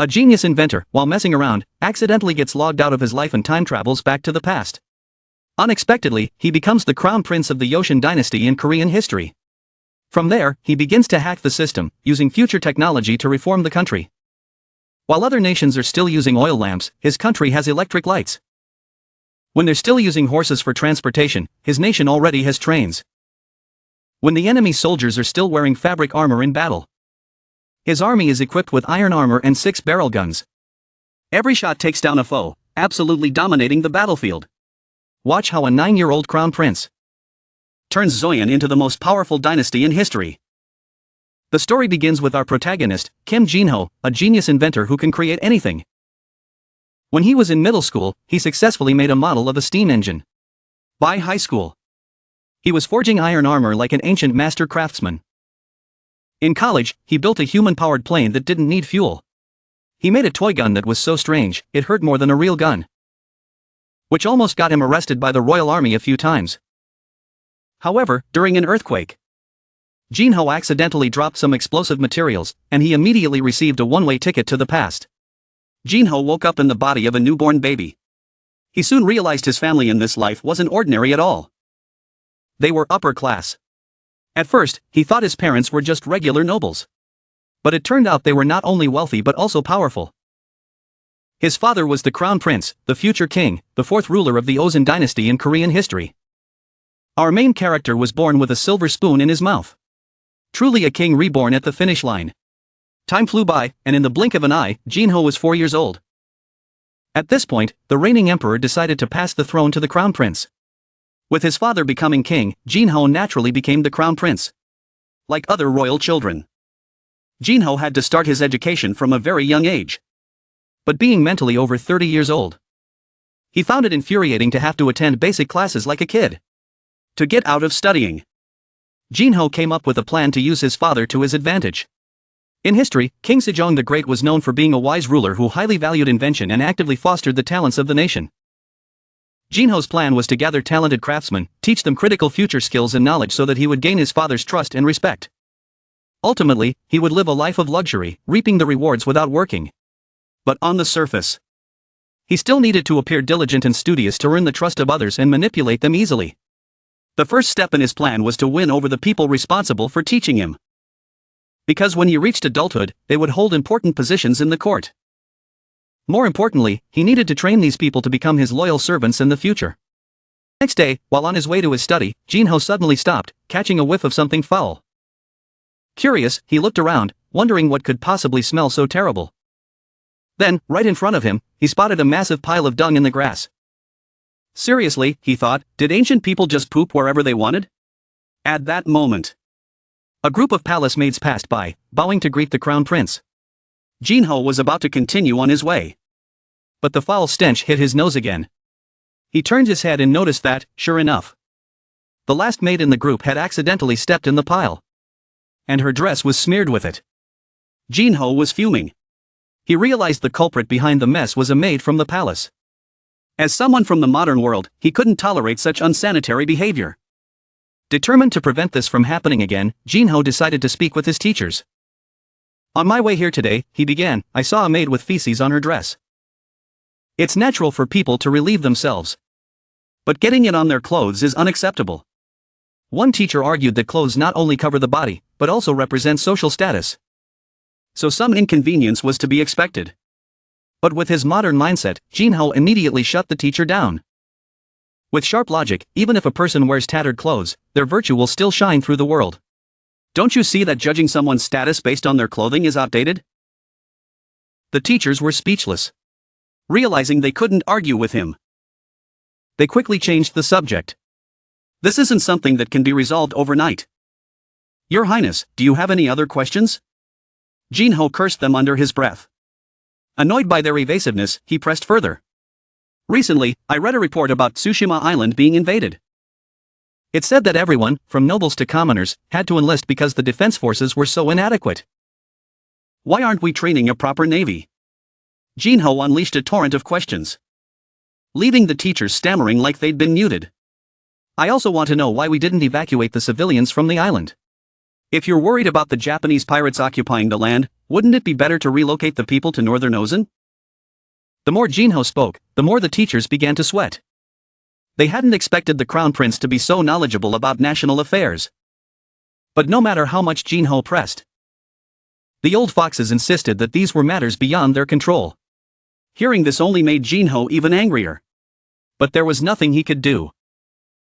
A genius inventor, while messing around, accidentally gets logged out of his life and time travels back to the past. Unexpectedly, he becomes the crown prince of the Joseon dynasty in Korean history. From there, he begins to hack the system, using future technology to reform the country. While other nations are still using oil lamps, his country has electric lights. When they're still using horses for transportation, his nation already has trains. When the enemy soldiers are still wearing fabric armor in battle, his army is equipped with iron armor and 6-barrel guns. Every shot takes down a foe, absolutely dominating the battlefield. Watch how a 9-year-old crown prince turns Joseon into the most powerful dynasty in history. The story begins with our protagonist, Kim Jin-ho, a genius inventor who can create anything. When he was in middle school, he successfully made a model of a steam engine. By high school, he was forging iron armor like an ancient master craftsman. In college, he built a human-powered plane that didn't need fuel. He made a toy gun that was so strange, it hurt more than a real gun, which almost got him arrested by the Royal Army a few times. However, during an earthquake, Jin-ho accidentally dropped some explosive materials, and he immediately received a one-way ticket to the past. Jin-ho woke up in the body of a newborn baby. He soon realized his family in this life wasn't ordinary at all. They were upper class. At first, he thought his parents were just regular nobles. But it turned out they were not only wealthy but also powerful. His father was the crown prince, the future king, the 4th ruler of the Joseon dynasty in Korean history. Our main character was born with a silver spoon in his mouth. Truly a king reborn at the finish line. Time flew by, and in the blink of an eye, Jin-ho was 4 years old. At this point, the reigning emperor decided to pass the throne to the crown prince. With his father becoming king, Jin-ho naturally became the crown prince. Like other royal children, Jin-ho had to start his education from a very young age. But being mentally over 30 years old, he found it infuriating to have to attend basic classes like a kid. To get out of studying, Jin-ho came up with a plan to use his father to his advantage. In history, King Sejong the Great was known for being a wise ruler who highly valued invention and actively fostered the talents of the nation. Jin-ho's plan was to gather talented craftsmen, teach them critical future skills and knowledge so that he would gain his father's trust and respect. Ultimately, he would live a life of luxury, reaping the rewards without working. But on the surface, he still needed to appear diligent and studious to earn the trust of others and manipulate them easily. The first step in his plan was to win over the people responsible for teaching him. Because when he reached adulthood, they would hold important positions in the court. More importantly, he needed to train these people to become his loyal servants in the future. Next day, while on his way to his study, Jin-ho suddenly stopped, catching a whiff of something foul. Curious, he looked around, wondering what could possibly smell so terrible. Then, right in front of him, he spotted a massive pile of dung in the grass. Seriously, he thought, did ancient people just poop wherever they wanted? At that moment, a group of palace maids passed by, bowing to greet the crown prince. Jin-ho was about to continue on his way. But the foul stench hit his nose again. He turned his head and noticed that, sure enough, the last maid in the group had accidentally stepped in the pile. And her dress was smeared with it. Jin-ho was fuming. He realized the culprit behind the mess was a maid from the palace. As someone from the modern world, he couldn't tolerate such unsanitary behavior. Determined to prevent this from happening again, Jin-ho decided to speak with his teachers. On my way here today, he began, I saw a maid with feces on her dress. It's natural for people to relieve themselves. But getting it on their clothes is unacceptable. One teacher argued that clothes not only cover the body, but also represent social status. So some inconvenience was to be expected. But with his modern mindset, Jin-ho immediately shut the teacher down. With sharp logic, even if a person wears tattered clothes, their virtue will still shine through the world. Don't you see that judging someone's status based on their clothing is outdated? The teachers were speechless. Realizing they couldn't argue with him, they quickly changed the subject. This isn't something that can be resolved overnight. Your Highness, do you have any other questions? Jin-ho cursed them under his breath. Annoyed by their evasiveness, he pressed further. Recently, I read a report about Tsushima Island being invaded. It said that everyone, from nobles to commoners, had to enlist because the defense forces were so inadequate. Why aren't we training a proper navy? Jin-ho unleashed a torrent of questions, leaving the teachers stammering like they'd been muted. I also want to know why we didn't evacuate the civilians from the island. If you're worried about the Japanese pirates occupying the land, wouldn't it be better to relocate the people to northern Ozen? The more Jinho spoke, the more the teachers began to sweat. They hadn't expected the crown prince to be so knowledgeable about national affairs. But no matter how much Jinho pressed, the old foxes insisted that these were matters beyond their control. Hearing this only made Jinho even angrier. But there was nothing he could do.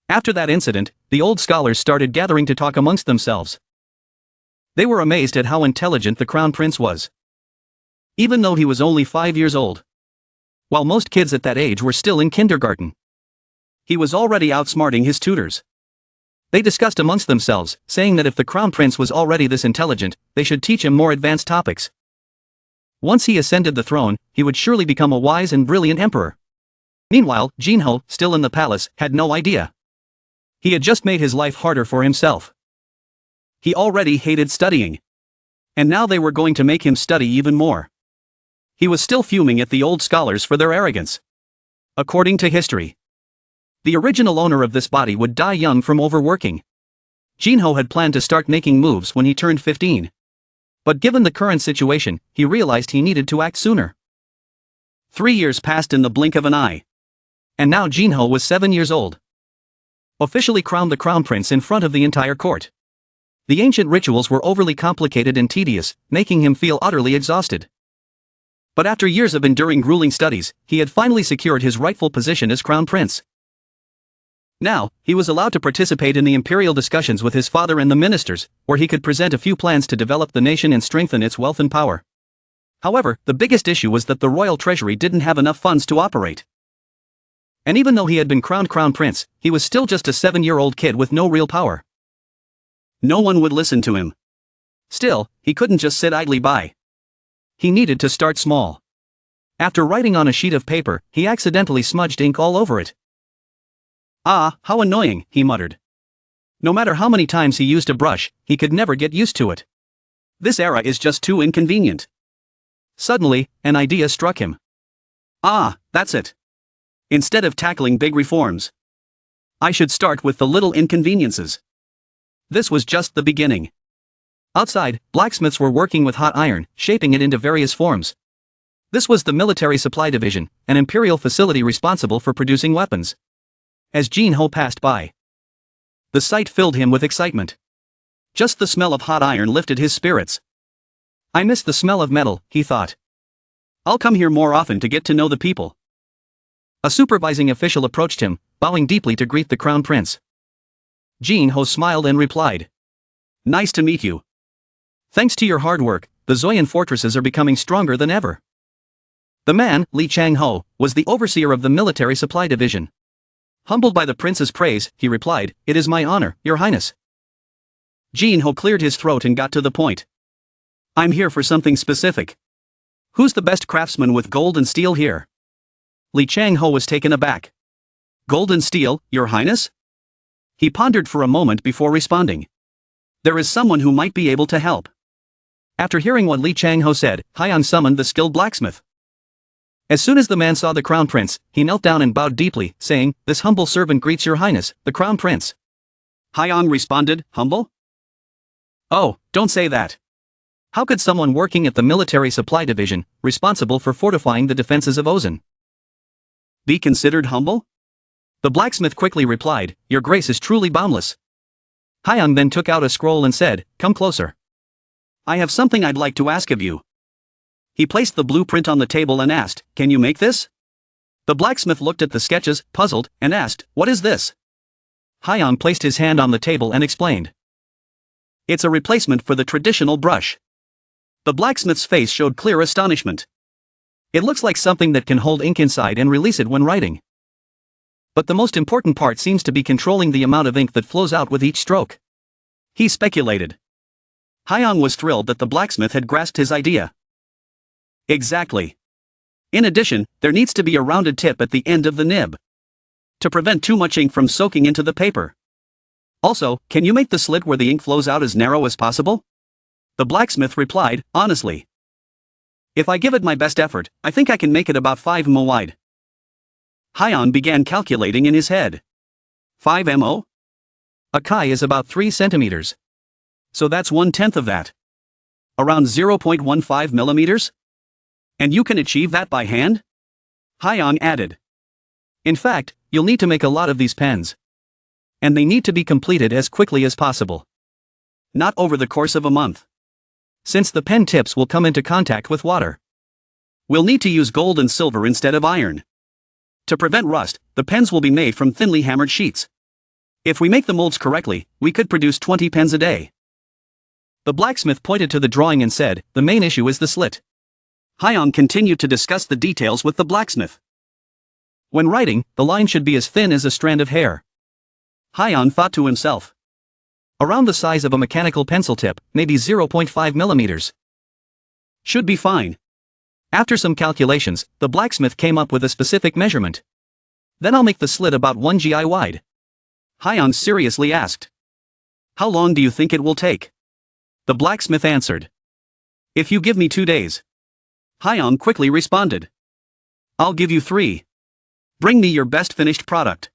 After that incident, the old scholars started gathering to talk amongst themselves. They were amazed at how intelligent the crown prince was. Even though he was only 5 years old. While most kids at that age were still in kindergarten. He was already outsmarting his tutors. They discussed amongst themselves, saying that if the crown prince was already this intelligent, they should teach him more advanced topics. Once he ascended the throne, he would surely become a wise and brilliant emperor. Meanwhile, Jinho, still in the palace, had no idea. He had just made his life harder for himself. He already hated studying. And now they were going to make him study even more. He was still fuming at the old scholars for their arrogance. According to history, the original owner of this body would die young from overworking. Jinho had planned to start making moves when he turned 15. But given the current situation, he realized he needed to act sooner. 3 years passed in the blink of an eye. And now Jinho was 7 years old. Officially crowned the crown prince in front of the entire court. The ancient rituals were overly complicated and tedious, making him feel utterly exhausted. But after years of enduring grueling studies, he had finally secured his rightful position as crown prince. Now, he was allowed to participate in the imperial discussions with his father and the ministers, where he could present a few plans to develop the nation and strengthen its wealth and power. However, the biggest issue was that the royal treasury didn't have enough funds to operate. And even though he had been crowned crown prince, he was still just a 7-year-old kid with no real power. No one would listen to him. Still, he couldn't just sit idly by. He needed to start small. After writing on a sheet of paper, he accidentally smudged ink all over it. "Ah, how annoying," he muttered. No matter how many times he used a brush, he could never get used to it. This era is just too inconvenient. Suddenly, an idea struck him. Ah, that's it. Instead of tackling big reforms, I should start with the little inconveniences. This was just the beginning. Outside, blacksmiths were working with hot iron, shaping it into various forms. This was the military supply division, an imperial facility responsible for producing weapons. As Jinho passed by, the sight filled him with excitement. Just the smell of hot iron lifted his spirits. I miss the smell of metal, he thought. I'll come here more often to get to know the people. A supervising official approached him, bowing deeply to greet the crown prince. Jinho smiled and replied, "Nice to meet you. Thanks to your hard work, the Zoyan fortresses are becoming stronger than ever." The man, Li Changho, was the overseer of the military supply division. Humbled by the prince's praise, he replied, "It is my honor, your highness." Jinho cleared his throat and got to the point. "I'm here for something specific. Who's the best craftsman with gold and steel here?" Li Changho was taken aback. "Gold and steel, your highness?" He pondered for a moment before responding. "There is someone who might be able to help." After hearing what Li Changho said, Hyang summoned the skilled blacksmith. As soon as the man saw the crown prince, he knelt down and bowed deeply, saying, "This humble servant greets your highness, the crown prince." Hyang responded, "Humble? Oh, don't say that. How could someone working at the military supply division, responsible for fortifying the defenses of Ozen, be considered humble?" The blacksmith quickly replied, "Your grace is truly boundless." Hyang then took out a scroll and said, "Come closer. I have something I'd like to ask of you." He placed the blueprint on the table and asked, "Can you make this?" The blacksmith looked at the sketches, puzzled, and asked, "What is this?" Hyang placed his hand on the table and explained, "It's a replacement for the traditional brush." The blacksmith's face showed clear astonishment. "It looks like something that can hold ink inside and release it when writing. But the most important part seems to be controlling the amount of ink that flows out with each stroke," he speculated. Hyang was thrilled that the blacksmith had grasped his idea. "Exactly. In addition, there needs to be a rounded tip at the end of the nib, to prevent too much ink from soaking into the paper. Also, can you make the slit where the ink flows out as narrow as possible?" The blacksmith replied, honestly, "If I give it my best effort, I think I can make it about 5 mo wide." Hyang began calculating in his head. 5 mo? A kai is about 3 centimeters. So that's 1/10 of that. Around 0.15 millimeters? And you can achieve that by hand? Hyang added. In fact, you'll need to make a lot of these pens. And they need to be completed as quickly as possible. Not over the course of a month. Since the pen tips will come into contact with water. We'll need to use gold and silver instead of iron. To prevent rust, the pens will be made from thinly hammered sheets. If we make the molds correctly, we could produce 20 pens a day. The blacksmith pointed to the drawing and said, the main issue is the slit. Hyang continued to discuss the details with the blacksmith. When writing, the line should be as thin as a strand of hair. Hyang thought to himself. Around the size of a mechanical pencil tip, maybe 0.5 millimeters. Should be fine. After some calculations, the blacksmith came up with a specific measurement. Then I'll make the slit about 1 gi wide. Hyang seriously asked. How long do you think it will take? The blacksmith answered. If you give me 2 days. Hyang quickly responded. I'll give you 3. Bring me your best finished product.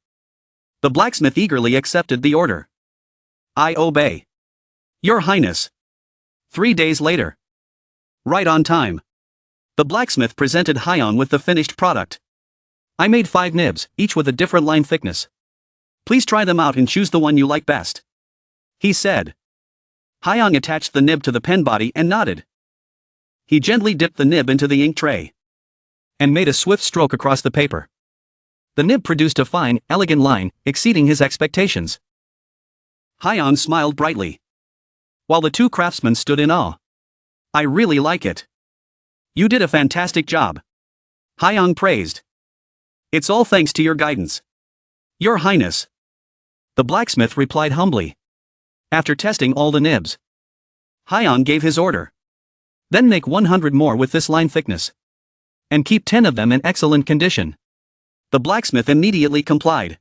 The blacksmith eagerly accepted the order. I obey. Your Highness. 3 days later. Right on time. The blacksmith presented Hyang with the finished product. I made 5 nibs, each with a different line thickness. Please try them out and choose the one you like best. He said. Hyang attached the nib to the pen body and nodded. He gently dipped the nib into the ink tray. And made a swift stroke across the paper. The nib produced a fine, elegant line, exceeding his expectations. Hyang smiled brightly. While the 2 craftsmen stood in awe. I really like it. You did a fantastic job. Hyang praised. It's all thanks to your guidance. Your Highness. The blacksmith replied humbly. After testing all the nibs, Hyang gave his order. Then make 100 more with this line thickness. And keep 10 of them in excellent condition. The blacksmith immediately complied.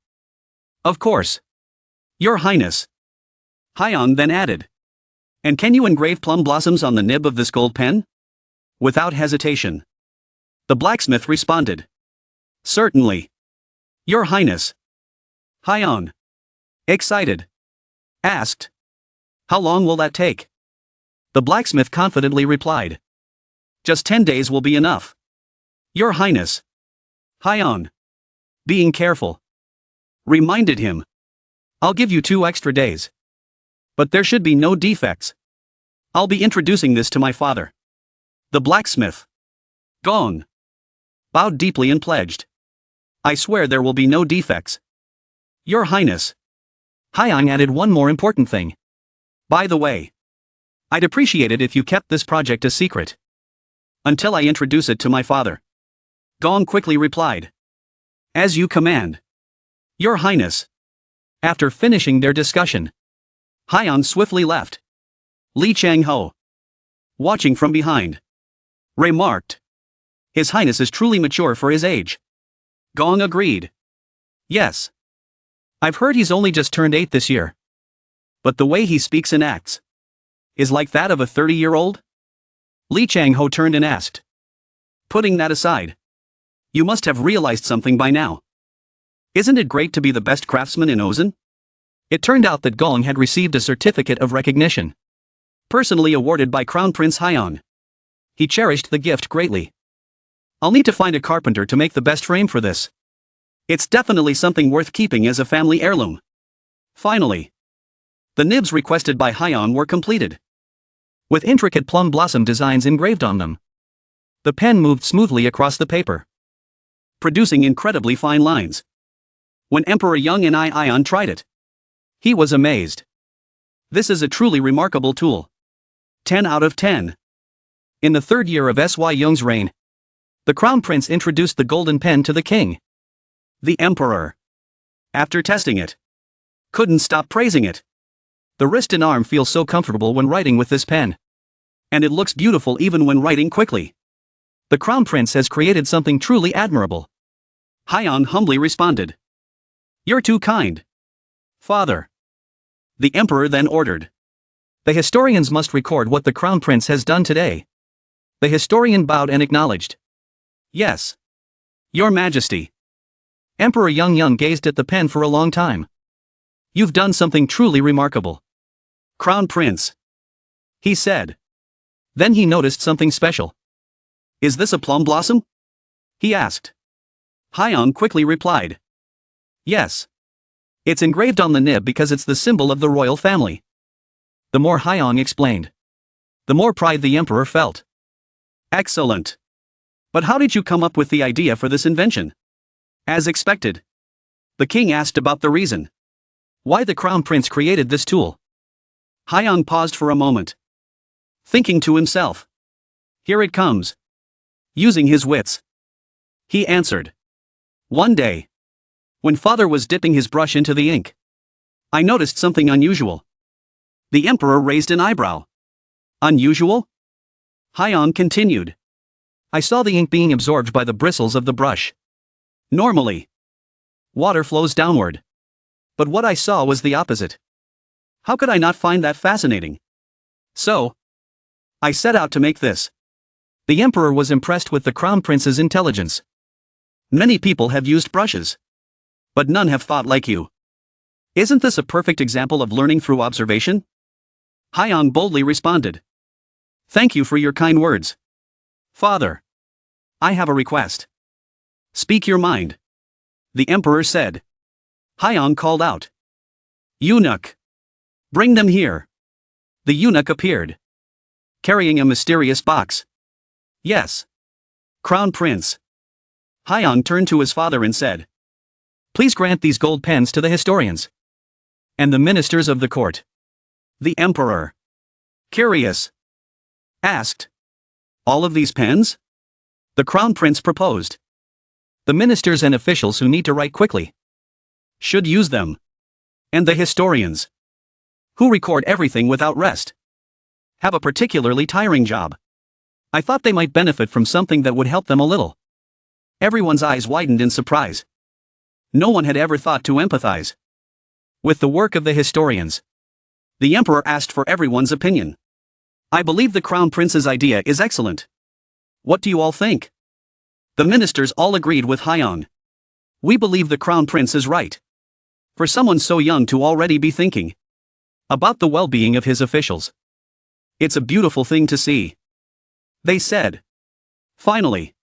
Of course. Your Highness. Hyang then added. And can you engrave plum blossoms on the nib of this gold pen? Without hesitation. The blacksmith responded. Certainly. Your Highness. Hyang. Excited. Asked. How long will that take? The blacksmith confidently replied. Just 10 days will be enough. Your Highness. Hyang. Being careful. Reminded him. I'll give you 2 extra days. But there should be no defects. I'll be introducing this to my father. The blacksmith. Gong. Bowed deeply and pledged. I swear there will be no defects. Your Highness. Hyang added one more important thing. By the way, I'd appreciate it if you kept this project a secret. Until I introduce it to my father. Gong quickly replied. As you command. Your Highness. After finishing their discussion, Hyang swiftly left. Li Chang-ho, watching from behind, remarked. His Highness is truly mature for his age. Gong agreed. Yes. I've heard he's only just turned 8 this year. But the way he speaks and acts is like that of a 30-year-old? Li Chang-ho turned and asked. Putting that aside, you must have realized something by now. Isn't it great to be the best craftsman in Ozen? It turned out that Gong had received a certificate of recognition. Personally awarded by Crown Prince Hyang. He cherished the gift greatly. I'll need to find a carpenter to make the best frame for this. It's definitely something worth keeping as a family heirloom. Finally, the nibs requested by Hyang were completed. With intricate plum blossom designs engraved on them. The pen moved smoothly across the paper, producing incredibly fine lines. When Emperor Young and Ion tried it, he was amazed. This is a truly remarkable tool. 10 out of 10. In the 3rd year of S.Y. Young's reign, the Crown Prince introduced the golden pen to the king. The Emperor, after testing it, couldn't stop praising it. The wrist and arm feel so comfortable when writing with this pen. And it looks beautiful even when writing quickly. The Crown Prince has created something truly admirable. Hyang humbly responded. You're too kind, Father. The Emperor then ordered. The historians must record what the Crown Prince has done today. The historian bowed and acknowledged. Yes. Your Majesty. Emperor Young gazed at the pen for a long time. You've done something truly remarkable. Crown Prince, he said. Then he noticed something special. "Is this a plum blossom?" he asked. Hyung quickly replied. "Yes. It's engraved on the nib because it's the symbol of the royal family." The more Hyung explained, the more pride the emperor felt. "Excellent. But how did you come up with the idea for this invention?" As expected, the king asked about the reason why the crown prince created this tool. Hyung paused for a moment, thinking to himself. Here it comes. Using his wits, he answered. "One day, when father was dipping his brush into the ink, I noticed something unusual." The emperor raised an eyebrow. "Unusual?" Hyung continued. "I saw the ink being absorbed by the bristles of the brush. Normally, water flows downward. But what I saw was the opposite. How could I not find that fascinating? So, I set out to make this." The emperor was impressed with the crown prince's intelligence. "Many people have used brushes, but none have thought like you. Isn't this a perfect example of learning through observation?" Hyung boldly responded. "Thank you for your kind words. Father, I have a request." "Speak your mind," the emperor said. Hyung called out. "Eunuch! Bring them here." The eunuch appeared, carrying a mysterious box. "Yes, Crown Prince." Hyung turned to his father and said, "Please grant these gold pens to the historians and the ministers of the court." The emperor, curious, asked, "All of these pens?" The crown prince proposed. "The ministers and officials who need to write quickly should use them. And the historians, who record everything without rest, have a particularly tiring job. I thought they might benefit from something that would help them a little." Everyone's eyes widened in surprise. No one had ever thought to empathize with the work of the historians. The emperor asked for everyone's opinion. "I believe the crown prince's idea is excellent. What do you all think?" The ministers all agreed with Hyung. "We believe the crown prince is right. For someone so young to already be thinking about the well-being of his officials, it's a beautiful thing to see," they said. Finally,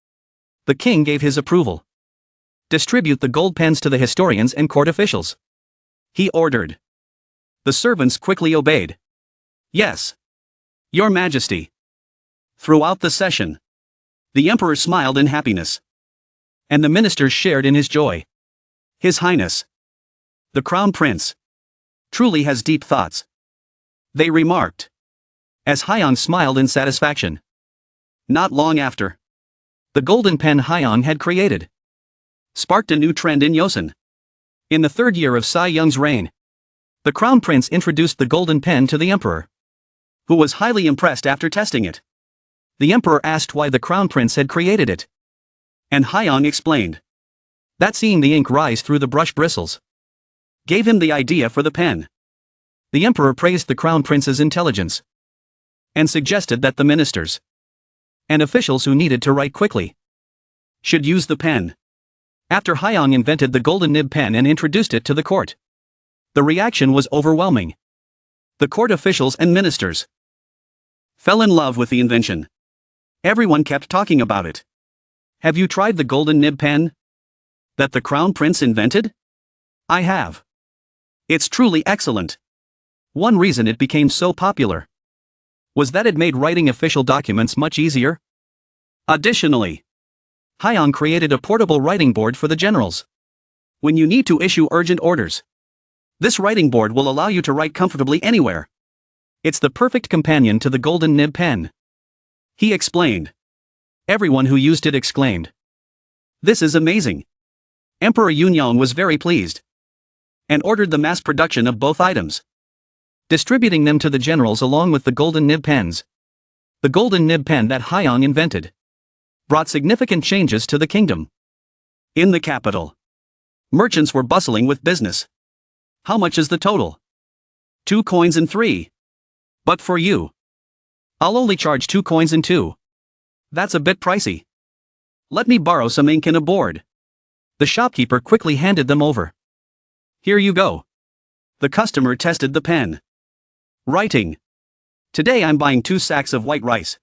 the king gave his approval. "Distribute the gold pens to the historians and court officials," he ordered. The servants quickly obeyed. "Yes, Your Majesty." Throughout the session, the emperor smiled in happiness, and the ministers shared in his joy. "His Highness, the crown prince, truly has deep thoughts," they remarked, as Hyung smiled in satisfaction. Not long after, the golden pen Hyung had created sparked a new trend in Joseon. In the third year of Sejong's reign, the crown prince introduced the golden pen to the emperor, who was highly impressed after testing it. The emperor asked why the crown prince had created it, and Hyung explained that seeing the ink rise through the brush bristles gave him the idea for the pen. The emperor praised the crown prince's intelligence and suggested that the ministers and officials who needed to write quickly should use the pen. After Hyung invented the golden nib pen and introduced it to the court, the reaction was overwhelming. The court officials and ministers fell in love with the invention. Everyone kept talking about it. "Have you tried the golden nib pen that the crown prince invented?" "I have. It's truly excellent." One reason it became so popular was that it made writing official documents much easier. Additionally, Hyung created a portable writing board for the generals. When you need to issue urgent orders, this writing board will allow you to write comfortably anywhere. It's the perfect companion to the golden nib pen, he explained. Everyone who used it exclaimed, "This is amazing." Emperor Yunyong was very pleased and ordered the mass production of both items, distributing them to the generals along with the golden nib pens. The golden nib pen that Hyung invented brought significant changes to the kingdom. In the capital, merchants were bustling with business. "How much is the total?" "2 coins and 3. But for you, I'll only charge 2 coins and 2. That's a bit pricey. Let me borrow some ink and a board." The shopkeeper quickly handed them over. "Here you go." The customer tested the pen. Writing. "Today I'm buying 2 sacks of white rice.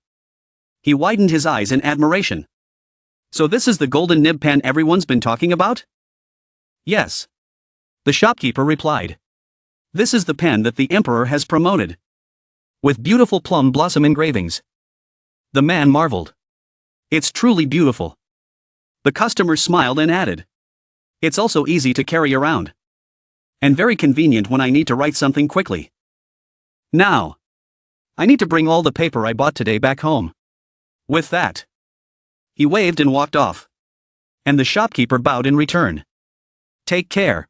He widened his eyes in admiration. So this is the golden nib pen everyone's been talking about? Yes. The shopkeeper replied. This is the pen that the emperor has promoted. With beautiful plum blossom engravings. The man marveled. It's truly beautiful. The customer smiled and added. It's also easy to carry around. And very convenient when I need to write something quickly. Now, I need to bring all the paper I bought today back home. With that, he waved and walked off. And the shopkeeper bowed in return. Take care.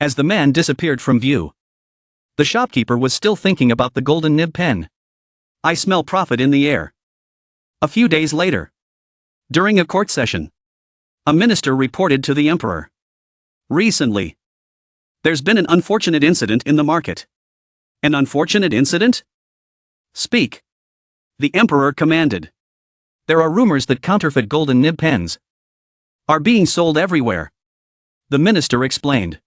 As the man disappeared from view, the shopkeeper was still thinking about the golden nib pen. I smell profit in the air. A few days later, during a court session, a minister reported to the emperor. Recently, there's been an unfortunate incident in the market. An unfortunate incident? Speak. The emperor commanded. There are rumors that counterfeit golden nib pens are being sold everywhere. The minister explained.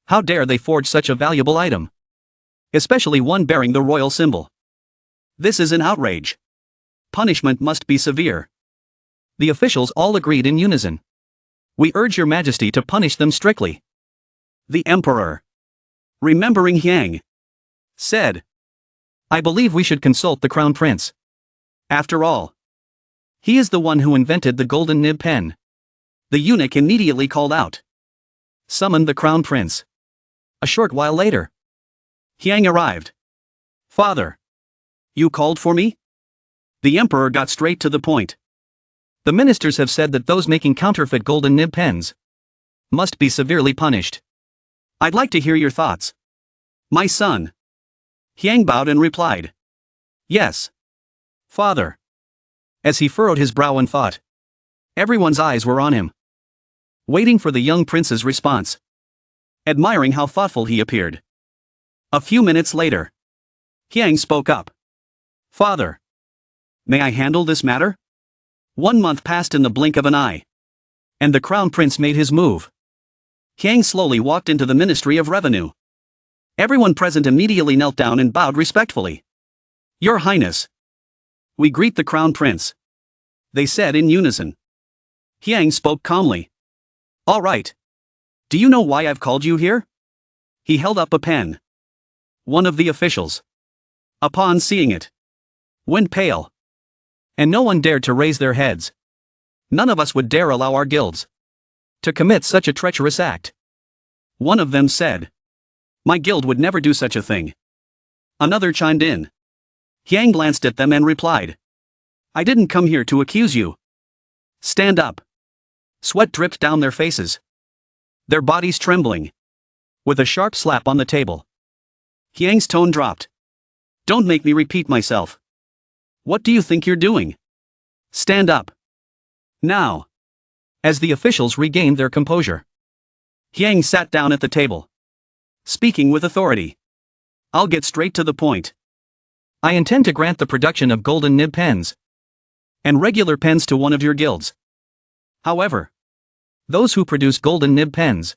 How dare they forge such a valuable item? Especially one bearing the royal symbol. This is an outrage. Punishment must be severe. The officials all agreed in unison. We urge your majesty to punish them strictly. The emperor, remembering Hyang, said, I believe we should consult the crown prince. After all, he is the one who invented the golden nib pen. The eunuch immediately called out. Summon the crown prince. A short while later, Hyang arrived. Father, you called for me? The emperor got straight to the point. The ministers have said that those making counterfeit golden nib pens must be severely punished. I'd like to hear your thoughts. My son. Hyang bowed and replied. Yes. Father. As he furrowed his brow and thought. Everyone's eyes were on him. Waiting for the young prince's response. Admiring how thoughtful he appeared. A few minutes later, Hyang spoke up. Father. May I handle this matter? 1 month passed in the blink of an eye. And the crown prince made his move. Hyang slowly walked into the Ministry of Revenue. Everyone present immediately knelt down and bowed respectfully. Your Highness. We greet the crown prince. They said in unison. Hyang spoke calmly. All right. Do you know why I've called you here? He held up a pen. One of the officials, upon seeing it, went pale. And no one dared to raise their heads. None of us would dare allow our guilds to commit such a treacherous act. One of them said. My guild would never do such a thing. Another chimed in. Hyang glanced at them and replied. I didn't come here to accuse you. Stand up. Sweat dripped down their faces. Their bodies trembling. With a sharp slap on the table, Hyang's tone dropped. Don't make me repeat myself. What do you think you're doing? Stand up. Now. As the officials regained their composure, Hyang sat down at the table. Speaking with authority. I'll get straight to the point. I intend to grant the production of golden nib pens and regular pens to one of your guilds. However, those who produce golden nib pens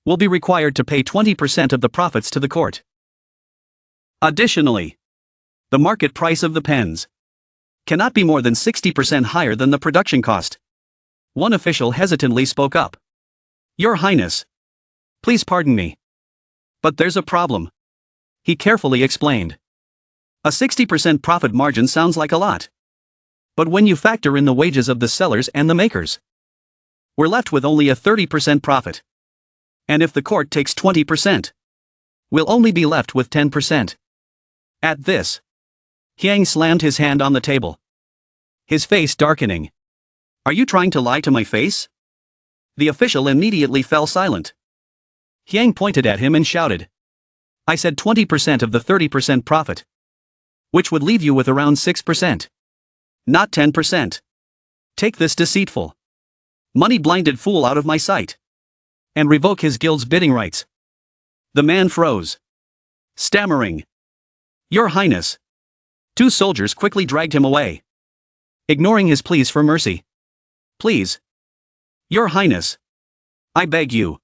will be required to pay 20% of the profits to the court. Additionally, the market price of the pens cannot be more than 60% higher than the production cost. One official hesitantly spoke up. Your Highness. Please pardon me. But there's a problem. He carefully explained. A 60% profit margin sounds like a lot. But when you factor in the wages of the sellers and the makers, we're left with only a 30% profit. And if the court takes 20%, we'll only be left with 10%. At this, Hyang slammed his hand on the table, his face darkening. Are you trying to lie to my face? The official immediately fell silent. Hyang pointed at him and shouted. I said 20% of the 30% profit. Which would leave you with around 6%. Not 10%. Take this deceitful, money-blinded fool out of my sight. And revoke his guild's bidding rights. The man froze, stammering. Your Highness. 2 soldiers quickly dragged him away, ignoring his pleas for mercy. Please. Your Highness. I beg you.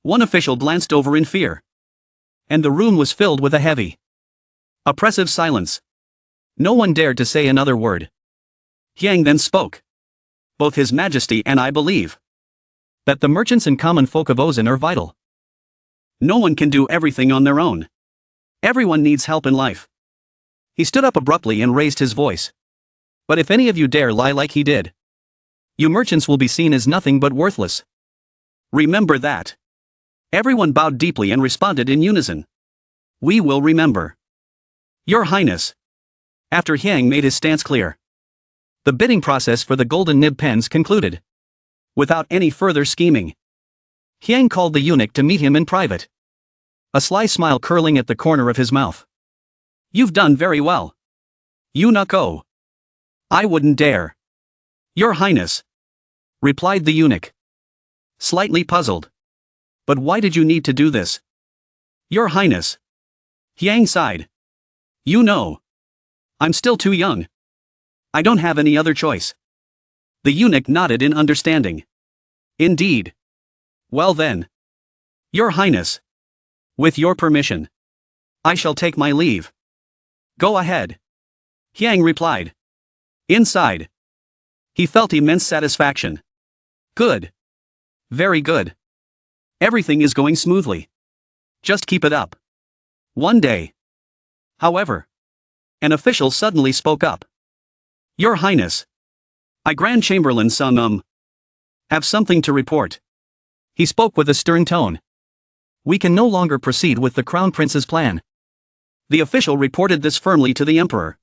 One official glanced over in fear. And the room was filled with a heavy, oppressive silence. No one dared to say another word. Hyang then spoke. Both His Majesty and I believe that the merchants and common folk of Ozen are vital. No one can do everything on their own. Everyone needs help in life. He stood up abruptly and raised his voice. But if any of you dare lie like he did, you merchants will be seen as nothing but worthless. Remember that. Everyone bowed deeply and responded in unison. We will remember. Your Highness. After Hyang made his stance clear, the bidding process for the golden nib pens concluded. Without any further scheming, Hyang called the eunuch to meet him in private, a sly smile curling at the corner of his mouth. You've done very well. Eunuch. I wouldn't dare. Your Highness, replied the eunuch, slightly puzzled. But why did you need to do this? Your Highness. Hyang sighed. You know, I'm still too young. I don't have any other choice. The eunuch nodded in understanding. Indeed. Well then. Your Highness. With your permission, I shall take my leave. Go ahead. Hyang replied. Inside, he felt immense satisfaction. Good. Very good. Everything is going smoothly. Just keep it up. One day, however, an official suddenly spoke up. Your Highness, I Grand Chamberlain Sung have something to report. He spoke with a stern tone. We can no longer proceed with the Crown Prince's plan. The official reported this firmly to the Emperor.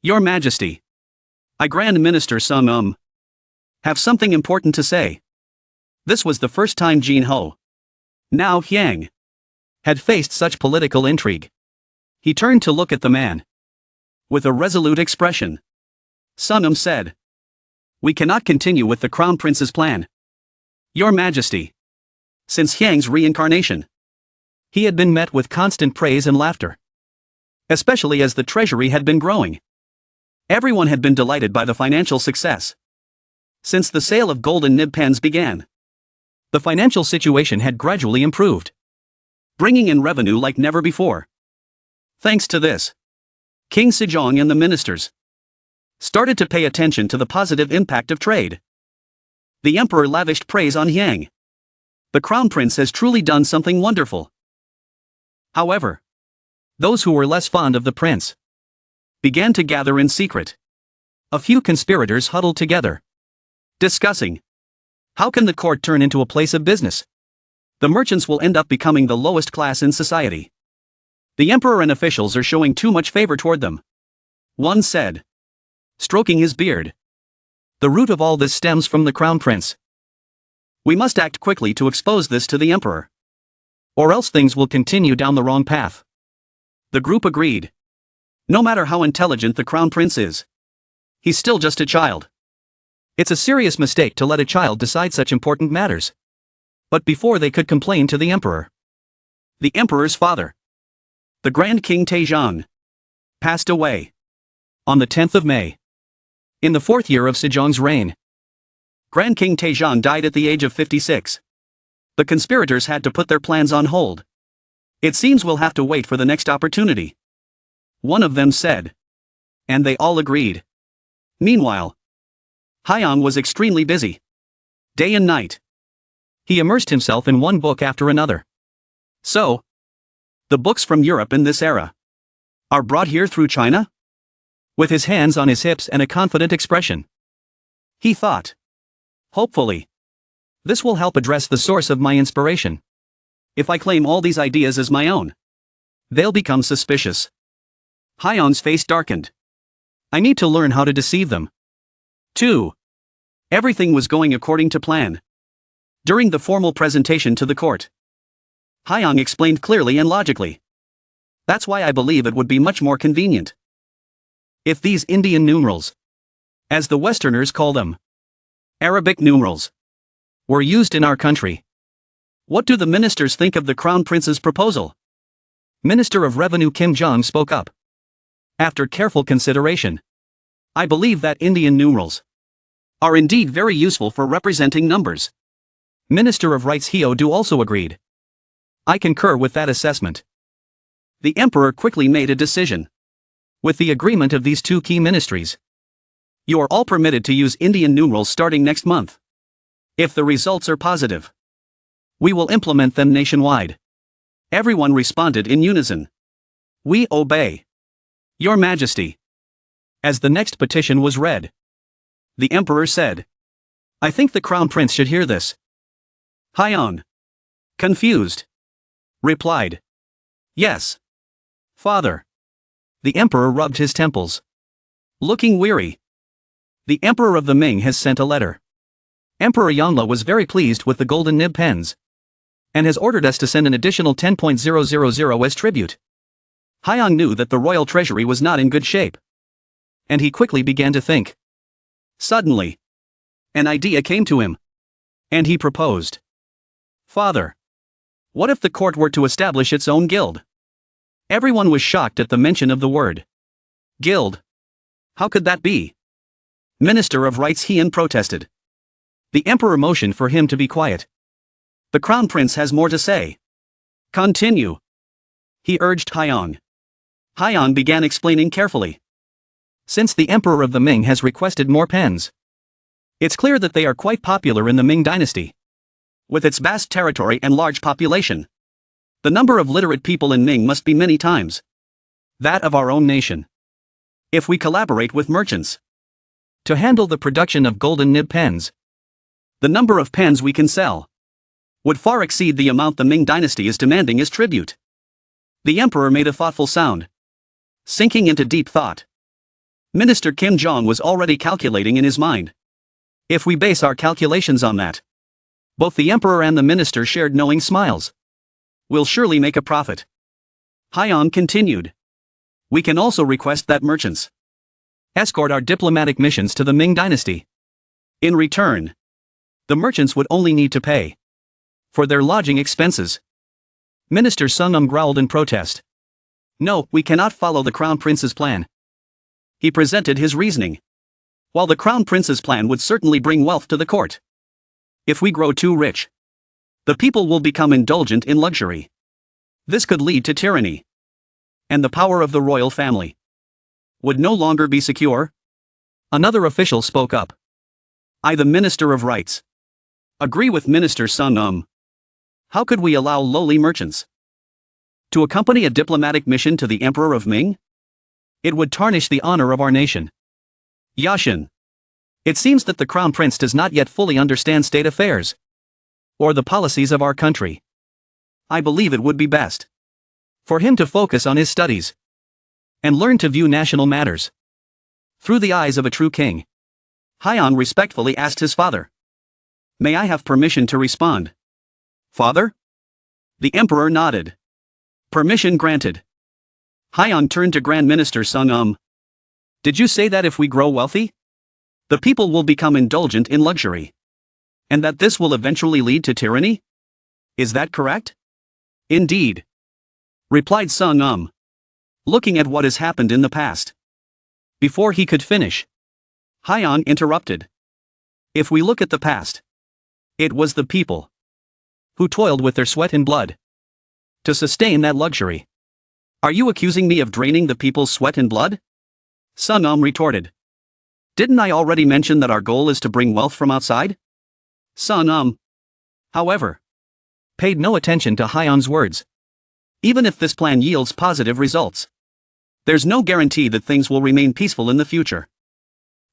Your Majesty, I Grand Minister Sung have something important to say. This was the first time Jin Ho, now Hyang, had faced such political intrigue. He turned to look at the man. With a resolute expression, Sung said, we cannot continue with the Crown Prince's plan. Your Majesty. Since Hyang's reincarnation, he had been met with constant praise and laughter. Especially as the treasury had been growing. Everyone had been delighted by the financial success. Since the sale of golden nib pens began, the financial situation had gradually improved, bringing in revenue like never before. Thanks to this, King Sejong and the ministers started to pay attention to the positive impact of trade. The emperor lavished praise on Hyang. The crown prince has truly done something wonderful. However, those who were less fond of the prince began to gather in secret. A few conspirators huddled together, discussing, how can the court turn into a place of business? The merchants will end up becoming the lowest class in society. The emperor and officials are showing too much favor toward them. One said, stroking his beard. The root of all this stems from the crown prince. We must act quickly to expose this to the emperor, or else things will continue down the wrong path. The group agreed. No matter how intelligent the crown prince is, he's still just a child. It's a serious mistake to let a child decide such important matters. But before they could complain to the emperor, the emperor's father, the Grand King Sejong, passed away on the 10th of May. In the 4th year of Sejong's reign, Grand King Sejong died at the age of 56. The conspirators had to put their plans on hold. It seems we'll have to wait for the next opportunity, one of them said. And they all agreed. Meanwhile, Hyang was extremely busy. Day and night. He immersed himself in one book after another. So, the books from Europe in this era are brought here through China? With his hands on his hips and a confident expression, he thought. Hopefully, this will help address the source of my inspiration. If I claim all these ideas as my own, they'll become suspicious. Hyang's face darkened. I need to learn how to deceive them. 2. Everything was going according to plan. During the formal presentation to the court, Hyang explained clearly and logically. That's why I believe it would be much more convenient if these Indian numerals, as the Westerners call them, Arabic numerals, were used in our country. What do the ministers think of the Crown Prince's proposal? Minister of Revenue Kim Jong spoke up. After careful consideration, I believe that Indian numerals are indeed very useful for representing numbers. Minister of Rights Heo Do also agreed. I concur with that assessment. The emperor quickly made a decision. With the agreement of these two key ministries, you are all permitted to use Indian numerals starting next month. If the results are positive, we will implement them nationwide. Everyone responded in unison. We obey, Your Majesty. As the next petition was read, the emperor said, I think the crown prince should hear this. Hyeon, confused, replied, Yes, father. The emperor rubbed his temples, looking weary. The emperor of the Ming has sent a letter. Emperor Yongle was very pleased with the golden nib pens, and has ordered us to send an additional 10,000 as tribute. Hyeon knew that the royal treasury was not in good shape, and he quickly began to think. Suddenly, an idea came to him, and he proposed. Father, what if the court were to establish its own guild? Everyone was shocked at the mention of the word guild. How could that be? Minister of Rights Hien protested. The emperor motioned for him to be quiet. The crown prince has more to say. Continue, he urged Hyeon. Hyeon began explaining carefully. Since the emperor of the Ming has requested more pens, it's clear that they are quite popular in the Ming dynasty. With its vast territory and large population, the number of literate people in Ming must be many times that of our own nation. If we collaborate with merchants to handle the production of golden nib pens, the number of pens we can sell would far exceed the amount the Ming dynasty is demanding as tribute. The emperor made a thoughtful sound, sinking into deep thought. Minister Kim Jong was already calculating in his mind. If we base our calculations on that, both the emperor and the minister shared knowing smiles. We'll surely make a profit. Hyeon continued. We can also request that merchants escort our diplomatic missions to the Ming dynasty. In return, the merchants would only need to pay for their lodging expenses. Minister Sung growled in protest. No, we cannot follow the crown prince's plan. He presented his reasoning. While the crown prince's plan would certainly bring wealth to the court, if we grow too rich, the people will become indulgent in luxury. This could lead to tyranny, and the power of the royal family would no longer be secure. Another official spoke up. I, the Minister of Rights, agree with Minister Sung. How could we allow lowly merchants to accompany a diplomatic mission to the Emperor of Ming? It would tarnish the honor of our nation. Yashin. It seems that the crown prince does not yet fully understand state affairs or the policies of our country. I believe it would be best for him to focus on his studies and learn to view national matters through the eyes of a true king. Hyeon respectfully asked his father, May I have permission to respond? Father? The emperor nodded. Permission granted. Hyeon turned to Grand Minister Sung. Did you say that if we grow wealthy, the people will become indulgent in luxury, and that this will eventually lead to tyranny? Is that correct? Indeed, replied Sung, looking at what has happened in the past. Before he could finish, Hyeon interrupted. If we look at the past, it was the people who toiled with their sweat and blood to sustain that luxury. Are you accusing me of draining the people's sweat and blood? Sung retorted. Didn't I already mention that our goal is to bring wealth from outside? Sung, however, paid no attention to Hyeon's words. Even if this plan yields positive results, there's no guarantee that things will remain peaceful in the future.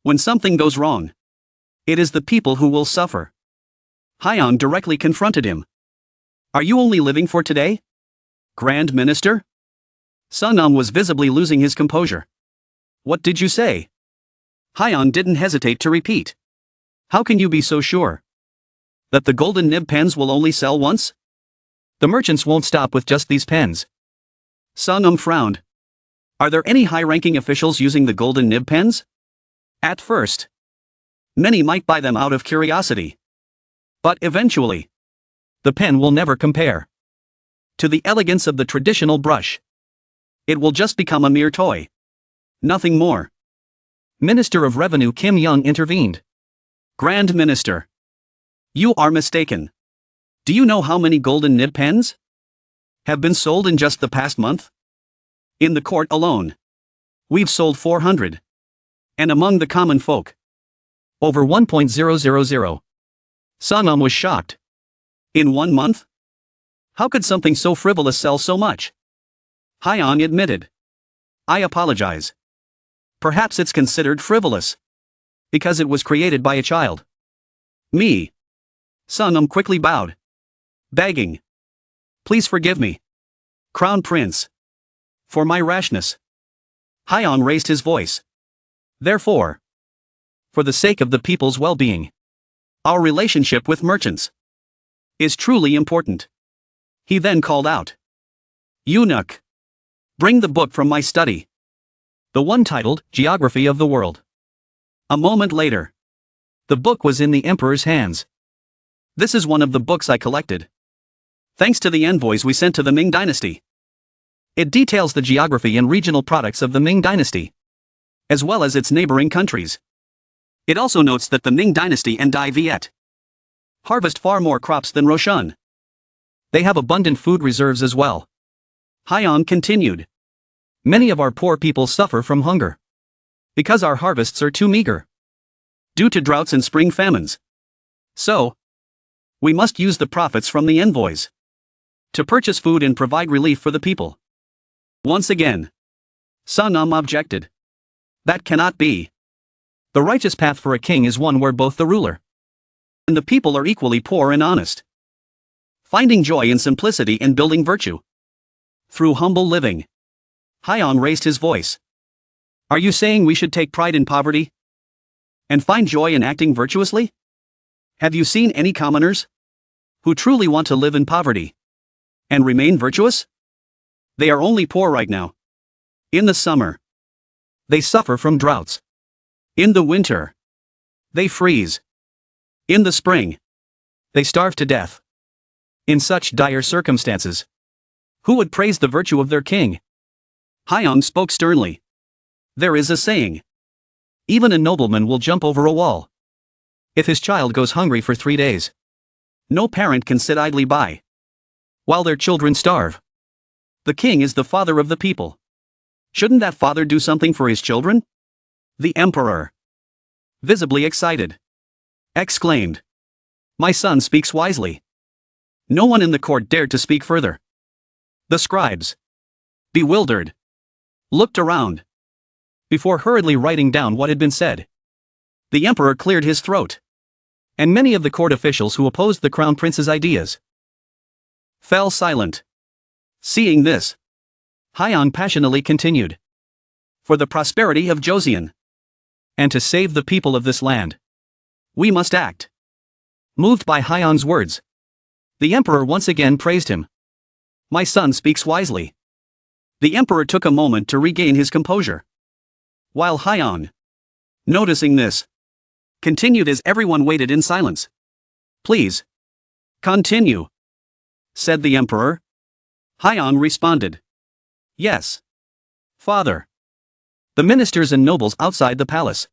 When something goes wrong, it is the people who will suffer. Hyeon directly confronted him. Are you only living for today, Grand Minister? Sung was visibly losing his composure. What did you say? Hyeon didn't hesitate to repeat. How can you be so sure that the golden nib pens will only sell once? The merchants won't stop with just these pens. Sung frowned. Are there any high-ranking officials using the golden nib pens? At first, many might buy them out of curiosity. But eventually, the pen will never compare to the elegance of the traditional brush. It will just become a mere toy. Nothing more. Minister of Revenue Kim Young intervened. Grand Minister, you are mistaken. Do you know how many golden nib pens have been sold in just the past month? In the court alone, We've sold 400. And among the common folk, over 1.000. Sonam was shocked. In 1 month? How could something so frivolous sell so much? Hyeon admitted. I apologize. Perhaps it's considered frivolous. Because it was created by a child. Me. Sonam quickly bowed. Begging. Please forgive me. Crown Prince. For my rashness. Hyeon raised his voice. Therefore. For the sake of the people's well-being. Our relationship with merchants. Is truly important. He then called out. Eunuch. Bring the book from my study. The one titled, Geography of the World. A moment later. The book was in the emperor's hands. This is one of the books I collected. Thanks to the envoys we sent to the Ming dynasty. It details the geography and regional products of the Ming dynasty. As well as its neighboring countries. It also notes that the Ming dynasty and Dai Viet harvest far more crops than Roshan. They have abundant food reserves as well. Hyeon continued. Many of our poor people suffer from hunger. Because our harvests are too meager. Due to droughts and spring famines. So, we must use the profits from the envoys to purchase food and provide relief for the people. Once again, Sonam objected. That cannot be. The righteous path for a king is one where both the ruler and the people are equally poor and honest. Finding joy in simplicity and building virtue through humble living. Hyeon raised his voice. Are you saying we should take pride in poverty? And find joy in acting virtuously? Have you seen any commoners who truly want to live in poverty and remain virtuous? They are only poor right now. In the summer, they suffer from droughts. In the winter, they freeze. In the spring, they starve to death. In such dire circumstances, who would praise the virtue of their king? Hyeon spoke sternly. There is a saying. Even a nobleman will jump over a wall. If his child goes hungry for 3 days, no parent can sit idly by while their children starve. The king is the father of the people. Shouldn't that father do something for his children? The emperor, visibly excited, exclaimed. My son speaks wisely. No one in the court dared to speak further. The scribes, bewildered, looked around before hurriedly writing down what had been said. The emperor cleared his throat. And many of the court officials who opposed the crown prince's ideas fell silent. Seeing this, Hyeon passionately continued. For the prosperity of Joseon, and to save the people of this land, we must act. Moved by Hyeon's words, the emperor once again praised him. My son speaks wisely. The emperor took a moment to regain his composure. While Hyeon, noticing this, continued as everyone waited in silence. Please, continue, said the emperor. Hyeon responded. Yes, father. The ministers and nobles outside the palace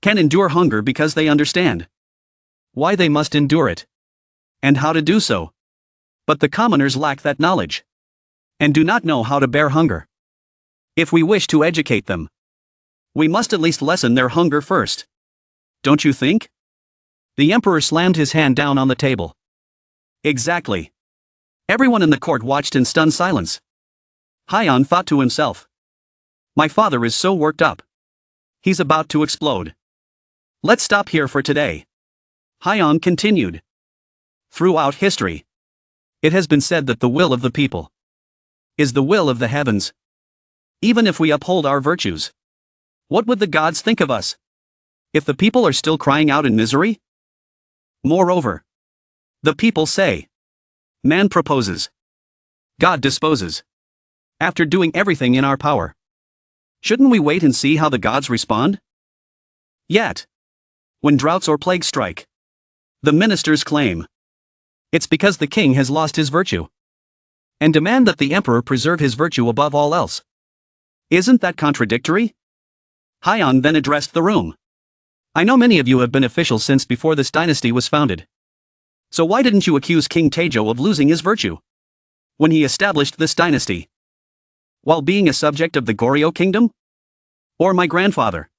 can endure hunger because they understand why they must endure it and how to do so. But the commoners lack that knowledge and do not know how to bear hunger. If we wish to educate them, we must at least lessen their hunger first. Don't you think? The emperor slammed his hand down on the table. Exactly. Everyone in the court watched in stunned silence. Hyeon thought to himself. My father is so worked up. He's about to explode. Let's stop here for today. Hyeon continued. Throughout history, it has been said that the will of the people is the will of the heavens. Even if we uphold our virtues, what would the gods think of us if the people are still crying out in misery? Moreover, the people say, man proposes, God disposes. After doing everything in our power, shouldn't we wait and see how the gods respond? Yet, when droughts or plagues strike, the ministers claim it's because the king has lost his virtue, and demand that the emperor preserve his virtue above all else. Isn't that contradictory? Hyeon then addressed the room. I know many of you have been officials since before this dynasty was founded. So why didn't you accuse King Sejong of losing his virtue when he established this dynasty, while being a subject of the Goryeo kingdom? Or my grandfather,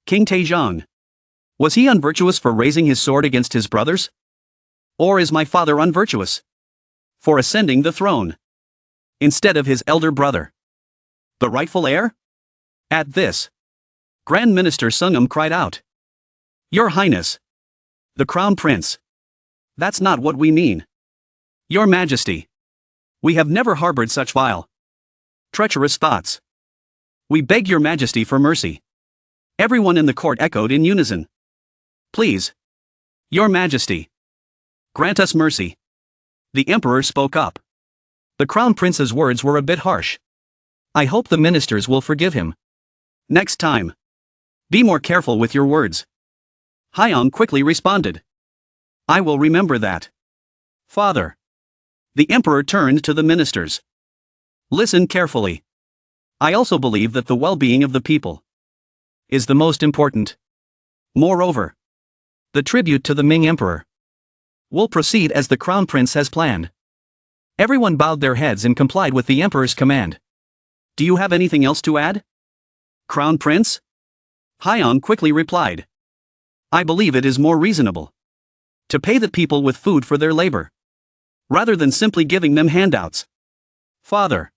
King Sejong? Was he unvirtuous for raising his sword against his brothers? Or is my father unvirtuous for ascending the throne instead of his elder brother, the rightful heir? At this, Grand Minister Sungam cried out, "Your Highness, the Crown Prince. That's not what we mean. Your Majesty. We have never harbored such vile, treacherous thoughts. We beg your Majesty for mercy." Everyone in the court echoed in unison. "Please, Your Majesty, grant us mercy." The Emperor spoke up. The Crown Prince's words were a bit harsh. "I hope the ministers will forgive him. Next time, be more careful with your words." Hyang quickly responded, "I will remember that, Father." The Emperor turned to the ministers. "Listen carefully. I also believe that the well-being of the people is the most important. Moreover, the tribute to the Ming Emperor will proceed as the Crown Prince has planned." Everyone bowed their heads and complied with the Emperor's command. "Do you have anything else to add, Crown Prince?" Hyang quickly replied, "I believe it is more reasonable to pay the people with food for their labor, rather than simply giving them handouts." "Father."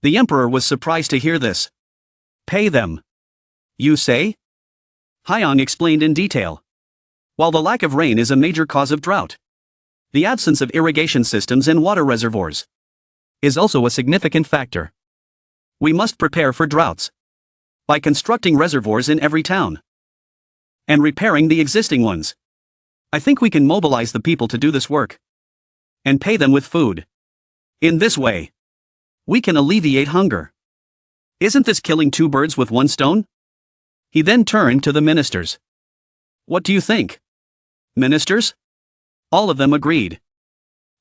The Emperor was surprised to hear this. "Pay them, you say?" Hyang explained in detail. "While the lack of rain is a major cause of drought, the absence of irrigation systems and water reservoirs is also a significant factor. We must prepare for droughts by constructing reservoirs in every town and repairing the existing ones. I think we can mobilize the people to do this work and pay them with food. In this way, we can alleviate hunger. Isn't this killing two birds with one stone?" He then turned to the ministers. "What do you think, ministers?" All of them agreed.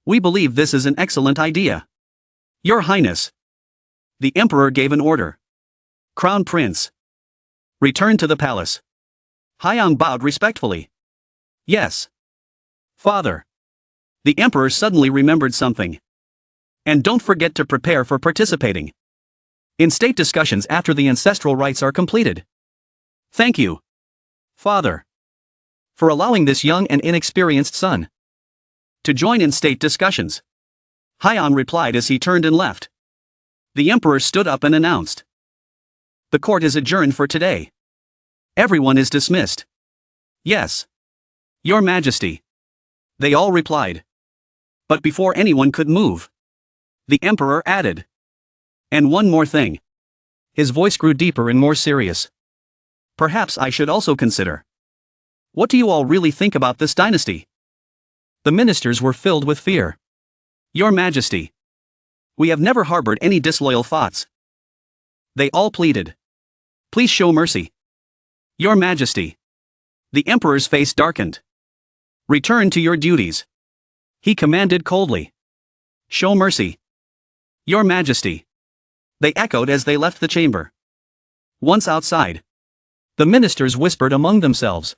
"We believe this is an excellent idea, Your Highness." The Emperor gave an order. "Crown Prince, return to the palace." Hyang bowed respectfully. "Yes, Father." The Emperor suddenly remembered something. "And don't forget to prepare for participating in state discussions after the ancestral rites are completed." "Thank you, Father, for allowing this young and inexperienced son to join in state discussions," Hyang replied as he turned and left. The Emperor stood up and announced, "The court is adjourned for today. Everyone is dismissed." "Yes, Your Majesty," they all replied. But before anyone could move, the Emperor added, "And one more thing." His voice grew deeper and more serious. "Perhaps I should also consider. What do you all really think about this dynasty?" The ministers were filled with fear. "Your Majesty, we have never harbored any disloyal thoughts." They all pleaded, "Please show mercy, Your Majesty." The Emperor's face darkened. "Return to your duties," he commanded coldly. "Show mercy, Your Majesty." They echoed as they left the chamber. Once outside, the ministers whispered among themselves,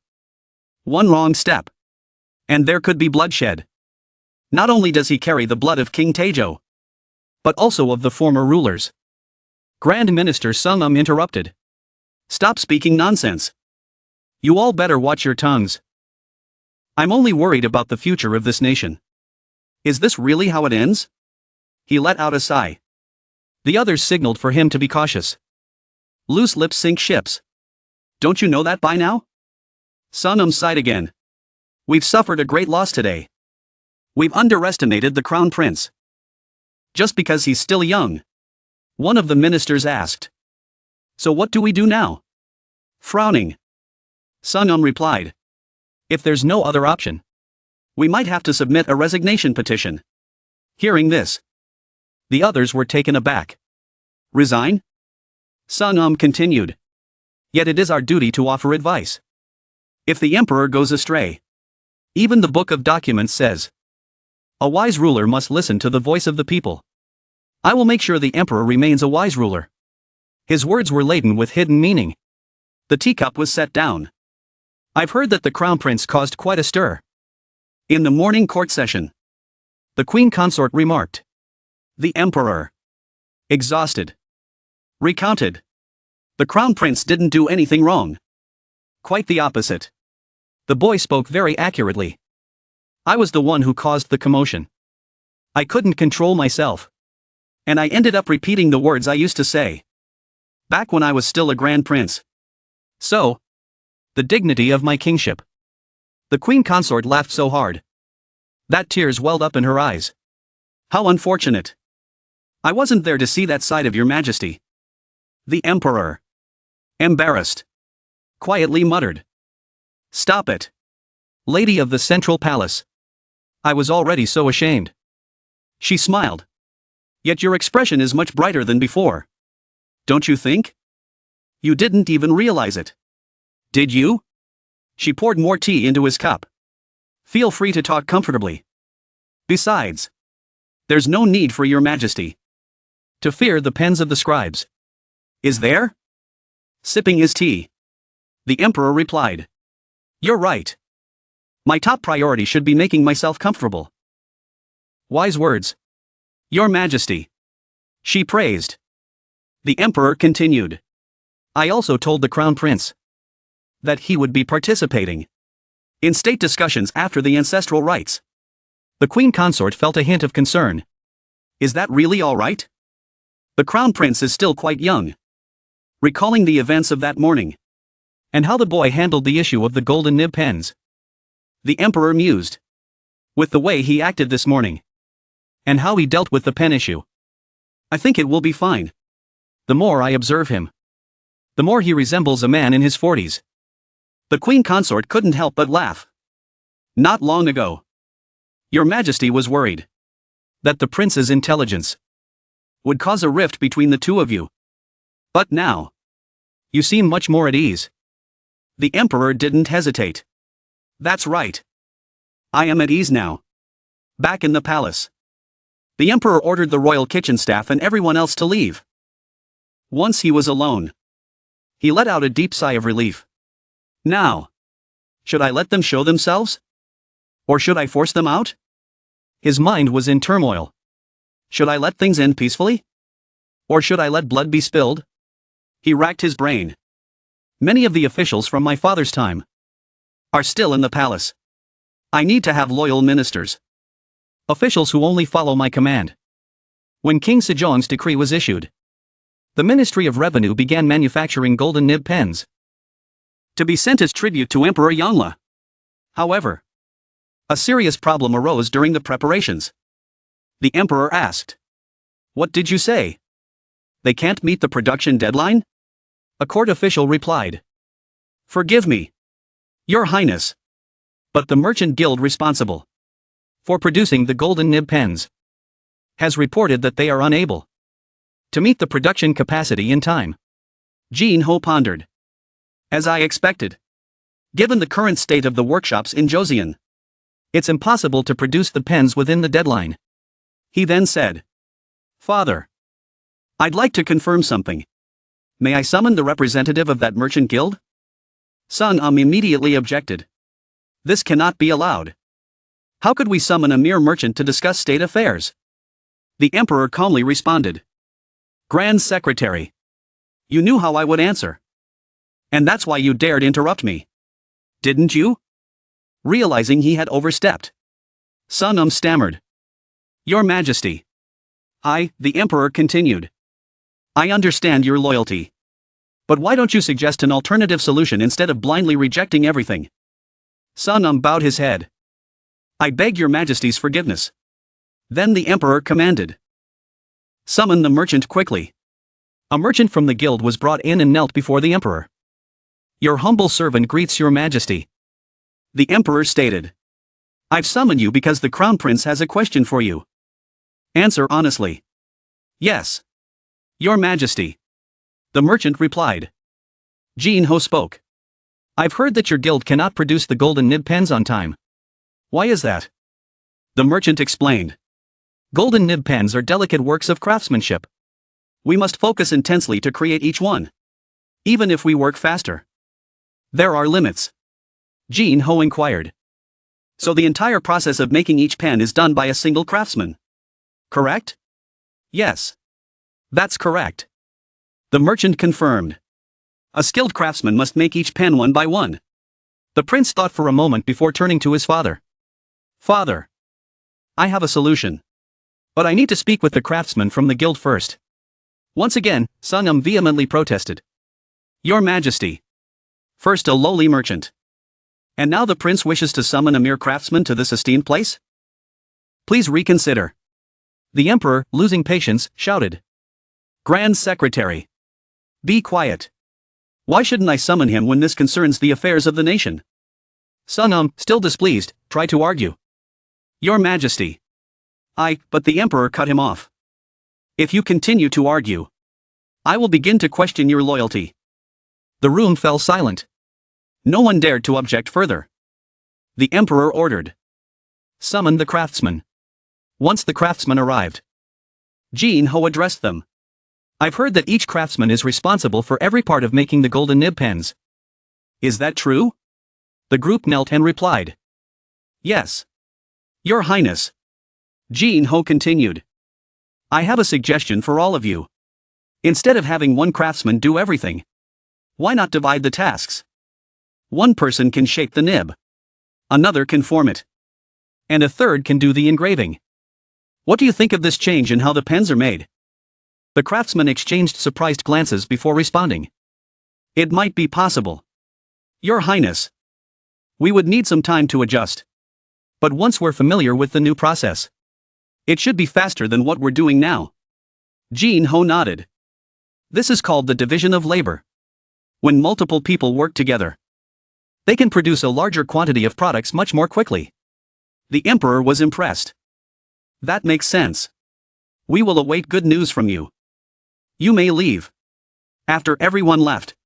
"One wrong step, and there could be bloodshed. Not only does he carry the blood of King Sejong, but also of the former rulers." Grand Minister Sungam interrupted. "Stop speaking nonsense. You all better watch your tongues. I'm only worried about the future of this nation. Is this really how it ends?" He let out a sigh. The others signaled for him to be cautious. Loose lips sink ships. Don't you know that by now? Sungam sighed again. "We've suffered a great loss today. We've underestimated the Crown Prince." "Just because he's still young?" one of the ministers asked. "So what do we do now?" Frowning, Sungam replied, "If there's no other option, we might have to submit a resignation petition." Hearing this, the others were taken aback. "Resign?" Sungam continued. "Yet it is our duty to offer advice. If the emperor goes astray, even the Book of Documents says, a wise ruler must listen to the voice of the people. I will make sure the emperor remains a wise ruler." His words were laden with hidden meaning. The teacup was set down. "I've heard that the crown prince caused quite a stir in the morning court session," the queen consort remarked. The emperor, exhausted, recounted The Crown Prince didn't do anything wrong. Quite the opposite. The boy spoke very accurately. I was the one who caused the commotion. I couldn't control myself. And I ended up repeating the words I used to say. Back when I was still a grand prince. So, the dignity of my kingship. The queen consort laughed so hard that tears welled up in her eyes. How unfortunate. I wasn't there to see that side of your majesty. The emperor, embarrassed, quietly muttered. Stop it. Lady of the Central Palace. I was already so ashamed. She smiled. Yet your expression is much brighter than before. Don't you think? You didn't even realize it. Did you? She poured more tea into his cup. Feel free to talk comfortably. Besides, there's no need for your majesty to fear the pens of the scribes. Is there? Sipping his tea, the emperor replied. You're right. My top priority should be making myself comfortable. Wise words. Your Majesty. She praised. The emperor continued. I also told the crown prince that he would be participating in state discussions after the ancestral rites. The queen consort felt a hint of concern. Is that really all right? The crown prince is still quite young. Recalling the events of that morning and how the boy handled the issue of the golden nib pens, the emperor mused. With the way he acted this morning and how he dealt with the pen issue, I think it will be fine. The more I observe him, the more he resembles a man in his 40s. The queen consort couldn't help but laugh. Not long ago, Your Majesty was worried that the prince's intelligence would cause a rift between the two of you. But now, you seem much more at ease. The emperor didn't hesitate. That's right. I am at ease now. Back in the palace, the emperor ordered the royal kitchen staff and everyone else to leave. Once he was alone, he let out a deep sigh of relief. Now, should I let them show themselves? Or should I force them out? His mind was in turmoil. Should I let things end peacefully? Or should I let blood be spilled? He racked his brain. Many of the officials from my father's time are still in the palace. I need to have loyal ministers. Officials who only follow my command. When King Sejong's decree was issued, the Ministry of Revenue began manufacturing golden nib pens to be sent as tribute to Emperor Yongle. However, a serious problem arose during the preparations. The emperor asked, "What did you say? They can't meet the production deadline?" A court official replied, "Forgive me, Your Highness, but the merchant guild responsible for producing the golden nib pens has reported that they are unable to meet the production capacity in time." Jin Ho pondered. As I expected. Given the current state of the workshops in Joseon, it's impossible to produce the pens within the deadline. He then said, "Father, I'd like to confirm something. May I summon the representative of that merchant guild?" Sun immediately objected. This cannot be allowed. How could we summon a mere merchant to discuss state affairs? The emperor calmly responded. Grand Secretary. You knew how I would answer. And that's why you dared interrupt me. Didn't you? Realizing he had overstepped, Sun stammered. Your Majesty. The emperor continued. I understand your loyalty. But why don't you suggest an alternative solution instead of blindly rejecting everything? Sun bowed his head. I beg your Majesty's forgiveness. Then the emperor commanded. Summon the merchant quickly. A merchant from the guild was brought in and knelt before the emperor. Your humble servant greets your Majesty. The emperor stated. I've summoned you because the crown prince has a question for you. Answer honestly. Yes. Your Majesty. The merchant replied. Jin Ho spoke. I've heard that your guild cannot produce the golden nib pens on time. Why is that? The merchant explained. Golden nib pens are delicate works of craftsmanship. We must focus intensely to create each one. Even if we work faster. There are limits. Jin Ho inquired. So the entire process of making each pen is done by a single craftsman. Correct? Yes. That's correct. The merchant confirmed. A skilled craftsman must make each pen one by one. The prince thought for a moment before turning to his father. Father, I have a solution. But I need to speak with the craftsman from the guild first. Once again, Sung vehemently protested. Your Majesty. First a lowly merchant. And now the prince wishes to summon a mere craftsman to this esteemed place? Please reconsider. The emperor, losing patience, shouted. Grand Secretary. Be quiet. Why shouldn't I summon him when this concerns the affairs of the nation? Sung, still displeased, tried to argue. Your Majesty. But the emperor cut him off. If you continue to argue, I will begin to question your loyalty. The room fell silent. No one dared to object further. The emperor ordered. Summon the craftsman. Once the craftsman arrived, Jin Ho addressed them. I've heard that each craftsman is responsible for every part of making the golden nib pens. Is that true? The group knelt and replied. Yes. Your Highness. Jin Ho continued. I have a suggestion for all of you. Instead of having one craftsman do everything, why not divide the tasks? One person can shape the nib. Another can form it. And a third can do the engraving. What do you think of this change in how the pens are made? The craftsmen exchanged surprised glances before responding. It might be possible. Your Highness. We would need some time to adjust. But once we're familiar with the new process, it should be faster than what we're doing now. Jin Ho nodded. This is called the division of labor. When multiple people work together, they can produce a larger quantity of products much more quickly. The emperor was impressed. That makes sense. We will await good news from you. You may leave. After everyone left,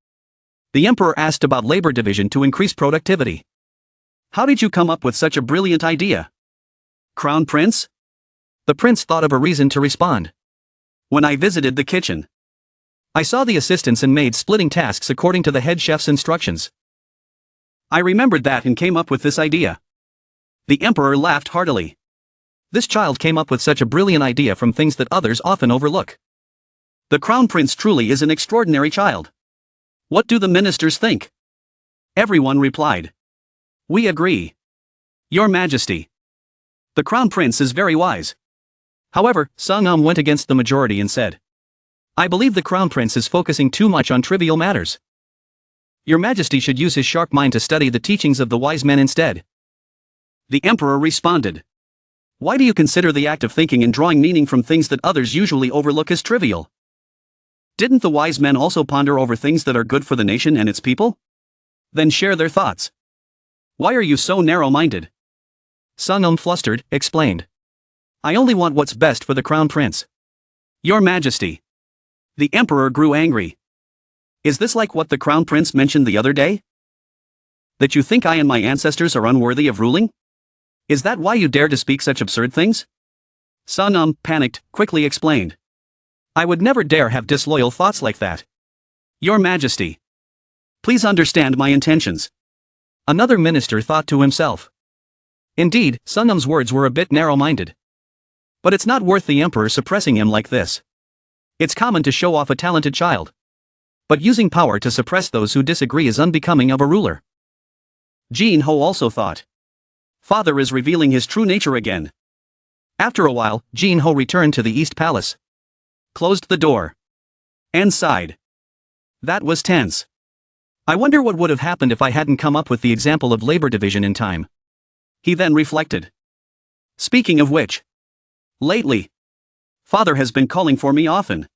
the emperor asked about labor division to increase productivity. How did you come up with such a brilliant idea? Crown Prince? The prince thought of a reason to respond. When I visited the kitchen, I saw the assistants and maids splitting tasks according to the head chef's instructions. I remembered that and came up with this idea. The emperor laughed heartily. This child came up with such a brilliant idea from things that others often overlook. The crown prince truly is an extraordinary child. What do the ministers think? Everyone replied. We agree. Your Majesty. The crown prince is very wise. However, Sung went against the majority and said, I believe the crown prince is focusing too much on trivial matters. Your Majesty should use his sharp mind to study the teachings of the wise men instead. The emperor responded. Why do you consider the act of thinking and drawing meaning from things that others usually overlook as trivial? Didn't the wise men also ponder over things that are good for the nation and its people? Then share their thoughts. Why are you so narrow-minded? Sung flustered, explained. I only want what's best for the crown prince. Your Majesty. The emperor grew angry. Is this like what the crown prince mentioned the other day? That you think I and my ancestors are unworthy of ruling? Is that why you dare to speak such absurd things? Sung panicked, quickly explained. I would never dare have disloyal thoughts like that. Your Majesty. Please understand my intentions. Another minister thought to himself. Indeed, Sung's words were a bit narrow-minded. But it's not worth the emperor suppressing him like this. It's common to show off a talented child. But using power to suppress those who disagree is unbecoming of a ruler. Jin Ho also thought. Father is revealing his true nature again. After a while, Jin Ho returned to the East Palace, closed the door, and sighed. That was tense. I wonder what would have happened if I hadn't come up with the example of labor division in time. He then reflected. Speaking of which, lately, Father has been calling for me often.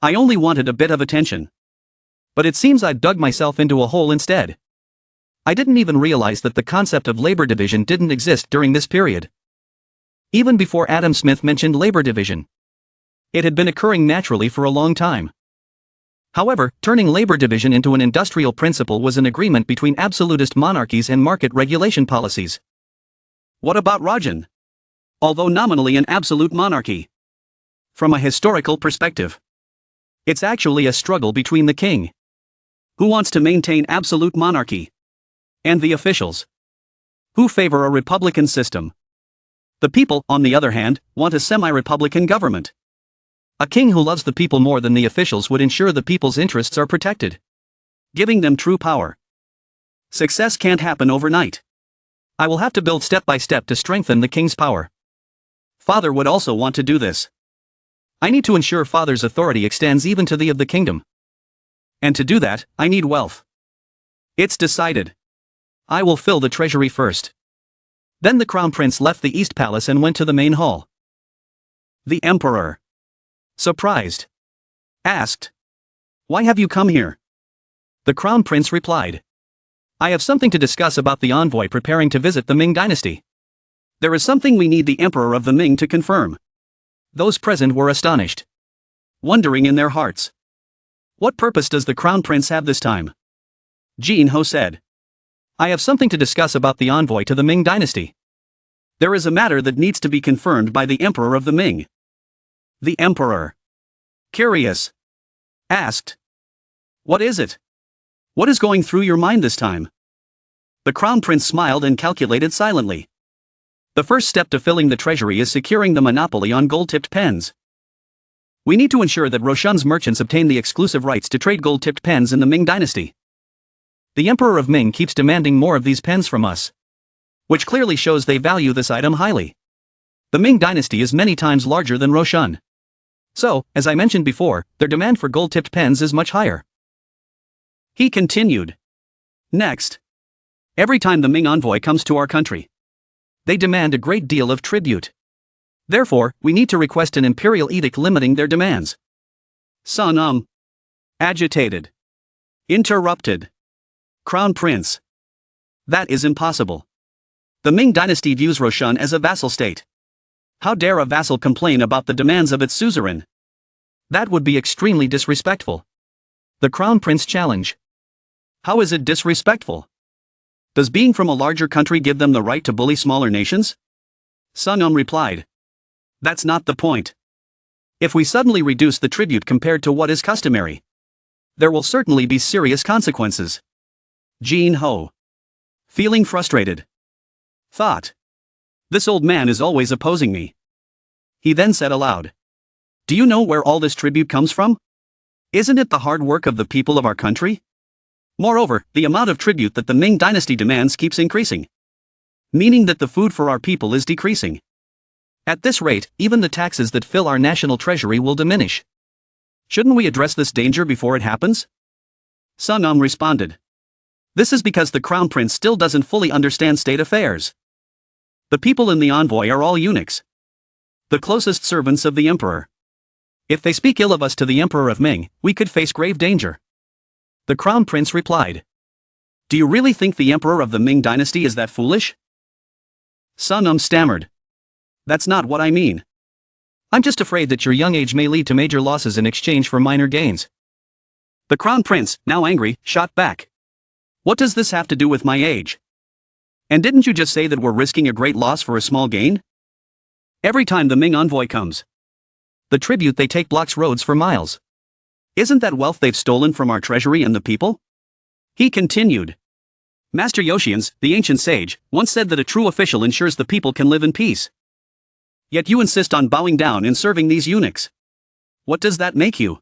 I only wanted a bit of attention. But it seems I've dug myself into a hole instead. I didn't even realize that the concept of labor division didn't exist during this period. Even before Adam Smith mentioned labor division, it had been occurring naturally for a long time. However, turning labor division into an industrial principle was an agreement between absolutist monarchies and market regulation policies. What about Rajan? Although nominally an absolute monarchy, from a historical perspective, it's actually a struggle between the king, who wants to maintain absolute monarchy, and the officials, who favor a republican system. The people, on the other hand, want a semi-republican government. A king who loves the people more than the officials would ensure the people's interests are protected. giving them true power. Success can't happen overnight. I will have to build step by step to strengthen the king's power. Father would also want to do this. I need to ensure father's authority extends even to the of the kingdom. And to do that, I need wealth. It's decided. I will fill the treasury first. Then the crown prince left the East Palace and went to the main hall. The emperor, surprised, asked, "Why have you come here?" The crown prince replied, "I have something to discuss about the envoy preparing to visit the Ming dynasty. There is something we need the emperor of the Ming to confirm." Those present were astonished, wondering in their hearts, what purpose does the crown prince have this time? Jin Ho said, "I have something to discuss about the envoy to the Ming dynasty. There is a matter that needs to be confirmed by the emperor of the Ming." The emperor, curious, asked, "What is it? What is going through your mind this time?" The crown prince smiled and calculated silently. The first step to filling the treasury is securing the monopoly on gold-tipped pens. We need to ensure that Roshan's merchants obtain the exclusive rights to trade gold-tipped pens in the Ming dynasty. The Emperor of Ming keeps demanding more of these pens from us, which clearly shows they value this item highly. The Ming dynasty is many times larger than Roshan. So, as I mentioned before, their demand for gold-tipped pens is much higher. He continued. Next, every time the Ming envoy comes to our country, they demand a great deal of tribute. Therefore, we need to request an imperial edict limiting their demands. Sun agitated, interrupted. Crown Prince. That is impossible. The Ming dynasty views Roshan as a vassal state. How dare a vassal complain about the demands of its suzerain? That would be extremely disrespectful. The Crown Prince challenge. How is it disrespectful? Does being from a larger country give them the right to bully smaller nations? Sun replied. That's not the point. If we suddenly reduce the tribute compared to what is customary, there will certainly be serious consequences. Jin Ho, feeling frustrated, thought, this old man is always opposing me. He then said aloud, do you know where all this tribute comes from? Isn't it the hard work of the people of our country? Moreover, the amount of tribute that the Ming dynasty demands keeps increasing, meaning that the food for our people is decreasing. At this rate, even the taxes that fill our national treasury will diminish. Shouldn't we address this danger before it happens? Sun responded. This is because the Crown Prince still doesn't fully understand state affairs. The people in the envoy are all eunuchs, the closest servants of the emperor. If they speak ill of us to the emperor of Ming, we could face grave danger. The Crown Prince replied. Do you really think the emperor of the Ming dynasty is that foolish? Sun stammered. That's not what I mean. I'm just afraid that your young age may lead to major losses in exchange for minor gains. The Crown Prince, now angry, shot back. What does this have to do with my age? And didn't you just say that we're risking a great loss for a small gain? Every time the Ming envoy comes, the tribute they take blocks roads for miles. Isn't that wealth they've stolen from our treasury and the people? He continued. Master Joseon, the ancient sage, once said that a true official ensures the people can live in peace. Yet you insist on bowing down and serving these eunuchs. What does that make you?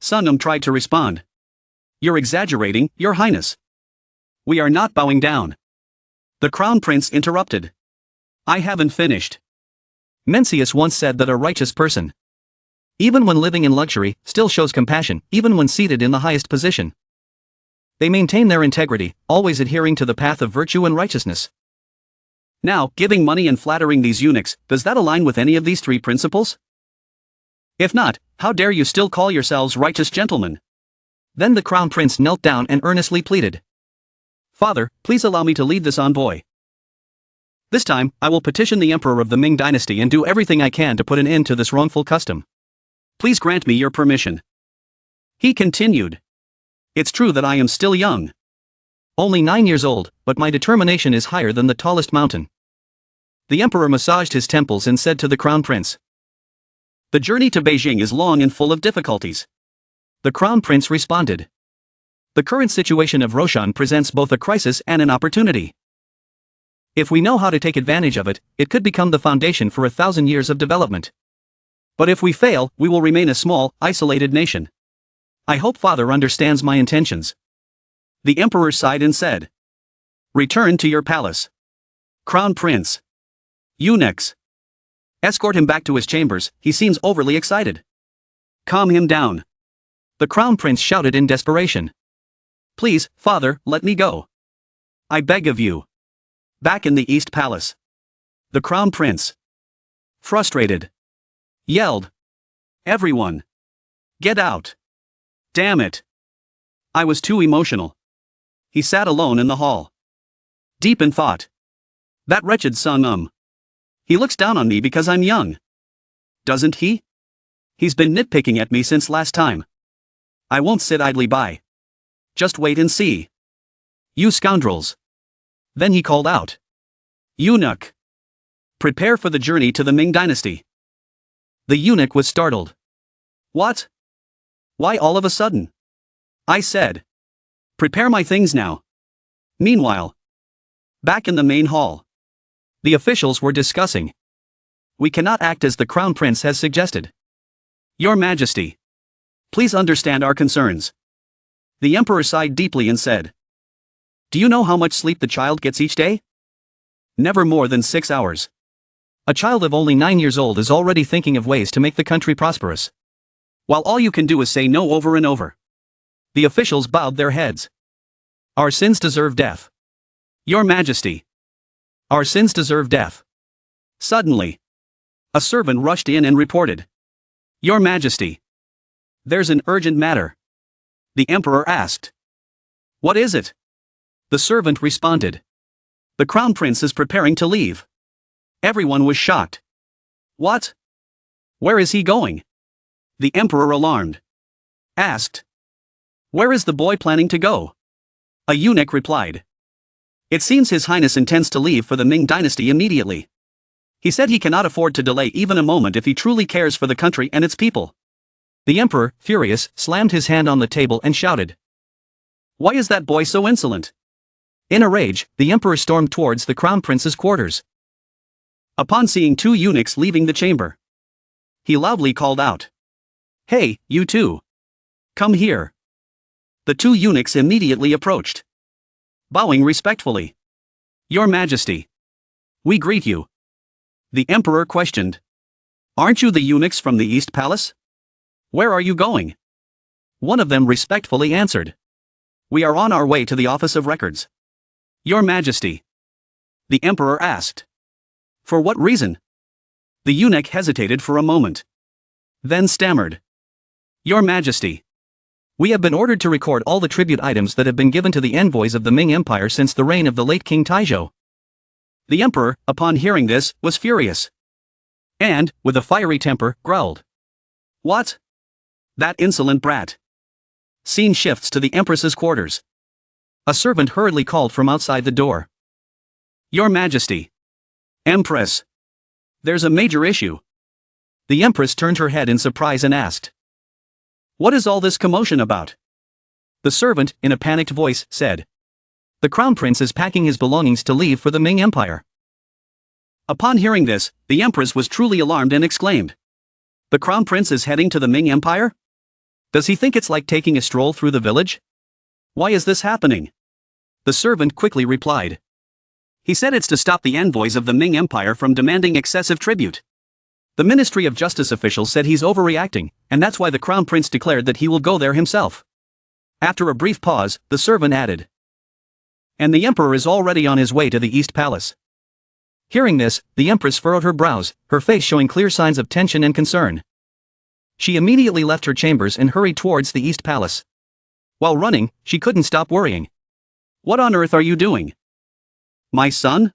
Sun tried to respond. You're exaggerating, Your Highness. We are not bowing down. The Crown Prince interrupted. I haven't finished. Mencius once said that a righteous person, even when living in luxury, still shows compassion, even when seated in the highest position. They maintain their integrity, always adhering to the path of virtue and righteousness. Now, giving money and flattering these eunuchs, does that align with any of these three principles? If not, how dare you still call yourselves righteous gentlemen? Then the Crown Prince knelt down and earnestly pleaded. Father, please allow me to lead this envoy. This time, I will petition the emperor of the Ming dynasty and do everything I can to put an end to this wrongful custom. Please grant me your permission. He continued. It's true that I am still young. Only 9 years old, but my determination is higher than the tallest mountain. The emperor massaged his temples and said to the Crown Prince. The journey to Beijing is long and full of difficulties. The Crown Prince responded. The current situation of Roshan presents both a crisis and an opportunity. If we know how to take advantage of it, it could become the foundation for 1,000 years of development. But if we fail, we will remain a small, isolated nation. I hope Father understands my intentions. The emperor sighed and said, "Return to your palace. Crown Prince. Eunuchs. Escort him back to his chambers, he seems overly excited. Calm him down." The Crown Prince shouted in desperation. "Please, father, let me go. I beg of you." Back in the East Palace. The Crown Prince, frustrated, yelled, "Everyone! Get out! Damn it! I was too emotional." He sat alone in the hall, deep in thought. That wretched Sung. He looks down on me because I'm young. Doesn't he? He's been nitpicking at me since last time. I won't sit idly by. Just wait and see. You scoundrels. Then he called out, "Eunuch! Prepare for the journey to the Ming dynasty." The eunuch was startled. "What? Why all of a sudden?" I said. "Prepare my things now." Meanwhile, back in the main hall, the officials were discussing. "We cannot act as the Crown Prince has suggested. Your Majesty, please understand our concerns." The emperor sighed deeply and said, "Do you know how much sleep the child gets each day? Never more than 6 hours. A child of only 9 years old is already thinking of ways to make the country prosperous, while all you can do is say no over and over." The officials bowed their heads. "Our sins deserve death. Your Majesty. Our sins deserve death." Suddenly, a servant rushed in and reported, "Your Majesty. There's an urgent matter." The emperor asked, "What is it?" The servant responded, "The Crown Prince is preparing to leave." Everyone was shocked. "What? Where is he going?" The emperor, alarmed, asked, "Where is the boy planning to go?" A eunuch replied, "It seems His Highness intends to leave for the Ming dynasty immediately. He said he cannot afford to delay even a moment if he truly cares for the country and its people." The emperor, furious, slammed his hand on the table and shouted, "Why is that boy so insolent?" In a rage, the emperor stormed towards the Crown Prince's quarters. Upon seeing 2 eunuchs leaving the chamber, he loudly called out, "Hey, you two! Come here!" The 2 eunuchs immediately approached, bowing respectfully. "Your Majesty, we greet you." The emperor questioned, "Aren't you the eunuchs from the East Palace? Where are you going?" One of them respectfully answered, "We are on our way to the Office of Records." "Your Majesty," the emperor asked, "for what reason?" The eunuch hesitated for a moment, then stammered, "Your Majesty, we have been ordered to record all the tribute items that have been given to the envoys of the Ming Empire since the reign of the late King Taizhou." The emperor, upon hearing this, was furious, and, with a fiery temper, growled, "What? That insolent brat!" Scene shifts to the empress's quarters. A servant hurriedly called from outside the door, "Your Majesty! Empress! There's a major issue." The empress turned her head in surprise and asked, "What is all this commotion about?" The servant, in a panicked voice, said, "The Crown Prince is packing his belongings to leave for the Ming Empire." Upon hearing this, the empress was truly alarmed and exclaimed, "The Crown Prince is heading to the Ming Empire? Does he think it's like taking a stroll through the village? Why is this happening?" The servant quickly replied, "He said it's to stop the envoys of the Ming Empire from demanding excessive tribute. The Ministry of Justice officials said he's overreacting, and that's why the Crown Prince declared that he will go there himself." After a brief pause, the servant added, "And the emperor is already on his way to the East Palace." Hearing this, the empress furrowed her brows, her face showing clear signs of tension and concern. She immediately left her chambers and hurried towards the East Palace. While running, she couldn't stop worrying. "What on earth are you doing?" "My son?"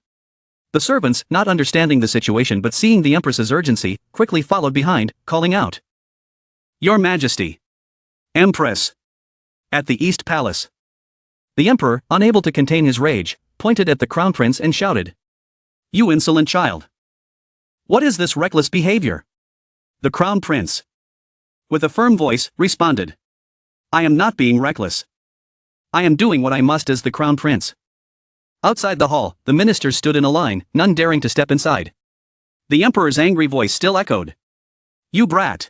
The servants, not understanding the situation but seeing the empress's urgency, quickly followed behind, calling out, "Your Majesty! Empress!" At the East Palace, the emperor, unable to contain his rage, pointed at the Crown Prince and shouted, "You insolent child! What is this reckless behavior?" The Crown Prince, with a firm voice, responded, "I am not being reckless. I am doing what I must as the Crown Prince." Outside the hall, the ministers stood in a line, none daring to step inside. The emperor's angry voice still echoed, "You brat!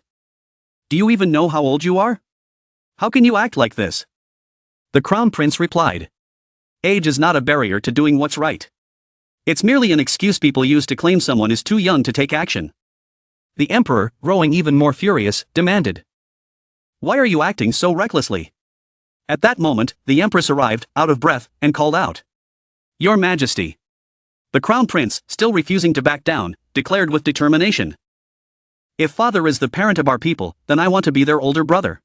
Do you even know how old you are? How can you act like this?" The Crown Prince replied. Age is not a barrier to doing what's right. It's merely an excuse people use to claim someone is too young to take action. The Emperor, growing even more furious, demanded. Why are you acting so recklessly? At that moment, the Empress arrived, out of breath, and called out. Your Majesty. The Crown Prince, still refusing to back down, declared with determination. If father is the parent of our people, then I want to be their older brother.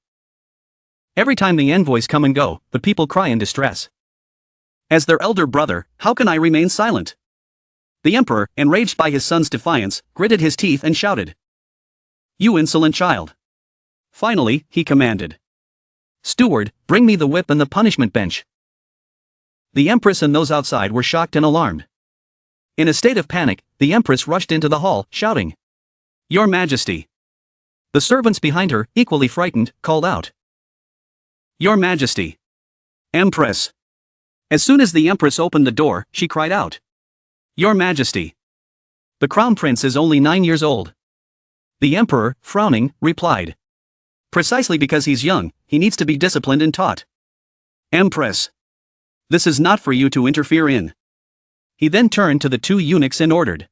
Every time the envoys come and go, the people cry in distress. As their elder brother, how can I remain silent? The Emperor, enraged by his son's defiance, gritted his teeth and shouted. You insolent child. Finally, he commanded. Steward, bring me the whip and the punishment bench. The Empress and those outside were shocked and alarmed. In a state of panic, the Empress rushed into the hall, shouting. Your Majesty. The servants behind her, equally frightened, called out. Your Majesty. Empress. As soon as the Empress opened the door, she cried out. Your Majesty. The Crown Prince is only 9 years old. The Emperor, frowning, replied. Precisely because he's young, he needs to be disciplined and taught. Empress. This is not for you to interfere in. He then turned to the 2 eunuchs and ordered.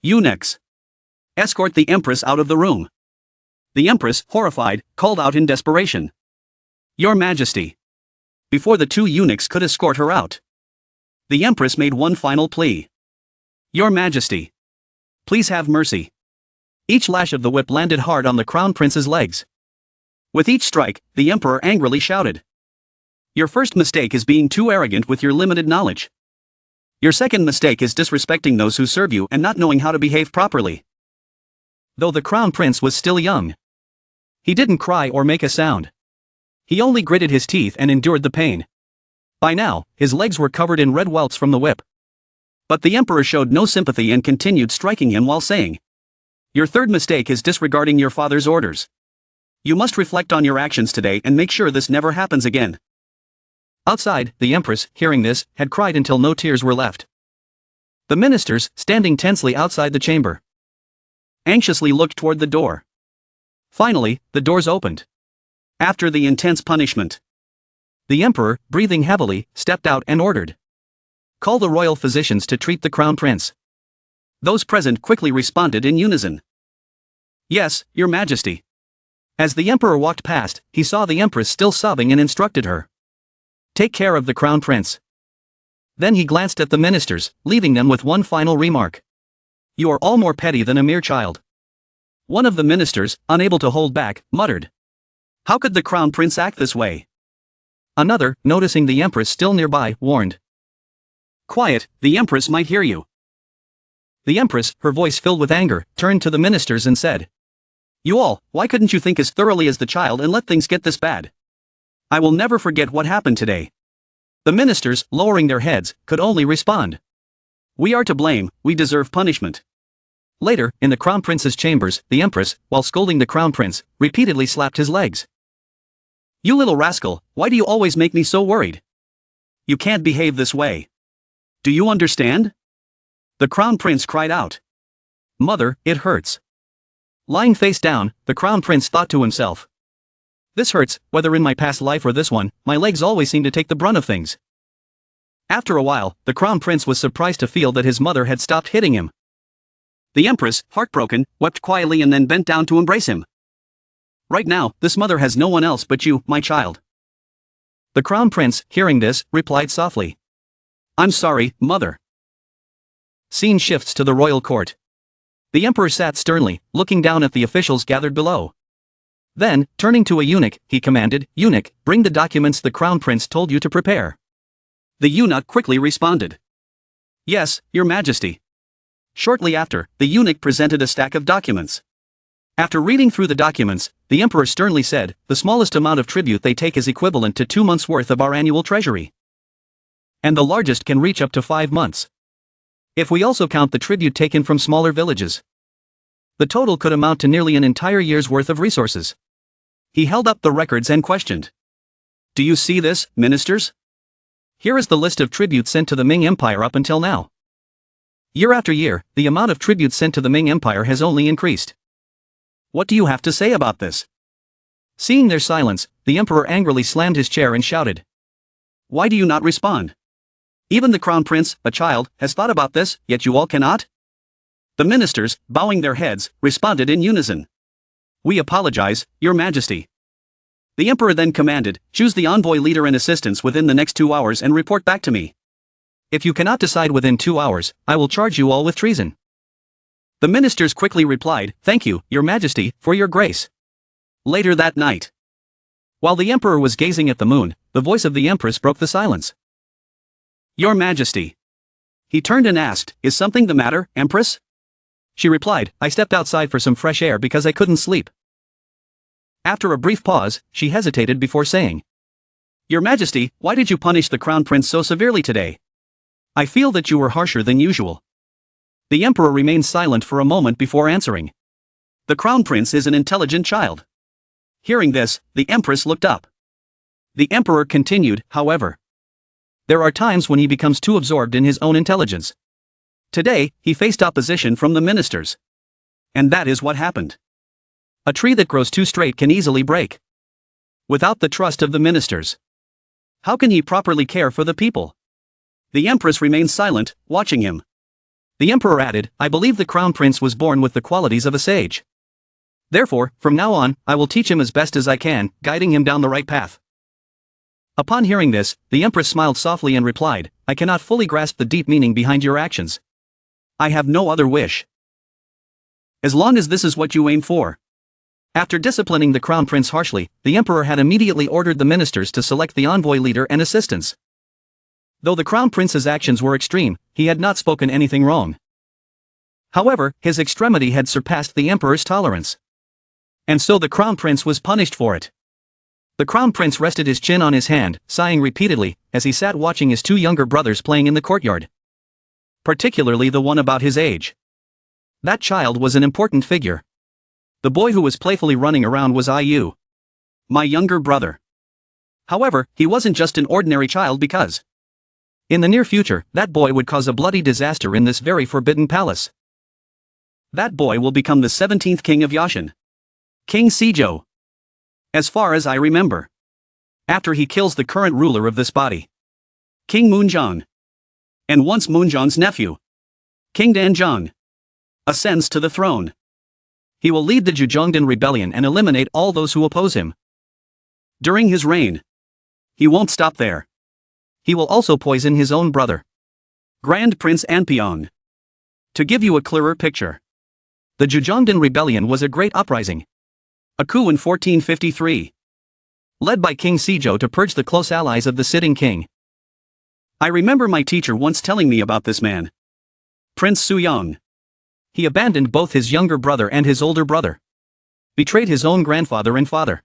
Eunuchs. Escort the Empress out of the room. The Empress, horrified, called out in desperation. Your Majesty. Before the 2 eunuchs could escort her out, the Empress made one final plea. Your Majesty. Please have mercy. Each lash of the whip landed hard on the Crown Prince's legs. With each strike, the Emperor angrily shouted. Your first mistake is being too arrogant with your limited knowledge. Your second mistake is disrespecting those who serve you and not knowing how to behave properly. Though the Crown Prince was still young, he didn't cry or make a sound. He only gritted his teeth and endured the pain. By now, his legs were covered in red welts from the whip. But the Emperor showed no sympathy and continued striking him while saying, Your third mistake is disregarding your father's orders. You must reflect on your actions today and make sure this never happens again. Outside, the Empress, hearing this, had cried until no tears were left. The ministers, standing tensely outside the chamber, anxiously looked toward the door. Finally, the doors opened. After the intense punishment, the Emperor, breathing heavily, stepped out and ordered. Call the royal physicians to treat the Crown Prince. Those present quickly responded in unison. Yes, Your Majesty. As the Emperor walked past, he saw the Empress still sobbing and instructed her. Take care of the Crown Prince. Then he glanced at the ministers, leaving them with one final remark. You are all more petty than a mere child. One of the ministers, unable to hold back, muttered. How could the Crown Prince act this way? Another, noticing the Empress still nearby, warned. Quiet, the Empress might hear you. The Empress, her voice filled with anger, turned to the ministers and said. You all, why couldn't you think as thoroughly as the child and let things get this bad? I will never forget what happened today. The ministers, lowering their heads, could only respond. We are to blame, we deserve punishment. Later, in the Crown Prince's chambers, the Empress, while scolding the Crown Prince, repeatedly slapped his legs. You little rascal, why do you always make me so worried? You can't behave this way. Do you understand? The Crown Prince cried out. Mother, it hurts. Lying face down, the Crown Prince thought to himself. This hurts, whether in my past life or this one, my legs always seem to take the brunt of things. After a while, the Crown Prince was surprised to feel that his mother had stopped hitting him. The Empress, heartbroken, wept quietly and then bent down to embrace him. Right now, this mother has no one else but you, my child. The Crown Prince, hearing this, replied softly. I'm sorry, mother. Scene shifts to the royal court. The Emperor sat sternly, looking down at the officials gathered below. Then, turning to a eunuch, he commanded, Eunuch, bring the documents the Crown Prince told you to prepare. The eunuch quickly responded. Yes, Your Majesty. Shortly after, the eunuch presented a stack of documents. After reading through the documents, the Emperor sternly said, the smallest amount of tribute they take is equivalent to 2 months' worth of our annual treasury. And the largest can reach up to 5 months. If we also count the tribute taken from smaller villages, the total could amount to nearly an entire year's worth of resources. He held up the records and questioned. Do you see this, ministers? Here is the list of tributes sent to the Ming Empire up until now. Year after year, the amount of tributes sent to the Ming Empire has only increased. What do you have to say about this? Seeing their silence, the Emperor angrily slammed his chair and shouted. Why do you not respond? Even the crown prince, a child, has thought about this, yet you all cannot? The ministers, bowing their heads, responded in unison. We apologize, Your Majesty. The emperor then commanded, choose the envoy leader and assistants within the next 2 hours and report back to me. If you cannot decide within 2 hours, I will charge you all with treason. The ministers quickly replied, thank you, Your Majesty, for your grace. Later that night, while the emperor was gazing at the moon, the voice of the empress broke the silence. Your Majesty. He turned and asked, is something the matter, Empress? She replied, I stepped outside for some fresh air because I couldn't sleep. After a brief pause, she hesitated before saying, Your Majesty, why did you punish the crown prince so severely today? I feel that you were harsher than usual. The emperor remained silent for a moment before answering. The crown prince is an intelligent child. Hearing this, the empress looked up. The emperor continued, however. There are times when he becomes too absorbed in his own intelligence. Today, he faced opposition from the ministers. And that is what happened. A tree that grows too straight can easily break. Without the trust of the ministers, how can he properly care for the people? The empress remained silent, watching him. The emperor added, I believe the crown prince was born with the qualities of a sage. Therefore, from now on, I will teach him as best as I can, guiding him down the right path. Upon hearing this, the empress smiled softly and replied, I cannot fully grasp the deep meaning behind your actions. I have no other wish. As long as this is what you aim for. After disciplining the crown prince harshly, the emperor had immediately ordered the ministers to select the envoy leader and assistants. Though the crown prince's actions were extreme, he had not spoken anything wrong. However, his extremity had surpassed the emperor's tolerance. And so the crown prince was punished for it. The crown prince rested his chin on his hand, sighing repeatedly, as he sat watching his 2 younger brothers playing in the courtyard. Particularly the one about his age. That child was an important figure. The boy who was playfully running around was IU. My younger brother. However, he wasn't just an ordinary child because in the near future, that boy would cause a bloody disaster in this very forbidden palace. That boy will become the 17th king of Joseon. King Sejong. As far as I remember. After he kills the current ruler of this body, King Moonjong. And once Moonjong's nephew, King Danjong, ascends to the throne. He will lead the Joseon rebellion and eliminate all those who oppose him. During his reign, he won't stop there. He will also poison his own brother, Grand Prince Anpyeong. To give you a clearer picture, the Joseon rebellion was a great uprising. A coup in 1453. Led by King Sejong to purge the close allies of the sitting king. I remember my teacher once telling me about this man. Prince Suyong. He abandoned both his younger brother and his older brother. Betrayed his own grandfather and father.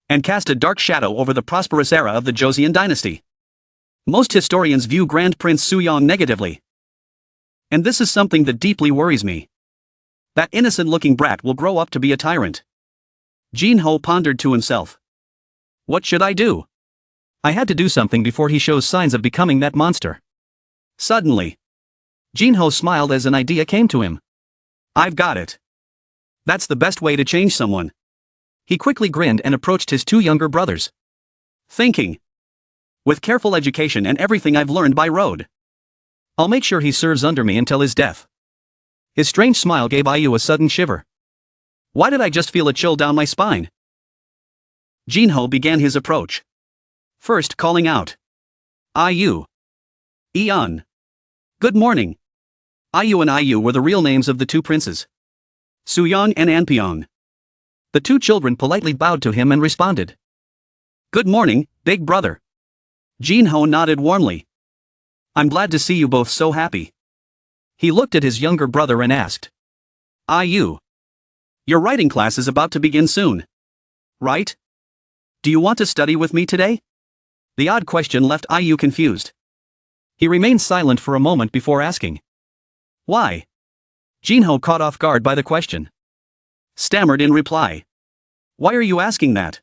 And cast a dark shadow over the prosperous era of the Joseon dynasty. Most historians view Grand Prince Suyong negatively. And this is something that deeply worries me. That innocent-looking brat will grow up to be a tyrant. Jinho pondered to himself. What should I do? I had to do something before he shows signs of becoming that monster. Suddenly, Jinho smiled as an idea came to him. I've got it. That's the best way to change someone. He quickly grinned and approached his 2 younger brothers. Thinking. With careful education and everything I've learned by road, I'll make sure he serves under me until his death. His strange smile gave IU a sudden shiver. Why did I just feel a chill down my spine? Jinho began his approach. First calling out. IU. Eon. Good morning. IU and IU were the real names of the 2 princes. Suyong and Anpyeong. The 2 children politely bowed to him and responded. Good morning, big brother. Jinho nodded warmly. I'm glad to see you both so happy. He looked at his younger brother and asked. IU. Your writing class is about to begin soon. Right? Do you want to study with me today? The odd question left IU confused. He remained silent for a moment before asking. Why? Jinho, caught off guard by the question, stammered in reply. Why are you asking that?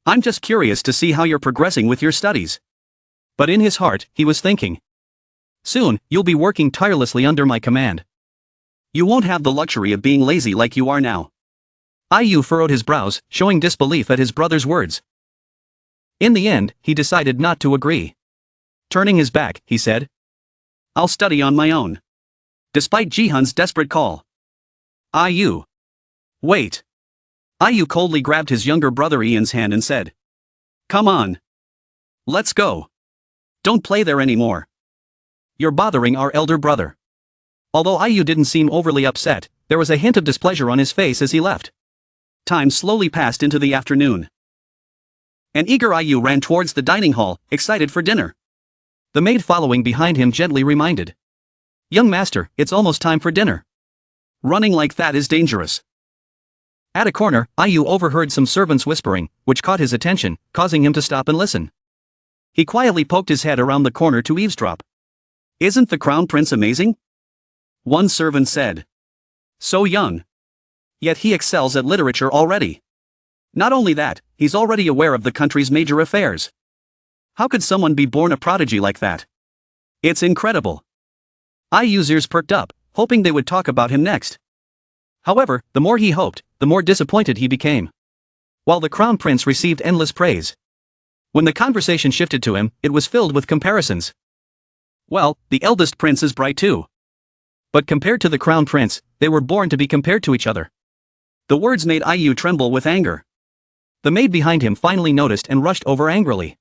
I'm just curious to see how you're progressing with your studies. But in his heart, he was thinking. Soon, you'll be working tirelessly under my command. You won't have the luxury of being lazy like you are now. IU furrowed his brows, showing disbelief at his brother's words. In the end, he decided not to agree. Turning his back, he said, "I'll study on my own." Despite Jihan's desperate call. "Iu. Wait." Iu coldly grabbed his younger brother Ian's hand and said, "Come on. Let's go. Don't play there anymore. You're bothering our elder brother." Although Iu didn't seem overly upset, there was a hint of displeasure on his face as he left. Time slowly passed into the afternoon. An eager Iu ran towards the dining hall, excited for dinner. The maid following behind him gently reminded, "Young master, it's almost time for dinner. Running like that is dangerous." At a corner, Iu overheard some servants whispering, which caught his attention, causing him to stop and listen. He quietly poked his head around the corner to eavesdrop. "Isn't the crown prince amazing?" one servant said. "So young. Yet he excels at literature already. Not only that, he's already aware of the country's major affairs. How could someone be born a prodigy like that? It's incredible." Iu's ears perked up, hoping they would talk about him next. However, the more he hoped, the more disappointed he became. While the crown prince received endless praise, when the conversation shifted to him, it was filled with comparisons. Well, the eldest prince is bright too. But compared to the crown prince, they were born to be compared to each other. The words made Iu tremble with anger. The maid behind him finally noticed and rushed over angrily.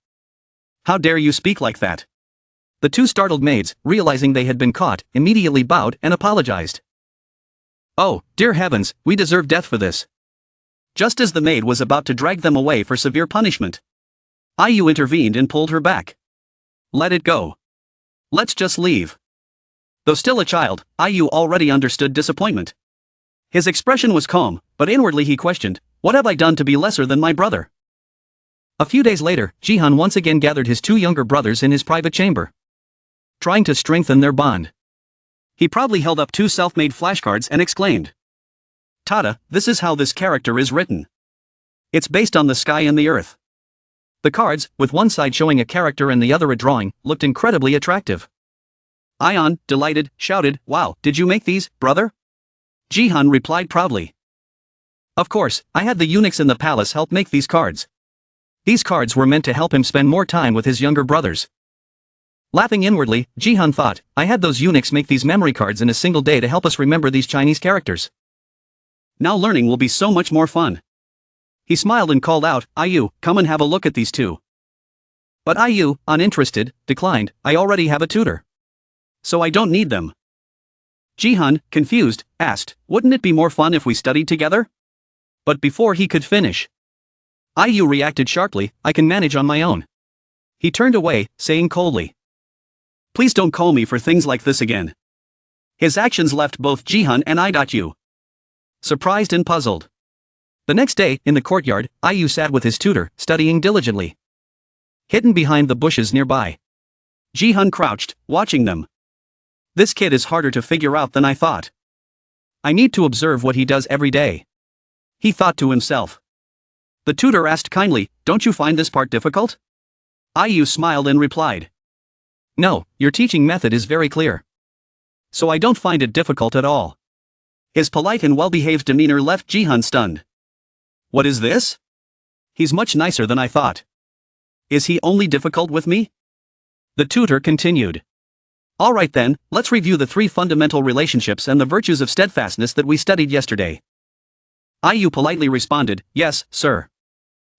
"How dare you speak like that?" The two startled maids, realizing they had been caught, immediately bowed and apologized. "Oh, dear heavens, we deserve death for this." Just as the maid was about to drag them away for severe punishment, Iu intervened and pulled her back. "Let it go. Let's just leave." Though still a child, Iu already understood disappointment. His expression was calm, but inwardly he questioned, "What have I done to be lesser than my brother?" A few days later, Jihan once again gathered his two younger brothers in his private chamber, trying to strengthen their bond. He proudly held up two self-made flashcards and exclaimed, "Tada, this is how this character is written. It's based on the sky and the earth." The cards, with one side showing a character and the other a drawing, looked incredibly attractive. Ion, delighted, shouted, "Wow, did you make these, brother?" Jihan replied proudly, "Of course, I had the eunuchs in the palace help make these cards. These cards were meant to help him spend more time with his younger brothers." Laughing inwardly, Jihan thought, "I had those eunuchs make these memory cards in a single day to help us remember these Chinese characters. Now learning will be so much more fun." He smiled and called out, "Iu, come and have a look at these two." But Iu, uninterested, declined, "I already have a tutor. So I don't need them." Jihan, confused, asked, "Wouldn't it be more fun if we studied together?" But before he could finish, Iu reacted sharply, "I can manage on my own." He turned away, saying coldly, "Please don't call me for things like this again." His actions left both Jihan and Iu surprised and puzzled. The next day, in the courtyard, Iu sat with his tutor, studying diligently. Hidden behind the bushes nearby, Jihan crouched, watching them. "This kid is harder to figure out than I thought. I need to observe what he does every day," he thought to himself. The tutor asked kindly, "Don't you find this part difficult?" Iu smiled and replied, "No, your teaching method is very clear. So I don't find it difficult at all." His polite and well-behaved demeanor left Jihan stunned. "What is this? He's much nicer than I thought. Is he only difficult with me?" The tutor continued, "All right then, let's review the three fundamental relationships and the virtues of steadfastness that we studied yesterday." Iu politely responded, "Yes, sir."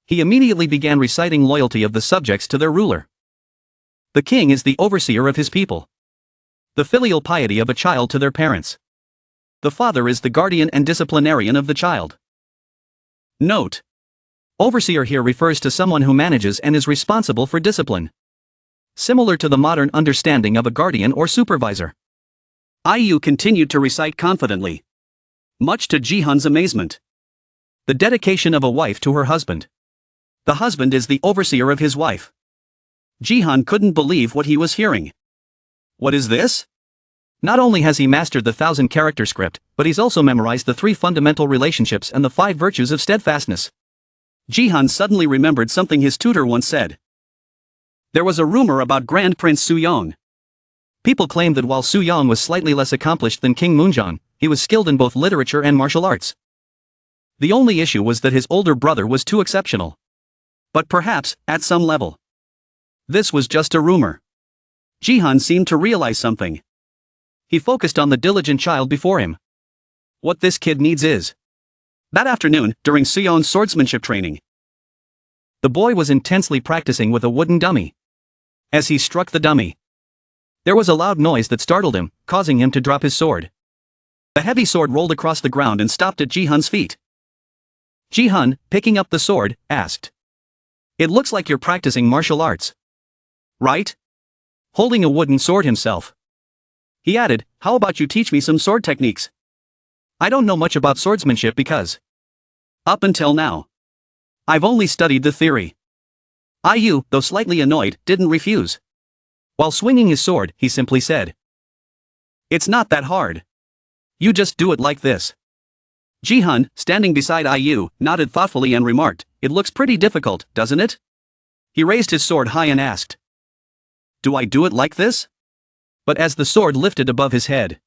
He immediately began reciting loyalty of the subjects to their ruler. The king is the overseer of his people. The filial piety of a child to their parents. The father is the guardian and disciplinarian of the child. Note: overseer here refers to someone who manages and is responsible for discipline, similar to the modern understanding of a guardian or supervisor. Iu continued to recite confidently, much to Jihan's amazement. The dedication of a wife to her husband. The husband is the overseer of his wife. Jihan couldn't believe what he was hearing. What is this? Not only has he mastered the 1,000-character script, but he's also memorized the three fundamental relationships and the 5 virtues of steadfastness. Jihan suddenly remembered something his tutor once said. There was a rumor about Grand Prince Suyong. People claimed that while Suyong was slightly less accomplished than King Moonjong, he was skilled in both literature and martial arts. The only issue was that his older brother was too exceptional. But perhaps, at some level, this was just a rumor. Jihan seemed to realize something. He focused on the diligent child before him. What this kid needs is. That afternoon, during Seon's swordsmanship training, the boy was intensely practicing with a wooden dummy. As he struck the dummy, there was a loud noise that startled him, causing him to drop his sword. The heavy sword rolled across the ground and stopped at Jihan's feet. Jihan, picking up the sword, asked, "It looks like you're practicing martial arts, right?" Holding a wooden sword himself, he added, "How about you teach me some sword techniques? I don't know much about swordsmanship because, up until now, I've only studied the theory." IU, though slightly annoyed, didn't refuse. While swinging his sword, he simply said, "It's not that hard. You just do it like this." Jihan, standing beside IU, nodded thoughtfully and remarked, "It looks pretty difficult, doesn't it?" He raised his sword high and asked, "Do I do it like this?" But as the sword lifted above his head,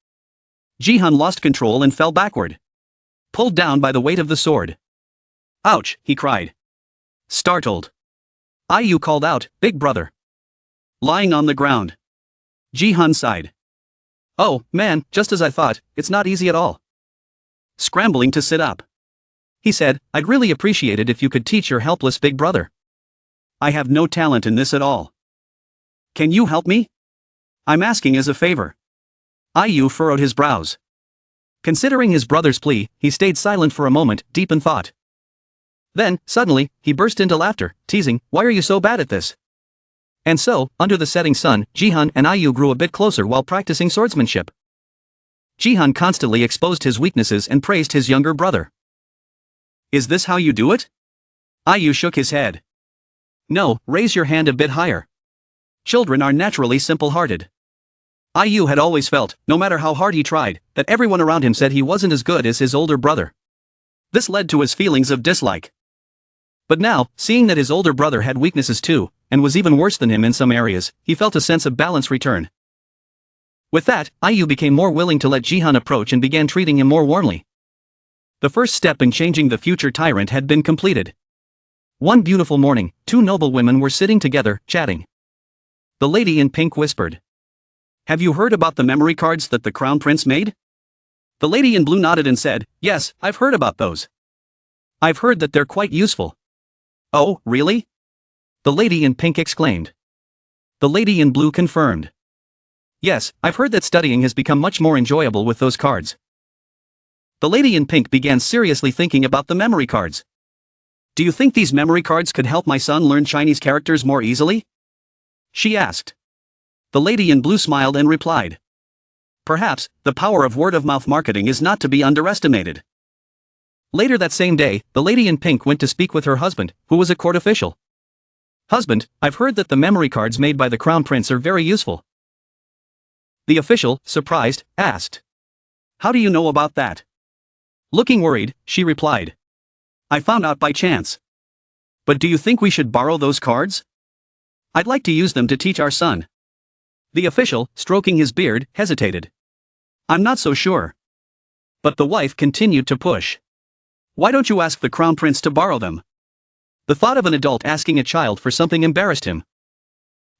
Jihan lost control and fell backward, pulled down by the weight of the sword. "Ouch," he cried. Startled, IU called out, "Big brother." Lying on the ground, Jihan sighed. "Oh, man, just as I thought, it's not easy at all." Scrambling to sit up, he said, "I'd really appreciate it if you could teach your helpless big brother. I have no talent in this at all. Can you help me? I'm asking as a favor." IU furrowed his brows. Considering his brother's plea, he stayed silent for a moment, deep in thought. Then, suddenly, he burst into laughter, teasing, "Why are you so bad at this?" And so, under the setting sun, Jihan and IU grew a bit closer while practicing swordsmanship. Jihan constantly exposed his weaknesses and praised his younger brother. "Is this how you do it?" IU shook his head. "No, raise your hand a bit higher. Children are naturally simple-hearted." IU had always felt, no matter how hard he tried, that everyone around him said he wasn't as good as his older brother. This led to his feelings of dislike. But now, seeing that his older brother had weaknesses too, and was even worse than him in some areas, he felt a sense of balance return. With that, IU became more willing to let Jihan approach and began treating him more warmly. The first step in changing the future tyrant had been completed. One beautiful morning, two noblewomen were sitting together, chatting. The lady in pink whispered, "Have you heard about the memory cards that the crown prince made?" The lady in blue nodded and said, "Yes, I've heard about those. I've heard that they're quite useful." "Oh, really?" the lady in pink exclaimed. The lady in blue confirmed, "Yes, I've heard that studying has become much more enjoyable with those cards." The lady in pink began seriously thinking about the memory cards. "Do you think these memory cards could help my son learn Chinese characters more easily?" she asked. The lady in blue smiled and replied, "Perhaps, the power of word-of-mouth marketing is not to be underestimated." Later that same day, the lady in pink went to speak with her husband, who was a court official. "Husband, I've heard that the memory cards made by the crown prince are very useful." The official, surprised, asked, "How do you know about that?" Looking worried, she replied, "I found out by chance." "But do you think we should borrow those cards? I'd like to use them to teach our son." The official, stroking his beard, hesitated. "I'm not so sure." But the wife continued to push. "Why don't you ask the crown prince to borrow them?" The thought of an adult asking a child for something embarrassed him.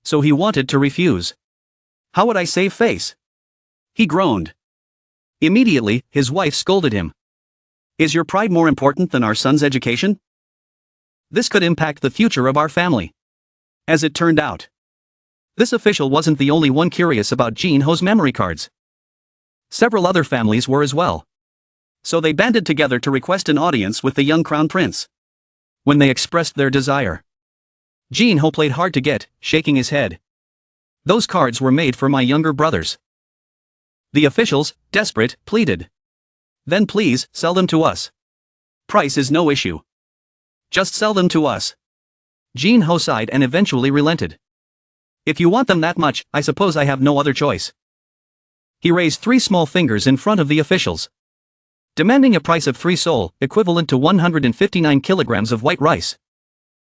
So he wanted to refuse. "How would I save face?" he groaned. Immediately, his wife scolded him. "Is your pride more important than our son's education? This could impact the future of our family." As it turned out, this official wasn't the only one curious about Jin Ho's memory cards. Several other families were as well. So they banded together to request an audience with the young crown prince. When they expressed their desire, Jin Ho played hard to get, shaking his head. "Those cards were made for my younger brothers." The officials, desperate, pleaded, "Then please, sell them to us. Price is no issue. Just sell them to us." Jin Ho sighed and eventually relented. "If you want them that much, I suppose I have no other choice." He raised 3 small fingers in front of the officials, demanding a price of 3 sol, equivalent to 159 kilograms of white rice.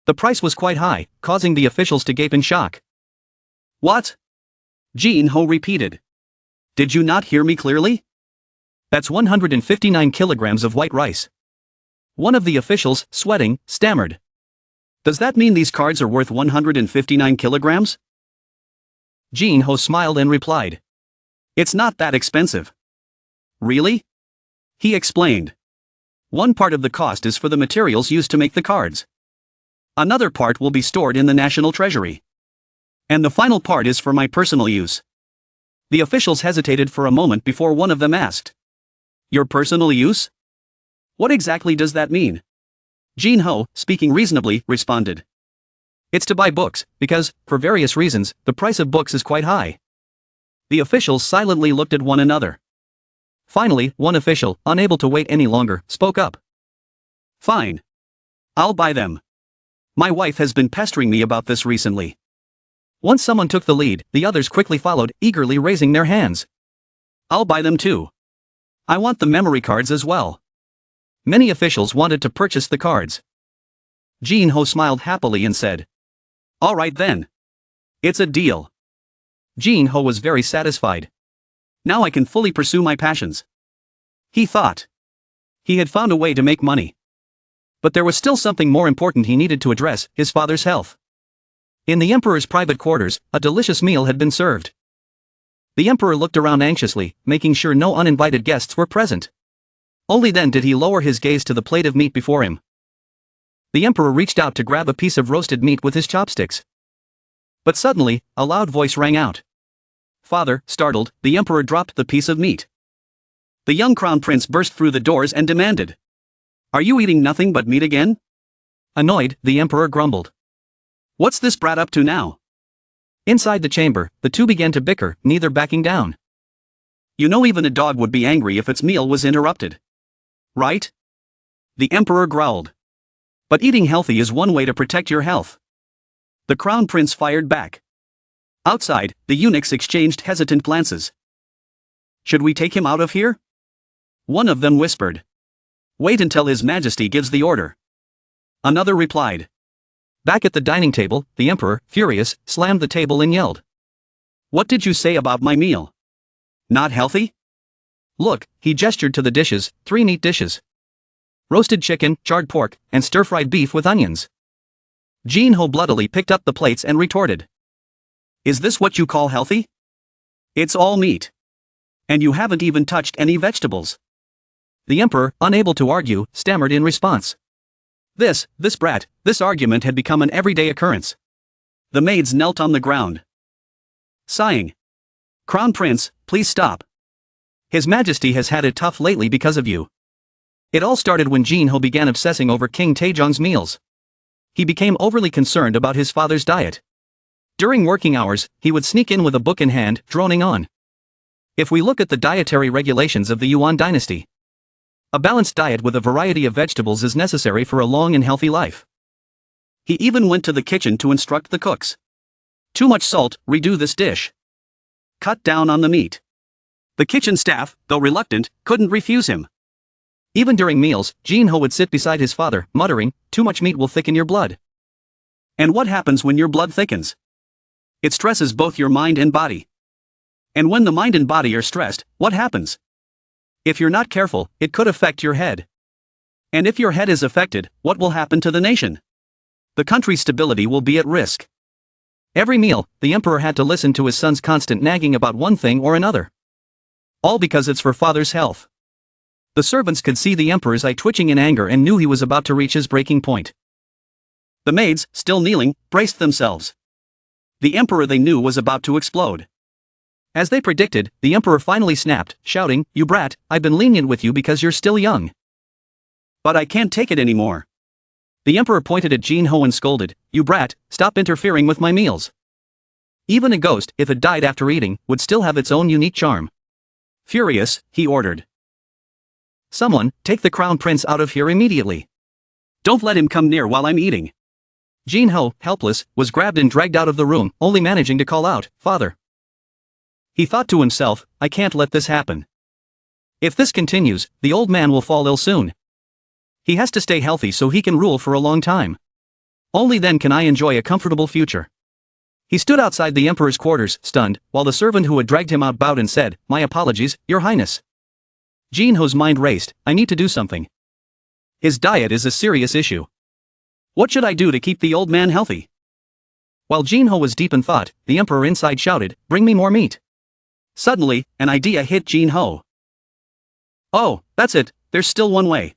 The price was quite high, causing the officials to gape in shock. "What?" Jin Ho repeated. "Did you not hear me clearly? That's 159 kilograms of white rice." One of the officials, sweating, stammered. Does that mean these cards are worth 159 kilograms? Jin Ho smiled and replied. It's not that expensive. Really? He explained. One part of the cost is for the materials used to make the cards. Another part will be stored in the national treasury. And the final part is for my personal use. The officials hesitated for a moment before one of them asked. Your personal use? What exactly does that mean? Jin Ho, speaking reasonably, responded. It's to buy books, because, for various reasons, the price of books is quite high. The officials silently looked at one another. Finally, one official, unable to wait any longer, spoke up. Fine. I'll buy them. My wife has been pestering me about this recently. Once someone took the lead, the others quickly followed, eagerly raising their hands. I'll buy them too. I want the memory cards as well. Many officials wanted to purchase the cards. Jin Ho smiled happily and said. All right then. It's a deal. Jin Ho was very satisfied. Now I can fully pursue my passions. He thought. He had found a way to make money. But there was still something more important he needed to address, his father's health. In the emperor's private quarters, a delicious meal had been served. The emperor looked around anxiously, making sure no uninvited guests were present. Only then did he lower his gaze to the plate of meat before him. The emperor reached out to grab a piece of roasted meat with his chopsticks. But suddenly, a loud voice rang out. Father, startled, the emperor dropped the piece of meat. The young crown prince burst through the doors and demanded. Are you eating nothing but meat again? Annoyed, the emperor grumbled. What's this brat up to now? Inside the chamber, the two began to bicker, neither backing down. You know, even a dog would be angry if its meal was interrupted. Right? The emperor growled. But eating healthy is one way to protect your health. The crown prince fired back. Outside, the eunuchs exchanged hesitant glances. Should we take him out of here? One of them whispered. Wait until His Majesty gives the order. Another replied. Back at the dining table, the emperor, furious, slammed the table and yelled. What did you say about my meal? Not healthy? Look, he gestured to the dishes, 3 neat dishes. Roasted chicken, charred pork, and stir-fried beef with onions. Jin Ho bloodily picked up the plates and retorted. Is this what you call healthy? It's all meat. And you haven't even touched any vegetables. The emperor, unable to argue, stammered in response. This brat, this argument had become an everyday occurrence. The maids knelt on the ground. Sighing. Crown Prince, please stop. His Majesty has had it tough lately because of you. It all started when Jin Ho began obsessing over King Taejong's meals. He became overly concerned about his father's diet. During working hours, he would sneak in with a book in hand, droning on. If we look at the dietary regulations of the Yuan dynasty, a balanced diet with a variety of vegetables is necessary for a long and healthy life. He even went to the kitchen to instruct the cooks. Too much salt, redo this dish. Cut down on the meat. The kitchen staff, though reluctant, couldn't refuse him. Even during meals, Jin Ho would sit beside his father, muttering, too much meat will thicken your blood. And what happens when your blood thickens? It stresses both your mind and body. And when the mind and body are stressed, what happens? If you're not careful, it could affect your head. And if your head is affected, what will happen to the nation? The country's stability will be at risk. Every meal, the emperor had to listen to his son's constant nagging about one thing or another. All because it's for father's health. The servants could see the emperor's eye twitching in anger and knew he was about to reach his breaking point. The maids, still kneeling, braced themselves. The emperor they knew was about to explode. As they predicted, the emperor finally snapped, shouting, You brat, I've been lenient with you because you're still young. But I can't take it anymore. The emperor pointed at Jin Ho and scolded, You brat, stop interfering with my meals. Even a ghost, if it died after eating, would still have its own unique charm. Furious, he ordered. Someone, take the crown prince out of here immediately. Don't let him come near while I'm eating. Jin Ho, helpless, was grabbed and dragged out of the room, only managing to call out, Father. He thought to himself, I can't let this happen. If this continues, the old man will fall ill soon. He has to stay healthy so he can rule for a long time. Only then can I enjoy a comfortable future. He stood outside the emperor's quarters, stunned, while the servant who had dragged him out bowed and said, My apologies, Your Highness. Jin Ho's mind raced, I need to do something. His diet is a serious issue. What should I do to keep the old man healthy? While Jinho was deep in thought, the emperor inside shouted, "Bring me more meat." Suddenly, an idea hit Jinho. Oh, that's it, there's still one way.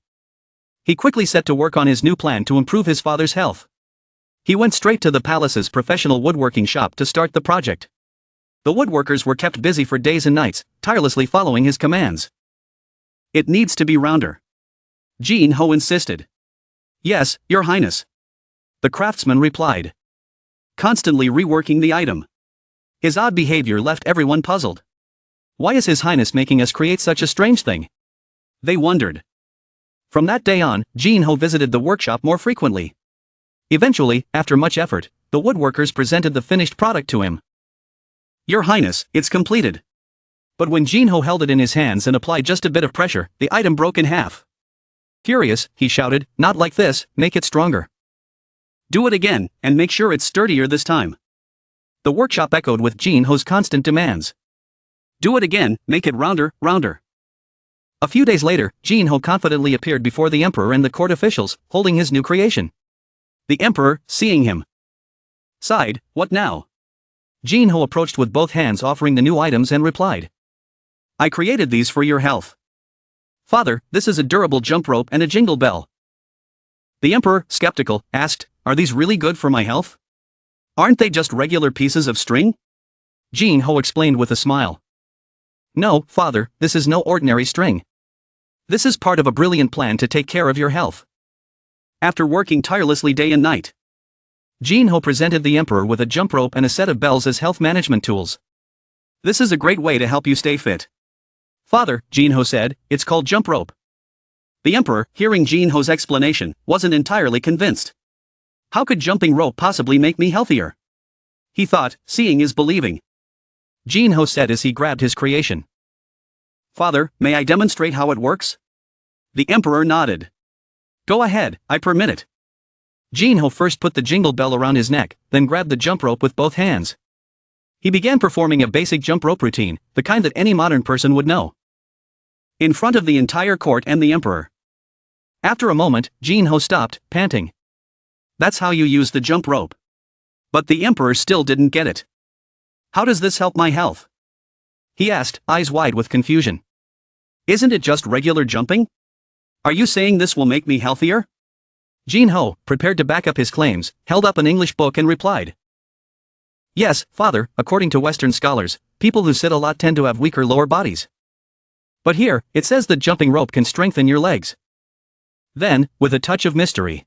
He quickly set to work on his new plan to improve his father's health. He went straight to the palace's professional woodworking shop to start the project. The woodworkers were kept busy for days and nights, tirelessly following his commands. It needs to be rounder. Jinho insisted. Yes, Your Highness. The craftsman replied. Constantly reworking the item. His odd behavior left everyone puzzled. Why is His Highness making us create such a strange thing? They wondered. From that day on, Jinho visited the workshop more frequently. Eventually, after much effort, the woodworkers presented the finished product to him. Your Highness, it's completed. But when Jinho held it in his hands and applied just a bit of pressure, the item broke in half. Furious, he shouted, "Not like this, make it stronger. Do it again, and make sure it's sturdier this time." The workshop echoed with Jinho's constant demands. Do it again, make it rounder, rounder. A few days later, Jinho confidently appeared before the emperor and the court officials, holding his new creation. The emperor, seeing him, sighed, "What now?" Jinho approached with both hands offering the new items and replied. I created these for your health. Father, this is a durable jump rope and a jingle bell. The emperor, skeptical, asked, Are these really good for my health? Aren't they just regular pieces of string? Jinho explained with a smile. No, father, this is no ordinary string. This is part of a brilliant plan to take care of your health. After working tirelessly day and night, Jinho presented the emperor with a jump rope and a set of bells as health management tools. This is a great way to help you stay fit. Father, Jinho said, it's called jump rope. The emperor, hearing Jinho's explanation, wasn't entirely convinced. How could jumping rope possibly make me healthier? He thought, seeing is believing. Jinho said as he grabbed his creation. Father, may I demonstrate how it works? The emperor nodded. Go ahead, I permit it. Jinho first put the jingle bell around his neck, then grabbed the jump rope with both hands. He began performing a basic jump rope routine, the kind that any modern person would know. In front of the entire court and the emperor. After a moment, Jinho stopped, panting. That's how you use the jump rope. But the emperor still didn't get it. How does this help my health? He asked, eyes wide with confusion. Isn't it just regular jumping? Are you saying this will make me healthier? Jinho, prepared to back up his claims, held up an English book and replied. Yes, father, according to Western scholars, people who sit a lot tend to have weaker lower bodies. But here, it says that jumping rope can strengthen your legs. Then, with a touch of mystery,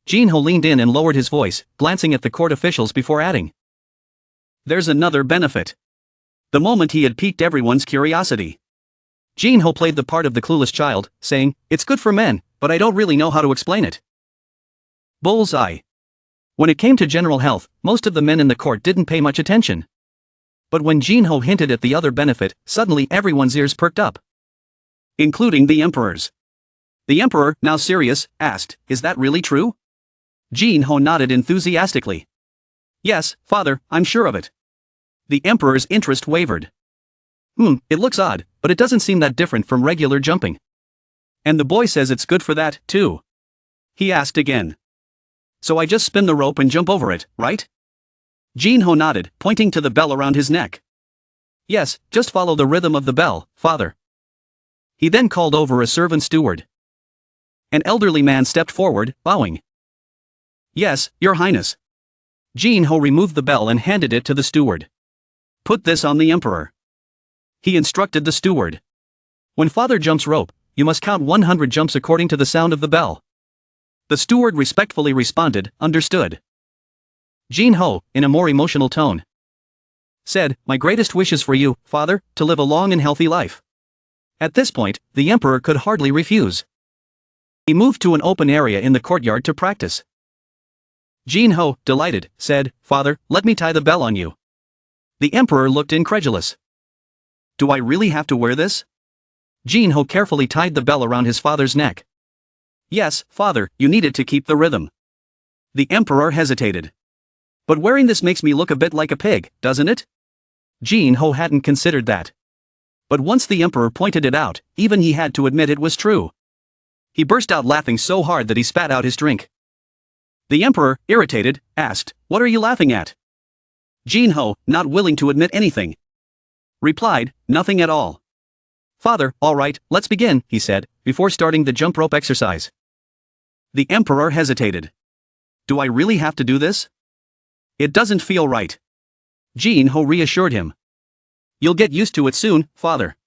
Jinho leaned in and lowered his voice, glancing at the court officials before adding. There's another benefit. The moment he had piqued everyone's curiosity, Jinho played the part of the clueless child, saying, It's good for men, but I don't really know how to explain it. Bullseye. When it came to general health, most of the men in the court didn't pay much attention. But when Jinho hinted at the other benefit, suddenly everyone's ears perked up. Including the emperor's. The emperor, now serious, asked, Is that really true? Jinho nodded enthusiastically. Yes, father, I'm sure of it. The emperor's interest wavered. It looks odd, but it doesn't seem that different from regular jumping. And the boy says it's good for that, too. He asked again. So I just spin the rope and jump over it, right? Jinho nodded, pointing to the bell around his neck. Yes, just follow the rhythm of the bell, father. He then called over a servant steward. An elderly man stepped forward, bowing. Yes, Your Highness. Jinho removed the bell and handed it to the steward. Put this on the emperor. He instructed the steward. When father jumps rope, you must count 100 jumps according to the sound of the bell. The steward respectfully responded, Understood. Jinho, in a more emotional tone, said, My greatest wish is for you, father, to live a long and healthy life. At this point, the emperor could hardly refuse. He moved to an open area in the courtyard to practice. Jinho, delighted, said, Father, let me tie the bell on you. The emperor looked incredulous. Do I really have to wear this? Jinho carefully tied the bell around his father's neck. Yes, father, you need it to keep the rhythm. The emperor hesitated. But wearing this makes me look a bit like a pig, doesn't it? Jinho hadn't considered that. But once the emperor pointed it out, even he had to admit it was true. He burst out laughing so hard that he spat out his drink. The emperor, irritated, asked, "What are you laughing at?" Jinho, not willing to admit anything, replied, "Nothing at all." "Father, all right, let's begin," he said, before starting the jump rope exercise. The emperor hesitated. "Do I really have to do this? It doesn't feel right." Jinho reassured him. "You'll get used to it soon, father."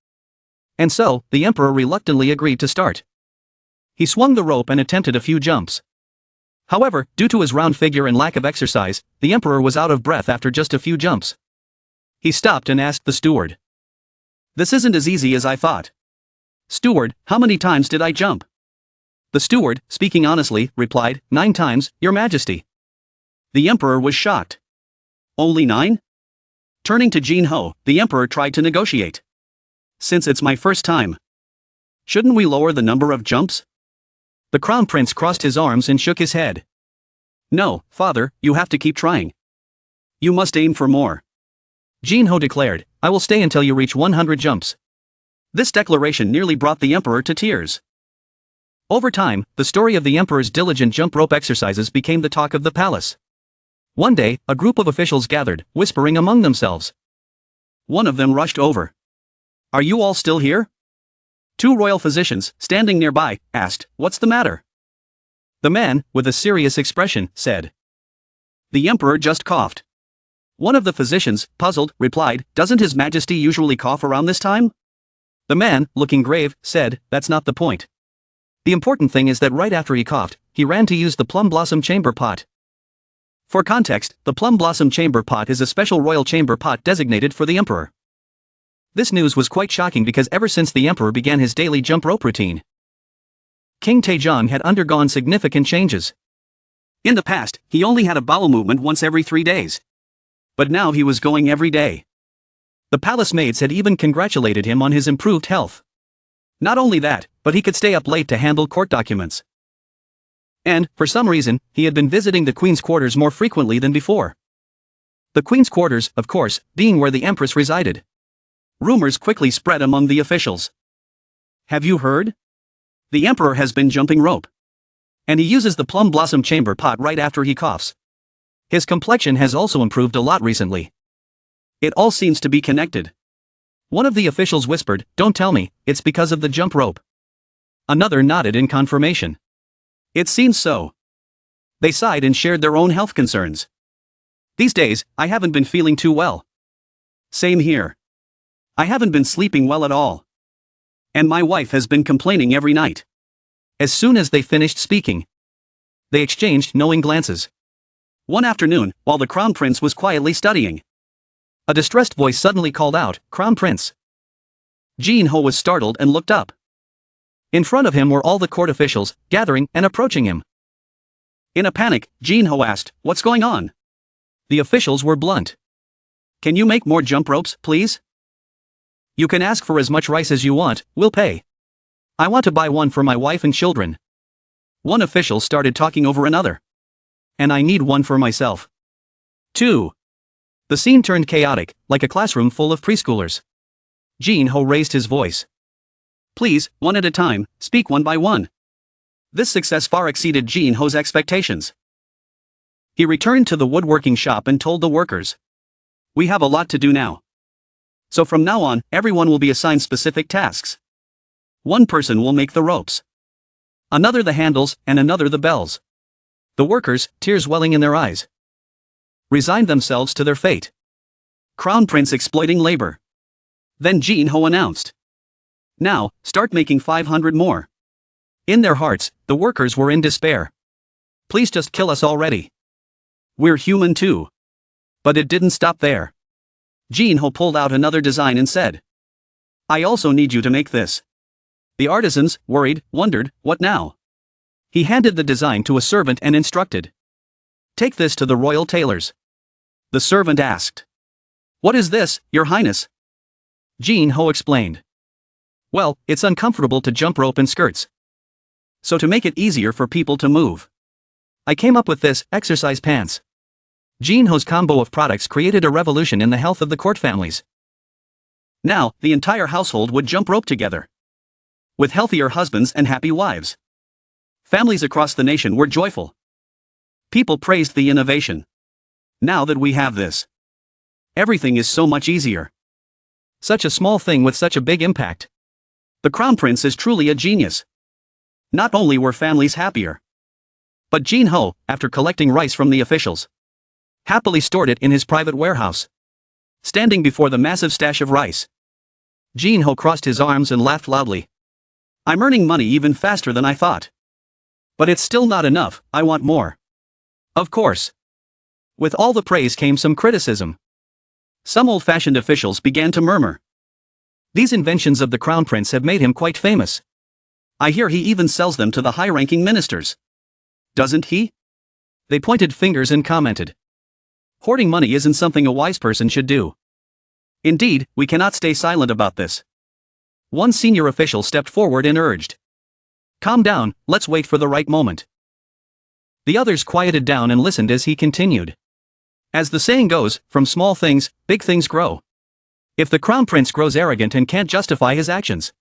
And so, the emperor reluctantly agreed to start. He swung the rope and attempted a few jumps. However, due to his round figure and lack of exercise, the emperor was out of breath after just a few jumps. He stopped and asked the steward. "This isn't as easy as I thought." "Steward, how many times did I jump?" The steward, speaking honestly, replied, "9 times, Your Majesty." The emperor was shocked. "Only 9? Turning to Jinho, the emperor tried to negotiate. "Since it's my first time, shouldn't we lower the number of jumps?" The crown prince crossed his arms and shook his head. "No, father, you have to keep trying. You must aim for more." Jinho declared, "I will stay until you reach 100 jumps." This declaration nearly brought the emperor to tears. Over time, the story of the emperor's diligent jump rope exercises became the talk of the palace. One day, a group of officials gathered, whispering among themselves. One of them rushed over. "Are you all still here?" 2 royal physicians, standing nearby, asked, "What's the matter?" The man, with a serious expression, said. "The emperor just coughed." One of the physicians, puzzled, replied, "Doesn't His Majesty usually cough around this time?" The man, looking grave, said, "That's not the point. The important thing is that right after he coughed, he ran to use the plum blossom chamber pot." For context, the plum blossom chamber pot is a special royal chamber pot designated for the emperor. This news was quite shocking because ever since the emperor began his daily jump rope routine, King Sejong had undergone significant changes. In the past, he only had a bowel movement once every 3 days. But now he was going every day. The palace maids had even congratulated him on his improved health. Not only that, but he could stay up late to handle court documents. And, for some reason, he had been visiting the queen's quarters more frequently than before. The queen's quarters, of course, being where the empress resided. Rumors quickly spread among the officials. "Have you heard? The emperor has been jumping rope. And he uses the plum blossom chamber pot right after he coughs. His complexion has also improved a lot recently. It all seems to be connected." One of the officials whispered, "Don't tell me, it's because of the jump rope." Another nodded in confirmation. "It seems so." They sighed and shared their own health concerns. "These days, I haven't been feeling too well." "Same here. I haven't been sleeping well at all. And my wife has been complaining every night." As soon as they finished speaking, they exchanged knowing glances. One afternoon, while the crown prince was quietly studying, a distressed voice suddenly called out, "Crown Prince." Jinho was startled and looked up. In front of him were all the court officials, gathering and approaching him. In a panic, Jinho asked, "What's going on?" The officials were blunt. "Can you make more jump ropes, please? You can ask for as much rice as you want, we'll pay. I want to buy one for my wife and children." One official started talking over another. "And I need one for myself, too." The scene turned chaotic, like a classroom full of preschoolers. Jinho raised his voice. "Please, one at a time, speak one by one." This success far exceeded Jinho's expectations. He returned to the woodworking shop and told the workers, "We have a lot to do now. So from now on, everyone will be assigned specific tasks. One person will make the ropes, another the handles, and another the bells." The workers, tears welling in their eyes, resigned themselves to their fate. Crown Prince exploiting labor. Then Jinho announced, "Now, start making 500 more." In their hearts, the workers were in despair. "Please just kill us already. We're human too." But it didn't stop there. Jinho pulled out another design and said, "I also need you to make this." The artisans, worried, wondered, "What now?" He handed the design to a servant and instructed, "Take this to the royal tailors." The servant asked, "What is this, Your Highness?" Jinho explained, "Well, it's uncomfortable to jump rope in skirts. So to make it easier for people to move, I came up with this, exercise pants." Jinho's combo of products created a revolution in the health of the court families. Now, the entire household would jump rope together, with healthier husbands and happy wives. Families across the nation were joyful. People praised the innovation. Now that we have this, everything is so much easier. Such a small thing with such a big impact. The Crown Prince is truly a genius. Not only were families happier, but Jin Ho, after collecting rice from the officials, happily stored it in his private warehouse. Standing before the massive stash of rice, Jin Ho crossed his arms and laughed loudly. I'm earning money even faster than I thought. But it's still not enough, I want more. Of course. With all the praise came some criticism. Some old-fashioned officials began to murmur. These inventions of the Crown Prince have made him quite famous. I hear he even sells them to the high-ranking ministers. Doesn't he? They pointed fingers and commented. Hoarding money isn't something a wise person should do. Indeed, we cannot stay silent about this. One senior official stepped forward and urged. Calm down, let's wait for the right moment. The others quieted down and listened as he continued. As the saying goes, from small things, big things grow. If the Crown Prince grows arrogant and can't justify his actions,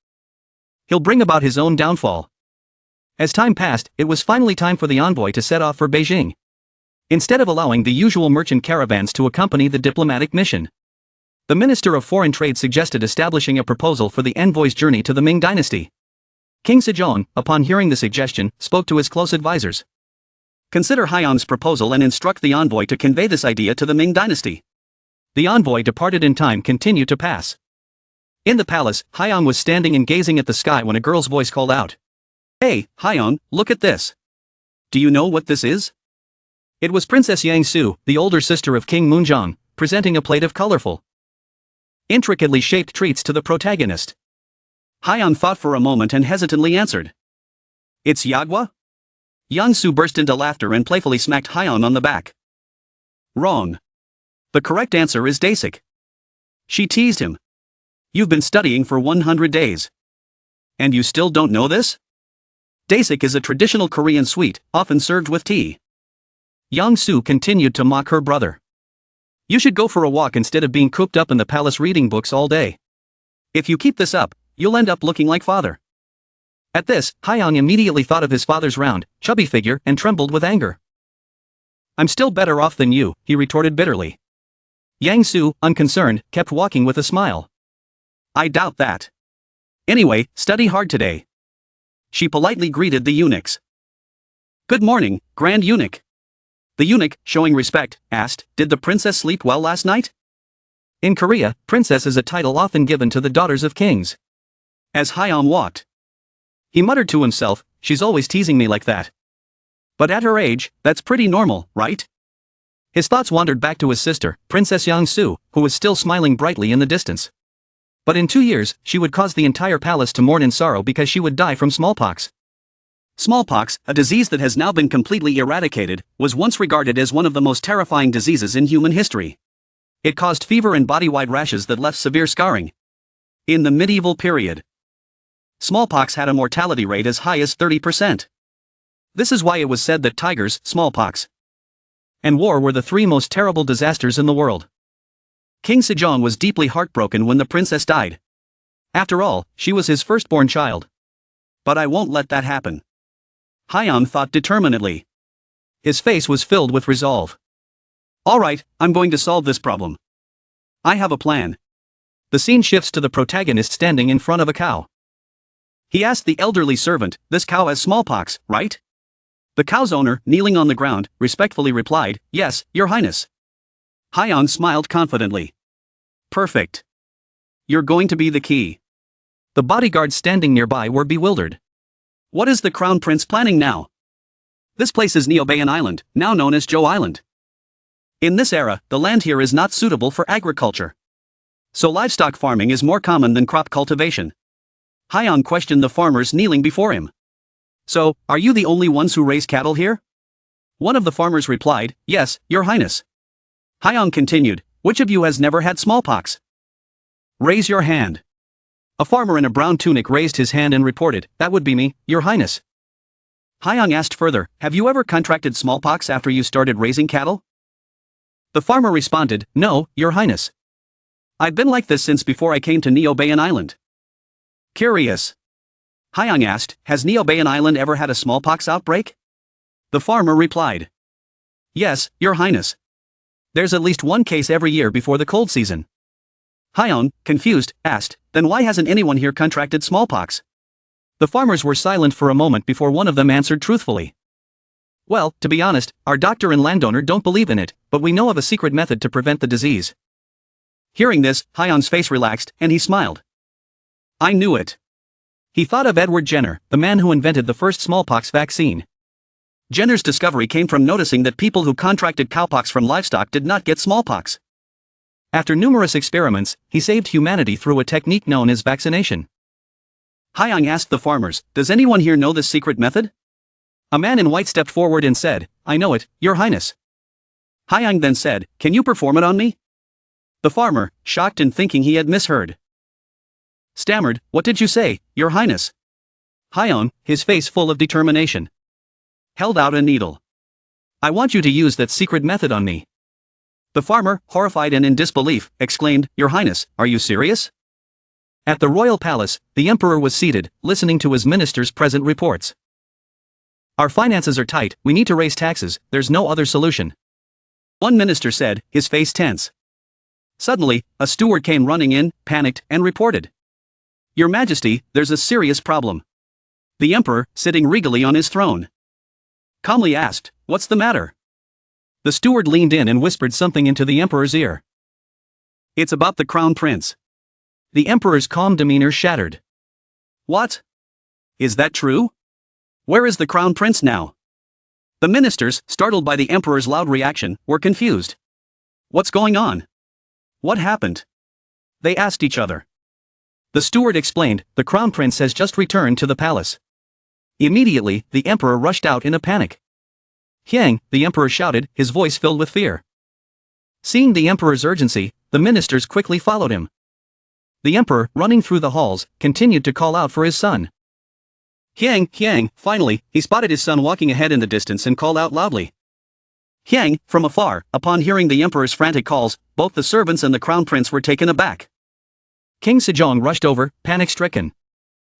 he'll bring about his own downfall. As time passed, it was finally time for the envoy to set off for Beijing. Instead of allowing the usual merchant caravans to accompany the diplomatic mission, the Minister of Foreign Trade suggested establishing a proposal for the envoy's journey to the Ming dynasty. King Sejong, upon hearing the suggestion, spoke to his close advisors. Consider Haiyang's proposal and instruct the envoy to convey this idea to the Ming dynasty. The envoy departed and time continued to pass. In the palace, Haiyang was standing and gazing at the sky when a girl's voice called out. Hey, Haiyang, look at this. Do you know what this is? It was Princess Yang Su, the older sister of King Moonjong, presenting a plate of colorful, intricately shaped treats to the protagonist. Haiyang thought for a moment and hesitantly answered. It's Yagua? Yang Su burst into laughter and playfully smacked Haiyang on the back. Wrong. The correct answer is Dasik. She teased him. You've been studying for 100 days. And you still don't know this? Dasik is a traditional Korean sweet, often served with tea. Yang Su continued to mock her brother. You should go for a walk instead of being cooped up in the palace reading books all day. If you keep this up, you'll end up looking like father. At this, Haiyang immediately thought of his father's round, chubby figure and trembled with anger. I'm still better off than you, he retorted bitterly. Yang Su, unconcerned, kept walking with a smile. I doubt that. Anyway, study hard today. She politely greeted the eunuchs. Good morning, Grand Eunuch. The eunuch, showing respect, asked, Did the princess sleep well last night? In Korea, princess is a title often given to the daughters of kings. As Haiyang walked, he muttered to himself, she's always teasing me like that. But at her age, that's pretty normal, right? His thoughts wandered back to his sister, Princess Yang Su, who was still smiling brightly in the distance. But in 2 years, she would cause the entire palace to mourn in sorrow because she would die from smallpox. Smallpox, a disease that has now been completely eradicated, was once regarded as one of the most terrifying diseases in human history. It caused fever and body-wide rashes that left severe scarring. In the medieval period, smallpox had a mortality rate as high as 30%. This is why it was said that tigers, smallpox, and war were the 3 most terrible disasters in the world. King Sejong was deeply heartbroken when the princess died. After all, she was his firstborn child. But I won't let that happen. Haiyang thought determinedly. His face was filled with resolve. All right, I'm going to solve this problem. I have a plan. The scene shifts to the protagonist standing in front of a cow. He asked the elderly servant, this cow has smallpox, right? The cow's owner, kneeling on the ground, respectfully replied, Yes, Your Highness. Haiyang smiled confidently. Perfect. You're going to be the key. The bodyguards standing nearby were bewildered. What is the Crown Prince planning now? This place is Neobayan Island, now known as Joe Island. In this era, the land here is not suitable for agriculture. So livestock farming is more common than crop cultivation. Haiyang questioned the farmers kneeling before him. So, are you the only ones who raise cattle here? One of the farmers replied, Yes, Your Highness. Haiyang continued, Which of you has never had smallpox? Raise your hand. A farmer in a brown tunic raised his hand and reported, That would be me, Your Highness. Haiyang asked further, Have you ever contracted smallpox after you started raising cattle? The farmer responded, No, Your Highness. I've been like this since before I came to Neobayan Island. Curious. Haiyang asked, Has Neobayan Island ever had a smallpox outbreak? The farmer replied, Yes, Your Highness. There's at least one case every year before the cold season. Hyeon, confused, asked, then why hasn't anyone here contracted smallpox? The farmers were silent for a moment before one of them answered truthfully. Well, to be honest, our doctor and landowner don't believe in it, but we know of a secret method to prevent the disease. Hearing this, Hyeon's face relaxed, and he smiled. I knew it. He thought of Edward Jenner, the man who invented the first smallpox vaccine. Jenner's discovery came from noticing that people who contracted cowpox from livestock did not get smallpox. After numerous experiments, he saved humanity through a technique known as vaccination. Hyeon asked the farmers, does anyone here know this secret method? A man in white stepped forward and said, I know it, Your Highness. Hyeon then said, can you perform it on me? The farmer, shocked and thinking he had misheard, stammered, what did you say, Your Highness? Hyeon, his face full of determination, held out a needle. I want you to use that secret method on me. The farmer, horrified and in disbelief, exclaimed, Your Highness, are you serious? At the royal palace, the emperor was seated, listening to his minister's present reports. Our finances are tight, we need to raise taxes, there's no other solution. One minister said, his face tense. Suddenly, a steward came running in, panicked, and reported. Your Majesty, there's a serious problem. The emperor, sitting regally on his throne, calmly asked, what's the matter? The steward leaned in and whispered something into the emperor's ear. It's about the crown prince. The emperor's calm demeanor shattered. What? Is that true? Where is the crown prince now? The ministers, startled by the emperor's loud reaction, were confused. What's going on? What happened? They asked each other. The steward explained, the crown prince has just returned to the palace. Immediately, the emperor rushed out in a panic. Hyang, the emperor shouted, his voice filled with fear. Seeing the emperor's urgency, the ministers quickly followed him. The emperor, running through the halls, continued to call out for his son. Hyang, finally, he spotted his son walking ahead in the distance and called out loudly. Hyang, from afar, upon hearing the emperor's frantic calls, both the servants and the crown prince were taken aback. King Sejong rushed over, panic-stricken.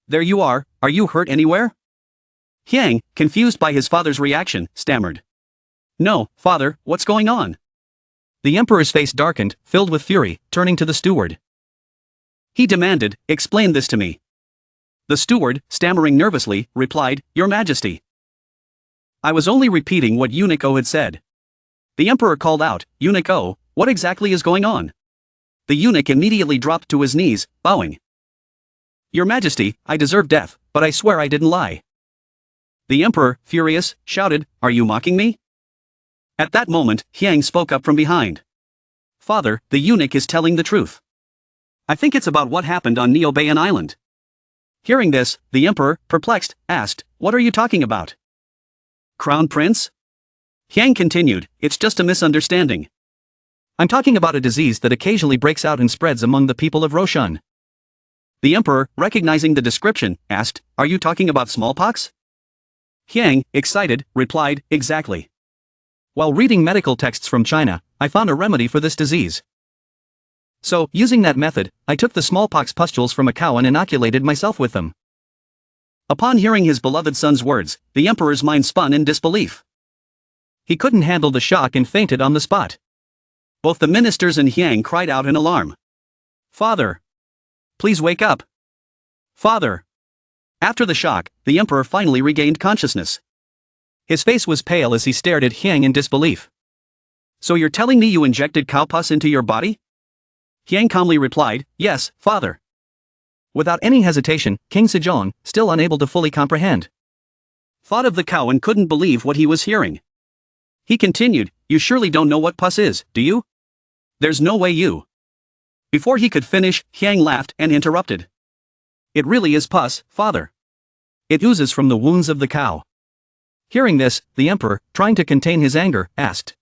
There you are you hurt anywhere? Hyang, confused by his father's reaction, stammered. No, father, what's going on? The emperor's face darkened, filled with fury, turning to the steward. He demanded, explain this to me. The steward, stammering nervously, replied, Your Majesty. I was only repeating what Eunuch O had said. The emperor called out, Eunuch O, what exactly is going on? The eunuch immediately dropped to his knees, bowing. Your Majesty, I deserve death, but I swear I didn't lie. The emperor, furious, shouted, Are you mocking me? At that moment, Hyang spoke up from behind. Father, the eunuch is telling the truth. I think it's about what happened on Neobaean Island. Hearing this, the emperor, perplexed, asked, What are you talking about? Crown Prince? Hyang continued, It's just a misunderstanding. I'm talking about a disease that occasionally breaks out and spreads among the people of Roshan. The emperor, recognizing the description, asked, Are you talking about smallpox? Hyang, excited, replied, Exactly. While reading medical texts from China, I found a remedy for this disease. So, using that method, I took the smallpox pustules from a cow and inoculated myself with them. Upon hearing his beloved son's words, the emperor's mind spun in disbelief. He couldn't handle the shock and fainted on the spot. Both the ministers and Hyang cried out in alarm. Father! Please wake up! Father! After the shock, the emperor finally regained consciousness. His face was pale as he stared at Hyang in disbelief. So you're telling me you injected cow pus into your body? Hyang calmly replied, Yes, father. Without any hesitation, King Sejong, still unable to fully comprehend, thought of the cow and couldn't believe what he was hearing. He continued, You surely don't know what pus is, do you? There's no way you. Before he could finish, Hyang laughed and interrupted. It really is pus, father. It oozes from the wounds of the cow. Hearing this, the emperor, trying to contain his anger, asked.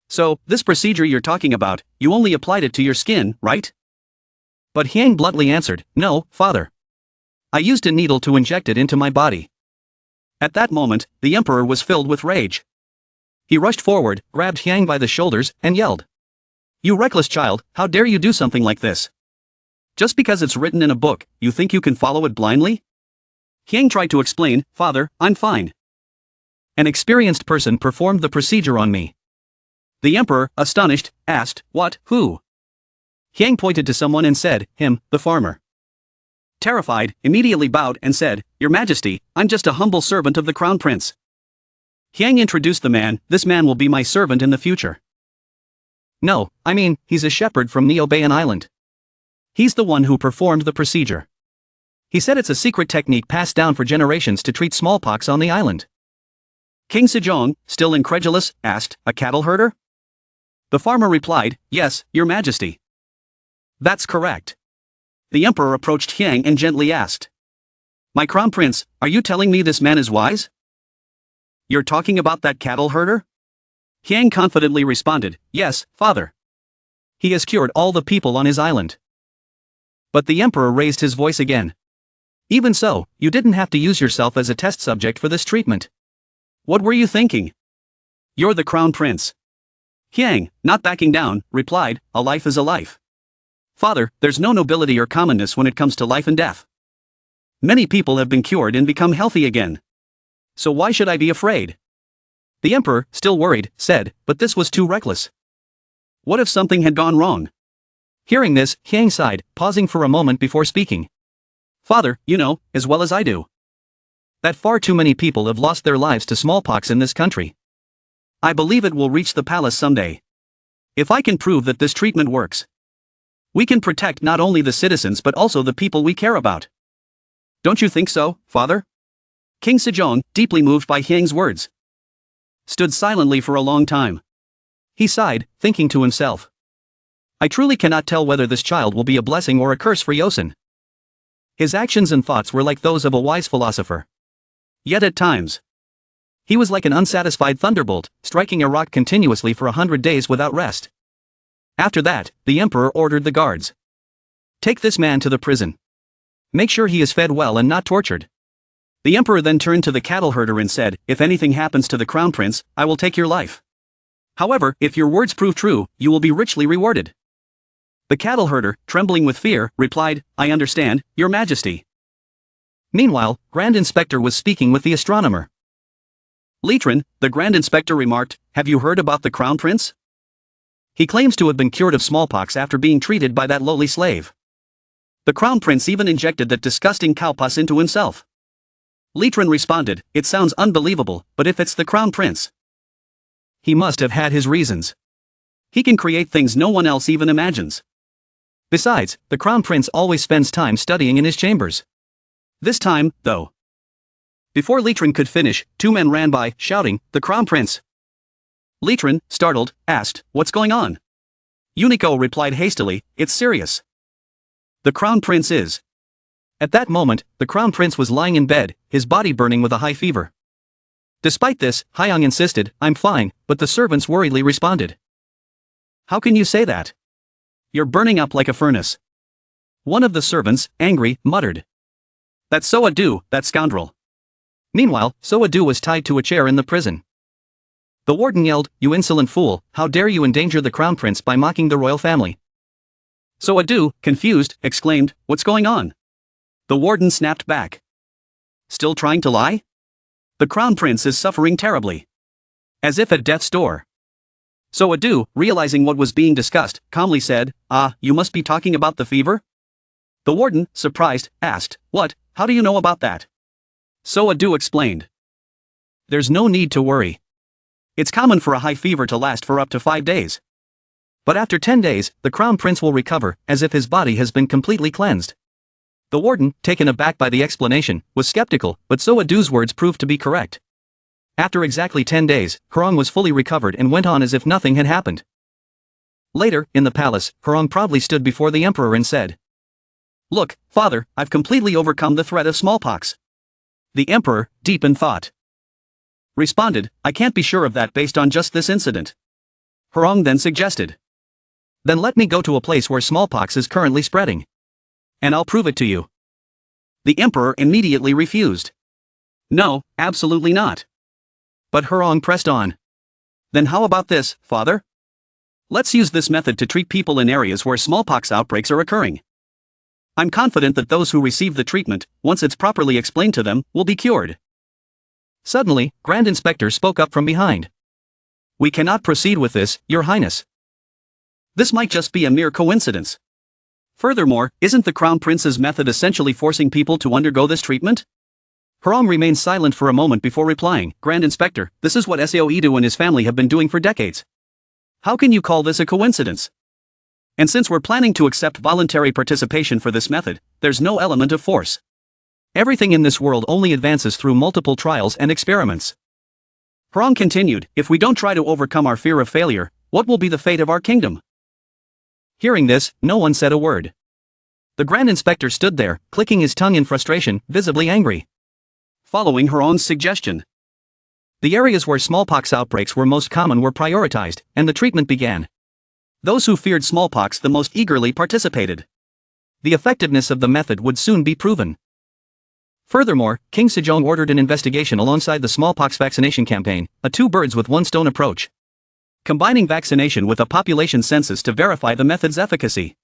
So, this procedure you're talking about, you only applied it to your skin, right? But Hyang bluntly answered, No, father. I used a needle to inject it into my body. At that moment, the emperor was filled with rage. He rushed forward, grabbed Hyang by the shoulders, and yelled. You reckless child, how dare you do something like this? Just because it's written in a book, you think you can follow it blindly? Hyang tried to explain, Father, I'm fine. An experienced person performed the procedure on me. The emperor, astonished, asked, "What, who?" Hyang pointed to someone and said, "Him, the farmer." Terrified, immediately bowed and said, "Your Majesty, I'm just a humble servant of the crown prince." Hyang introduced the man. "This man will be my servant in the future." "No, I mean, he's a shepherd from Neobayan Island. He's the one who performed the procedure. He said it's a secret technique passed down for generations to treat smallpox on the island." King Sejong, still incredulous, asked, "A cattle herder?" The farmer replied, "Yes, Your Majesty." "That's correct." The emperor approached Hyang and gently asked, "My crown prince, are you telling me this man is wise?" "You're talking about that cattle herder?" Hyang confidently responded, "Yes, father. He has cured all the people on his island." But the emperor raised his voice again. "Even so, you didn't have to use yourself as a test subject for this treatment. What were you thinking? You're the crown prince." Hyang, not backing down, replied, "A life is a life. Father, there's no nobility or commonness when it comes to life and death. Many people have been cured and become healthy again. So why should I be afraid?" The emperor, still worried, said, "But this was too reckless. What if something had gone wrong?" Hearing this, Hyang sighed, pausing for a moment before speaking. "Father, you know, as well as I do, that far too many people have lost their lives to smallpox in this country. I believe it will reach the palace someday. If I can prove that this treatment works, we can protect not only the citizens but also the people we care about. Don't you think so, father?" King Sejong, deeply moved by Hyang's words, stood silently for a long time. He sighed, thinking to himself, "I truly cannot tell whether this child will be a blessing or a curse for Joseon." His actions and thoughts were like those of a wise philosopher. Yet at times, he was like an unsatisfied thunderbolt, striking a rock continuously for 100 days without rest. After that, the emperor ordered the guards, "Take this man to the prison. Make sure he is fed well and not tortured." The emperor then turned to the cattle herder and said, "If anything happens to the crown prince, I will take your life. However, if your words prove true, you will be richly rewarded." The cattle herder, trembling with fear, replied, "I understand, Your Majesty." Meanwhile, Grand Inspector was speaking with the astronomer. "Litrin," the Grand Inspector remarked, "have you heard about the crown prince? He claims to have been cured of smallpox after being treated by that lowly slave. The crown prince even injected that disgusting cow pus into himself." Litrin responded, "It sounds unbelievable, but if it's the crown prince, he must have had his reasons. He can create things no one else even imagines. Besides, the crown prince always spends time studying in his chambers. This time, though." Before Litrin could finish, two men ran by, shouting, "The crown prince!" Litrin, startled, asked, "What's going on?" Unico replied hastily, "It's serious. The crown prince is." At that moment, the crown prince was lying in bed, his body burning with a high fever. Despite this, Hyang insisted, "I'm fine," but the servants worriedly responded, "How can you say that? You're burning up like a furnace." One of the servants, angry, muttered, "That's So-a-do, that scoundrel." Meanwhile, So-a-do was tied to a chair in the prison. The warden yelled, "You insolent fool, how dare you endanger the crown prince by mocking the royal family?" So-a-do, confused, exclaimed, "What's going on?" The warden snapped back, "Still trying to lie? The crown prince is suffering terribly. As if at death's door." So-a-do, realizing what was being discussed, calmly said, "Ah, you must be talking about the fever?" The warden, surprised, asked, "What, how do you know about that?" So-a-do explained, "There's no need to worry. It's common for a high fever to last for up to 5 days. But after 10 days, the crown prince will recover, as if his body has been completely cleansed." The warden, taken aback by the explanation, was skeptical, but So-a-do's words proved to be correct. After exactly 10 days, Hurong was fully recovered and went on as if nothing had happened. Later, in the palace, Hurong proudly stood before the emperor and said, "Look, father, I've completely overcome the threat of smallpox." The emperor, deep in thought, responded, "I can't be sure of that based on just this incident." Hurong then suggested, "Then let me go to a place where smallpox is currently spreading, and I'll prove it to you." The emperor immediately refused. "No, absolutely not." But Hurong pressed on. "Then how about this, father? Let's use this method to treat people in areas where smallpox outbreaks are occurring. I'm confident that those who receive the treatment, once it's properly explained to them, will be cured." Suddenly, Grand Inspector spoke up from behind. "We cannot proceed with this, Your Highness. This might just be a mere coincidence. Furthermore, isn't the Crown Prince's method essentially forcing people to undergo this treatment?" Hurong remained silent for a moment before replying, "Grand Inspector, this is what Sao Ido and his family have been doing for decades. How can you call this a coincidence? And since we're planning to accept voluntary participation for this method, there's no element of force. Everything in this world only advances through multiple trials and experiments." Hurong continued, "If we don't try to overcome our fear of failure, what will be the fate of our kingdom?" Hearing this, no one said a word. The Grand Inspector stood there, clicking his tongue in frustration, visibly angry. Following Hurong's suggestion, the areas where smallpox outbreaks were most common were prioritized, and the treatment began. Those who feared smallpox the most eagerly participated. The effectiveness of the method would soon be proven. Furthermore, King Sejong ordered an investigation alongside the smallpox vaccination campaign, a two birds with one stone approach. Combining vaccination with a population census to verify the method's efficacy.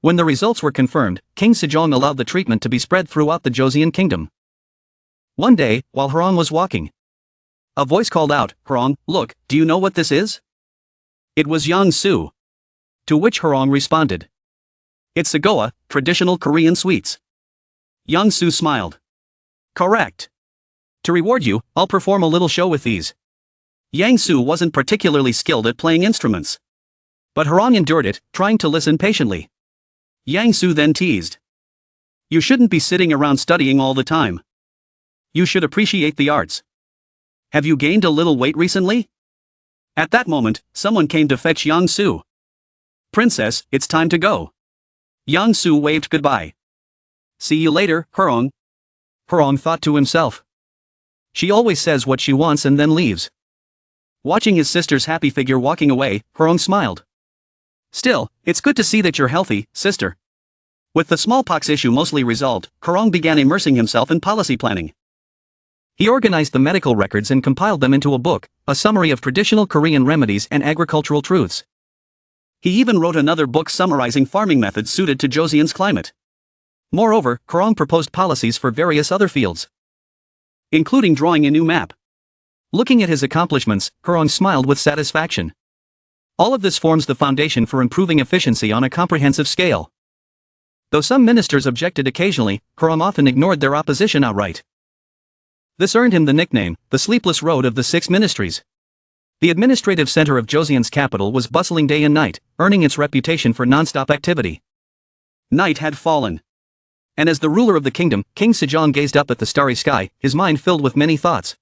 When the results were confirmed, King Sejong allowed the treatment to be spread throughout the Joseon kingdom. One day, while Hurong was walking, a voice called out, "Hurong, look, do you know what this is?" It was Yang Su. To which Hurong responded, "It's Sagoa, traditional Korean sweets." Yang Su smiled. "Correct. To reward you, I'll perform a little show with these." Yang Su wasn't particularly skilled at playing instruments. But Hurong endured it, trying to listen patiently. Yang Su then teased, "You shouldn't be sitting around studying all the time. You should appreciate the arts. Have you gained a little weight recently?" At that moment, someone came to fetch Yang Su. "Princess, it's time to go." Yang Su waved goodbye. "See you later, Hurong." Hurong thought to himself. She always says what she wants and then leaves. Watching his sister's happy figure walking away, Hurong smiled. "Still, it's good to see that you're healthy, sister." With the smallpox issue mostly resolved, Hurong began immersing himself in policy planning. He organized the medical records and compiled them into a book, a summary of traditional Korean remedies and agricultural truths. He even wrote another book summarizing farming methods suited to Joseon's climate. Moreover, Hurong proposed policies for various other fields, including drawing a new map. Looking at his accomplishments, Hurong smiled with satisfaction. All of this forms the foundation for improving efficiency on a comprehensive scale. Though some ministers objected occasionally, Hurong often ignored their opposition outright. This earned him the nickname, the Sleepless Road of the Six Ministries. The administrative center of Joseon's capital was bustling day and night, earning its reputation for non-stop activity. Night had fallen. And as the ruler of the kingdom, King Sejong gazed up at the starry sky, his mind filled with many thoughts.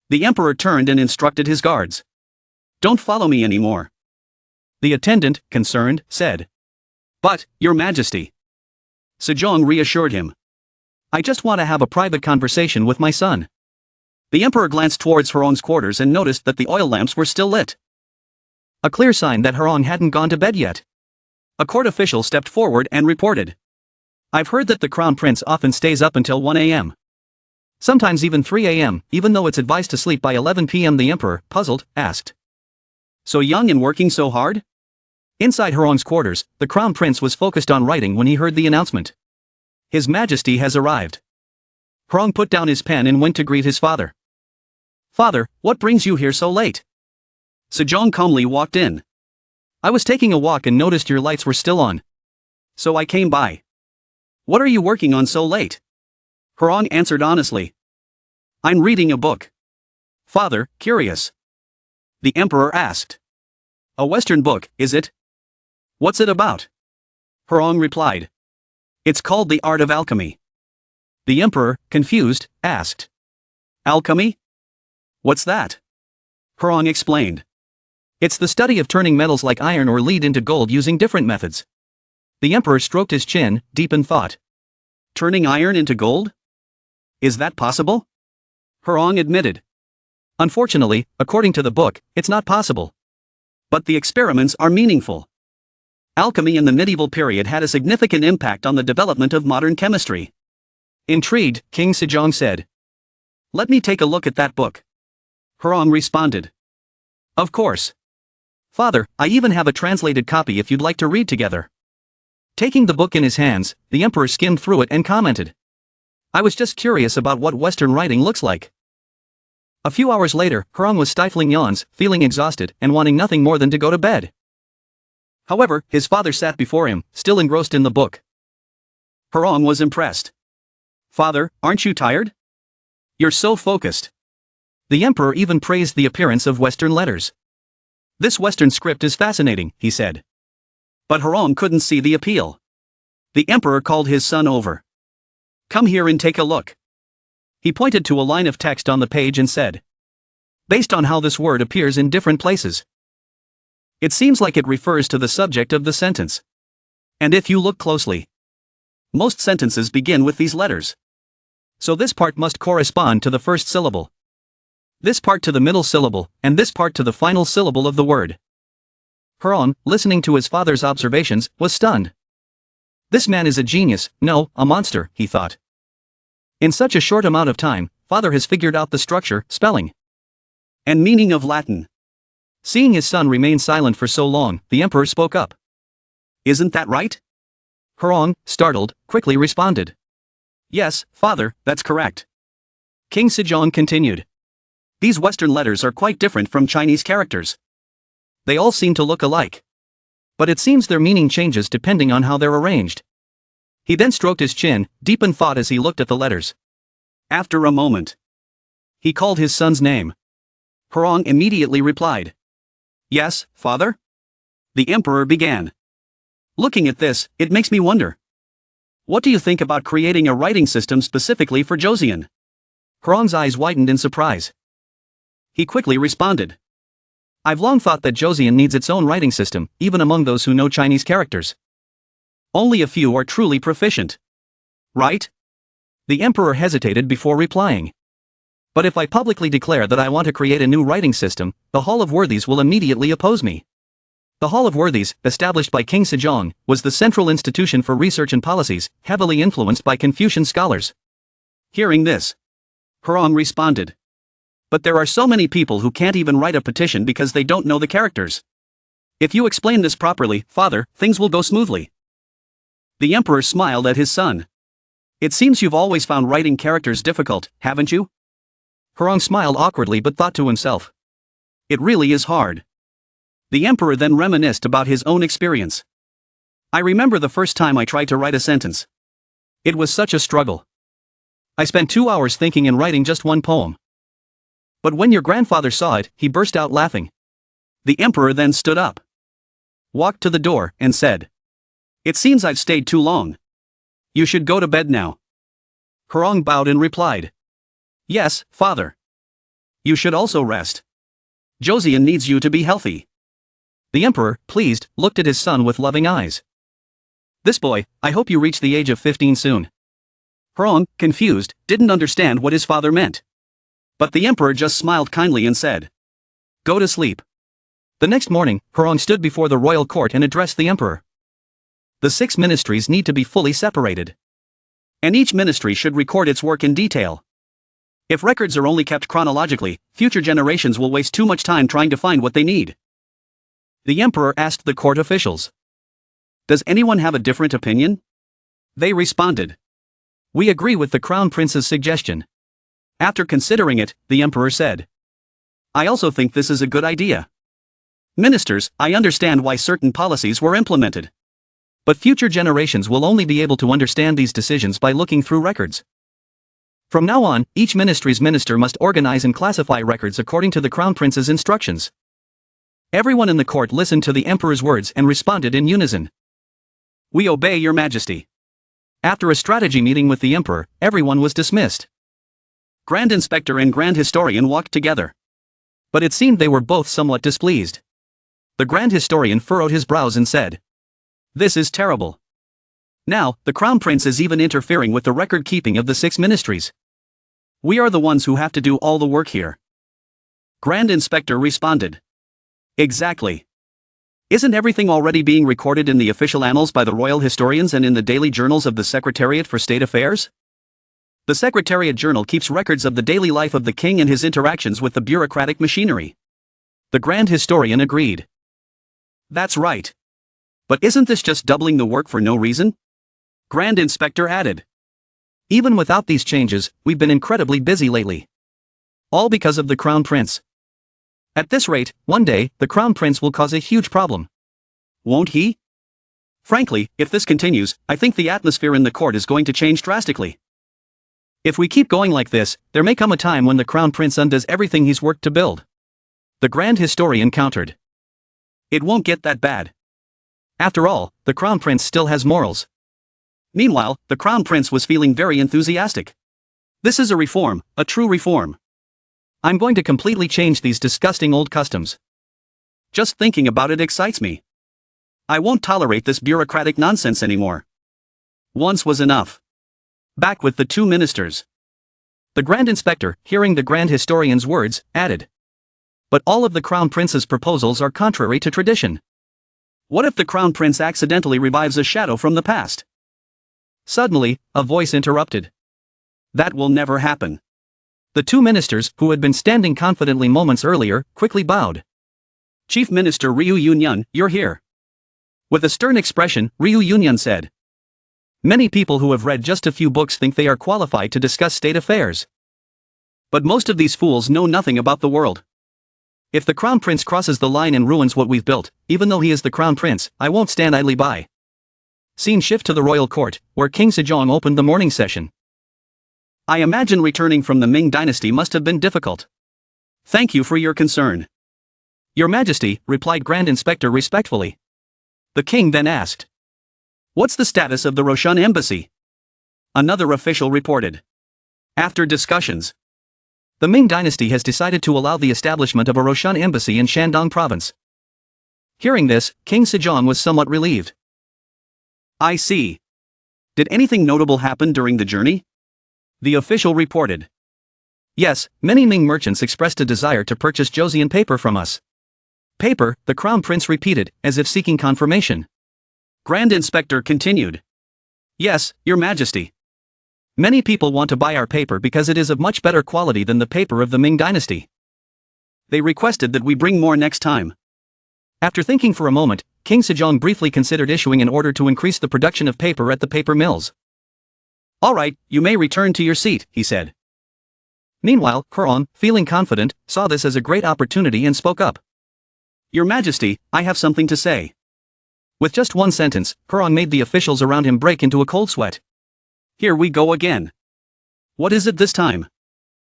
The emperor turned and instructed his guards. "Don't follow me anymore." The attendant, concerned, said. "But, Your Majesty." Sejong reassured him. "I just want to have a private conversation with my son." The emperor glanced towards Hurong's quarters and noticed that the oil lamps were still lit. A clear sign that Hurong hadn't gone to bed yet. A court official stepped forward and reported. "I've heard that the Crown Prince often stays up until 1 a.m. Sometimes even 3 a.m., even though it's advised to sleep by 11 p.m. The emperor, puzzled, asked. "So young and working so hard?" Inside Hurong's quarters, the Crown Prince was focused on writing when he heard the announcement. "His Majesty has arrived." Hurong put down his pen and went to greet his father. "Father, what brings you here so late?" Sejong calmly walked in. "I was taking a walk and noticed your lights were still on. So I came by." "What are you working on so late?" Hurong answered honestly. "I'm reading a book." "Father, curious." The emperor asked. "A Western book, is it? What's it about?" Hurong replied. "It's called The Art of Alchemy." The emperor, confused, asked. "Alchemy? What's that?" Hurong explained. "It's the study of turning metals like iron or lead into gold using different methods." The emperor stroked his chin, deep in thought. "Turning iron into gold? Is that possible?" Hurong admitted. "Unfortunately, according to the book, it's not possible. But the experiments are meaningful." Alchemy in the medieval period had a significant impact on the development of modern chemistry. Intrigued, King Sejong said. "Let me take a look at that book." Hurong responded. "Of course. Father, I even have a translated copy if you'd like to read together." Taking the book in his hands, the emperor skimmed through it and commented. "I was just curious about what Western writing looks like. A few hours later, Hurong was stifling yawns, feeling exhausted, and wanting nothing more than to go to bed. However, his father sat before him, still engrossed in the book. Hurong was impressed. "Father, aren't you tired? You're so focused." The emperor even praised the appearance of Western letters. "This Western script is fascinating," he said. But Hurong couldn't see the appeal. The emperor called his son over. "Come here and take a look." He pointed to a line of text on the page and said, "Based on how this word appears in different places, it seems like it refers to the subject of the sentence. And if you look closely, most sentences begin with these letters. So this part must correspond to the first syllable, this part to the middle syllable, and this part to the final syllable of the word." Hurong, listening to his father's observations, was stunned. This man is a genius, no, a monster, he thought. In such a short amount of time, father has figured out the structure, spelling, and meaning of Latin. Seeing his son remain silent for so long, the emperor spoke up. "Isn't that right?" Hurong, startled, quickly responded. "Yes, father, that's correct." King Sejong continued. "These Western letters are quite different from Chinese characters. They all seem to look alike. But it seems their meaning changes depending on how they're arranged." He then stroked his chin, deep in thought as he looked at the letters. After a moment, he called his son's name. Hurong immediately replied. "Yes, father?" The emperor began. "Looking at this, it makes me wonder. What do you think about creating a writing system specifically for Joseon?" Hurong's eyes widened in surprise. He quickly responded. "I've long thought that Joseon needs its own writing system, even among those who know Chinese characters. Only a few are truly proficient. Right?" The emperor hesitated before replying. "But if I publicly declare that I want to create a new writing system, the Hall of Worthies will immediately oppose me." The Hall of Worthies, established by King Sejong, was the central institution for research and policies, heavily influenced by Confucian scholars. Hearing this, Hurong responded. "But there are so many people who can't even write a petition because they don't know the characters. If you explain this properly, father, things will go smoothly." The emperor smiled at his son. "It seems you've always found writing characters difficult, haven't you?" Hurong smiled awkwardly but thought to himself. "It really is hard." The emperor then reminisced about his own experience. "I remember the first time I tried to write a sentence. It was such a struggle. I spent 2 hours thinking and writing just one poem. But when your grandfather saw it, he burst out laughing." The emperor then stood up, walked to the door, and said, "It seems I've stayed too long. You should go to bed now." Hurong bowed and replied, "Yes, father. You should also rest. Joseon needs you to be healthy." The emperor, pleased, looked at his son with loving eyes. "This boy, I hope you reach the age of 15 soon." Hurong, confused, didn't understand what his father meant. But the emperor just smiled kindly and said, "Go to sleep." The next morning, Hurong stood before the royal court and addressed the emperor. The 6 ministries need to be fully separated. And each ministry should record its work in detail. If records are only kept chronologically, future generations will waste too much time trying to find what they need. The emperor asked the court officials, "Does anyone have a different opinion?" They responded, "We agree with the crown prince's suggestion." After considering it, the emperor said, "I also think this is a good idea. Ministers, I understand why certain policies were implemented. But future generations will only be able to understand these decisions by looking through records. From now on, each ministry's minister must organize and classify records according to the crown prince's instructions." Everyone in the court listened to the emperor's words and responded in unison. "We obey your majesty." After a strategy meeting with the emperor, everyone was dismissed. Grand Inspector and Grand Historian walked together. But it seemed they were both somewhat displeased. The Grand Historian furrowed his brows and said, "This is terrible. Now, the Crown Prince is even interfering with the record-keeping of the 6 ministries. We are the ones who have to do all the work here." Grand Inspector responded, "Exactly. Isn't everything already being recorded in the official annals by the royal historians and in the daily journals of the Secretariat for State Affairs? The Secretariat Journal keeps records of the daily life of the king and his interactions with the bureaucratic machinery." The Grand Historian agreed. "That's right. But isn't this just doubling the work for no reason?" Grand Inspector added. "Even without these changes, we've been incredibly busy lately. All because of the Crown Prince. At this rate, one day, the Crown Prince will cause a huge problem. Won't he? Frankly, if this continues, I think the atmosphere in the court is going to change drastically. If we keep going like this, there may come a time when the Crown Prince undoes everything he's worked to build. The Grand Historian countered. It won't get that bad. After all, the Crown Prince still has morals. Meanwhile, the Crown Prince was feeling very enthusiastic. This is a reform, a true reform. I'm going to completely change these disgusting old customs. Just thinking about it excites me. I won't tolerate this bureaucratic nonsense anymore. Once was enough. Back with the two ministers. The Grand Inspector, hearing the Grand Historian's words, added. But all of the Crown Prince's proposals are contrary to tradition. What if the Crown Prince accidentally revives a shadow from the past? Suddenly, a voice interrupted. That will never happen. The two ministers, who had been standing confidently moments earlier, quickly bowed. Chief Minister Ryu Yunyan, you're here. With a stern expression, Ryu Yunyan said. Many people who have read just a few books think they are qualified to discuss state affairs. But most of these fools know nothing about the world. If the Crown Prince crosses the line and ruins what we've built, even though he is the Crown Prince, I won't stand idly by. Scene shift to the royal court, where King Sejong opened the morning session. I imagine returning from the Ming dynasty must have been difficult. Thank you for your concern. Your Majesty, replied Grand Inspector respectfully. The king then asked. What's the status of the Roshan embassy? Another official reported. After discussions, the Ming dynasty has decided to allow the establishment of a Roshan embassy in Shandong province. Hearing this, King Sejong was somewhat relieved. I see. Did anything notable happen during the journey? The official reported. Yes, many Ming merchants expressed a desire to purchase Joseon paper from us. Paper, the Crown Prince repeated, as if seeking confirmation. Grand Inspector continued. Yes, Your Majesty. Many people want to buy our paper because it is of much better quality than the paper of the Ming dynasty. They requested that we bring more next time. After thinking for a moment, King Sejong briefly considered issuing an order to increase the production of paper at the paper mills. All right, you may return to your seat, he said. Meanwhile, Kurong, feeling confident, saw this as a great opportunity and spoke up. Your Majesty, I have something to say. With just one sentence, Kurong made the officials around him break into a cold sweat. Here we go again. What is it this time?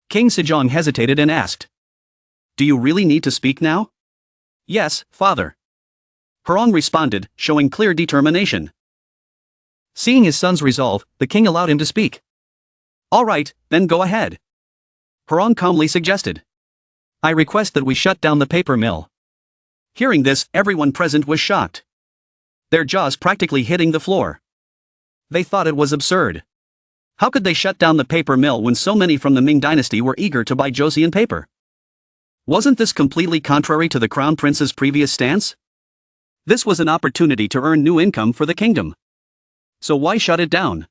King Sejong hesitated and asked. Do you really need to speak now? Yes, father. Kurong responded, showing clear determination. Seeing his son's resolve, the king allowed him to speak. All right, then go ahead. Kurong calmly suggested. I request that we shut down the paper mill. Hearing this, everyone present was shocked. Their jaws practically hitting the floor. They thought it was absurd. How could they shut down the paper mill when so many from the Ming dynasty were eager to buy Joseon paper? Wasn't this completely contrary to the Crown Prince's previous stance? This was an opportunity to earn new income for the kingdom. So why shut it down?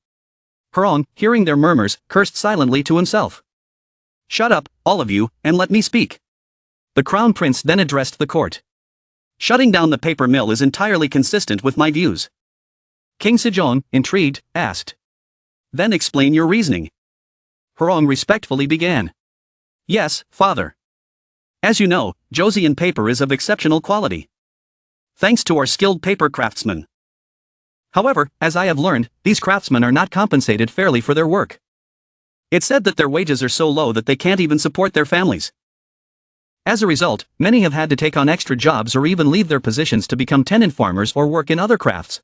Kurong, hearing their murmurs, cursed silently to himself. Shut up, all of you, and let me speak. The Crown Prince then addressed the court. Shutting down the paper mill is entirely consistent with my views. King Sejong, intrigued, asked. Then explain your reasoning. Kurong respectfully began. Yes, father. As you know, Joseon paper is of exceptional quality. Thanks to our skilled paper craftsmen. However, as I have learned, these craftsmen are not compensated fairly for their work. It's said that their wages are so low that they can't even support their families. As a result, many have had to take on extra jobs or even leave their positions to become tenant farmers or work in other crafts.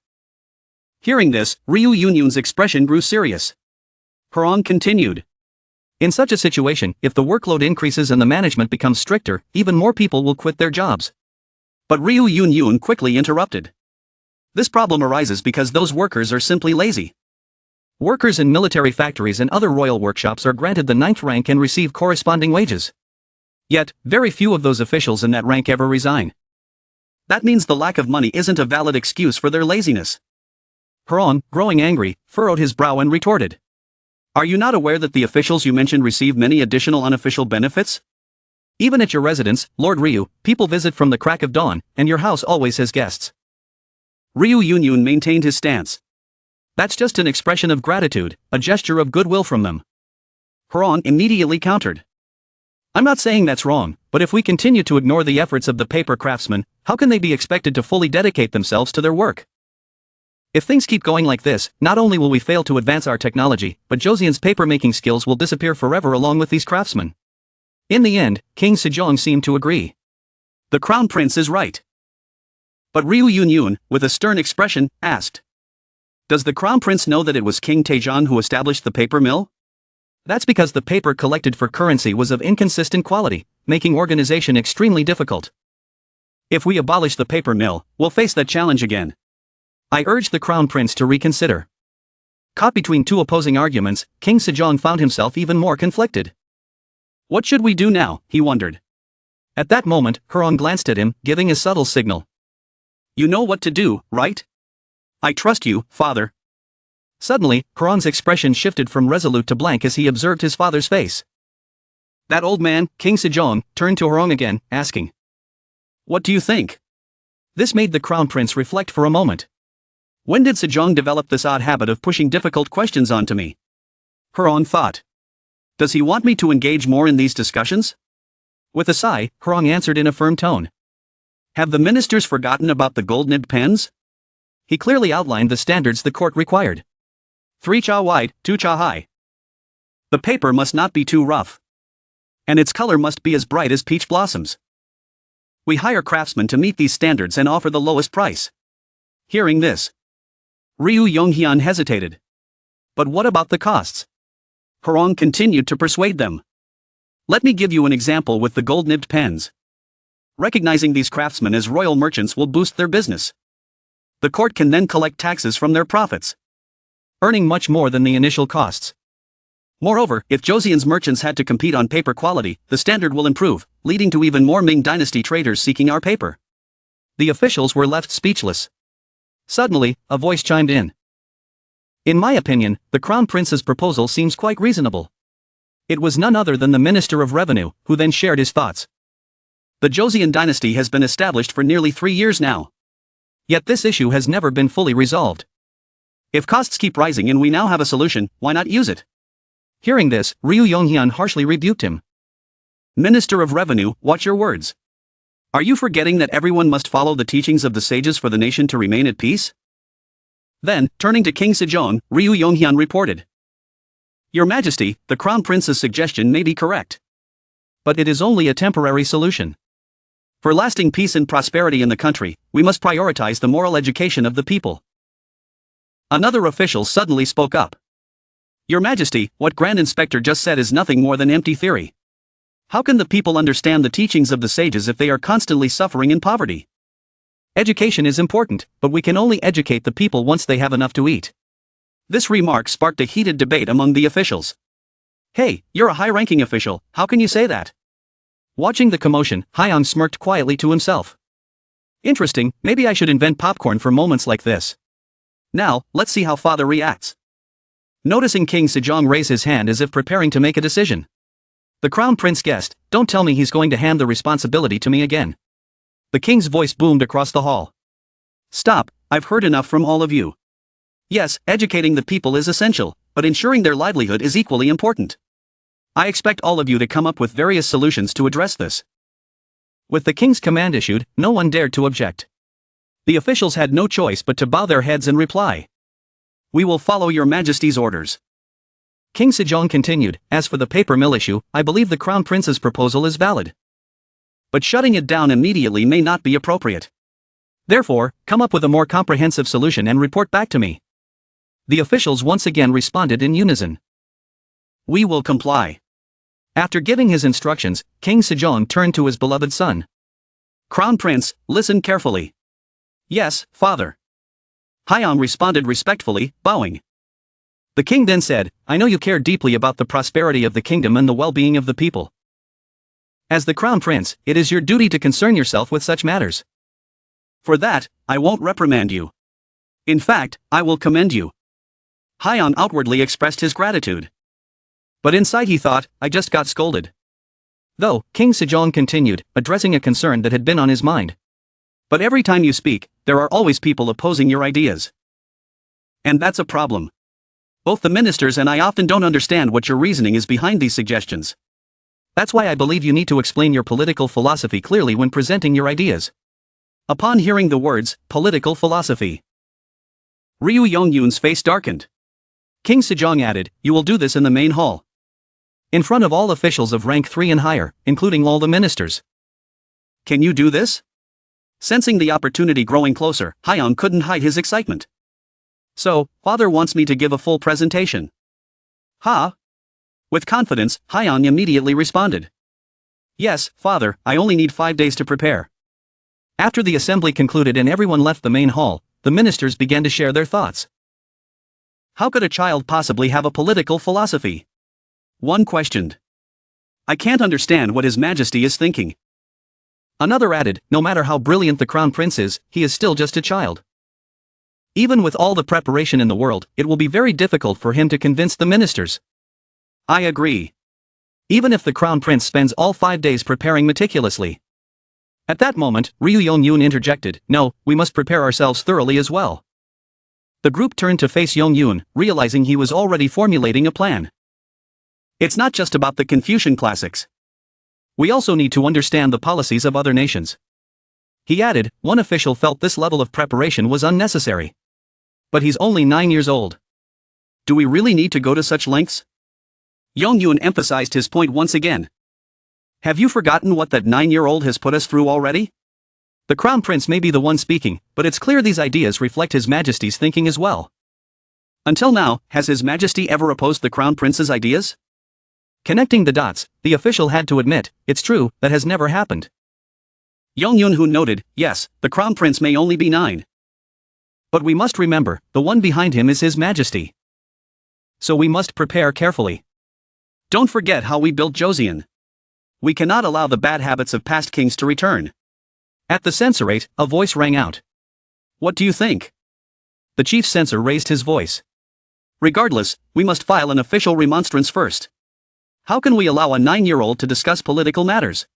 Hearing this, Ryu Yunyun's expression grew serious. Kurong continued. In such a situation, if the workload increases and the management becomes stricter, even more people will quit their jobs. But Ryu Yunyun quickly interrupted. This problem arises because those workers are simply lazy. Workers in military factories and other royal workshops are granted the 9th rank and receive corresponding wages. Yet, very few of those officials in that rank ever resign. That means the lack of money isn't a valid excuse for their laziness. Kurong, growing angry, furrowed his brow and retorted. Are you not aware that the officials you mentioned receive many additional unofficial benefits? Even at your residence, Lord Ryu, people visit from the crack of dawn, and your house always has guests. Ryu Yunyun maintained his stance. That's just an expression of gratitude, a gesture of goodwill from them. Kurong immediately countered. I'm not saying that's wrong, but if we continue to ignore the efforts of the paper craftsmen, how can they be expected to fully dedicate themselves to their work? If things keep going like this, not only will we fail to advance our technology, but Joseon's paper-making skills will disappear forever along with these craftsmen. In the end, King Sejong seemed to agree. The Crown Prince is right. But Ryu Yun, with a stern expression, asked. Does the Crown Prince know that it was King Sejong who established the paper mill? That's because the paper collected for currency was of inconsistent quality, making organization extremely difficult. If we abolish the paper mill, we'll face that challenge again. I urged the Crown Prince to reconsider. Caught between two opposing arguments, King Sejong found himself even more conflicted. What should we do now, he wondered. At that moment, Hurong glanced at him, giving a subtle signal. You know what to do, right? I trust you, father. Suddenly, Hurong's expression shifted from resolute to blank as he observed his father's face. That old man, King Sejong, turned to Hurong again, asking. What do you think? This made the Crown Prince reflect for a moment. When did Sejong develop this odd habit of pushing difficult questions onto me? Hurong thought. Does he want me to engage more in these discussions? With a sigh, Hurong answered in a firm tone. Have the ministers forgotten about the gold-nibbed pens? He clearly outlined the standards the court required. 3 cha wide, 2 cha high. The paper must not be too rough. And its color must be as bright as peach blossoms. We hire craftsmen to meet these standards and offer the lowest price. Hearing this, Ryu Yonghyun hesitated. But what about the costs? Hurong continued to persuade them. Let me give you an example with the gold-nibbed pens. Recognizing these craftsmen as royal merchants will boost their business. The court can then collect taxes from their profits, earning much more than the initial costs. Moreover, if Joseon's merchants had to compete on paper quality, the standard will improve, leading to even more Ming Dynasty traders seeking our paper. The officials were left speechless. Suddenly, a voice chimed in. In my opinion, the Crown Prince's proposal seems quite reasonable. It was none other than the Minister of Revenue, who then shared his thoughts. The Joseon dynasty has been established for nearly 3 years now. Yet this issue has never been fully resolved. If costs keep rising and we now have a solution, why not use it? Hearing this, Ryu Yonghyun harshly rebuked him. Minister of Revenue, watch your words. Are you forgetting that everyone must follow the teachings of the sages for the nation to remain at peace? Then, turning to King Sejong, Ryu Yonghyun reported. Your Majesty, the Crown Prince's suggestion may be correct. But it is only a temporary solution. For lasting peace and prosperity in the country, we must prioritize the moral education of the people. Another official suddenly spoke up. Your Majesty, what Grand Inspector just said is nothing more than empty theory. How can the people understand the teachings of the sages if they are constantly suffering in poverty? Education is important, but we can only educate the people once they have enough to eat. This remark sparked a heated debate among the officials. Hey, you're a high-ranking official, how can you say that? Watching the commotion, Hyang smirked quietly to himself. Interesting, maybe I should invent popcorn for moments like this. Now, let's see how father reacts. Noticing King Sejong raise his hand as if preparing to make a decision. The Crown Prince guessed, don't tell me he's going to hand the responsibility to me again. The king's voice boomed across the hall. Stop, I've heard enough from all of you. Yes, educating the people is essential, but ensuring their livelihood is equally important. I expect all of you to come up with various solutions to address this. With the king's command issued, no one dared to object. The officials had no choice but to bow their heads and reply. We will follow your Majesty's orders. King Sejong continued, as for the paper mill issue, I believe the Crown Prince's proposal is valid. But shutting it down immediately may not be appropriate. Therefore, come up with a more comprehensive solution and report back to me. The officials once again responded in unison. We will comply. After giving his instructions, King Sejong turned to his beloved son. Crown Prince, listen carefully. Yes, father. Hyang responded respectfully, bowing. The king then said, I know you care deeply about the prosperity of the kingdom and the well-being of the people. As the Crown Prince, it is your duty to concern yourself with such matters. For that, I won't reprimand you. In fact, I will commend you. Hyang outwardly expressed his gratitude. But inside he thought, I just got scolded. Though, King Sejong continued, addressing a concern that had been on his mind. But every time you speak, there are always people opposing your ideas. And that's a problem. Both the ministers and I often don't understand what your reasoning is behind these suggestions. That's why I believe you need to explain your political philosophy clearly when presenting your ideas. Upon hearing the words, political philosophy, Ryu Yongyun's face darkened. King Sejong added, you will do this in the main hall. In front of all officials of rank 3 and higher, including all the ministers. Can you do this? Sensing the opportunity growing closer, Hyung couldn't hide his excitement. So, father wants me to give a full presentation. Huh? With confidence, Hyung immediately responded. Yes, father, I only need 5 days to prepare. After the assembly concluded and everyone left the main hall, the ministers began to share their thoughts. How could a child possibly have a political philosophy? One questioned. I can't understand what His Majesty is thinking. Another added, no matter how brilliant the crown prince is, he is still just a child. Even with all the preparation in the world, it will be very difficult for him to convince the ministers. I agree. Even if the crown prince spends all 5 days preparing meticulously. At that moment, Ryu Yongyun interjected, no, we must prepare ourselves thoroughly as well. The group turned to face Yongyun, realizing he was already formulating a plan. It's not just about the Confucian classics. We also need to understand the policies of other nations. He added, one official felt this level of preparation was unnecessary. But he's only 9 years old. Do we really need to go to such lengths? Yongyun emphasized his point once again. Have you forgotten what that 9-year-old has put us through already? The crown prince may be the one speaking, but it's clear these ideas reflect His Majesty's thinking as well. Until now, has His Majesty ever opposed the crown prince's ideas? Connecting the dots, the official had to admit, it's true, that has never happened. Yongyun noted, yes, the crown prince may only be 9. But we must remember, the one behind him is His Majesty. So we must prepare carefully. Don't forget how we built Joseon. We cannot allow the bad habits of past kings to return. At the censorate, a voice rang out. What do you think? The chief censor raised his voice. Regardless, we must file an official remonstrance first. How can we allow a 9-year-old to discuss political matters?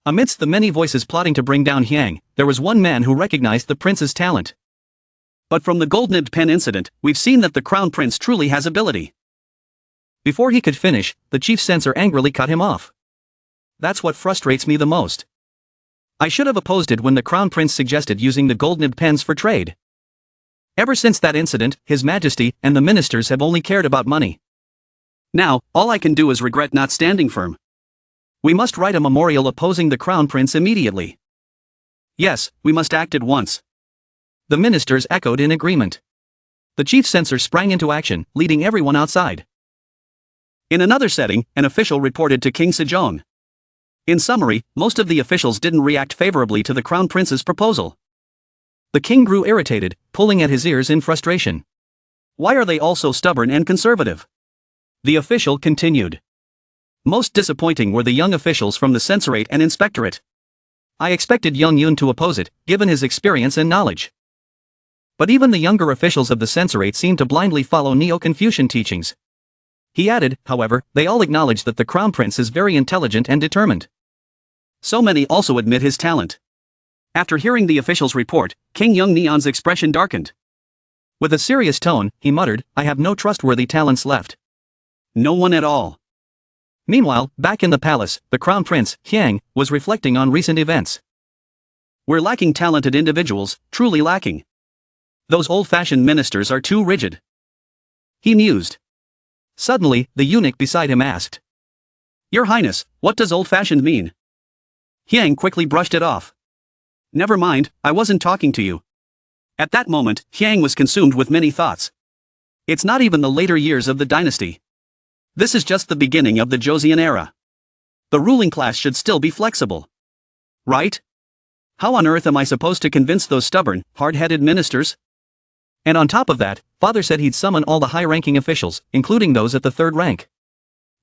Amidst the many voices plotting to bring down Hyang, there was one man who recognized the prince's talent. But from the gold-nibbed pen incident, we've seen that the crown prince truly has ability. Before he could finish, the chief censor angrily cut him off. That's what frustrates me the most. I should have opposed it when the crown prince suggested using the gold-nibbed pens for trade. Ever since that incident, His Majesty and the ministers have only cared about money. Now, all I can do is regret not standing firm. We must write a memorial opposing the crown prince immediately. Yes, we must act at once. The ministers echoed in agreement. The chief censor sprang into action, leading everyone outside. In another setting, an official reported to King Sejong. In summary, most of the officials didn't react favorably to the crown prince's proposal. The king grew irritated, pulling at his ears in frustration. Why are they all so stubborn and conservative? The official continued. Most disappointing were the young officials from the censorate and inspectorate. I expected Yongyun to oppose it, given his experience and knowledge. But even the younger officials of the censorate seemed to blindly follow Neo-Confucian teachings. He added, however, they all acknowledge that the crown prince is very intelligent and determined. So many also admit his talent. After hearing the official's report, King Youngneon's expression darkened. With a serious tone, he muttered, I have no trustworthy talents left. No one at all. Meanwhile, back in the palace, the crown prince, Hyang, was reflecting on recent events. We're lacking talented individuals, truly lacking. Those old-fashioned ministers are too rigid. He mused. Suddenly, the eunuch beside him asked. Your Highness, what does old-fashioned mean? Hyang quickly brushed it off. Never mind, I wasn't talking to you. At that moment, Hyang was consumed with many thoughts. It's not even the later years of the dynasty. This is just the beginning of the Joseon era. The ruling class should still be flexible. Right? How on earth am I supposed to convince those stubborn, hard-headed ministers? And on top of that, father said he'd summon all the high-ranking officials, including those at the 3rd rank.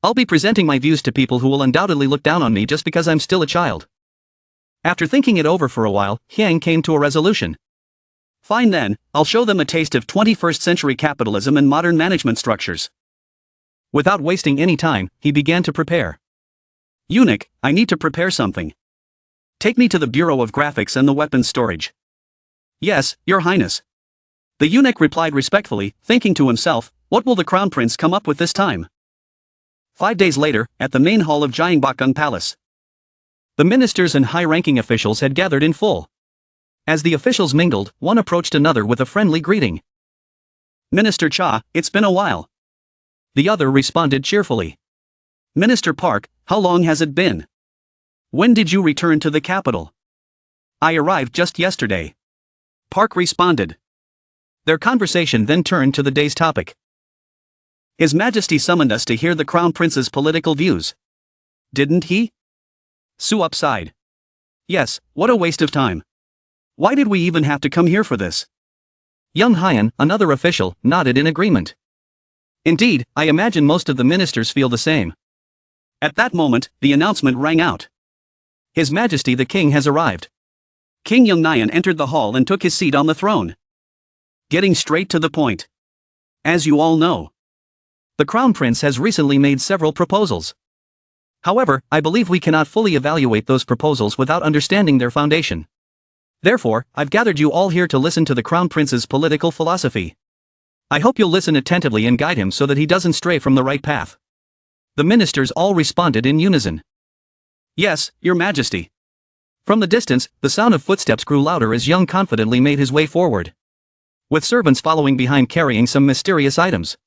I'll be presenting my views to people who will undoubtedly look down on me just because I'm still a child. After thinking it over for a while, Hyang came to a resolution. Fine then, I'll show them a taste of 21st century capitalism and modern management structures. Without wasting any time, he began to prepare. Eunuch, I need to prepare something. Take me to the Bureau of Graphics and the Weapons Storage. Yes, Your Highness. The eunuch replied respectfully, thinking to himself, what will the crown prince come up with this time? 5 days later, at the main hall of Gyeongbokgung Palace. The ministers and high-ranking officials had gathered in full. As the officials mingled, one approached another with a friendly greeting. "Minister Cha, it's been a while." The other responded cheerfully. "Minister Park, how long has it been? When did you return to the capital?" "I arrived just yesterday," Park responded. Their conversation then turned to the day's topic. "His Majesty summoned us to hear the Crown Prince's political views. Didn't he?" Suop sighed. "Yes, what a waste of time. Why did we even have to come here for this?" Young Hyun, another official, nodded in agreement. "Indeed, I imagine most of the ministers feel the same." At that moment, the announcement rang out. "His Majesty the King has arrived." King Youngnyan entered the hall and took his seat on the throne. Getting straight to the point. As you all know, the Crown Prince has recently made several proposals. However, I believe we cannot fully evaluate those proposals without understanding their foundation. Therefore, I've gathered you all here to listen to the Crown Prince's political philosophy. I hope you'll listen attentively and guide him so that he doesn't stray from the right path. The ministers all responded in unison. "Yes, Your Majesty." From the distance, the sound of footsteps grew louder as Young confidently made his way forward, with servants following behind carrying some mysterious items.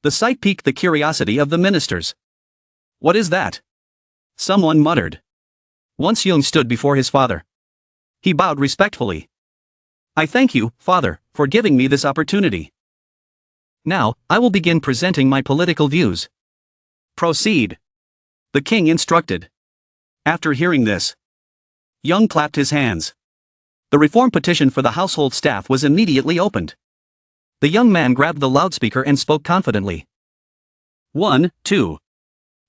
The sight piqued the curiosity of the ministers. "What is that?" someone muttered. Once Young stood before his father. He bowed respectfully. "I thank you, Father, for giving me this opportunity. Now, I will begin presenting my political views." "Proceed," the king instructed. After hearing this, Young clapped his hands. The reform petition for the household staff was immediately opened. The young man grabbed the loudspeaker and spoke confidently. 1, 2.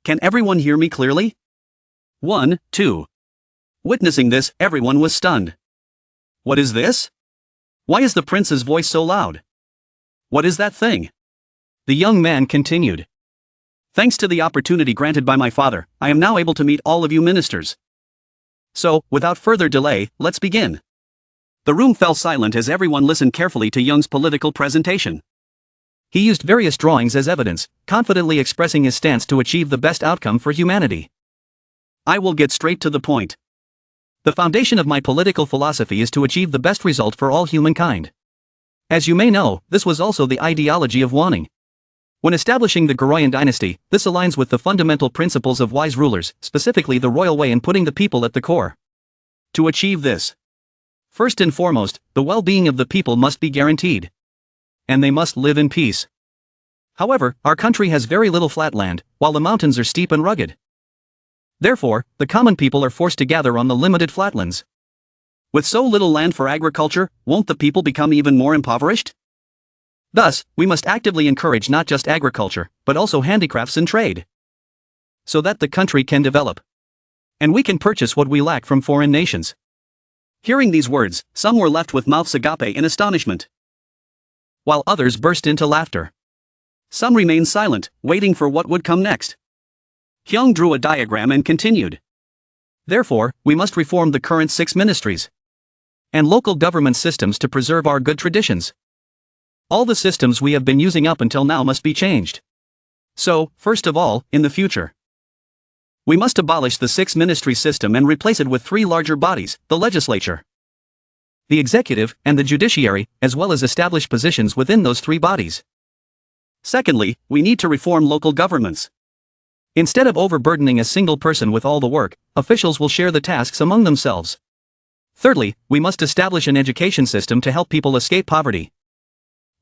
Can everyone hear me clearly? 1, 2. Witnessing this, everyone was stunned. What is this? Why is the prince's voice so loud? What is that thing? The young man continued. Thanks to the opportunity granted by my father, I am now able to meet all of you ministers. So, without further delay, let's begin. The room fell silent as everyone listened carefully to Young's political presentation. He used various drawings as evidence, confidently expressing his stance to achieve the best outcome for humanity. I will get straight to the point. The foundation of my political philosophy is to achieve the best result for all humankind. As you may know, this was also the ideology of Wanning. When establishing the Goryeo dynasty, this aligns with the fundamental principles of wise rulers, specifically the royal way and putting the people at the core. To achieve this, first and foremost, the well-being of the people must be guaranteed. And they must live in peace. However, our country has very little flat land, while the mountains are steep and rugged. Therefore, the common people are forced to gather on the limited flatlands. With so little land for agriculture, won't the people become even more impoverished? Thus, we must actively encourage not just agriculture, but also handicrafts and trade, so that the country can develop. And we can purchase what we lack from foreign nations. Hearing these words, some were left with mouths agape in astonishment, while others burst into laughter. Some remained silent, waiting for what would come next. Hyung drew a diagram and continued. Therefore, we must reform the current 6 ministries and local government systems to preserve our good traditions. All the systems we have been using up until now must be changed. So, first of all, in the future, we must abolish the 6-ministry system and replace it with 3 larger bodies, the legislature, the executive, and the judiciary, as well as establish positions within those 3 bodies. Secondly, we need to reform local governments. Instead of overburdening a single person with all the work, officials will share the tasks among themselves. Thirdly, we must establish an education system to help people escape poverty.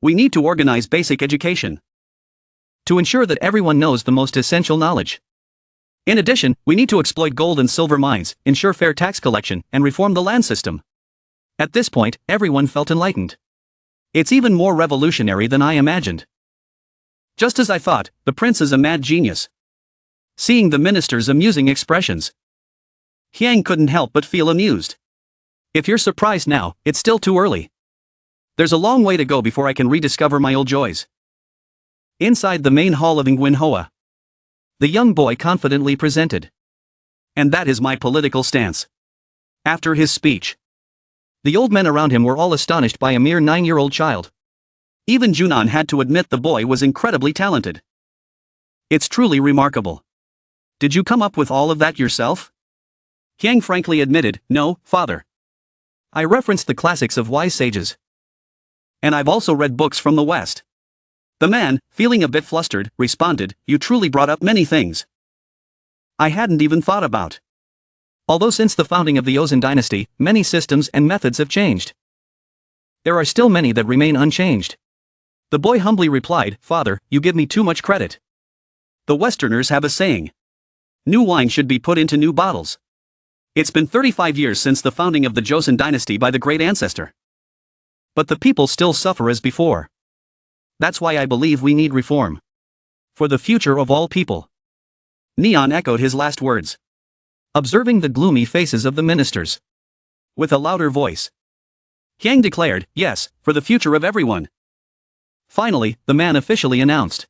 We need to organize basic education to ensure that everyone knows the most essential knowledge. In addition, we need to exploit gold and silver mines, ensure fair tax collection, and reform the land system. At this point, everyone felt enlightened. It's even more revolutionary than I imagined. Just as I thought, the prince is a mad genius. Seeing the minister's amusing expressions, Hyang couldn't help but feel amused. If you're surprised now, it's still too early. There's a long way to go before I can rediscover my old joys. Inside the main hall of MANHUA, the young boy confidently presented. And that is my political stance. After his speech, the old men around him were all astonished by a mere 9-year-old child. Even Junan had to admit the boy was incredibly talented. It's truly remarkable. Did you come up with all of that yourself? Hyang frankly admitted, no, father. I referenced the classics of wise sages. And I've also read books from the West. The man, feeling a bit flustered, responded, you truly brought up many things I hadn't even thought about. Although since the founding of the Joseon dynasty, many systems and methods have changed, there are still many that remain unchanged. The boy humbly replied, Father, you give me too much credit. The Westerners have a saying. New wine should be put into new bottles. It's been 35 years since the founding of the Joseon dynasty by the great ancestor. But the people still suffer as before. That's why I believe we need reform. For the future of all people. Neon echoed his last words, observing the gloomy faces of the ministers. With a louder voice, Hyang declared, yes, for the future of everyone. Finally, the man officially announced.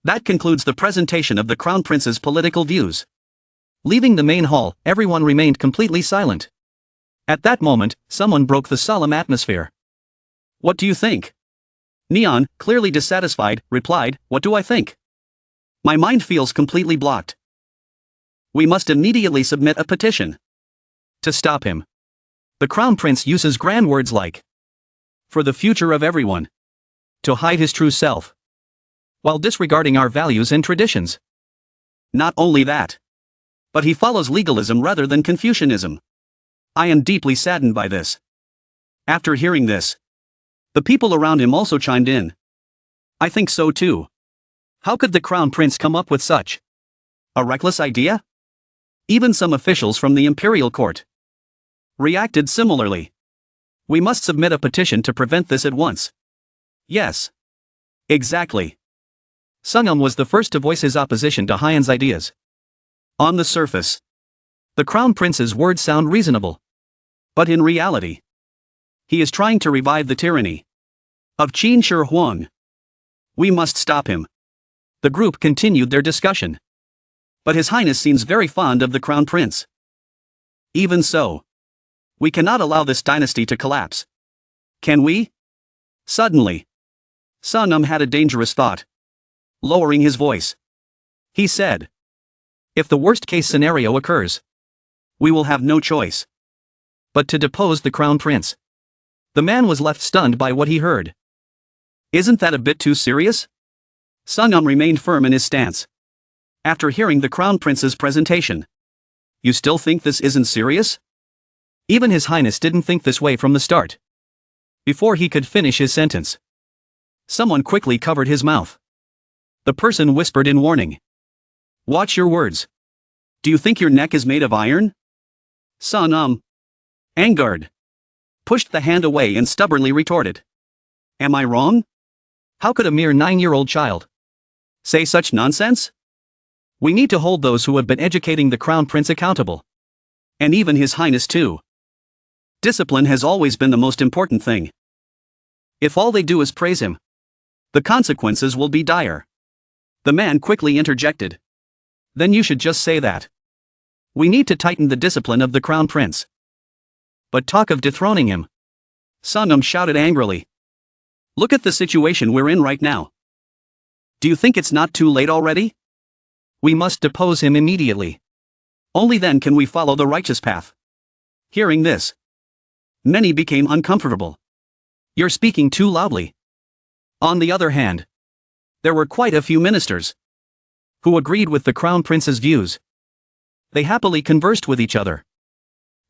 That concludes the presentation of the Crown Prince's political views. Leaving the main hall, everyone remained completely silent. At that moment, someone broke the solemn atmosphere. What do you think? Neon, clearly dissatisfied, replied, what do I think? My mind feels completely blocked. We must immediately submit a petition to stop him. The Crown Prince uses grand words like, for the future of everyone, to hide his true self, while disregarding our values and traditions. Not only that, but he follows legalism rather than Confucianism. I am deeply saddened by this. After hearing this, the people around him also chimed in. I think so too. How could the Crown Prince come up with such a reckless idea? Even some officials from the imperial court reacted similarly. We must submit a petition to prevent this at once. Yes. Exactly. Sungum was the first to voice his opposition to Hyan's ideas. On the surface, the Crown Prince's words sound reasonable. But in reality, he is trying to revive the tyranny of Qin Shi Huang. We must stop him. The group continued their discussion. But His Highness seems very fond of the Crown Prince. Even so, we cannot allow this dynasty to collapse. Can we? Suddenly, Sungum had a dangerous thought. Lowering his voice, he said, if the worst-case scenario occurs, we will have no choice but to depose the Crown Prince. The man was left stunned by what he heard. Isn't that a bit too serious? Sungum remained firm in his stance. After hearing the Crown Prince's presentation, you still think this isn't serious? Even His Highness didn't think this way from the start. Before he could finish his sentence, someone quickly covered his mouth. The person whispered in warning. Watch your words. Do you think your neck is made of iron? Sungum, angered, pushed the hand away and stubbornly retorted. Am I wrong? How could a mere 9-year-old child say such nonsense? We need to hold those who have been educating the Crown Prince accountable. And even His Highness too. Discipline has always been the most important thing. If all they do is praise him, the consequences will be dire. The man quickly interjected. Then you should just say that. We need to tighten the discipline of the Crown Prince. But talk of dethroning him. Sungum shouted angrily. Look at the situation we're in right now. Do you think it's not too late already? We must depose him immediately. Only then can we follow the righteous path. Hearing this, many became uncomfortable. You're speaking too loudly. On the other hand, there were quite a few ministers who agreed with the Crown Prince's views. They happily conversed with each other.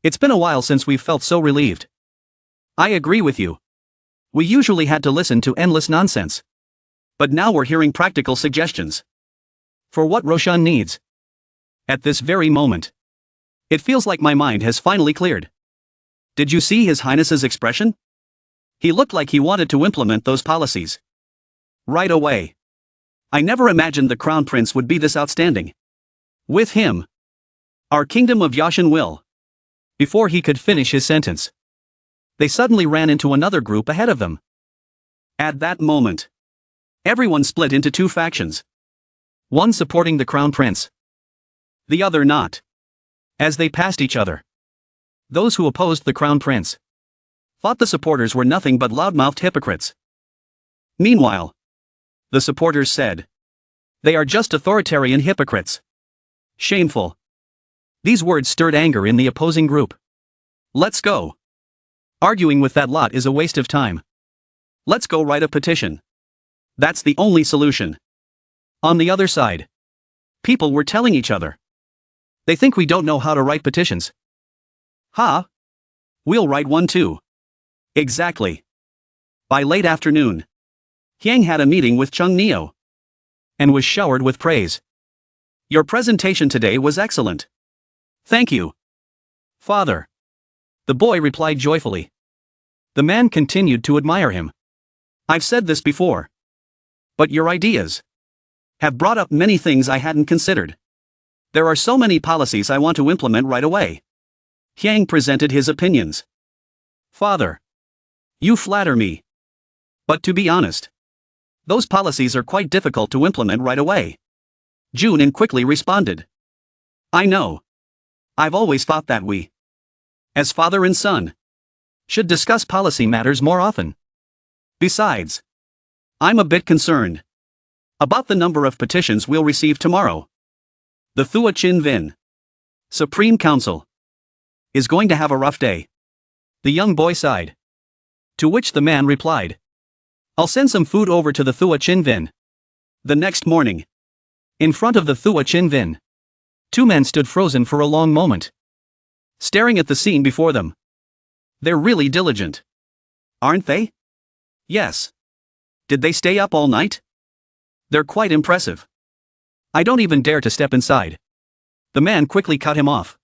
It's been a while since we've felt so relieved. I agree with you. We usually had to listen to endless nonsense. But now we're hearing practical suggestions for what Roshan needs. At this very moment, it feels like my mind has finally cleared. Did you see His Highness's expression? He looked like he wanted to implement those policies right away. I never imagined the Crown Prince would be this outstanding. With him, our kingdom of Joseon will. Before he could finish his sentence, they suddenly ran into another group ahead of them. At that moment, everyone split into two factions. One supporting the Crown Prince, the other not. As they passed each other, those who opposed the Crown Prince thought the supporters were nothing but loudmouthed hypocrites. Meanwhile, the supporters said, They are just authoritarian hypocrites. Shameful. These words stirred anger in the opposing group. Let's go. Arguing with that lot is a waste of time. Let's go write a petition. That's the only solution. On the other side, people were telling each other. They think we don't know how to write petitions. Ha! We'll write one too. Exactly. By late afternoon, Hyang had a meeting with Chung Neo and was showered with praise. Your presentation today was excellent. Thank you, Father. The boy replied joyfully. The man continued to admire him. I've said this before. But your ideas have brought up many things I hadn't considered. There are so many policies I want to implement right away. Hyang presented his opinions. Father, you flatter me. But to be honest, those policies are quite difficult to implement right away. Junin quickly responded. I know. I've always thought that we, as father and son, should discuss policy matters more often. Besides, I'm a bit concerned about the number of petitions we'll receive tomorrow. The Thua Chin Vin Supreme Council is going to have a rough day. The young boy sighed. To which the man replied, I'll send some food over to the Thua Chin Vin. The next morning, in front of the Thua Chin Vin, two men stood frozen for a long moment, staring at the scene before them. They're really diligent, aren't they? Yes. Did they stay up all night? They're quite impressive. I don't even dare to step inside. The man quickly cut him off.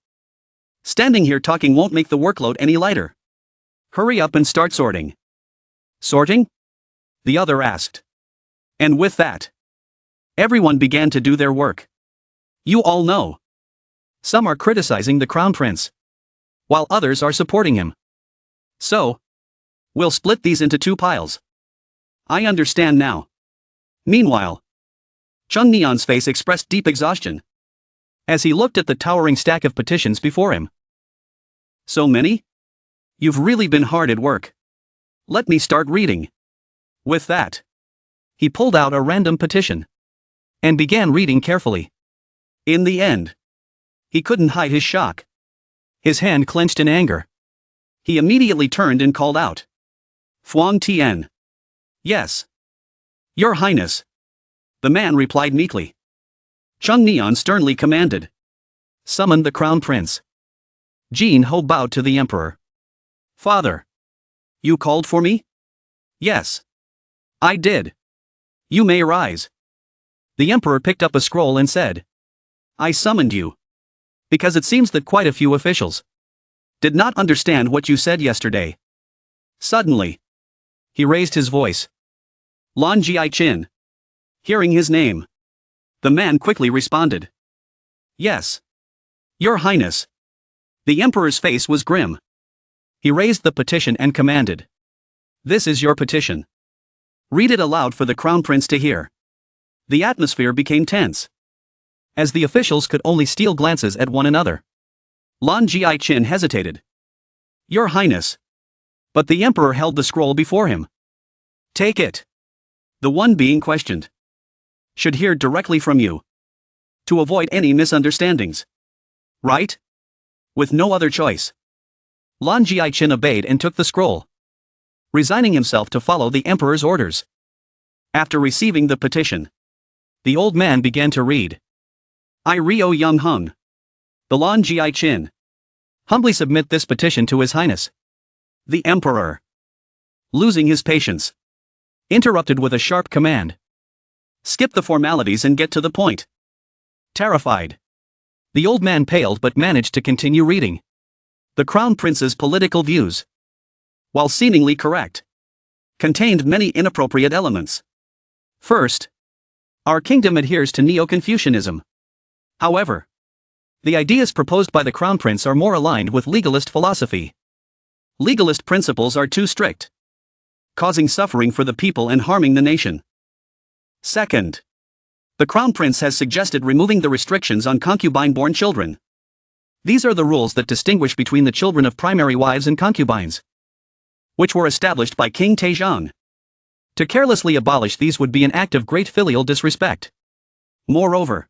Standing here talking won't make the workload any lighter. Hurry up and start sorting. Sorting? The other asked. And with that, everyone began to do their work. You all know. Some are criticizing the crown prince, while others are supporting him. So, we'll split these into two piles. I understand now. Meanwhile, Chung Neon's face expressed deep exhaustion as he looked at the towering stack of petitions before him. So many? You've really been hard at work. Let me start reading. With that, he pulled out a random petition and began reading carefully. In the end, he couldn't hide his shock. His hand clenched in anger. He immediately turned and called out. Fuang Tian. Yes. Your Highness. The man replied meekly. Chung Neon sternly commanded. Summon the crown prince. Jin Ho bowed to the emperor. Father. You called for me? Yes. I did. You may rise. The emperor picked up a scroll and said. I summoned you. Because it seems that quite a few officials did not understand what you said yesterday. Suddenly, he raised his voice. Lon Jiai-chin. Hearing his name, the man quickly responded. Yes. Your Highness. The emperor's face was grim. He raised the petition and commanded. This is your petition. Read it aloud for the crown prince to hear. The atmosphere became tense, as the officials could only steal glances at one another. Lon Jiai-chin hesitated. Your Highness. But the emperor held the scroll before him. Take it. The one being questioned should hear directly from you, to avoid any misunderstandings. Right? With no other choice, Lon Jiai-chin obeyed and took the scroll, resigning himself to follow the emperor's orders. After receiving the petition, the old man began to read. I, Rio Young Hung, the Lon Jiai-chin, humbly submit this petition to His Highness. The emperor, losing his patience, interrupted with a sharp command. Skip the formalities and get to the point. Terrified, the old man paled but managed to continue reading. The crown prince's political views, while seemingly correct, contained many inappropriate elements. First, our kingdom adheres to Neo-Confucianism. However, the ideas proposed by the crown prince are more aligned with legalist philosophy. Legalist principles are too strict, causing suffering for the people and harming the nation. Second, the crown prince has suggested removing the restrictions on concubine-born children. These are the rules that distinguish between the children of primary wives and concubines, which were established by King Sejong. To carelessly abolish these would be an act of great filial disrespect. Moreover,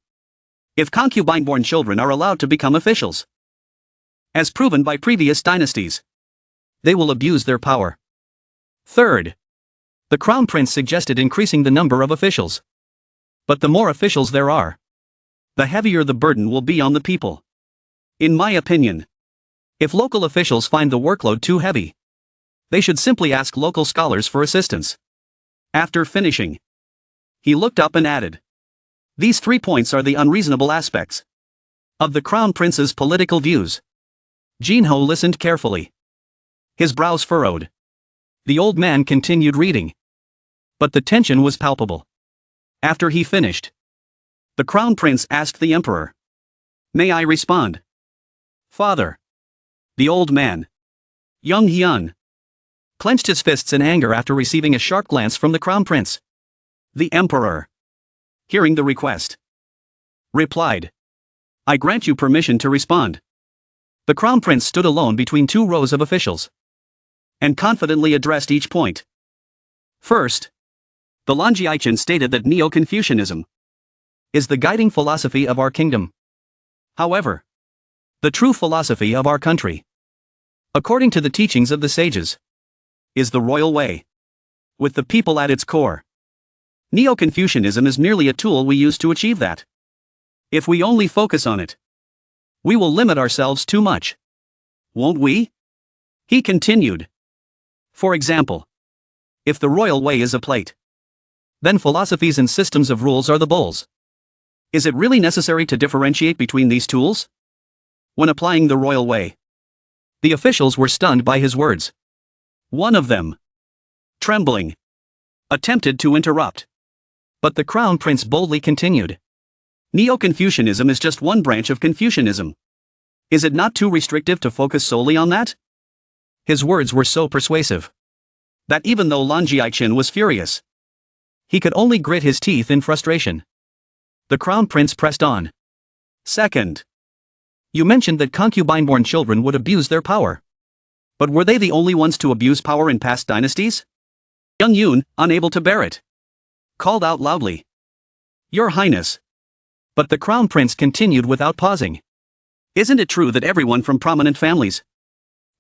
if concubine-born children are allowed to become officials, as proven by previous dynasties, they will abuse their power. Third, the crown prince suggested increasing the number of officials. But the more officials there are, the heavier the burden will be on the people. In my opinion, if local officials find the workload too heavy, they should simply ask local scholars for assistance. After finishing, he looked up and added, "These 3 points are the unreasonable aspects of the crown prince's political views." Jinho listened carefully. His brows furrowed. The old man continued reading. But the tension was palpable. After he finished, the crown prince asked the emperor, "May I respond?" "Father." The old man, Young Hyun, clenched his fists in anger after receiving a sharp glance from the crown prince. The emperor, hearing the request, replied, "I grant you permission to respond." The crown prince stood alone between 2 rows of officials and confidently addressed each point. First, the Lanjiaichin stated that Neo-Confucianism is the guiding philosophy of our kingdom. However, the true philosophy of our country, according to the teachings of the sages, is the royal way, with the people at its core. Neo-Confucianism is merely a tool we use to achieve that. If we only focus on it, we will limit ourselves too much. Won't we? He continued. For example, if the royal way is a plate, then philosophies and systems of rules are the bowls. Is it really necessary to differentiate between these tools? When applying the royal way, the officials were stunned by his words. One of them, trembling, attempted to interrupt. But the crown prince boldly continued. Neo-Confucianism is just one branch of Confucianism. Is it not too restrictive to focus solely on that? His words were so persuasive that even though Lanjiaichin was furious, he could only grit his teeth in frustration. The crown prince pressed on. Second, you mentioned that concubine-born children would abuse their power. But were they the only ones to abuse power in past dynasties? Young Yoon, unable to bear it, called out loudly, "Your Highness." But the crown prince continued without pausing. Isn't it true that everyone from prominent families,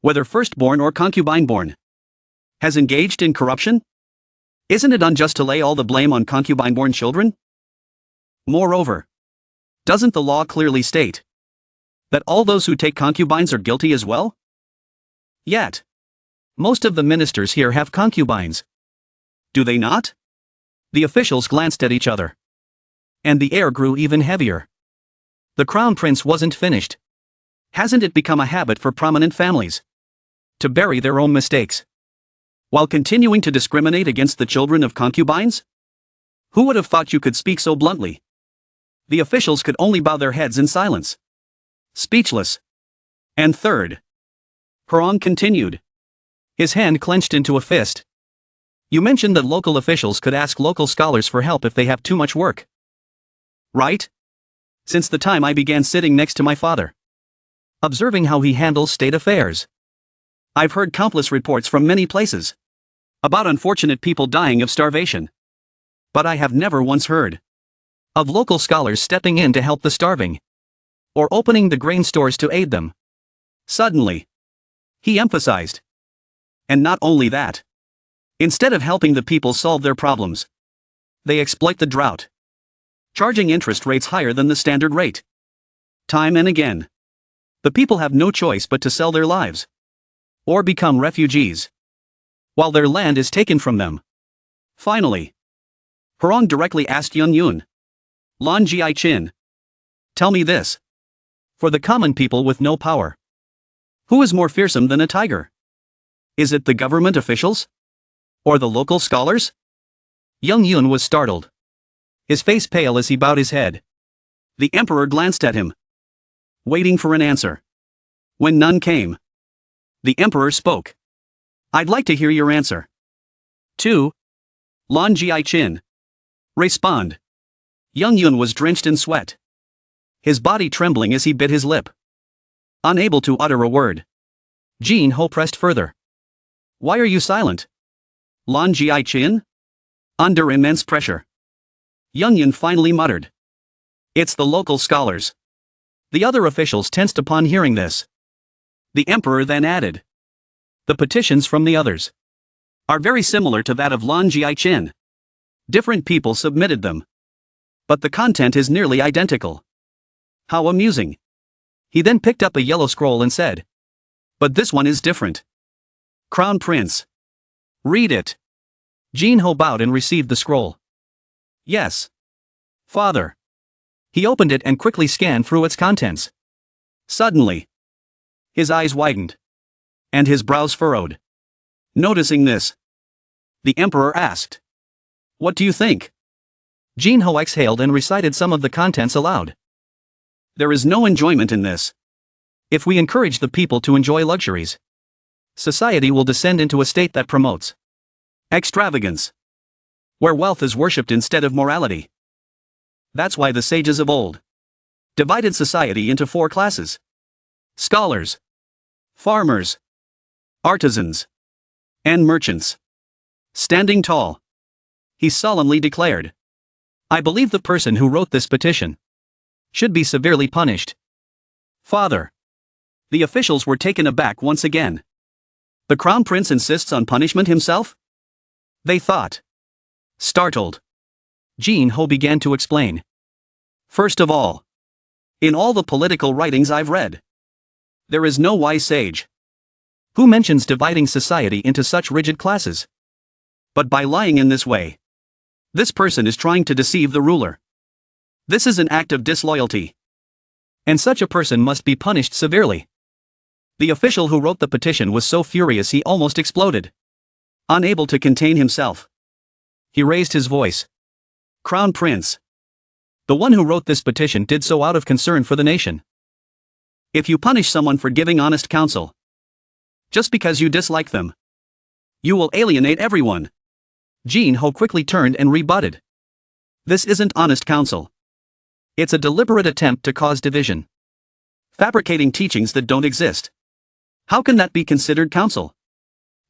whether firstborn or concubine-born, has engaged in corruption? Isn't it unjust to lay all the blame on concubine-born children? Moreover, doesn't the law clearly state that all those who take concubines are guilty as well? Yet, most of the ministers here have concubines. Do they not? The officials glanced at each other, and the air grew even heavier. The crown prince wasn't finished. Hasn't it become a habit for prominent families to bury their own mistakes while continuing to discriminate against the children of concubines? Who would have thought you could speak so bluntly? The officials could only bow their heads in silence, speechless. And third, Perong continued, his hand clenched into a fist. You mentioned that local officials could ask local scholars for help if they have too much work. Right? Since the time I began sitting next to my father, observing how he handles state affairs, I've heard countless reports from many places about unfortunate people dying of starvation. But I have never once heard of local scholars stepping in to help the starving, or opening the grain stores to aid them. Suddenly, he emphasized. And not only that. Instead of helping the people solve their problems, they exploit the drought, charging interest rates higher than the standard rate. Time and again, the people have no choice but to sell their lives or become refugees while their land is taken from them. Finally, Perong directly asked Yun Yun, Lan Jiai-chin, tell me this. For the common people with no power, who is more fearsome than a tiger? Is it the government officials? Or the local scholars? Young Yun was startled, his face pale as he bowed his head. The emperor glanced at him, waiting for an answer. When none came, the emperor spoke. I'd like to hear your answer. 2. Lan Jiai-chin. Respond. Young Yun was drenched in sweat, his body trembling as he bit his lip, unable to utter a word. Jin Ho pressed further. Why are you silent? Lan Jiai-chin? Under immense pressure, Young Yun finally muttered. It's the local scholars. The other officials tensed upon hearing this. The emperor then added, the petitions from the others are very similar to that of Lan Jiaqin. Different people submitted them, but the content is nearly identical. How amusing. He then picked up a yellow scroll and said, but this one is different. Crown Prince. Read it. Jin Ho bowed and received the scroll. Yes. Father. He opened it and quickly scanned through its contents. Suddenly, his eyes widened, and his brows furrowed. Noticing this, the emperor asked, what do you think? Jin Ho exhaled and recited some of the contents aloud. There is no enjoyment in this. If we encourage the people to enjoy luxuries, society will descend into a state that promotes extravagance, where wealth is worshipped instead of morality. That's why the sages of old divided society into 4 classes: scholars, farmers, artisans, and merchants. Standing tall, he solemnly declared, I believe the person who wrote this petition should be severely punished. Father. The officials were taken aback once again. The crown prince insists on punishment himself? They thought. Startled, Jin Ho began to explain. First of all, in all the political writings I've read, there is no wise sage who mentions dividing society into such rigid classes. But by lying in this way, this person is trying to deceive the ruler. This is an act of disloyalty, and such a person must be punished severely. The official who wrote the petition was so furious he almost exploded. Unable to contain himself, he raised his voice. Crown Prince. The one who wrote this petition did so out of concern for the nation. If you punish someone for giving honest counsel, just because you dislike them, you will alienate everyone. Jin Ho quickly turned and rebutted. This isn't honest counsel. It's a deliberate attempt to cause division, fabricating teachings that don't exist. How can that be considered counsel?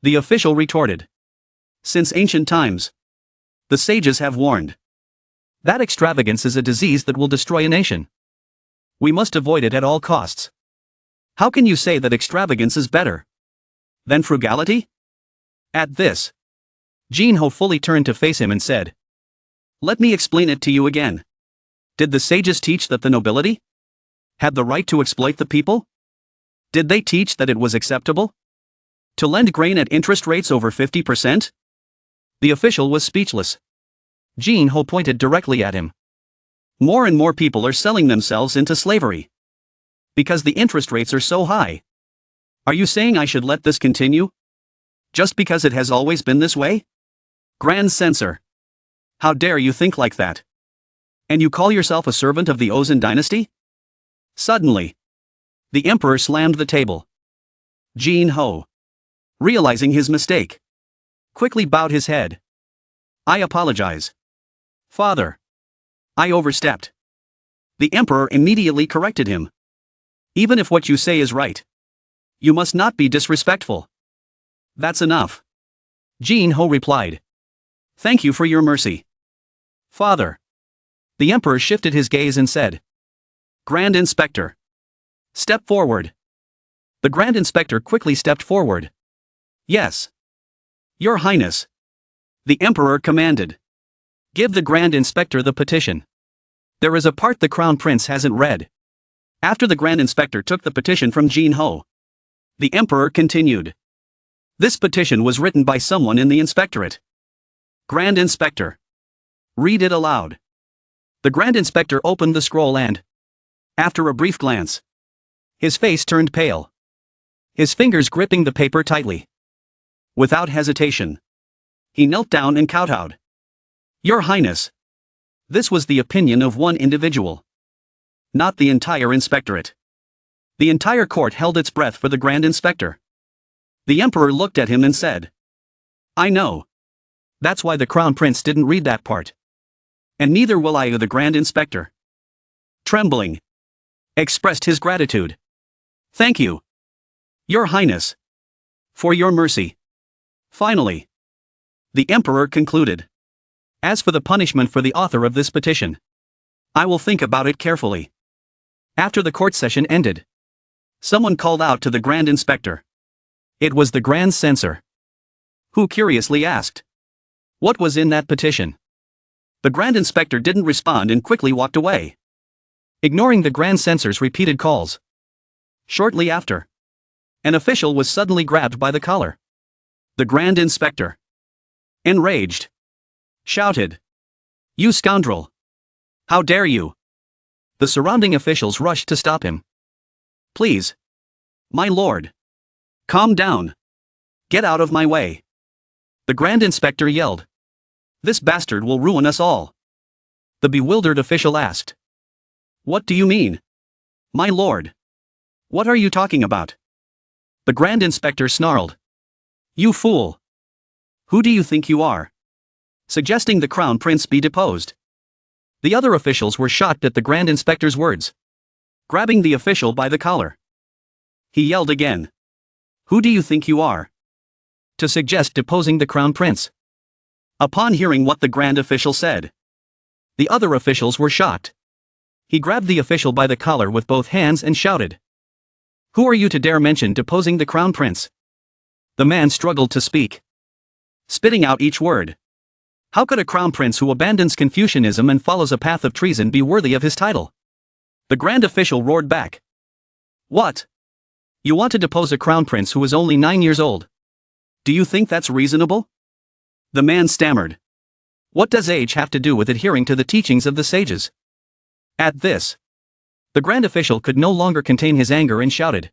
The official retorted. Since ancient times, the sages have warned that extravagance is a disease that will destroy a nation. We must avoid it at all costs. How can you say that extravagance is better than frugality? At this, Jin Ho fully turned to face him and said, let me explain it to you again. Did the sages teach that the nobility had the right to exploit the people? Did they teach that it was acceptable to lend grain at interest rates over 50%? The official was speechless. Jin Ho pointed directly at him. More and more people are selling themselves into slavery because the interest rates are so high. Are you saying I should let this continue just because it has always been this way? Grand Censor. How dare you think like that? And you call yourself a servant of the Joseon dynasty? Suddenly, the emperor slammed the table. Jin Ho, realizing his mistake, quickly bowed his head. I apologize. Father. I overstepped. The emperor immediately corrected him. Even if what you say is right, you must not be disrespectful. That's enough. Jin Ho replied. Thank you for your mercy. Father. The emperor shifted his gaze and said, Grand Inspector, step forward. The Grand Inspector quickly stepped forward. Yes. Your Highness. The emperor commanded. Give the Grand Inspector the petition. There is a part the Crown Prince hasn't read. After the Grand Inspector took the petition from Jin Ho, the emperor continued. This petition was written by someone in the inspectorate. Grand Inspector. Read it aloud. The Grand Inspector opened the scroll and, after a brief glance, his face turned pale, his fingers gripping the paper tightly. Without hesitation, he knelt down and kowtowed. Your Highness. This was the opinion of one individual, not the entire inspectorate. The entire court held its breath for the Grand Inspector. The emperor looked at him and said, I know. That's why the Crown Prince didn't read that part. And neither will I. The Grand Inspector, trembling, expressed his gratitude. Thank you, Your Highness, for your mercy. Finally, the emperor concluded. As for the punishment for the author of this petition, I will think about it carefully. After the court session ended, someone called out to the Grand Inspector. It was the Grand Censor, who curiously asked, "What was in that petition?" The Grand Inspector didn't respond and quickly walked away, ignoring the Grand Censor's repeated calls. Shortly after, an official was suddenly grabbed by the collar. The Grand Inspector, enraged, shouted, "You scoundrel! How dare you!" The surrounding officials rushed to stop him. "Please, my lord, calm down. Get out of my way," the Grand Inspector yelled. "This bastard will ruin us all." The bewildered official asked, "What do you mean, my lord? What are you talking about?" The Grand Inspector snarled, "You fool! Who do you think you are? Suggesting the Crown Prince be deposed." The other officials were shocked at the Grand Inspector's words. Grabbing the official by the collar, he yelled again, "Who do you think you are? To suggest deposing the Crown Prince?" Upon hearing what the Grand Official said, the other officials were shocked. He grabbed the official by the collar with both hands and shouted, "Who are you to dare mention deposing the Crown Prince?" The man struggled to speak, spitting out each word. How could a Crown Prince who abandons Confucianism and follows a path of treason be worthy of his title? The Grand Official roared back, "What? You want to depose a Crown Prince who is only 9 years old? Do you think that's reasonable?" The man stammered, "What does age have to do with adhering to the teachings of the sages?" At this, the Grand Official could no longer contain his anger and shouted,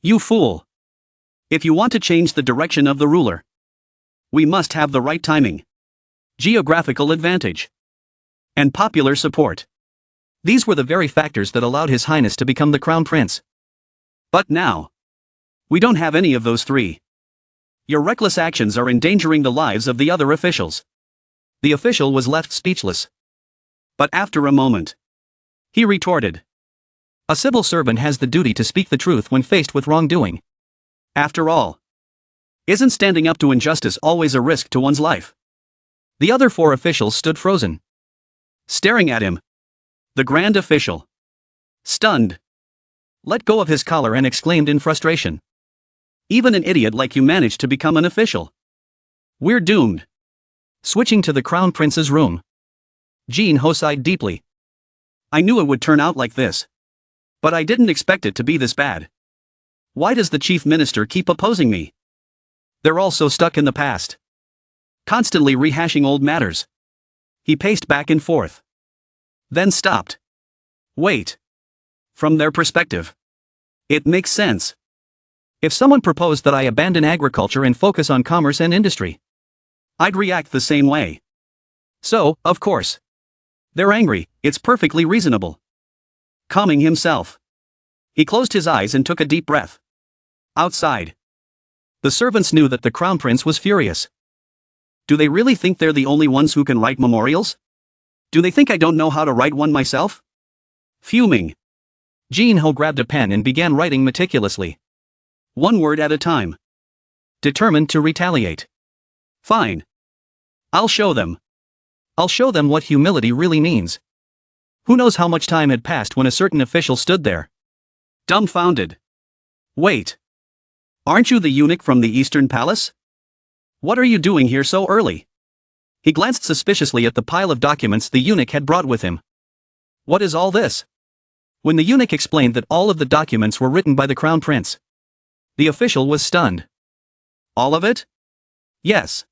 "You fool! If you want to change the direction of the ruler, we must have the right timing, geographical advantage, and popular support. These were the very factors that allowed His Highness to become the Crown Prince. But now, we don't have any of those three. Your reckless actions are endangering the lives of the other officials." The official was left speechless. But after a moment, he retorted, "A civil servant has the duty to speak the truth when faced with wrongdoing. After all, isn't standing up to injustice always a risk to one's life?" The other 4 officials stood frozen, staring at him. The Grand Official, stunned, let go of his collar and exclaimed in frustration, "Even an idiot like you managed to become an official. We're doomed." Switching to the Crown Prince's room, Jin Ho sighed deeply. "I knew it would turn out like this, but I didn't expect it to be this bad. Why does the Chief Minister keep opposing me? They're all so stuck in the past, constantly rehashing old matters." He paced back and forth, then stopped. "Wait. From their perspective, it makes sense. If someone proposed that I abandon agriculture and focus on commerce and industry, I'd react the same way. So, of course, they're angry. It's perfectly reasonable." Calming himself, he closed his eyes and took a deep breath. Outside, the servants knew that the Crown Prince was furious. Do they really think they're the only ones who can write memorials? Do they think I don't know how to write one myself? Fuming, Jin Ho grabbed a pen and began writing meticulously, one word at a time, determined to retaliate. "Fine. I'll show them. I'll show them what humility really means." Who knows how much time had passed when a certain official stood there, dumbfounded. "Wait. Aren't you the eunuch from the Eastern Palace? What are you doing here so early?" He glanced suspiciously at the pile of documents the eunuch had brought with him. "What is all this?" When the eunuch explained that all of the documents were written by the Crown Prince, the official was stunned. "All of it?" "Yes,"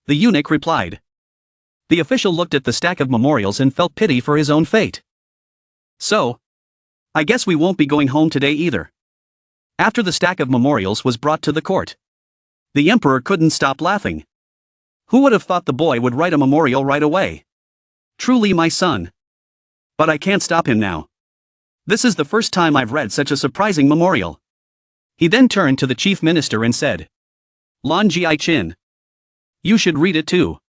the eunuch replied. The official looked at the stack of memorials and felt pity for his own fate. "So, I guess we won't be going home today either." After the stack of memorials was brought to the court, the emperor couldn't stop laughing. Who would have thought the boy would write a memorial right away? Truly my son. But I can't stop him now. This is the first time I've read such a surprising memorial. He then turned to the chief minister and said, "Lan Ji-chin, you should read it too."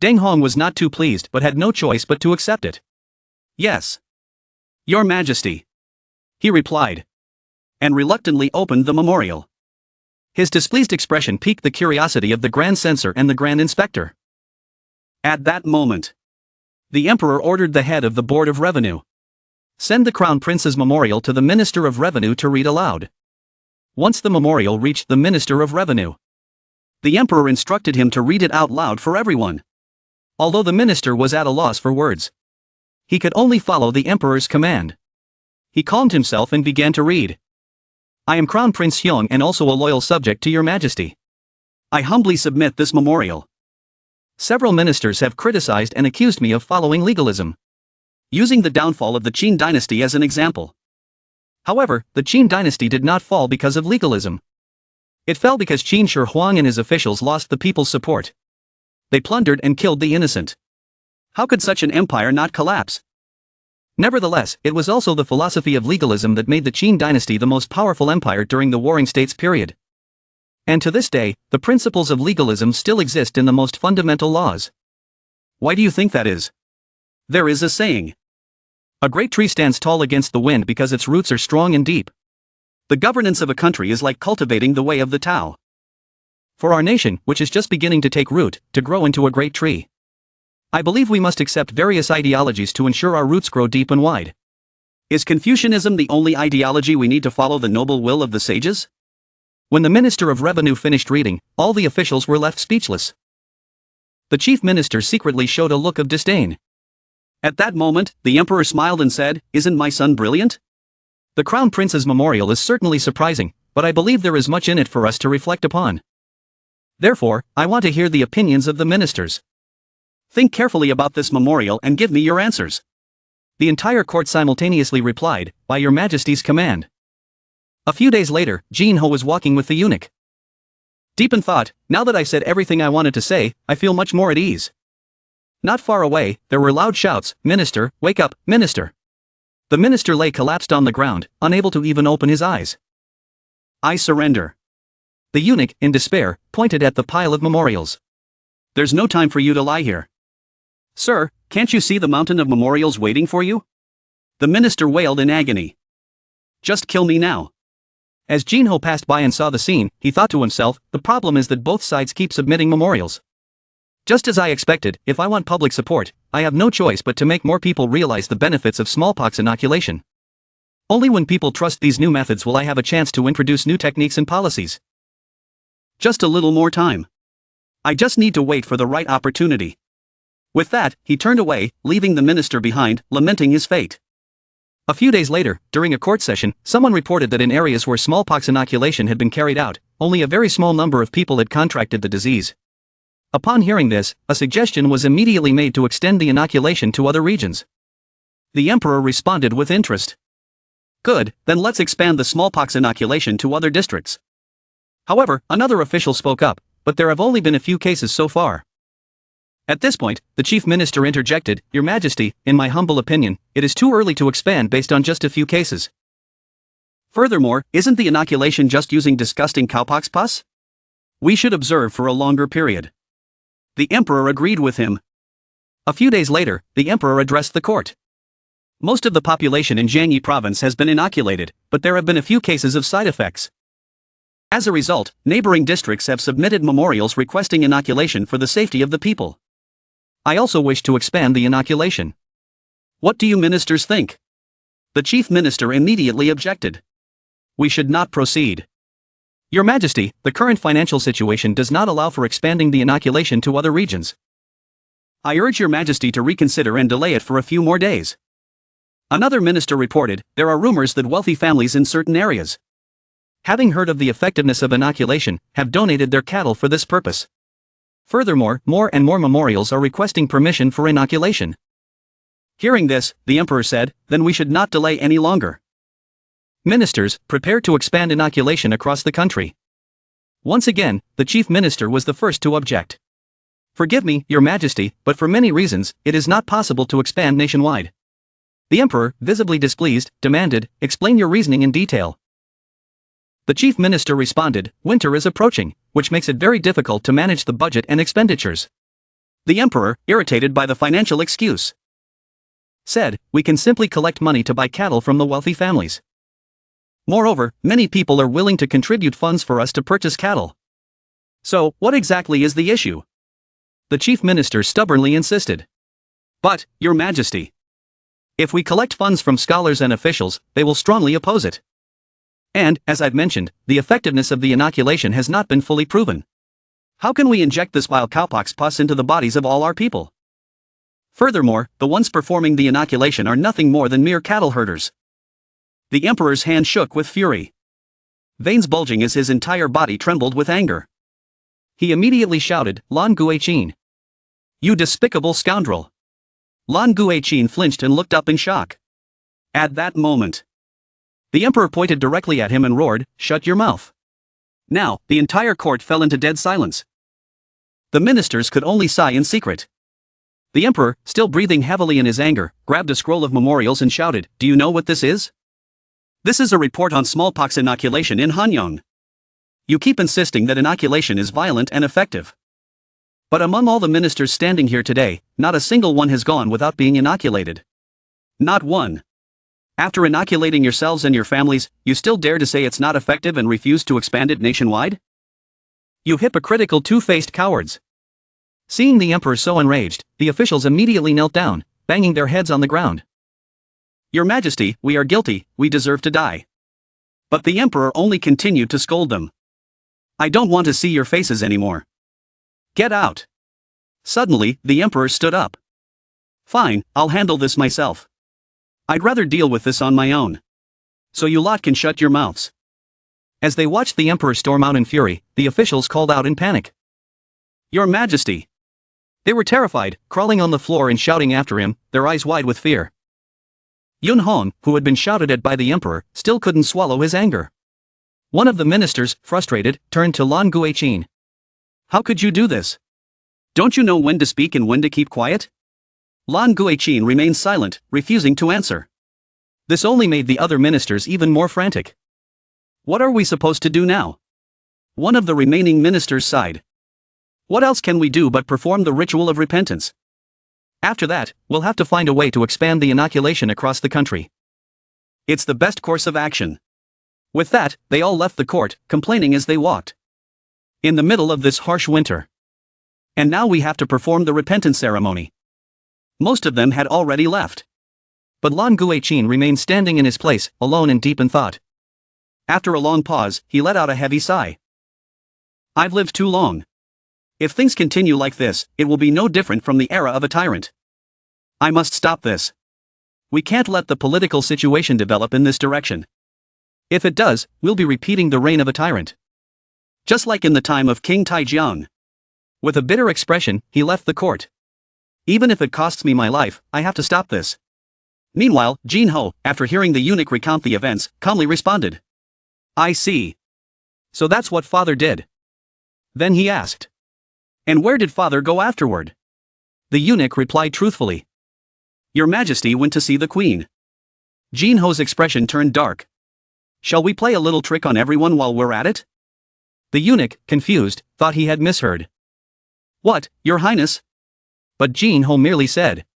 Deng Hong was not too pleased but had no choice but to accept it. "Yes, Your Majesty," he replied, and reluctantly opened the memorial. His displeased expression piqued the curiosity of the Grand Censor and the Grand Inspector. At that moment, The emperor ordered the head of the Board of Revenue. Send the Crown Prince's memorial to the Minister of Revenue to read aloud. Once the memorial reached the Minister of Revenue, the emperor instructed him to read it out loud for everyone. Although the minister was at a loss for words, he could only follow the emperor's command. He calmed himself and began to read. I am Crown Prince Hyung and also a loyal subject to your majesty. I humbly submit this memorial. Several ministers have criticized and accused me of following legalism, using the downfall of the Qin dynasty as an example. However, the Qin dynasty did not fall because of legalism. It fell because Qin Shi Huang and his officials lost the people's support. They plundered and killed the innocent. How could such an empire not collapse? Nevertheless, it was also the philosophy of legalism that made the Qin dynasty the most powerful empire during the Warring States period. And to this day, the principles of legalism still exist in the most fundamental laws. Why do you think that is? There is a saying. A great tree stands tall against the wind because its roots are strong and deep. The governance of a country is like cultivating the way of the Tao. For our nation, which is just beginning to take root, to grow into a great tree, I believe we must accept various ideologies to ensure our roots grow deep and wide. Is Confucianism the only ideology we need to follow the noble will of the sages? When the Minister of Revenue finished reading, all the officials were left speechless. The chief minister secretly showed a look of disdain. At that moment, the emperor smiled and said, "Isn't my son brilliant? The Crown Prince's memorial is certainly surprising, but I believe there is much in it for us to reflect upon. Therefore, I want to hear the opinions of the ministers. Think carefully about this memorial and give me your answers." The entire court simultaneously replied, "By your majesty's command." A few days later, Jin Ho was walking with the eunuch. Deep in thought, now that I've said everything I wanted to say, I feel much more at ease. Not far away, there were loud shouts, "Minister, wake up, minister!" The minister lay collapsed on the ground, unable to even open his eyes. "I surrender." The eunuch, in despair, pointed at the pile of memorials. "There's no time for you to lie here. Sir, can't you see the mountain of memorials waiting for you?" The minister wailed in agony. "Just kill me now." As Jin Ho passed by and saw the scene, he thought to himself, the problem is that both sides keep submitting memorials. Just as I expected, if I want public support, I have no choice but to make more people realize the benefits of smallpox inoculation. Only when people trust these new methods will I have a chance to introduce new techniques and policies. Just a little more time. I just need to wait for the right opportunity. With that, he turned away, leaving the minister behind, lamenting his fate. A few days later, during a court session, someone reported that in areas where smallpox inoculation had been carried out, only a very small number of people had contracted the disease. Upon hearing this, a suggestion was immediately made to extend the inoculation to other regions. The emperor responded with interest. "Good, then let's expand the smallpox inoculation to other districts." However, another official spoke up, "But there have only been a few cases so far." At this point, the chief minister interjected, "Your Majesty, in my humble opinion, it is too early to expand based on just a few cases. Furthermore, isn't the inoculation just using disgusting cowpox pus? We should observe for a longer period." The emperor agreed with him. A few days later, the emperor addressed the court. Most of the population in Jiangyi province has been inoculated, but there have been a few cases of side effects. As a result, neighboring districts have submitted memorials requesting inoculation for the safety of the people. I also wish to expand the inoculation. What do you ministers think? The chief minister immediately objected. "We should not proceed. Your Majesty, the current financial situation does not allow for expanding the inoculation to other regions. I urge your Majesty to reconsider and delay it for a few more days." Another minister reported, "There are rumors that wealthy families in certain areas, having heard of the effectiveness of inoculation, have donated their cattle for this purpose. Furthermore, more and more memorials are requesting permission for inoculation." Hearing this, the emperor said, "Then we should not delay any longer. Ministers, prepare to expand inoculation across the country." Once again, the chief minister was the first to object. "Forgive me, your Majesty, but for many reasons, it is not possible to expand nationwide." The emperor, visibly displeased, demanded, "Explain your reasoning in detail." The chief minister responded, "Winter is approaching, which makes it very difficult to manage the budget and expenditures." The emperor, irritated by the financial excuse, said, "We can simply collect money to buy cattle from the wealthy families. Moreover, many people are willing to contribute funds for us to purchase cattle. So, what exactly is the issue?" The chief minister stubbornly insisted. But, Your Majesty, if we collect funds from scholars and officials, they will strongly oppose it. And, as I've mentioned, the effectiveness of the inoculation has not been fully proven. How can we inject this vile cowpox pus into the bodies of all our people? Furthermore, the ones performing the inoculation are nothing more than mere cattle herders. The emperor's hand shook with fury. Veins bulging as his entire body trembled with anger. He immediately shouted, "Lan Guichin! You despicable scoundrel!" Lan Guichin flinched and looked up in shock. At that moment, the emperor pointed directly at him and roared, "Shut your mouth!" Now, the entire court fell into dead silence. The ministers could only sigh in secret. The emperor, still breathing heavily in his anger, grabbed a scroll of memorials and shouted, "Do you know what this is? This is a report on smallpox inoculation in Hanyang. You keep insisting that inoculation is violent and effective. But among all the ministers standing here today, not a single one has gone without being inoculated. Not one. After inoculating yourselves and your families, you still dare to say it's not effective and refuse to expand it nationwide? You hypocritical two-faced cowards." Seeing the emperor so enraged, the officials immediately knelt down, banging their heads on the ground. "Your Majesty, we are guilty, we deserve to die." But the emperor only continued to scold them. "I don't want to see your faces anymore. Get out." Suddenly, the emperor stood up. "Fine, I'll handle this myself. I'd rather deal with this on my own. So you lot can shut your mouths." As they watched the emperor storm out in fury, the officials called out in panic, "Your Majesty!" They were terrified, crawling on the floor and shouting after him, their eyes wide with fear. Yun Hong, who had been shouted at by the emperor, still couldn't swallow his anger. One of the ministers, frustrated, turned to Lan Guichin. "How could you do this? Don't you know when to speak and when to keep quiet?" Lan Guichin remained silent, refusing to answer. This only made the other ministers even more frantic. "What are we supposed to do now?" One of the remaining ministers sighed. "What else can we do but perform the ritual of repentance? After that, we'll have to find a way to expand the inoculation across the country. It's the best course of action." With that, they all left the court, complaining as they walked. In the middle of this harsh winter. And now we have to perform the repentance ceremony. Most of them had already left. But Lan Guichin remained standing in his place, alone and deep in thought. After a long pause, he let out a heavy sigh. "I've lived too long. If things continue like this, it will be no different from the era of a tyrant. I must stop this. We can't let the political situation develop in this direction. If it does, we'll be repeating the reign of a tyrant. Just like in the time of King Taijiang." With a bitter expression, he left the court. "Even if it costs me my life, I have to stop this." Meanwhile, Jin Ho, after hearing the eunuch recount the events, calmly responded, "I see. So that's what father did." Then he asked, "And where did father go afterward?" The eunuch replied truthfully, "Your Majesty went to see the queen." Jin Ho's expression turned dark. "Shall we play a little trick on everyone while we're at it?" The eunuch, confused, thought he had misheard. "What, Your Highness?" But Jin Ho merely said,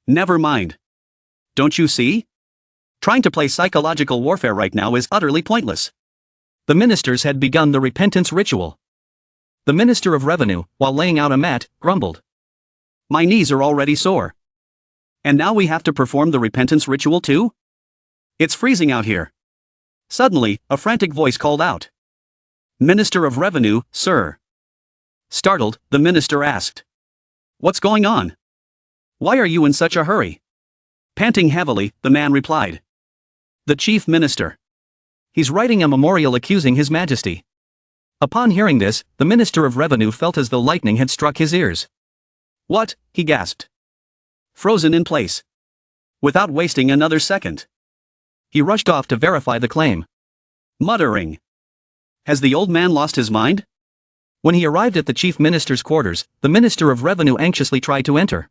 "Never mind. Don't you see? Trying to play psychological warfare right now is utterly pointless." The ministers had begun the repentance ritual. The Minister of Revenue, while laying out a mat, grumbled, "My knees are already sore. And now we have to perform the repentance ritual too? It's freezing out here." Suddenly, a frantic voice called out, "Minister of Revenue, sir." Startled, the minister asked, "What's going on? Why are you in such a hurry?" Panting heavily, the man replied, "The chief minister. He's writing a memorial accusing His Majesty." Upon hearing this, the Minister of Revenue felt as though lightning had struck his ears. "What?" he gasped. Frozen in place. Without wasting another second, he rushed off to verify the claim, muttering, "Has the old man lost his mind?" When he arrived at the chief minister's quarters, the Minister of Revenue anxiously tried to enter.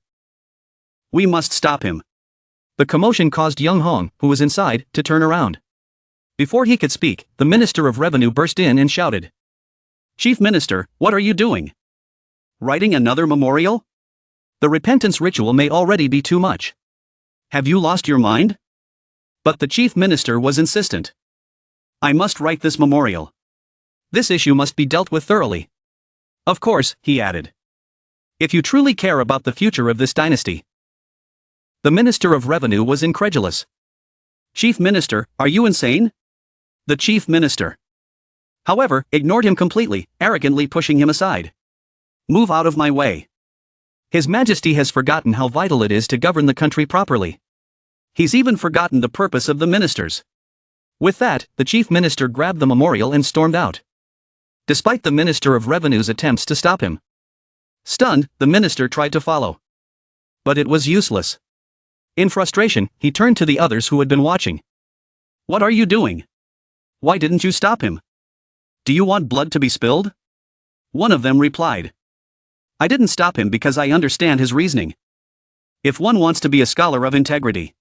"We must stop him." The commotion caused Young Hong, who was inside, to turn around. Before he could speak, the Minister of Revenue burst in and shouted, "Chief Minister, what are you doing? Writing another memorial? The repentance ritual may already be too much. Have you lost your mind?" But the chief minister was insistent. "I must write this memorial. This issue must be dealt with thoroughly. Of course," he added, "if you truly care about the future of this dynasty, The Minister of Revenue was incredulous. "Chief Minister, are you insane?" The Chief Minister, however, ignored him completely, arrogantly pushing him aside. "Move out of my way. His Majesty has forgotten how vital it is to govern the country properly. He's even forgotten the purpose of the ministers." With that, the Chief Minister grabbed the memorial and stormed out, despite the Minister of Revenue's attempts to stop him. Stunned, the minister tried to follow, but it was useless. In frustration, he turned to the others who had been watching. "What are you doing? Why didn't you stop him? Do you want blood to be spilled?" One of them replied, "I didn't stop him because I understand his reasoning. If one wants to be a scholar of integrity,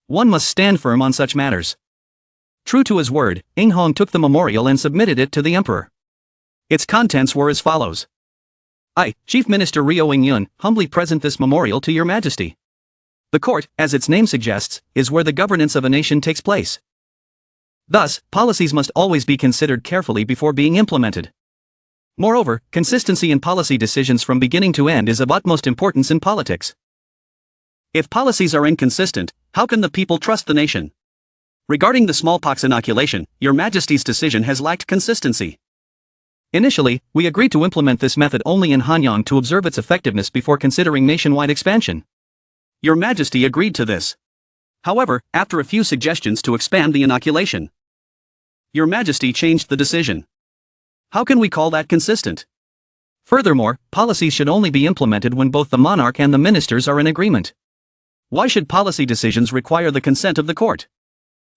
one must stand firm on such matters." True to his word, Ing Hong took the memorial and submitted it to the emperor. Its contents were as follows. "I, Chief Minister Ryo Ing-yun, humbly present this memorial to your Majesty. The court, as its name suggests, is where the governance of a nation takes place. Thus, policies must always be considered carefully before being implemented. Moreover, consistency in policy decisions from beginning to end is of utmost importance in politics. If policies are inconsistent, how can the people trust the nation? Regarding the smallpox inoculation, your Majesty's decision has lacked consistency. Initially, we agreed to implement this method only in Hanyang to observe its effectiveness before considering nationwide expansion. Your Majesty agreed to this. However, after a few suggestions to expand the inoculation, your Majesty changed the decision. How can we call that consistent? Furthermore, policies should only be implemented when both the monarch and the ministers are in agreement. Why should policy decisions require the consent of the court?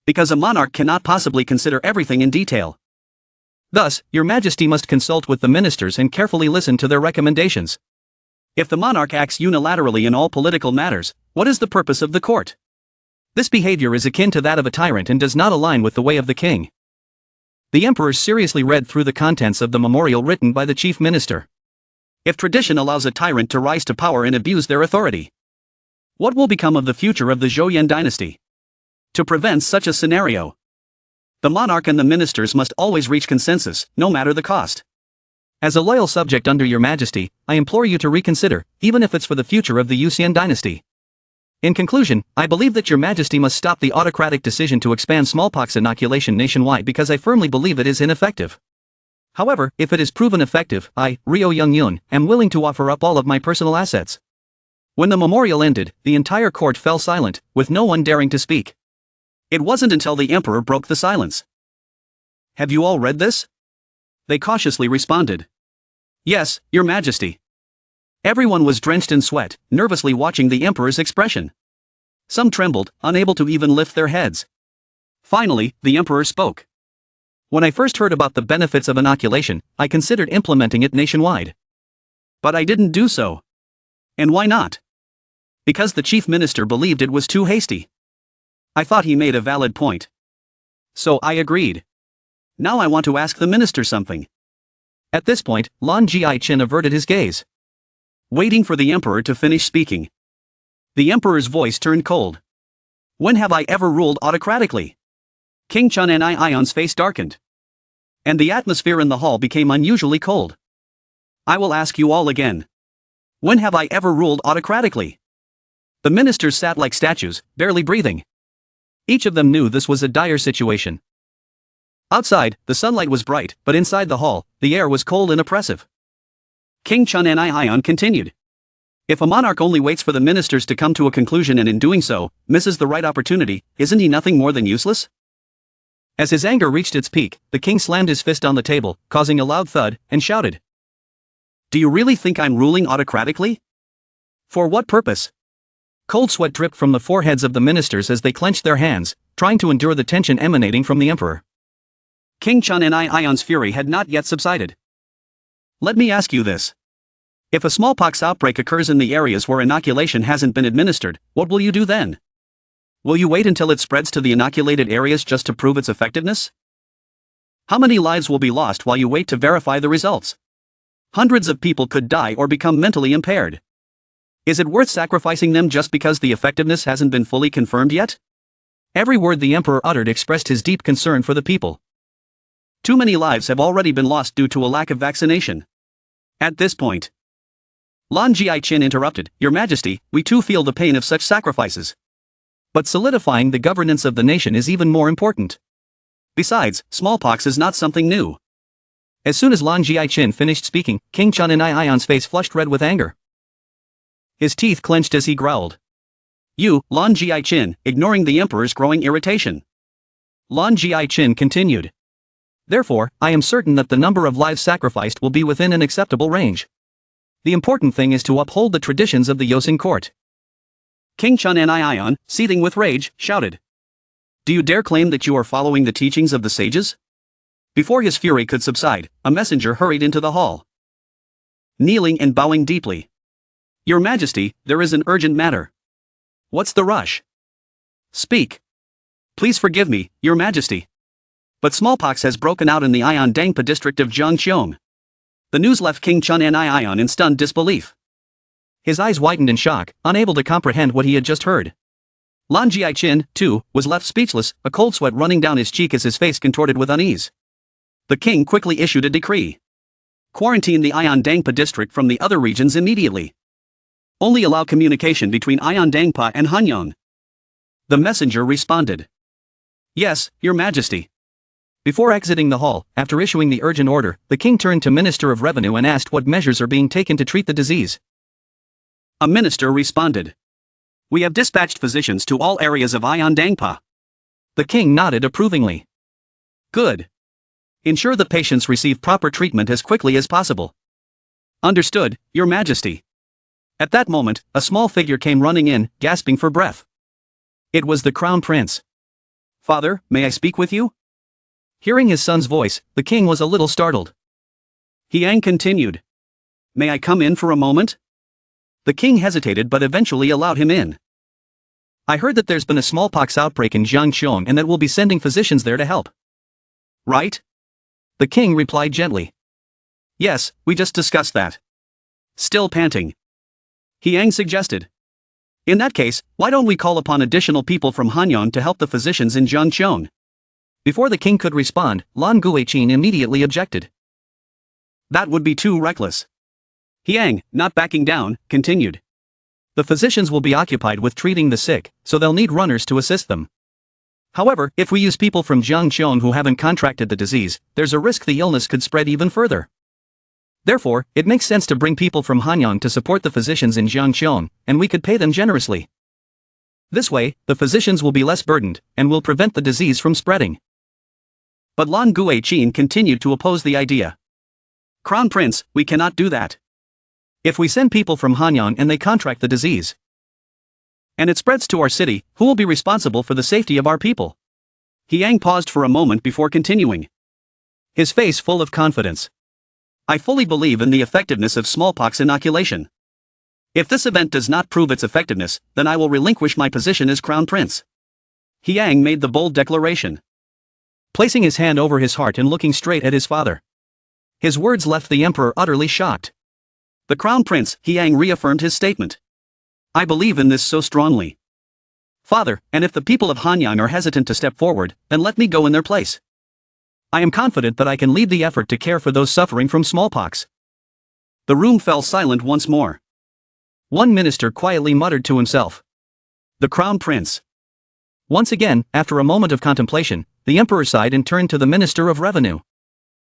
Because a monarch cannot possibly consider everything in detail. Thus, your Majesty must consult with the ministers and carefully listen to their recommendations. If the monarch acts unilaterally in all political matters, what is the purpose of the court? This behavior is akin to that of a tyrant and does not align with the way of the king." The emperor seriously read through the contents of the memorial written by the chief minister. If tradition allows a tyrant to rise to power and abuse their authority, what will become of the future of the Joseon dynasty? To prevent such a scenario, the monarch and the ministers must always reach consensus, no matter the cost. As a loyal subject under your Majesty, I implore you to reconsider, even if it's for the future of the Joseon dynasty. In conclusion, I believe that your Majesty must stop the autocratic decision to expand smallpox inoculation nationwide because I firmly believe it is ineffective. However, if it is proven effective, I, Ryo Young-yun, am willing to offer up all of my personal assets. When the memorial ended, the entire court fell silent, with no one daring to speak. It wasn't until the emperor broke the silence. "Have you all read this?" They cautiously responded. "Yes, your Majesty." Everyone was drenched in sweat, nervously watching the emperor's expression. Some trembled, unable to even lift their heads. Finally, the emperor spoke. "When I first heard about the benefits of inoculation, I considered implementing it nationwide. But I didn't do so. And why not? Because the chief minister believed it was too hasty. I thought he made a valid point. So I agreed. Now I want to ask the minister something." At this point, Lon Ji-chin averted his gaze, waiting for the emperor to finish speaking. The emperor's voice turned cold. "When have I ever ruled autocratically?" King Chun and Ion's face darkened, and the atmosphere in the hall became unusually cold. "I will ask you all again. When have I ever ruled autocratically?" The ministers sat like statues, barely breathing. Each of them knew this was a dire situation. Outside, the sunlight was bright, but inside the hall, the air was cold and oppressive. King Chun and Ion continued. "If a monarch only waits for the ministers to come to a conclusion and in doing so, misses the right opportunity, isn't he nothing more than useless?" As his anger reached its peak, the king slammed his fist on the table, causing a loud thud, and shouted, "Do you really think I'm ruling autocratically? For what purpose?" Cold sweat dripped from the foreheads of the ministers as they clenched their hands, trying to endure the tension emanating from the emperor. King Chun and Ion's fury had not yet subsided. "Let me ask you this. If a smallpox outbreak occurs in the areas where inoculation hasn't been administered, what will you do then? Will you wait until it spreads to the inoculated areas just to prove its effectiveness? How many lives will be lost while you wait to verify the results? Hundreds of people could die or become mentally impaired. Is it worth sacrificing them just because the effectiveness hasn't been fully confirmed yet?" Every word the emperor uttered expressed his deep concern for the people. Too many lives have already been lost due to a lack of vaccination. At this point, Lan Jiai-chin interrupted, Your Majesty, we too feel the pain of such sacrifices. But solidifying the governance of the nation is even more important. Besides, smallpox is not something new. As soon as Lan Jiai-chin finished speaking, King Chun and Ion's face flushed red with anger. His teeth clenched as he growled. You, Lan Jiai-chin, ignoring the emperor's growing irritation. Lan Jiai-chin continued. Therefore, I am certain that the number of lives sacrificed will be within an acceptable range. The important thing is to uphold the traditions of the Joseon court. King Chun and Ion, seething with rage, shouted. Do you dare claim that you are following the teachings of the sages? Before his fury could subside, a messenger hurried into the hall. Kneeling and bowing deeply. Your Majesty, there is an urgent matter. What's the rush? Speak. Please forgive me, Your Majesty. But smallpox has broken out in the Ion Dangpa district of Jeongcheon. The news left King Chun and Ion in stunned disbelief. His eyes widened in shock, unable to comprehend what he had just heard. Lan Jiai-chin, too, was left speechless, a cold sweat running down his cheek as his face contorted with unease. The king quickly issued a decree. Quarantine the Ion Dangpa district from the other regions immediately. Only allow communication between Ion Dangpa and Hanyang. The messenger responded. Yes, Your Majesty. Before exiting the hall, after issuing the urgent order, the king turned to Minister of Revenue and asked what measures are being taken to treat the disease. A minister responded. We have dispatched physicians to all areas of Ion Dangpa. The king nodded approvingly. Good. Ensure the patients receive proper treatment as quickly as possible. Understood, Your Majesty. At that moment, a small figure came running in, gasping for breath. It was the Crown Prince. Father, may I speak with you? Hearing his son's voice, the king was a little startled. Yang continued. May I come in for a moment? The king hesitated but eventually allowed him in. I heard that there's been a smallpox outbreak in Jeongcheon and that we'll be sending physicians there to help. Right? The king replied gently. Yes, we just discussed that. Still panting. Yang suggested. In that case, why don't we call upon additional people from Hanyang to help the physicians in Jeongcheon? Before the king could respond, Lan Guichin immediately objected. That would be too reckless. Yang, not backing down, continued. The physicians will be occupied with treating the sick, so they'll need runners to assist them. However, if we use people from Jeongcheon who haven't contracted the disease, there's a risk the illness could spread even further. Therefore, it makes sense to bring people from Hanyang to support the physicians in Jeongcheon, and we could pay them generously. This way, the physicians will be less burdened, and will prevent the disease from spreading. But Lan Guichin continued to oppose the idea. Crown Prince, we cannot do that. If we send people from Hanyang and they contract the disease, and it spreads to our city, who will be responsible for the safety of our people? Yang paused for a moment before continuing. His face full of confidence. I fully believe in the effectiveness of smallpox inoculation. If this event does not prove its effectiveness, then I will relinquish my position as Crown Prince. Yang made the bold declaration. Placing his hand over his heart and looking straight at his father. His words left the emperor utterly shocked. The Crown Prince, Yang reaffirmed his statement. I believe in this so strongly. Father, and if the people of Hanyang are hesitant to step forward, then let me go in their place. I am confident that I can lead the effort to care for those suffering from smallpox. The room fell silent once more. One minister quietly muttered to himself. The Crown Prince. Once again, after a moment of contemplation, the emperor sighed and turned to the Minister of Revenue.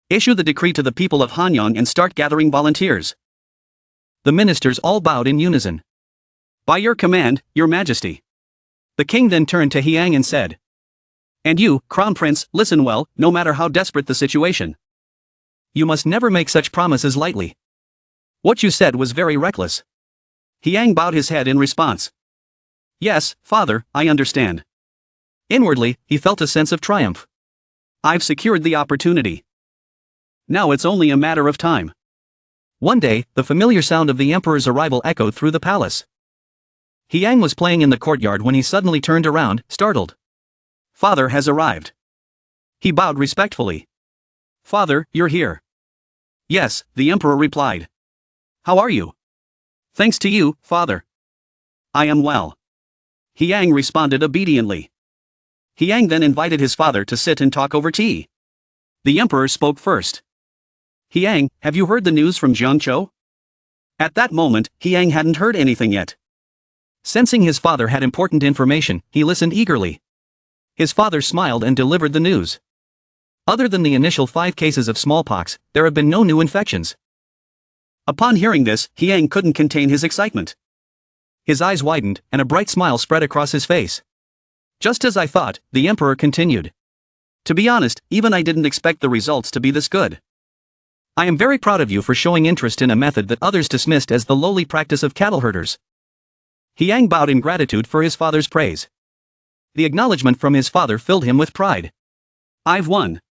Issue the decree to the people of Hanyang and start gathering volunteers. The ministers all bowed in unison. By your command, Your Majesty. The king then turned to Yang and said. And you, Crown Prince, listen well, no matter how desperate the situation. You must never make such promises lightly. What you said was very reckless. Yang bowed his head in response. Yes, father, I understand. Inwardly, he felt a sense of triumph. I've secured the opportunity. Now it's only a matter of time. One day, the familiar sound of the emperor's arrival echoed through the palace. Yang was playing in the courtyard when he suddenly turned around, startled. Father has arrived. He bowed respectfully. Father, you're here. Yes, the emperor replied. How are you? Thanks to you, father. I am well. Yang responded obediently. Yang then invited his father to sit and talk over tea. The emperor spoke first. Yang, have you heard the news from Jeongcheon? At that moment, Yang hadn't heard anything yet. Sensing his father had important information, he listened eagerly. His father smiled and delivered the news. Other than the initial 5 cases of smallpox, there have been no new infections. Upon hearing this, Yang couldn't contain his excitement. His eyes widened, and a bright smile spread across his face. Just as I thought, the emperor continued. To be honest, even I didn't expect the results to be this good. I am very proud of you for showing interest in a method that others dismissed as the lowly practice of cattle herders. Yang bowed in gratitude for his father's praise. The acknowledgement from his father filled him with pride. I've won.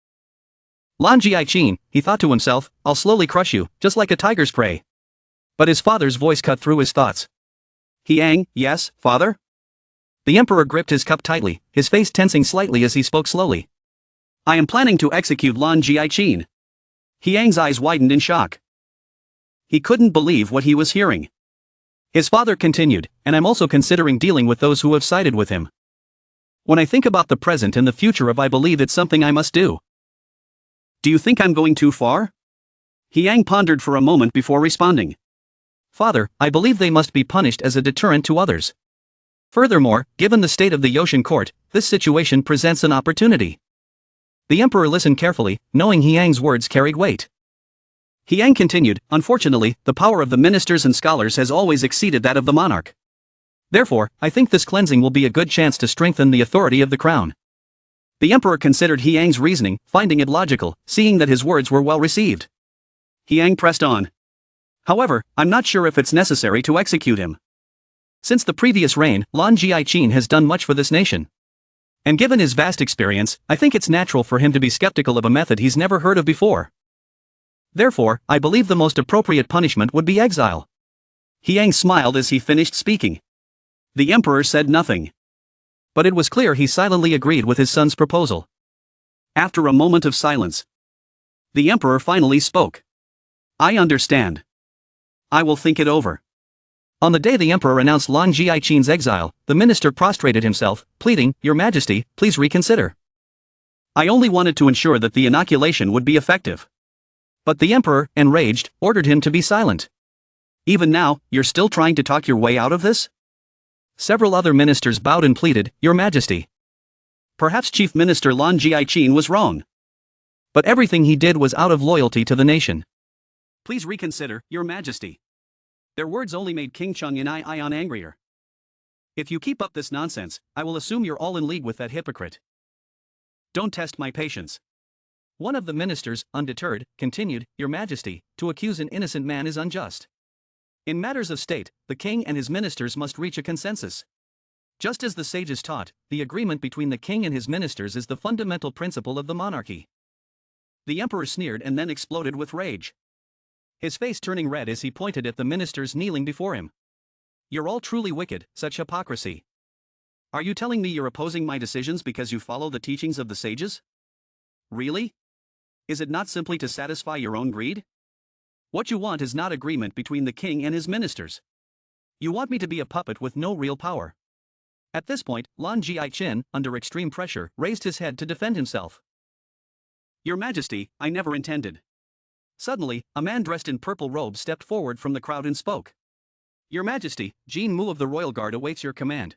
Lan Jiaqin, he thought to himself, I'll slowly crush you, just like a tiger's prey. But his father's voice cut through his thoughts. Yang, yes, father? The emperor gripped his cup tightly, his face tensing slightly as he spoke slowly. I am planning to execute Lan Jiaqin. Yang's eyes widened in shock. He couldn't believe what he was hearing. His father continued, and I'm also considering dealing with those who have sided with him. When I think about the present and the future of I believe it's something I must do. Do you think I'm going too far? Yang pondered for a moment before responding. Father, I believe they must be punished as a deterrent to others. Furthermore, given the state of the Joseon court, this situation presents an opportunity. The emperor listened carefully, knowing Yang's words carried weight. Yang continued, unfortunately, the power of the ministers and scholars has always exceeded that of the monarch. Therefore, I think this cleansing will be a good chance to strengthen the authority of the crown. The emperor considered Yang's reasoning, finding it logical, seeing that his words were well received. Yang pressed on. However, I'm not sure if it's necessary to execute him. Since the previous reign, Lan Jiaqin has done much for this nation. And given his vast experience, I think it's natural for him to be skeptical of a method he's never heard of before. Therefore, I believe the most appropriate punishment would be exile. Yang smiled as he finished speaking. The emperor said nothing. But it was clear he silently agreed with his son's proposal. After a moment of silence, the emperor finally spoke. I understand. I will think it over. On the day the emperor announced Lan Jiaqin's exile, the minister prostrated himself, pleading, Your Majesty, please reconsider. I only wanted to ensure that the inoculation would be effective. But the emperor, enraged, ordered him to be silent. Even now, you're still trying to talk your way out of this? Several other ministers bowed and pleaded, Your Majesty. Perhaps Chief Minister Lan Jiaqin was wrong. But everything he did was out of loyalty to the nation. Please reconsider, Your Majesty. Their words only made King Chung and Ion angrier. If you keep up this nonsense, I will assume you're all in league with that hypocrite. Don't test my patience. One of the ministers, undeterred, continued, Your Majesty, to accuse an innocent man is unjust. In matters of state, the king and his ministers must reach a consensus. Just as the sages taught, the agreement between the king and his ministers is the fundamental principle of the monarchy. The emperor sneered and then exploded with rage. His face turning red as he pointed at the ministers kneeling before him. You're all truly wicked, such hypocrisy. Are you telling me you're opposing my decisions because you follow the teachings of the sages? Really? Is it not simply to satisfy your own greed? What you want is not agreement between the king and his ministers. You want me to be a puppet with no real power. At this point, Lan Jiaqin, under extreme pressure, raised his head to defend himself. Your Majesty, I never intended. Suddenly, a man dressed in purple robes stepped forward from the crowd and spoke. Your Majesty, Jin Mu of the Royal Guard awaits your command.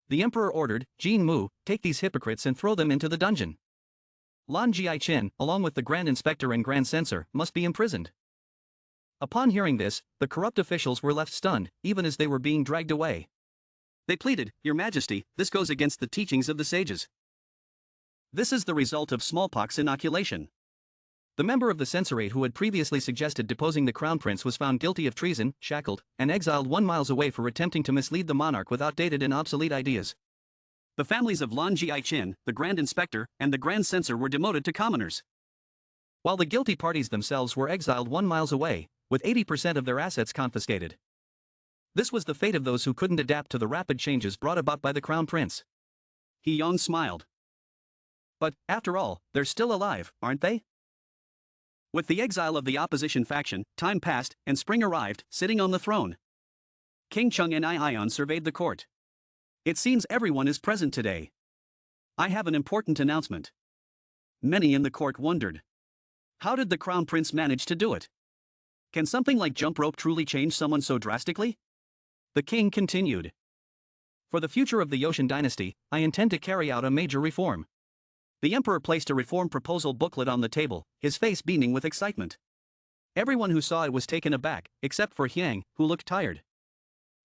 The emperor ordered, Jin Mu, take these hypocrites and throw them into the dungeon. Lan Jiaqin, along with the Grand Inspector and Grand Censor, must be imprisoned. Upon hearing this, the corrupt officials were left stunned, even as they were being dragged away. They pleaded, Your Majesty, this goes against the teachings of the sages. This is the result of smallpox inoculation. The member of the censorate who had previously suggested deposing the crown prince was found guilty of treason, shackled, and exiled 1 mile away for attempting to mislead the monarch with outdated and obsolete ideas. The families of Lan Jiaqin, the Grand Inspector, and the Grand Censor were demoted to commoners. While the guilty parties themselves were exiled 1 mile away, with 80% of their assets confiscated. This was the fate of those who couldn't adapt to the rapid changes brought about by the crown prince. Yang smiled. But, after all, they're still alive, aren't they? With the exile of the opposition faction, time passed, and spring arrived, sitting on the throne. King Chung and Ion surveyed the court. It seems everyone is present today. I have an important announcement. Many in the court wondered. How did the crown prince manage to do it? Can something like jump rope truly change someone so drastically? The king continued. For the future of the Joseon dynasty, I intend to carry out a major reform. The emperor placed a reform proposal booklet on the table, his face beaming with excitement. Everyone who saw it was taken aback, except for Hyang, who looked tired.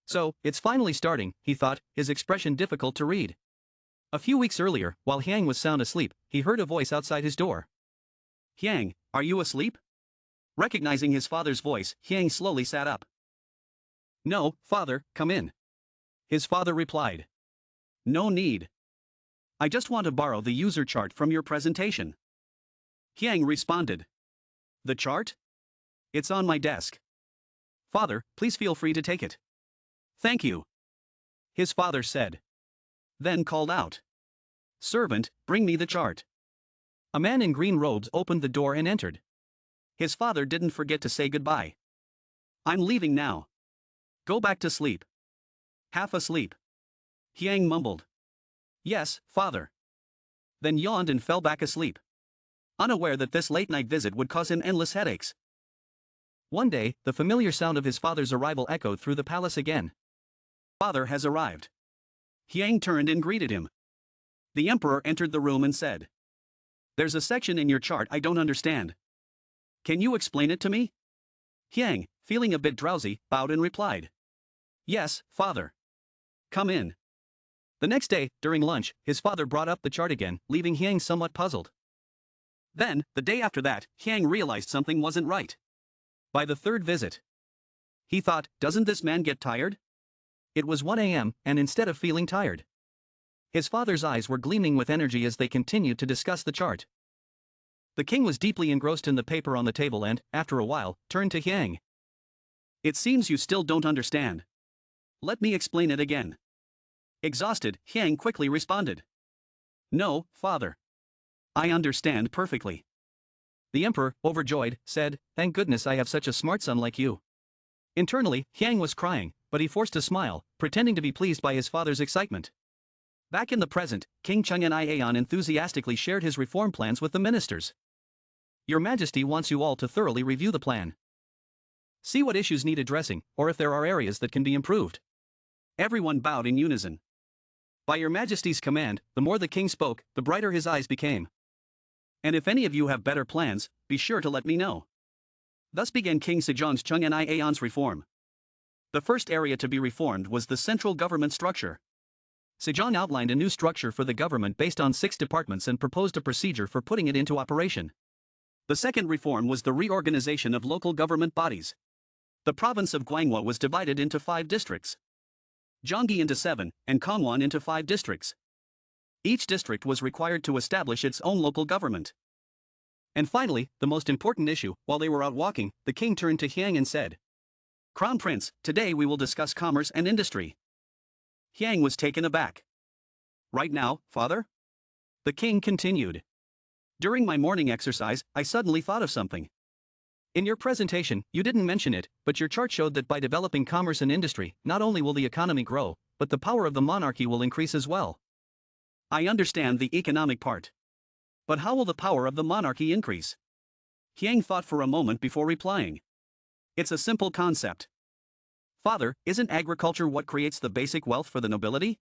So, it's finally starting, he thought, his expression difficult to read. A few weeks earlier, while Hyang was sound asleep, he heard a voice outside his door. Hyang, are you asleep? Recognizing his father's voice, Hyang slowly sat up. No, father, come in. His father replied. No need. I just want to borrow the user chart from your presentation. Hyang responded. The chart? It's on my desk. Father, please feel free to take it. Thank you. His father said. Then called out. Servant, bring me the chart. A man in green robes opened the door and entered. His father didn't forget to say goodbye. I'm leaving now. Go back to sleep. Half asleep. Hyang mumbled. Yes, father. Then yawned and fell back asleep. Unaware that this late-night visit would cause him endless headaches. One day, the familiar sound of his father's arrival echoed through the palace again. Father has arrived. Hyang turned and greeted him. The emperor entered the room and said. There's a section in your chart I don't understand. Can you explain it to me? Hyang, feeling a bit drowsy, bowed and replied. Yes, father. Come in. The next day, during lunch, his father brought up the chart again, leaving Hyang somewhat puzzled. Then, the day after that, Hyang realized something wasn't right. By the third visit, he thought, doesn't this man get tired? It was 1 a.m., and instead of feeling tired, his father's eyes were gleaming with energy as they continued to discuss the chart. The king was deeply engrossed in the paper on the table and, after a while, turned to Hyang. It seems you still don't understand. Let me explain it again. Exhausted, Hyang quickly responded. No, father. I understand perfectly. The emperor, overjoyed, said, Thank goodness I have such a smart son like you. Internally, Hyang was crying, but he forced a smile, pretending to be pleased by his father's excitement. Back in the present, King Chang'an enthusiastically shared his reform plans with the ministers. Your Majesty wants you all to thoroughly review the plan. See what issues need addressing, or if there are areas that can be improved. Everyone bowed in unison. By Your Majesty's command, the more the king spoke, the brighter his eyes became. And if any of you have better plans, be sure to let me know. Thus began King Sejong's Chang'an's reform. The first area to be reformed was the central government structure. Sejong outlined a new structure for the government based on 6 departments and proposed a procedure for putting it into operation. The second reform was the reorganization of local government bodies. The province of Gwanghwa was divided into 5 districts. Gyeonggi into 7, and Gangwon into 5 districts. Each district was required to establish its own local government. And finally, the most important issue, while they were out walking, the king turned to Hyang and said, Crown Prince, today we will discuss commerce and industry. Hyang was taken aback. Right now, father? The king continued. During my morning exercise, I suddenly thought of something. In your presentation, you didn't mention it, but your chart showed that by developing commerce and industry, not only will the economy grow, but the power of the monarchy will increase as well. I understand the economic part. But how will the power of the monarchy increase? Hyang thought for a moment before replying. It's a simple concept. Father, isn't agriculture what creates the basic wealth for the nobility?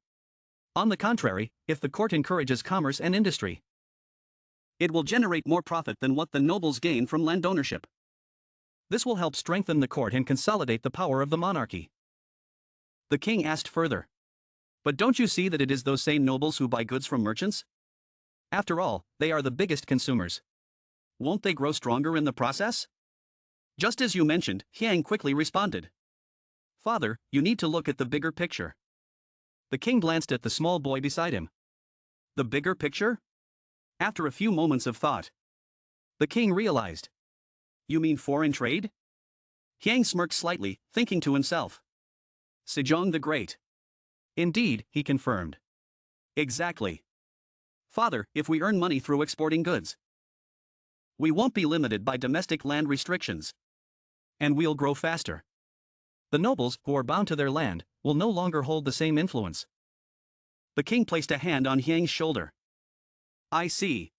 On the contrary, if the court encourages commerce and industry, it will generate more profit than what the nobles gain from land ownership. This will help strengthen the court and consolidate the power of the monarchy. The king asked further. But don't you see that it is those same nobles who buy goods from merchants? After all, they are the biggest consumers. Won't they grow stronger in the process? Just as you mentioned, Hyang quickly responded. Father, you need to look at the bigger picture. The king glanced at the small boy beside him. The bigger picture? After a few moments of thought, the king realized. You mean foreign trade? Hyang smirked slightly, thinking to himself. Sejong the Great. Indeed, he confirmed. Exactly. Father, if we earn money through exporting goods, we won't be limited by domestic land restrictions. And we'll grow faster. The nobles, who are bound to their land, will no longer hold the same influence. The king placed a hand on Hyang's shoulder. I see.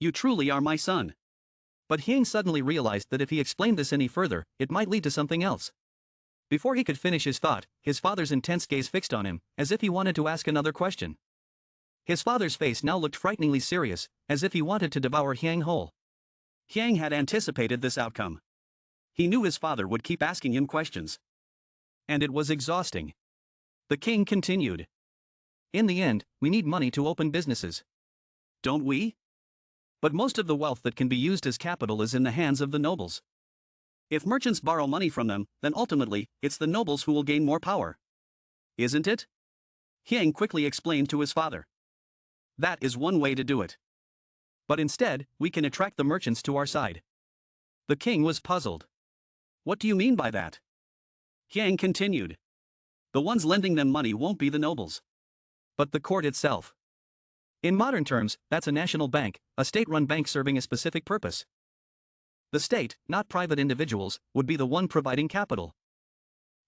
You truly are my son. But Hyang suddenly realized that if he explained this any further, it might lead to something else. Before he could finish his thought, his father's intense gaze fixed on him, as if he wanted to ask another question. His father's face now looked frighteningly serious, as if he wanted to devour Hyang whole. Hyang had anticipated this outcome. He knew his father would keep asking him questions. And it was exhausting. The king continued. In the end, we need money to open businesses. Don't we? But most of the wealth that can be used as capital is in the hands of the nobles. If merchants borrow money from them, then ultimately, it's the nobles who will gain more power. Isn't it? Hyang quickly explained to his father. That is one way to do it. But instead, we can attract the merchants to our side. The king was puzzled. What do you mean by that? Hyang continued. The ones lending them money won't be the nobles, but the court itself. In modern terms, that's a national bank, a state-run bank serving a specific purpose. The state, not private individuals, would be the one providing capital,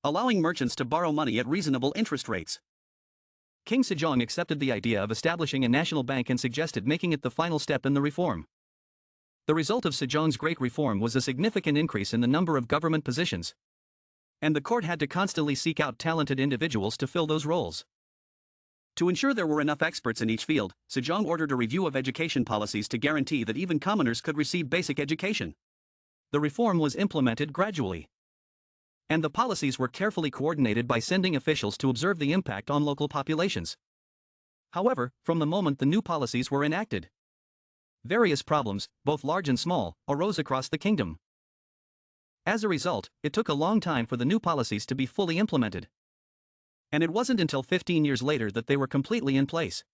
allowing merchants to borrow money at reasonable interest rates. King Sejong accepted the idea of establishing a national bank and suggested making it the final step in the reform. The result of Sejong's great reform was a significant increase in the number of government positions. And the court had to constantly seek out talented individuals to fill those roles. To ensure there were enough experts in each field, Sejong ordered a review of education policies to guarantee that even commoners could receive basic education. The reform was implemented gradually. And the policies were carefully coordinated by sending officials to observe the impact on local populations. However, from the moment the new policies were enacted, various problems, both large and small, arose across the kingdom. As a result, it took a long time for the new policies to be fully implemented. And it wasn't until 15 years later that they were completely in place.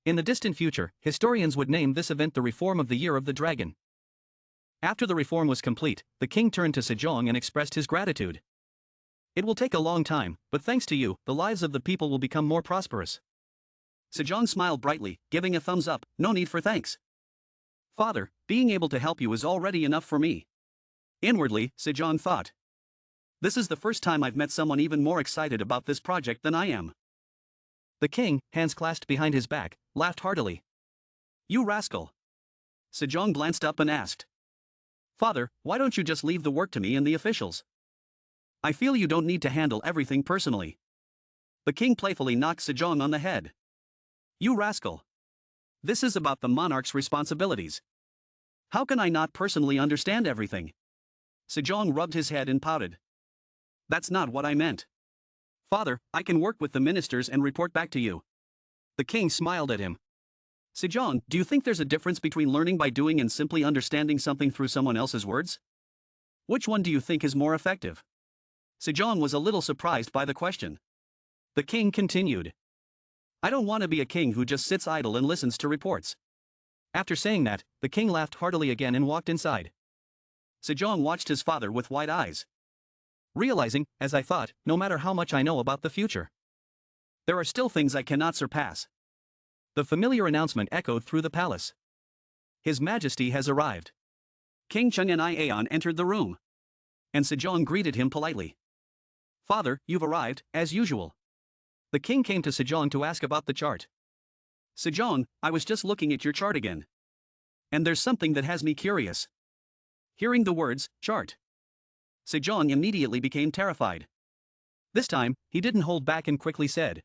In the distant future, historians would name this event the Reform of the Year of the Dragon. After the reform was complete, the king turned to Sejong and expressed his gratitude. It will take a long time, but thanks to you, the lives of the people will become more prosperous. Sejong smiled brightly, giving a thumbs up. No need for thanks. Father, being able to help you is already enough for me. Inwardly, Sejong thought. This is the first time I've met someone even more excited about this project than I am. The king, hands clasped behind his back, laughed heartily. You rascal. Sejong glanced up and asked. Father, why don't you just leave the work to me and the officials? I feel you don't need to handle everything personally. The king playfully knocked Sejong on the head. You rascal. This is about the monarch's responsibilities. How can I not personally understand everything? Sejong rubbed his head and pouted. That's not what I meant. Father, I can work with the ministers and report back to you. The king smiled at him. Sejong, do you think there's a difference between learning by doing and simply understanding something through someone else's words? Which one do you think is more effective? Sejong was a little surprised by the question. The king continued. I don't want to be a king who just sits idle and listens to reports. After saying that, the king laughed heartily again and walked inside. Sejong watched his father with wide eyes. Realizing, as I thought, no matter how much I know about the future, there are still things I cannot surpass. The familiar announcement echoed through the palace. His Majesty has arrived. King Cheng and Aeon entered the room. And Sejong greeted him politely. Father, you've arrived, as usual. The king came to Sejong to ask about the chart. Sejong, I was just looking at your chart again. And there's something that has me curious. Hearing the words, chart, Sejong immediately became terrified. This time, he didn't hold back and quickly said.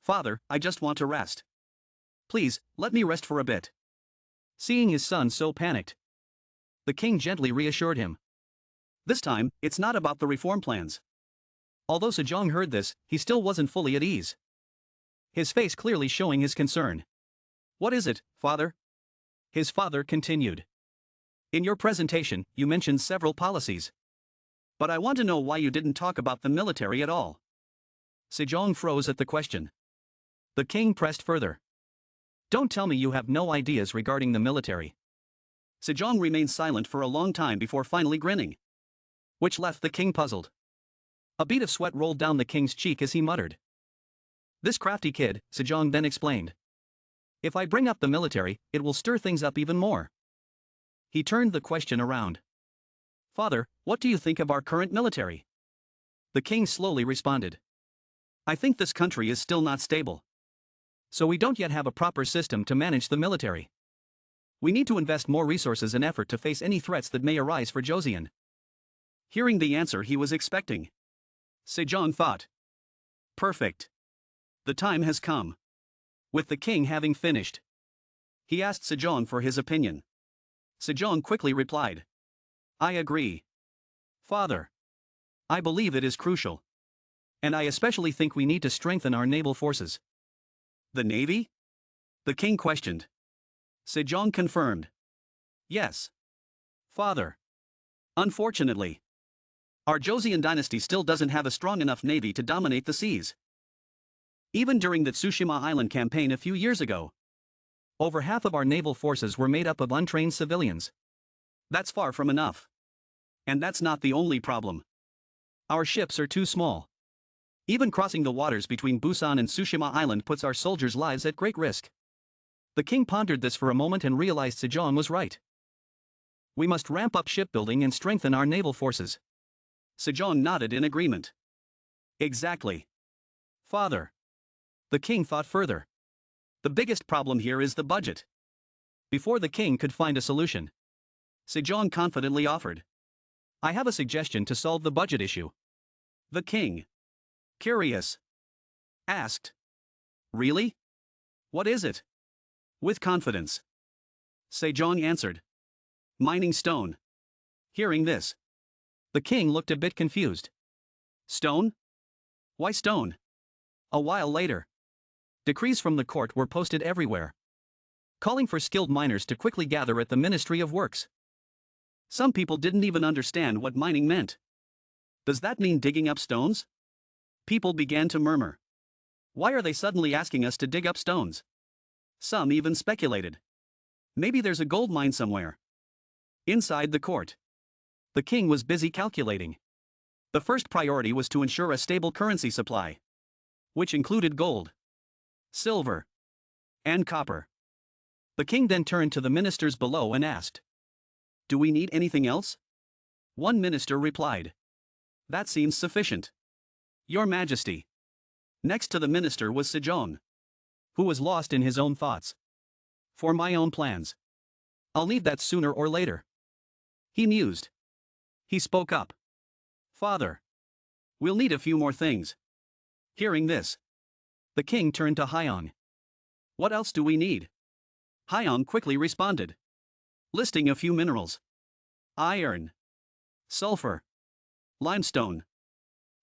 Father, I just want to rest. Please, let me rest for a bit. Seeing his son so panicked, the king gently reassured him. This time, it's not about the reform plans. Although Sejong heard this, he still wasn't fully at ease. His face clearly showing his concern. What is it, father? His father continued. In your presentation, you mentioned several policies. But I want to know why you didn't talk about the military at all. Sejong froze at the question. The king pressed further. Don't tell me you have no ideas regarding the military. Sejong remained silent for a long time before finally grinning, which left the king puzzled. A bead of sweat rolled down the king's cheek as he muttered. This crafty kid, Sejong then explained. If I bring up the military, it will stir things up even more. He turned the question around. Father, what do you think of our current military? The king slowly responded. I think this country is still not stable. So we don't yet have a proper system to manage the military. We need to invest more resources and effort to face any threats that may arise for Joseon. Hearing the answer he was expecting, Sejong thought, perfect. The time has come. With the king having finished, he asked Sejong for his opinion. Sejong quickly replied, I agree. Father. I believe it is crucial. And I especially think we need to strengthen our naval forces. The navy? The king questioned. Sejong confirmed. Yes. Father. Unfortunately, our Joseon dynasty still doesn't have a strong enough navy to dominate the seas. Even during the Tsushima Island campaign a few years ago, over half of our naval forces were made up of untrained civilians. That's far from enough. And that's not the only problem. Our ships are too small. Even crossing the waters between Busan and Tsushima Island puts our soldiers' lives at great risk. The king pondered this for a moment and realized Sejong was right. We must ramp up shipbuilding and strengthen our naval forces. Sejong nodded in agreement. Exactly. Father. The king thought further. The biggest problem here is the budget. Before the king could find a solution, Sejong confidently offered. I have a suggestion to solve the budget issue. The king, curious, asked. Really? What is it? With confidence, Sejong answered. Mining stone. Hearing this, the king looked a bit confused. Stone? Why stone? A while later, decrees from the court were posted everywhere, calling for skilled miners to quickly gather at the Ministry of Works. Some people didn't even understand what mining meant. Does that mean digging up stones? People began to murmur. Why are they suddenly asking us to dig up stones? Some even speculated. Maybe there's a gold mine somewhere. Inside the court, the king was busy calculating. The first priority was to ensure a stable currency supply, which included gold, silver, and copper. The king then turned to the ministers below and asked, do we need anything else? One minister replied, that seems sufficient, Your Majesty. Next to the minister was Sejong, who was lost in his own thoughts. For my own plans, I'll need that sooner or later, he mused. He spoke up. Father. We'll need a few more things. Hearing this, the king turned to Hyong. What else do we need? Hyong quickly responded, listing a few minerals. Iron, sulfur, limestone,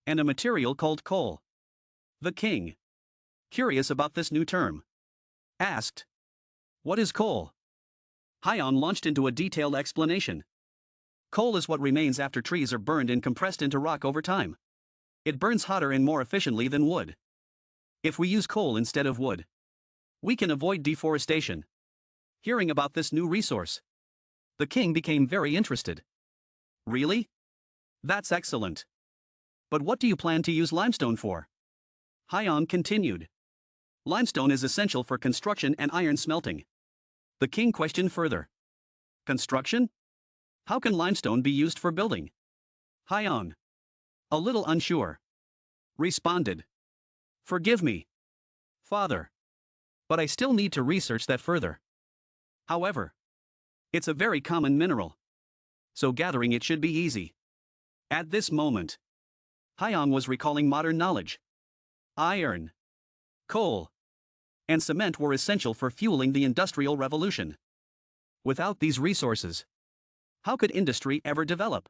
and a material called coal. The king, curious about this new term, asked, what is coal? Hyong launched into a detailed explanation. Coal is what remains after trees are burned and compressed into rock over time. It burns hotter and more efficiently than wood. If we use coal instead of wood, we can avoid deforestation. Hearing about this new resource, the king became very interested. Really? That's excellent. But what do you plan to use limestone for? Hyong continued. Limestone is essential for construction and iron smelting. The king questioned further. Construction? How can limestone be used for building? Hyong, a little unsure, responded. Forgive me, Father, but I still need to research that further. However, it's a very common mineral, so gathering it should be easy. At this moment, Hyong was recalling modern knowledge. Iron, coal, and cement were essential for fueling the Industrial Revolution. Without these resources, how could industry ever develop?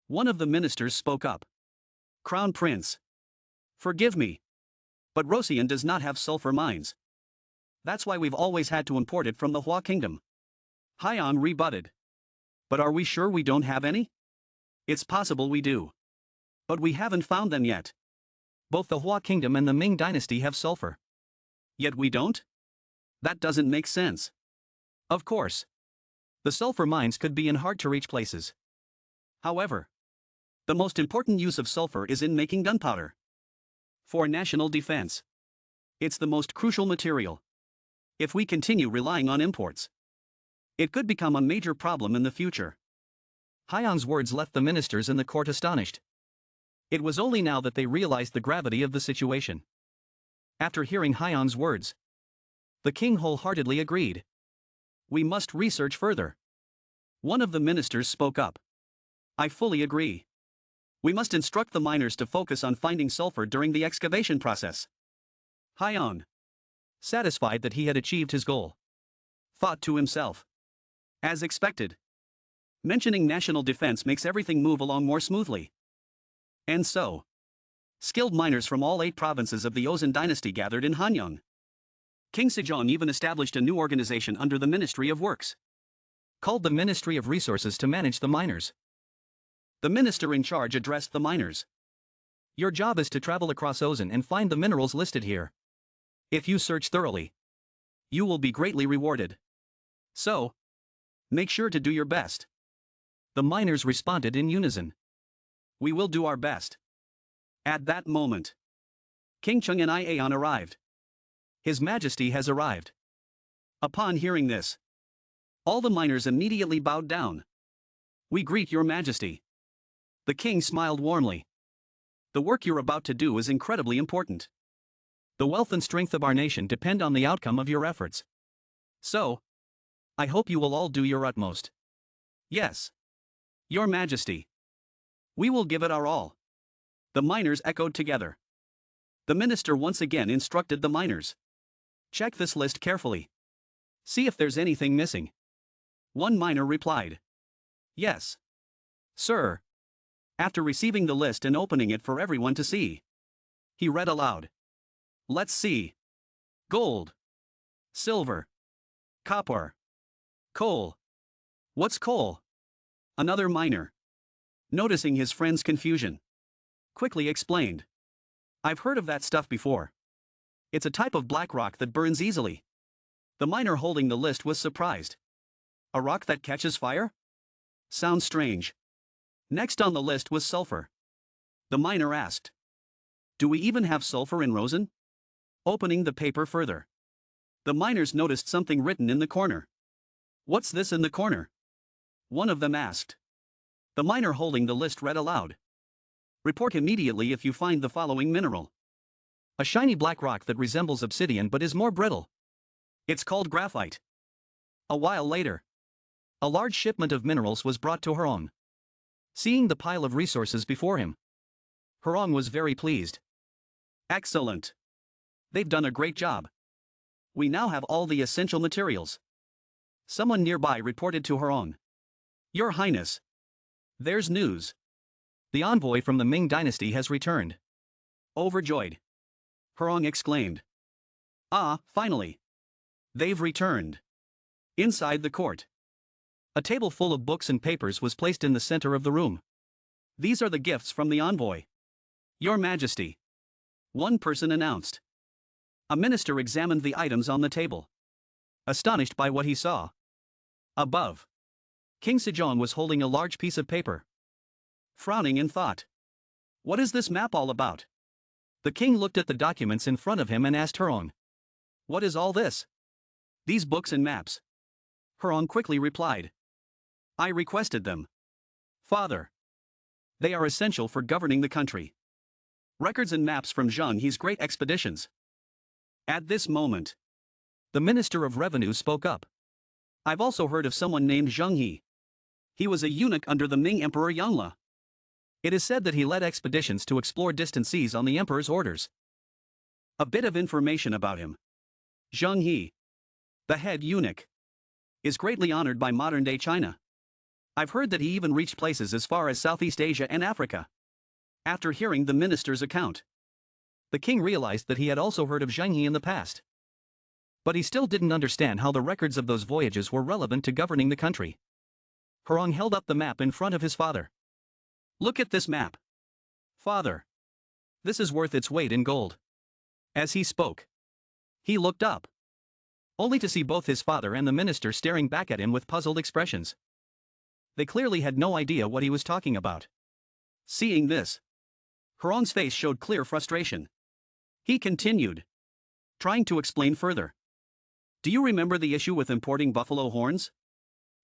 One of the ministers spoke up. Crown Prince. Forgive me, but Joseon does not have sulfur mines. That's why we've always had to import it from the Hua Kingdom. Hyong rebutted. But are we sure we don't have any? It's possible we do. But we haven't found them yet. Both the Hua Kingdom and the Ming Dynasty have sulfur. Yet we don't? That doesn't make sense. Of course, the sulfur mines could be in hard-to-reach places. However, the most important use of sulfur is in making gunpowder. For national defense, it's the most crucial material. If we continue relying on imports, it could become a major problem in the future. Hyong's words left the ministers in the court astonished. It was only now that they realized the gravity of the situation. After hearing Hyong's words, the king wholeheartedly agreed. We must research further. One of the ministers spoke up. I fully agree. We must instruct the miners to focus on finding sulfur during the excavation process. Hyeon, satisfied that he had achieved his goal, thought to himself. As expected. Mentioning national defense makes everything move along more smoothly. And so, skilled miners from all 8 provinces of the Joseon dynasty gathered in Hanyang. King Sejong even established a new organization under the Ministry of Works, called the Ministry of Resources, to manage the miners. The minister in charge addressed the miners. Your job is to travel across Joseon and find the minerals listed here. If you search thoroughly, you will be greatly rewarded. So, make sure to do your best. The miners responded in unison. We will do our best. At that moment, King Chung and Iaeon arrived. His Majesty has arrived. Upon hearing this, all the miners immediately bowed down. We greet your Majesty. The king smiled warmly. The work you're about to do is incredibly important. The wealth and strength of our nation depend on the outcome of your efforts. So, I hope you will all do your utmost. Yes. Your Majesty. We will give it our all. The miners echoed together. The minister once again instructed the miners. Check this list carefully. See if there's anything missing. One miner replied. Yes. Sir. After receiving the list and opening it for everyone to see, he read aloud. Let's see. Gold. Silver. Copper. Coal. What's coal? Another miner, noticing his friend's confusion, quickly explained. I've heard of that stuff before. It's a type of black rock that burns easily. The miner holding the list was surprised. A rock that catches fire? Sounds strange. Next on the list was sulfur. The miner asked. Do we even have sulfur in Joseon? Opening the paper further, the miners noticed something written in the corner. What's this in the corner? One of them asked. The miner holding the list read aloud. Report immediately if you find the following mineral. A shiny black rock that resembles obsidian but is more brittle. It's called graphite. A while later, a large shipment of minerals was brought to Hurong. Seeing the pile of resources before him, Hurong was very pleased. Excellent. They've done a great job. We now have all the essential materials. Someone nearby reported to Hurong. Your Highness. There's news. The envoy from the Ming dynasty has returned. Overjoyed, Hurong exclaimed. Ah, finally. They've returned. Inside the court, a table full of books and papers was placed in the center of the room. These are the gifts from the envoy. Your Majesty. One person announced. A minister examined the items on the table, astonished by what he saw. Above, King Sejong was holding a large piece of paper, frowning in thought. What is this map all about? The king looked at the documents in front of him and asked Hurong. What is all this? These books and maps. Hurong quickly replied. I requested them. Father. They are essential for governing the country. Records and maps from Zheng He's great expeditions. At this moment, the Minister of Revenue spoke up. I've also heard of someone named Zheng He. He was a eunuch under the Ming Emperor Yongle. It is said that he led expeditions to explore distant seas on the emperor's orders. A bit of information about him. Zheng He, the head eunuch, is greatly honored by modern-day China. I've heard that he even reached places as far as Southeast Asia and Africa. After hearing the minister's account, the king realized that he had also heard of Zheng He in the past. But he still didn't understand how the records of those voyages were relevant to governing the country. Hurong held up the map in front of his father. Look at this map. Father. This is worth its weight in gold. As he spoke, he looked up, only to see both his father and the minister staring back at him with puzzled expressions. They clearly had no idea what he was talking about. Seeing this, Hurong's face showed clear frustration. He continued, trying to explain further. Do you remember the issue with importing buffalo horns?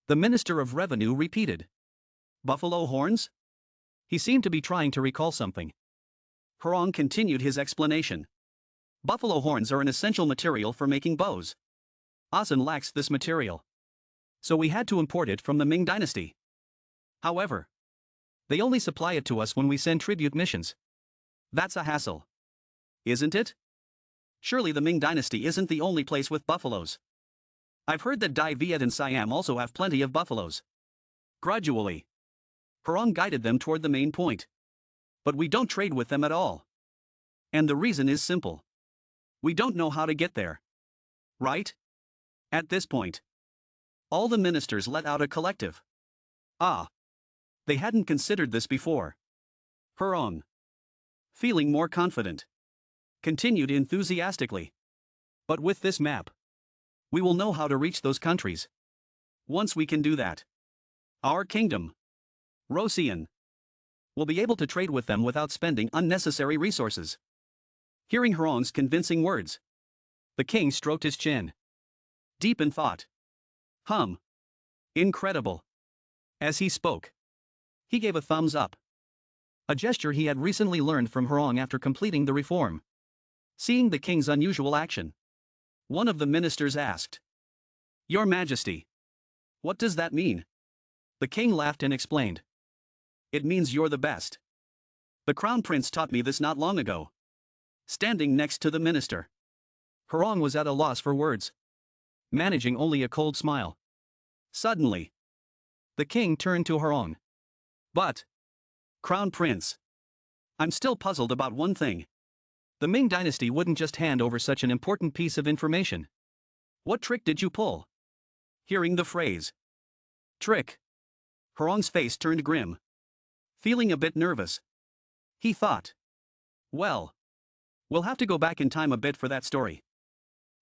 The Minister of Revenue repeated. Buffalo horns? He seemed to be trying to recall something. Hurong continued his explanation. Buffalo horns are an essential material for making bows. Joseon lacks this material. So we had to import it from the Ming dynasty. However, they only supply it to us when we send tribute missions. That's a hassle. Isn't it? Surely the Ming dynasty isn't the only place with buffaloes. I've heard that Dai Viet and Siam also have plenty of buffaloes. Gradually, Hurong guided them toward the main point. But we don't trade with them at all. And the reason is simple. We don't know how to get there. Right? At this point, all the ministers let out a collective. Ah. They hadn't considered this before. Hurong, feeling more confident, continued enthusiastically. But with this map, we will know how to reach those countries. Once we can do that, our kingdom, Joseon, will be able to trade with them without spending unnecessary resources. Hearing Hurong's convincing words, the king stroked his chin, deep in thought. Incredible. As he spoke, he gave a thumbs up. A gesture he had recently learned from Hurong after completing the reform. Seeing the king's unusual action, one of the ministers asked, "Your Majesty, what does that mean?" The king laughed and explained, "It means you're the best. The crown prince taught me this not long ago." Standing next to the minister, Hurong was at a loss for words, managing only a cold smile. Suddenly, the king turned to Hurong. "But, Crown Prince, I'm still puzzled about one thing. The Ming dynasty wouldn't just hand over such an important piece of information. What trick did you pull?" Hearing the phrase, trick, Hurong's face turned grim. Feeling a bit nervous, he thought, well, we'll have to go back in time a bit for that story.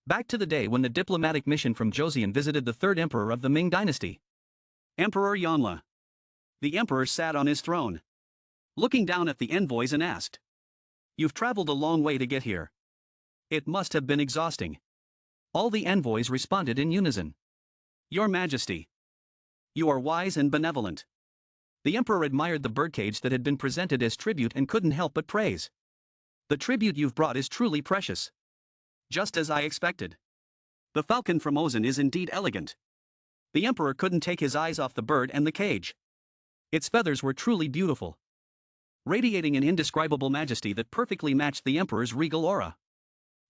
Back to the day when the diplomatic mission from Joseon visited the third emperor of the Ming dynasty, Emperor Yanla. The emperor sat on his throne, looking down at the envoys and asked, "You've traveled a long way to get here. It must have been exhausting." All the envoys responded in unison. "Your Majesty, you are wise and benevolent." The emperor admired the birdcage that had been presented as tribute and couldn't help but praise. "The tribute you've brought is truly precious. Just as I expected. The falcon from Ozen is indeed elegant." The emperor couldn't take his eyes off the bird and the cage. Its feathers were truly beautiful, radiating an indescribable majesty that perfectly matched the emperor's regal aura.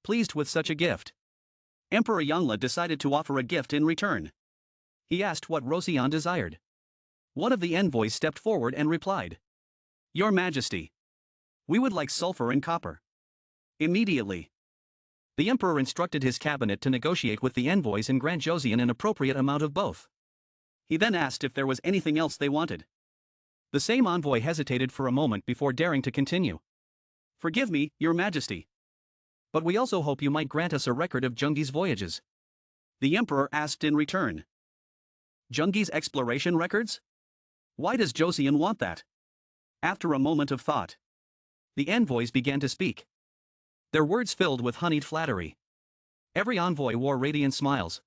Pleased with such a gift, Emperor Yangla decided to offer a gift in return. He asked what Joseon desired. One of the envoys stepped forward and replied, "Your Majesty, we would like sulfur and copper." Immediately, the emperor instructed his cabinet to negotiate with the envoys and grant Joseon an appropriate amount of both. He then asked if there was anything else they wanted. The same envoy hesitated for a moment before daring to continue. "Forgive me, Your Majesty, but we also hope you might grant us a record of Jungi's voyages." The emperor asked in return, "Jungi's exploration records? Why does Joseon want that?" After a moment of thought, the envoys began to speak. Their words filled with honeyed flattery. Every envoy wore radiant smiles,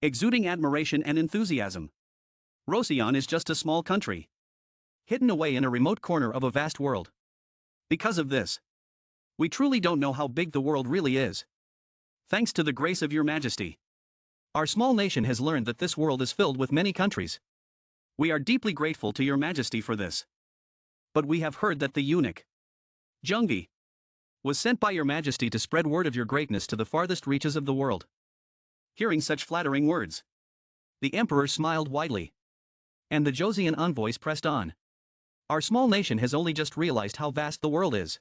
exuding admiration and enthusiasm. Joseon is just a small country, hidden away in a remote corner of a vast world. Because of this, we truly don't know how big the world really is. Thanks to the grace of Your Majesty, our small nation has learned that this world is filled with many countries. We are deeply grateful to Your Majesty for this. But we have heard that the eunuch, Jungi, was sent by Your Majesty to spread word of your greatness to the farthest reaches of the world. Hearing such flattering words, the emperor smiled widely. And the Joseon envoys pressed on. "Our small nation has only just realized how vast the world is.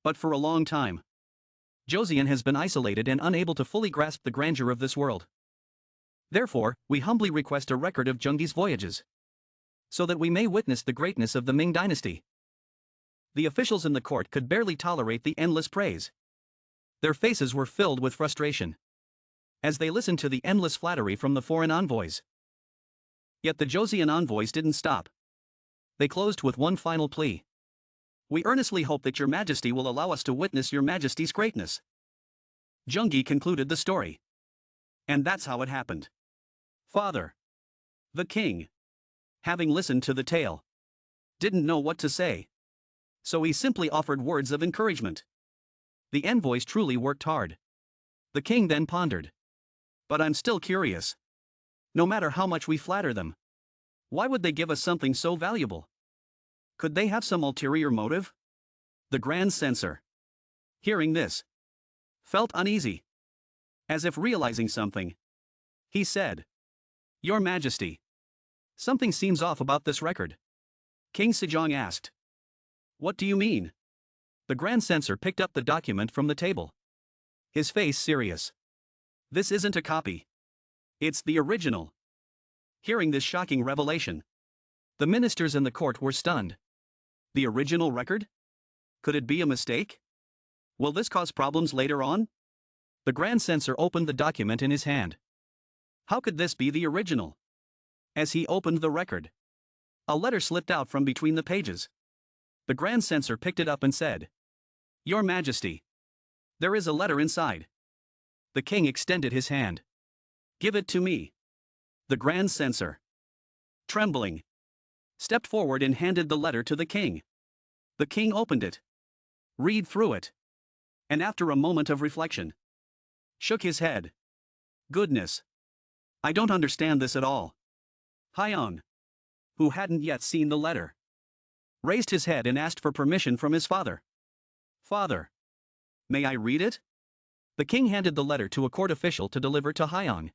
But for a long time, Joseon has been isolated and unable to fully grasp the grandeur of this world. Therefore, we humbly request a record of Jungi's voyages, so that we may witness the greatness of the Ming dynasty." The officials in the court could barely tolerate the endless praise. Their faces were filled with frustration as they listened to the endless flattery from the foreign envoys. Yet the Joseon envoys didn't stop. They closed with one final plea. "We earnestly hope that Your Majesty will allow us to witness Your Majesty's greatness." Jungi concluded the story. And that's how it happened. Father, the king, having listened to the tale, didn't know what to say. So he simply offered words of encouragement. The envoys truly worked hard. The king then pondered. "But I'm still curious. no matter how much we flatter them. Why would they give us something so valuable? Could they have some ulterior motive? The Grand Censor, hearing this, felt uneasy. As if realizing something, he said, "Your Majesty, something seems off about this record." King Sejong asked, "What do you mean?" The Grand Censor picked up the document from the table, his face serious. "This isn't a copy. It's the original." Hearing this shocking revelation, the ministers in the court were stunned. The original record? Could it be a mistake? Will this cause problems later on? The Grand Censor opened the document in his hand. How could this be the original? As he opened the record, a letter slipped out from between the pages. The Grand Censor picked it up and said, "Your Majesty, there is a letter inside." The king extended his hand. "Give it to me." The Grand Censor, trembling, stepped forward and handed the letter to the king. The king opened it, read through it, and after a moment of reflection, shook his head. "Goodness, I don't understand this at all." Hyun, who hadn't yet seen the letter, raised his head and asked for permission from his father. "Father, may I read it?" The king handed the letter to a court official to deliver to Hyun.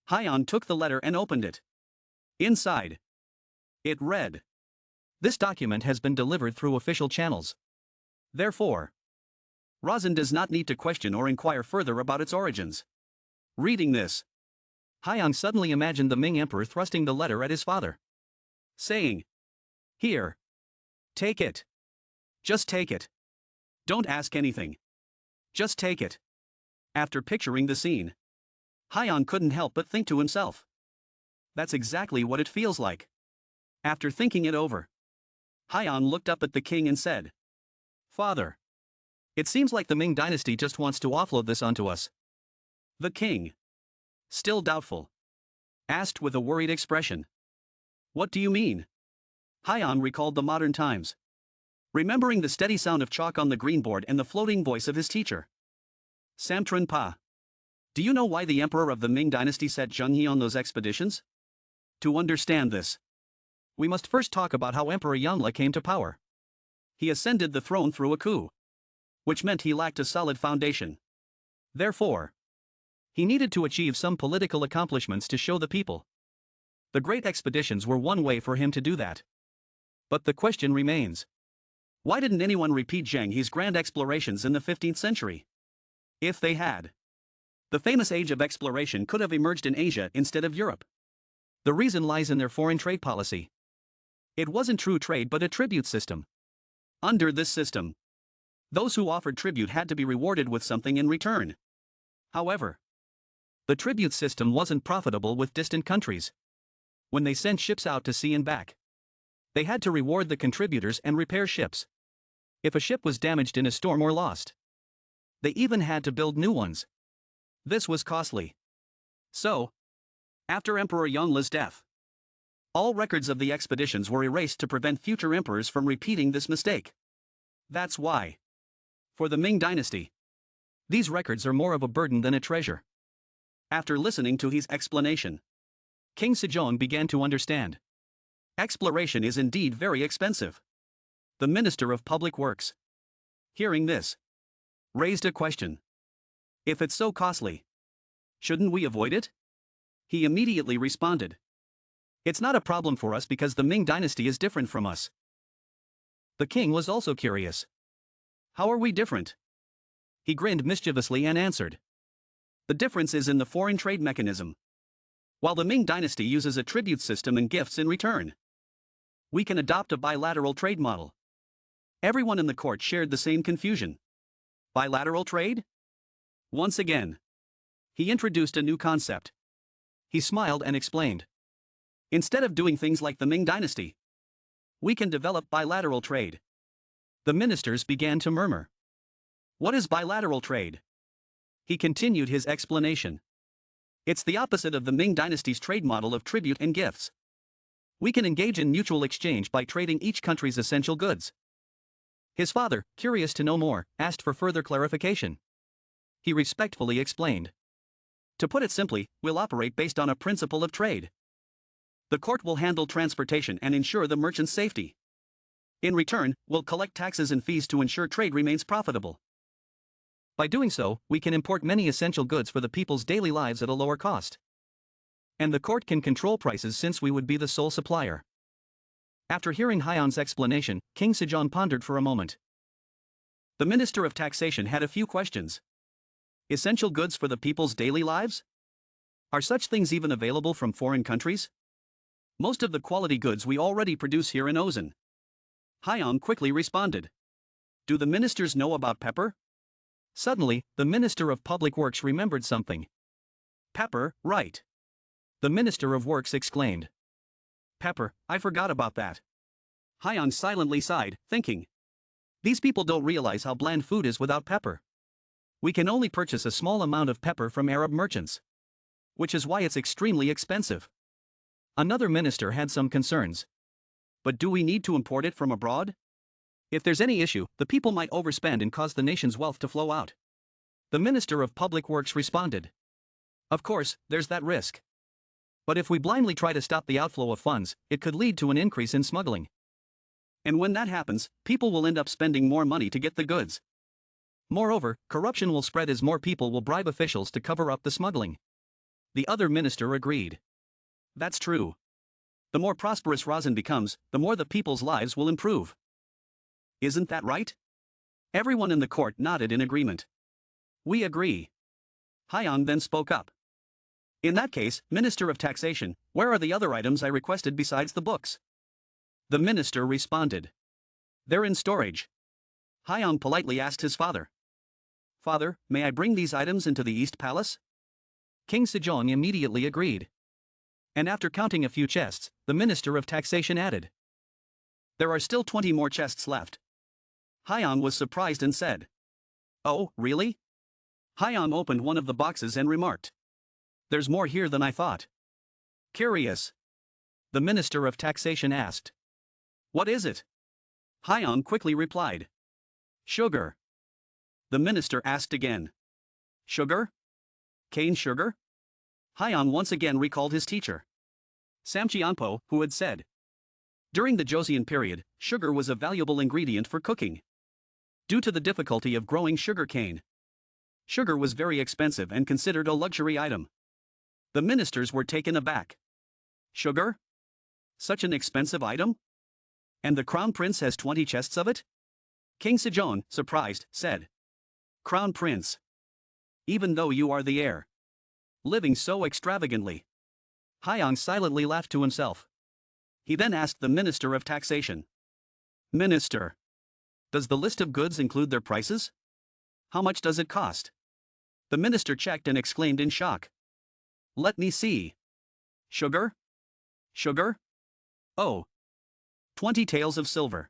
Hyun took the letter and opened it. Inside, it read, "This document has been delivered through official channels. Therefore, Razin does not need to question or inquire further about its origins." Reading this, Hyun suddenly imagined the Ming Emperor thrusting the letter at his father, saying, "Here. Take it. Just take it. Don't ask anything. Just take it." After picturing the scene, Hyun couldn't help but think to himself, "That's exactly what it feels like." After thinking it over, Hyun looked up at the king and said, "Father, it seems like the Ming dynasty just wants to offload this onto us." The king, still doubtful, asked with a worried expression, "What do you mean?" Hyun recalled the modern times, remembering the steady sound of chalk on the green board and the floating voice of his teacher. "Samtran Pa, do you know why the emperor of the Ming dynasty sent Zheng He on those expeditions?" To understand this, we must first talk about how Emperor Yongle came to power. He ascended the throne through a coup, which meant he lacked a solid foundation. Therefore, he needed to achieve some political accomplishments to show the people. The great expeditions were one way for him to do that. But the question remains, why didn't anyone repeat Zheng He's grand explorations in the 15th century? If they had, the famous age of exploration could have emerged in Asia instead of Europe. The reason lies in their foreign trade policy. It wasn't true trade but a tribute system. Under this system, those who offered tribute had to be rewarded with something in return. However, the tribute system wasn't profitable with distant countries. When they sent ships out to sea and back, they had to reward the contributors and repair ships. If a ship was damaged in a storm or lost, they even had to build new ones. This was costly. So, after Emperor Yongle's death, all records of the expeditions were erased to prevent future emperors from repeating this mistake. That's why, for the Ming dynasty, these records are more of a burden than a treasure. After listening to his explanation, King Sejong began to understand. Exploration is indeed very expensive. The Minister of Public Works, hearing this, raised a question. If it's so costly, shouldn't we avoid it? He immediately responded, "It's not a problem for us because the Ming dynasty is different from us." The king was also curious. "How are we different?" He grinned mischievously and answered, "The difference is in the foreign trade mechanism. While the Ming dynasty uses a tribute system and gifts in return, we can adopt a bilateral trade model." Everyone in the court shared the same confusion. Bilateral trade? Once again, he introduced a new concept. He smiled and explained, "Instead of doing things like the Ming dynasty, we can develop bilateral trade." The ministers began to murmur. "What is bilateral trade?" He continued his explanation. "It's the opposite of the Ming dynasty's trade model of tribute and gifts. We can engage in mutual exchange by trading each country's essential goods." His father, curious to know more, asked for further clarification. He respectfully explained, To put it simply, we'll operate based on a principle of trade. The court will handle transportation and ensure the merchant's safety. In return, we'll collect taxes and fees to ensure trade remains profitable. By doing so, we can import many essential goods for the people's daily lives at a lower cost. And the court can control prices since we would be the sole supplier. After hearing Hyun's explanation, King Sejong pondered for a moment. The Minister of Taxation had a few questions. Essential goods for the people's daily lives? Are such things even available from foreign countries? Most of the quality goods we already produce here in Ozen. Hyun quickly responded. Do the ministers know about pepper? Suddenly, the Minister of Public Works remembered something. Pepper, right. The Minister of Works exclaimed. Pepper, I forgot about that. Hyun silently sighed, thinking. These people don't realize how bland food is without pepper. We can only purchase a small amount of pepper from Arab merchants. Which is why it's extremely expensive. Another minister had some concerns. But do we need to import it from abroad? If there's any issue, the people might overspend and cause the nation's wealth to flow out. The Minister of Public Works responded. Of course, there's that risk. But if we blindly try to stop the outflow of funds, it could lead to an increase in smuggling. And when that happens, people will end up spending more money to get the goods. Moreover, corruption will spread as more people will bribe officials to cover up the smuggling. The other minister agreed. That's true. The more prosperous Razin becomes, the more the people's lives will improve. Isn't that right? Everyone in the court nodded in agreement. We agree. Hyun then spoke up. In that case, Minister of Taxation, where are the other items I requested besides the books? The minister responded. They're in storage. Hyun politely asked his father. Father, may I bring these items into the East Palace? King Sejong immediately agreed. And after counting a few chests, the Minister of Taxation added. There are still 20 more chests left. Hyun was surprised and said. Oh, really? Hyun opened one of the boxes and remarked. There's more here than I thought. Curious. The Minister of Taxation asked. What is it? Hyun quickly replied. Sugar. The minister asked again. Sugar? Cane sugar? Hyun once again recalled his teacher. Samcheonpo, who had said. During the Joseon period, sugar was a valuable ingredient for cooking. Due to the difficulty of growing sugar cane. Sugar was very expensive and considered a luxury item. The ministers were taken aback. Sugar? Such an expensive item? And the crown prince has 20 chests of it? King Sejong, surprised, said. Crown prince. Even though you are the heir. Living so extravagantly. Hyun silently laughed to himself. He then asked the Minister of Taxation. Minister. Does the list of goods include their prices? How much does it cost? The minister checked and exclaimed in shock. Let me see. Sugar? Sugar? Oh. 20 taels of silver.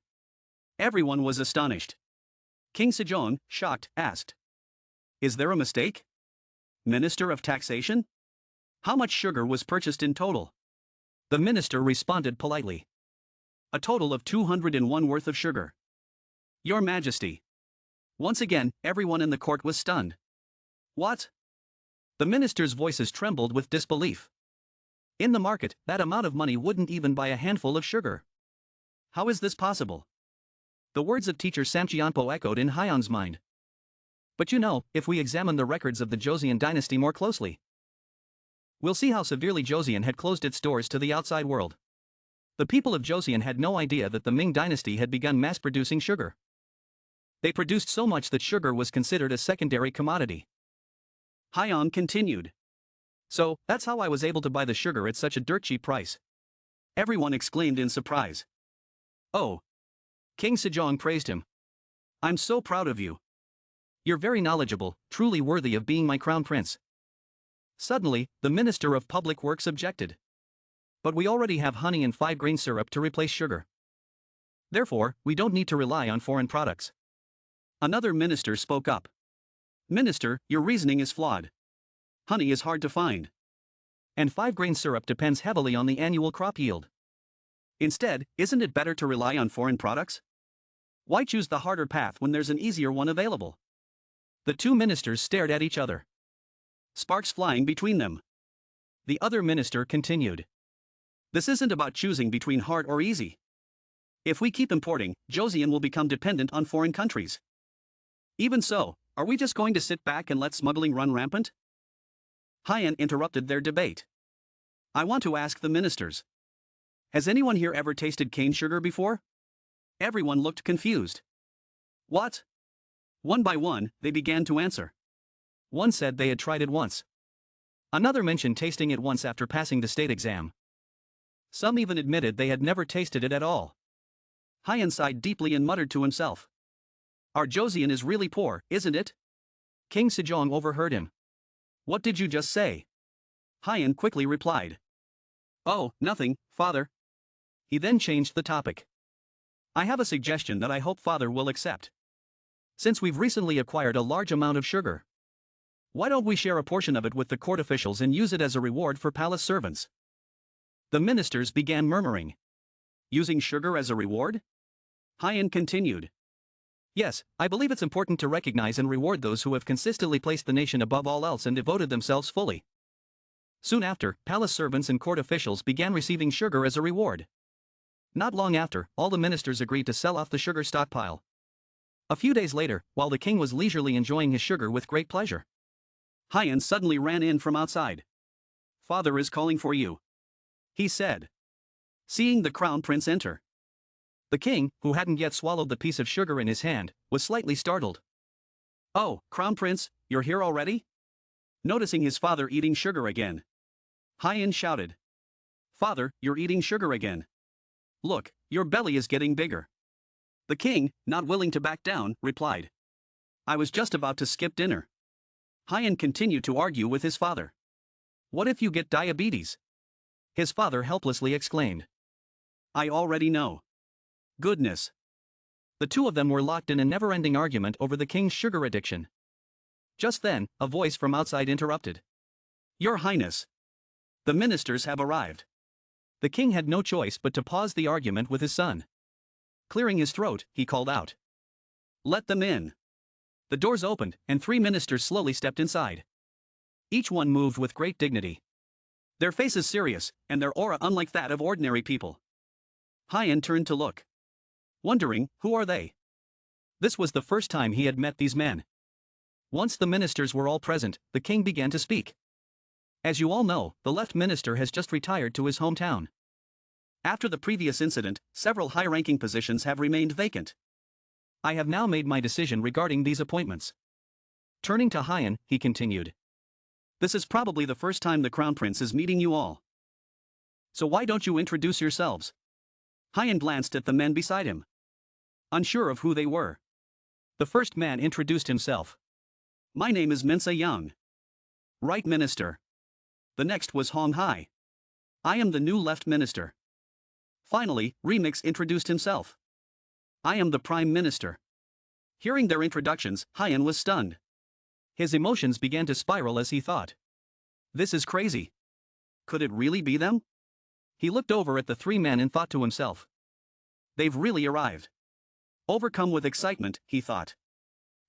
Everyone was astonished. King Sejong, shocked, asked. Is there a mistake? Minister of Taxation? How much sugar was purchased in total? The minister responded politely. A total of 201 worth of sugar. Your Majesty. Once again, everyone in the court was stunned. What? The minister's voices trembled with disbelief. In the market, that amount of money wouldn't even buy a handful of sugar. How is this possible? The words of teacher Samcheonpo echoed in Hyun's mind. But you know, if we examine the records of the Joseon dynasty more closely, we'll see how severely Joseon had closed its doors to the outside world. The people of Joseon had no idea that the Ming dynasty had begun mass-producing sugar. They produced so much that sugar was considered a secondary commodity. Hyun continued. So, that's how I was able to buy the sugar at such a dirt cheap price. Everyone exclaimed in surprise. Oh. King Sejong praised him. I'm so proud of you. You're very knowledgeable, truly worthy of being my crown prince. Suddenly, the Minister of Public Works objected. But we already have honey and 5-grain syrup to replace sugar. Therefore, we don't need to rely on foreign products. Another minister spoke up. Minister, your reasoning is flawed. Honey is hard to find. And 5-grain syrup depends heavily on the annual crop yield. Instead, isn't it better to rely on foreign products? Why choose the harder path when there's an easier one available? The two ministers stared at each other. sparks flying between them. The other minister continued. This isn't about choosing between hard or easy. If we keep importing, Joseon will become dependent on foreign countries. Even so, are we just going to sit back and let smuggling run rampant? Hyan interrupted their debate. I want to ask the ministers. Has anyone here ever tasted cane sugar before? Everyone looked confused. What? One by one, they began to answer. One said they had tried it once. Another mentioned tasting it once after passing the state exam. Some even admitted they had never tasted it at all. Hyan sighed deeply and muttered to himself. Our Joseon is really poor, isn't it? King Sejong overheard him. What did you just say? Hyan quickly replied. Oh, nothing, father. He then changed the topic. I have a suggestion that I hope father will accept. Since we've recently acquired a large amount of sugar, why don't we share a portion of it with the court officials and use it as a reward for palace servants? The ministers began murmuring. Using sugar as a reward? Hyan continued. Yes, I believe it's important to recognize and reward those who have consistently placed the nation above all else and devoted themselves fully. Soon after, palace servants and court officials began receiving sugar as a reward. Not long after, all the ministers agreed to sell off the sugar stockpile. A few days later, while the king was leisurely enjoying his sugar with great pleasure, Hyan suddenly ran in from outside. Father is calling for you, he said. Seeing the crown prince enter, the king, who hadn't yet swallowed the piece of sugar in his hand, was slightly startled. Oh, crown prince, you're here already? Noticing his father eating sugar again, Hyan shouted. Father, you're eating sugar again. Look, your belly is getting bigger. The king, not willing to back down, replied. I was just about to skip dinner. Hyan continued to argue with his father. What if you get diabetes? His father helplessly exclaimed. I already know. Goodness. The two of them were locked in a never-ending argument over the king's sugar addiction. Just then, a voice from outside interrupted. Your Highness. The ministers have arrived. The king had no choice but to pause the argument with his son. Clearing his throat, he called out. Let them in. The doors opened, and 3 ministers slowly stepped inside. Each one moved with great dignity. Their faces serious, and their aura unlike that of ordinary people. Hyan turned to look. Wondering, who are they? This was the first time he had met these men. Once the ministers were all present, the king began to speak. As you all know, the left minister has just retired to his hometown. After the previous incident, several high-ranking positions have remained vacant. I have now made my decision regarding these appointments. Turning to Hyan, he continued. This is probably the first time the crown prince is meeting you all. So why don't you introduce yourselves? Hyan glanced at the men beside him, unsure of who they were. The first man introduced himself. My name is Min Se-young, Right Minister. The next was Hong Hai. I am the new Left Minister. Finally, Remix introduced himself. I am the Prime Minister. Hearing their introductions, Hyan was stunned. His emotions began to spiral as he thought. This is crazy. Could it really be them? He looked over at the 3 men and thought to himself. They've really arrived. Overcome with excitement, he thought.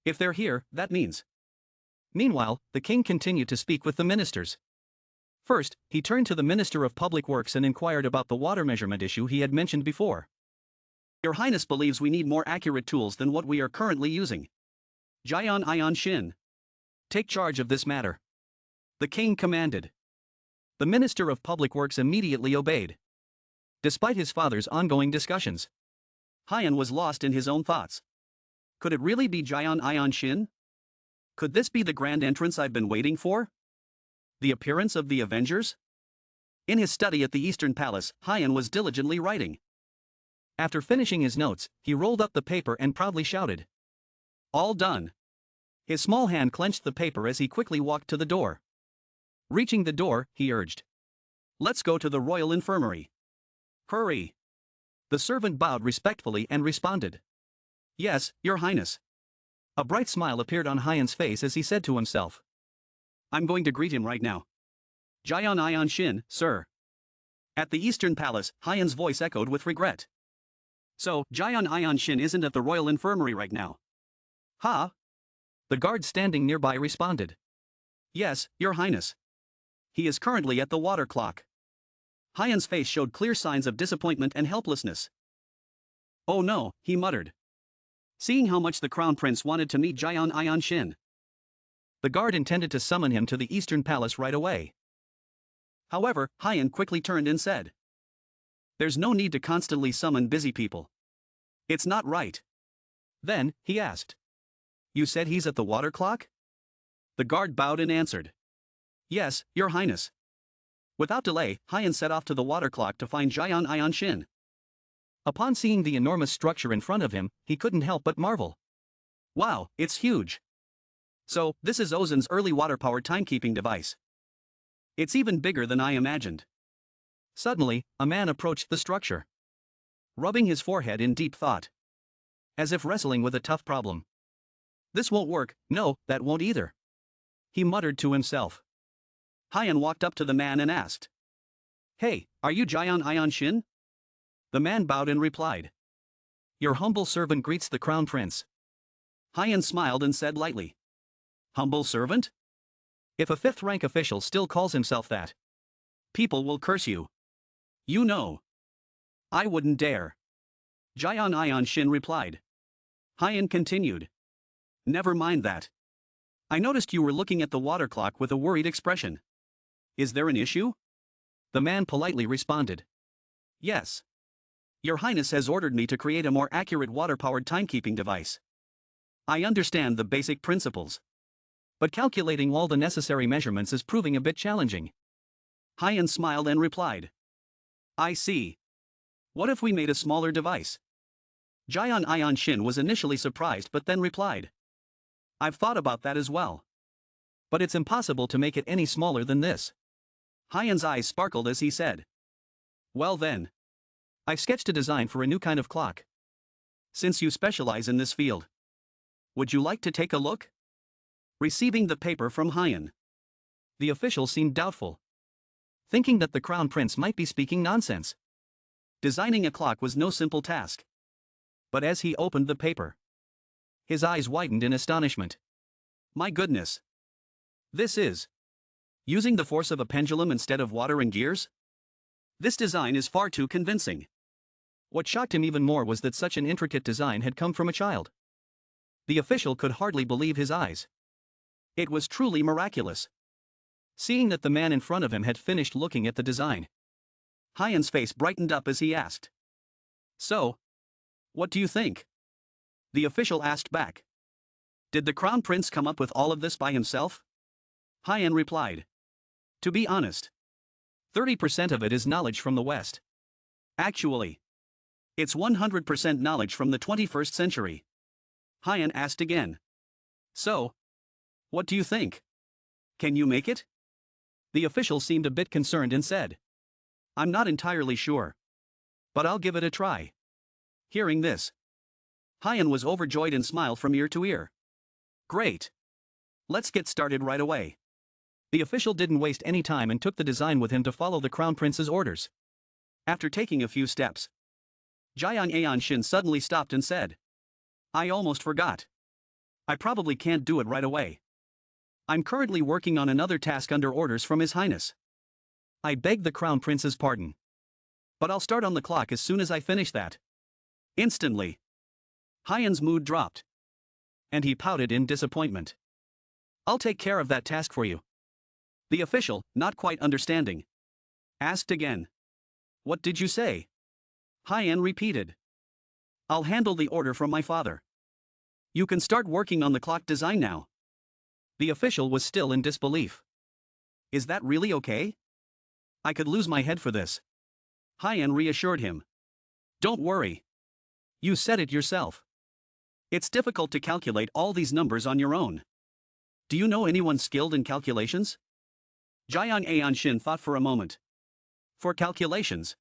If they're here, that means. Meanwhile, the king continued to speak with the ministers. First, he turned to the Minister of Public Works and inquired about the water measurement issue he had mentioned before. Your Highness believes we need more accurate tools than what we are currently using. Jian Ion Shin. Take charge of this matter. The king commanded. The Minister of Public Works immediately obeyed. Despite his father's ongoing discussions, Hyan was lost in his own thoughts. Could it really be Jian Ion Shin? Could this be the grand entrance I've been waiting for? The appearance of the Avengers? In his study at the Eastern Palace, Hyan was diligently writing. After finishing his notes, he rolled up the paper and proudly shouted. All done. His small hand clenched the paper as he quickly walked to the door. Reaching the door, he urged. Let's go to the royal infirmary. Hurry. The servant bowed respectfully and responded. Yes, Your Highness. A bright smile appeared on Hyan's face as he said to himself. I'm going to greet him right now. Jian Ion Shin, sir. At the Eastern Palace, Hyan's voice echoed with regret. So, Jian Ion Shin isn't at the royal infirmary right now. Huh? The guard standing nearby responded. Yes, Your Highness. He is currently at the water clock. Hyan's face showed clear signs of disappointment and helplessness. Oh no, he muttered. Seeing how much the Crown Prince wanted to meet Jian Ayan Shin. The guard intended to summon him to the Eastern Palace right away. However, Hyan quickly turned and said, "There's no need to constantly summon busy people. It's not right." Then, he asked, "You said he's at the water clock?" The guard bowed and answered, "Yes, Your Highness." Without delay, Hyan set off to the water clock to find Jian Ayan Shin. Upon seeing the enormous structure in front of him, he couldn't help but marvel. Wow, it's huge. So, this is Ozen's early water-powered timekeeping device. It's even bigger than I imagined. Suddenly, a man approached the structure, rubbing his forehead in deep thought, as if wrestling with a tough problem. "This won't work, no, that won't either," he muttered to himself. Hyan walked up to the man and asked, "Hey, are you Jian Ayan Shin?" The man bowed and replied, "Your humble servant greets the Crown Prince." Hyan smiled and said lightly, "Humble servant? If a fifth-rank official still calls himself that, people will curse you. You know. I wouldn't dare." Jian Ayan Shin replied. Hyan continued, "Never mind that. I noticed you were looking at the water clock with a worried expression. Is there an issue?" The man politely responded, "Yes. Your Highness has ordered me to create a more accurate water-powered timekeeping device. I understand the basic principles, but calculating all the necessary measurements is proving a bit challenging." Hyan smiled and replied, "I see. What if we made a smaller device?" Jian Ayan Shin was initially surprised but then replied, "I've thought about that as well. But it's impossible to make it any smaller than this." Hyan's eyes sparkled as he said, "Well then. I've sketched a design for a new kind of clock. Since you specialize in this field, would you like to take a look?" Receiving the paper from Hyan, the official seemed doubtful, thinking that the Crown Prince might be speaking nonsense. Designing a clock was no simple task. But as he opened the paper, his eyes widened in astonishment. My goodness! This is using the force of a pendulum instead of water and gears? This design is far too convincing. What shocked him even more was that such an intricate design had come from a child. The official could hardly believe his eyes. It was truly miraculous. Seeing that the man in front of him had finished looking at the design, Hyan's face brightened up as he asked, "So, what do you think?" The official asked back, "Did the Crown Prince come up with all of this by himself?" Hyan replied, "To be honest, 30% of it is knowledge from the West. Actually, it's 100% knowledge from the 21st century." Hyan asked again, "So, what do you think? Can you make it?" The official seemed a bit concerned and said, "I'm not entirely sure. But I'll give it a try." Hearing this, Hyan was overjoyed and smiled from ear to ear. "Great. Let's get started right away." The official didn't waste any time and took the design with him to follow the Crown Prince's orders. After taking a few steps, Jian Ayan Shin suddenly stopped and said, "I almost forgot. I probably can't do it right away. I'm currently working on another task under orders from His Highness. I beg the Crown Prince's pardon. But I'll start on the clock as soon as I finish that." Instantly, Hyan's mood dropped, and he pouted in disappointment. "I'll take care of that task for you." The official, not quite understanding, asked again, "What did you say?" Hyan repeated, "I'll handle the order from my father. You can start working on the clock design now." The official was still in disbelief. "Is that really okay? I could lose my head for this." Hyan reassured him, "Don't worry. You said it yourself. It's difficult to calculate all these numbers on your own. Do you know anyone skilled in calculations?" Jian Ayan Shin thought for a moment. "For calculations?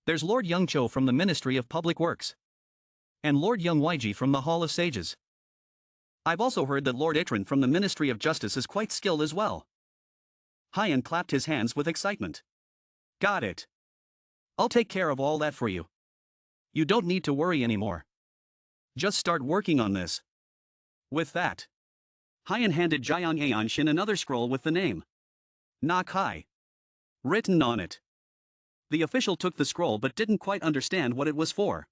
There's Lord Young Cho from the Ministry of Public Works. And Lord Young Yiji from the Hall of Sages. I've also heard that Lord Itrin from the Ministry of Justice is quite skilled as well." Hyan clapped his hands with excitement. "Got it. I'll take care of all that for you. You don't need to worry anymore. Just start working on this." With that, Hyan handed Jiang Aonshin another scroll with the name Nak Hai written on it. The official took the scroll but didn't quite understand what it was for.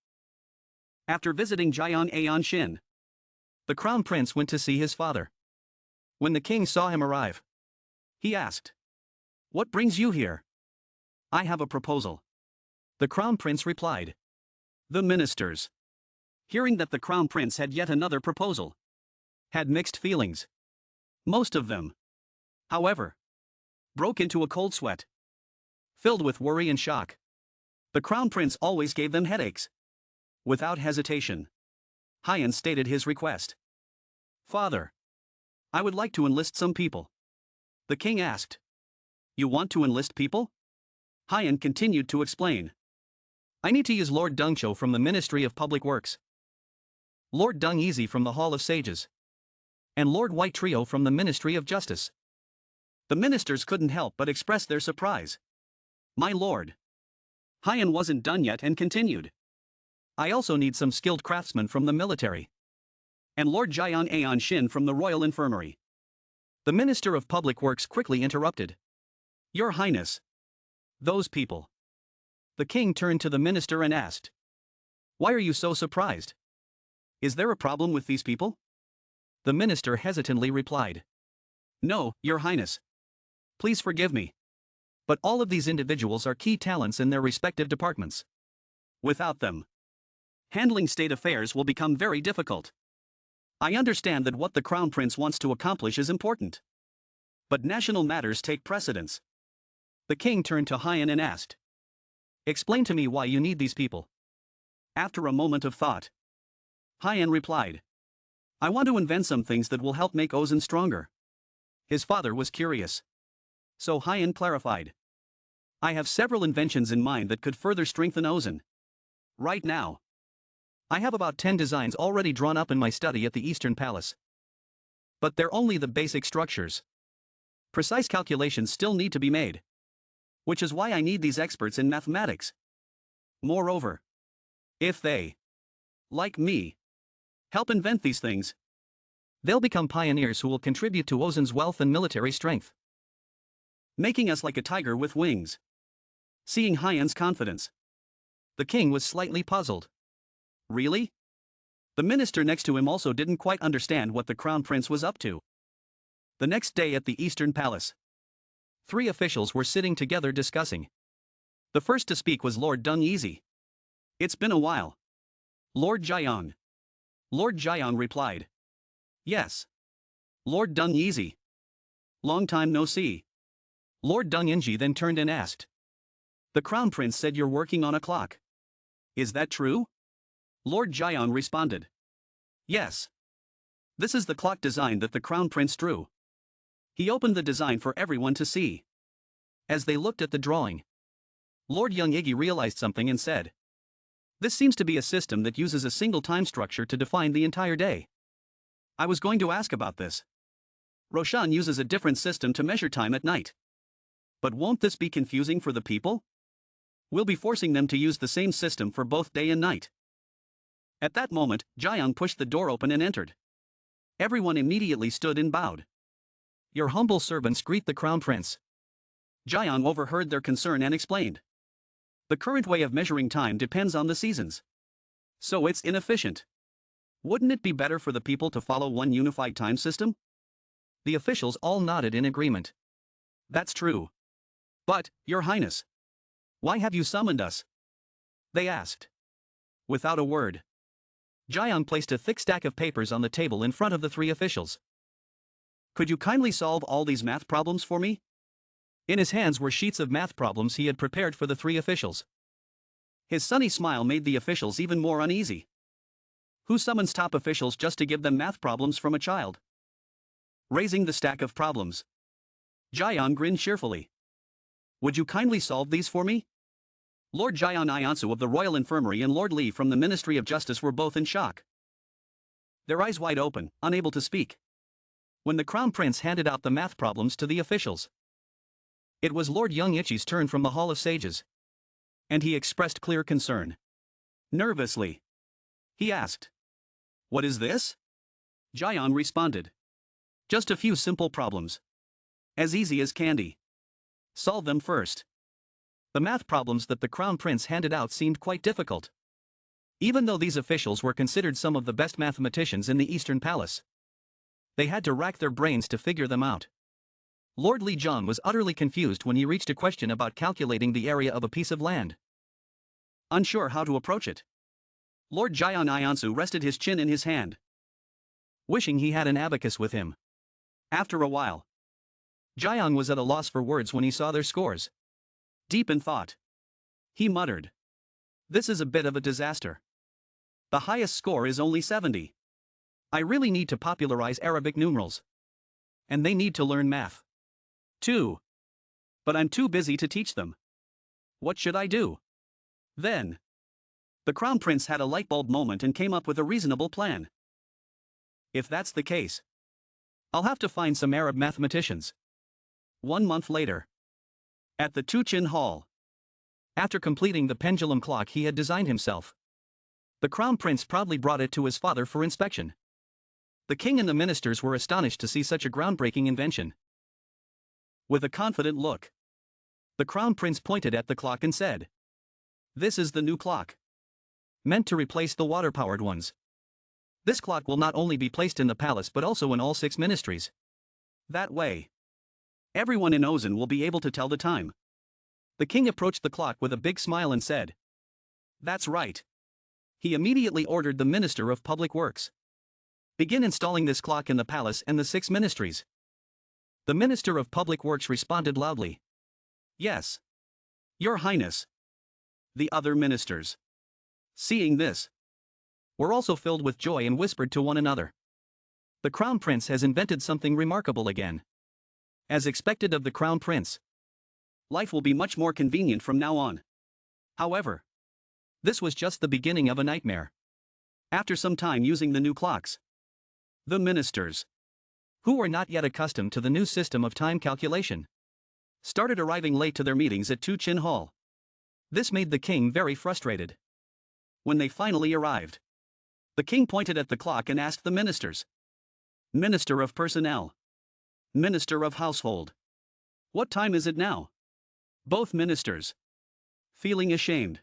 After visiting Jiang Aonshin, the crown prince went to see his father. When the king saw him arrive, he asked, "What brings you here?" "I have a proposal," the crown prince replied. The ministers, hearing that the crown prince had yet another proposal, had mixed feelings. Most of them, however, broke into a cold sweat, filled with worry and shock. The crown prince always gave them headaches. Without hesitation, Hyan stated his request. "Father, I would like to enlist some people." The king asked. "You want to enlist people?" Hyan continued to explain. "I need to use Lord Dengcho from the Ministry of Public Works, Lord Dung Easy from the Hall of Sages, and Lord White Trio from the Ministry of Justice." The ministers couldn't help but express their surprise. "My lord." Hyan wasn't done yet and continued. "I also need some skilled craftsmen from the military, and Lord Jiang Aonshin from the Royal Infirmary." The Minister of Public Works quickly interrupted. "Your Highness, those people." The king turned to the minister and asked, "Why are you so surprised? Is there a problem with these people?" The minister hesitantly replied, "No, Your Highness. Please forgive me. But all of these individuals are key talents in their respective departments. Without them, handling state affairs will become very difficult. I understand that what the crown prince wants to accomplish is important, but national matters take precedence." The king turned to Hyan and asked, "Explain to me why you need these people." After a moment of thought, Hyan replied, "I want to invent some things that will help make Ozen stronger." His father was curious, so Hyan clarified, "I have several inventions in mind that could further strengthen Ozen. Right now, I have about 10 designs already drawn up in my study at the Eastern Palace. But they're only the basic structures. Precise calculations still need to be made, which is why I need these experts in mathematics. Moreover, if they, like me, help invent these things, they'll become pioneers who will contribute to Ozen's wealth and military strength, making us like a tiger with wings." Seeing Hyan's confidence, the king was slightly puzzled. Really? The minister next to him also didn't quite understand what the crown prince was up to. The next day at the Eastern Palace, 3 officials were sitting together discussing. The first to speak was Lord Dung Easy. "It's been a while, Lord Jiang." Lord Jiang replied, "Yes. Lord Dung Easy. Long time no see." Lord Dung Inji then turned and asked, "The crown prince said you're working on a clock. Is that true?" Lord Jiang responded, "Yes. This is the clock design that the crown prince drew." He opened the design for everyone to see. As they looked at the drawing, Lord Young Iggy realized something and said, "This seems to be a system that uses a single time structure to define the entire day. I was going to ask about this. Roshan uses a different system to measure time at night. But won't this be confusing for the people? We'll be forcing them to use the same system for both day and night." At that moment, Jiang pushed the door open and entered. Everyone immediately stood and bowed. "Your humble servants greet the crown prince." Jiang overheard their concern and explained, "The current way of measuring time depends on the seasons, so it's inefficient. Wouldn't it be better for the people to follow one unified time system?" The officials all nodded in agreement. "That's true. But, Your Highness, why have you summoned us?" they asked. Without a word, Jiang placed a thick stack of papers on the table in front of the 3 officials. "Could you kindly solve all these math problems for me?" In his hands were sheets of math problems he had prepared for the 3 officials. His sunny smile made the officials even more uneasy. Who summons top officials just to give them math problems from a child? Raising the stack of problems, Jiang grinned cheerfully. "Would you kindly solve these for me?" Lord Jian Iansu of the Royal Infirmary and Lord Li from the Ministry of Justice were both in shock, their eyes wide open, unable to speak. When the crown prince handed out the math problems to the officials, it was Lord Young Ichi's turn from the Hall of Sages, and he expressed clear concern. Nervously, he asked, "What is this?" Jian responded, Just a few simple problems. As easy as candy. Solve them first. The math problems that the Crown Prince handed out seemed quite difficult. Even though these officials were considered some of the best mathematicians in the Eastern Palace, they had to rack their brains to figure them out. Lord Lee Jong was utterly confused when he reached a question about calculating the area of a piece of land. Unsure how to approach it, Lord Jian Iansu rested his chin in his hand, wishing he had an abacus with him. After a while, Jiang was at a loss for words when he saw their scores. Deep in thought, he muttered, "This is a bit of a disaster. The highest score is only 70. I really need to popularize Arabic numerals. And they need to learn math, too. But I'm too busy to teach them. What should I do?" Then, the Crown Prince had a lightbulb moment and came up with a reasonable plan. If that's the case, I'll have to find some Arab mathematicians. 1 month later, at the Tuchin Hall, after completing the pendulum clock he had designed himself, the Crown Prince proudly brought it to his father for inspection. The king and the ministers were astonished to see such a groundbreaking invention. With a confident look, the Crown Prince pointed at the clock and said, "This is the new clock, meant to replace the water-powered ones. This clock will not only be placed in the palace but also in all 6 ministries. That way, everyone in Ozen will be able to tell the time." The king approached the clock with a big smile and said, "That's right." He immediately ordered the Minister of Public Works, "Begin installing this clock in the palace and the 6 ministries." The Minister of Public Works responded loudly, "Yes, Your Highness." The other ministers, seeing this, were also filled with joy and whispered to one another, "The Crown Prince has invented something remarkable again." As expected of the Crown Prince, life will be much more convenient from now on. However, this was just the beginning of a nightmare. After some time using the new clocks, the ministers, who were not yet accustomed to the new system of time calculation, started arriving late to their meetings at Tuchin Hall. This made the king very frustrated. When they finally arrived, the king pointed at the clock and asked the ministers, "Minister of Personnel, Minister of Household, what time is it now?" Both ministers, feeling ashamed,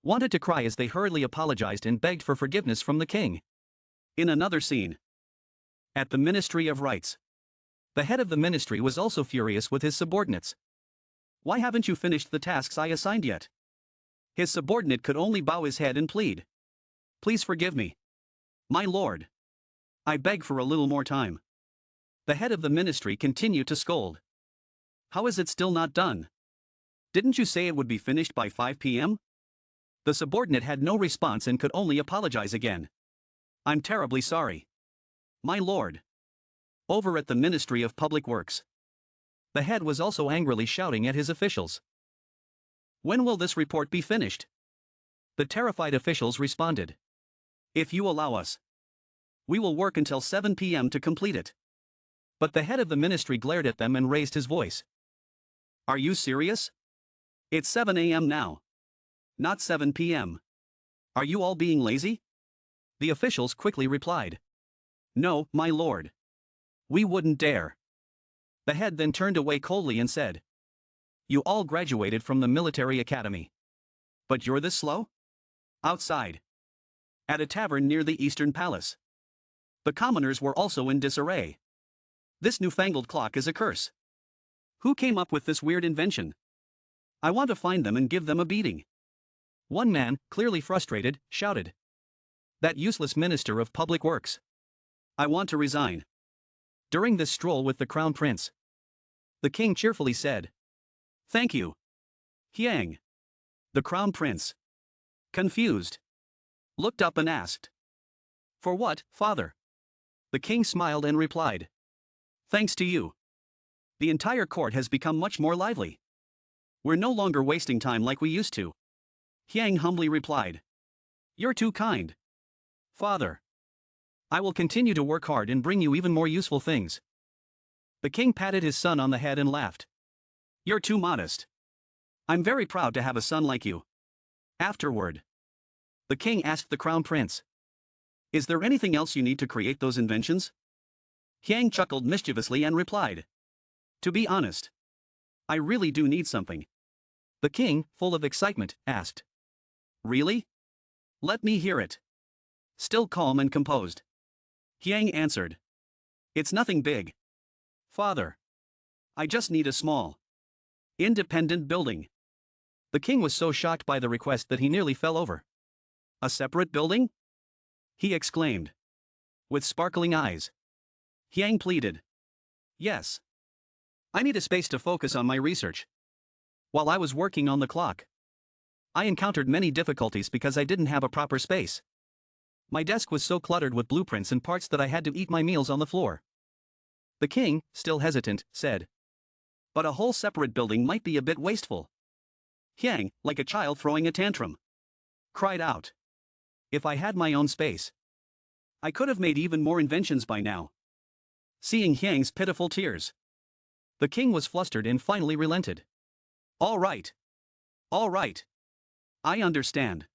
wanted to cry as they hurriedly apologized and begged for forgiveness from the king. In another scene, at the Ministry of Rights, the head of the ministry was also furious with his subordinates. "Why haven't you finished the tasks I assigned yet?" His subordinate could only bow his head and plead, "Please forgive me, my lord. I beg for a little more time." The head of the ministry continued to scold, "How is it still not done? Didn't you say it would be finished by 5 p.m.? The subordinate had no response and could only apologize again. "I'm terribly sorry, my lord." Over at the Ministry of Public Works, the head was also angrily shouting at his officials, "When will this report be finished?" The terrified officials responded, "If you allow us, we will work until 7 p.m. to complete it." But the head of the ministry glared at them and raised his voice, "Are you serious? It's 7 a.m. now, not 7 p.m. Are you all being lazy?" The officials quickly replied, "No, my lord. We wouldn't dare." The head then turned away coldly and said, "You all graduated from the military academy, but you're this slow?" Outside, at a tavern near the Eastern Palace, the commoners were also in disarray. "This newfangled clock is a curse. Who came up with this weird invention? I want to find them and give them a beating." One man, clearly frustrated, shouted, "That useless Minister of Public Works. I want to resign." During this stroll with the Crown Prince, the king cheerfully said, "Thank you, Hyang." The Crown Prince, confused, looked up and asked, "For what, father?" The king smiled and replied, "Thanks to you, the entire court has become much more lively. We're no longer wasting time like we used to." Hyang humbly replied, "You're too kind, father. I will continue to work hard and bring you even more useful things." The king patted his son on the head and laughed, "You're too modest. I'm very proud to have a son like you." Afterward, the king asked the Crown Prince, "Is there anything else you need to create those inventions?" Hyang chuckled mischievously and replied. To be honest, I really do need something. The king, full of excitement, asked. Really? Let me hear it. Still calm and composed, Hyang answered. It's nothing big. Father. I just need a small, independent building. The king was so shocked by the request that he nearly fell over. A separate building? He exclaimed. With sparkling eyes. Hyang pleaded. Yes. I need a space to focus on my research. While I was working on the clock, I encountered many difficulties because I didn't have a proper space. My desk was so cluttered with blueprints and parts that I had to eat my meals on the floor. The king, still hesitant, said. But a whole separate building might be a bit wasteful. Hyang, like a child throwing a tantrum, cried out. If I had my own space, I could have made even more inventions by now. Seeing Hyang's pitiful tears, the king was flustered and finally relented. All right. All right. I understand.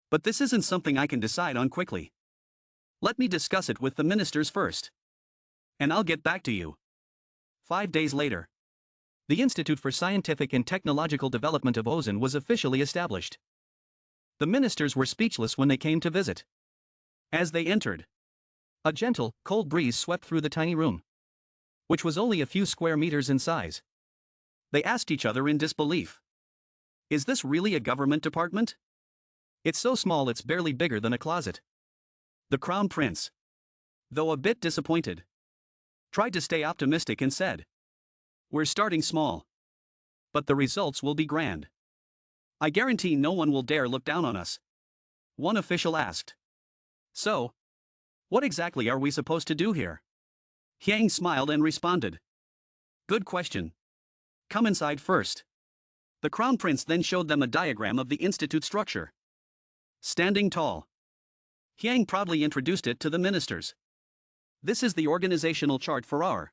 But this isn't something I can decide on quickly. Let me discuss it with the ministers first. And I'll get back to you. 5 days later, the Institute for Scientific and Technological Development of Joseon was officially established. The ministers were speechless when they came to visit. As they entered, a gentle, cold breeze swept through the tiny room, which was only a few square meters in size. They asked each other in disbelief. Is this really a government department? It's so small it's barely bigger than a closet. The crown prince, though a bit disappointed, tried to stay optimistic and said. We're starting small, but the results will be grand. I guarantee no one will dare look down on us. One official asked. So, what exactly are we supposed to do here? Hyang smiled and responded. Good question. Come inside first. The crown prince then showed them a diagram of the institute structure. Standing tall, Hyang proudly introduced it to the ministers. This is the organizational chart for our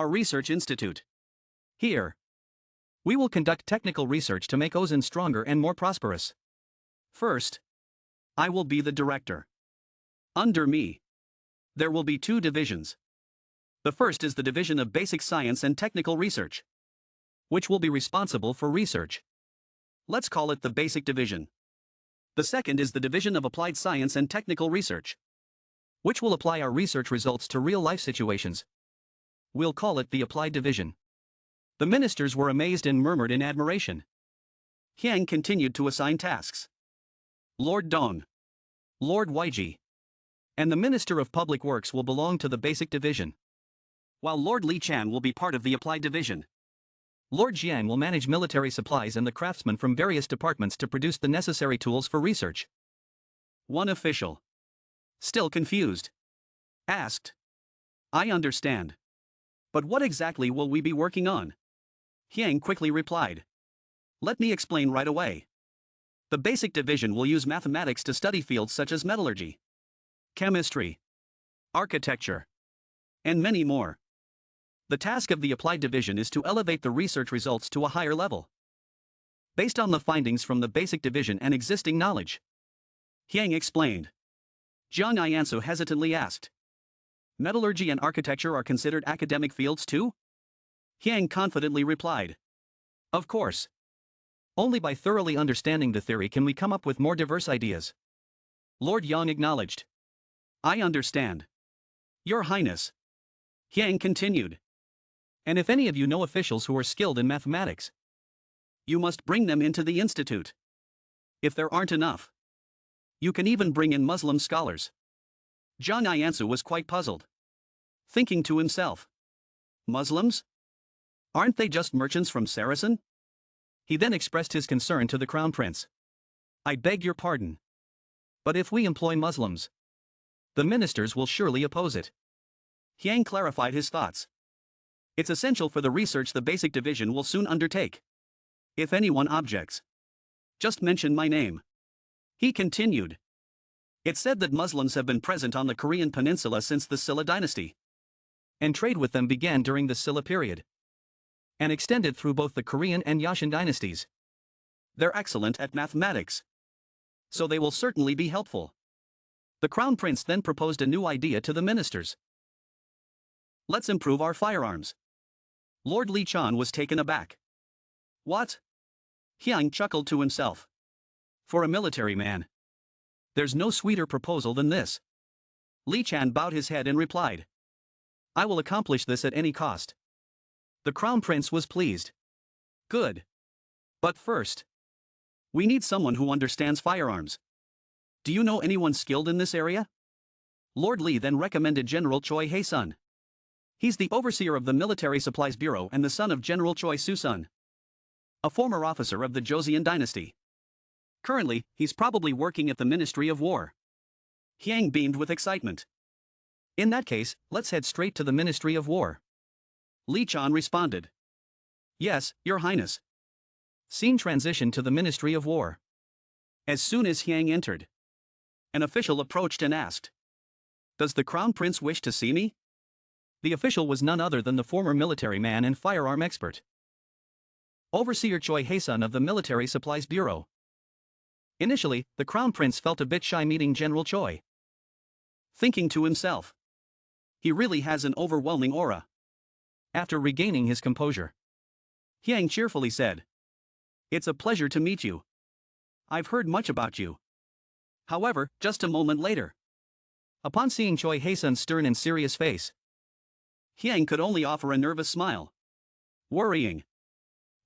research institute. Here, we will conduct technical research to make Joseon stronger and more prosperous. First, I will be the director. Under me, there will be 2 divisions. The first is the Division of Basic Science and Technical Research, which will be responsible for research. Let's call it the Basic Division. The second is the Division of Applied Science and Technical Research, which will apply our research results to real-life situations. We'll call it the Applied Division. The ministers were amazed and murmured in admiration. Hyang continued to assign tasks. Lord Dong, Lord Yg, and the Minister of Public Works will belong to the Basic Division, while Lord Li Chan will be part of the Applied Division. Lord Jiang will manage military supplies and the craftsmen from various departments to produce the necessary tools for research. One official, still confused, asked. I understand. But what exactly will we be working on? Hyang quickly replied. Let me explain right away. The Basic Division will use mathematics to study fields such as metallurgy, chemistry, architecture, and many more. The task of the Applied Division is to elevate the research results to a higher level, based on the findings from the Basic Division and existing knowledge. Hyang explained. Jiang Iansu hesitantly asked. Metallurgy and architecture are considered academic fields too? Hyang confidently replied. Of course. Only by thoroughly understanding the theory can we come up with more diverse ideas. Lord Yang acknowledged. I understand. Your Highness. Hyang continued. And if any of you know officials who are skilled in mathematics, you must bring them into the institute. If there aren't enough, you can even bring in Muslim scholars. Jiang Iansu was quite puzzled, thinking to himself. Muslims? Aren't they just merchants from Saracen? He then expressed his concern to the crown prince. I beg your pardon. But if we employ Muslims, the ministers will surely oppose it. Hyang clarified his thoughts. It's essential for the research the Basic Division will soon undertake. If anyone objects, just mention my name. He continued. It's said that Muslims have been present on the Korean peninsula since the Silla dynasty, and trade with them began during the Silla period, and extended through both the Korean and Joseon dynasties. They're excellent at mathematics, so they will certainly be helpful. The Crown Prince then proposed a new idea to the ministers. Let's improve our firearms. Lord Li Chan was taken aback. What? Hyang chuckled to himself. For a military man, there's no sweeter proposal than this. Li Chan bowed his head and replied, I will accomplish this at any cost. The Crown Prince was pleased. Good. But first, we need someone who understands firearms. Do you know anyone skilled in this area? Lord Li then recommended General Choi Hae-sun. He's the overseer of the Military Supplies Bureau and the son of General Choi Soo-sun, a former officer of the Joseon dynasty. Currently, he's probably working at the Ministry of War. Hyang beamed with excitement. In that case, let's head straight to the Ministry of War. Li Chan responded. Yes, Your Highness. Scene transition to the Ministry of War. As soon as Hyang entered, an official approached and asked, Does the Crown Prince wish to see me? The official was none other than the former military man and firearm expert, Overseer Choi Hae-sun of the Military Supplies Bureau. Initially, the Crown Prince felt a bit shy meeting General Choi. Thinking to himself, he really has an overwhelming aura. After regaining his composure, Hyang cheerfully said, It's a pleasure to meet you. I've heard much about you. However, just a moment later, upon seeing Choi Hae-sun's stern and serious face, Hyang could only offer a nervous smile. Worrying.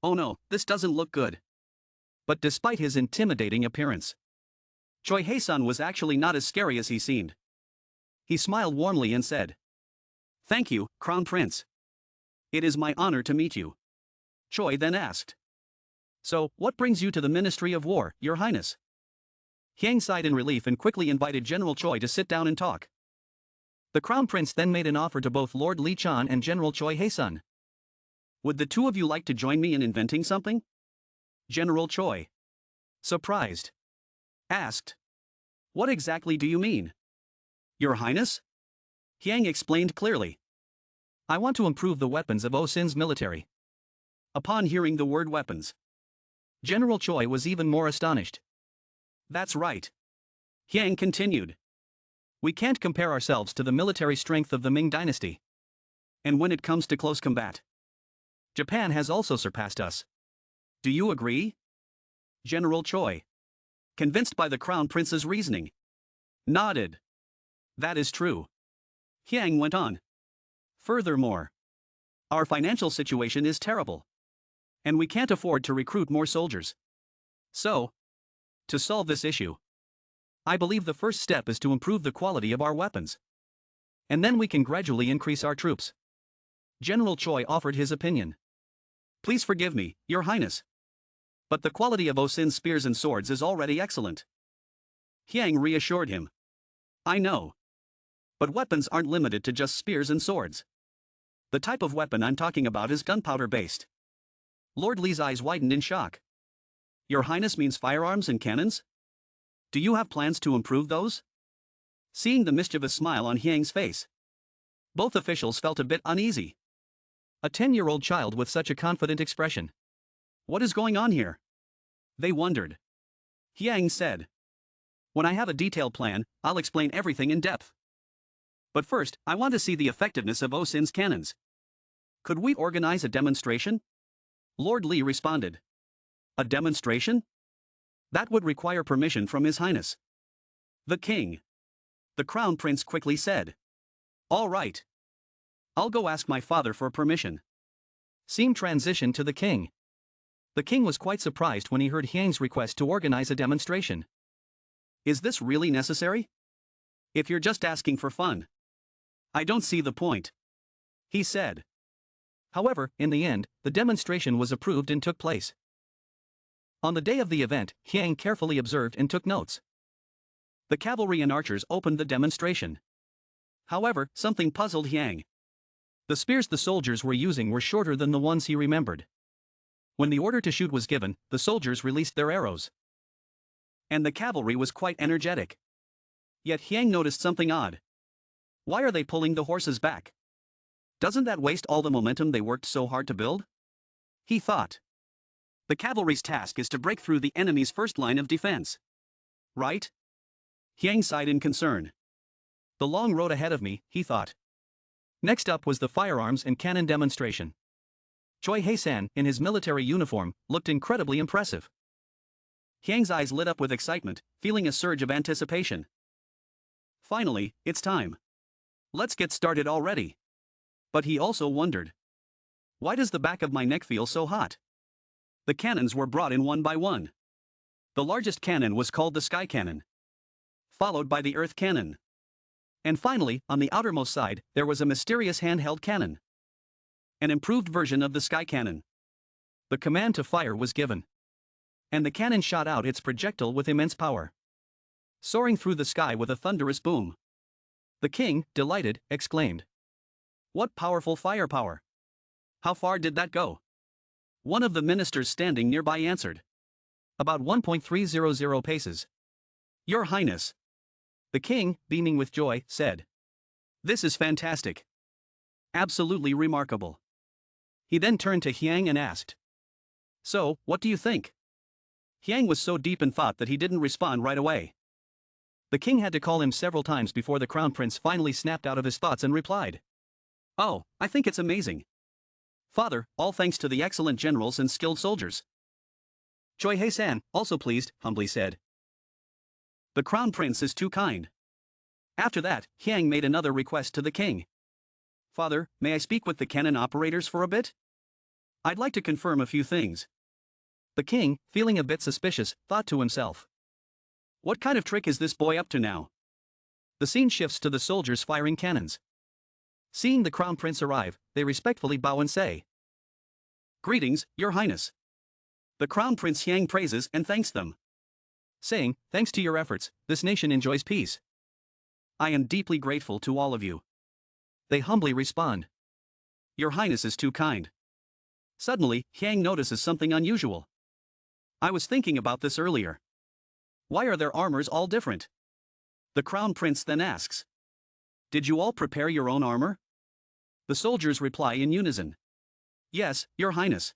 Oh no, this doesn't look good. But despite his intimidating appearance, Choi Hae-sun was actually not as scary as he seemed. He smiled warmly and said, Thank you, Crown Prince. It is my honor to meet you. Choi then asked, So, what brings you to the Ministry of War, Your Highness? Hyang sighed in relief and quickly invited General Choi to sit down and talk. The Crown Prince then made an offer to both Lord Li Chan and General Choi Hae-sun. Would the two of you like to join me in inventing something? General Choi, surprised, asked, What exactly do you mean? Your Highness? Hyang explained clearly. I want to improve the weapons of Osin's military. Upon hearing the word weapons, General Choi was even more astonished. That's right. Hyang continued. We can't compare ourselves to the military strength of the Ming dynasty. And when it comes to close combat, Japan has also surpassed us. Do you agree? General Choi, convinced by the Crown Prince's reasoning, nodded. That is true. Hyang went on. Furthermore, our financial situation is terrible, and we can't afford to recruit more soldiers. So, to solve this issue, I believe the first step is to improve the quality of our weapons. And then we can gradually increase our troops. General Choi offered his opinion. Please forgive me, Your Highness, but the quality of Osin's spears and swords is already excellent. Hyang reassured him. I know. But weapons aren't limited to just spears and swords. The type of weapon I'm talking about is gunpowder-based. Lord Li's eyes widened in shock. Your Highness means firearms and cannons? Do you have plans to improve those? Seeing the mischievous smile on Hyang's face, both officials felt a bit uneasy. A 10-year-old child with such a confident expression. What is going on here? They wondered. Hyang said, When I have a detailed plan, I'll explain everything in depth. But first, I want to see the effectiveness of Osin's cannons. Could we organize a demonstration? Lord Li responded. A demonstration? That would require permission from His Highness the King. The Crown Prince quickly said. All right. I'll go ask my father for permission. Scene transition to the King. The King was quite surprised when he heard Hyang's request to organize a demonstration. Is this really necessary? If you're just asking for fun, I don't see the point, he said. However, in the end, the demonstration was approved and took place. On the day of the event, Hyang carefully observed and took notes. The cavalry and archers opened the demonstration. However, something puzzled Hyang. The spears the soldiers were using were shorter than the ones he remembered. When the order to shoot was given, the soldiers released their arrows. And the cavalry was quite energetic. Yet Hyang noticed something odd. Why are they pulling the horses back? Doesn't that waste all the momentum they worked so hard to build? He thought. The cavalry's task is to break through the enemy's first line of defense. Right? Hyang sighed in concern. The long road ahead of me, he thought. Next up was the firearms and cannon demonstration. Choi Hae-san, in his military uniform, looked incredibly impressive. Hyang's eyes lit up with excitement, feeling a surge of anticipation. Finally, it's time. Let's get started already. But he also wondered. Why does the back of my neck feel so hot? The cannons were brought in one by one. The largest cannon was called the Sky Cannon, followed by the Earth Cannon. And finally, on the outermost side, there was a mysterious handheld cannon. An improved version of the Sky Cannon. The command to fire was given. And the cannon shot out its projectile with immense power, soaring through the sky with a thunderous boom. The king, delighted, exclaimed. What powerful firepower! How far did that go? One of the ministers standing nearby answered. About 1.300 paces. Your Highness. The king, beaming with joy, said. This is fantastic. Absolutely remarkable. He then turned to Hyang and asked. So, what do you think? Hyang was so deep in thought that he didn't respond right away. The king had to call him several times before the crown prince finally snapped out of his thoughts and replied. Oh, I think it's amazing. Father, all thanks to the excellent generals and skilled soldiers. Choi Hae-san, also pleased, humbly said. The crown prince is too kind. After that, Hyang made another request to the king. Father, may I speak with the cannon operators for a bit? I'd like to confirm a few things. The king, feeling a bit suspicious, thought to himself. What kind of trick is this boy up to now? The scene shifts to the soldiers firing cannons. Seeing the crown prince arrive, they respectfully bow and say. Greetings, Your Highness. The crown prince Hyang praises and thanks them, saying, thanks to your efforts, this nation enjoys peace. I am deeply grateful to all of you. They humbly respond. Your Highness is too kind. Suddenly, Hyang notices something unusual. I was thinking about this earlier. Why are their armors all different? The crown prince then asks. Did you all prepare your own armor? The soldiers reply in unison. Yes, Your Highness.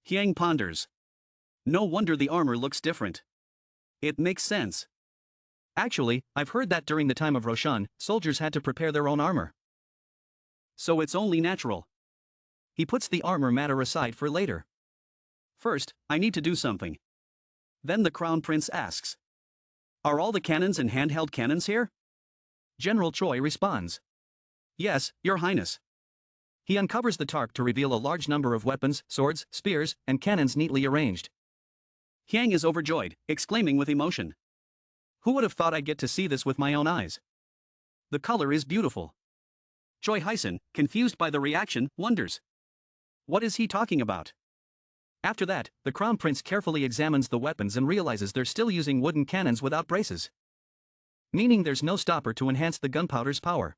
Hyang ponders. No wonder the armor looks different. It makes sense. Actually, I've heard that during the time of Roshan, soldiers had to prepare their own armor. So it's only natural. He puts the armor matter aside for later. First, I need to do something. Then the crown prince asks. Are all the cannons and handheld cannons here? General Choi responds. Yes, Your Highness. He uncovers the tarp to reveal a large number of weapons, swords, spears, and cannons neatly arranged. Hyang is overjoyed, exclaiming with emotion. Who would have thought I'd get to see this with my own eyes? The color is beautiful. Choi Hae-san, confused by the reaction, wonders. What is he talking about? After that, the crown prince carefully examines the weapons and realizes they're still using wooden cannons without braces. Meaning there's no stopper to enhance the gunpowder's power.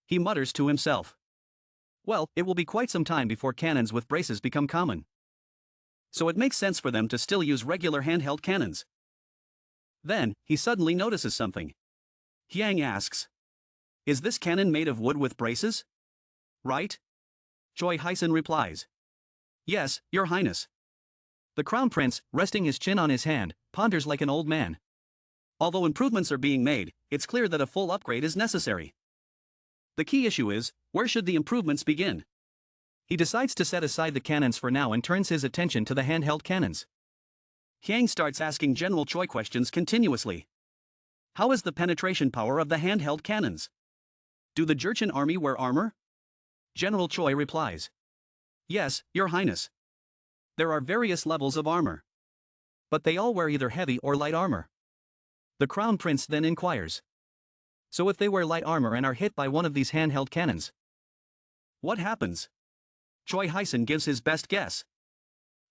He mutters to himself. Well, it will be quite some time before cannons with braces become common. So it makes sense for them to still use regular handheld cannons. Then, he suddenly notices something. Hyang asks. Is this cannon made of wood with braces? Right? Choi Hae-san replies. Yes, Your Highness. The crown prince, resting his chin on his hand, ponders like an old man. Although improvements are being made, it's clear that a full upgrade is necessary. The key issue is, where should the improvements begin? He decides to set aside the cannons for now and turns his attention to the handheld cannons. Hyang starts asking General Choi questions continuously. How is the penetration power of the handheld cannons? Do the Jurchen army wear armor? General Choi replies. Yes, Your Highness. There are various levels of armor. But they all wear either heavy or light armor. The crown prince then inquires. So if they wear light armor and are hit by one of these handheld cannons, what happens? Choi Hae-san gives his best guess.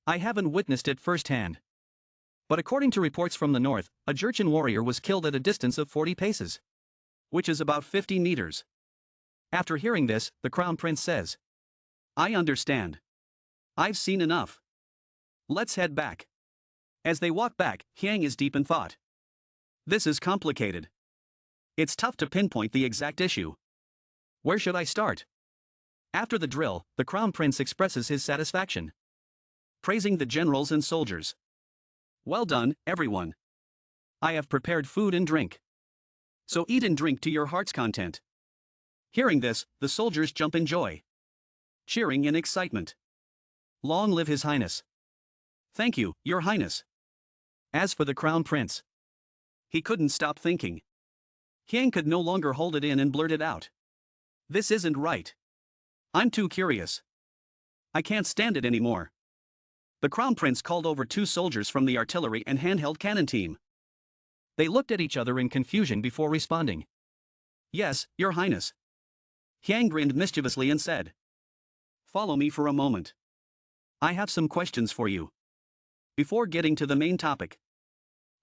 I haven't witnessed it firsthand. But according to reports from the north, a Jurchen warrior was killed at a distance of 40 paces, which is about 50 meters. After hearing this, the crown prince says. I understand. I've seen enough. Let's head back. As they walk back, Hyang is deep in thought. This is complicated. It's tough to pinpoint the exact issue. Where should I start? After the drill, the crown prince expresses his satisfaction, praising the generals and soldiers. Well done, everyone. I have prepared food and drink. So eat and drink to your heart's content. Hearing this, the soldiers jump in joy, cheering in excitement. Long live His Highness. Thank you, Your Highness. As for the Crown Prince, he couldn't stop thinking. Hyang could no longer hold it in and blurted out. This isn't right. I'm too curious. I can't stand it anymore. The Crown Prince called over 2 soldiers from the artillery and handheld cannon team. They looked at each other in confusion before responding. Yes, Your Highness. Hyang grinned mischievously and said. Follow me for a moment. I have some questions for you. Before getting to the main topic,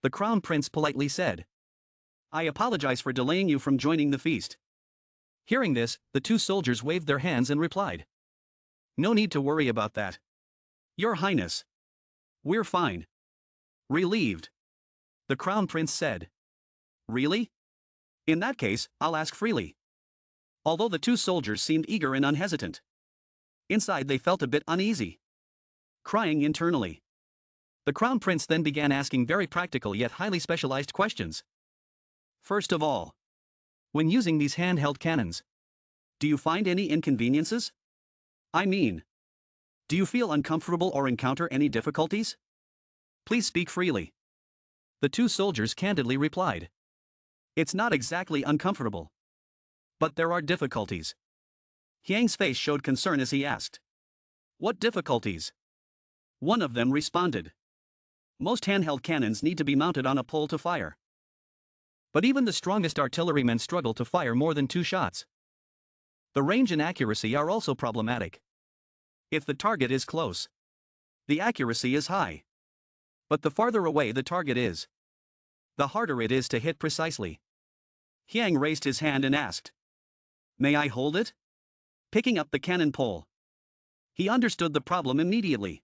the Crown Prince politely said. I apologize for delaying you from joining the feast. Hearing this, the 2 soldiers waved their hands and replied. No need to worry about that. Your Highness. We're fine. Relieved. The Crown Prince said. Really? In that case, I'll ask freely. Although the 2 soldiers seemed eager and unhesitant, inside they felt a bit uneasy, crying internally. The Crown Prince then began asking very practical yet highly specialized questions. First of all, when using these handheld cannons, do you find any inconveniences? I mean, do you feel uncomfortable or encounter any difficulties? Please speak freely. The 2 soldiers candidly replied. It's not exactly uncomfortable, but there are difficulties. Hyang's face showed concern as he asked. What difficulties? One of them responded. Most handheld cannons need to be mounted on a pole to fire. But even the strongest artillerymen struggle to fire more than 2 shots. The range and accuracy are also problematic. If the target is close, the accuracy is high. But the farther away the target is, the harder it is to hit precisely. Hyang raised his hand and asked. May I hold it? Picking up the cannon pole, he understood the problem immediately.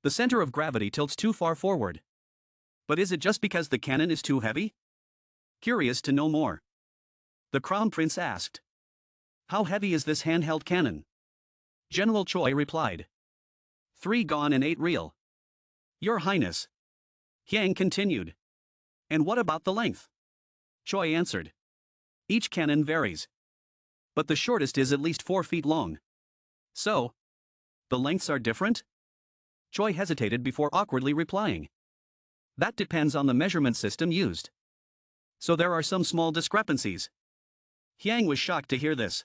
The center of gravity tilts too far forward. But is it just because the cannon is too heavy? Curious to know more, the Crown Prince asked. How heavy is this handheld cannon? General Choi replied. 3 gone and 8 real. Your Highness. Hyang continued. And what about the length? Choi answered. Each cannon varies, but the shortest is at least 4 feet long. So, the lengths are different? Choi hesitated before awkwardly replying. That depends on the measurement system used. So there are some small discrepancies. Hyang was shocked to hear this.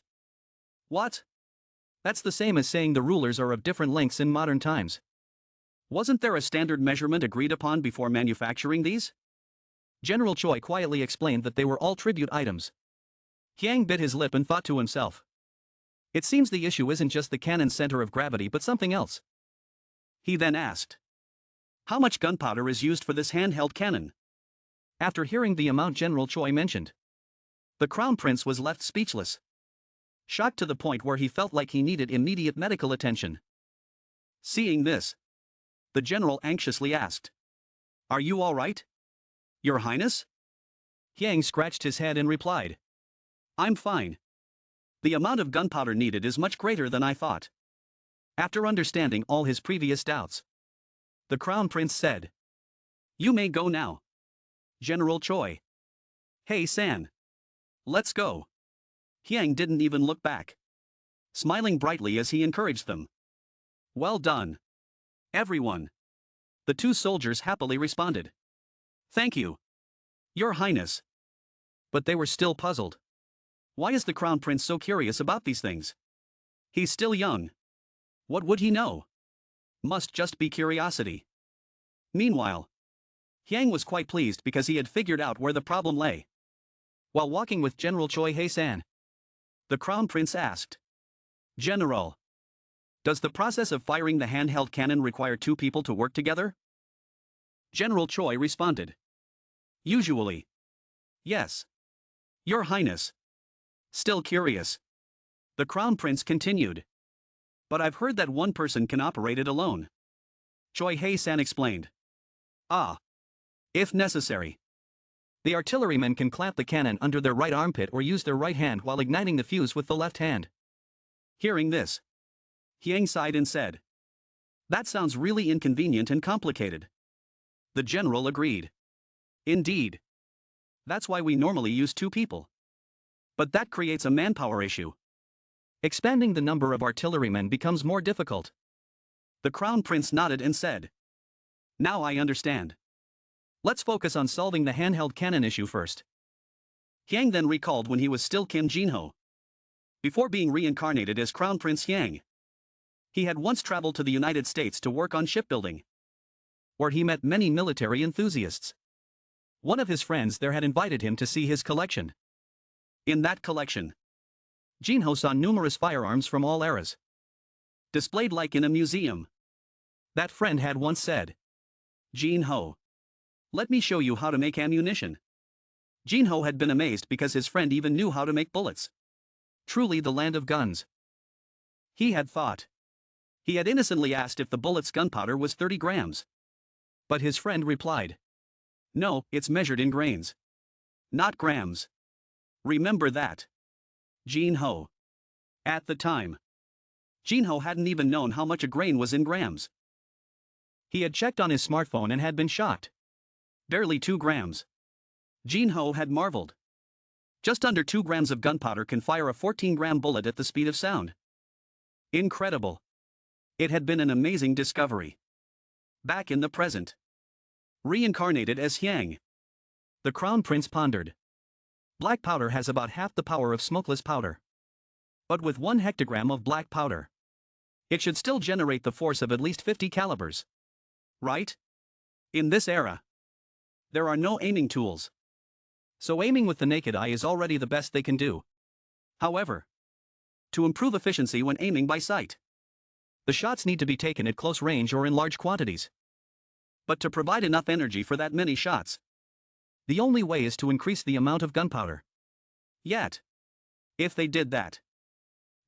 What? That's the same as saying the rulers are of different lengths in modern times. Wasn't there a standard measurement agreed upon before manufacturing these? General Choi quietly explained that they were all tribute items. Hyang bit his lip and thought to himself. It seems the issue isn't just the cannon's center of gravity but something else. He then asked. How much gunpowder is used for this handheld cannon? After hearing the amount General Choi mentioned, the Crown Prince was left speechless, shocked to the point where he felt like he needed immediate medical attention. Seeing this, the general anxiously asked. Are you all right? Your Highness? Hyang scratched his head and replied. I'm fine. The amount of gunpowder needed is much greater than I thought. After understanding all his previous doubts, the Crown Prince said. You may go now. General Choi. Hey San. Let's go. Hyang didn't even look back, smiling brightly as he encouraged them. Well done, everyone. The 2 soldiers happily responded. Thank you, Your Highness. But they were still puzzled. Why is the Crown Prince so curious about these things? He's still young. What would he know? Must just be curiosity. Meanwhile, Hyang was quite pleased because he had figured out where the problem lay. While walking with General Choi Hae-san, the Crown Prince asked. General, does the process of firing the handheld cannon require 2 people to work together? General Choi responded. Usually. Yes. Your Highness. Still curious, the Crown Prince continued. But I've heard that 1 person can operate it alone. Choi Hae-san explained. Ah. If necessary. The artillerymen can clamp the cannon under their right armpit or use their right hand while igniting the fuse with the left hand. Hearing this, Hyang sighed and said. That sounds really inconvenient and complicated. The general agreed. Indeed. That's why we normally use 2 people. But that creates a manpower issue. Expanding the number of artillerymen becomes more difficult. The Crown Prince nodded and said, "Now I understand. Let's focus on solving the handheld cannon issue first." Hyang then recalled when he was still Kim Jinho. Before being reincarnated as Crown Prince Hyang, he had once traveled to the United States to work on shipbuilding, where he met many military enthusiasts. One of his friends there had invited him to see his collection. In that collection, Jinho saw numerous firearms from all eras, displayed like in a museum. That friend had once said, "Jinho, let me show you how to make ammunition." Jinho had been amazed because his friend even knew how to make bullets. Truly the land of guns. He had thought. He had innocently asked if the bullet's gunpowder was 30 grams. But his friend replied, "No, it's measured in grains, not grams. Remember that." Jinho. At the time, Jinho hadn't even known how much a grain was in grams. He had checked on his smartphone and had been shocked. Barely 2 grams. Jinho had marveled. Just under 2 grams of gunpowder can fire a 14-gram bullet at the speed of sound. Incredible. It had been an amazing discovery. Back in the present, reincarnated as Hyang, the Crown Prince pondered. Black powder has about half the power of smokeless powder. But with 1 hectogram of black powder, it should still generate the force of at least 50 calibers. Right? In this era, there are no aiming tools. So aiming with the naked eye is already the best they can do. However, to improve efficiency when aiming by sight, the shots need to be taken at close range or in large quantities. But to provide enough energy for that many shots, the only way is to increase the amount of gunpowder. Yet, if they did that,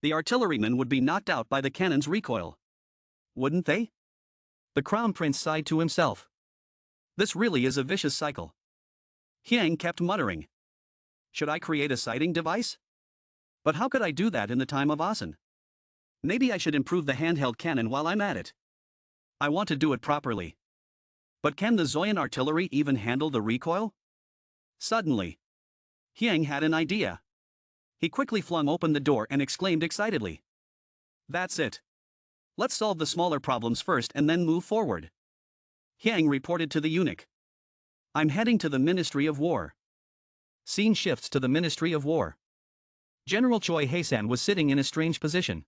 the artillerymen would be knocked out by the cannon's recoil. Wouldn't they? The Crown Prince sighed to himself. This really is a vicious cycle. Hyang kept muttering. Should I create a sighting device? But how could I do that in the time of Asen? Maybe I should improve the handheld cannon while I'm at it. I want to do it properly. But can the Joseon artillery even handle the recoil? Suddenly, Hyang had an idea. He quickly flung open the door and exclaimed excitedly, "That's it. Let's solve the smaller problems first and then move forward." Hyang reported to the eunuch, "I'm heading to the Ministry of War." Scene shifts to the Ministry of War. General Choi Hae-san was sitting in a strange position,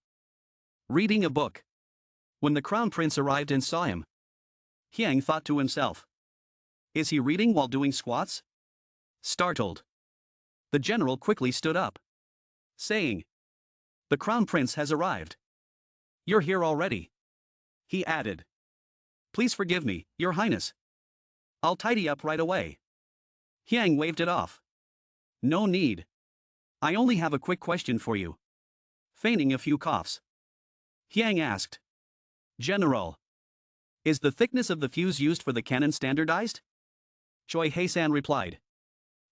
reading a book. When the Crown Prince arrived and saw him, Hyang thought to himself, "Is he reading while doing squats?" Startled, the general quickly stood up, saying, "The Crown Prince has arrived. You're here already." He added, "Please forgive me, Your Highness. I'll tidy up right away." Hyang waved it off. "No need. I only have a quick question for you." Feigning a few coughs, Hyang asked, "General, is the thickness of the fuse used for the cannon standardized?" Choi Hae-san replied,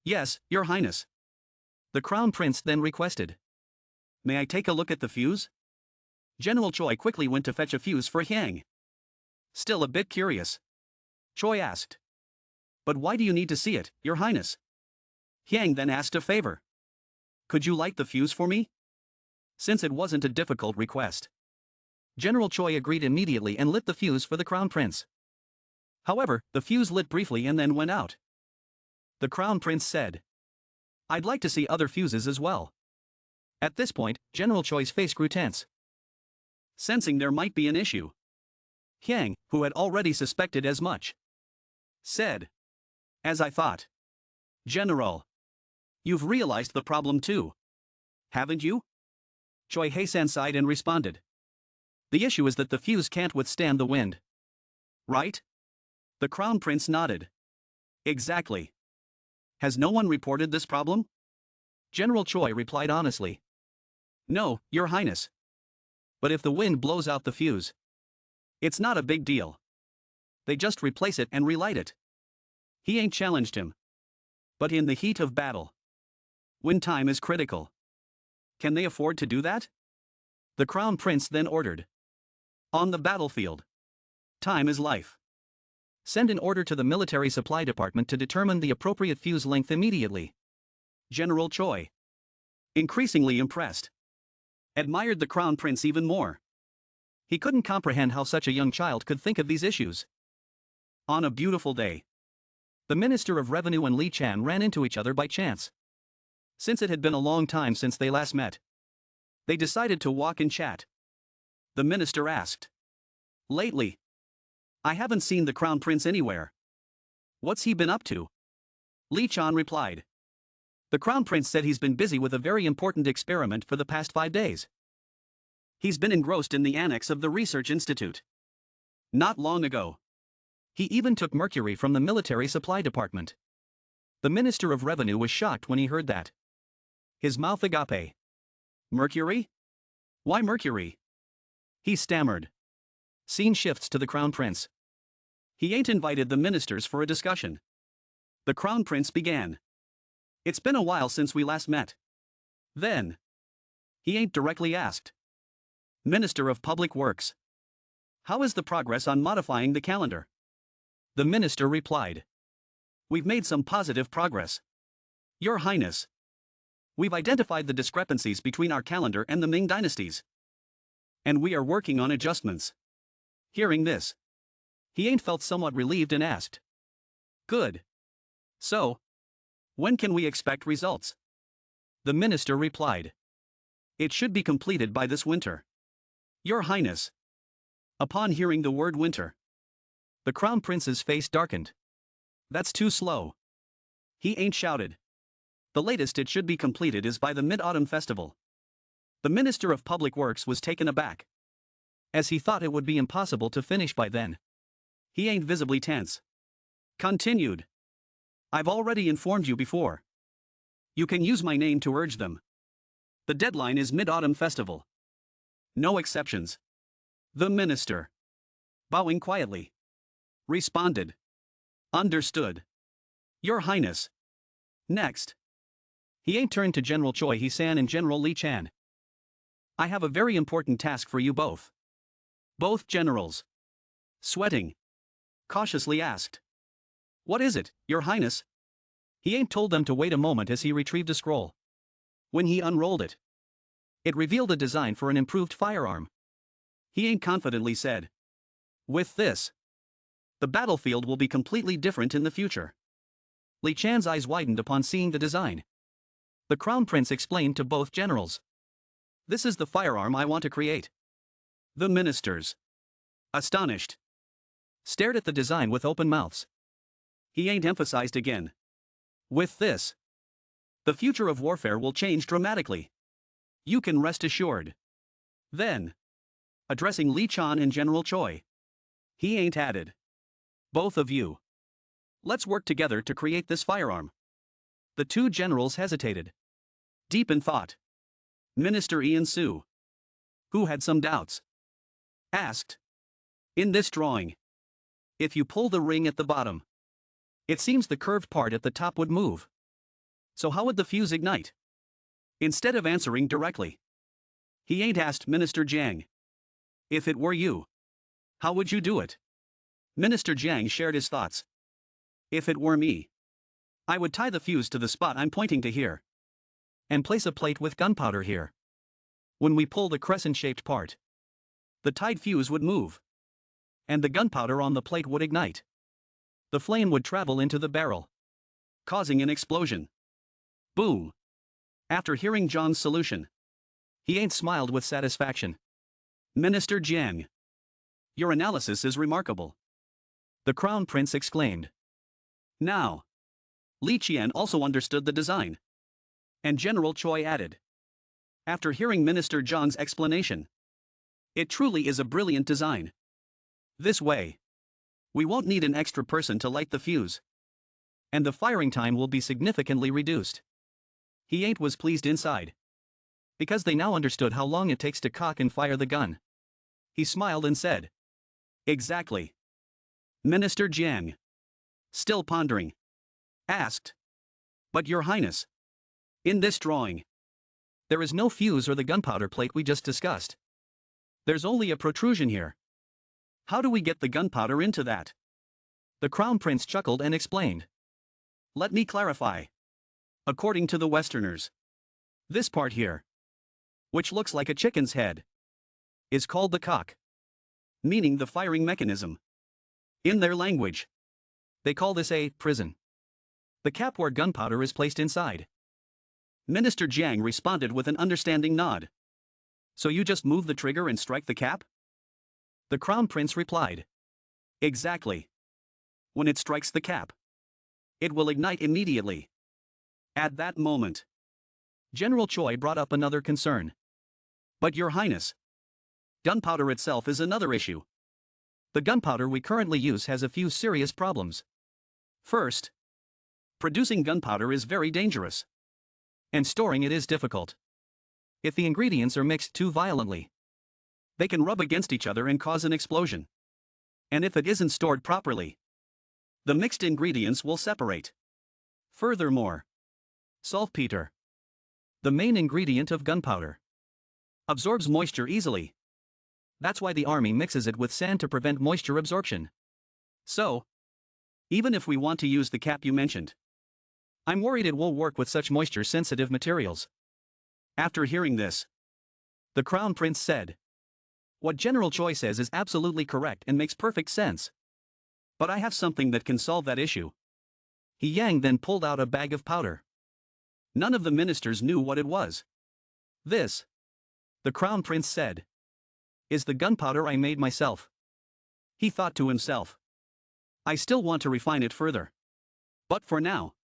"Yes, Your Highness." The Crown Prince then requested, "May I take a look at the fuse?" General Choi quickly went to fetch a fuse for Hyang. Still a bit curious, Choi asked, "But why do you need to see it, Your Highness?" Hyang then asked a favor. "Could you light the fuse for me?" Since it wasn't a difficult request, General Choi agreed immediately and lit the fuse for the Crown Prince. However, the fuse lit briefly and then went out. The Crown Prince said, "I'd like to see other fuses as well." At this point, General Choi's face grew tense. Sensing there might be an issue, Hyang, who had already suspected as much, said, "As I thought. General, you've realized the problem too, haven't you?" Choi Hae-san sighed and responded, "The issue is that the fuse can't withstand the wind. Right?" The Crown Prince nodded. "Exactly. Has no one reported this problem?" General Choi replied honestly, "No, Your Highness. But if the wind blows out the fuse, it's not a big deal. They just replace it and relight it." He ain't challenged him. But in the heat of battle, when time is critical, can they afford to do that? The Crown Prince then ordered, "On the battlefield, time is life. Send an order to the military supply department to determine the appropriate fuse length immediately. General Choi, increasingly impressed, admired the crown prince even more. He couldn't comprehend how such a young child could think of these issues. On a beautiful day, the Minister of Revenue and Li Chan ran into each other by chance. Since it had been a long time since they last met, they decided to walk and chat. The minister asked, "Lately, I haven't seen the crown prince anywhere. What's he been up to?" Li Chan replied, "The crown prince said he's been busy with a very important experiment for the past 5 days. He's been engrossed in the annex of the research institute. Not long ago, he even took mercury from the military supply department." The Minister of Revenue was shocked when he heard that. His mouth agape. "Mercury? Why mercury?" He stammered. Scene shifts to the crown prince. He ain't invited the ministers for a discussion. The crown prince began. "It's been a while since we last met." Then, he ain't directly asked, "Minister of Public Works, how is the progress on modifying the calendar?" The minister replied, "We've made some positive progress, Your Highness. We've identified the discrepancies between our calendar and the Ming dynasties, and we are working on adjustments." Hearing this, he ain't felt somewhat relieved and asked, "Good. So, when can we expect results?" The minister replied, "It should be completed by this winter, Your Highness." Upon hearing the word winter, the crown prince's face darkened. "That's too slow." He ain't shouted. "The latest it should be completed is by the Mid-Autumn Festival." The Minister of Public Works was taken aback, as he thought it would be impossible to finish by then. He ain't visibly tense. Continued, "I've already informed you before. You can use my name to urge them. The deadline is Mid-Autumn Festival. No exceptions." The minister, bowing quietly, responded, "Understood, Your Highness." Next, he ain't turned to General Choi Hee-san and General Li Chan. "I have a very important task for you both." Both generals, sweating, cautiously asked, "What is it, Your Highness?" He ain't told them to wait a moment as he retrieved a scroll. When he unrolled it, it revealed a design for an improved firearm. He ain't confidently said, "With this, the battlefield will be completely different in the future." Li Chan's eyes widened upon seeing the design. The crown prince explained to both generals, "This is the firearm I want to create." The ministers, astonished, stared at the design with open mouths. He ain't emphasized again, "With this, the future of warfare will change dramatically. You can rest assured." Then, addressing Li Chan and General Choi, he ain't added, "Both of you, let's work together to create this firearm." The two generals hesitated, deep in thought. Minister Ian Su, who had some doubts, asked, "In this drawing, if you pull the ring at the bottom, it seems the curved part at the top would move. So how would the fuse ignite?" Instead of answering directly, he ain't asked Minister Jiang, "If it were you, how would you do it?" Minister Jiang shared his thoughts. "If it were me, I would tie the fuse to the spot I'm pointing to here, and place a plate with gunpowder here. When we pull the crescent-shaped part, the tied fuse would move, and the gunpowder on the plate would ignite. The flame would travel into the barrel, causing an explosion. Boom." After hearing John's solution, he ain't smiled with satisfaction. "Minister Jiang, your analysis is remarkable," the crown prince exclaimed. Now, Li Qian also understood the design, and General Choi added, after hearing Minister Zhang's explanation, "It truly is a brilliant design. This way, we won't need an extra person to light the fuse, and the firing time will be significantly reduced." He ain't was pleased inside, because they now understood how long it takes to cock and fire the gun. He smiled and said, "Exactly." Minister Jiang, still pondering, asked, "But Your Highness, in this drawing, there is no fuse or the gunpowder plate we just discussed. There's only a protrusion here. How do we get the gunpowder into that?" The crown prince chuckled and explained. Let me clarify. According to the Westerners, this part here, which looks like a chicken's head, is called the cock, meaning the firing mechanism. In their language, they call this a prison. The cap where gunpowder is placed inside. Minister Jiang responded with an understanding nod. So you just move the trigger and strike the cap? The crown prince replied. Exactly. When it strikes the cap, it will ignite immediately. At that moment, General Choi brought up another concern. But Your Highness, gunpowder itself is another issue. The gunpowder we currently use has a few serious problems. First, producing gunpowder is very dangerous. And storing it is difficult. If the ingredients are mixed too violently, they can rub against each other and cause an explosion. And if it isn't stored properly, the mixed ingredients will separate. Furthermore, saltpeter, the main ingredient of gunpowder, absorbs moisture easily. That's why the army mixes it with sand to prevent moisture absorption. So, even if we want to use the cap you mentioned, I'm worried it won't work with such moisture-sensitive materials. After hearing this, the Crown Prince said, what General Choi says is absolutely correct and makes perfect sense. But I have something that can solve that issue. He Yang then pulled out a bag of powder. None of the ministers knew what it was. This, the Crown Prince said, is the gunpowder I made myself. He thought to himself, I still want to refine it further. But for now,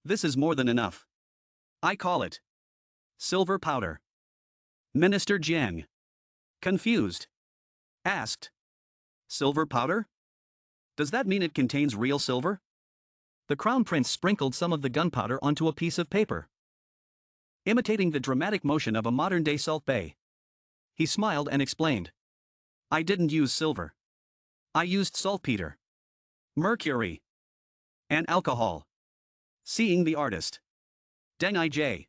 this is more than enough. I call it silver powder. Minister Jiang, confused, asked, silver powder? Does that mean it contains real silver? The Crown Prince sprinkled some of the gunpowder onto a piece of paper, imitating the dramatic motion of a modern-day salt bay. He smiled and explained, I didn't use silver. I used saltpeter, mercury, and alcohol. Seeing the artist, Deng I.J.,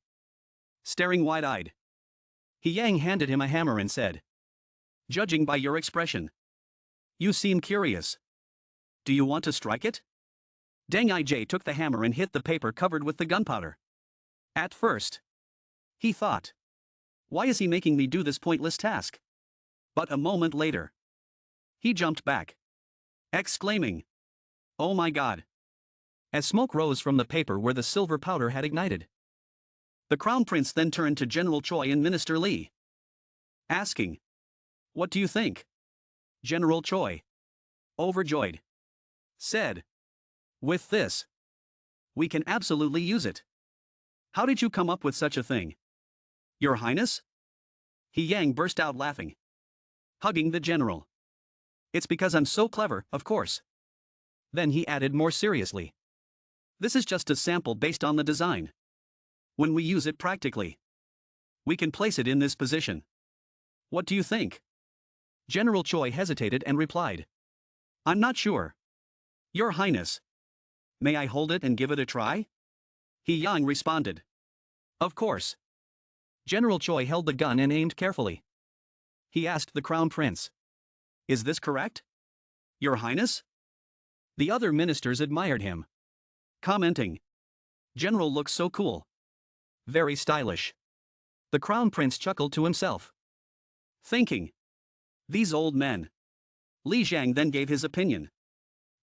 staring wide-eyed, He Yang handed him a hammer and said, judging by your expression, you seem curious. Do you want to strike it? Deng I.J. took the hammer and hit the paper covered with the gunpowder. At first, he thought, why is he making me do this pointless task? But a moment later, he jumped back, exclaiming, oh my God! As smoke rose from the paper where the silver powder had ignited. The Crown Prince then turned to General Choi and Minister Lee, asking, what do you think? General Choi, overjoyed, said, with this, we can absolutely use it. How did you come up with such a thing? Your Highness? He Yang burst out laughing, hugging the general. It's because I'm so clever, of course. Then he added more seriously, this is just a sample based on the design. When we use it practically, we can place it in this position. What do you think? General Choi hesitated and replied, I'm not sure. Your Highness, may I hold it and give it a try? He Yang responded, of course. General Choi held the gun and aimed carefully. He asked the Crown Prince, is this correct? Your Highness? The other ministers admired him, commenting, General looks so cool. Very stylish. The Crown Prince chuckled to himself, thinking, these old men. Li Jiang then gave his opinion.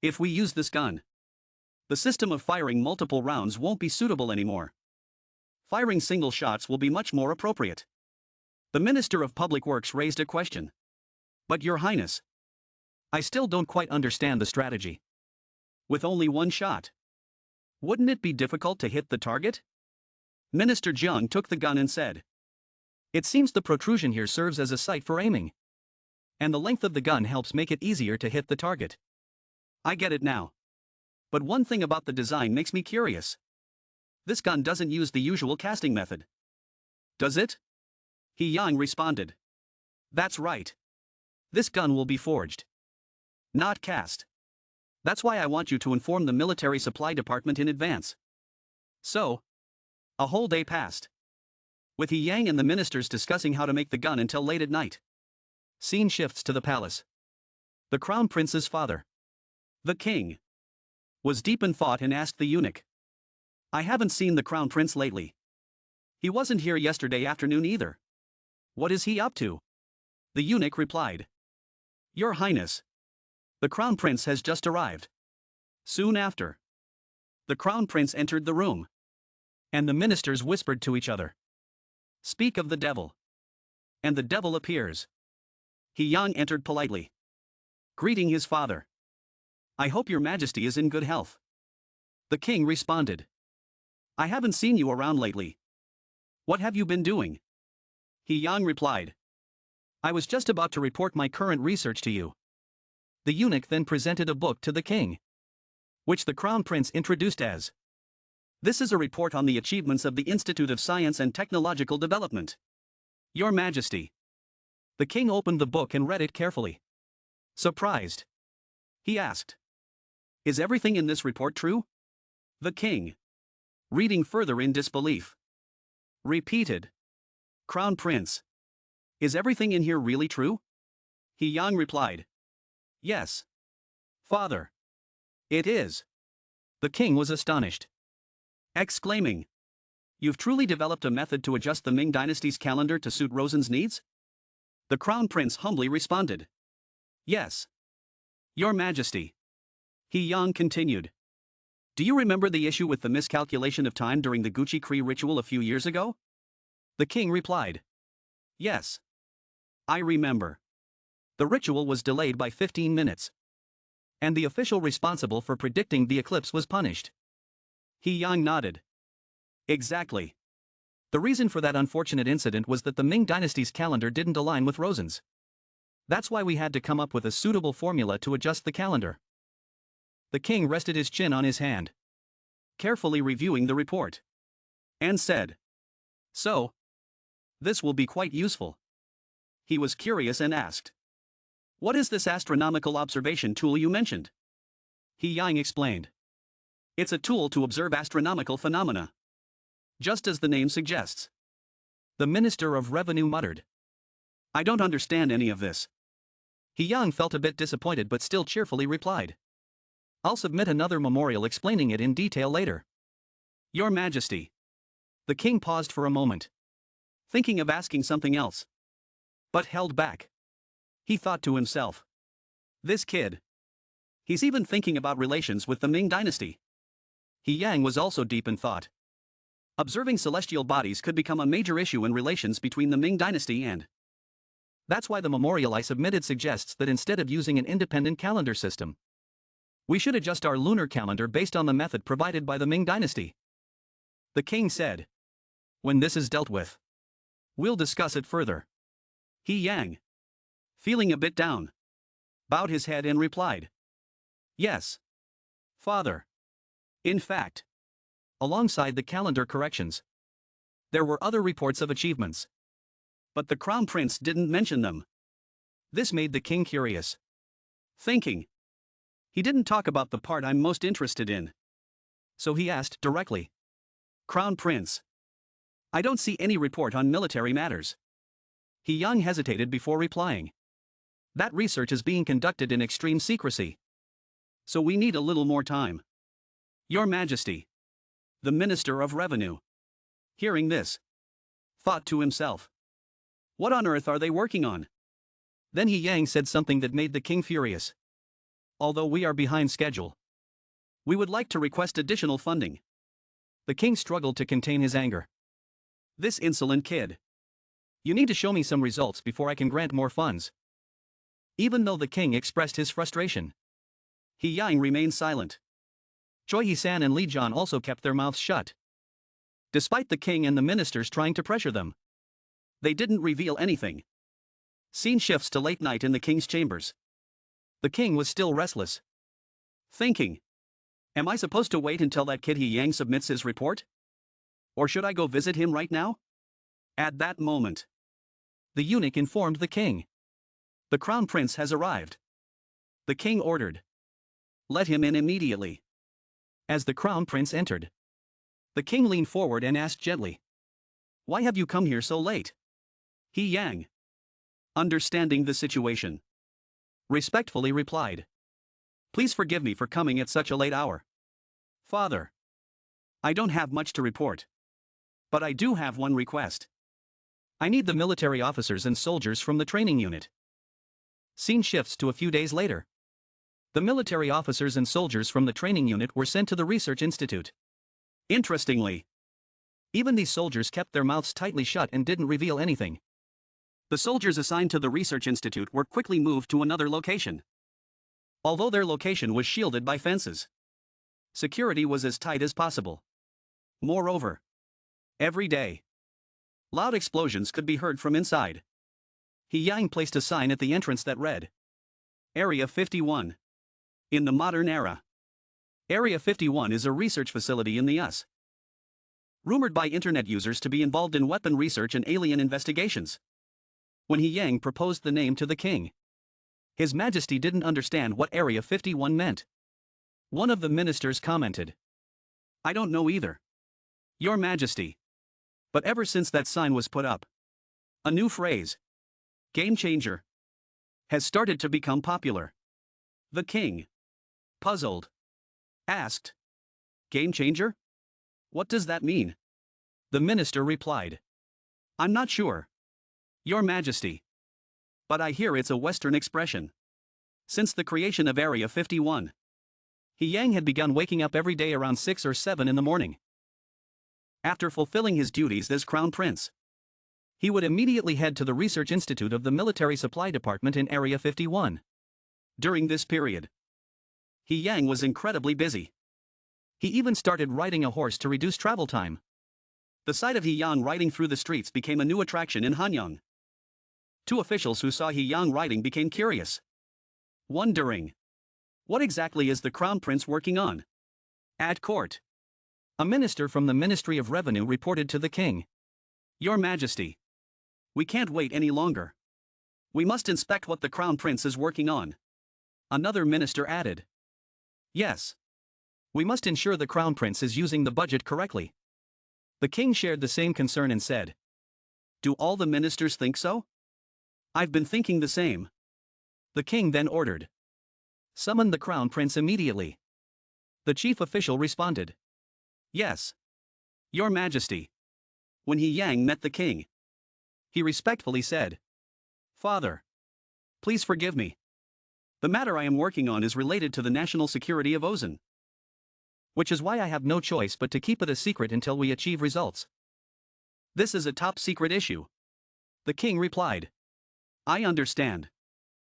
If we use this gun, the system of firing multiple rounds won't be suitable anymore. Firing single shots will be much more appropriate. The Minister of Public Works raised a question. But Your Highness, I still don't quite understand the strategy. With only one shot, wouldn't it be difficult to hit the target? Minister Jiang took the gun and said, it seems the protrusion here serves as a sight for aiming. And the length of the gun helps make it easier to hit the target. I get it now. But one thing about the design makes me curious. This gun doesn't use the usual casting method. Does it? He Yang responded. That's right. This gun will be forged, not cast. That's why I want you to inform the military supply department in advance. So, a whole day passed, with He Yang and the ministers discussing how to make the gun until late at night. Scene shifts to the palace. The Crown Prince's father, the king, was deep in thought and asked the eunuch. I haven't seen the crown prince lately. He wasn't here yesterday afternoon either. What is he up to? The eunuch replied. Your Highness. The crown prince has just arrived. Soon after, the crown prince entered the room. And the ministers whispered to each other. Speak of the devil. And the devil appears. He-yang entered politely, greeting his father. I hope your majesty is in good health. The king responded. I haven't seen you around lately. What have you been doing? He-yang replied. I was just about to report my current research to you. The eunuch then presented a book to the king, which the crown prince introduced as. This is a report on the achievements of the Institute of Science and Technological Development. Your Majesty. The king opened the book and read it carefully. Surprised, he asked. Is everything in this report true? The king, reading further in disbelief, repeated. Crown Prince. Is everything in here really true? He-yang replied. Yes. Father. It is. The king was astonished, exclaiming. You've truly developed a method to adjust the Ming dynasty's calendar to suit Rosen's needs? The crown prince humbly responded. Yes. Your Majesty. He-yang continued. Do you remember the issue with the miscalculation of time during the Gucci Cree ritual a few years ago? The king replied. Yes. I remember. The ritual was delayed by 15 minutes. And the official responsible for predicting the eclipse was punished. He-yang nodded. Exactly. The reason for that unfortunate incident was that the Ming dynasty's calendar didn't align with Rosen's. That's why we had to come up with a suitable formula to adjust the calendar. The king rested his chin on his hand, carefully reviewing the report, and said, So, this will be quite useful. He was curious and asked, What is this astronomical observation tool you mentioned? He-yang explained. It's a tool to observe astronomical phenomena. Just as the name suggests. The Minister of Revenue muttered. I don't understand any of this. He-yang felt a bit disappointed but still cheerfully replied. I'll submit another memorial explaining it in detail later. Your Majesty. The king paused for a moment, thinking of asking something else, but held back. He thought to himself. This kid. He's even thinking about relations with the Ming dynasty. He-yang was also deep in thought. Observing celestial bodies could become a major issue in relations between the Ming dynasty and. That's why the memorial I submitted suggests that instead of using an independent calendar system, we should adjust our lunar calendar based on the method provided by the Ming dynasty. The king said. When this is dealt with, we'll discuss it further. He-yang, feeling a bit down, bowed his head and replied. Yes. Father. In fact, alongside the calendar corrections, there were other reports of achievements. But the crown prince didn't mention them. This made the king curious, thinking. He didn't talk about the part I'm most interested in. So he asked directly. Crown Prince. I don't see any report on military matters. He-yang hesitated before replying. That research is being conducted in extreme secrecy. So we need a little more time. Your Majesty. The Minister of Revenue, hearing this, thought to himself. What on earth are they working on? Then He-yang said something that made the king furious. Although we are behind schedule, we would like to request additional funding. The king struggled to contain his anger. This insolent kid. You need to show me some results before I can grant more funds. Even though the king expressed his frustration, He-yang remained silent. Choi He-san and Li Jian also kept their mouths shut. Despite the king and the ministers trying to pressure them, they didn't reveal anything. Scene shifts to late night in the king's chambers. The king was still restless, thinking. Am I supposed to wait until that kid He-yang submits his report? Or should I go visit him right now? At that moment, the eunuch informed the king. The crown prince has arrived. The king ordered. Let him in immediately. As the crown prince entered, the king leaned forward and asked gently. Why have you come here so late? He-yang, understanding the situation, respectfully replied. Please forgive me for coming at such a late hour. Father. I don't have much to report. But I do have one request. I need the military officers and soldiers from the training unit. Scene shifts to a few days later. The military officers and soldiers from the training unit were sent to the research institute. Interestingly, even these soldiers kept their mouths tightly shut and didn't reveal anything. The soldiers assigned to the research institute were quickly moved to another location. Although their location was shielded by fences, security was as tight as possible. Moreover, every day, loud explosions could be heard from inside. Yang placed a sign at the entrance that read, Area 51. In the modern era. Area 51 is a research facility in the US. Rumored by internet users to be involved in weapon research and alien investigations. When Yang proposed the name to the king, His Majesty didn't understand what Area 51 meant. One of the ministers commented, I don't know either, Your Majesty. But ever since that sign was put up, a new phrase, game changer, has started to become popular. The king, puzzled, asked, game changer? What does that mean? The minister replied, I'm not sure, Your Majesty. But I hear it's a Western expression. Since the creation of Area 51, Yang had begun waking up every day around 6 or 7 in the morning. After fulfilling his duties as Crown Prince, he would immediately head to the Research Institute of the Military Supply Department in Area 51. During this period, Yang was incredibly busy. He even started riding a horse to reduce travel time. The sight of Yang riding through the streets became a new attraction in Hanyang. Two officials who saw Yang riding became curious, wondering, what exactly is the Crown Prince working on? At court, a minister from the Ministry of Revenue reported to the king, Your Majesty, we can't wait any longer. We must inspect what the Crown Prince is working on. Another minister added, Yes. We must ensure the Crown Prince is using the budget correctly. The king shared the same concern and said, Do all the ministers think so? I've been thinking the same. The king then ordered, Summon the Crown Prince immediately. The chief official responded, Yes, Your Majesty. When Yang met the king, he respectfully said, Father, please forgive me. The matter I am working on is related to the national security of Joseon, which is why I have no choice but to keep it a secret until we achieve results. This is a top secret issue. The king replied, I understand.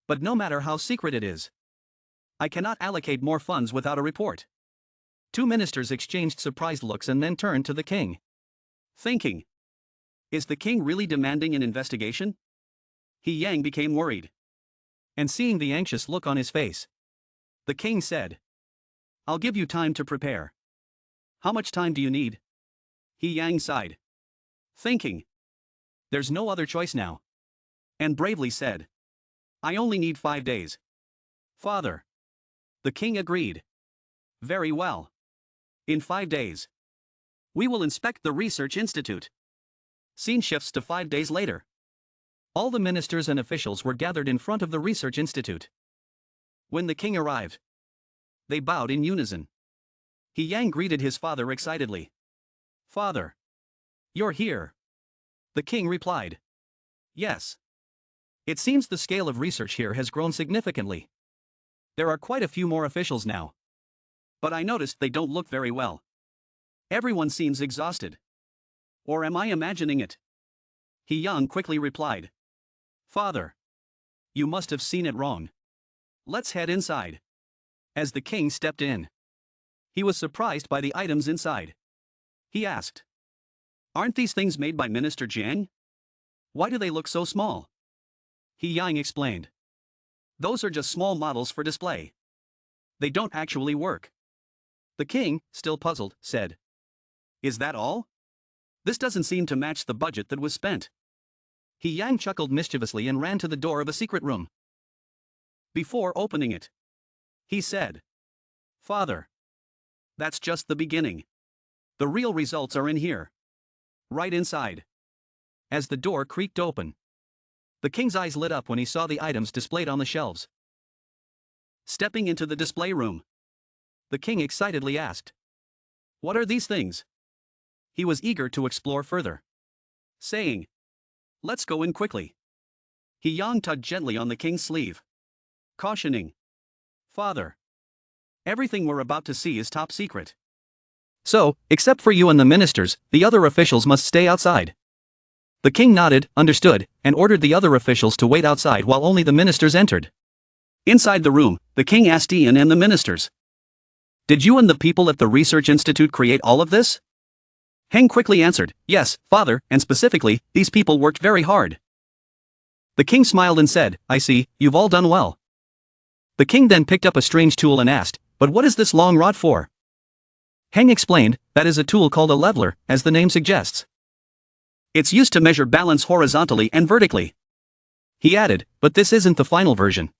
But no matter how secret it is, I cannot allocate more funds without a report. Two ministers exchanged surprised looks and then turned to the king, thinking, is the king really demanding an investigation? Yang became worried. And seeing the anxious look on his face, the king said, I'll give you time to prepare. How much time do you need? Yang sighed, thinking, there's no other choice now, and bravely said, I only need 5 days. Father. The king agreed. Very well. In 5 days, we will inspect the research institute. Scene shifts to 5 days later. All the ministers and officials were gathered in front of the research institute. When the king arrived, they bowed in unison. Yang greeted his father excitedly. Father. You're here. The king replied. Yes. It seems the scale of research here has grown significantly. There are quite a few more officials now. But I noticed they don't look very well. Everyone seems exhausted. Or am I imagining it? Yang quickly replied. Father. You must have seen it wrong. Let's head inside. As the king stepped in, he was surprised by the items inside. He asked, Aren't these things made by Minister Jiang? Why do they look so small? Yang explained. Those are just small models for display. They don't actually work. The king, still puzzled, said, Is that all? This doesn't seem to match the budget that was spent. Yang chuckled mischievously and ran to the door of a secret room. Before opening it, he said, Father. That's just the beginning. The real results are in here. Right inside. As the door creaked open, the king's eyes lit up when he saw the items displayed on the shelves. Stepping into the display room, the king excitedly asked, What are these things? He was eager to explore further, saying, let's go in quickly. He tugged gently on the king's sleeve, cautioning, Father, everything we're about to see is top secret. So, except for you and the ministers, the other officials must stay outside. The king nodded, understood, and ordered the other officials to wait outside while only the ministers entered. Inside the room, the king asked Ian and the ministers, did you and the people at the research institute create all of this? Heng quickly answered, yes, father, and specifically, these people worked very hard. The king smiled and said, I see, you've all done well. The king then picked up a strange tool and asked, but what is this long rod for? Heng explained, that is a tool called a leveler, as the name suggests. It's used to measure balance horizontally and vertically. He added, but this isn't the final version.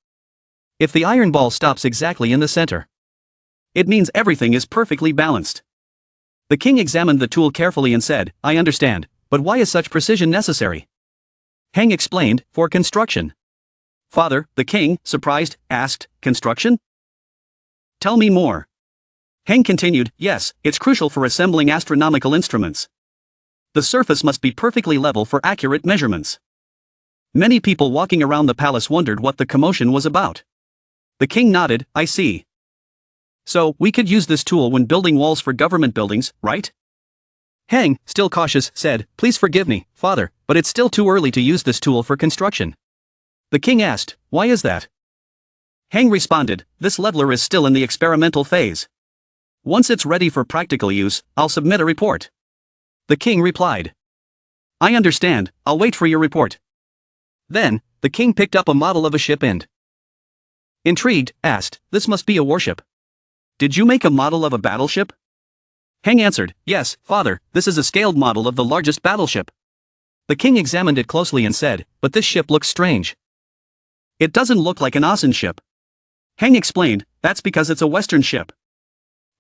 If the iron ball stops exactly in the center, it means everything is perfectly balanced. The king examined the tool carefully and said, I understand, but why is such precision necessary? Heng explained, for construction. Father, the king, surprised, asked, construction? Tell me more. Heng continued, yes, it's crucial for assembling astronomical instruments. The surface must be perfectly level for accurate measurements. Many people walking around the palace wondered what the commotion was about. The king nodded, I see. So, we could use this tool when building walls for government buildings, right? Heng, still cautious, said, please forgive me, father, but it's still too early to use this tool for construction. The king asked, why is that? Heng responded, this leveler is still in the experimental phase. Once it's ready for practical use, I'll submit a report. The king replied, I understand, I'll wait for your report. Then, the king picked up a model of a ship and, intrigued, asked, this must be a warship. Did you make a model of a battleship? Heng answered, yes, father, this is a scaled model of the largest battleship. The king examined it closely and said, but this ship looks strange. It doesn't look like an Asen ship. Heng explained, that's because it's a Western ship.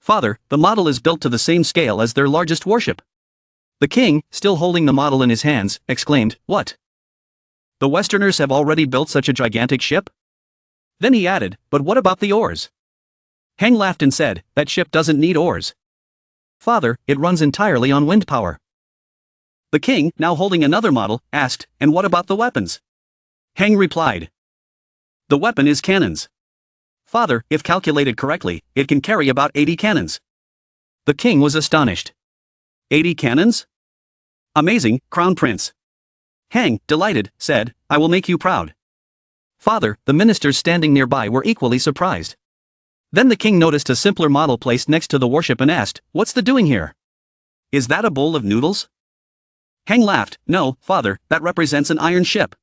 Father, the model is built to the same scale as their largest warship. The king, still holding the model in his hands, exclaimed, what? The Westerners have already built such a gigantic ship? Then he added, but what about the oars? Heng laughed and said, that ship doesn't need oars. Father, it runs entirely on wind power. The king, now holding another model, asked, and what about the weapons? Heng replied, the weapon is cannons. Father, if calculated correctly, it can carry about 80 cannons. The king was astonished. 80 cannons? Amazing, Crown Prince. Heng, delighted, said, I will make you proud. Father, the ministers standing nearby were equally surprised. Then the king noticed a simpler model placed next to the warship and asked, what's the doing here? Is that a bowl of noodles? Heng laughed, no, father, that represents an iron ship.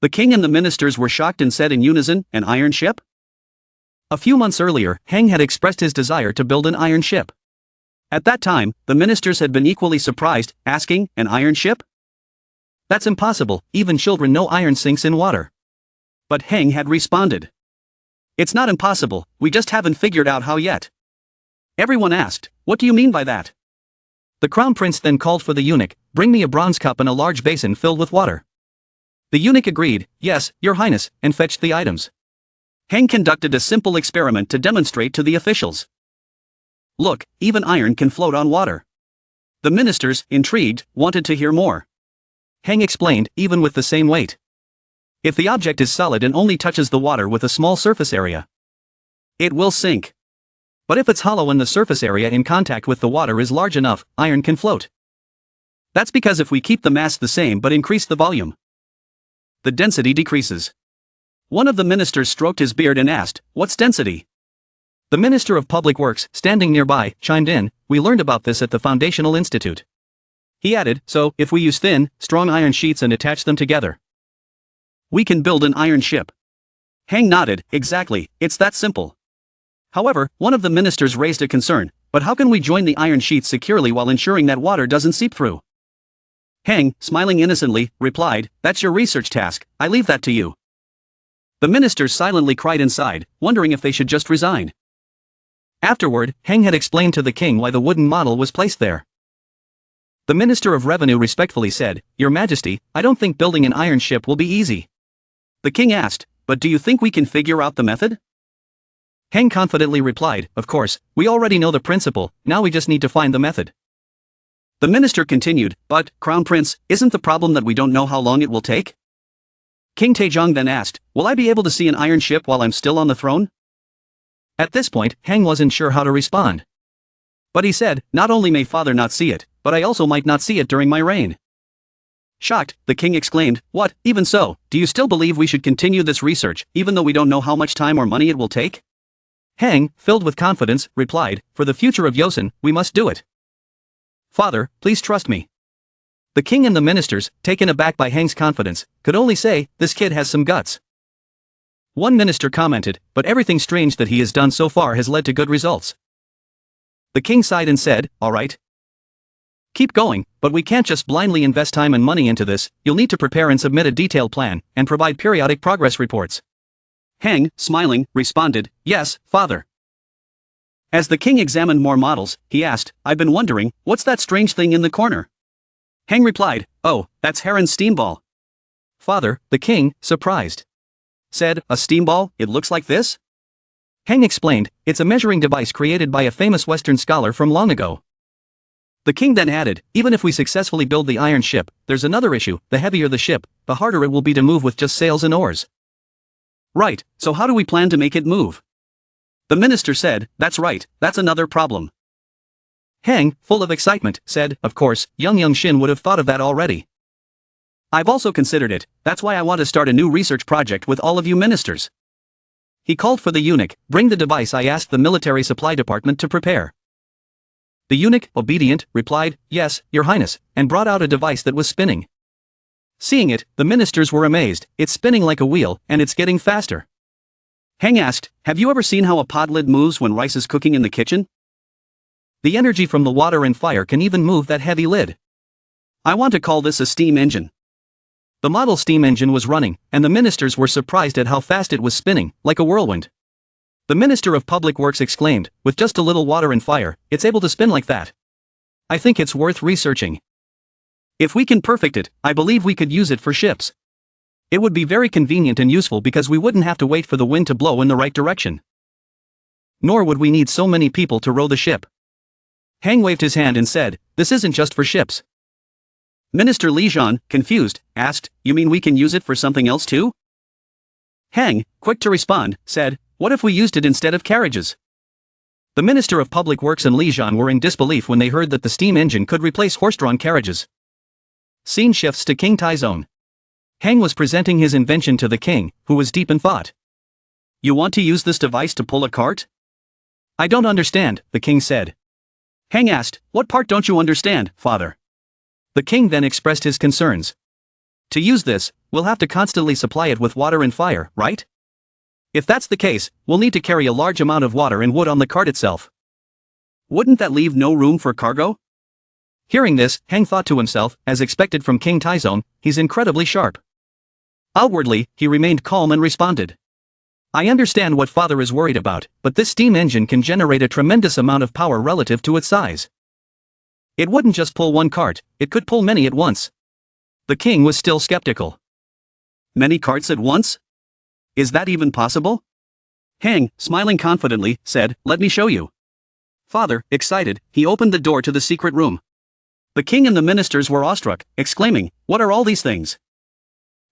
The king and the ministers were shocked and said in unison, an iron ship? A few months earlier, Heng had expressed his desire to build an iron ship. At that time, the ministers had been equally surprised, asking, an iron ship? That's impossible, even children know iron sinks in water. But Heng had responded, it's not impossible, we just haven't figured out how yet. Everyone asked, what do you mean by that? The crown prince then called for the eunuch, bring me a bronze cup and a large basin filled with water. The eunuch agreed, yes, your highness, and fetched the items. Heng conducted a simple experiment to demonstrate to the officials. Look, even iron can float on water. The ministers, intrigued, wanted to hear more. Heng explained, even with the same weight. If the object is solid and only touches the water with a small surface area, it will sink. But if it's hollow and the surface area in contact with the water is large enough, iron can float. That's because if we keep the mass the same but increase the volume, the density decreases. One of the ministers stroked his beard and asked, what's density? The Minister of Public Works, standing nearby, chimed in, we learned about this at the Foundational Institute. He added, so, if we use thin, strong iron sheets and attach them together, we can build an iron ship. Heng nodded, exactly, it's that simple. However, one of the ministers raised a concern, but how can we join the iron sheets securely while ensuring that water doesn't seep through? Heng, smiling innocently, replied, that's your research task, I leave that to you. The ministers silently cried inside, wondering if they should just resign. Afterward, Heng had explained to the king why the wooden model was placed there. The Minister of Revenue respectfully said, Your Majesty, I don't think building an iron ship will be easy. The king asked, but do you think we can figure out the method? Hang confidently replied, of course, we already know the principle, now we just need to find the method. The minister continued, but, Crown Prince, isn't the problem that we don't know how long it will take? King Sejong then asked, will I be able to see an iron ship while I'm still on the throne? At this point, Hang wasn't sure how to respond. But he said, not only may father not see it, but I also might not see it during my reign. Shocked, the king exclaimed, what, even so, do you still believe we should continue this research, even though we don't know how much time or money it will take? Hang, filled with confidence, replied, for the future of Joseon, we must do it. Father, please trust me. The king and the ministers, taken aback by Hang's confidence, could only say, this kid has some guts. One minister commented, but everything strange that he has done so far has led to good results. The king sighed and said, all right. Keep going, but we can't just blindly invest time and money into this, you'll need to prepare and submit a detailed plan, and provide periodic progress reports. Hang, smiling, responded, yes, father. As the king examined more models, he asked, I've been wondering, what's that strange thing in the corner? Hang replied, oh, that's Heron's steamball. Father, the king, surprised, said, a steamball, it looks like this? Hang explained, it's a measuring device created by a famous Western scholar from long ago. The king then added, even if we successfully build the iron ship, there's another issue, the heavier the ship, the harder it will be to move with just sails and oars. Right, so how do we plan to make it move? The minister said, that's right, that's another problem. Hang, full of excitement, said, of course, young Shin would have thought of that already. I've also considered it, that's why I want to start a new research project with all of you ministers. He called for the eunuch, bring the device I asked the military supply department to prepare. The eunuch, obedient, replied, yes, your highness, and brought out a device that was spinning. Seeing it, the ministers were amazed, it's spinning like a wheel, and it's getting faster. Hang asked, have you ever seen how a pot lid moves when rice is cooking in the kitchen? The energy from the water and fire can even move that heavy lid. I want to call this a steam engine. The model steam engine was running, and the ministers were surprised at how fast it was spinning, like a whirlwind. The Minister of Public Works exclaimed, with just a little water and fire, it's able to spin like that. I think it's worth researching. If we can perfect it, I believe we could use it for ships. It would be very convenient and useful because we wouldn't have to wait for the wind to blow in the right direction. Nor would we need so many people to row the ship. Hang waved his hand and said, this isn't just for ships. Minister Li Zhan, confused, asked, you mean we can use it for something else too? Hang, quick to respond, said, what if we used it instead of carriages? The Minister of Public Works and Li Zhan were in disbelief when they heard that the steam engine could replace horse-drawn carriages. Scene shifts to King Taizong. Hang was presenting his invention to the king, who was deep in thought. You want to use this device to pull a cart? I don't understand, the king said. Hang asked, what part don't you understand, father? The king then expressed his concerns. To use this, we'll have to constantly supply it with water and fire, right? If that's the case, we'll need to carry a large amount of water and wood on the cart itself. Wouldn't that leave no room for cargo? Hearing this, Hang thought to himself, as expected from King Taizong, he's incredibly sharp. Outwardly, he remained calm and responded. I understand what father is worried about, but this steam engine can generate a tremendous amount of power relative to its size. It wouldn't just pull one cart, it could pull many at once. The king was still skeptical. Many carts at once? Is that even possible? Hang, smiling confidently, said, let me show you. Father, excited, he opened the door to the secret room. The king and the ministers were awestruck, exclaiming, what are all these things?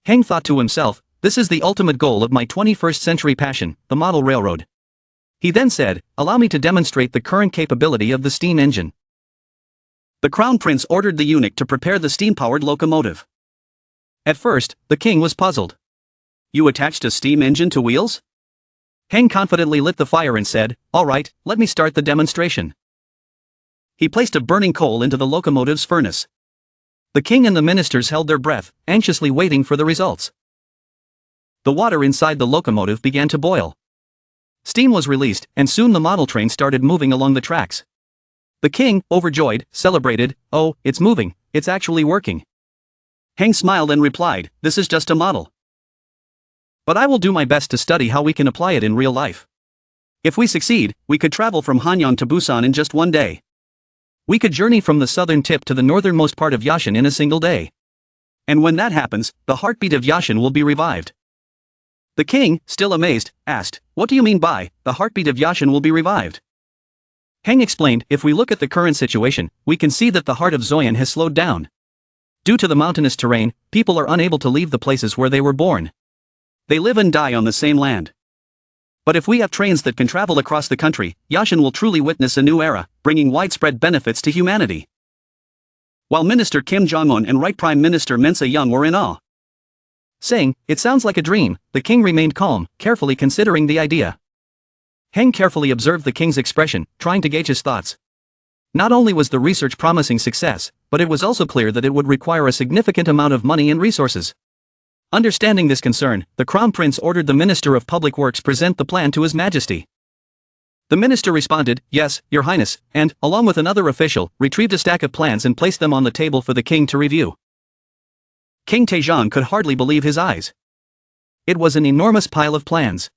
Hang thought to himself, this is the ultimate goal of my 21st century passion, the model railroad. He then said, allow me to demonstrate the current capability of the steam engine. The crown prince ordered the eunuch to prepare the steam-powered locomotive. At first, the king was puzzled. You attached a steam engine to wheels? Hang confidently lit the fire and said, all right, let me start the demonstration. He placed a burning coal into the locomotive's furnace. The king and the ministers held their breath, anxiously waiting for the results. The water inside the locomotive began to boil. Steam was released, and soon the model train started moving along the tracks. The king, overjoyed, celebrated, oh, it's moving, it's actually working. Hang smiled and replied, this is just a model. But I will do my best to study how we can apply it in real life. If we succeed, we could travel from Hanyang to Busan in just one day. We could journey from the southern tip to the northernmost part of Joseon in a single day. And when that happens, the heartbeat of Joseon will be revived. The king, still amazed, asked, "What do you mean by, the heartbeat of Joseon will be revived?" Heng explained, "If we look at the current situation, we can see that the heart of Joseon has slowed down. Due to the mountainous terrain, people are unable to leave the places where they were born. They live and die on the same land. But if we have trains that can travel across the country, Joseon will truly witness a new era, bringing widespread benefits to humanity." While Minister Kim Jong-un and Right Prime Minister Min Se-young were in awe. Saying, "It sounds like a dream," the king remained calm, carefully considering the idea. Heng carefully observed the king's expression, trying to gauge his thoughts. Not only was the research promising success, but it was also clear that it would require a significant amount of money and resources. Understanding this concern, the Crown Prince ordered the Minister of Public Works present the plan to His Majesty. The minister responded, "Yes, Your Highness," and, along with another official, retrieved a stack of plans and placed them on the table for the king to review. King Sejong could hardly believe his eyes. It was an enormous pile of plans.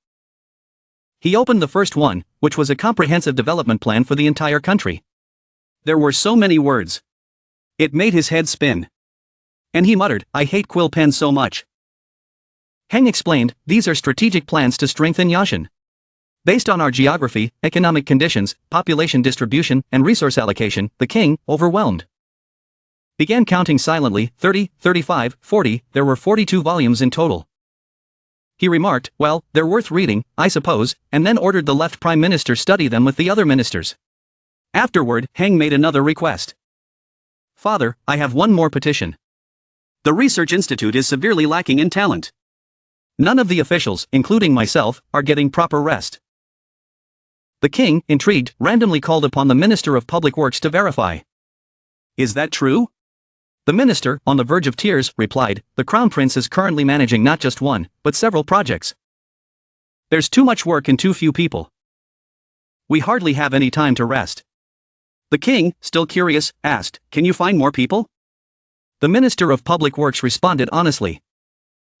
He opened the first one, which was a comprehensive development plan for the entire country. There were so many words. It made his head spin. And he muttered, "I hate quill pens so much." Heng explained, "These are strategic plans to strengthen Joseon. Based on our geography, economic conditions, population distribution, and resource allocation, the king, overwhelmed, began counting silently, 30, 35, 40, there were 42 volumes in total. He remarked, "Well, they're worth reading, I suppose," and then ordered the left prime minister study them with the other ministers. Afterward, Heng made another request. "Father, I have one more petition. The research institute is severely lacking in talent. None of the officials, including myself, are getting proper rest." The king, intrigued, randomly called upon the Minister of Public Works to verify. "Is that true?" The minister, on the verge of tears, replied, "The Crown Prince is currently managing not just one, but several projects. There's too much work and too few people. We hardly have any time to rest." The king, still curious, asked, "Can you find more people?" The Minister of Public Works responded honestly.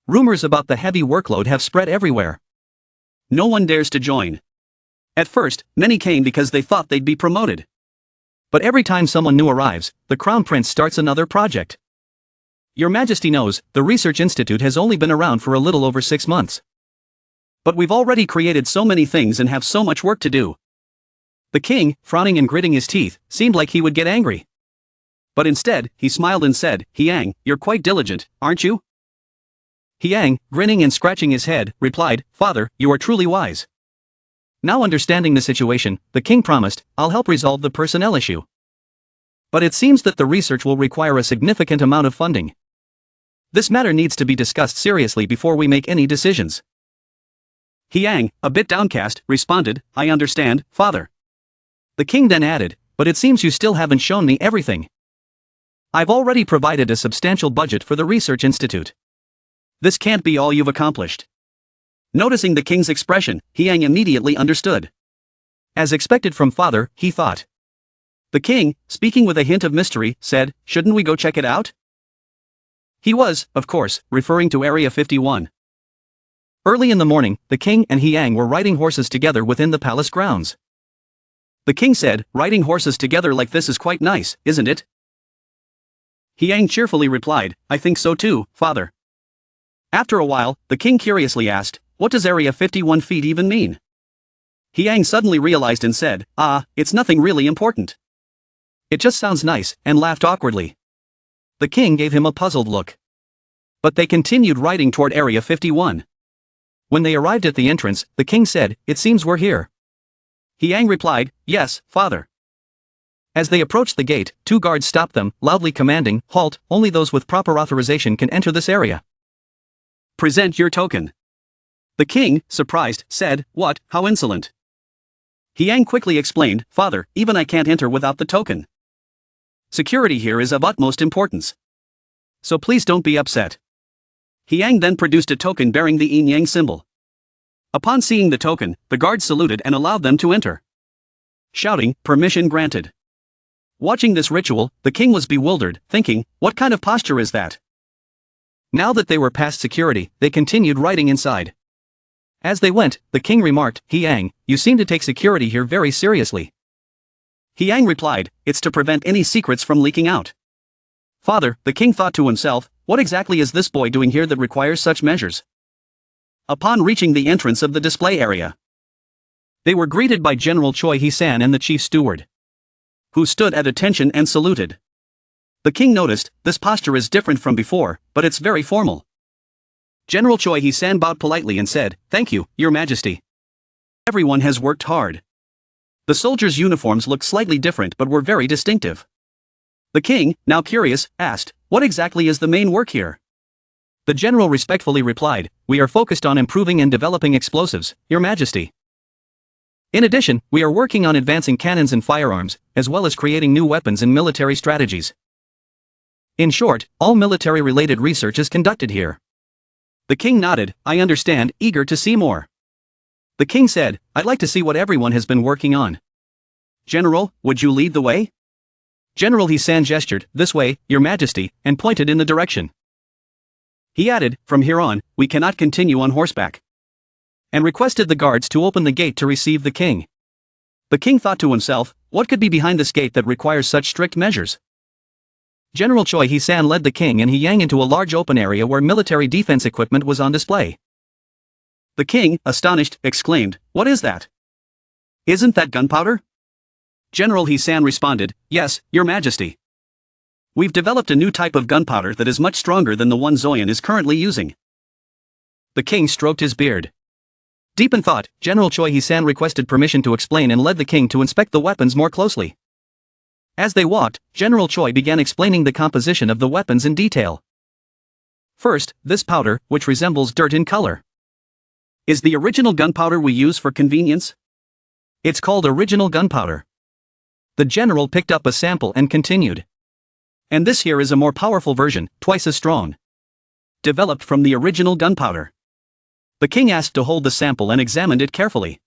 "Rumors about the heavy workload have spread everywhere. No one dares to join. At first, many came because they thought they'd be promoted. But every time someone new arrives, the Crown Prince starts another project. Your Majesty knows, the Research Institute has only been around for a little over 6 months. But we've already created so many things and have so much work to do." The king, frowning and gritting his teeth, seemed like he would get angry. But instead, he smiled and said, "Yang, you're quite diligent, aren't you?" Yang, grinning and scratching his head, replied, "Father, you are truly wise." Now understanding the situation, the king promised, "I'll help resolve the personnel issue. But it seems that the research will require a significant amount of funding. This matter needs to be discussed seriously before we make any decisions." Yang, a bit downcast, responded, "I understand, Father." The king then added, "But it seems you still haven't shown me everything. I've already provided a substantial budget for the Research Institute. This can't be all you've accomplished." Noticing the king's expression, Yang immediately understood. As expected from father, he thought. The king, speaking with a hint of mystery, said, "Shouldn't we go check it out?" He was, of course, referring to Area 51. Early in the morning, the king and Yang were riding horses together within the palace grounds. The king said, "Riding horses together like this is quite nice, isn't it?" Yang cheerfully replied, "I think so too, father." After a while, the king curiously asked, "What does Area 51 feet even mean?" Yang suddenly realized and said, "It's nothing really important. It just sounds nice," and laughed awkwardly. The king gave him a puzzled look. But they continued riding toward Area 51. When they arrived at the entrance, the king said, "It seems we're here." Yang replied, "Yes, father." As they approached the gate, 2 guards stopped them, loudly commanding, "Halt, only those with proper authorization can enter this area. Present your token." The king, surprised, said, "What, how insolent." Yang quickly explained, "Father, even I can't enter without the token. Security here is of utmost importance. So please don't be upset." Yang then produced a token bearing the yin yang symbol. Upon seeing the token, the guards saluted and allowed them to enter, shouting, "Permission granted." Watching this ritual, the king was bewildered, thinking, "What kind of posture is that?" Now that they were past security, they continued riding inside. As they went, the king remarked, "Yang, you seem to take security here very seriously." Yang replied, "It's to prevent any secrets from leaking out." "Father," the king thought to himself, "what exactly is this boy doing here that requires such measures?" Upon reaching the entrance of the display area, they were greeted by General Choi Hee-san and the chief steward, who stood at attention and saluted. The king noticed, this posture is different from before, but it's very formal. General Choi Hee-san bowed politely and said, "Thank you, Your Majesty. Everyone has worked hard." The soldiers' uniforms looked slightly different but were very distinctive. The king, now curious, asked, "What exactly is the main work here?" The general respectfully replied, "We are focused on improving and developing explosives, Your Majesty. In addition, we are working on advancing cannons and firearms, as well as creating new weapons and military strategies. In short, all military-related research is conducted here." The king nodded, "I understand," eager to see more. The king said, "I'd like to see what everyone has been working on. General, would you lead the way?" General Hee-san gestured, "This way, Your Majesty," and pointed in the direction. He added, "From here on, we cannot continue on horseback," and requested the guards to open the gate to receive the king. The king thought to himself, what could be behind this gate that requires such strict measures? General Choi Hee-san led the king and Hee-yang into a large open area where military defense equipment was on display. The king, astonished, exclaimed, "What is that? Isn't that gunpowder?" General Hee-san responded, "Yes, Your Majesty. We've developed a new type of gunpowder that is much stronger than the one Joseon is currently using." The king stroked his beard. Deep in thought, General Choi Hee-san requested permission to explain and led the king to inspect the weapons more closely. As they walked, General Choi began explaining the composition of the weapons in detail. First, this powder, which resembles dirt in color, is the original gunpowder we use for convenience. It's called original gunpowder. The general picked up a sample and continued. And this here is a more powerful version, twice as strong, developed from the original gunpowder. The king asked to hold the sample and examined it carefully.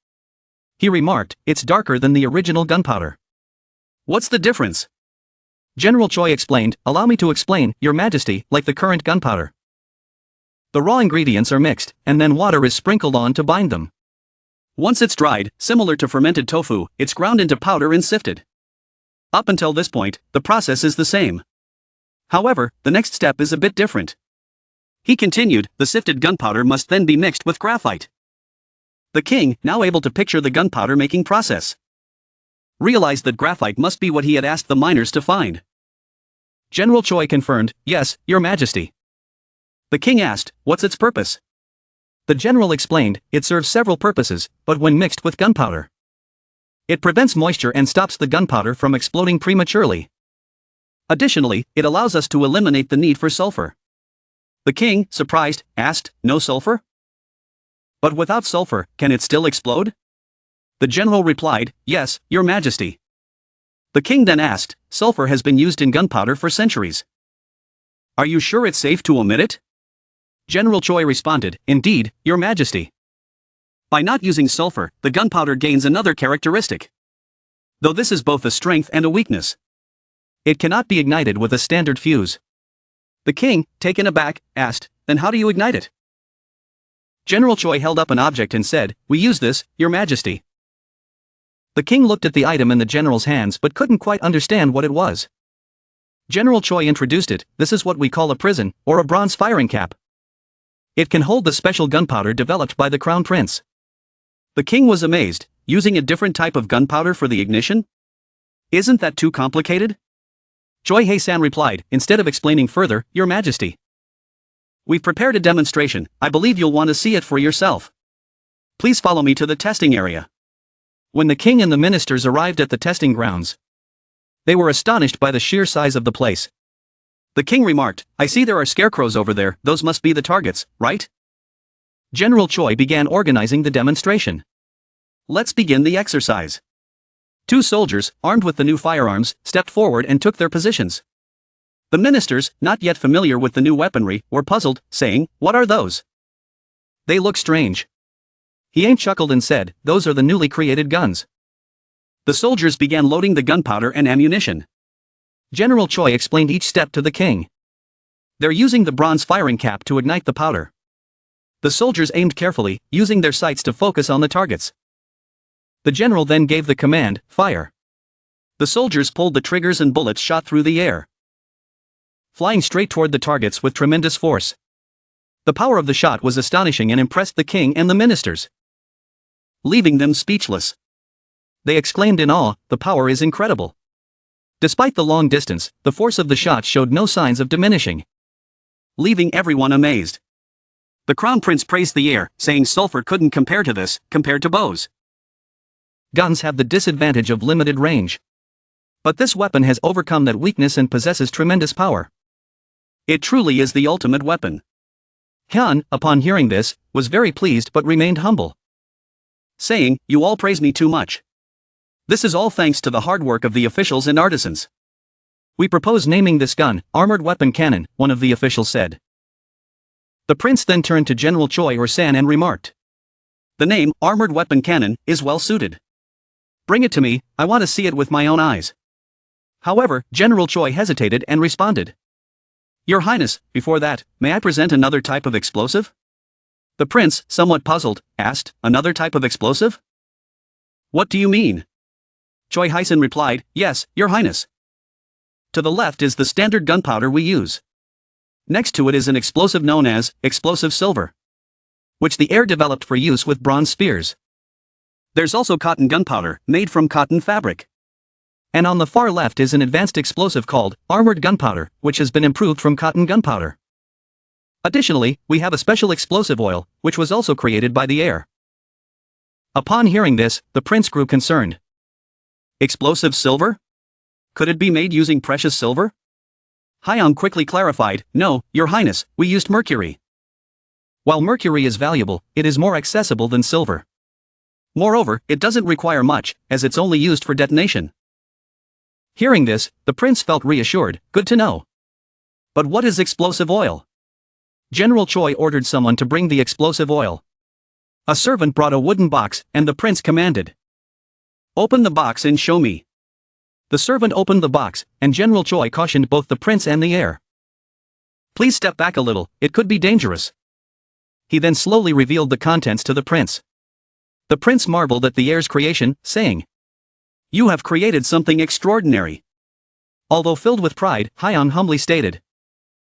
He remarked, "It's darker than the original gunpowder." "What's the difference?" General Choi explained, "Allow me to explain, Your Majesty, like the current gunpowder. The raw ingredients are mixed, and then water is sprinkled on to bind them. Once it's dried, similar to fermented tofu, it's ground into powder and sifted. Up until this point, the process is the same. However, the next step is a bit different." He continued, "The sifted gunpowder must then be mixed with graphite." The king, now able to picture the gunpowder making process, realized that graphite must be what he had asked the miners to find. General Choi confirmed, "Yes, Your Majesty." The king asked, "What's its purpose?" The general explained, "It serves several purposes, but when mixed with gunpowder, it prevents moisture and stops the gunpowder from exploding prematurely. Additionally, it allows us to eliminate the need for sulfur." The king, surprised, asked, "No sulfur? But without sulfur, can it still explode?" The general replied, "Yes, Your Majesty." The king then asked, "Sulfur has been used in gunpowder for centuries. Are you sure it's safe to omit it?" General Choi responded, "Indeed, Your Majesty. By not using sulfur, the gunpowder gains another characteristic. Though this is both a strength and a weakness. It cannot be ignited with a standard fuse." The king, taken aback, asked, "Then how do you ignite it?" General Choi held up an object and said, "We use this, Your Majesty." The king looked at the item in the general's hands but couldn't quite understand what it was. General Choi introduced it, "This is what we call a prison, or a bronze firing cap. It can hold the special gunpowder developed by the crown prince." The king was amazed, using a different type of gunpowder for the ignition? Isn't that too complicated? Choi Hee-san replied, "Instead of explaining further, Your Majesty, we've prepared a demonstration. I believe you'll want to see it for yourself. Please follow me to the testing area." When the king and the ministers arrived at the testing grounds, they were astonished by the sheer size of the place. The king remarked, "I see there are scarecrows over there, those must be the targets, right?" General Choi began organizing the demonstration. "Let's begin the exercise." Two soldiers, armed with the new firearms, stepped forward and took their positions. The ministers, not yet familiar with the new weaponry, were puzzled, saying, "What are those? They look strange." Hee-yang chuckled and said, "Those are the newly created guns." The soldiers began loading the gunpowder and ammunition. General Choi explained each step to the king. They're using the bronze firing cap to ignite the powder. The soldiers aimed carefully, using their sights to focus on the targets. The general then gave the command, "Fire." The soldiers pulled the triggers and bullets shot through the air, flying straight toward the targets with tremendous force. The power of the shot was astonishing and impressed the king and the ministers, leaving them speechless. They exclaimed in awe, "The power is incredible." Despite the long distance, the force of the shot showed no signs of diminishing, leaving everyone amazed. The crown prince praised the air, saying sulfur couldn't compare to this, compared to bows. Guns have the disadvantage of limited range. But this weapon has overcome that weakness and possesses tremendous power. It truly is the ultimate weapon. Han, upon hearing this, was very pleased but remained humble, saying, "You all praise me too much. This is all thanks to the hard work of the officials and artisans. We propose naming this gun, Armored Weapon Cannon," one of the officials said. The prince then turned to General Choi or San and remarked, "The name, Armored Weapon Cannon, is well suited. Bring it to me, I want to see it with my own eyes." However, General Choi hesitated and responded, "Your Highness, before that, may I present another type of explosive?" The prince, somewhat puzzled, asked, "Another type of explosive? What do you mean?" Choi Hyson replied, "Yes, Your Highness. To the left is the standard gunpowder we use. Next to it is an explosive known as explosive silver, which the heir developed for use with bronze spears. There's also cotton gunpowder, made from cotton fabric. And on the far left is an advanced explosive called armored gunpowder, which has been improved from cotton gunpowder. Additionally, we have a special explosive oil, which was also created by the heir." Upon hearing this, the prince grew concerned. Explosive silver? Could it be made using precious silver? Hyang quickly clarified, "No, Your Highness, we used mercury. While mercury is valuable, it is more accessible than silver. Moreover, it doesn't require much, as it's only used for detonation." Hearing this, the prince felt reassured, "Good to know. But what is explosive oil?" General Choi ordered someone to bring the explosive oil. A servant brought a wooden box, and the prince commanded, "Open the box and show me." The servant opened the box, and General Choi cautioned both the prince and the heir. "Please step back a little, it could be dangerous." He then slowly revealed the contents to the prince. The prince marveled at the heir's creation, saying, "You have created something extraordinary." Although filled with pride, Hyang humbly stated,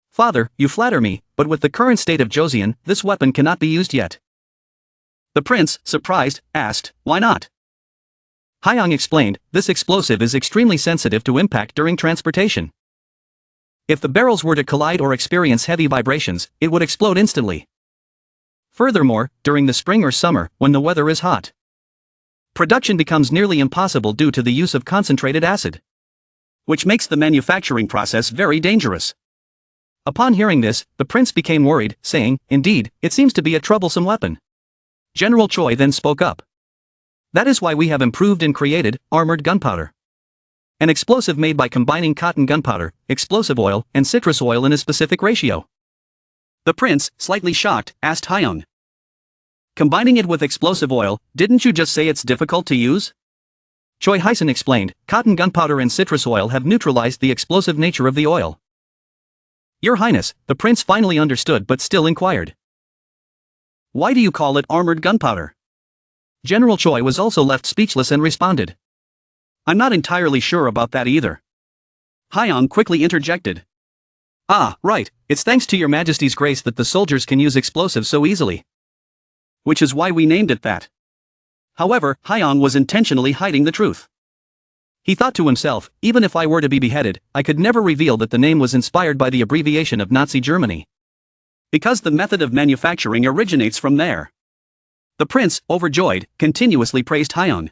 "Father, you flatter me, but with the current state of Joseon, this weapon cannot be used yet." The prince, surprised, asked, "Why not?" Hyang explained, "This explosive is extremely sensitive to impact during transportation. If the barrels were to collide or experience heavy vibrations, it would explode instantly. Furthermore, during the spring or summer, when the weather is hot, production becomes nearly impossible due to the use of concentrated acid, which makes the manufacturing process very dangerous." Upon hearing this, the prince became worried, saying, "Indeed, it seems to be a troublesome weapon." General Choi then spoke up. "That is why we have improved and created armored gunpowder, an explosive made by combining cotton gunpowder, explosive oil, and citrus oil in a specific ratio." The prince, slightly shocked, asked Hyung, "Combining it with explosive oil, didn't you just say it's difficult to use?" Choi Hyson explained, "Cotton gunpowder and citrus oil have neutralized the explosive nature of the oil." "Your Highness," the prince finally understood but still inquired, "Why do you call it armored gunpowder?" General Choi was also left speechless and responded, "I'm not entirely sure about that either." Hyang quickly interjected, "Ah, right, it's thanks to your Majesty's grace that the soldiers can use explosives so easily. Which is why we named it that." However, Hyang was intentionally hiding the truth. He thought to himself, "Even if I were to be beheaded, I could never reveal that the name was inspired by the abbreviation of Nazi Germany, because the method of manufacturing originates from there." The prince, overjoyed, continuously praised Hyung.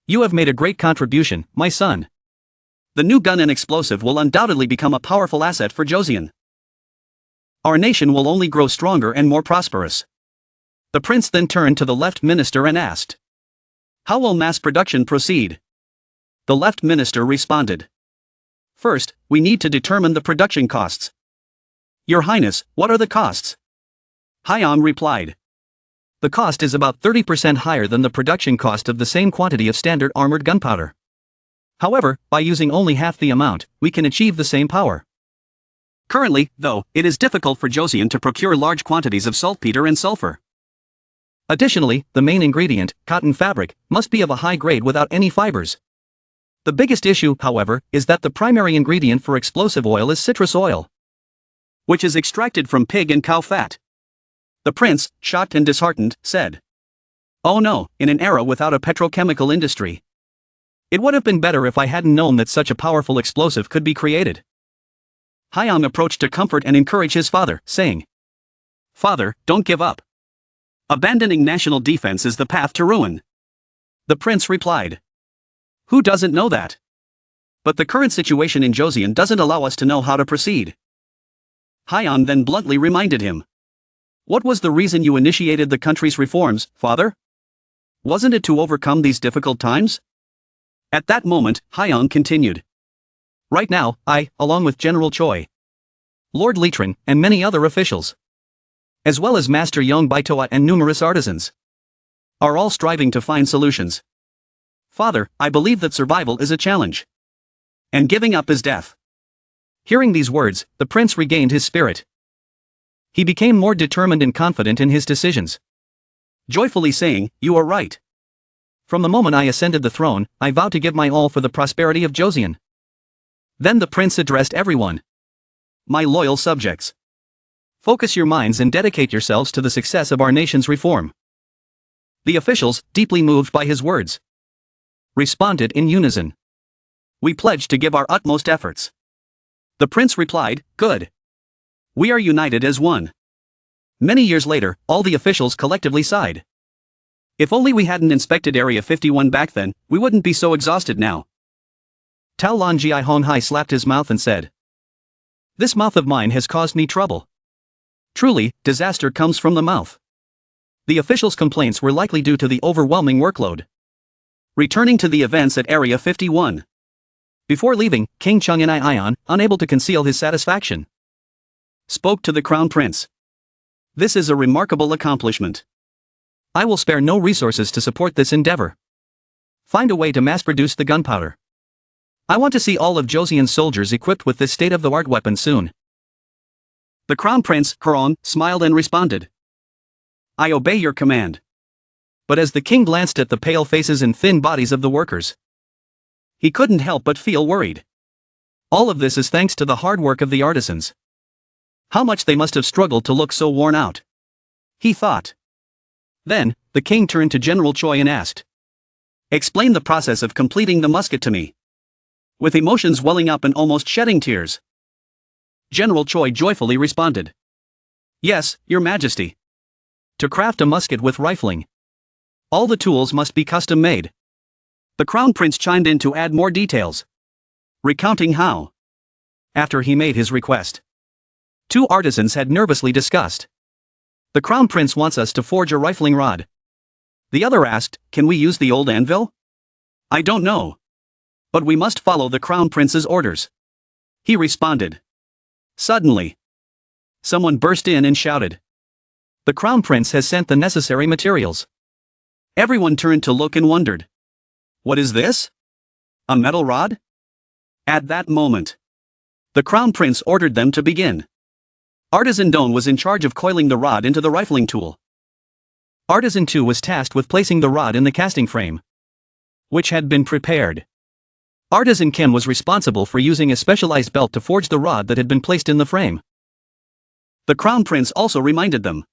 "You have made a great contribution, my son. The new gun and explosive will undoubtedly become a powerful asset for Joseon. Our nation will only grow stronger and more prosperous." The prince then turned to the left minister and asked, "How will mass production proceed?" The left minister responded, "First, we need to determine the production costs." "Your Highness, what are the costs?" Hyang replied, "The cost is about 30% higher than the production cost of the same quantity of standard armored gunpowder. However, by using only half the amount, we can achieve the same power. Currently, though, it is difficult for Joseon to procure large quantities of saltpeter and sulfur. Additionally, the main ingredient, cotton fabric, must be of a high grade without any fibers. The biggest issue, however, is that the primary ingredient for explosive oil is citrus oil. which is extracted from pig and cow fat. The prince, shocked and disheartened, said, "Oh no, in an era without a petrochemical industry. It would have been better if I hadn't known that such a powerful explosive could be created." Hyang approached to comfort and encourage his father, saying, "Father, don't give up. Abandoning national defense is the path to ruin." The prince replied, "Who doesn't know that? But the current situation in Joseon doesn't allow us to know how to proceed." Hyang then bluntly reminded him, "What was the reason you initiated the country's reforms, father? Wasn't it to overcome these difficult times?" At that moment, Hyang continued, "Right now, I, along with General Choi, Lord Leitrim, and many other officials, as well as Master Yong Baitoa and numerous artisans, are all striving to find solutions. Father, I believe that survival is a challenge, and giving up is death." Hearing these words, the prince regained his spirit. He became more determined and confident in his decisions, joyfully saying, "You are right. From the moment I ascended the throne, I vow to give my all for the prosperity of Joseon." Then the prince addressed everyone. "My loyal subjects, focus your minds and dedicate yourselves to the success of our nation's reform." The officials, deeply moved by his words, responded in unison, "We pledge to give our utmost efforts." The prince replied, "Good. We are united as one." Many years later, all the officials collectively sighed. "If only we hadn't inspected Area 51 back then, we wouldn't be so exhausted now." Tao Lan Ji Hong Hai slapped his mouth and said, "This mouth of mine has caused me trouble. Truly, disaster comes from the mouth." The officials' complaints were likely due to the overwhelming workload. Returning to the events at Area 51. Before leaving, King Chung In Ion, unable to conceal his satisfaction, spoke to the crown prince. "This is a remarkable accomplishment. I will spare no resources to support this endeavor. Find a way to mass-produce the gunpowder. I want to see all of Joseon's soldiers equipped with this state-of-the-art weapon soon." The crown prince, Huron, smiled and responded, "I obey your command." But as the king glanced at the pale faces and thin bodies of the workers, he couldn't help but feel worried. All of this is thanks to the hard work of the artisans. How much they must have struggled to look so worn out, he thought. Then, the king turned to General Choi and asked, "Explain the process of completing the musket to me." With emotions welling up and almost shedding tears, General Choi joyfully responded, "Yes, Your Majesty. To craft a musket with rifling, all the tools must be custom-made." The crown prince chimed in to add more details, recounting how, after he made his request, two artisans had nervously discussed. "The crown prince wants us to forge a rifling rod." The other asked, "Can we use the old anvil?" "I don't know. But we must follow the crown prince's orders," he responded. Suddenly, someone burst in and shouted, "The crown prince has sent the necessary materials." Everyone turned to look and wondered, "What is this? A metal rod?" At that moment, the crown prince ordered them to begin. Artisan Don was in charge of coiling the rod into the rifling tool. Artisan 2 was tasked with placing the rod in the casting frame, which had been prepared. Artisan Kim was responsible for using a specialized belt to forge the rod that had been placed in the frame. The crown prince also reminded them,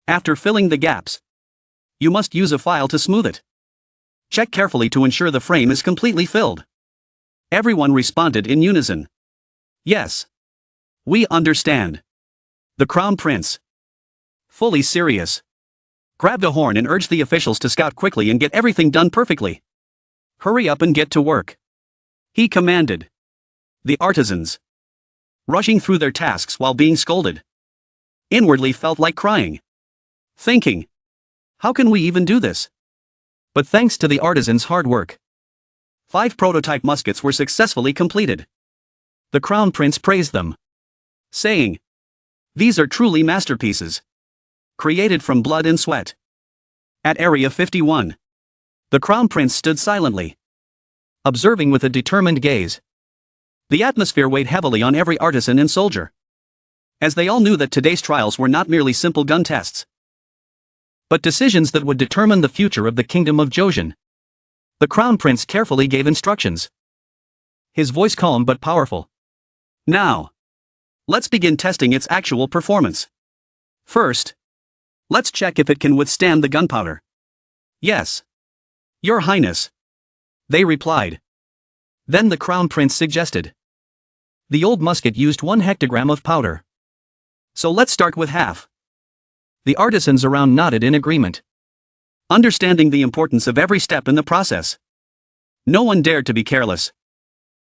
"After filling the gaps, you must use a file to smooth it. Check carefully to ensure the frame is completely filled." Everyone responded in unison, "Yes. We understand." The crown prince, fully serious, grabbed a horn and urged the officials to scout quickly and get everything done perfectly. "Hurry up and get to work," he commanded. The artisans, rushing through their tasks while being scolded, inwardly felt like crying, thinking, "How can we even do this?" But thanks to the artisans' hard work, 5 prototype muskets were successfully completed. The crown prince praised them, saying, "These are truly masterpieces, created from blood and sweat." At Area 51, the crown prince stood silently, observing with a determined gaze. The atmosphere weighed heavily on every artisan and soldier, as they all knew that today's trials were not merely simple gun tests, but decisions that would determine the future of the kingdom of Joseon. The crown prince carefully gave instructions, his voice calm but powerful. "Now, Let's begin testing its actual performance. First, let's check if it can withstand the gunpowder. Yes. Your Highness. They replied. Then the Crown Prince suggested. The old musket used 1 hectogram of powder. So let's start with half. The artisans around nodded in agreement, understanding the importance of every step in the process. No one dared to be careless.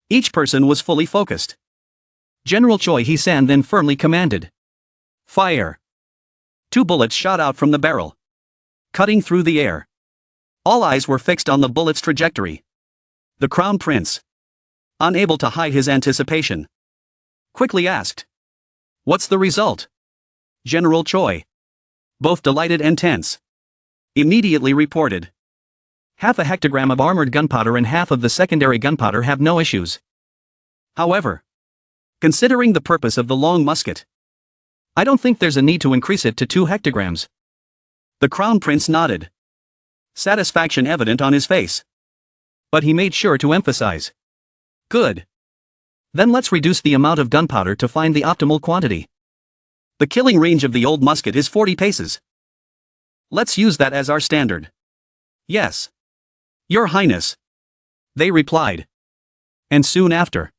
Each person was fully focused. General Choi Hee-san then firmly commanded. Fire! 2 bullets shot out from the barrel, cutting through the air. All eyes were fixed on the bullet's trajectory. The Crown Prince, unable to hide his anticipation, quickly asked. What's the result? General Choi, both delighted and tense, immediately reported. Half a hectogram of armored gunpowder and half of the secondary gunpowder have no issues. However, considering the purpose of the long musket, I don't think there's a need to increase it to 2 hectograms. The Crown Prince nodded, satisfaction evident on his face. But he made sure to emphasize. Good. Then let's reduce the amount of gunpowder to find the optimal quantity. The killing range of the old musket is 40 paces. Let's use that as our standard. Yes. Your Highness. They replied. And soon after,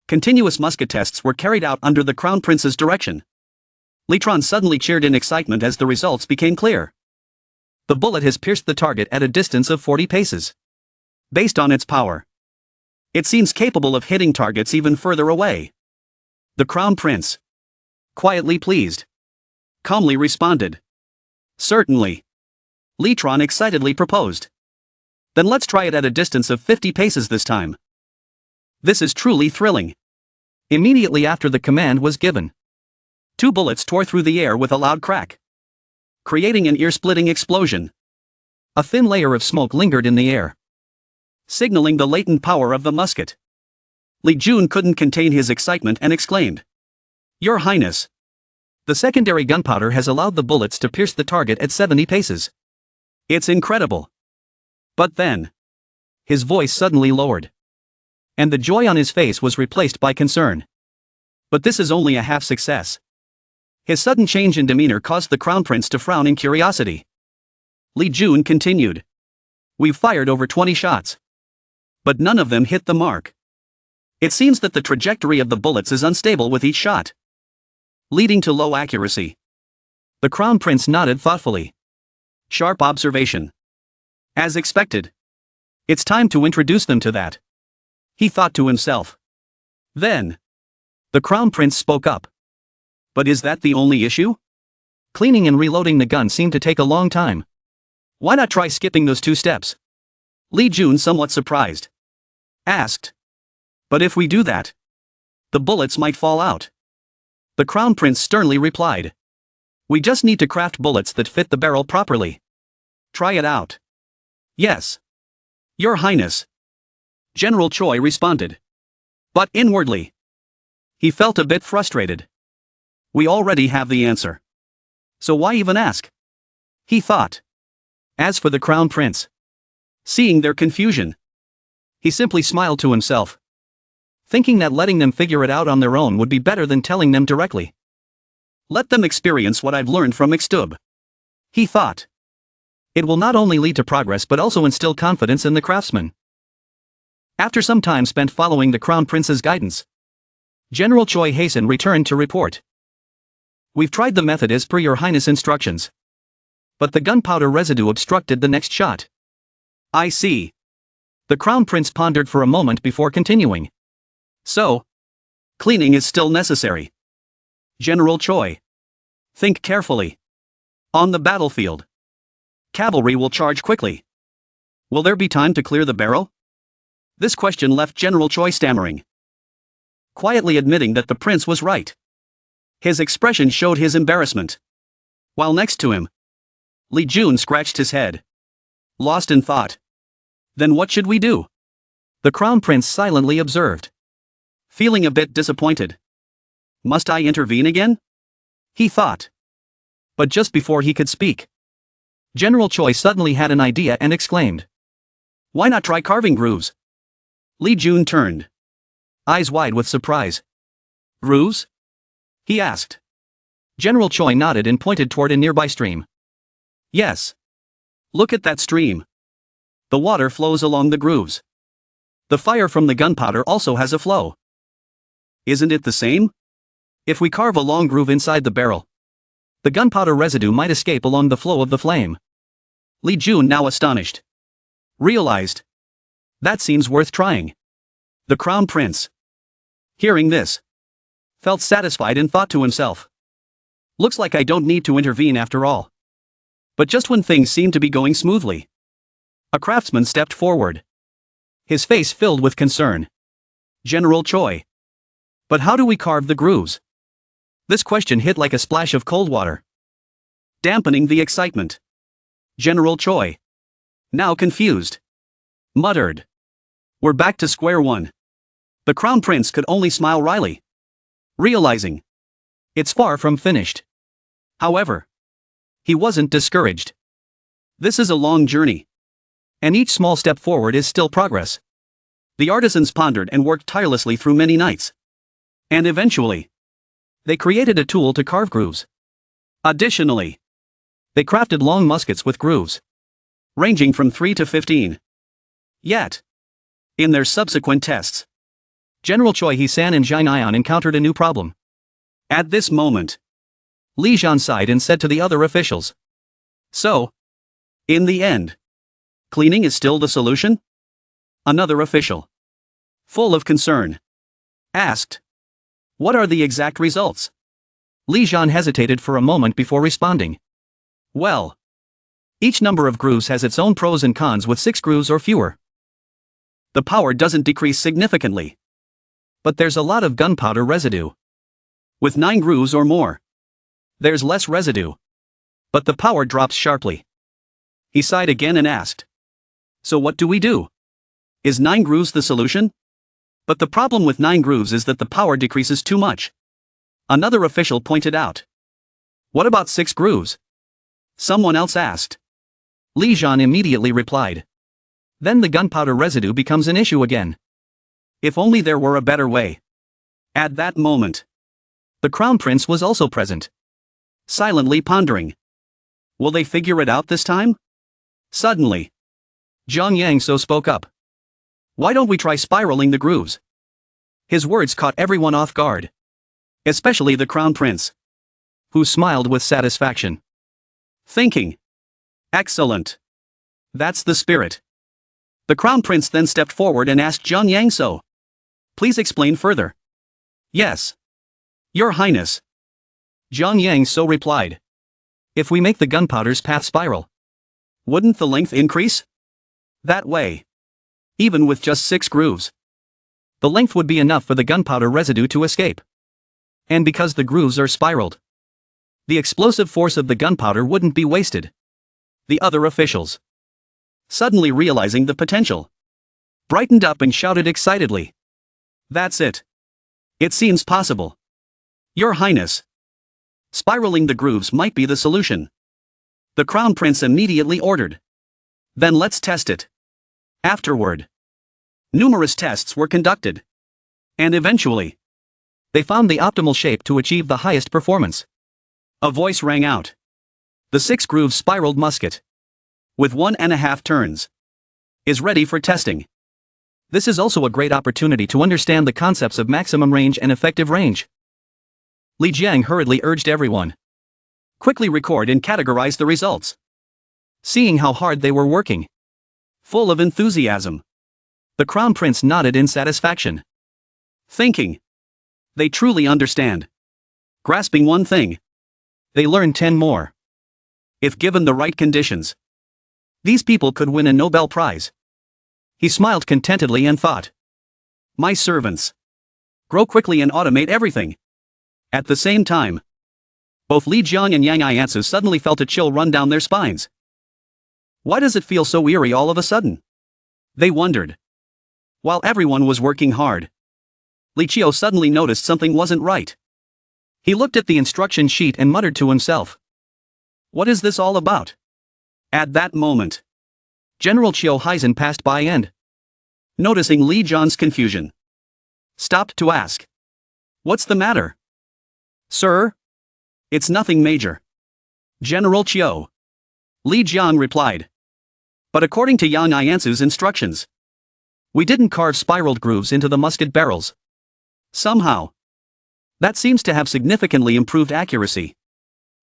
continuous musket tests were carried out under the Crown Prince's direction. Litron suddenly cheered in excitement as the results became clear. The bullet has pierced the target at a distance of 40 paces. Based on its power, it seems capable of hitting targets even further away. The Crown Prince, quietly pleased, calmly responded. Certainly. Litron excitedly proposed. Then let's try it at a distance of 50 paces this time. This is truly thrilling. Immediately after the command was given, 2 bullets tore through the air with a loud crack, creating an ear-splitting explosion. A thin layer of smoke lingered in the air, signaling the latent power of the musket. Li Jun couldn't contain his excitement and exclaimed. Your Highness. The secondary gunpowder has allowed the bullets to pierce the target at 70 paces. It's incredible. But then, his voice suddenly lowered, and the joy on his face was replaced by concern. But this is only a half success. His sudden change in demeanor caused the Crown Prince to frown in curiosity. Li Jun continued. We've fired over 20 shots, but none of them hit the mark. It seems that the trajectory of the bullets is unstable with each shot, leading to low accuracy. The Crown Prince nodded thoughtfully. Sharp observation. As expected. It's time to introduce them to that, he thought to himself. Then, the Crown Prince spoke up. But is that the only issue? Cleaning and reloading the gun seemed to take a long time. Why not try skipping those 2 steps? Li Jun, somewhat surprised, asked. But if we do that, the bullets might fall out. The Crown Prince sternly replied. We just need to craft bullets that fit the barrel properly. Try it out. Yes. Your Highness. General Choi responded. But inwardly, he felt a bit frustrated. We already have the answer. So why even ask? He thought. As for the Crown Prince, seeing their confusion, he simply smiled to himself, thinking that letting them figure it out on their own would be better than telling them directly. Let them experience what I've learned from Mixtub, he thought. It will not only lead to progress but also instill confidence in the craftsman. After some time spent following the Crown Prince's guidance, General Choi Hee-san returned to report. We've tried the method as per your Highness instructions, but the gunpowder residue obstructed the next shot. I see. The Crown Prince pondered for a moment before continuing. So, cleaning is still necessary. General Choi, think carefully. On the battlefield, cavalry will charge quickly. Will there be time to clear the barrel? This question left General Choi stammering, quietly admitting that the prince was right. His expression showed his embarrassment. While next to him, Li Jun scratched his head, lost in thought. Then what should we do? The Crown Prince silently observed, feeling a bit disappointed. Must I intervene again? He thought. But just before he could speak, General Choi suddenly had an idea and exclaimed. Why not try carving grooves? Li Jun turned, eyes wide with surprise. Grooves? he asked. General Choi nodded and pointed toward a nearby stream. Yes. Look at that stream. The water flows along the grooves. The fire from the gunpowder also has a flow. Isn't it the same? If we carve a long groove inside the barrel, the gunpowder residue might escape along the flow of the flame. Li Jun, now astonished, realized. That seems worth trying. The Crown Prince, hearing this, felt satisfied and thought to himself. Looks like I don't need to intervene after all. But just when things seemed to be going smoothly, a craftsman stepped forward. His face filled with concern. General Choi. But how do we carve the grooves? This question hit like a splash of cold water, dampening the excitement. General Choi, now confused, muttered. We're back to square one. The Crown Prince could only smile wryly, realizing it's far from finished. However, he wasn't discouraged. This is a long journey, and each small step forward is still progress. The artisans pondered and worked tirelessly through many nights. And eventually, they created a tool to carve grooves. Additionally, they crafted long muskets with grooves, ranging from 3 to 15. Yet, in their subsequent tests, General Choi Hee-san and Jin Ion encountered a new problem. At this moment, Li Jian sighed and said to the other officials. So, in the end, cleaning is still the solution? Another official, full of concern, asked. What are the exact results? Li Jian hesitated for a moment before responding. Well, each number of grooves has its own pros and cons. With 6 grooves or fewer, the power doesn't decrease significantly. But there's a lot of gunpowder residue. With 9 grooves or more, there's less residue, but the power drops sharply. He sighed again and asked. So what do we do? Is 9 grooves the solution? But the problem with 9 grooves is that the power decreases too much. Another official pointed out. What about 6 grooves? Someone else asked. Li Jian immediately replied. Then the gunpowder residue becomes an issue again. If only there were a better way. At that moment, the Crown Prince was also present, silently pondering. Will they figure it out this time? Suddenly, Zhang Yangso spoke up. Why don't we try spiraling the grooves? His words caught everyone off guard, especially the Crown Prince, who smiled with satisfaction, thinking, excellent. That's the spirit. The Crown Prince then stepped forward and asked Zhang Yangso. Please explain further. Yes, Your Highness. Zhang Yangso replied. If we make the gunpowder's path spiral, wouldn't the length increase? That way, even with just 6 grooves, the length would be enough for the gunpowder residue to escape. And because the grooves are spiraled, the explosive force of the gunpowder wouldn't be wasted. The other officials, suddenly realizing the potential, brightened up and shouted excitedly. That's it. It seems possible. Your Highness. Spiraling the grooves might be the solution. The Crown Prince immediately ordered. Then let's test it. Afterward, numerous tests were conducted. And eventually, they found the optimal shape to achieve the highest performance. A voice rang out. The 6-groove spiraled musket, with 1.5 turns, is ready for testing. This is also a great opportunity to understand the concepts of maximum range and effective range. Li Jiang hurriedly urged everyone. Quickly record and categorize the results. Seeing how hard they were working, full of enthusiasm, the Crown Prince nodded in satisfaction, thinking, they truly understand. Grasping one thing, they learn 10 more. If given the right conditions, these people could win a Nobel Prize. He smiled contentedly and thought, my servants, grow quickly and automate everything. At the same time, both Li Jiang and Yang Iansu suddenly felt a chill run down their spines. Why does it feel so eerie all of a sudden? They wondered. While everyone was working hard, Li Qiu suddenly noticed something wasn't right. He looked at the instruction sheet and muttered to himself. What is this all about? At that moment, General Qiu Heisen passed by and, noticing Li Jian's confusion, stopped to ask. What's the matter? Sir? It's nothing major. General Chiu. Li Jiang replied. But according to Yang Iansu's instructions, we didn't carve spiraled grooves into the musket barrels. Somehow. That seems to have significantly improved accuracy.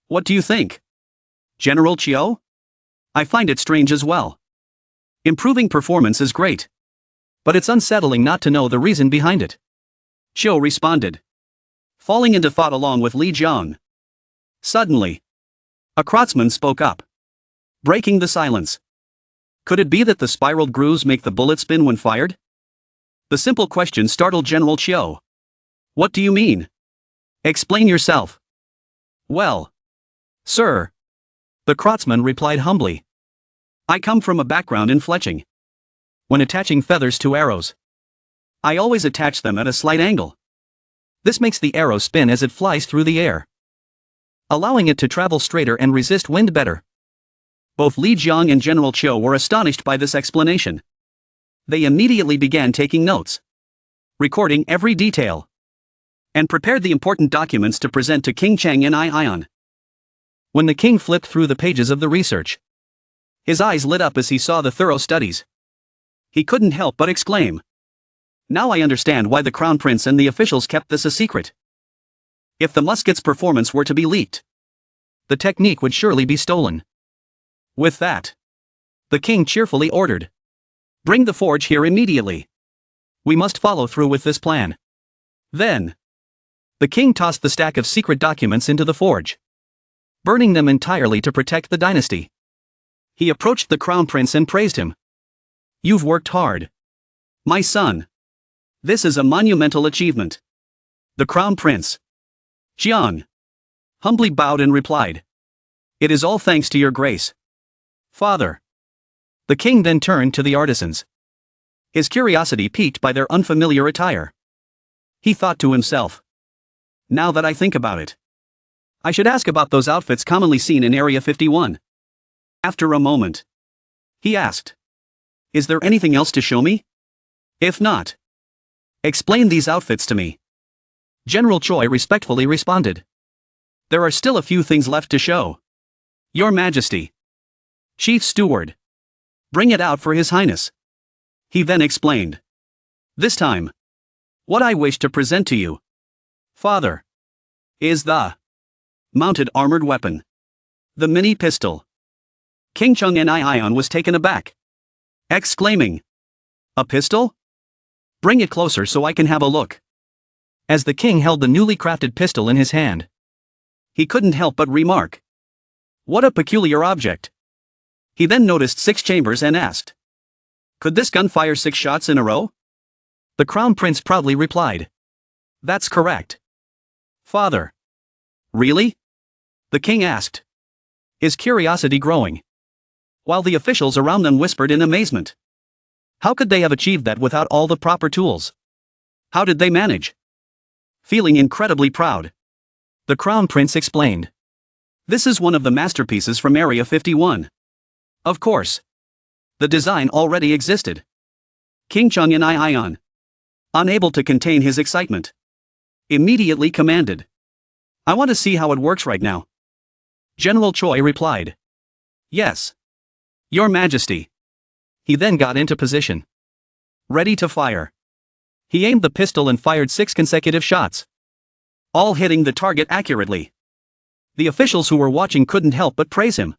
What do you think? General Chiu? I find it strange as well. Improving performance is great. But it's unsettling not to know the reason behind it. Chiu responded, falling into thought along with Li Jiang. Suddenly, a craftsman spoke up, breaking the silence. Could it be that the spiraled grooves make the bullet spin when fired? The simple question startled General Chiu. What do you mean? Explain yourself. Well, sir, the craftsman replied humbly. I come from a background in fletching. When attaching feathers to arrows, I always attach them at a slight angle. This makes the arrow spin as it flies through the air, allowing it to travel straighter and resist wind better. Both Li Jiang and General Chiu were astonished by this explanation. They immediately began taking notes, recording every detail, and prepared the important documents to present to King Cheng and Ion. When the king flipped through the pages of the research, his eyes lit up as he saw the thorough studies. He couldn't help but exclaim, now I understand why the crown prince and the officials kept this a secret. If the musket's performance were to be leaked, the technique would surely be stolen. With that, the king cheerfully ordered, bring the forge here immediately. We must follow through with this plan. Then, the king tossed the stack of secret documents into the forge, burning them entirely to protect the dynasty. He approached the crown prince and praised him. You've worked hard, my son. This is a monumental achievement. The crown prince, Jiang, humbly bowed and replied, it is all thanks to your grace, father. The king then turned to the artisans, his curiosity piqued by their unfamiliar attire. He thought to himself, now that I think about it, I should ask about those outfits commonly seen in Area 51. After a moment, he asked, is there anything else to show me? If not, explain these outfits to me. General Choi respectfully responded, there are still a few things left to show. Your Majesty. Chief Steward. Bring it out for His Highness. He then explained, this time, what I wish to present to you, father, is the mounted armored weapon, the mini pistol. King Chung and Ion was taken aback, exclaiming, a pistol? Bring it closer so I can have a look. As the king held the newly crafted pistol in his hand, he couldn't help but remark, what a peculiar object. He then noticed 6 chambers and asked, could this gun fire 6 shots in a row? The crown prince proudly replied, that's correct, father. Really? The king asked, his curiosity growing, while the officials around them whispered in amazement. How could they have achieved that without all the proper tools? How did they manage? Feeling incredibly proud, the crown prince explained, this is one of the masterpieces from Area 51. Of course, the design already existed. King Chung and Ion, unable to contain his excitement, immediately commanded, I want to see how it works right now. General Choi replied, yes, Your Majesty. He then got into position, ready to fire. He aimed the pistol and fired 6 consecutive shots, all hitting the target accurately. The officials who were watching couldn't help but praise him.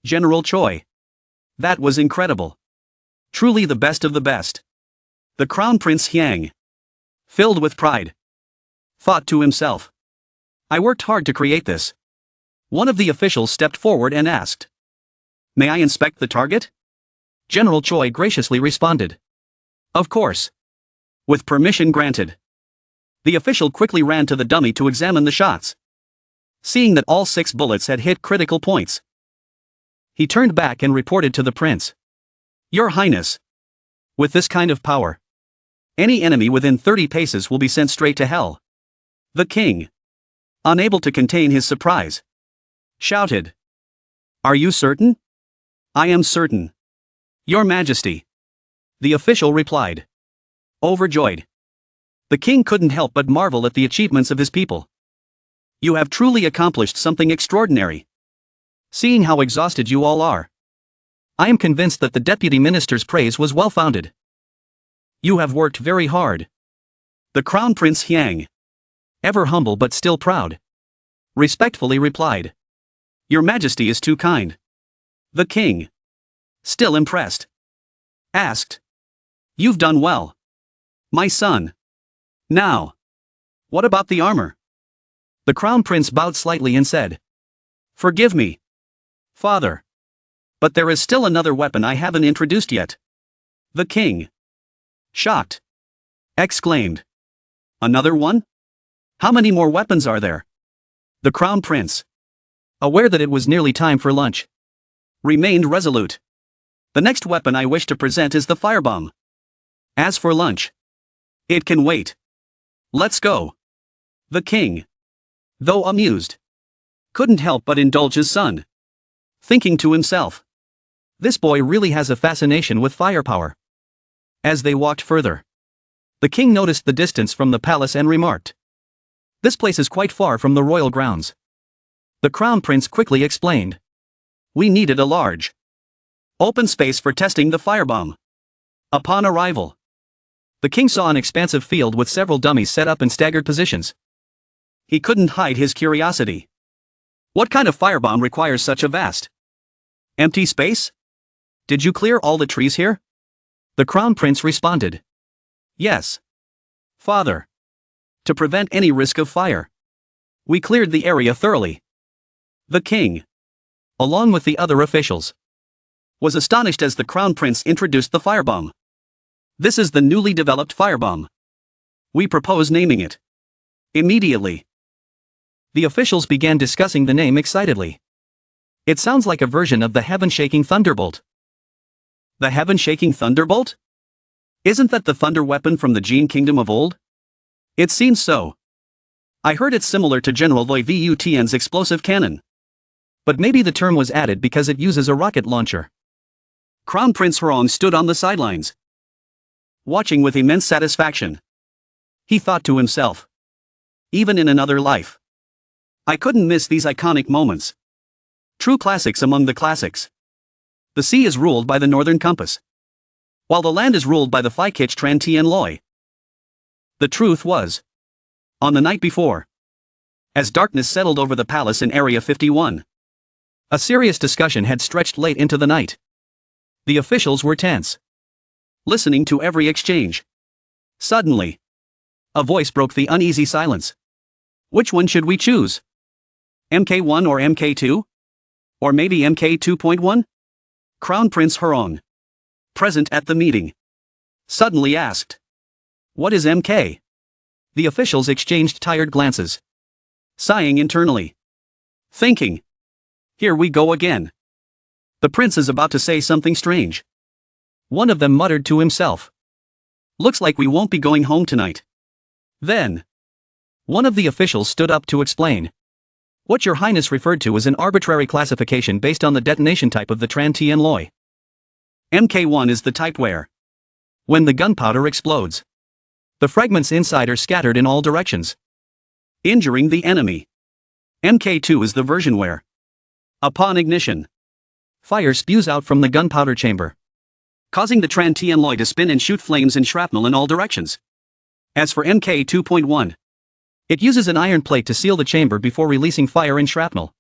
General Choi. That was incredible. Truly the best of the best. The Crown Prince Hyang, filled with pride, thought to himself, I worked hard to create this. One of the officials stepped forward and asked, may I inspect the target? General Choi graciously responded, of course. With permission granted. The official quickly ran to the dummy to examine the shots. Seeing that all 6 bullets had hit critical points, he turned back and reported to the prince, Your Highness, with this kind of power, any enemy within 30 paces will be sent straight to hell. The king, unable to contain his surprise, shouted, Are you certain? I am certain, Your Majesty. The official replied, overjoyed. The king couldn't help but marvel at the achievements of his people. You have truly accomplished something extraordinary. Seeing how exhausted you all are, I am convinced that the deputy minister's praise was well-founded. You have worked very hard. The Crown Prince Hyang, ever humble but still proud, respectfully replied. Your Majesty is too kind. The king, still impressed, asked. You've done well, my son. Now, what about the armor? The Crown Prince bowed slightly and said, Forgive me, father, but there is still another weapon I haven't introduced yet. The king, shocked, exclaimed. Another one? How many more weapons are there? The Crown Prince, aware that it was nearly time for lunch, remained resolute. The next weapon I wish to present is the firebomb. As for lunch, it can wait. Let's go. The king, though amused, couldn't help but indulge his son, thinking to himself, this boy really has a fascination with firepower. As they walked further, the king noticed the distance from the palace and remarked, This place is quite far from the royal grounds. The Crown Prince quickly explained. We needed a large, open space for testing the firebomb. Upon arrival, the king saw an expansive field with several dummies set up in staggered positions. He couldn't hide his curiosity. What kind of firebomb requires such a vast, empty space? Did you clear all the trees here? The Crown Prince responded. Yes, father. To prevent any risk of fire, we cleared the area thoroughly. The king, along with the other officials, was astonished as the Crown Prince introduced the firebomb. This is the newly developed firebomb. We propose naming it. Immediately, the officials began discussing the name excitedly. It sounds like a version of the heaven-shaking thunderbolt. The heaven-shaking thunderbolt? Isn't that the thunder weapon from the Jin kingdom of old? It seems so. I heard it's similar to General Loi Vu Tian's explosive cannon. But maybe the term was added because it uses a rocket launcher. Crown Prince Hurong stood on the sidelines, watching with immense satisfaction. He thought to himself, even in another life, I couldn't miss these iconic moments. True classics among the classics. The sea is ruled by the northern compass, while the land is ruled by the Phi-Kich Tran Tien Loi. The truth was, on the night before, as darkness settled over the palace in Area 51, a serious discussion had stretched late into the night. The officials were tense, listening to every exchange. Suddenly, a voice broke the uneasy silence. Which one should we choose? MK1 or MK2? Or maybe MK 2.1? Crown Prince Hurong, present at the meeting, suddenly asked. What is MK? The officials exchanged tired glances, sighing internally, thinking, here we go again. The prince is about to say something strange. One of them muttered to himself. Looks like we won't be going home tonight. Then, one of the officials stood up to explain. What your highness referred to is an arbitrary classification based on the detonation type of the Tran Tien Loi. MK1 is the type where, when the gunpowder explodes, the fragments inside are scattered in all directions, injuring the enemy. MK2 is the version where, upon ignition, fire spews out from the gunpowder chamber, causing the Tran Tien Loi to spin and shoot flames and shrapnel in all directions. As for MK 2.1, it uses an iron plate to seal the chamber before releasing fire and shrapnel.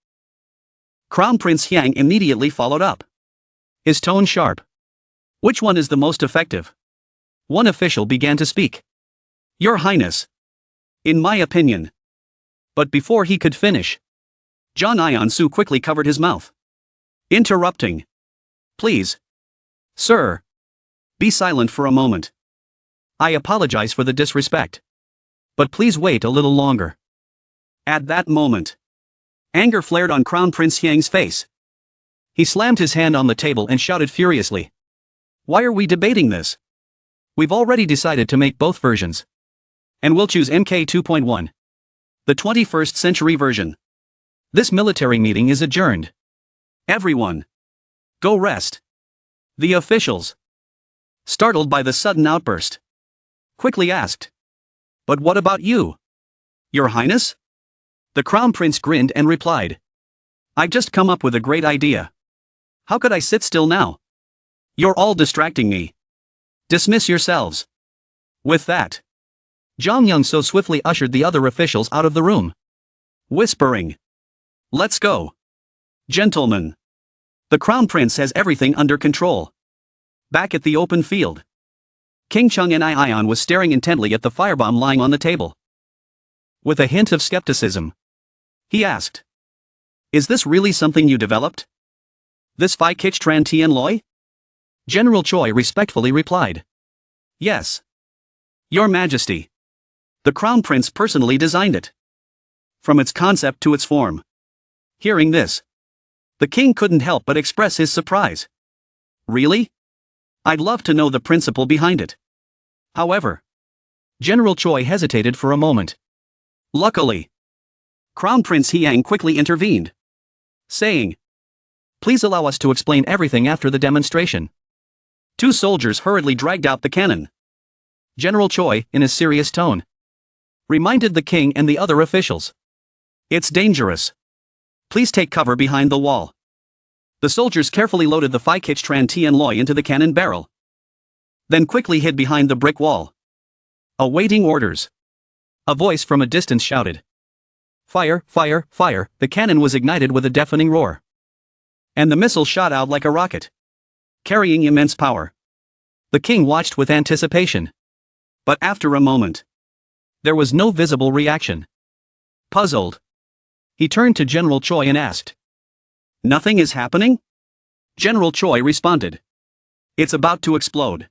Crown Prince Hyang immediately followed up, his tone sharp. Which one is the most effective? One official began to speak. Your Highness, in my opinion. But before he could finish, John Ion-su quickly covered his mouth, interrupting. Please, sir, be silent for a moment. I apologize for the disrespect, but please wait a little longer. At that moment, anger flared on Crown Prince Hyang's face. He slammed his hand on the table and shouted furiously. Why are we debating this? We've already decided to make both versions. And we'll choose MK 2.1. The 21st century version. This military meeting is adjourned. Everyone, go rest. The officials, startled by the sudden outburst, quickly asked. But what about you, Your Highness? The Crown Prince grinned and replied. I've just come up with a great idea. How could I sit still now? You're all distracting me. Dismiss yourselves. With that, Jong Young so swiftly ushered the other officials out of the room, whispering, Let's go. Gentlemen. The Crown Prince has everything under control. Back at the open field, King Chung and Ion was staring intently at the firebomb lying on the table. With a hint of skepticism, he asked, Is this really something you developed? This Phi Kich Tran Tien Loi? General Choi respectfully replied. Yes. Your Majesty. The Crown Prince personally designed it. From its concept to its form. Hearing this, the king couldn't help but express his surprise. Really? I'd love to know the principle behind it. However, General Choi hesitated for a moment. Luckily, Crown Prince Hyang quickly intervened, saying, Please allow us to explain everything after the demonstration. Two soldiers hurriedly dragged out the cannon. General Choi, in a serious tone, reminded the king and the other officials. It's dangerous. Please take cover behind the wall. The soldiers carefully loaded the Phi Kich Tran Tien Loi into the cannon barrel, then quickly hid behind the brick wall, awaiting orders. A voice from a distance shouted, Fire, fire, fire! The cannon was ignited with a deafening roar, and the missile shot out like a rocket, carrying immense power. The king watched with anticipation. But after a moment, there was no visible reaction. Puzzled, he turned to General Choi and asked, Nothing is happening? General Choi responded, It's about to explode.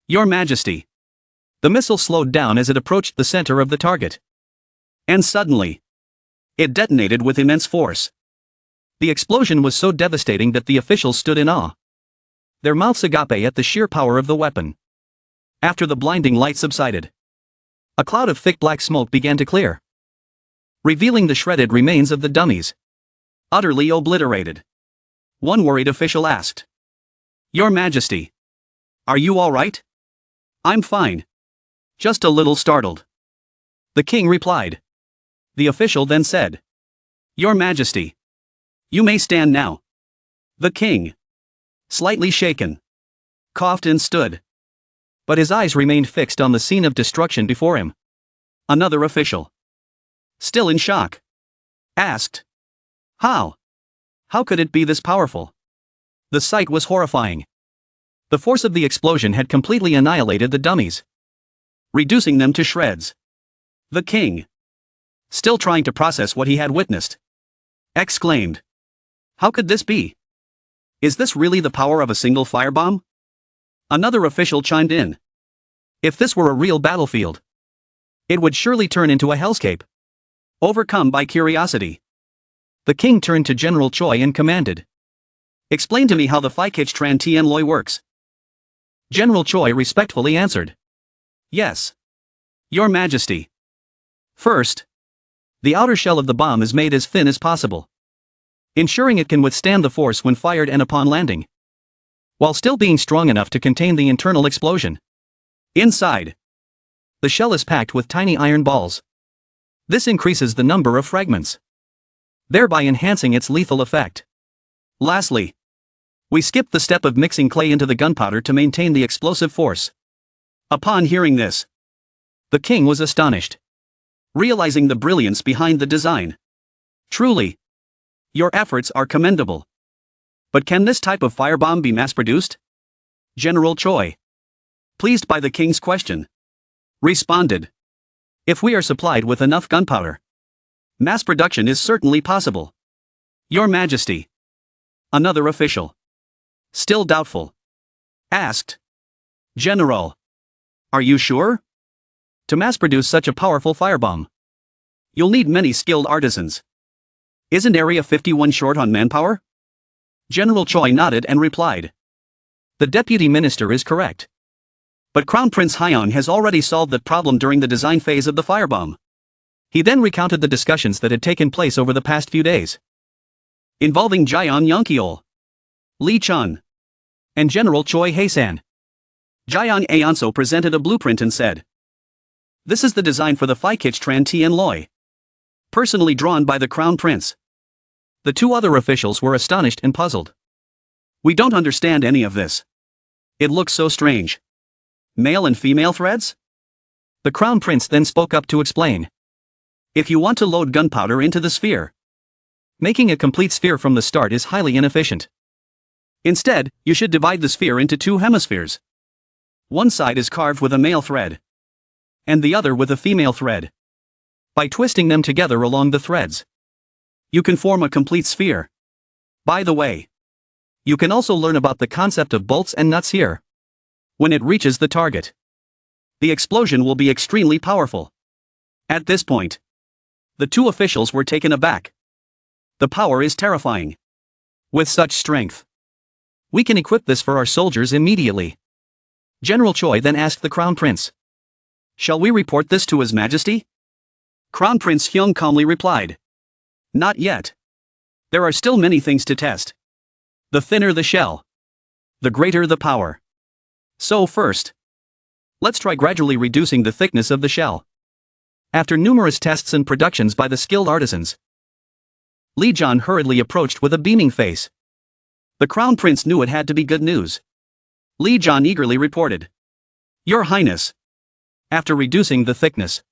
Your Majesty. The missile slowed down as it approached the center of the target. And suddenly, it detonated with immense force. The explosion was so devastating that the officials stood in awe, their mouths agape at the sheer power of the weapon. After the blinding light subsided, a cloud of thick black smoke began to clear, revealing the shredded remains of the dummies, utterly obliterated. One worried official asked, Your Majesty. Are you all right? I'm fine. Just a little startled. The king replied. The official then said, Your Majesty. You may stand now. The king, slightly shaken, coughed and stood. But his eyes remained fixed on the scene of destruction before him. Another official, still in shock, asked, How? How could it be this powerful? The sight was horrifying. The force of the explosion had completely annihilated the dummies, reducing them to shreds. The king, still trying to process what he had witnessed, exclaimed, How could this be? Is this really the power of a single firebomb? Another official chimed in. If this were a real battlefield, it would surely turn into a hellscape. Overcome by curiosity, the king turned to General Choi and commanded, Explain to me how the Phi Kich Tran Tien Loi works. General Choi respectfully answered, Yes. Your Majesty. First, the outer shell of the bomb is made as thin as possible, ensuring it can withstand the force when fired and upon landing, while still being strong enough to contain the internal explosion. Inside, the shell is packed with tiny iron balls. This increases the number of fragments, thereby enhancing its lethal effect. Lastly, we skip the step of mixing clay into the gunpowder to maintain the explosive force. Upon hearing this, the king was astonished, realizing the brilliance behind the design. Truly, your efforts are commendable. But can this type of firebomb be mass-produced? General Choi, pleased by the king's question, responded, If we are supplied with enough gunpowder, mass production is certainly possible. Your Majesty. Another official, still doubtful, asked, General, are you sure? To mass-produce such a powerful firebomb, you'll need many skilled artisans. Isn't Area 51 short on manpower? General Choi nodded and replied, The deputy minister is correct. But Crown Prince Hyun has already solved that problem during the design phase of the firebomb. He then recounted the discussions that had taken place over the past few days, involving Jaeon Yongkyol, Lee Chun, and General Choi Hae-san. Jaeon Aonso presented a blueprint and said, This is the design for the Phi Kich Tran Tien Loi. personally drawn by the Crown Prince. The two other officials were astonished and puzzled. We don't understand any of this. It looks so strange. Male and female threads? The Crown Prince then spoke up to explain. If you want to load gunpowder into the sphere, making a complete sphere from the start is highly inefficient. Instead, you should divide the sphere into two hemispheres. One side is carved with a male thread, and the other with a female thread. By twisting them together along the threads, you can form a complete sphere. By the way, you can also learn about the concept of bolts and nuts here. When it reaches the target, the explosion will be extremely powerful. At this point, the two officials were taken aback. The power is terrifying. With such strength, we can equip this for our soldiers immediately. General Choi then asked the Crown Prince, shall we report this to His Majesty? Crown Prince Hyung calmly replied, not yet. There are still many things to test. The thinner the shell, the greater the power. So first, let's try gradually reducing the thickness of the shell. After numerous tests and productions by the skilled artisans, Li Jian hurriedly approached with a beaming face. The Crown Prince knew it had to be good news. Li Jian eagerly reported, Your Highness, after reducing the thickness,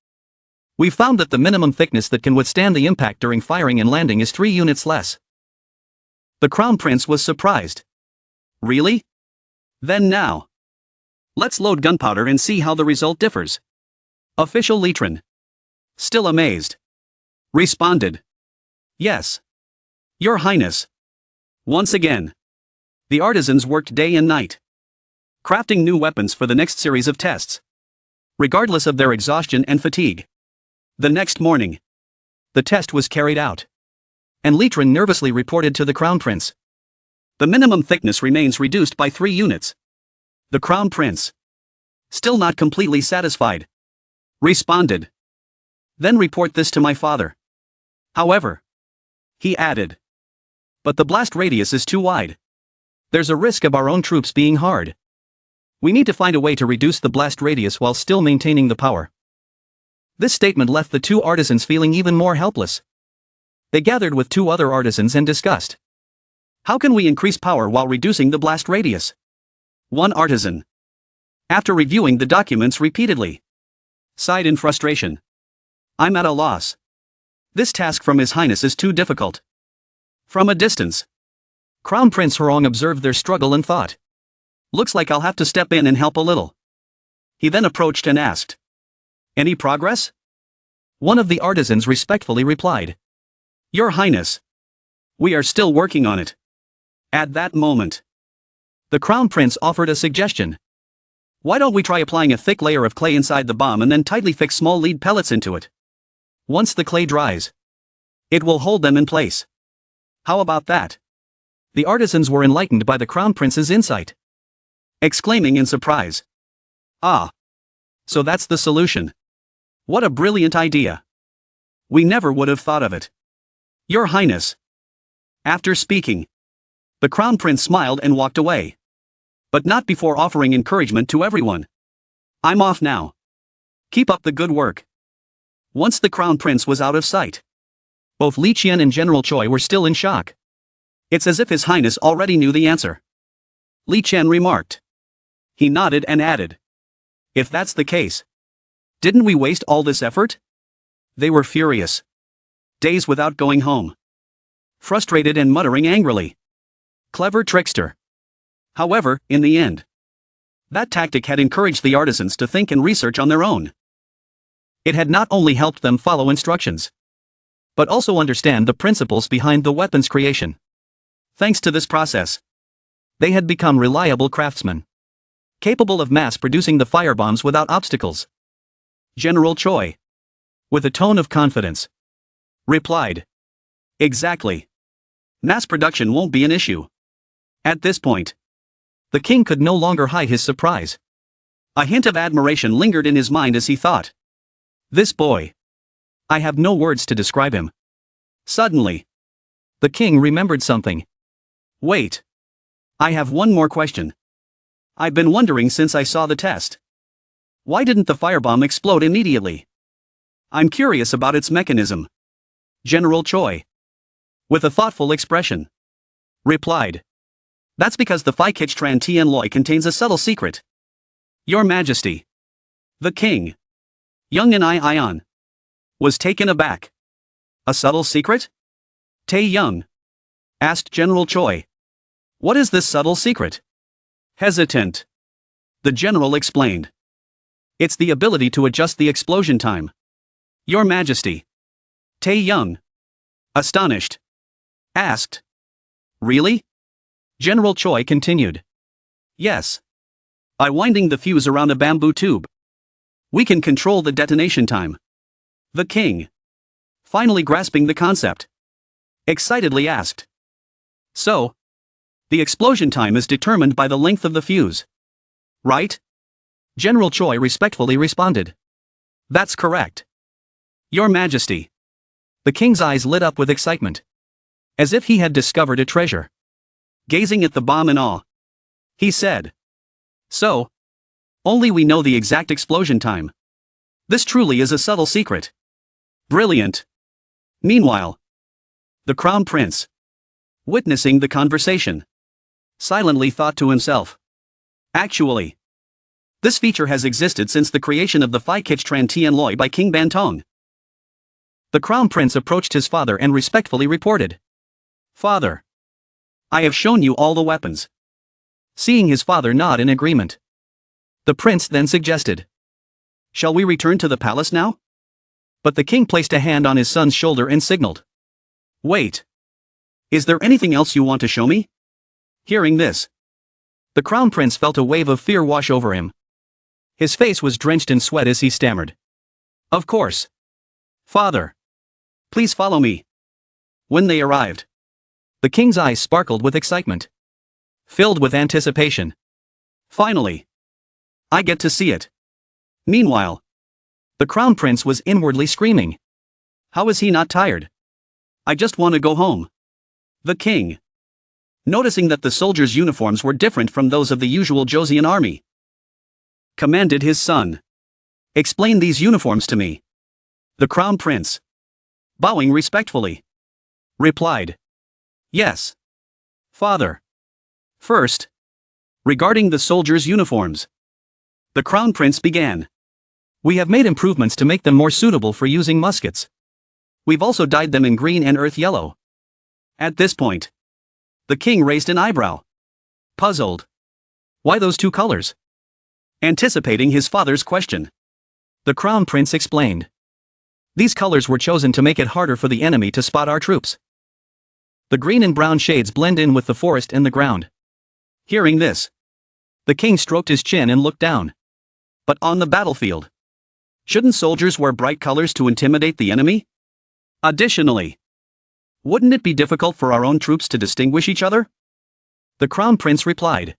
we found that the minimum thickness that can withstand the impact during firing and landing is 3 units less. The Crown Prince was surprised. Really? Then now, let's load gunpowder and see how the result differs. Official Litrin, still amazed, responded, Yes, Your Highness. Once again, the artisans worked day and night, crafting new weapons for the next series of tests, regardless of their exhaustion and fatigue. The next morning, the test was carried out, and Litrin nervously reported to the Crown Prince. The minimum thickness remains reduced by 3 units. The Crown Prince, still not completely satisfied, responded, Then report this to my father. However, he added, but the blast radius is too wide. There's a risk of our own troops being hard. We need to find a way to reduce the blast radius while still maintaining the power. This statement left the two artisans feeling even more helpless. They gathered with 2 other artisans and discussed, how can we increase power while reducing the blast radius? One artisan, after reviewing the documents repeatedly, sighed in frustration. I'm at a loss. This task from His Highness is too difficult. From a distance, Crown Prince Hurong observed their struggle and thought, looks like I'll have to step in and help a little. He then approached and asked, any progress? One of the artisans respectfully replied, Your Highness, we are still working on it. At that moment, the Crown Prince offered a suggestion. Why don't we try applying a thick layer of clay inside the bomb and then tightly fix small lead pellets into it? Once the clay dries, it will hold them in place. How about that? The artisans were enlightened by the Crown Prince's insight, exclaiming in surprise, Ah! So that's the solution. What a brilliant idea. We never would have thought of it. Your Highness. After speaking, the Crown Prince smiled and walked away. But not before offering encouragement to everyone. I'm off now. Keep up the good work. Once the Crown Prince was out of sight, both Li Qian and General Choi were still in shock. It's as if His Highness already knew the answer. Li Qian remarked. He nodded and added, if that's the case, didn't we waste all this effort? They were furious. Days without going home. Frustrated and muttering angrily. Clever trickster. However, in the end, that tactic had encouraged the artisans to think and research on their own. It had not only helped them follow instructions, but also understand the principles behind the weapon's creation. Thanks to this process, they had become reliable craftsmen, capable of mass-producing the firebombs without obstacles. General Choi, with a tone of confidence, replied, Exactly. Mass production won't be an issue. At this point, the king could no longer hide his surprise. A hint of admiration lingered in his mind as he thought, this boy. I have no words to describe him. Suddenly, the king remembered something. Wait. I have one more question. I've been wondering since I saw the test. Why didn't the firebomb explode immediately? I'm curious about its mechanism. General Choi, with a thoughtful expression, replied. That's because the Phi-Kich Tran Tien Loi contains a subtle secret. Your Majesty. The king, Young and Ion, was taken aback. A subtle secret? Tae Young asked General Choi. What is this subtle secret? Hesitant, the general explained. It's the ability to adjust the explosion time. Your Majesty. Tae Young, astonished, asked. Really? General Choi continued. Yes. By winding the fuse around a bamboo tube, we can control the detonation time. The king, finally grasping the concept, excitedly asked. So, the explosion time is determined by the length of the fuse, right? General Choi respectfully responded. That's correct. Your Majesty. The king's eyes lit up with excitement, as if he had discovered a treasure. Gazing at the bomb in awe, he said. So, only we know the exact explosion time. This truly is a subtle secret. Brilliant. Meanwhile, the Crown Prince, witnessing the conversation, silently thought to himself. Actually, this feature has existed since the creation of the Phi-Kich Tran Tien Loi by King Bantong. The Crown Prince approached his father and respectfully reported. Father, I have shown you all the weapons. Seeing his father nod in agreement, the prince then suggested. Shall we return to the palace now? But the king placed a hand on his son's shoulder and signaled. Wait. Is there anything else you want to show me? Hearing this, the Crown Prince felt a wave of fear wash over him. His face was drenched in sweat as he stammered. Of course. Father. Please follow me. When they arrived, the king's eyes sparkled with excitement, filled with anticipation. Finally, I get to see it. Meanwhile, the Crown Prince was inwardly screaming. How is he not tired? I just want to go home. The king, noticing that the soldiers' uniforms were different from those of the usual Joseon army, commanded his son. Explain these uniforms to me. The Crown Prince, bowing respectfully, replied. Yes. Father. First, regarding the soldiers' uniforms, the Crown Prince began. We have made improvements to make them more suitable for using muskets. We've also dyed them in green and earth yellow. At this point, the king raised an eyebrow, puzzled. Why those two colors? Anticipating his father's question, the Crown Prince explained. These colors were chosen to make it harder for the enemy to spot our troops. The green and brown shades blend in with the forest and the ground. Hearing this, the king stroked his chin and looked down. But on the battlefield, shouldn't soldiers wear bright colors to intimidate the enemy? Additionally, wouldn't it be difficult for our own troops to distinguish each other? The Crown Prince replied.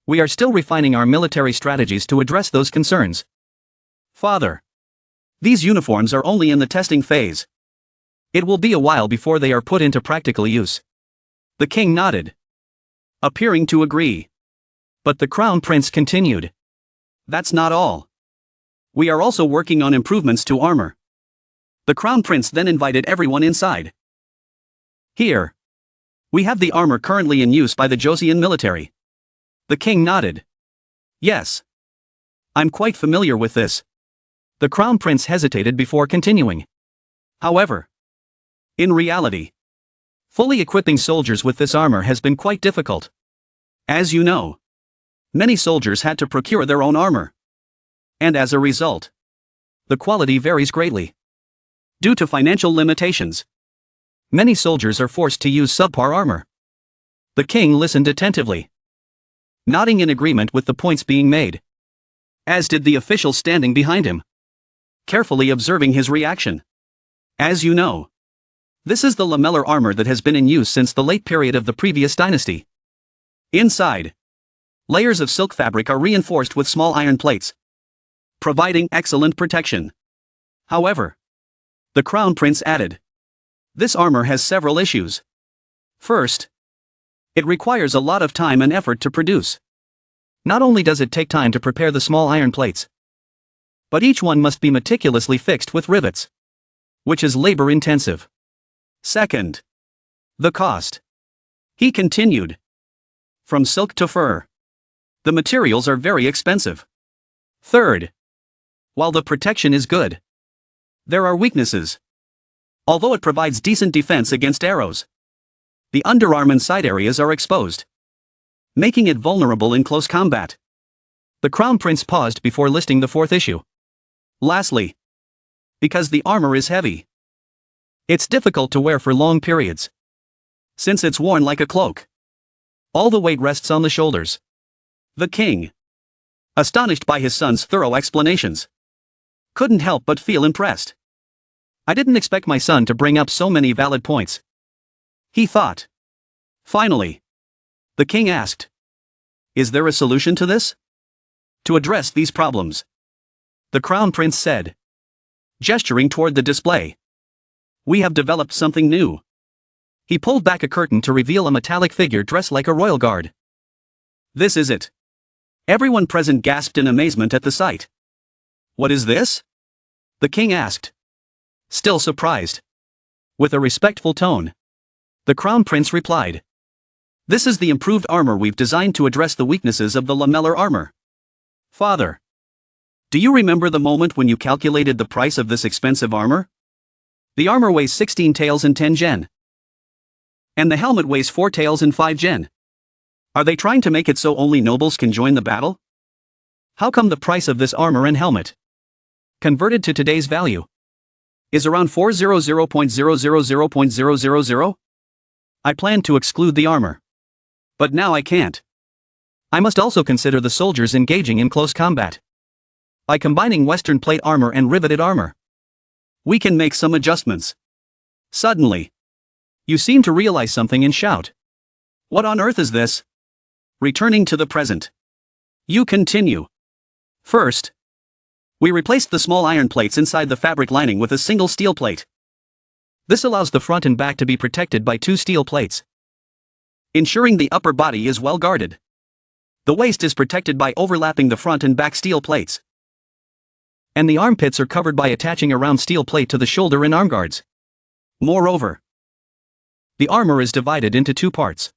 We are still refining our military strategies to address those concerns. Father, these uniforms are only in the testing phase. It will be a while before they are put into practical use. The king nodded, appearing to agree. But the Crown Prince continued. That's not all. We are also working on improvements to armor. The Crown Prince then invited everyone inside. Here, we have the armor currently in use by the Joseon military. The king nodded. Yes. I'm quite familiar with this. The Crown Prince hesitated before continuing. However, in reality, fully equipping soldiers with this armor has been quite difficult. As you know, many soldiers had to procure their own armor. And as a result, the quality varies greatly. Due to financial limitations, many soldiers are forced to use subpar armor. The king listened attentively, nodding in agreement with the points being made, as did the official standing behind him, carefully observing his reaction. As you know, this is the lamellar armor that has been in use since the late period of the previous dynasty. Inside, layers of silk fabric are reinforced with small iron plates, providing excellent protection. However, the Crown Prince added, this armor has several issues. First, it requires a lot of time and effort to produce. Not only does it take time to prepare the small iron plates, but each one must be meticulously fixed with rivets, which is labor-intensive. Second. The cost. He continued. From silk to fur. The materials are very expensive. Third. While the protection is good, there are weaknesses. Although it provides decent defense against arrows, the underarm and side areas are exposed, making it vulnerable in close combat. The Crown Prince paused before listing the fourth issue. Lastly, because the armor is heavy, it's difficult to wear for long periods. Since it's worn like a cloak, all the weight rests on the shoulders. The king, astonished by his son's thorough explanations, couldn't help but feel impressed. I didn't expect my son to bring up so many valid points, he thought. Finally, the king asked, "Is there a solution to this? To address these problems?" The Crown Prince said, gesturing toward the display. "We have developed something new." He pulled back a curtain to reveal a metallic figure dressed like a royal guard. "This is it." Everyone present gasped in amazement at the sight. "What is this?" the king asked, still surprised. With a respectful tone, the Crown Prince replied, "This is the improved armor we've designed to address the weaknesses of the lamellar armor. Father, do you remember the moment when you calculated the price of this expensive armor? The armor weighs 16 taels and 10 gen. And the helmet weighs 4 taels and 5 gen. Are they trying to make it so only nobles can join the battle? How come the price of this armor and helmet, converted to today's value, is around 400.000.000? I planned to exclude the armor, but now I can't. I must also consider the soldiers engaging in close combat. By combining Western plate armor and riveted armor, we can make some adjustments." Suddenly, you seem to realize something and shout, "What on earth is this?" Returning to the present, you continue. "First, we replaced the small iron plates inside the fabric lining with a single steel plate. This allows the front and back to be protected by 2 steel plates, ensuring the upper body is well guarded. The waist is protected by overlapping the front and back steel plates, and the armpits are covered by attaching a round steel plate to the shoulder and arm guards. Moreover, the armor is divided into 2 parts,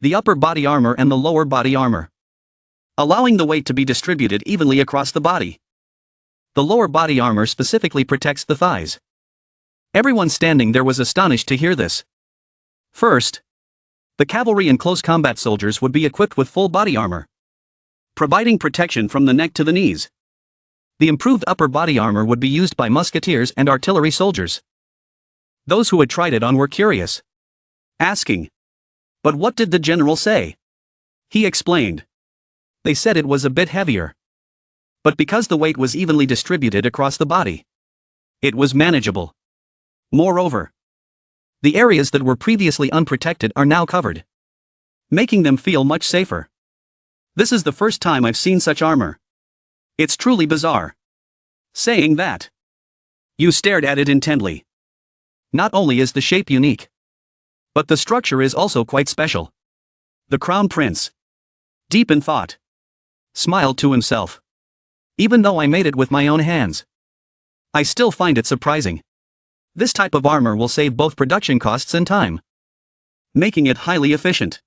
the upper body armor and the lower body armor, allowing the weight to be distributed evenly across the body. The lower body armor specifically protects the thighs." Everyone standing there was astonished to hear this. First, the cavalry and close combat soldiers would be equipped with full body armor, providing protection from the neck to the knees. The improved upper body armor would be used by musketeers and artillery soldiers. Those who had tried it on were curious, asking, "But what did the general say?" He explained. "They said it was a bit heavier, but because the weight was evenly distributed across the body, it was manageable. Moreover, the areas that were previously unprotected are now covered, making them feel much safer. This is the first time I've seen such armor. It's truly bizarre." Saying that, you stared at it intently. Not only is the shape unique, but the structure is also quite special. The Crown Prince, deep in thought, smiled to himself. "Even though I made it with my own hands, I still find it surprising. This type of armor will save both production costs and time, making it highly efficient."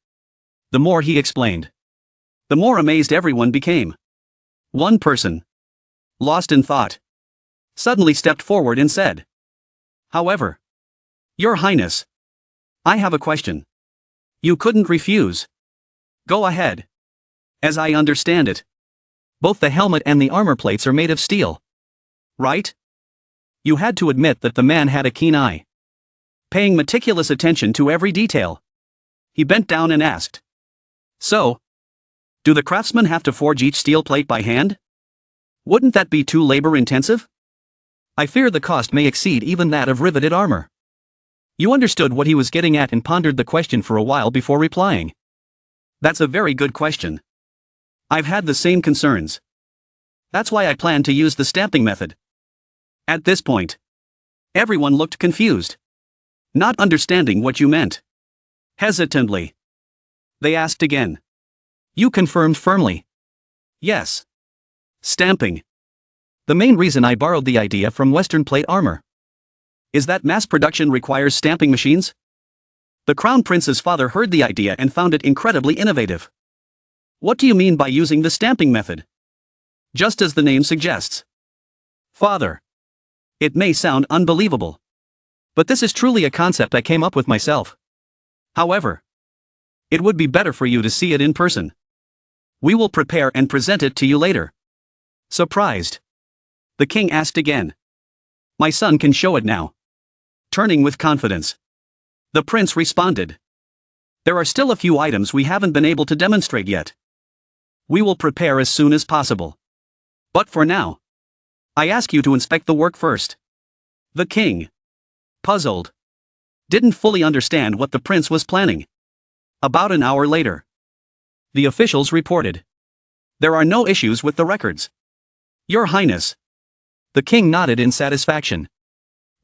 The more he explained, the more amazed everyone became. One person, lost in thought, suddenly stepped forward and said, "However, Your Highness, I have a question." You couldn't refuse. "Go ahead." "As I understand it, both the helmet and the armor plates are made of steel, right?" You had to admit that the man had a keen eye, paying meticulous attention to every detail. He bent down and asked, "So, do the craftsmen have to forge each steel plate by hand? Wouldn't that be too labor-intensive? I fear the cost may exceed even that of riveted armor." You understood what he was getting at and pondered the question for a while before replying. "That's a very good question. I've had the same concerns. That's why I plan to use the stamping method." At this point, everyone looked confused, not understanding what you meant. Hesitantly, they asked again. You confirmed firmly. "Yes. Stamping. The main reason I borrowed the idea from Western plate armor. Is that mass production requires stamping machines? The Crown Prince's father heard the idea and found it incredibly innovative. What do you mean by using the stamping method? Just as the name suggests. Father. It may sound unbelievable. But this is truly a concept I came up with myself. However, it would be better for you to see it in person. We will prepare and present it to you later. Surprised. The king asked again. My son can show it now. Turning with confidence. The prince responded. There are still a few items we haven't been able to demonstrate yet. We will prepare as soon as possible. But for now, I ask you to inspect the work first. The king, puzzled, didn't fully understand what the prince was planning. About an hour later, the officials reported. There are no issues with the records. Your Highness. The king nodded in satisfaction.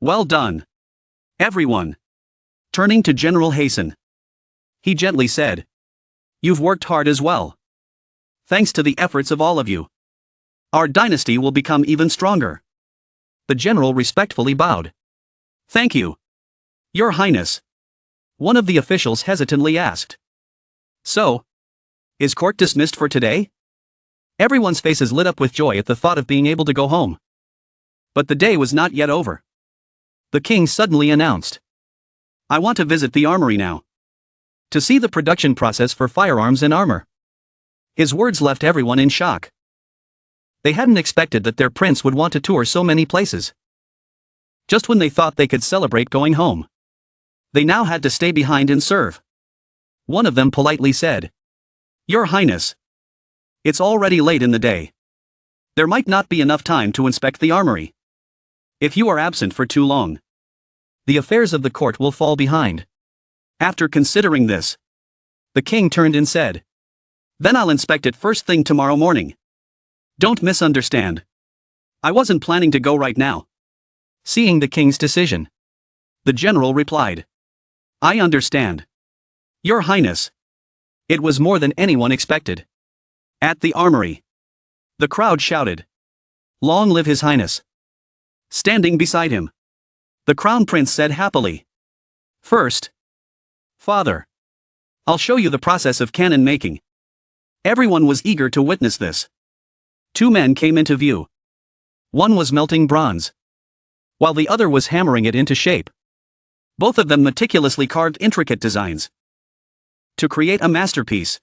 Well done. Everyone. Turning to General Hasten. He gently said. You've worked hard as well. Thanks to the efforts of all of you, our dynasty will become even stronger. The general respectfully bowed. Thank you. Your Highness. One of the officials hesitantly asked. So, is court dismissed for today? Everyone's faces lit up with joy at the thought of being able to go home. But the day was not yet over. The king suddenly announced. I want to visit the armory now. To see the production process for firearms and armor. His words left everyone in shock. They hadn't expected that their prince would want to tour so many places. Just when they thought they could celebrate going home, they now had to stay behind and serve. One of them politely said. Your Highness. It's already late in the day. There might not be enough time to inspect the armory. If you are absent for too long, the affairs of the court will fall behind. After considering this, the king turned and said. Then I'll inspect it first thing tomorrow morning. Don't misunderstand. I wasn't planning to go right now. Seeing the king's decision, the general replied. I understand. Your Highness. It was more than anyone expected. At the armory, the crowd shouted. Long live His Highness. Standing beside him, the crown prince said happily. First, Father, I'll show you the process of cannon making. Everyone was eager to witness this. Two men came into view. One was melting bronze, while the other was hammering it into shape. Both of them meticulously carved intricate designs to create a masterpiece.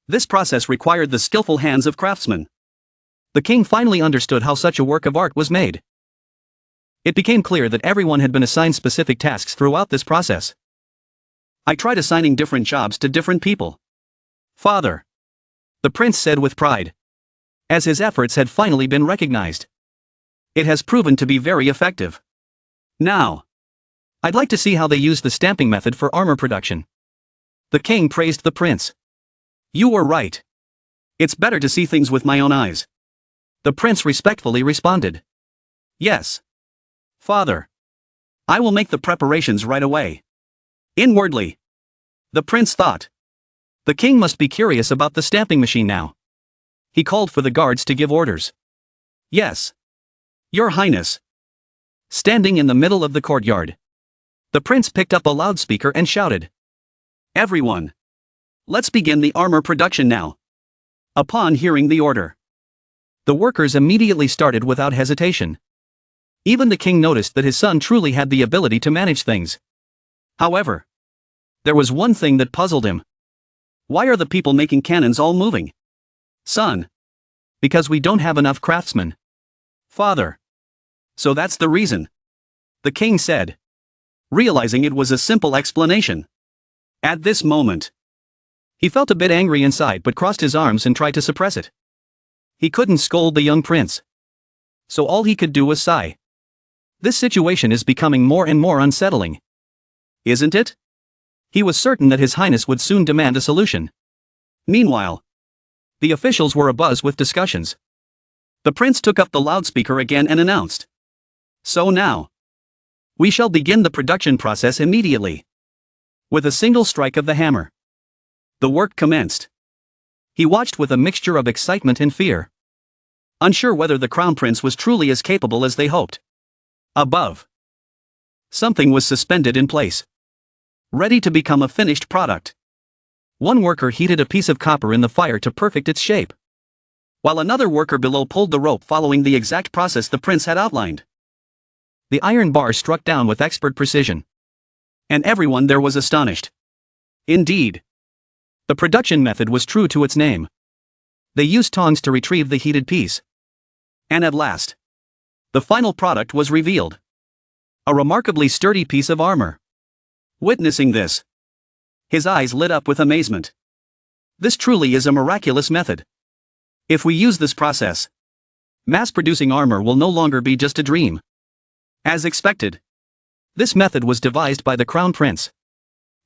This process required the skillful hands of craftsmen. The king finally understood how such a work of art was made. It became clear that everyone had been assigned specific tasks throughout this process. I tried assigning different jobs to different people. Father, the prince said with pride, as his efforts had finally been recognized. It has proven to be very effective. Now, I'd like to see how they use the stamping method for armor production. The king praised the prince. You were right. It's better to see things with my own eyes. The prince respectfully responded. Yes. Father. I will make the preparations right away. Inwardly, the prince thought. The king must be curious about the stamping machine now. He called for the guards to give orders. Yes. Your Highness. Standing in the middle of the courtyard, the prince picked up a loudspeaker and shouted. Everyone. Let's begin the armor production now. Upon hearing the order, the workers immediately started without hesitation. Even the king noticed that his son truly had the ability to manage things. However, there was one thing that puzzled him. Why are the people making cannons all moving? Son. Because we don't have enough craftsmen. Father. So that's the reason. The king said, realizing it was a simple explanation. At this moment, he felt a bit angry inside but crossed his arms and tried to suppress it. He couldn't scold the young prince, so all he could do was sigh. This situation is becoming more and more unsettling. Isn't it? He was certain that His Highness would soon demand a solution. Meanwhile, the officials were abuzz with discussions. The prince took up the loudspeaker again and announced. So now, we shall begin the production process immediately. With a single strike of the hammer, the work commenced. He watched with a mixture of excitement and fear, unsure whether the crown prince was truly as capable as they hoped. Above, Something was suspended in place, ready to become a finished product. One worker heated a piece of copper in the fire to perfect its shape, while another worker below pulled the rope following the exact process the prince had outlined. The iron bar struck down with expert precision, and everyone there was astonished. Indeed, the production method was true to its name. They used tongs to retrieve the heated piece. And at last, the final product was revealed. A remarkably sturdy piece of armor. Witnessing this, his eyes lit up with amazement. This truly is a miraculous method. If we use this process, mass-producing armor will no longer be just a dream. As expected, this method was devised by the Crown Prince.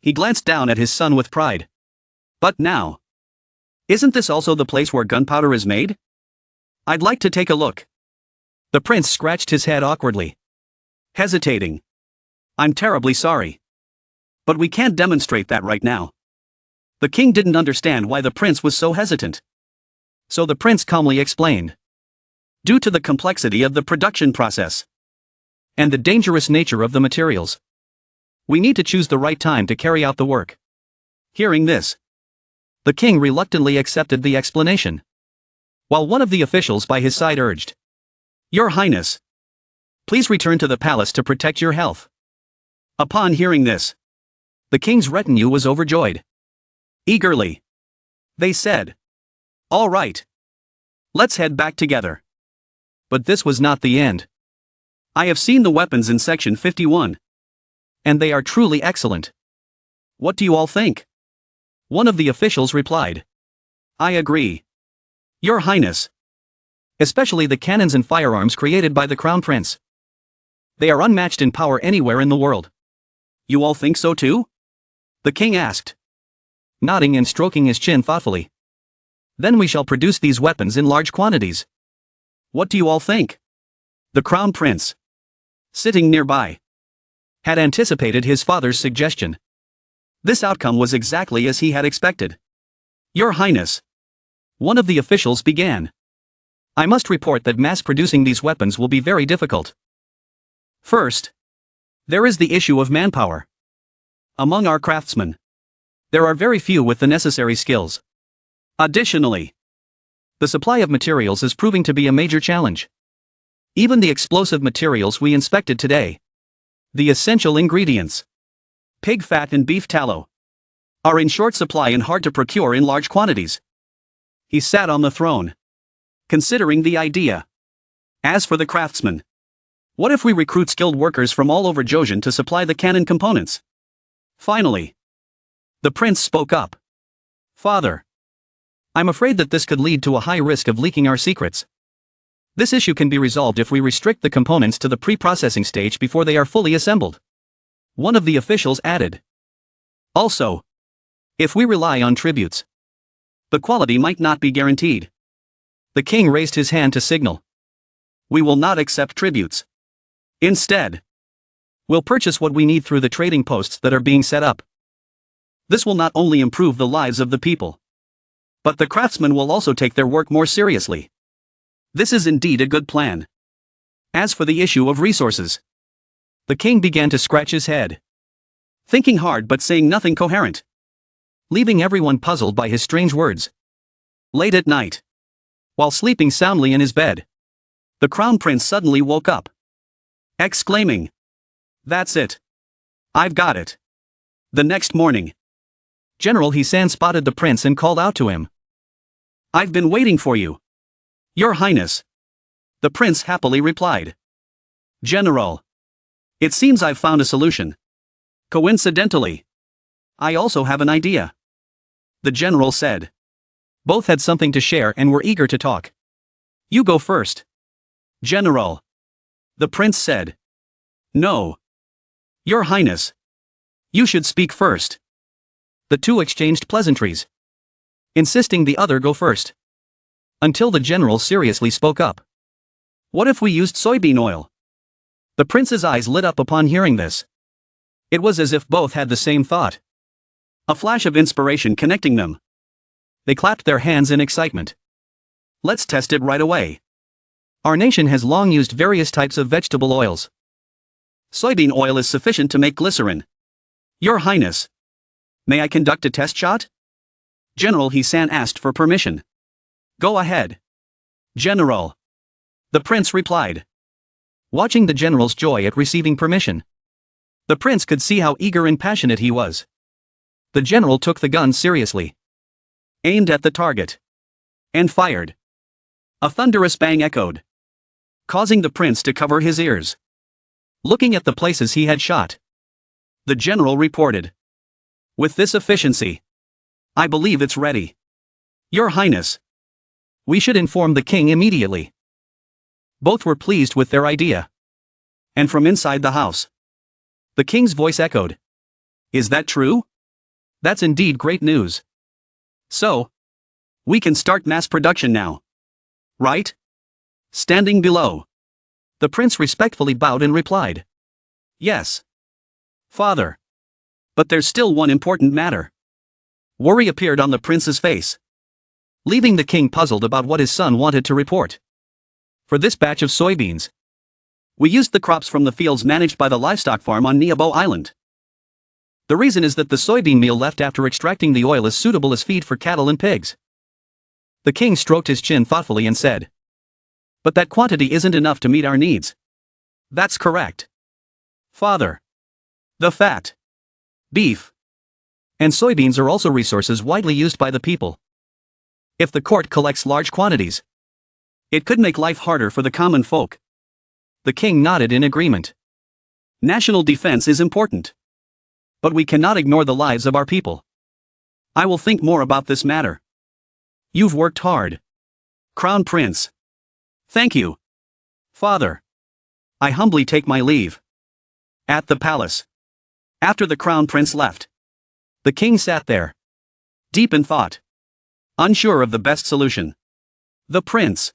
He glanced down at his son with pride. But now, isn't this also the place where gunpowder is made? I'd like to take a look. The prince scratched his head awkwardly, hesitating. I'm terribly sorry, but we can't demonstrate that right now. The king didn't understand why the prince was so hesitant. So the prince calmly explained. Due to the complexity of the production process and the dangerous nature of the materials, we need to choose the right time to carry out the work. Hearing this, the king reluctantly accepted the explanation, while one of the officials by his side urged, Your Highness, please return to the palace to protect your health. Upon hearing this, the king's retinue was overjoyed. Eagerly, they said, All right, let's head back together. But this was not the end. I have seen the weapons in section 51. And they are truly excellent. What do you all think? One of the officials replied. I agree, Your Highness. Especially the cannons and firearms created by the Crown Prince. They are unmatched in power anywhere in the world. You all think so too? The king asked, nodding and stroking his chin thoughtfully. Then we shall produce these weapons in large quantities. What do you all think? The Crown Prince, sitting nearby, had anticipated his father's suggestion. This outcome was exactly as he had expected. Your Highness, one of the officials began. I must report that mass-producing these weapons will be very difficult. First, there is the issue of manpower. Among our craftsmen, there are very few with the necessary skills. Additionally, the supply of materials is proving to be a major challenge. Even the explosive materials we inspected today, the essential ingredients, pig fat and beef tallow, are in short supply and hard to procure in large quantities. He sat on the throne, considering the idea. As for the craftsmen, what if we recruit skilled workers from all over Joseon to supply the cannon components? Finally, the prince spoke up. Father, I'm afraid that this could lead to a high risk of leaking our secrets. This issue can be resolved if we restrict the components to the pre-processing stage before they are fully assembled. One of the officials added. Also, if we rely on tributes, the quality might not be guaranteed. The king raised his hand to signal. We will not accept tributes. Instead, we'll purchase what we need through the trading posts that are being set up. This will not only improve the lives of the people, but the craftsmen will also take their work more seriously. This is indeed a good plan. As for the issue of resources, the king began to scratch his head, thinking hard but saying nothing coherent, leaving everyone puzzled by his strange words. Late at night, while sleeping soundly in his bed, the Crown Prince suddenly woke up, exclaiming, That's it. I've got it. The next morning, General Hisan spotted the prince and called out to him. I've been waiting for you, Your Highness. The prince happily replied. General, it seems I've found a solution. Coincidentally, I also have an idea, the general said. Both had something to share and were eager to talk. You go first, General, the prince said. No, Your Highness. You should speak first. The two exchanged pleasantries, insisting the other go first, until the general seriously spoke up. What if we used soybean oil? The prince's eyes lit up upon hearing this. It was as if both had the same thought, a flash of inspiration connecting them. They clapped their hands in excitement. Let's test it right away. Our nation has long used various types of vegetable oils. Soybean oil is sufficient to make glycerin. Your Highness. May I conduct a test shot? General He-san asked for permission. Go ahead. General. The prince replied. Watching the general's joy at receiving permission, the prince could see how eager and passionate he was. The general took the gun seriously, Aimed at the target. And fired. A thunderous bang echoed, causing the prince to cover his ears. looking at the places he had shot. The general reported. With this efficiency, I believe it's ready. Your Highness. We should inform the king immediately. Both were pleased with their idea. And from inside the house, the king's voice echoed. Is that true? That's indeed great news. So, we can start mass production now. Right? Standing below, the prince respectfully bowed and replied. Yes. Father. But there's still one important matter. Worry appeared on the prince's face, leaving the king puzzled about what his son wanted to report. For this batch of soybeans, we used the crops from the fields managed by the livestock farm on Niabo Island. The reason is that the soybean meal left after extracting the oil is suitable as feed for cattle and pigs. The king stroked his chin thoughtfully and said. But that quantity isn't enough to meet our needs. That's correct. Father. The fat, beef, and soybeans are also resources widely used by the people. If the court collects large quantities, it could make life harder for the common folk. The king nodded in agreement. National defense is important. But we cannot ignore the lives of our people. I will think more about this matter. You've worked hard, Crown Prince. Thank you. Father. I humbly take my leave. At the palace. After the Crown Prince left, the king sat there, deep in thought, unsure of the best solution. The prince,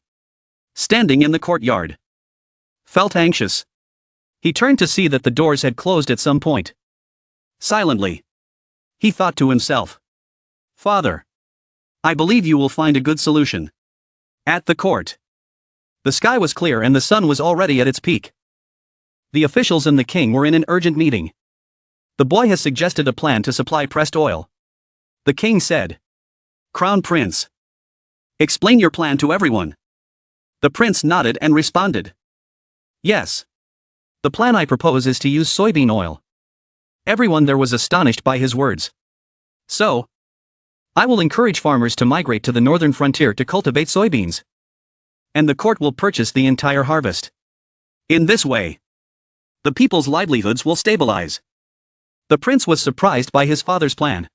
standing in the courtyard, felt anxious. He turned to see that the doors had closed at some point. Silently, he thought to himself. Father. I believe you will find a good solution. At the court. The sky was clear and the sun was already at its peak. The officials and the king were in an urgent meeting. The boy has suggested a plan to supply pressed oil. The king said. Crown Prince. Explain your plan to everyone. The prince nodded and responded. Yes. The plan I propose is to use soybean oil. Everyone there was astonished by his words. So, I will encourage farmers to migrate to the northern frontier to cultivate soybeans. And the court will purchase the entire harvest. In this way, the people's livelihoods will stabilize. The prince was surprised by his father's plan.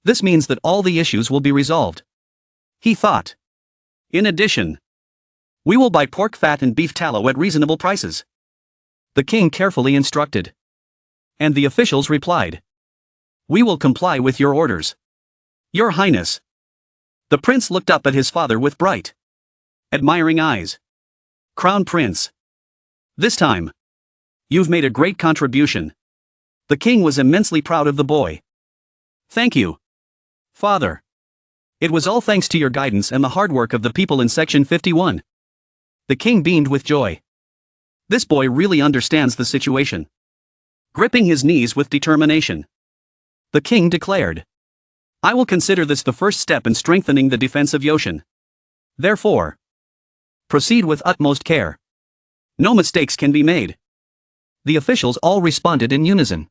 This means that all the issues will be resolved, he thought. In addition, we will buy pork fat and beef tallow at reasonable prices. The king carefully instructed. And the officials replied. We will comply with your orders. Your Highness. The prince looked up at his father with bright, admiring eyes. Crown Prince. This time, you've made a great contribution. The king was immensely proud of the boy. Thank you, Father. It was all thanks to your guidance and the hard work of the people in Section 51. The king beamed with joy. This boy really understands the situation. Gripping his knees with determination, the king declared. I will consider this the first step in strengthening the defense of Joseon. Therefore, proceed with utmost care. No mistakes can be made. The officials all responded in unison.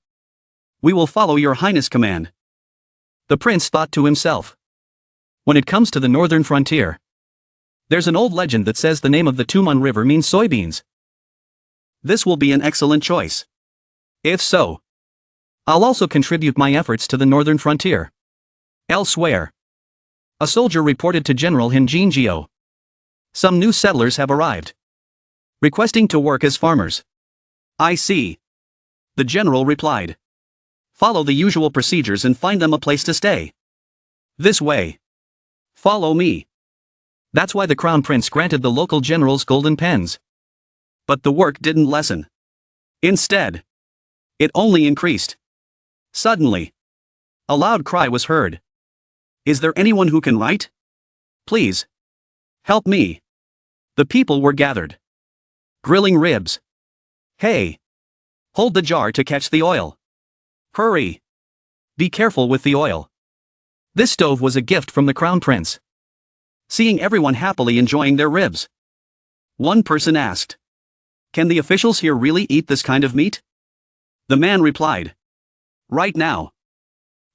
We will follow your Highness' command. The prince thought to himself. When it comes to the northern frontier, there's an old legend that says the name of the Tumun River means soybeans. This will be an excellent choice. If so, I'll also contribute my efforts to the northern frontier. Elsewhere, a soldier reported to General Hin Jinjio. Some new settlers have arrived, requesting to work as farmers. I see. The general replied. Follow the usual procedures and find them a place to stay. This way. Follow me. That's why the crown prince granted the local generals golden pens. But the work didn't lessen. Instead, it only increased. Suddenly, a loud cry was heard. Is there anyone who can write? Please, help me. The people were gathered, grilling ribs. Hey! Hold the jar to catch the oil. Hurry. Be careful with the oil. This stove was a gift from the crown prince. Seeing everyone happily enjoying their ribs, one person asked, "Can the officials here really eat this kind of meat?" The man replied, "Right now.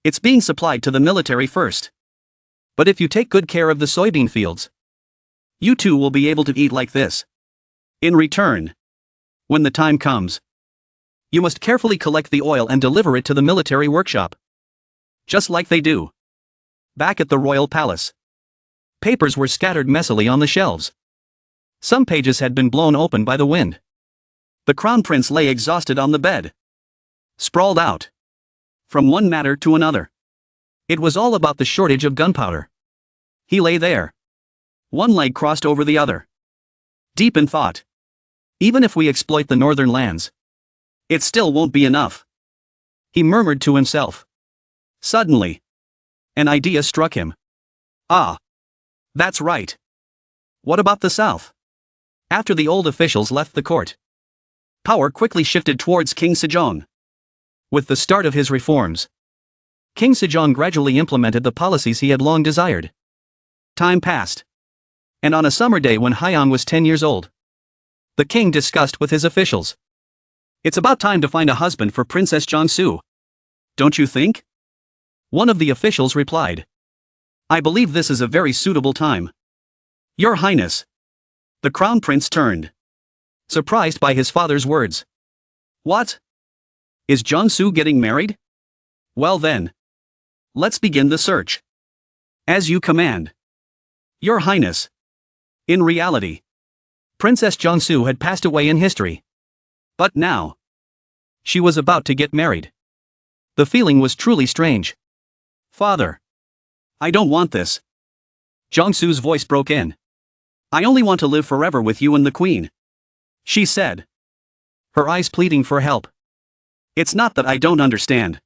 It's being supplied to the military first. But if you take good care of the soybean fields, you too will be able to eat like this. In return, when the time comes, you must carefully collect the oil and deliver it to the military workshop. Just like they do back at the royal palace." Papers were scattered messily on the shelves. Some pages had been blown open by the wind. The crown prince lay exhausted on the bed, sprawled out. From one matter to another. It was all about the shortage of gunpowder. He lay there, one leg crossed over the other, deep in thought. Even if we exploit the northern lands, it still won't be enough, he murmured to himself. Suddenly, an idea struck him. Ah, that's right. What about the south? After the old officials left the court, power quickly shifted towards King Sejong. With the start of his reforms, King Sejong gradually implemented the policies he had long desired. Time passed. And on a summer day when Hyang was 10 years old, the king discussed with his officials. "It's about time to find a husband for Princess Jongsu. Don't you think?" One of the officials replied, "I believe this is a very suitable time." "Your Highness." The crown prince turned, surprised by his father's words. "What? Is Jongsu getting married? Well then, let's begin the search." "As you command." "Your Highness." In reality, Princess Jongsu had passed away in history. But now, she was about to get married. The feeling was truly strange. "Father, I don't want this." Jongsu's voice broke in. "I only want to live forever with you and the queen," she said, her eyes pleading for help. "It's not that I don't understand.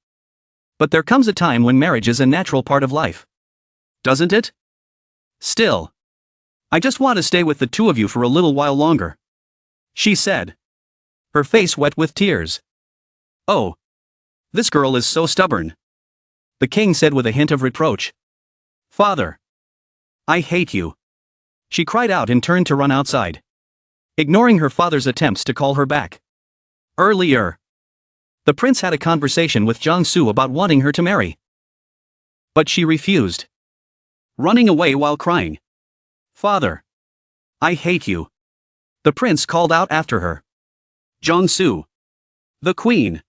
But there comes a time when marriage is a natural part of life. Doesn't it? Still, I just want to stay with the two of you for a little while longer," she said, her face wet with tears. "Oh, this girl is so stubborn," the king said with a hint of reproach. "Father, I hate you," she cried out and turned to run outside, ignoring her father's attempts to call her back. Earlier, the prince had a conversation with Jongsu about wanting her to marry. But she refused, running away while crying. "Father, I hate you," the prince called out after her. Jongsu, the queen,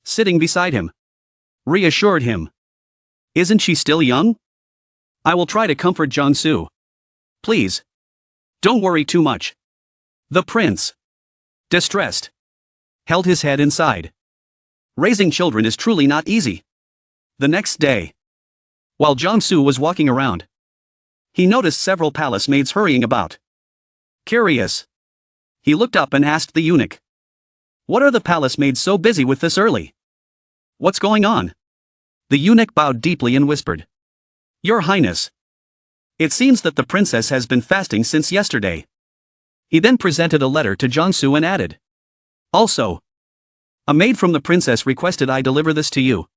sitting beside him, reassured him. "Isn't she still young? I will try to comfort Jongsu. Please, don't worry too much." The prince, distressed, held his head inside. Raising children is truly not easy. The next day, while Jongsu was walking around, he noticed several palace maids hurrying about. Curious, he looked up and asked the eunuch, "What are the palace maids so busy with this early? What's going on?" The eunuch bowed deeply and whispered, "Your Highness, it seems that the princess has been fasting since yesterday." He then presented a letter to Jongsu and added, "Also, a maid from the princess requested I deliver this to you."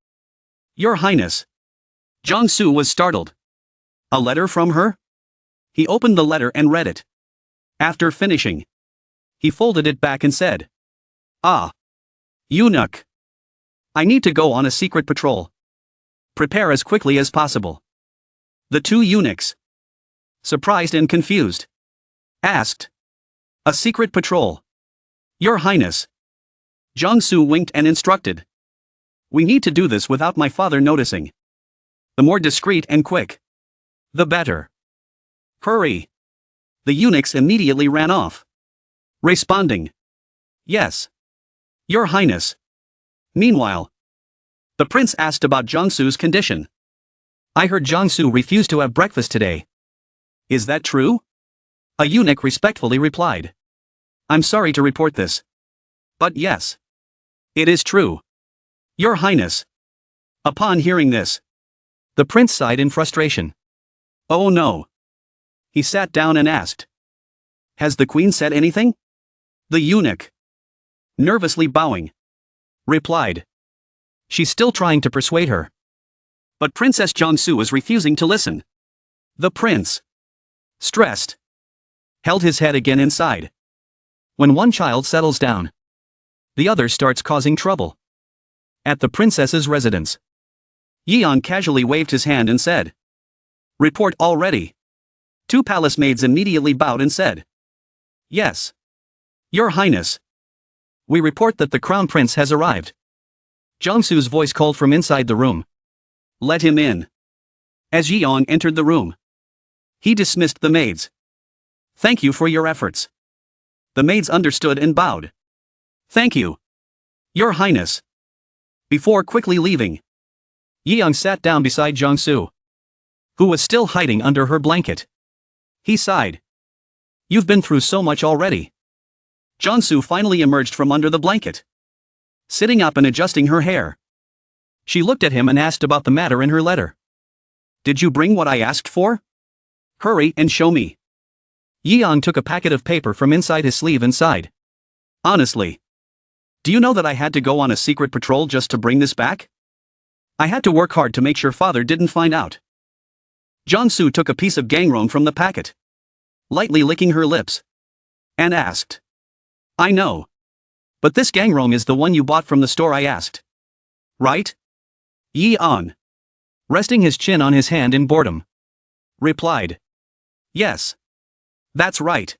"Your Highness." Jongsu was startled. A letter from her? He opened the letter and read it. After finishing, he folded it back and said, "Ah, eunuch. I need to go on a secret patrol. Prepare as quickly as possible." The two eunuchs, surprised and confused, asked, "A secret patrol? Your Highness." Jongsu winked and instructed, "We need to do this without my father noticing. The more discreet and quick, the better. Hurry." The eunuchs immediately ran off, responding, "Yes, Your Highness." Meanwhile, the prince asked about Jongsu's condition. "I heard Jongsu refused to have breakfast today. Is that true?" A eunuch respectfully replied, "I'm sorry to report this. But yes, it is true, Your Highness." Upon hearing this, the prince sighed in frustration. "Oh no." He sat down and asked, "Has the queen said anything?" The eunuch, nervously bowing, replied. She's still trying to persuade her. But Princess Jongsu was refusing to listen. The prince, stressed, held his head again inside. When one child settles down, the other starts causing trouble. At the princess's residence, Yeon casually waved his hand and said, "Report already." 2 palace maids immediately bowed and said, "Yes, Your Highness." We report that the crown prince has arrived. Jongsu's voice called from inside the room. Let him in. As Yeon entered the room, he dismissed the maids. Thank you for your efforts. The maids understood and bowed. Thank you, Your Highness. Before quickly leaving, Yeon sat down beside Jongsu, who was still hiding under her blanket. He sighed. You've been through so much already. Jongsu finally emerged from under the blanket, sitting up and adjusting her hair. She looked at him and asked about the matter in her letter. Did you bring what I asked for? Hurry and show me. Yeon took a packet of paper from inside his sleeve and sighed. Honestly, do you know that I had to go on a secret patrol just to bring this back? I had to work hard to make sure father didn't find out. Jongsu took a piece of gangrone from the packet, lightly licking her lips, and asked, I know. But this gangrone is the one you bought from the store I asked. Right? Yeon, resting his chin on his hand in boredom, replied. Yes. That's right.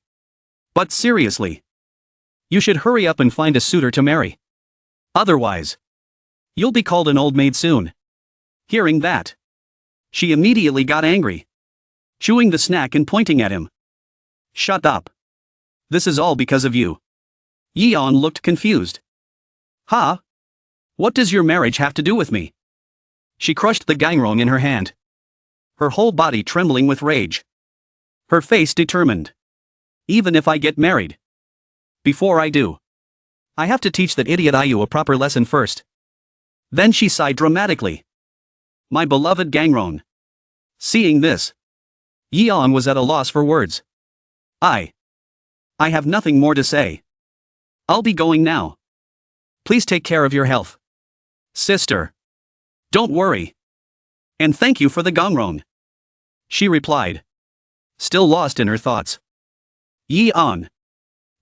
But seriously, you should hurry up and find a suitor to marry. Otherwise, you'll be called an old maid soon. Hearing that, she immediately got angry, chewing the snack and pointing at him. Shut up. This is all because of you. Yeon looked confused. Huh? What does your marriage have to do with me? She crushed the gangrone in her hand, her whole body trembling with rage. Her face determined. Even if I get married, before I do, I have to teach that idiot IU a proper lesson first. Then she sighed dramatically. My beloved gangrone. Seeing this, Yeon was at a loss for words. I have nothing more to say. I'll be going now. Please take care of your health, sister. Don't worry. And thank you for the gangrone, she replied, still lost in her thoughts. Yeon,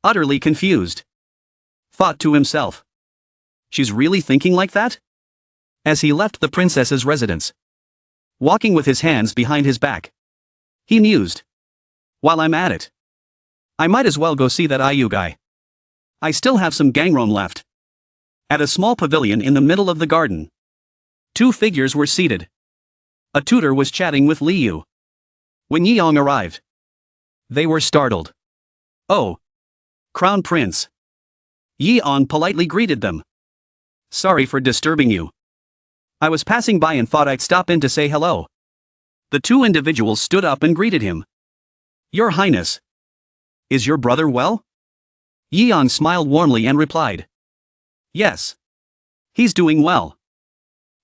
utterly confused, thought to himself, she's really thinking like that? As he left the princess's residence, walking with his hands behind his back, he mused, while I'm at it, I might as well go see that IU guy. I still have some gangrone left. At a small pavilion in the middle of the garden, 2 figures were seated. A tutor was chatting with Liu. When Yeon arrived, they were startled. Oh, Crown Prince. Yeon politely greeted them. Sorry for disturbing you. I was passing by and thought I'd stop in to say hello. The 2 individuals stood up and greeted him. Your Highness. Is your brother well? Yeon smiled warmly and replied. Yes. He's doing well.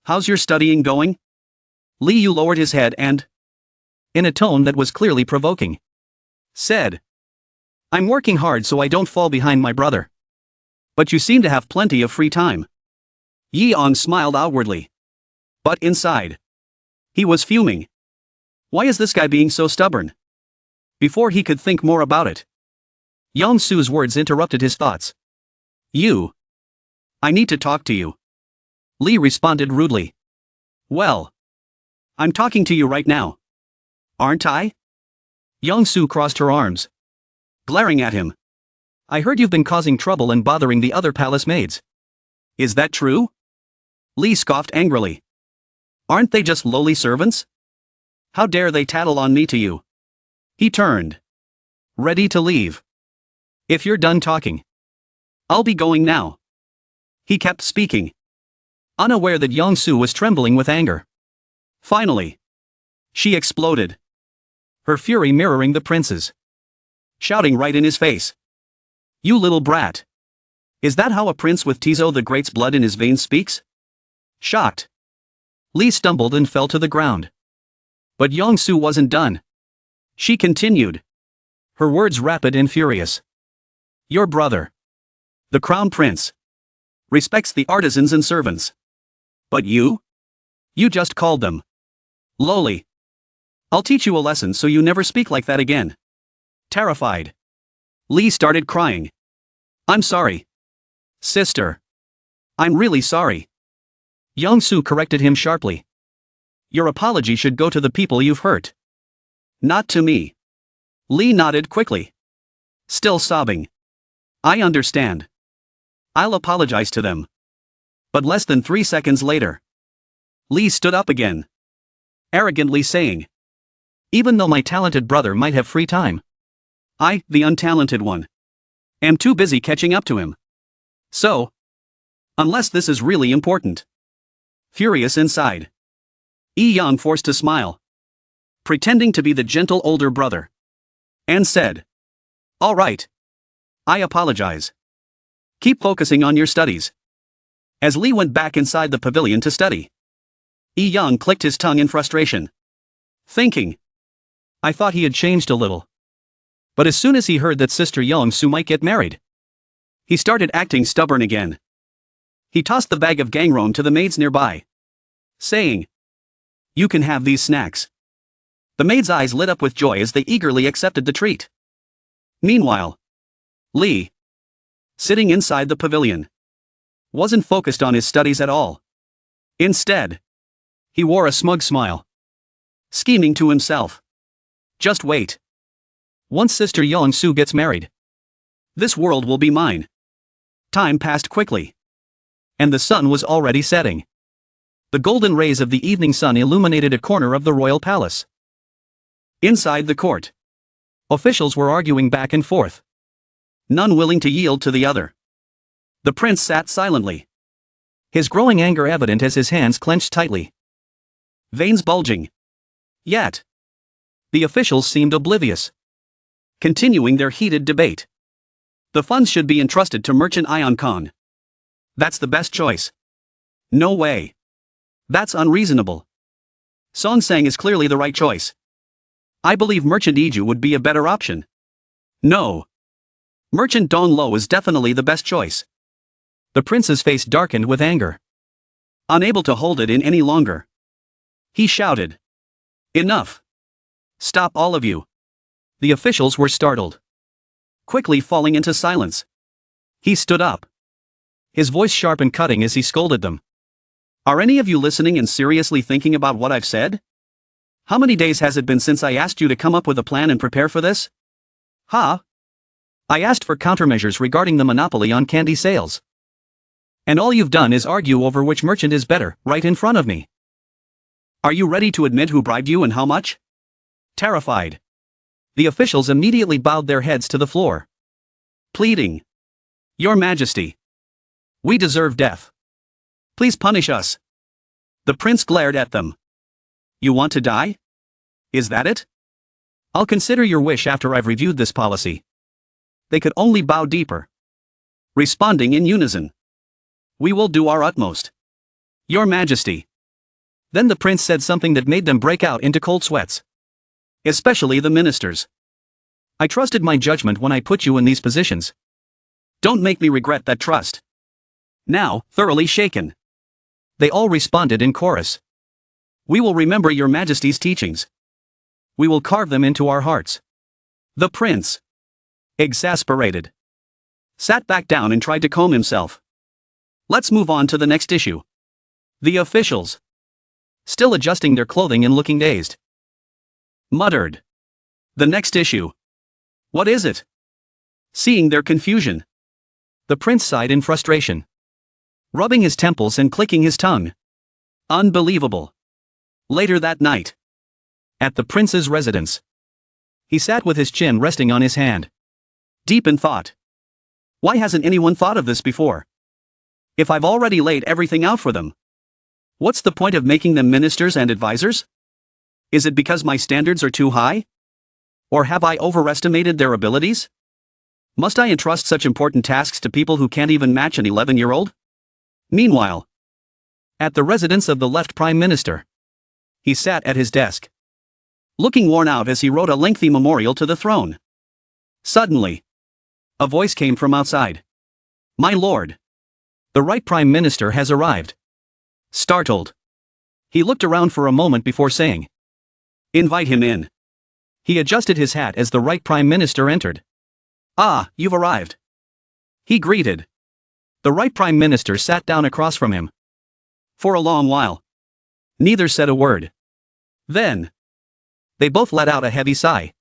How's your studying going? Liu lowered his head and, in a tone that was clearly provoking, said, I'm working hard so I don't fall behind my brother. But you seem to have plenty of free time. Yeon smiled outwardly, but inside, he was fuming. Why is this guy being so stubborn? Before he could think more about it, Yeon-su's words interrupted his thoughts. I need to talk to you. Lee responded rudely. Well, I'm talking to you right now. Aren't I? Yeon-su crossed her arms, glaring at him. I heard you've been causing trouble and bothering the other palace maids. Is that true? Lee scoffed angrily. Aren't they just lowly servants? How dare they tattle on me to you? He turned, ready to leave. If you're done talking, I'll be going now. He kept speaking, unaware that Yeon-su was trembling with anger. Finally, she exploded, her fury mirroring the prince's, shouting right in his face. You little brat. Is that how a prince with Sejong the Great's blood in his veins speaks? Shocked, Lee stumbled and fell to the ground. But Yeon-su wasn't done. She continued, her words rapid and furious. Your brother, the crown prince, respects the artisans and servants. But you? You just called them lowly. I'll teach you a lesson so you never speak like that again. Terrified, Lee started crying. I'm sorry. Sister. I'm really sorry. Young-soo corrected him sharply. Your apology should go to the people you've hurt. Not to me. Lee nodded quickly. Still sobbing. I understand. I'll apologize to them. But less than 3 seconds later, Lee stood up again, arrogantly saying, even though my talented brother might have free time, I, the untalented one, am too busy catching up to him. So, unless this is really important. Furious inside, Young forced a smile, pretending to be the gentle older brother, and said, all right. I apologize. Keep focusing on your studies. As Lee went back inside the pavilion to study, Young clicked his tongue in frustration, thinking, I thought he had changed a little. But as soon as he heard that Sister Young-soo might get married, he started acting stubborn again. He tossed the bag of gangrone to the maids nearby, saying, you can have these snacks. The maids' eyes lit up with joy as they eagerly accepted the treat. Meanwhile, Lee, sitting inside the pavilion, wasn't focused on his studies at all. Instead, he wore a smug smile, scheming to himself. Just wait. Once Sister Young-soo gets married, this world will be mine. Time passed quickly, and the sun was already setting. The golden rays of the evening sun illuminated a corner of the royal palace. Inside the court, officials were arguing back and forth, none willing to yield to the other. The prince sat silently, his growing anger evident as his hands clenched tightly, veins bulging. Yet, the officials seemed oblivious, continuing their heated debate. The funds should be entrusted to Merchant Ion Khan. That's the best choice. No way. That's unreasonable. Song Sang is clearly the right choice. I believe Merchant Iju would be a better option. No. Merchant Dong Lo is definitely the best choice. The prince's face darkened with anger. Unable to hold it in any longer, he shouted, enough. Stop all of you. The officials were startled, quickly falling into silence. He stood up, his voice sharp and cutting as he scolded them. Are any of you listening and seriously thinking about what I've said? How many days has it been since I asked you to come up with a plan and prepare for this? I asked for countermeasures regarding the monopoly on candy sales. And all you've done is argue over which merchant is better, right in front of me. Are you ready to admit who bribed you and how much? Terrified, the officials immediately bowed their heads to the floor, pleading, Your Majesty, we deserve death. Please punish us. The prince glared at them. You want to die? Is that it? I'll consider your wish after I've reviewed this policy. They could only bow deeper, responding in unison. We will do our utmost. Your Majesty. Then the prince said something that made them break out into cold sweats. Especially the ministers. I trusted my judgment when I put you in these positions. Don't make me regret that trust. Now, thoroughly shaken, they all responded in chorus. We will remember your Majesty's teachings. We will carve them into our hearts. The prince, exasperated, sat back down and tried to calm himself. Let's move on to the next issue. The officials, still adjusting their clothing and looking dazed, muttered. The next issue. What is it? Seeing their confusion, the prince sighed in frustration, rubbing his temples and clicking his tongue. Unbelievable. Later that night, at the prince's residence, he sat with his chin resting on his hand, deep in thought. Why hasn't anyone thought of this before? If I've already laid everything out for them, what's the point of making them ministers and advisors? Is it because my standards are too high? Or have I overestimated their abilities? Must I entrust such important tasks to people who can't even match an 11-year-old? Meanwhile, at the residence of the left prime minister, he sat at his desk, looking worn out as he wrote a lengthy memorial to the throne. Suddenly, a voice came from outside. My lord. The right Prime Minister has arrived. Startled. He looked around for a moment before saying, "Invite him in." He adjusted his hat as the right Prime Minister entered. "Ah, you've arrived," he greeted. The right Prime Minister sat down across from him. For a long while, neither said a word. Then, they both let out a heavy sigh.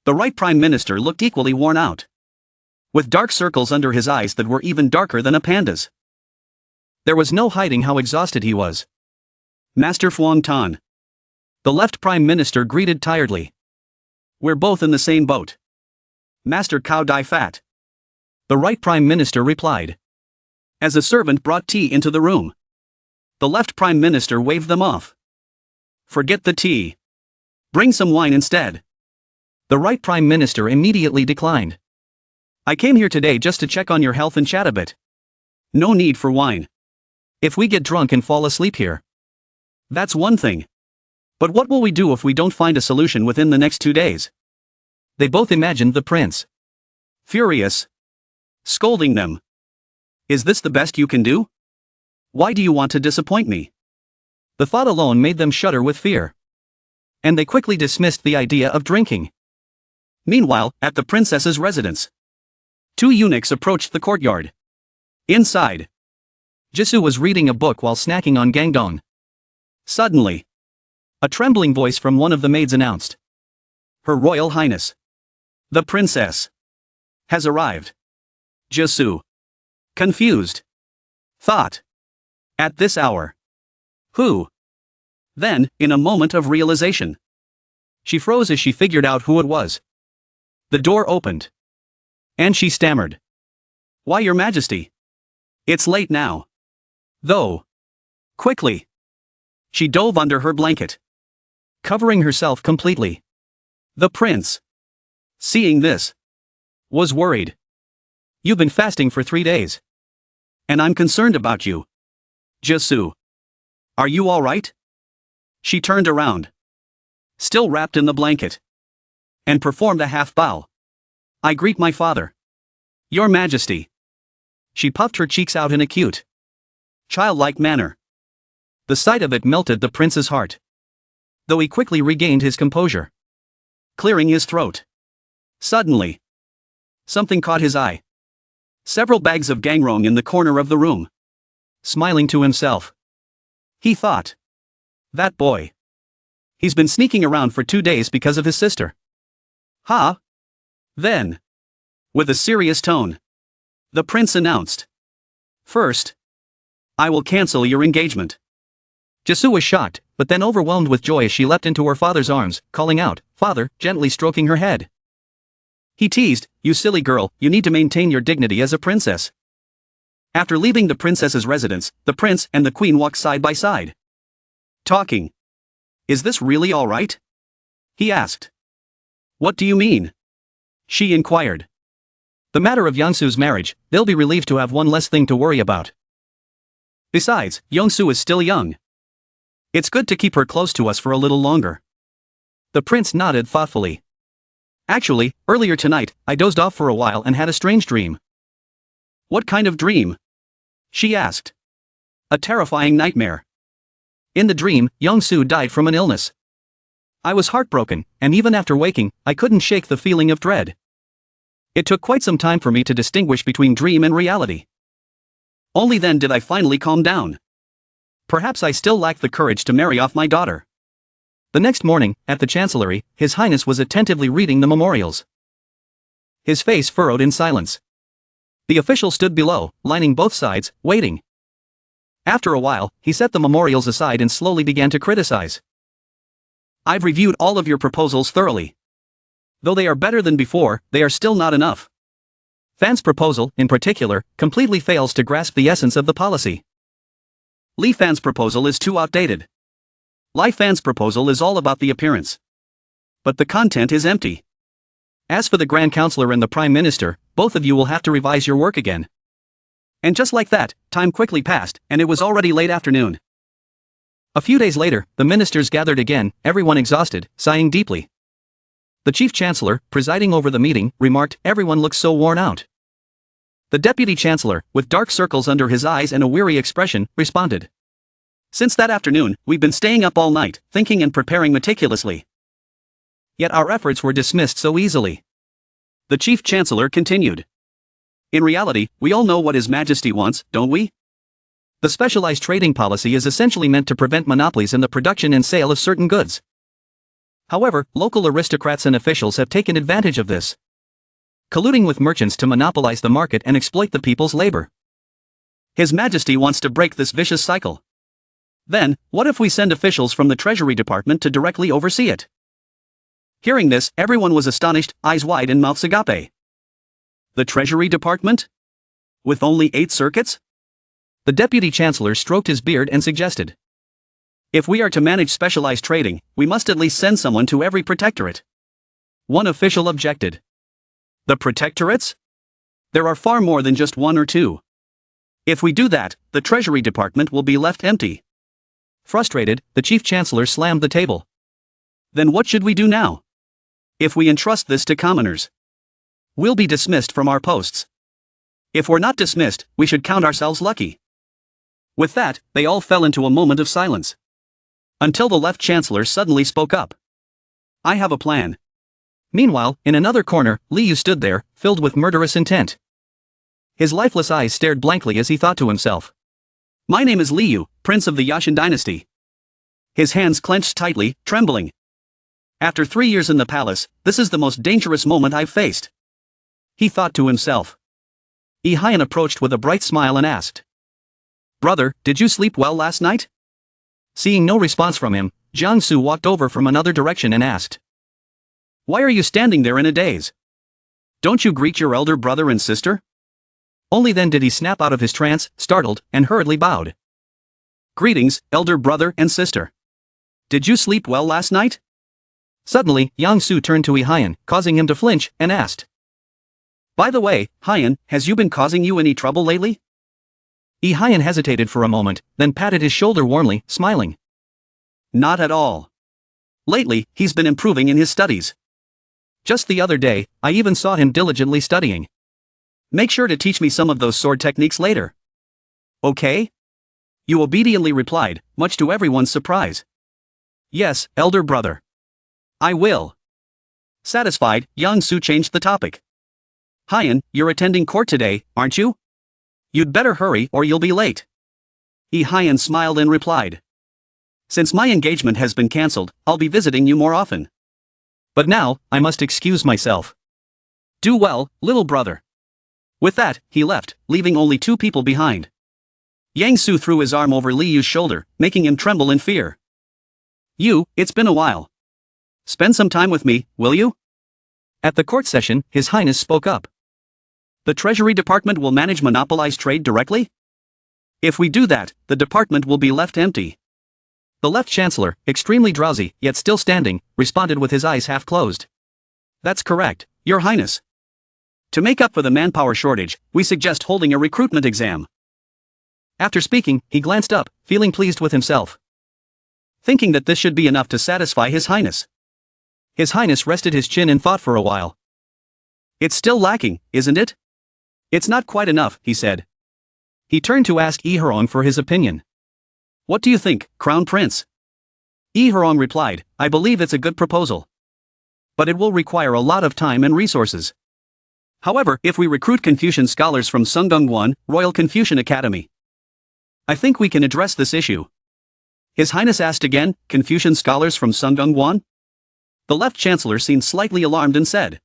The right Prime Minister looked equally worn out, with dark circles under his eyes that were even darker than a panda's. There was no hiding how exhausted he was. "Master Phuong Tan," the left Prime Minister greeted tiredly. "We're both in the same boat." "Master Cao Dai Fat," the right Prime Minister replied. As a servant brought tea into the room, the left Prime Minister waved them off. "Forget the tea. Bring some wine instead." The right Prime Minister immediately declined. "I came here today just to check on your health and chat a bit. No need for wine." "If we get drunk and fall asleep here?" "That's one thing. But what will we do if we don't find a solution within the next 2 days?" They both imagined the prince, furious, scolding them. "Is this the best you can do? Why do you want to disappoint me?" The thought alone made them shudder with fear. And they quickly dismissed the idea of drinking. Meanwhile, at the princess's residence, 2 eunuchs approached the courtyard. Inside, Jisoo was reading a book while snacking on gangdong. Suddenly, a trembling voice from one of the maids announced, "Her Royal Highness, the princess, has arrived." Jisoo, confused, thought, "At this hour? Who?" Then, in a moment of realization, she froze as she figured out who it was. The door opened, and she stammered, "Why, Your Majesty? It's late now." Though, quickly, she dove under her blanket, covering herself completely. The prince, seeing this, was worried. "You've been fasting for 3 days. And I'm concerned about you. Jisoo, are you all right?" She turned around, still wrapped in the blanket, and performed a half bow. "I greet my father, Your Majesty." She puffed her cheeks out in a cute, childlike manner. The sight of it melted the prince's heart, though he quickly regained his composure, clearing his throat. Suddenly, something caught his eye. Several bags of gangrong in the corner of the room. Smiling to himself, he thought, "That boy. He's been sneaking around for 2 days because of his sister." "Huh?" Then, with a serious tone, the prince announced, "First, I will cancel your engagement." Jisoo was shocked, but then overwhelmed with joy as she leapt into her father's arms, calling out, "Father," gently stroking her head. He teased, "You silly girl, you need to maintain your dignity as a princess." After leaving the princess's residence, the prince and the queen walked side by side, talking. "Is this really all right?" he asked. "What do you mean?" she inquired. "The matter of Youngsu's marriage, they'll be relieved to have one less thing to worry about. Besides, Youngsu is still young. It's good to keep her close to us for a little longer." The prince nodded thoughtfully. "Actually, earlier tonight, I dozed off for a while and had a strange dream." "What kind of dream?" she asked. "A terrifying nightmare. In the dream, Youngsu died from an illness. I was heartbroken, and even after waking, I couldn't shake the feeling of dread. It took quite some time for me to distinguish between dream and reality. Only then did I finally calm down. Perhaps I still lack the courage to marry off my daughter." The next morning, at the chancellery, His Highness was attentively reading the memorials, his face furrowed in silence. The official stood below, lining both sides, waiting. After a while, he set the memorials aside and slowly began to criticize. "I've reviewed all of your proposals thoroughly. Though they are better than before, they are still not enough. Fan's proposal, in particular, completely fails to grasp the essence of the policy. Li Fan's proposal is too outdated. Lai Fan's proposal is all about the appearance. But the content is empty. As for the Grand Counselor and the Prime Minister, both of you will have to revise your work again." And just like that, time quickly passed, and it was already late afternoon. A few days later, the ministers gathered again, everyone exhausted, sighing deeply. The Chief Chancellor, presiding over the meeting, remarked, "Everyone looks so worn out. The deputy chancellor, with dark circles under his eyes and a weary expression, responded. Since that afternoon, we've been staying up all night, thinking and preparing meticulously. Yet our efforts were dismissed so easily. The chief chancellor continued. In reality, we all know what His Majesty wants, don't we? The specialized trading policy is essentially meant to prevent monopolies in the production and sale of certain goods. However, local aristocrats and officials have taken advantage of this, colluding with merchants to monopolize the market and exploit the people's labor. His Majesty wants to break this vicious cycle. Then, what if we send officials from the Treasury Department to directly oversee it? Hearing this, everyone was astonished, eyes wide and mouths agape. The Treasury Department? With only 8 circuits? The deputy chancellor stroked his beard and suggested. If we are to manage specialized trading, we must at least send someone to every protectorate. One official objected. The protectorates? There are far more than just 1 or 2. If we do that, the Treasury Department will be left empty. Frustrated, the chief chancellor slammed the table. Then what should we do now? If we entrust this to commoners, we'll be dismissed from our posts. If we're not dismissed, we should count ourselves lucky. With that, they all fell into a moment of silence. Until the left chancellor suddenly spoke up. I have a plan. Meanwhile, in another corner, Liu stood there, filled with murderous intent. His lifeless eyes stared blankly as he thought to himself. My name is Liu, Prince of the Joseon dynasty. His hands clenched tightly, trembling. After 3 years in the palace, this is the most dangerous moment I've faced. He thought to himself. Lee Hyun approached with a bright smile and asked. Brother, did you sleep well last night? Seeing no response from him, Jiangsu walked over from another direction and asked. Why are you standing there in a daze? Don't you greet your elder brother and sister? Only then did he snap out of his trance, startled, and hurriedly bowed. Greetings, elder brother and sister. Did you sleep well last night? Suddenly, Jiangsu turned to Lee Hyun, causing him to flinch, and asked. By the way, Hyun, has you been causing you any trouble lately? Lee Hyun hesitated for a moment, then patted his shoulder warmly, smiling. Not at all. Lately, he's been improving in his studies. Just the other day, I even saw him diligently studying. Make sure to teach me some of those sword techniques later. Okay? You obediently replied, much to everyone's surprise. Yes, elder brother. I will. Satisfied, Jiangsu changed the topic. Hyun, you're attending court today, aren't you? You'd better hurry or you'll be late. Lee Hyun smiled and replied. Since my engagement has been cancelled, I'll be visiting you more often. But now, I must excuse myself. Do well, little brother. With that, he left, leaving only 2 people behind. Yang-su threw his arm over Li Yu's shoulder, making him tremble in fear. You, it's been a while. Spend some time with me, will you? At the court session, His Highness spoke up. The Treasury Department will manage monopolized trade directly? If we do that, the department will be left empty. The left chancellor, extremely drowsy, yet still standing, responded with his eyes half closed. That's correct, Your Highness. To make up for the manpower shortage, we suggest holding a recruitment exam. After speaking, he glanced up, feeling pleased with himself. Thinking that this should be enough to satisfy His Highness. His Highness rested his chin and thought for a while. It's still lacking, isn't it? It's not quite enough, he said. He turned to ask Lee Herong for his opinion. What do you think, Crown Prince? Lee Herong replied, I believe it's a good proposal. But it will require a lot of time and resources. However, if we recruit Confucian scholars from Sungdong-won, Royal Confucian Academy, I think we can address this issue. His Highness asked again, Confucian scholars from Sungdong-won? The left chancellor seemed slightly alarmed and said.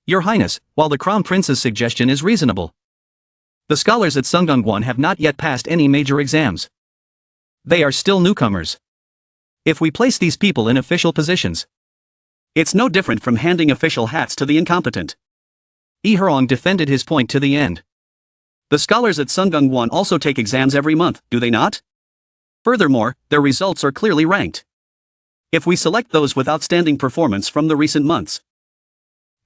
Your Highness, while the Crown Prince's suggestion is reasonable, the scholars at Sungdong-won have not yet passed any major exams. They are still newcomers. If we place these people in official positions, it's no different from handing official hats to the incompetent. Lee Herong defended his point to the end. The scholars at Sungdong-won also take exams every month, do they not? Furthermore, their results are clearly ranked. If we select those with outstanding performance from the recent months,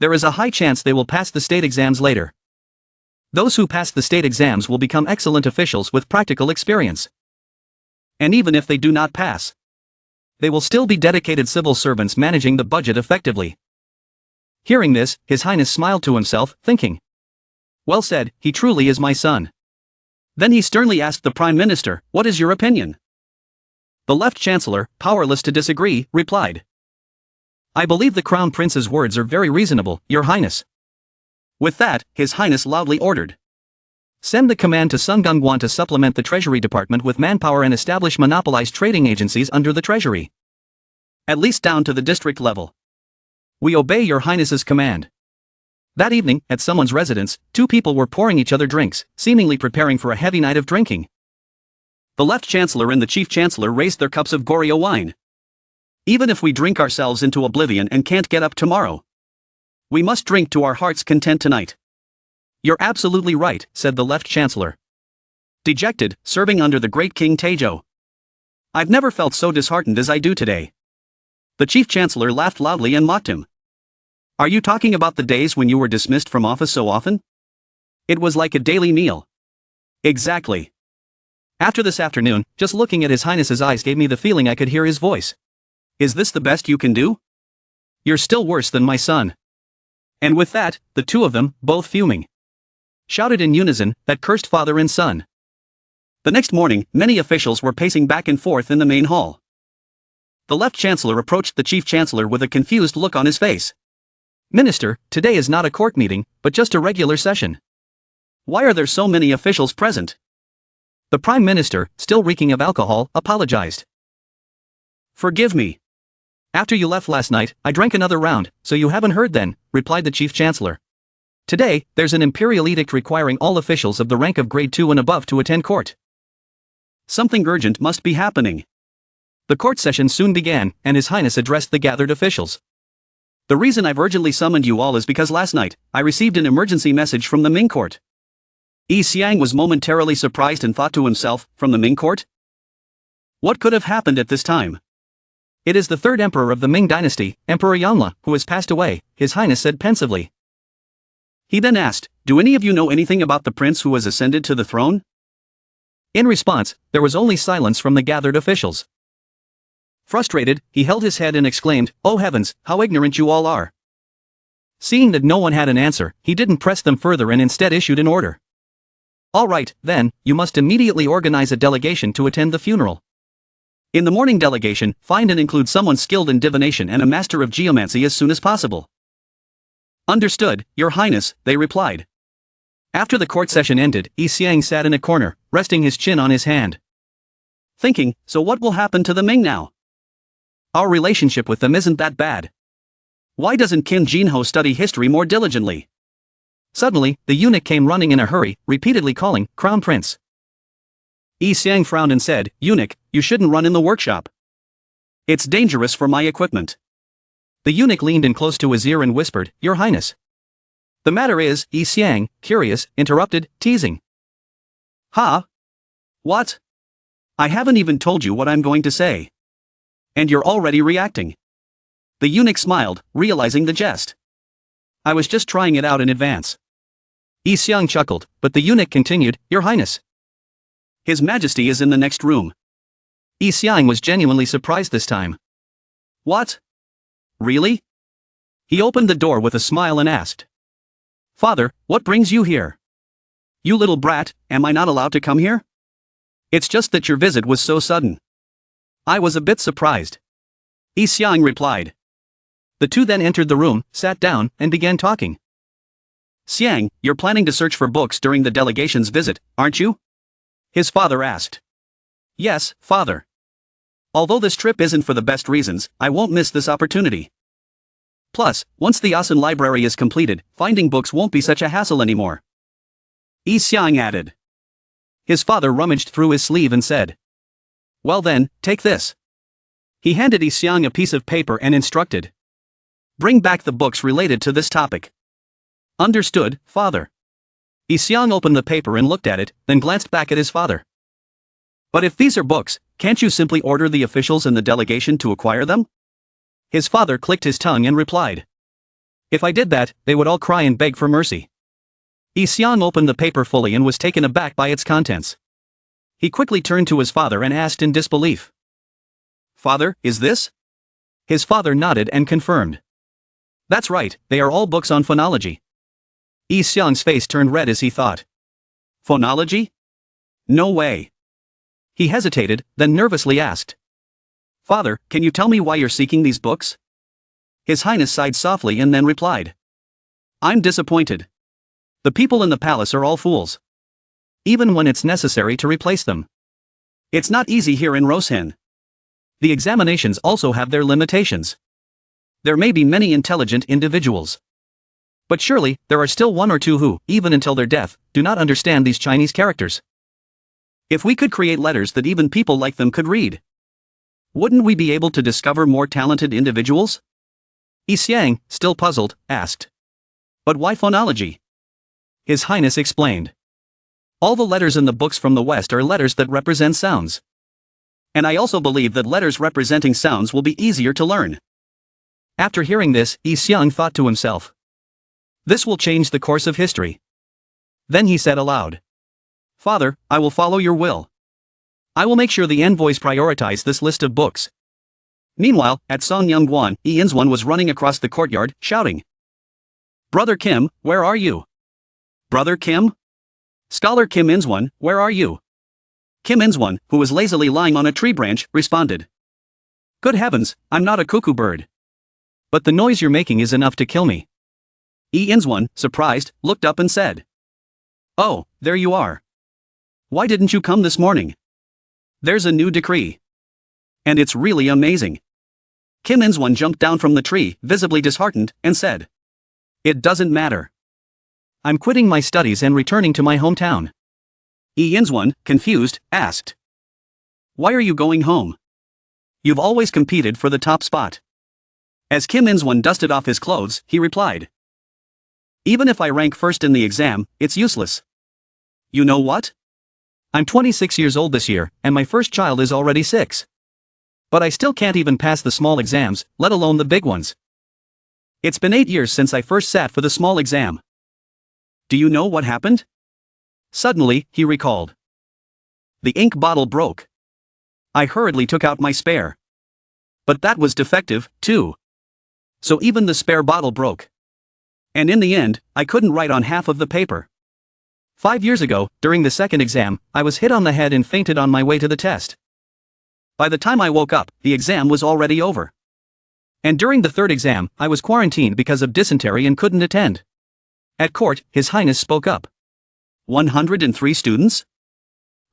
there is a high chance they will pass the state exams later. Those who pass the state exams will become excellent officials with practical experience. And even if they do not pass, they will still be dedicated civil servants managing the budget effectively. Hearing this, His Highness smiled to himself, thinking. Well said, he truly is my son. Then he sternly asked the Prime Minister, what is your opinion? The Left Chancellor, powerless to disagree, replied. I believe the Crown Prince's words are very reasonable, Your Highness. With that, His Highness loudly ordered. Send the command to Sungungwan to supplement the Treasury Department with manpower and establish monopolized trading agencies under the Treasury. At least down to the district level. We obey Your Highness's command. That evening, at someone's residence, two people were pouring each other drinks, seemingly preparing for a heavy night of drinking. The Left Chancellor and the Chief Chancellor raised their cups of Goryeo wine. Even if we drink ourselves into oblivion and can't get up tomorrow, we must drink to our heart's content tonight. You're absolutely right, said the Left Chancellor. Dejected, serving under the great King Sejong. I've never felt so disheartened as I do today. The Chief Chancellor laughed loudly and mocked him. Are you talking about the days when you were dismissed from office so often? It was like a daily meal. Exactly. After this afternoon, just looking at His Highness's eyes gave me the feeling I could hear his voice. Is this the best you can do? You're still worse than my son. And with that, the two of them, both fuming, shouted in unison, that cursed father and son. The next morning, many officials were pacing back and forth in the main hall. The Left Chancellor approached the Chief Chancellor with a confused look on his face. Minister, today is not a court meeting, but just a regular session. Why are there so many officials present? The Prime Minister, still reeking of alcohol, apologized. Forgive me. After you left last night, I drank another round, so you haven't heard then, replied the Chief Chancellor. Today, there's an imperial edict requiring all officials of the rank of grade 2 and above to attend court. Something urgent must be happening. The court session soon began, and His Highness addressed the gathered officials. The reason I've urgently summoned you all is because last night, I received an emergency message from the Ming court. Yi Xiang was momentarily surprised and thought to himself, from the Ming court? What could have happened at this time? It is the third emperor of the Ming dynasty, Emperor Yanla, who has passed away, His Highness said pensively. He then asked, do any of you know anything about the prince who has ascended to the throne? In response, there was only silence from the gathered officials. Frustrated, he held his head and exclaimed, "Oh heavens, how ignorant you all are." Seeing that no one had an answer, he didn't press them further and instead issued an order. All right, then, you must immediately organize a delegation to attend the funeral. In the morning delegation, find and include someone skilled in divination and a master of geomancy as soon as possible. Understood, Your Highness, they replied. After the court session ended, Yi Xiang sat in a corner, resting his chin on his hand. Thinking, so what will happen to the Ming now? Our relationship with them isn't that bad. Why doesn't Qin Jinho study history more diligently? Suddenly, the eunuch came running in a hurry, repeatedly calling, "Crown Prince." Yi Xiang frowned and said, "Eunuch, you shouldn't run in the workshop. It's dangerous for my equipment." The eunuch leaned in close to his ear and whispered, "Your Highness." "The matter is," Yi Xiang, curious, interrupted, teasing. "Ha? What? I haven't even told you what I'm going to say. And you're already reacting." The eunuch smiled, realizing the jest. "I was just trying it out in advance." Yi Xiang chuckled, but the eunuch continued, "Your Highness. His Majesty is in the next room." Yi Xiang was genuinely surprised this time. "What? Really?" He opened the door with a smile and asked, "Father, what brings you here?" "You little brat, am I not allowed to come here?" "It's just that your visit was so sudden. I was a bit surprised." Yi Xiang replied. The two then entered the room, sat down, and began talking. "Xiang, you're planning to search for books during the delegation's visit, aren't you?" his father asked. "Yes, father. Although this trip isn't for the best reasons, I won't miss this opportunity. Plus, once the Asen library is completed, finding books won't be such a hassle anymore." Yi Xiang added. His father rummaged through his sleeve and said, "Well then, take this." He handed Yi Xiang a piece of paper and instructed, "Bring back the books related to this topic." "Understood, father." Yi Xiang opened the paper and looked at it, then glanced back at his father. "But if these are books, can't you simply order the officials in the delegation to acquire them?" His father clicked his tongue and replied, "If I did that, they would all cry and beg for mercy." Yi Xiang opened the paper fully and was taken aback by its contents. He quickly turned to his father and asked in disbelief, "Father, is this?" His father nodded and confirmed. "That's right, they are all books on phonology. Yi Xiang's face turned red as he thought. Phonology? No way. He hesitated, then nervously asked. Father, can you tell me why you're seeking these books? His Highness sighed softly and then replied. I'm disappointed. The people in the palace are all fools. Even when it's necessary to replace them. It's not easy here in Rosehin. The examinations also have their limitations. There may be many intelligent individuals. But surely, there are still one or two who, even until their death, do not understand these Chinese characters. If we could create letters that even people like them could read, wouldn't we be able to discover more talented individuals? Yi Xiang, still puzzled, asked. But why phonology? His Highness explained. All the letters in the books from the West are letters that represent sounds. And I also believe that letters representing sounds will be easier to learn. After hearing this, Yi Xiang thought to himself. This will change the course of history. Then he said aloud. Father, I will follow your will. I will make sure the envoys prioritize this list of books. Meanwhile, at Songyangguan, Yi Inzwan was running across the courtyard, shouting. Brother Kim, where are you? Brother Kim? Scholar Kim Inzwan, where are you? Kim Inzwan, who was lazily lying on a tree branch, responded. Good heavens, I'm not a cuckoo bird. But the noise you're making is enough to kill me. Yi Inzwan, surprised, looked up and said. Oh, there you are. Why didn't you come this morning? There's a new decree. And it's really amazing. Kim Inzwan jumped down from the tree, visibly disheartened, and said. It doesn't matter. I'm quitting my studies and returning to my hometown. Yi Inzwan, confused, asked. Why are you going home? You've always competed for the top spot. As Kim Inzwan dusted off his clothes, he replied. Even if I rank first in the exam, it's useless. You know what? I'm 26 years old this year, and my first child is already 6. But I still can't even pass the small exams, let alone the big ones. It's been 8 years since I first sat for the small exam. Do you know what happened? Suddenly, he recalled. The ink bottle broke. I hurriedly took out my spare. But that was defective, too. So even the spare bottle broke. And in the end, I couldn't write on half of the paper. 5 years ago, during the second exam, I was hit on the head and fainted on my way to the test. By the time I woke up, the exam was already over. And during the third exam, I was quarantined because of dysentery and couldn't attend. At court, His Highness spoke up. 103 students?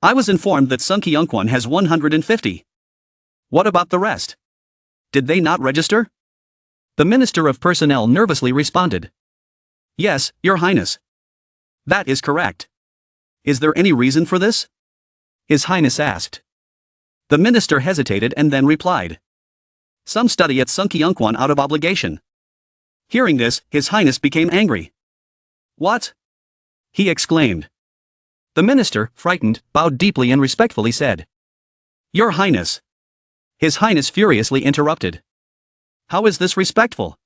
I was informed that Songyangguan has 150. What about the rest? Did they not register? The Minister of Personnel nervously responded. Yes, Your Highness. That is correct. Is there any reason for this? His Highness asked. The minister hesitated and then replied. Some study at Songyangguan out of obligation. Hearing this, His Highness became angry. What? He exclaimed. The minister, frightened, bowed deeply and respectfully said. Your Highness. His Highness furiously interrupted. How is this respectful?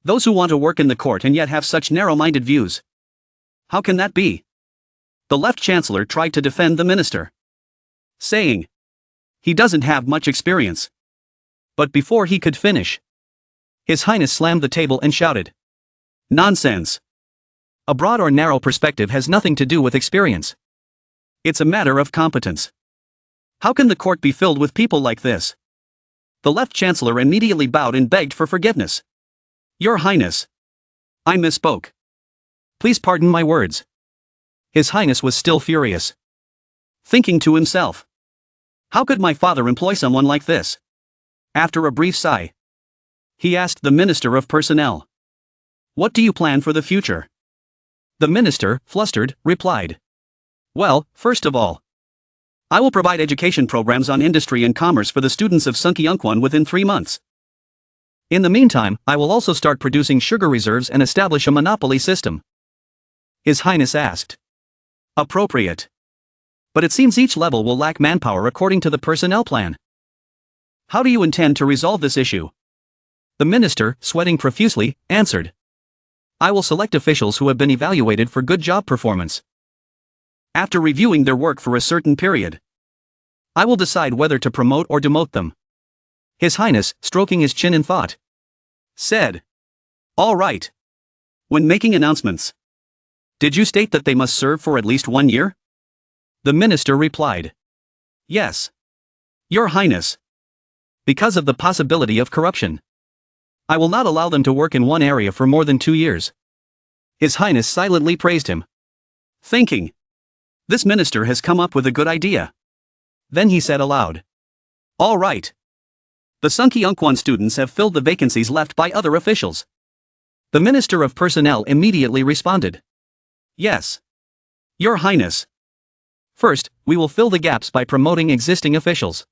Those who want to work in the court and yet have such narrow-minded views. How can that be? The left chancellor tried to defend the minister, saying, he doesn't have much experience. But before he could finish, His Highness slammed the table and shouted. Nonsense. A broad or narrow perspective has nothing to do with experience. It's a matter of competence. How can the court be filled with people like this? The left chancellor immediately bowed and begged for forgiveness. Your Highness. I misspoke. Please pardon my words. His Highness was still furious. Thinking to himself. How could my father employ someone like this? After a brief sigh, he asked the Minister of Personnel. What do you plan for the future? The minister, flustered, replied. Well, first of all, I will provide education programs on industry and commerce for the students of Songyangguan within 3 months. In the meantime, I will also start producing sugar reserves and establish a monopoly system. His Highness asked. Appropriate. But it seems each level will lack manpower according to the personnel plan. How do you intend to resolve this issue? The minister, sweating profusely, answered. I will select officials who have been evaluated for good job performance. After reviewing their work for a certain period, I will decide whether to promote or demote them. His Highness, stroking his chin in thought, said. All right. When making announcements, Did you state that they must serve for at least 1 year? The minister replied. Yes. Your Highness. Because of the possibility of corruption. I will not allow them to work in one area for more than 2 years. His Highness silently praised him. Thinking. This minister has come up with a good idea. Then he said aloud. All right. The Sunkyunkwan students have filled the vacancies left by other officials. The Minister of Personnel immediately responded. Yes. Your Highness. First, we will fill the gaps by promoting existing officials.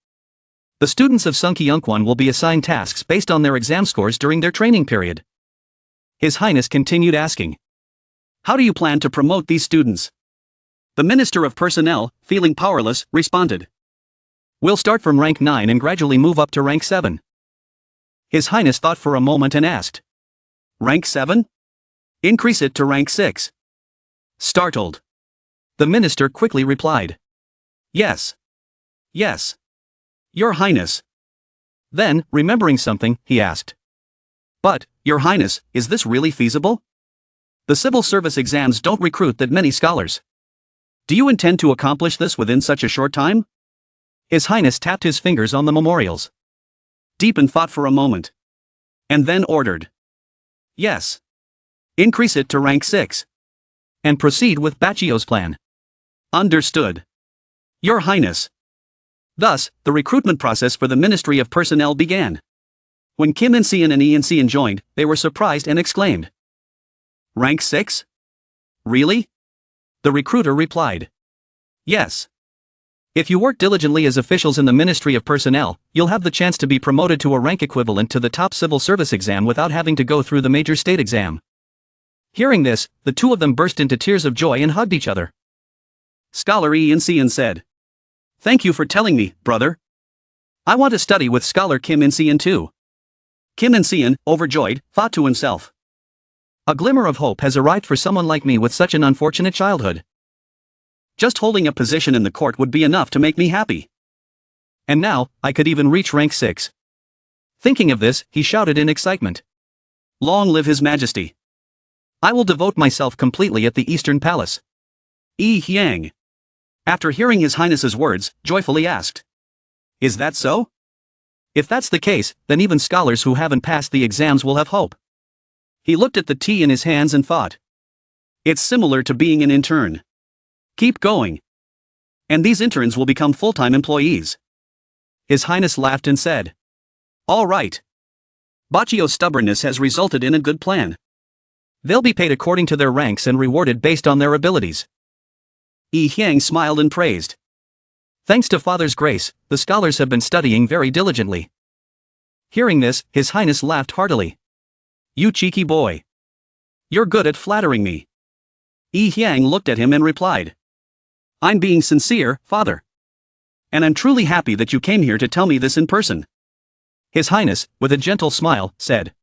The students of Sunkyunkwan will be assigned tasks based on their exam scores during their training period. His Highness continued asking. How do you plan to promote these students? The Minister of Personnel, feeling powerless, responded. We'll start from rank 9 and gradually move up to rank 7. His Highness thought for a moment and asked. Rank 7? Increase it to rank 6. Startled. The minister quickly replied. Yes. Yes. Your Highness. Then, remembering something, he asked. But, Your Highness, is this really feasible? The civil service exams don't recruit that many scholars. Do you intend to accomplish this within such a short time? His Highness tapped his fingers on the memorials. Deep in thought for a moment. And then ordered. Yes. Increase it to rank 6. And proceed with Bachio's plan. Understood. Your Highness. Thus, the recruitment process for the Ministry of Personnel began. When Kim In-seon and In-seon joined, they were surprised and exclaimed. Rank 6? Really? The recruiter replied. Yes. If you work diligently as officials in the Ministry of Personnel, you'll have the chance to be promoted to a rank equivalent to the top civil service exam without having to go through the major state exam. Hearing this, the two of them burst into tears of joy and hugged each other. Scholar In-seon said. Thank you for telling me, brother. I want to study with Scholar Kim In-seon too. Kim In-seon, overjoyed, thought to himself. A glimmer of hope has arrived for someone like me with such an unfortunate childhood. Just holding a position in the court would be enough to make me happy. And now, I could even reach rank 6. Thinking of this, he shouted in excitement. Long live His Majesty. I will devote myself completely at the Eastern Palace. Hyang. After hearing His Highness's words, joyfully asked. Is that so? If that's the case, then even scholars who haven't passed the exams will have hope. He looked at the tea in his hands and thought. It's similar to being an intern. Keep going. And these interns will become full-time employees. His Highness laughed and said. All right. Bachio's stubbornness has resulted in a good plan. They'll be paid according to their ranks and rewarded based on their abilities. Hyang smiled and praised. Thanks to Father's grace, the scholars have been studying very diligently. Hearing this, His Highness laughed heartily. You cheeky boy. You're good at flattering me. Hyang looked at him and replied. I'm being sincere, Father. And I'm truly happy that you came here to tell me this in person. His Highness, with a gentle smile, said.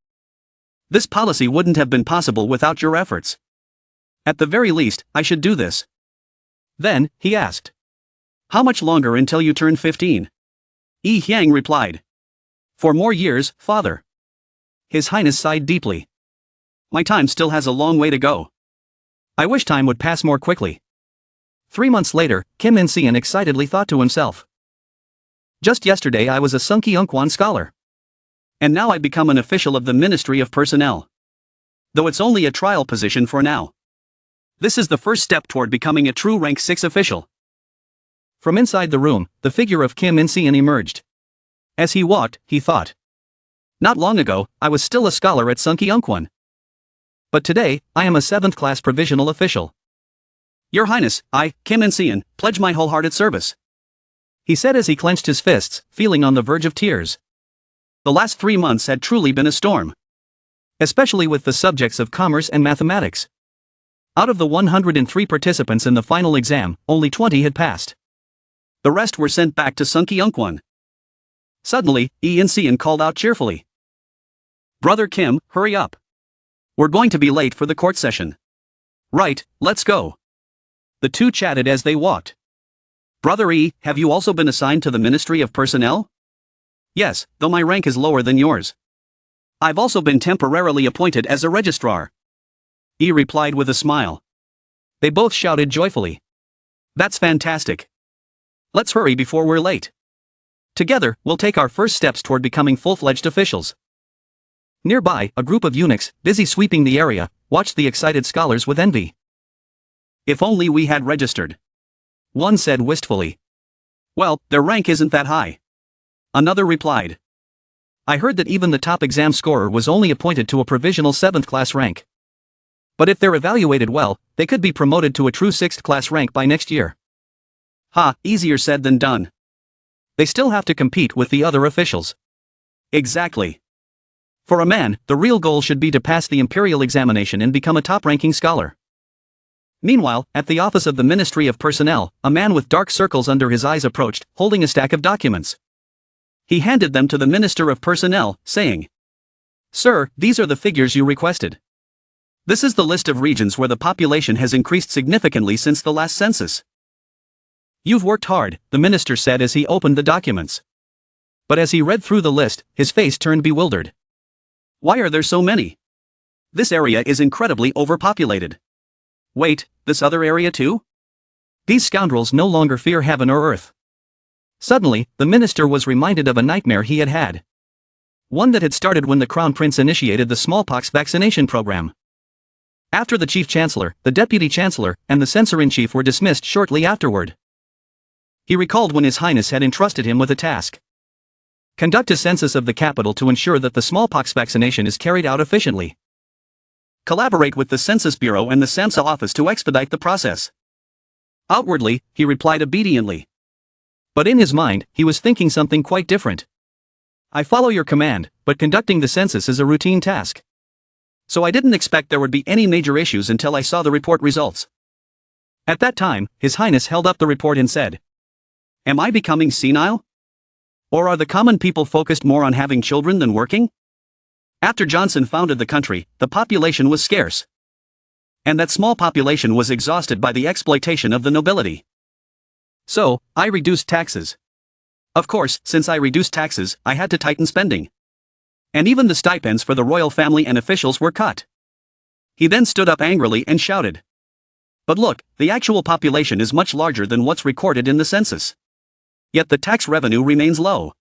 This policy wouldn't have been possible without your efforts. At the very least, I should do this. Then, he asked. How much longer until you turn 15? Hyang replied. 4 more years, Father. His Highness sighed deeply. My time still has a long way to go. I wish time would pass more quickly. 3 months later, Kim In-seon excitedly thought to himself. Just yesterday I was a Sunkyunkwan scholar. And now I've become an official of the Ministry of Personnel. Though it's only a trial position for now. This is the first step toward becoming a true rank 6 official. From inside the room, the figure of Kim In-seon emerged. As he walked, he thought. Not long ago, I was still a scholar at Sunkyunkwan. But today, I am a 7th class provisional official. Your Highness, I, Kim In-seon, pledge my wholehearted service. He said as he clenched his fists, feeling on the verge of tears. The last 3 months had truly been a storm. Especially with the subjects of commerce and mathematics. Out of the 103 participants in the final exam, only 20 had passed. The rest were sent back to Sunkyunkwan. Suddenly, In-seon called out cheerfully. Brother Kim, hurry up. We're going to be late for the court session. Right, let's go. The two chatted as they walked. Brother E, have you also been assigned to the Ministry of Personnel? Yes, though my rank is lower than yours. I've also been temporarily appointed as a registrar. E replied with a smile. They both shouted joyfully. That's fantastic. Let's hurry before we're late. Together, we'll take our first steps toward becoming full-fledged officials. Nearby, a group of eunuchs, busy sweeping the area, watched the excited scholars with envy. If only we had registered. One said wistfully. Well, their rank isn't that high. Another replied. I heard that even the top exam scorer was only appointed to a provisional 7th class rank. But if they're evaluated well, they could be promoted to a true 6th class rank by next year. Ha, easier said than done. They still have to compete with the other officials. Exactly. For a man, the real goal should be to pass the imperial examination and become a top-ranking scholar. Meanwhile, at the office of the Ministry of Personnel, a man with dark circles under his eyes approached, holding a stack of documents. He handed them to the Minister of Personnel, saying, Sir, these are the figures you requested. This is the list of regions where the population has increased significantly since the last census. You've worked hard, the minister said as he opened the documents. But as he read through the list, his face turned bewildered. Why are there so many? This area is incredibly overpopulated. Wait, this other area too? These scoundrels no longer fear heaven or earth. Suddenly, the minister was reminded of a nightmare he had had. One that had started when the Crown Prince initiated the smallpox vaccination program. After the Chief Chancellor, the Deputy Chancellor, and the Censor-in-Chief were dismissed shortly afterward. He recalled when His Highness had entrusted him with a task. Conduct a census of the capital to ensure that the smallpox vaccination is carried out efficiently. Collaborate with the Census Bureau and the SAMSA office to expedite the process. Outwardly, he replied obediently. But in his mind, he was thinking something quite different. I follow your command, but conducting the census is a routine task. So I didn't expect there would be any major issues until I saw the report results. At that time, His Highness held up the report and said, Am I becoming senile? Or are the common people focused more on having children than working? After Johnson founded the country, the population was scarce. And that small population was exhausted by the exploitation of the nobility. So, I reduced taxes. Of course, since I reduced taxes, I had to tighten spending. And even the stipends for the royal family and officials were cut. He then stood up angrily and shouted. But look, the actual population is much larger than what's recorded in the census. Yet the tax revenue remains low.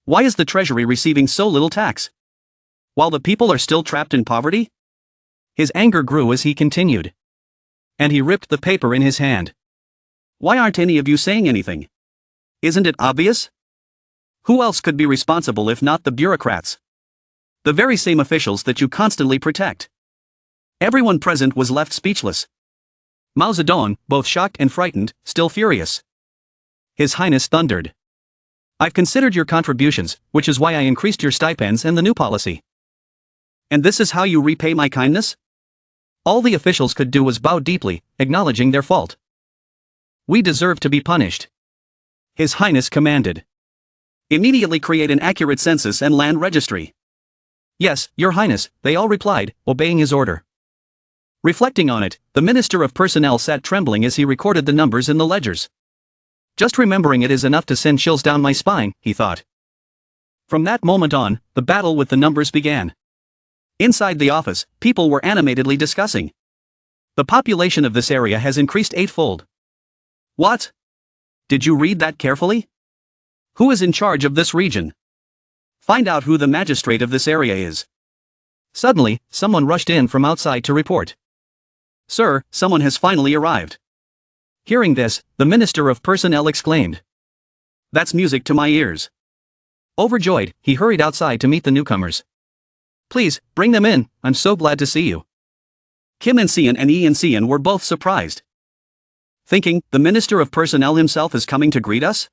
Why is the treasury receiving so little tax? While the people are still trapped in poverty? His anger grew as he continued. And he ripped the paper in his hand. Why aren't any of you saying anything? Isn't it obvious? Who else could be responsible if not the bureaucrats? The very same officials that you constantly protect. Everyone present was left speechless. Mao Zedong, both shocked and frightened, still furious. His Highness thundered. I've considered your contributions, which is why I increased your stipends and the new policy. And this is how you repay my kindness? All the officials could do was bow deeply, acknowledging their fault. We deserve to be punished. His Highness commanded. Immediately create an accurate census and land registry. Yes, Your Highness, they all replied, obeying his order. Reflecting on it, the Minister of Personnel sat trembling as he recorded the numbers in the ledgers. Just remembering it is enough to send chills down my spine, he thought. From that moment on, the battle with the numbers began. Inside the office, people were animatedly discussing. The population of this area has increased 8-fold. What? Did you read that carefully? Who is in charge of this region? Find out who the magistrate of this area is. Suddenly, someone rushed in from outside to report. Sir, someone has finally arrived. Hearing this, the Minister of Personnel exclaimed. That's music to my ears. Overjoyed, he hurried outside to meet the newcomers. Please, bring them in, I'm so glad to see you. Kim In-seon and Lee In-seon were both surprised. Thinking, the Minister of Personnel himself is coming to greet us?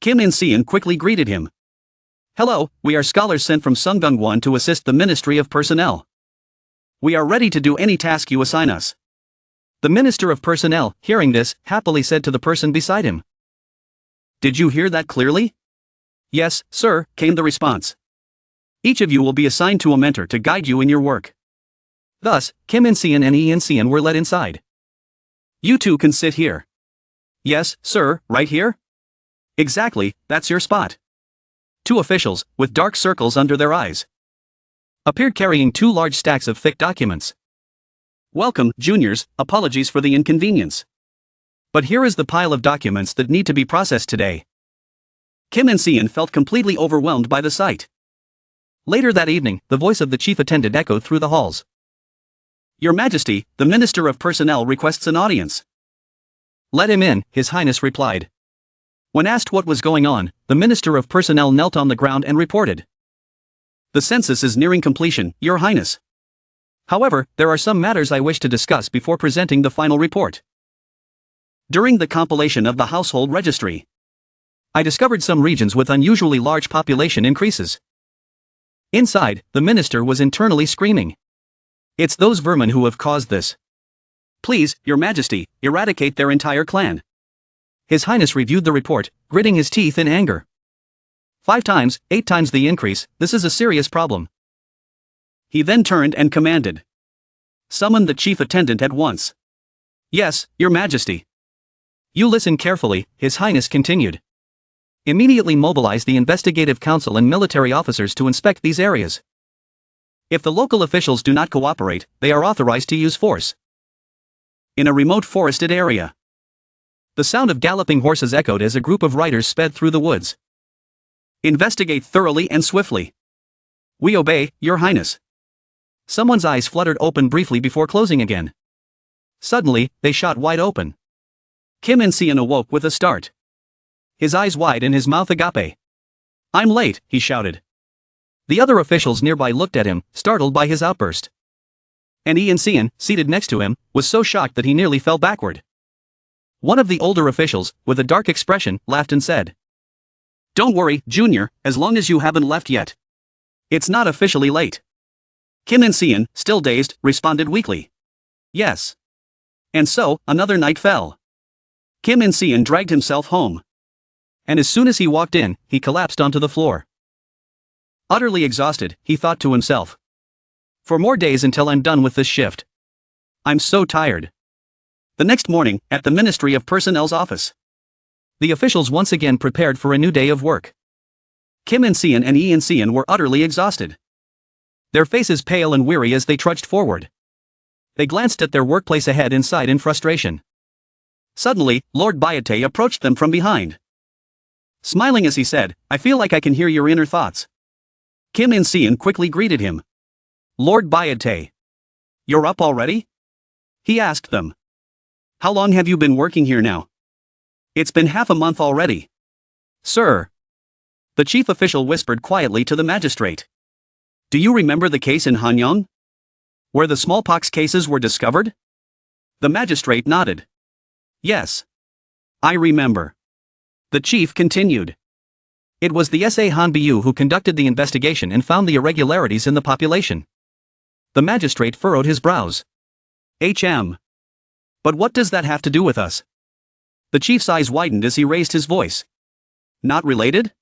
Kim In-seon quickly greeted him. Hello, we are scholars sent from Sungung-won to assist the Ministry of Personnel. We are ready to do any task you assign us. The Minister of Personnel, hearing this, happily said to the person beside him. Did you hear that clearly? Yes, sir, came the response. Each of you will be assigned to a mentor to guide you in your work. Thus, Kim In-seon and Lee In-seon were led inside. You two can sit here. Yes, sir, right here? Exactly, that's your spot. Two officials, with dark circles under their eyes, appeared carrying 2 large stacks of thick documents. Welcome, juniors, apologies for the inconvenience. But here is the pile of documents that need to be processed today. Kim and Seon felt completely overwhelmed by the sight. Later that evening, the voice of the chief attendant echoed through the halls. Your Majesty, the Minister of Personnel requests an audience. Let him in, His Highness replied. When asked what was going on, the Minister of Personnel knelt on the ground and reported. The census is nearing completion, Your Highness. However, there are some matters I wish to discuss before presenting the final report. During the compilation of the household registry, I discovered some regions with unusually large population increases. Inside, the minister was internally screaming. It's those vermin who have caused this. Please, Your Majesty, eradicate their entire clan. His Highness reviewed the report, gritting his teeth in anger. 5 times, 8 times the increase, this is a serious problem. He then turned and commanded. Summon the chief attendant at once. Yes, Your Majesty. You listen carefully, His Highness continued. Immediately mobilize the investigative council and military officers to inspect these areas. If the local officials do not cooperate, they are authorized to use force. In a remote forested area, the sound of galloping horses echoed as a group of riders sped through the woods. Investigate thoroughly and swiftly. We obey, Your Highness. Someone's eyes fluttered open briefly before closing again. Suddenly, they shot wide open. Kim and Seon awoke with a start. His eyes wide and his mouth agape. I'm late, he shouted. The other officials nearby looked at him, startled by his outburst. And Seon, seated next to him, was so shocked that he nearly fell backward. One of the older officials, with a dark expression, laughed and said, Don't worry, Junior, as long as you haven't left yet. It's not officially late. Kim and Seon, still dazed, responded weakly. Yes. And so, another night fell. Kim and Seon dragged himself home. And as soon as he walked in, he collapsed onto the floor. Utterly exhausted, he thought to himself. 4 more days until I'm done with this shift. I'm so tired. The next morning, at the Ministry of Personnel's office, the officials once again prepared for a new day of work. Kim and Seon were utterly exhausted. Their faces pale and weary as they trudged forward. They glanced at their workplace ahead and sighed in frustration. Suddenly, Lord Bayate approached them from behind. Smiling as he said, I feel like I can hear your inner thoughts. Kim and Seon quickly greeted him. Lord Bayate. You're up already? He asked them. How long have you been working here now? It's been half a month already. Sir. The chief official whispered quietly to the magistrate. Do you remember the case in Hanyang? Where the smallpox cases were discovered? The magistrate nodded. Yes. I remember. The chief continued. It was the SA Hanbiu who conducted the investigation and found the irregularities in the population. The magistrate furrowed his brows. HM. But what does that have to do with us? The chief's eyes widened as he raised his voice. Not related?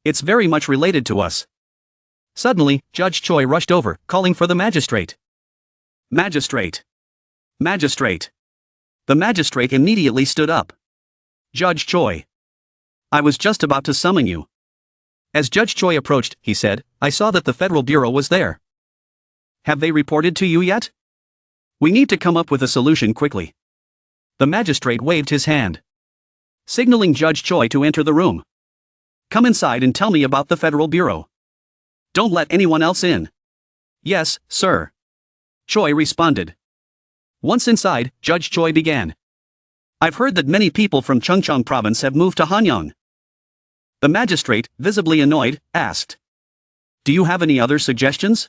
It's very much related to us. Suddenly, Judge Choi rushed over, calling for the magistrate. Magistrate. Magistrate. The magistrate immediately stood up. Judge Choi. I was just about to summon you. As Judge Choi approached, he said, I saw that the Federal Bureau was there. Have they reported to you yet? We need to come up with a solution quickly. The magistrate waved his hand, signaling Judge Choi to enter the room. Come inside and tell me about the Federal Bureau. Don't let anyone else in. Yes, sir. Choi responded. Once inside, Judge Choi began. I've heard that many people from Chungcheong province have moved to Hanyang. The magistrate, visibly annoyed, asked. Do you have any other suggestions?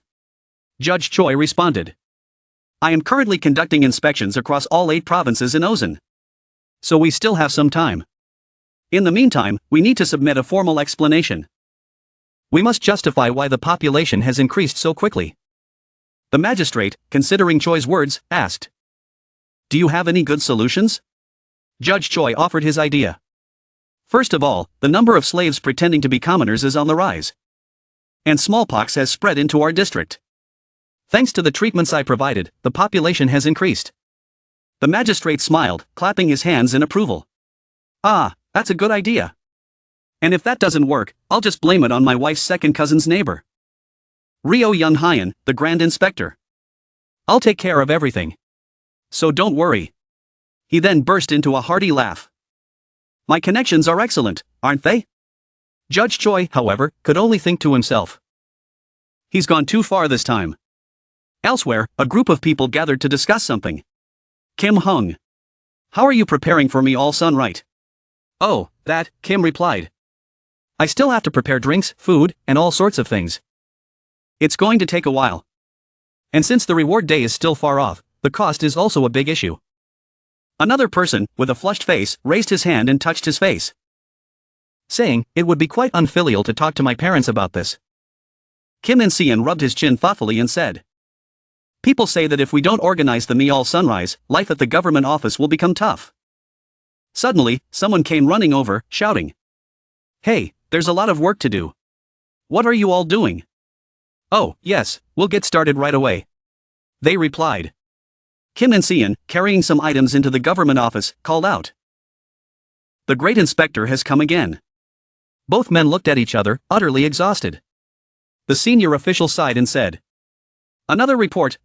Judge Choi responded. I am currently conducting inspections across all 8 provinces in Osun. So we still have some time. In the meantime, we need to submit a formal explanation. We must justify why the population has increased so quickly. The magistrate, considering Choi's words, asked. Do you have any good solutions? Judge Choi offered his idea. First of all, the number of slaves pretending to be commoners is on the rise. And smallpox has spread into our district. Thanks to the treatments I provided, the population has increased. The magistrate smiled, clapping his hands in approval. Ah, that's a good idea. And if that doesn't work, I'll just blame it on my wife's second cousin's neighbor, Ryo Yun Hyan, the Grand Inspector. I'll take care of everything. So don't worry. He then burst into a hearty laugh. My connections are excellent, aren't they? Judge Choi, however, could only think to himself. He's gone too far this time. Elsewhere, a group of people gathered to discuss something. Kim hung. How are you preparing for me all sun right? Oh, that, Kim replied. I still have to prepare drinks, food, and all sorts of things. It's going to take a while. And since the reward day is still far off, the cost is also a big issue. Another person, with a flushed face, raised his hand and touched his face, saying, it would be quite unfilial to talk to my parents about this. Kim In-seon rubbed his chin thoughtfully and said, people say that if we don't organize the Me All Sunrise, life at the government office will become tough. Suddenly, someone came running over, shouting, hey, there's a lot of work to do. What are you all doing? Oh, yes, we'll get started right away. They replied. Kim In-seon, carrying some items into the government office, called out. The great inspector has come again. Both men looked at each other, utterly exhausted. The senior official sighed and said, another report,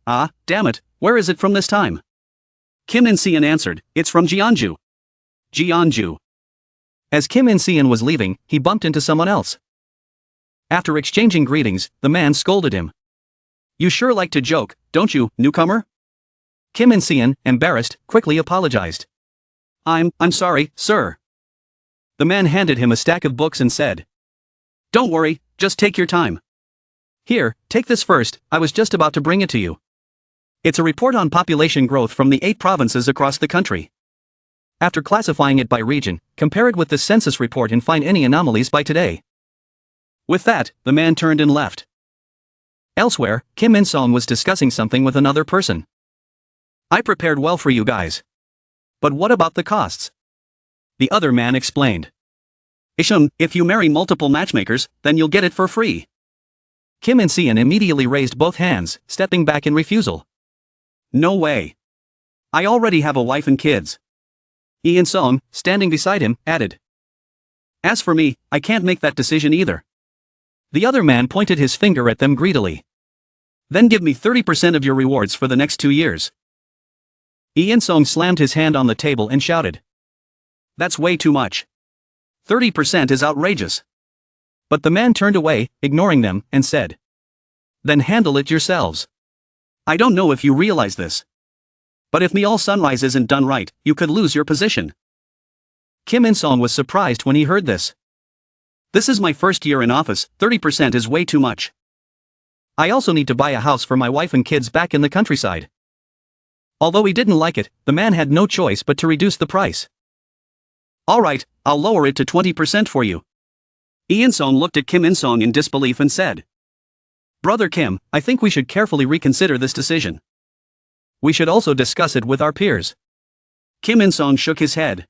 damn it, where is it from this time? Kim In-seon answered, it's from Jeonju. Jeonju. As Kim In-seon was leaving, he bumped into someone else. After exchanging greetings, the man scolded him. You sure like to joke, don't you, newcomer? Kim In-seon, embarrassed, quickly apologized. I'm sorry, sir. The man handed him a stack of books and said, don't worry, just take your time. Here, take this first, I was just about to bring it to you. It's a report on population growth from the 8 provinces across the country. After classifying it by region, compare it with the census report and find any anomalies by today. With that, the man turned and left. Elsewhere, Kim In-seon was discussing something with another person. I prepared well for you guys. But what about the costs? The other man explained. Isham, if you marry multiple matchmakers, then you'll get it for free. Kim In-seon immediately raised both hands, stepping back in refusal. No way. I already have a wife and kids. Lee In-seon, standing beside him, added. As for me, I can't make that decision either. The other man pointed his finger at them greedily. Then give me 30% of your rewards for the next 2 years. Lee In-seon slammed his hand on the table and shouted. That's way too much. 30% is outrageous. But the man turned away, ignoring them, and said. Then handle it yourselves. I don't know if you realize this. But if Me All Sunrise isn't done right, you could lose your position. Kim In-seon was surprised when he heard this. This is my first year in office, 30% is way too much. I also need to buy a house for my wife and kids back in the countryside. Although he didn't like it, the man had no choice but to reduce the price. Alright, I'll lower it to 20% for you. Lee In-seon looked at Kim In-seon in disbelief and said. Brother Kim, I think we should carefully reconsider this decision. We should also discuss it with our peers. Kim In-seon shook his head.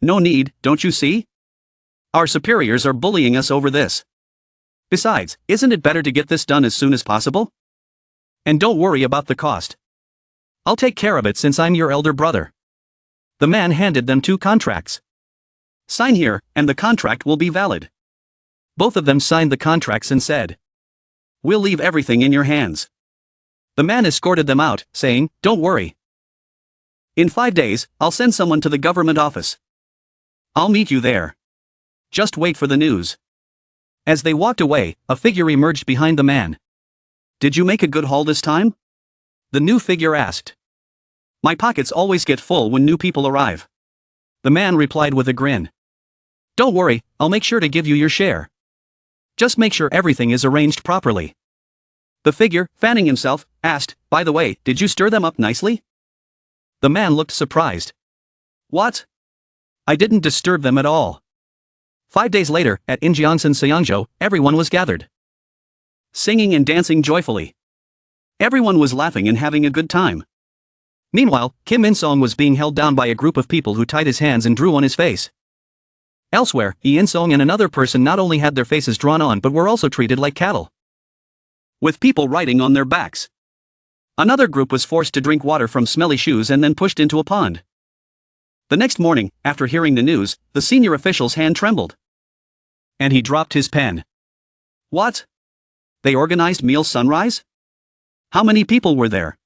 No need, don't you see? Our superiors are bullying us over this. Besides, isn't it better to get this done as soon as possible? And don't worry about the cost. I'll take care of it since I'm your elder brother. The man handed them 2 contracts. Sign here, and the contract will be valid. Both of them signed the contracts and said. We'll leave everything in your hands. The man escorted them out, saying, don't worry. In 5 days, I'll send someone to the government office. I'll meet you there. Just wait for the news. As they walked away, a figure emerged behind the man. Did you make a good haul this time? The new figure asked. My pockets always get full when new people arrive. The man replied with a grin. Don't worry, I'll make sure to give you your share. Just make sure everything is arranged properly. The figure, fanning himself, asked, by the way, did you stir them up nicely? The man looked surprised. What? I didn't disturb them at all. 5 days later, at Injeonsan Seongjo, everyone was gathered. Singing and dancing joyfully. Everyone was laughing and having a good time. Meanwhile, Kim In-seon was being held down by a group of people who tied his hands and drew on his face. Elsewhere, Lee In-seon and another person not only had their faces drawn on but were also treated like cattle, with people riding on their backs. Another group was forced to drink water from smelly shoes and then pushed into a pond. The next morning, after hearing the news, the senior official's hand trembled. And he dropped his pen. What? They organized meal sunrise? How many people were there?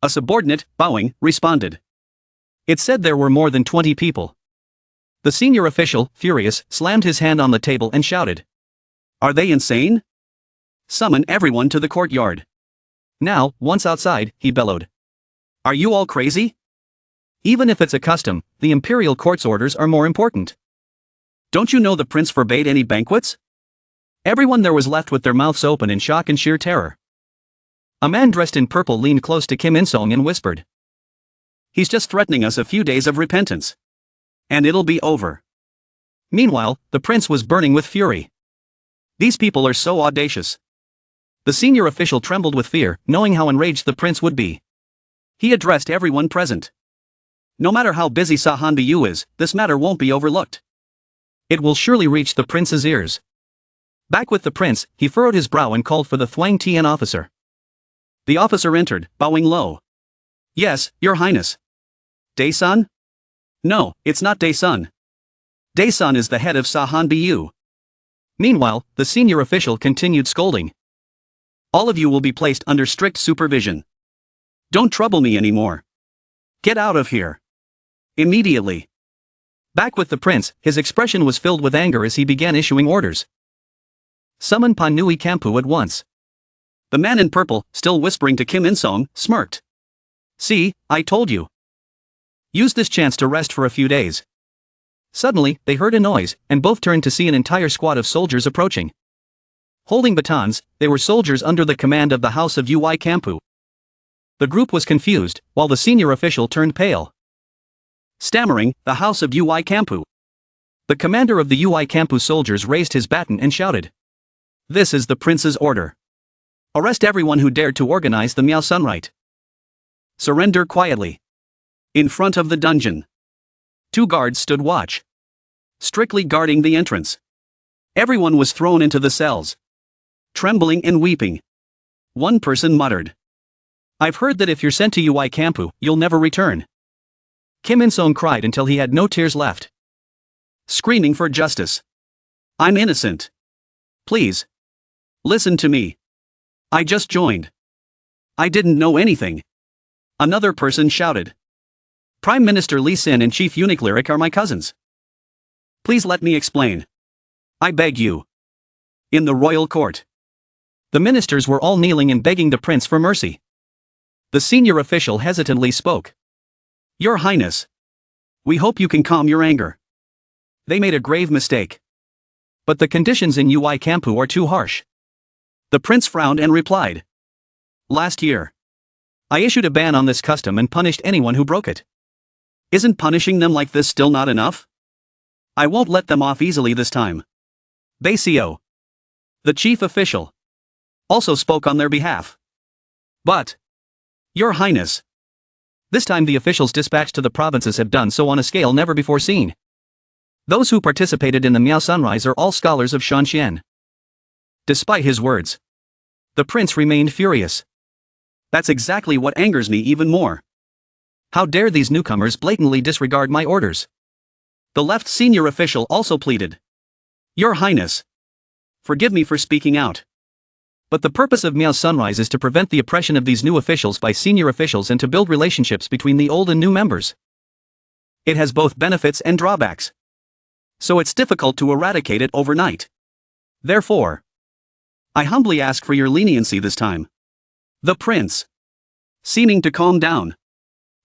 A subordinate, bowing, responded. It said there were more than 20 people. The senior official, furious, slammed his hand on the table and shouted. Are they insane? Summon everyone to the courtyard. Now, once outside, he bellowed. Are you all crazy? Even if it's a custom, the imperial court's orders are more important. Don't you know the prince forbade any banquets? Everyone there was left with their mouths open in shock and sheer terror. A man dressed in purple leaned close to Kim In-sung and whispered. He's just threatening us a few days of repentance. And it'll be over. Meanwhile, the prince was burning with fury. These people are so audacious. The senior official trembled with fear, knowing how enraged the prince would be. He addressed everyone present. No matter how busy Sahanbiyu is, this matter won't be overlooked. It will surely reach the prince's ears. Back with the prince, he furrowed his brow and called for the Thuang Tien officer. The officer entered, bowing low. Yes, your highness. Dae-sun? No, it's not Dae-sun. Dae-sun is the head of Sahanbiyu. Meanwhile, the senior official continued scolding. All of you will be placed under strict supervision. Don't trouble me anymore. Get out of here. Immediately. Back with the prince, his expression was filled with anger as he began issuing orders. Summon Panui Kampu at once. The man in purple, still whispering to Kim In-sung, smirked. See, I told you. Use this chance to rest for a few days. Suddenly, they heard a noise, and both turned to see an entire squad of soldiers approaching. Holding batons, they were soldiers under the command of the House of Ui Kampu. The group was confused, while the senior official turned pale. Stammering, the House of Ui Kampu. The commander of the Ui Kampu soldiers raised his baton and shouted. This is the prince's order. Arrest everyone who dared to organize the Miao Sunrite. Surrender quietly. In front of the dungeon. 2 guards stood watch. Strictly guarding the entrance. Everyone was thrown into the cells. Trembling and weeping. One person muttered. I've heard that if you're sent to Ui Kampu, you'll never return. Kim In-sung cried until he had no tears left. Screaming for justice. I'm innocent. Please. Listen to me. I just joined. I didn't know anything. Another person shouted. Prime Minister Lee Sin and Chief Eunuch Lyric are my cousins. Please let me explain. I beg you. In the royal court. The ministers were all kneeling and begging the prince for mercy. The senior official hesitantly spoke. Your Highness. We hope you can calm your anger. They made a grave mistake. But the conditions in Ui Kampu are too harsh. The prince frowned and replied. Last year. I issued a ban on this custom and punished anyone who broke it. Isn't punishing them like this still not enough? I won't let them off easily this time. Baisio, the chief official, also spoke on their behalf. But, Your Highness, this time the officials dispatched to the provinces have done so on a scale never before seen. Those who participated in the Miao Sunrise are all scholars of Shanxian. Despite his words, the prince remained furious. That's exactly what angers me even more. How dare these newcomers blatantly disregard my orders? The left senior official also pleaded. Your Highness, forgive me for speaking out. But the purpose of Miao Sunrise is to prevent the oppression of these new officials by senior officials and to build relationships between the old and new members. It has both benefits and drawbacks. So it's difficult to eradicate it overnight. Therefore, I humbly ask for your leniency this time. The prince, seeming to calm down,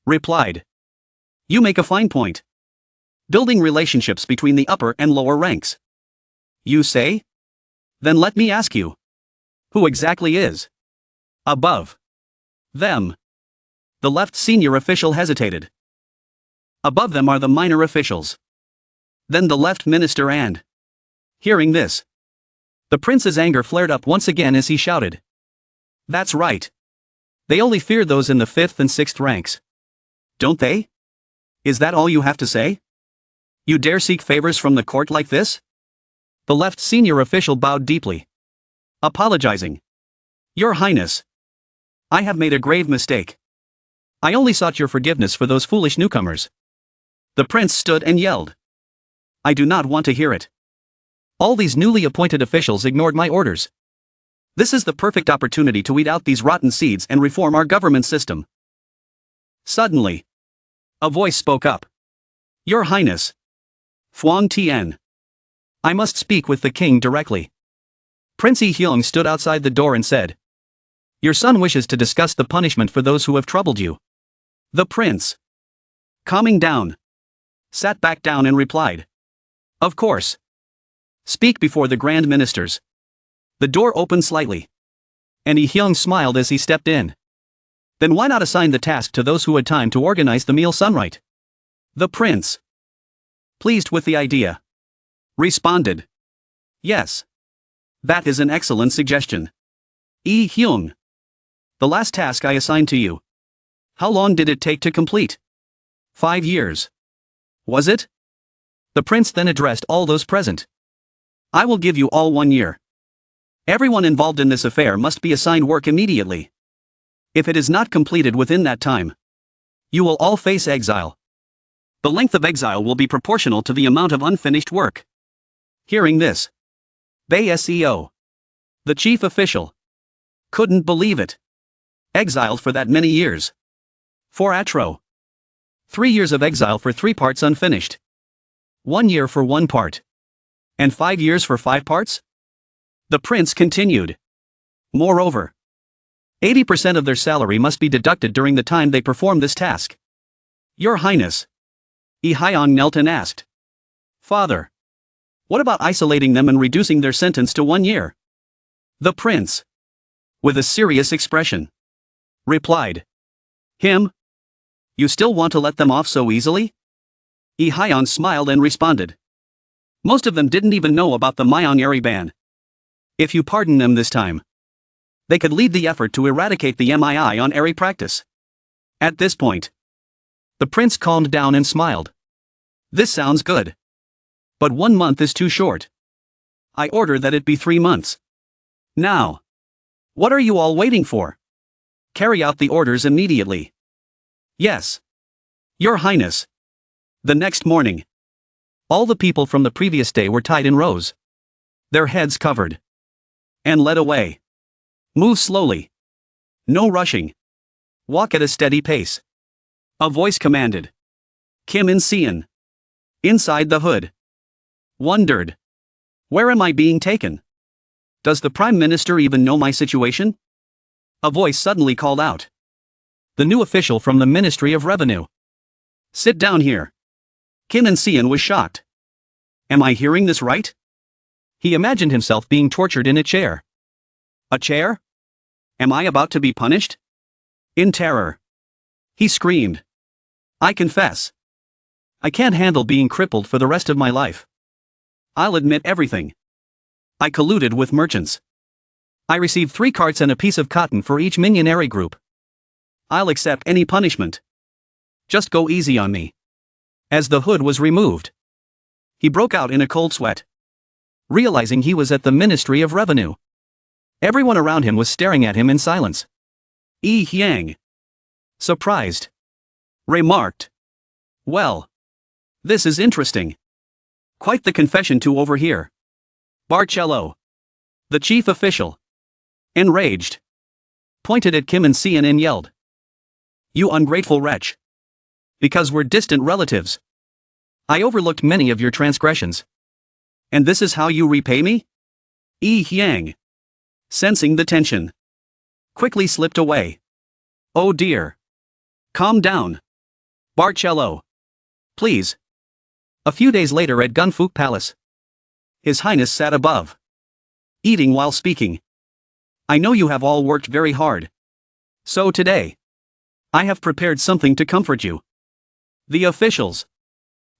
replied. You make a fine point. Building relationships between the upper and lower ranks. You say? Then let me ask you. Who exactly is above them? The left senior official hesitated. Above them are the minor officials. Then the left minister and. Hearing this, the prince's anger flared up once again as he shouted. That's right. They only fear those in the 5th and 6th ranks. Don't they? Is that all you have to say? You dare seek favors from the court like this? The left senior official bowed deeply. Apologizing. Your Highness, I have made a grave mistake. I only sought your forgiveness for those foolish newcomers. The prince stood and yelled. I do not want to hear it. All these newly appointed officials ignored my orders. This is the perfect opportunity to weed out these rotten seeds and reform our government system. Suddenly, a voice spoke up. Your Highness. Fuang Tian. I must speak with the king directly. Prince Yi Hyung stood outside the door and said. Your son wishes to discuss the punishment for those who have troubled you. The prince, calming down, sat back down and replied. Of course. Speak before the grand ministers. The door opened slightly. And Yi Hyung smiled as he stepped in. Then why not assign the task to those who had time to organize the meal sunright? The prince, pleased with the idea, responded. Yes. That is an excellent suggestion. Yi Hyung. The last task I assigned to you. How long did it take to complete? 5 years. Was it? The prince then addressed all those present. I will give you all 1 year. Everyone involved in this affair must be assigned work immediately. If it is not completed within that time, you will all face exile. The length of exile will be proportional to the amount of unfinished work. Hearing this, Bay SEO, the chief official, couldn't believe it. Exiled for that many years. For Atro. 3 years of exile for 3 parts unfinished. 1 year for 1 part. And 5 years for 5 parts? The prince continued. Moreover, 80% of their salary must be deducted during the time they perform this task. Your Highness. Yi Hyung knelt and asked. Father. What about isolating them and reducing their sentence to 1 year? The prince, with a serious expression, replied. Him? You still want to let them off so easily? Yi Hyung smiled and responded. Most of them didn't even know about the Myong Eri ban. If you pardon them this time, they could lead the effort to eradicate the MII on Eri practice. At this point, the prince calmed down and smiled. This sounds good. But 1 month is too short. I order that it be 3 months. Now. What are you all waiting for? Carry out the orders immediately. Yes. Your Highness. The next morning, all the people from the previous day were tied in rows, their heads covered, and led away. Move slowly. No rushing. Walk at a steady pace. A voice commanded. Kim In-seon, inside the hood, wondered. Where am I being taken? Does the Prime Minister even know my situation? A voice suddenly called out. The new official from the Ministry of Revenue. Sit down here. Kim In-seon was shocked. Am I hearing this right? He imagined himself being tortured in a chair. A chair? Am I about to be punished? In terror, he screamed. I confess. I can't handle being crippled for the rest of my life. I'll admit everything. I colluded with merchants. I received 3 carts and a piece of cotton for each Mignonary group. I'll accept any punishment. Just go easy on me. As the hood was removed, he broke out in a cold sweat, realizing he was at the Ministry of Revenue. Everyone around him was staring at him in silence. Yi Hyung, surprised, remarked. Well, this is interesting. Quite the confession to overhear. Barcello, the chief official, enraged, pointed at Kim In-seon and yelled. You ungrateful wretch. Because we're distant relatives, I overlooked many of your transgressions. And this is how you repay me? Yi Hyung, sensing the tension, quickly slipped away. Oh dear. Calm down. Barcello. Please. A few days later at Gunfuk Palace, His Highness sat above, eating while speaking. I know you have all worked very hard. So today, I have prepared something to comfort you. The officials,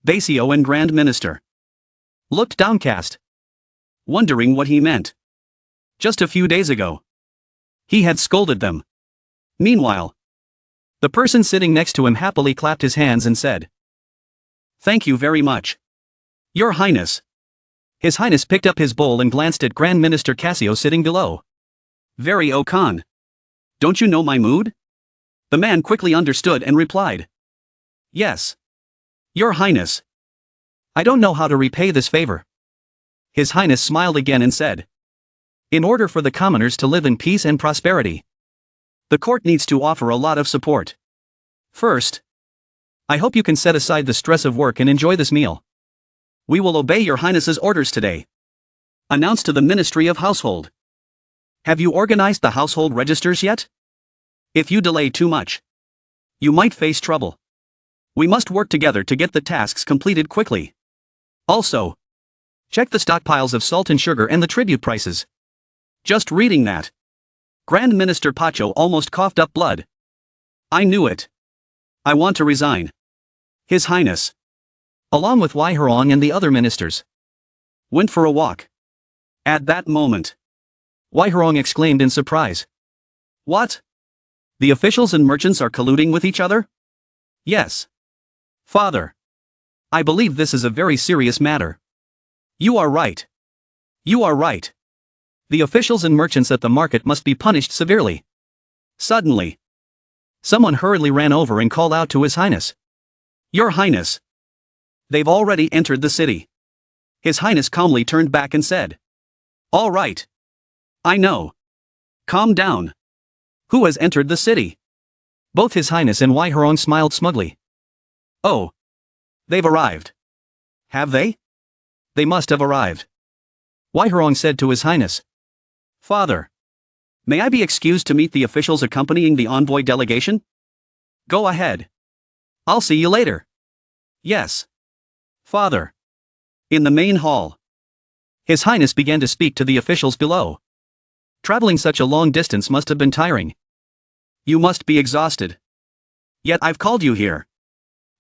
Basio and Grand Minister, looked downcast, wondering what he meant. Just a few days ago, he had scolded them. Meanwhile, the person sitting next to him happily clapped his hands and said, Thank you very much. Your Highness. His Highness picked up his bowl and glanced at Grand Minister Cassio sitting below. Very Okan. Don't you know my mood? The man quickly understood and replied. Yes. Your Highness. I don't know how to repay this favor. His Highness smiled again and said. In order for the commoners to live in peace and prosperity, the court needs to offer a lot of support. First, I hope you can set aside the stress of work and enjoy this meal. We will obey your highness's orders today. Announced to the Ministry of Household. Have you organized the household registers yet? If you delay too much, you might face trouble. We must work together to get the tasks completed quickly. Also, check the stockpiles of salt and sugar and the tribute prices. Just reading that, Grand Minister Pacho almost coughed up blood. I knew it. I want to resign. His Highness, along with Wai Hurong and the other ministers, went for a walk. At that moment, Wai Hurong exclaimed in surprise. What? The officials and merchants are colluding with each other? Yes. Father, I believe this is a very serious matter. You are right. You are right. The officials and merchants at the market must be punished severely. Suddenly, someone hurriedly ran over and called out to His Highness. Your Highness. They've already entered the city. His Highness calmly turned back and said. All right. I know. Calm down. Who has entered the city? Both His Highness and Wai Hurong smiled smugly. Oh. They've arrived. Have they? They must have arrived. Wai Hurong said to His Highness. Father. May I be excused to meet the officials accompanying the envoy delegation? Go ahead. I'll see you later. Yes. Father. In the main hall. His Highness began to speak to the officials below. Traveling such a long distance must have been tiring. You must be exhausted. Yet I've called you here.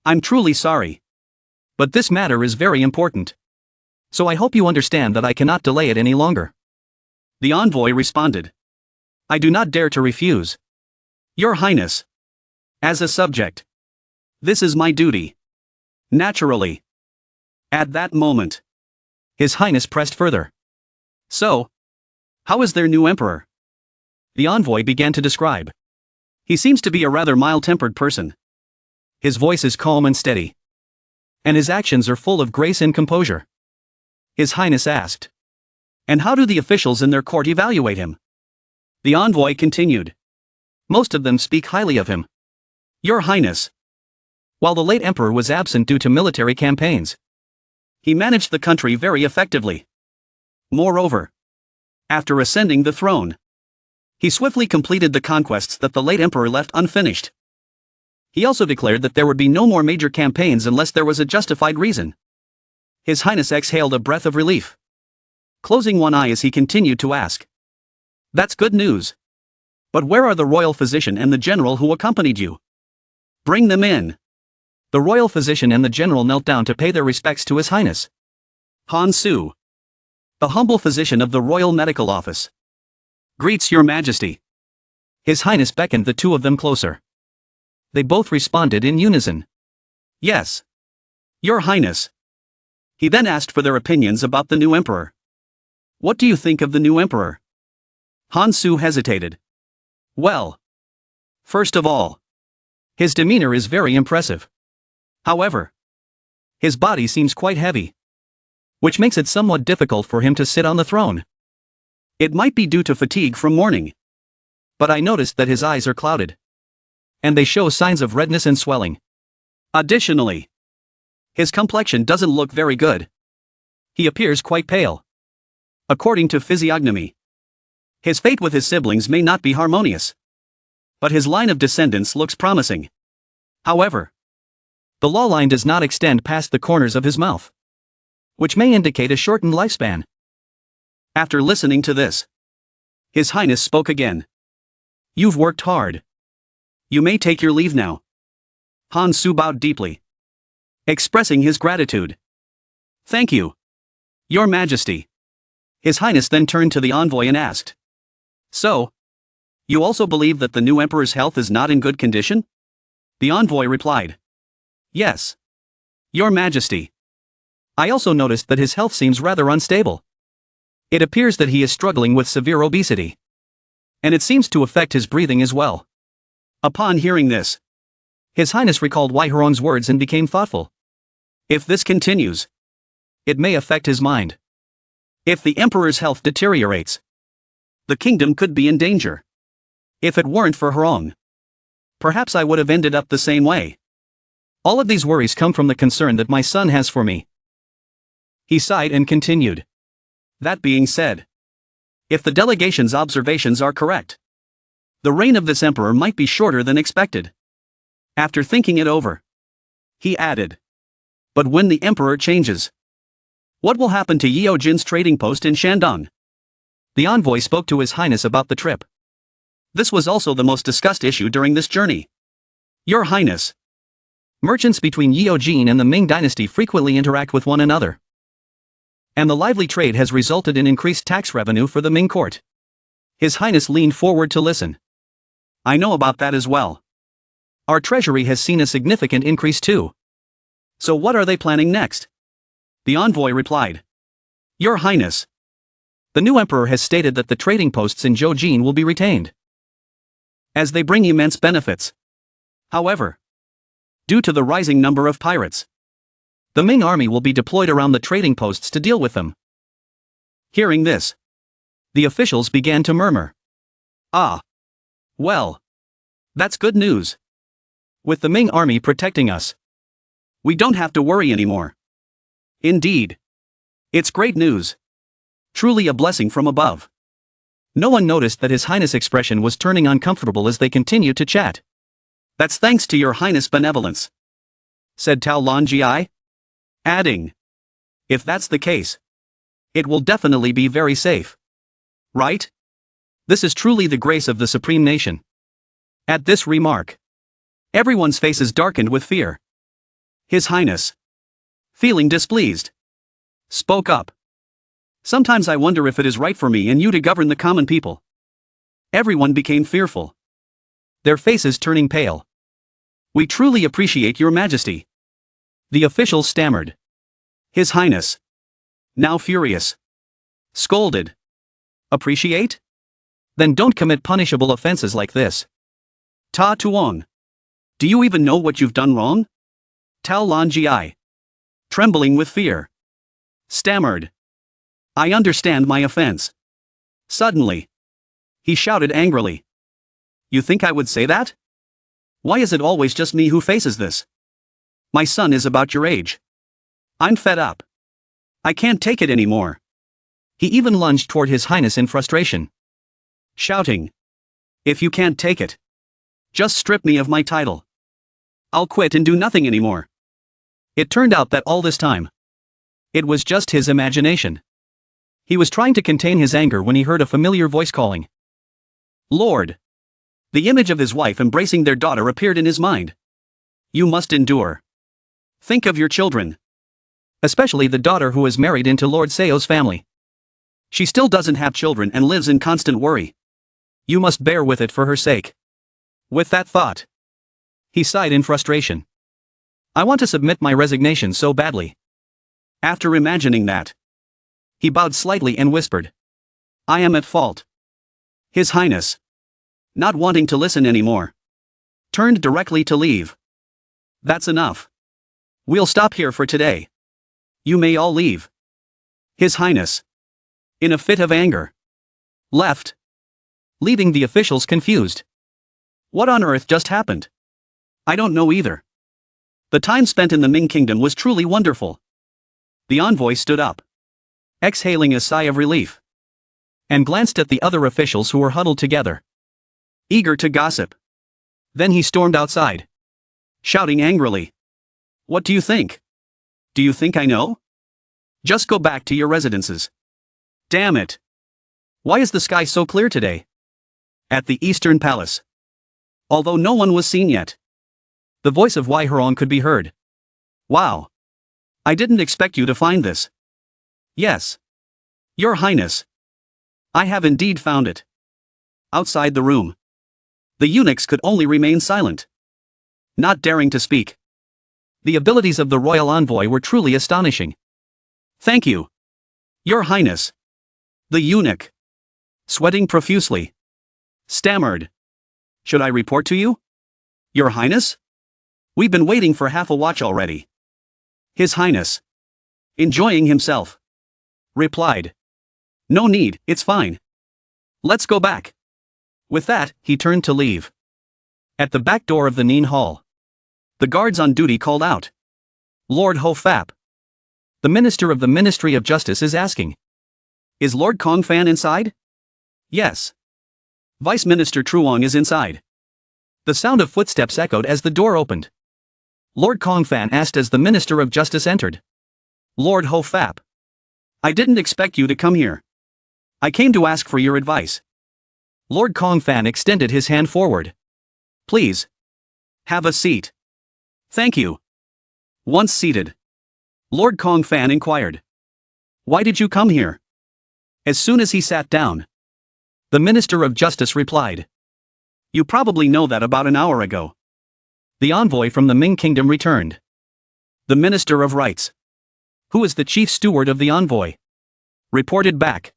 I'm truly sorry. But this matter is very important. So I hope you understand that I cannot delay it any longer. The envoy responded. I do not dare to refuse. Your Highness. As a subject. This is my duty. Naturally. At that moment, His Highness pressed further. So, how is their new emperor? The envoy began to describe. He seems to be a rather mild-tempered person. His voice is calm and steady. And his actions are full of grace and composure. His Highness asked. And how do the officials in their court evaluate him? The envoy continued. Most of them speak highly of him. Your Highness. While the late emperor was absent due to military campaigns, he managed the country very effectively. Moreover, after ascending the throne, he swiftly completed the conquests that the late emperor left unfinished. He also declared that there would be no more major campaigns unless there was a justified reason. His Highness exhaled a breath of relief, closing one eye as he continued to ask. That's good news. But where are the royal physician and the general who accompanied you? Bring them in. The royal physician and the general knelt down to pay their respects to His Highness. Han Su, the humble physician of the Royal Medical Office, greets Your Majesty. His Highness beckoned the two of them closer. They both responded in unison. Yes. Your Highness. He then asked for their opinions about the new emperor. What do you think of the new emperor? Han Su hesitated. Well, first of all, his demeanor is very impressive. However, his body seems quite heavy, which makes it somewhat difficult for him to sit on the throne. It might be due to fatigue from mourning. But I noticed that his eyes are clouded, and they show signs of redness and swelling. Additionally, his complexion doesn't look very good. He appears quite pale. According to physiognomy, his fate with his siblings may not be harmonious. But his line of descendants looks promising. However, the law line does not extend past the corners of his mouth, which may indicate a shortened lifespan. After listening to this, His Highness spoke again. You've worked hard. You may take your leave now. Han Su bowed deeply, expressing his gratitude. Thank you, Your Majesty. His Highness then turned to the envoy and asked. So, you also believe that the new emperor's health is not in good condition? The envoy replied. Yes, Your Majesty. I also noticed that his health seems rather unstable. It appears that he is struggling with severe obesity, and it seems to affect his breathing as well. Upon hearing this, His Highness recalled Wai Hurong's words and became thoughtful. If this continues, it may affect his mind. If the emperor's health deteriorates, the kingdom could be in danger. If it weren't for Hurong, perhaps I would have ended up the same way. All of these worries come from the concern that my son has for me. He sighed and continued. That being said, if the delegation's observations are correct, the reign of this emperor might be shorter than expected. After thinking it over, he added, but when the emperor changes, what will happen to Yeojin's trading post in Shandong? The envoy spoke to His Highness about the trip. This was also the most discussed issue during this journey. Your Highness, merchants between Yeojin and the Ming dynasty frequently interact with one another, and the lively trade has resulted in increased tax revenue for the Ming court. His Highness leaned forward to listen. I know about that as well. Our treasury has seen a significant increase too. So what are they planning next? The envoy replied. Your Highness, the new emperor has stated that the trading posts in Joseon will be retained, as they bring immense benefits. However, due to the rising number of pirates, the Ming army will be deployed around the trading posts to deal with them. Hearing this, the officials began to murmur. Ah. Well, that's good news. With the Ming army protecting us, we don't have to worry anymore. Indeed. It's great news. Truly a blessing from above. No one noticed that His Highness' expression was turning uncomfortable as they continued to chat. That's thanks to your Highness' benevolence, said Tao Longi, adding, if that's the case, it will definitely be very safe. Right? This is truly the grace of the supreme nation. At this remark, everyone's faces darkened with fear. His Highness, feeling displeased, spoke up. Sometimes I wonder if it is right for me and you to govern the common people. Everyone became fearful, their faces turning pale. We truly appreciate your majesty, the officials stammered. His Highness, now furious, scolded. Appreciate? Then don't commit punishable offenses like this. Ta Tuong, do you even know what you've done wrong? Tao Longi, trembling with fear, stammered. I understand my offense. Suddenly, he shouted angrily. You think I would say that? Why is it always just me who faces this? My son is about your age. I'm fed up. I can't take it anymore. He even lunged toward His Highness in frustration, shouting, if you can't take it, just strip me of my title. I'll quit and do nothing anymore. It turned out that all this time, it was just his imagination. He was trying to contain his anger when he heard a familiar voice calling. Lord! The image of his wife embracing their daughter appeared in his mind. You must endure. Think of your children. Especially the daughter who is married into Lord Seo's family. She still doesn't have children and lives in constant worry. You must bear with it for her sake. With that thought, he sighed in frustration. I want to submit my resignation so badly. After imagining that, he bowed slightly and whispered, I am at fault. His Highness, not wanting to listen anymore, turned directly to leave. That's enough. We'll stop here for today. You may all leave. His Highness, in a fit of anger, left, leaving the officials confused. What on earth just happened? I don't know either. The time spent in the Ming Kingdom was truly wonderful. The envoy stood up, exhaling a sigh of relief, and glanced at the other officials who were huddled together, eager to gossip. Then he stormed outside, shouting angrily. What do you think? Do you think I know? Just go back to your residences. Damn it! Why is the sky so clear today? At the Eastern Palace, although no one was seen yet, the voice of Wai Herong could be heard. Wow! I didn't expect you to find this. Yes. Your Highness. I have indeed found it. Outside the room, the eunuchs could only remain silent, not daring to speak. The abilities of the royal envoy were truly astonishing. Thank you, Your Highness. The eunuch, sweating profusely, stammered. Should I report to you? Your Highness? We've been waiting for half a watch already. His Highness, enjoying himself, replied. No need, it's fine. Let's go back. With that, he turned to leave. At the back door of the Neen Hall, the guards on duty called out. Lord Ho Fap. The Minister of the Ministry of Justice is asking. Is Lord Kong Fan inside? Yes. Vice Minister Truong is inside. The sound of footsteps echoed as the door opened. Lord Kong Fan asked as the Minister of Justice entered. Lord Ho Fap. I didn't expect you to come here. I came to ask for your advice. Lord Kong Fan extended his hand forward. Please. Have a seat. Thank you. Once seated, Lord Kong Fan inquired. Why did you come here? As soon as he sat down, the Minister of Justice replied. You probably know that about an hour ago. The envoy from the Ming Kingdom returned. The Minister of Rights, who is the chief steward of the envoy, reported back.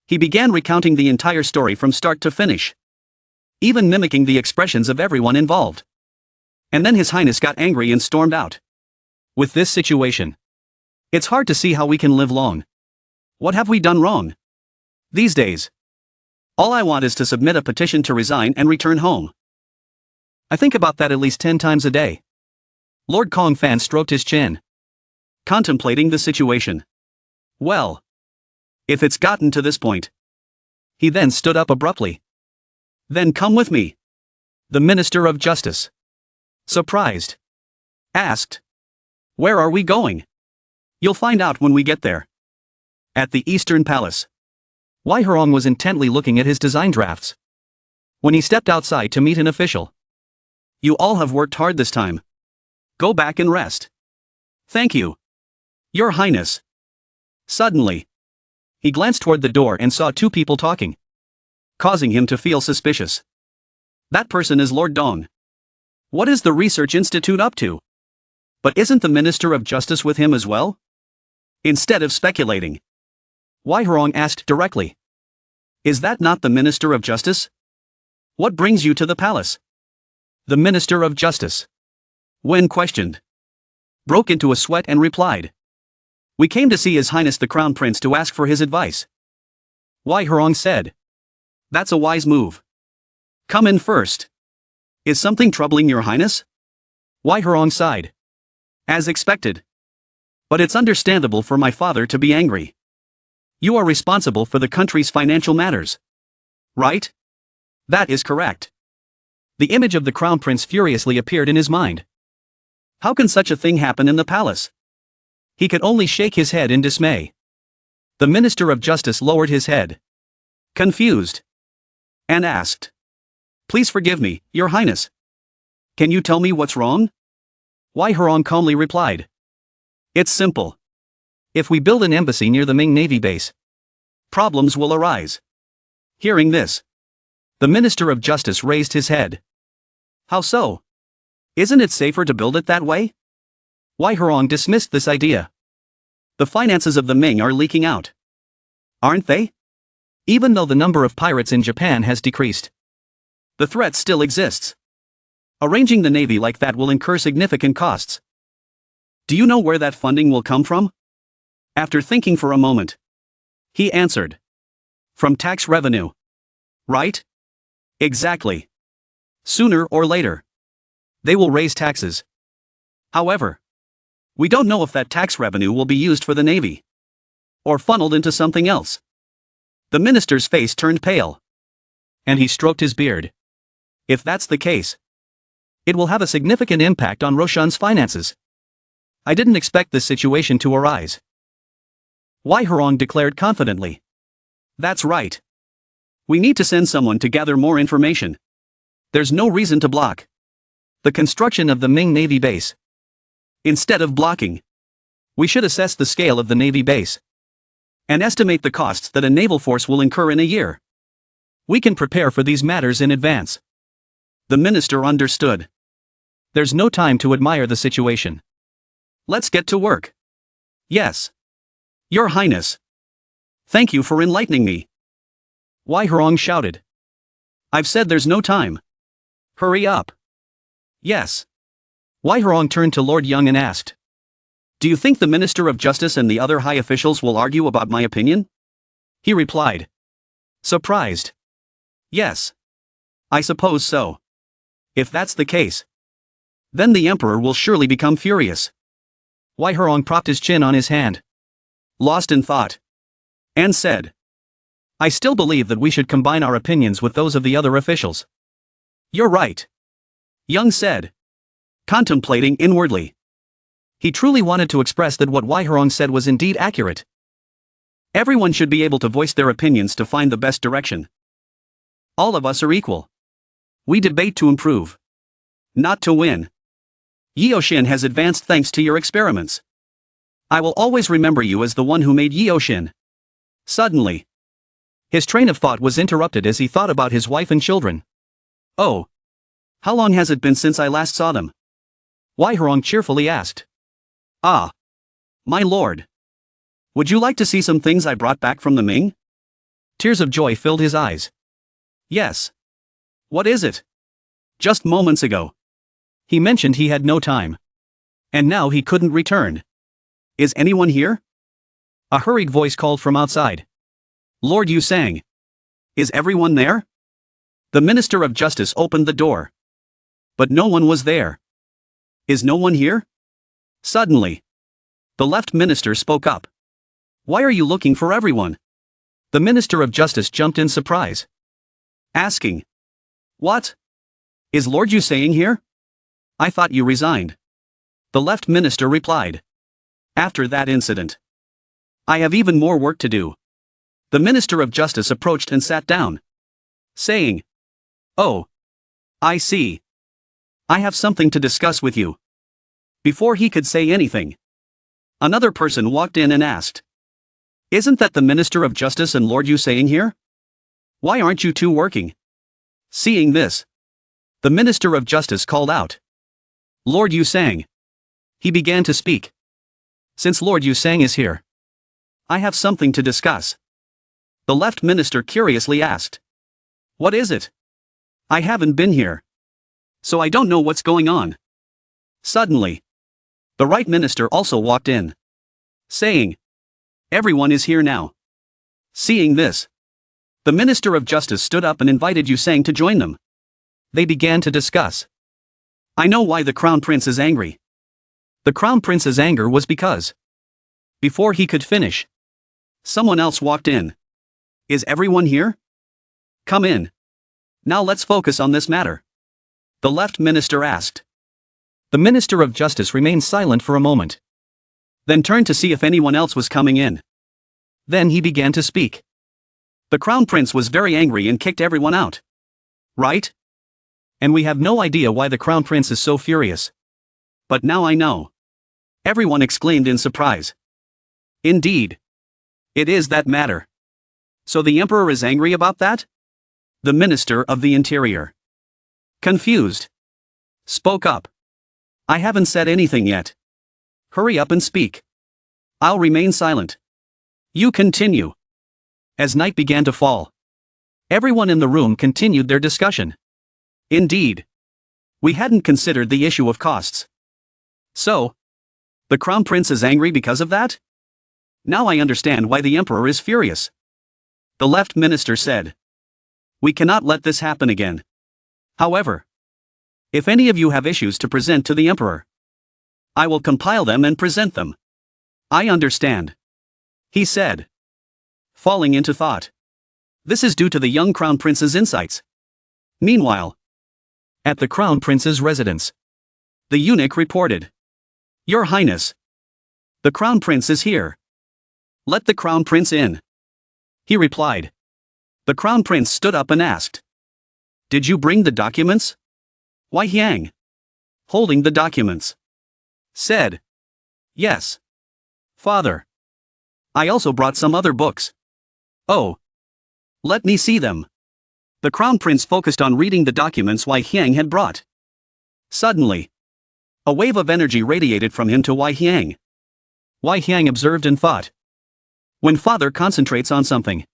He began recounting the entire story from start to finish, even mimicking the expressions of everyone involved. And then His Highness got angry and stormed out. With this situation, it's hard to see how we can live long. What have we done wrong? These days, all I want is to submit a petition to resign and return home. I think about that at least 10 times a day. Lord Kong Fan stroked his chin, contemplating the situation. Well, if it's gotten to this point. He then stood up abruptly. Then come with me. The Minister of Justice, surprised, asked. Where are we going? You'll find out when we get there. At the Eastern Palace. Wai Hurong was intently looking at his design drafts when he stepped outside to meet an official. You all have worked hard this time. Go back and rest. Thank you, Your Highness. Suddenly, he glanced toward the door and saw two people talking, causing him to feel suspicious. That person is Lord Dong. What is the Research Institute up to? But isn't the Minister of Justice with him as well? Instead of speculating, Wai Hurong asked directly. Is that not the Minister of Justice? What brings you to the palace? The Minister of Justice, when questioned, broke into a sweat and replied. We came to see His Highness the Crown Prince to ask for his advice. Wai Hurong said. That's a wise move. Come in first. Is something troubling Your Highness? Wai Hurong sighed. As expected. But it's understandable for my father to be angry. You are responsible for the country's financial matters, right? That is correct. The image of the Crown Prince furiously appeared in his mind. How can such a thing happen in the palace? He could only shake his head in dismay. The Minister of Justice lowered his head, confused, and asked. Please forgive me, Your Highness. Can you tell me what's wrong? Wai Hurong calmly replied. It's simple. If we build an embassy near the Ming Navy base, problems will arise. Hearing this, the Minister of Justice raised his head. How so? Isn't it safer to build it that way? Wai Hurong dismissed this idea. The finances of the Ming are leaking out. Aren't they? Even though the number of pirates in Japan has decreased, the threat still exists. Arranging the navy like that will incur significant costs. Do you know where that funding will come from? After thinking for a moment, he answered. From tax revenue. Right? Exactly. Sooner or later, they will raise taxes. However, we don't know if that tax revenue will be used for the navy or funneled into something else. The minister's face turned pale, and he stroked his beard. If that's the case, it will have a significant impact on Roshan's finances. I didn't expect this situation to arise. Wai Hurong declared confidently. That's right. We need to send someone to gather more information. There's no reason to block the construction of the Ming Navy base. Instead of blocking, we should assess the scale of the Navy base and estimate the costs that a naval force will incur in a year. We can prepare for these matters in advance. The minister understood. There's no time to admire the situation. Let's get to work. Yes. Your Highness. Thank you for enlightening me. Wai Hurong shouted. I've said there's no time. Hurry up. Yes. Wai Hurong turned to Lord Young and asked. Do you think the Minister of Justice and the other high officials will argue about my opinion? He replied. Surprised. Yes. I suppose so. If that's the case, then the emperor will surely become furious. Wai Hurong propped his chin on his hand, Lost in thought, and said, I still believe that we should combine our opinions with those of the other officials. You're right, Young said, contemplating inwardly. He truly wanted to express that what Wai Hurong said was indeed accurate. Everyone should be able to voice their opinions to find the best direction. All of us are equal. We debate to improve, not to win. Yeoshin has advanced thanks to your experiments. I will always remember you as the one who made Yeoshin. Suddenly, his train of thought was interrupted as he thought about his wife and children. Oh. How long has it been since I last saw them? Wai Hurong cheerfully asked. Ah. My lord. Would you like to see some things I brought back from the Ming? Tears of joy filled his eyes. Yes. What is it? Just moments ago, he mentioned he had no time. And now he couldn't return. Is anyone here? A hurried voice called from outside. Lord Yu sang. Is everyone there? The Minister of Justice opened the door. But no one was there. Is no one here? Suddenly, the left minister spoke up. Why are you looking for everyone? The Minister of Justice jumped in surprise, asking, What? Is Lord Yu saying here? I thought you resigned. The left minister replied. After that incident, I have even more work to do. The Minister of Justice approached and sat down, saying, Oh. I see. I have something to discuss with you. Before he could say anything, another person walked in and asked, Isn't that the Minister of Justice and Lord Yu saying here? Why aren't you two working? Seeing this, the Minister of Justice called out, Lord Yu sang. He began to speak. Since Lord Yu sang is here, I have something to discuss. The left minister curiously asked, What is it? I haven't been here, so I don't know what's going on. Suddenly, the right minister also walked in, saying, Everyone is here now. Seeing this, the Minister of Justice stood up and invited Yu Sang to join them. They began to discuss. I know why the Crown Prince is angry. The Crown Prince's anger was because, before he could finish, someone else walked in. Is everyone here? Come in. Now let's focus on this matter. The left minister asked. The Minister of Justice remained silent for a moment, then turned to see if anyone else was coming in. Then he began to speak. The Crown Prince was very angry and kicked everyone out. Right? And we have no idea why the Crown Prince is so furious. But now I know. Everyone exclaimed in surprise. Indeed. It is that matter. So the Emperor is angry about that? The Minister of the Interior, confused, spoke up. I haven't said anything yet. Hurry up and speak. I'll remain silent. You continue. As night began to fall, everyone in the room continued their discussion. Indeed. We hadn't considered the issue of costs. So, the Crown Prince is angry because of that? Now I understand why the Emperor is furious. The left minister said. We cannot let this happen again. However, if any of you have issues to present to the Emperor, I will compile them and present them. I understand, he said, falling into thought. This is due to the young Crown Prince's insights. Meanwhile, at the Crown Prince's residence, the eunuch reported. Your Highness, the Crown Prince is here. Let the Crown Prince in. He replied. The Crown Prince stood up and asked. Did you bring the documents? Wai Hyang, holding the documents, said. Yes. Father. I also brought some other books. Oh. Let me see them. The Crown Prince focused on reading the documents Wai Hyang had brought. Suddenly, a wave of energy radiated from him to Wai Hyang. Wai Hyang observed and thought. When father concentrates on something,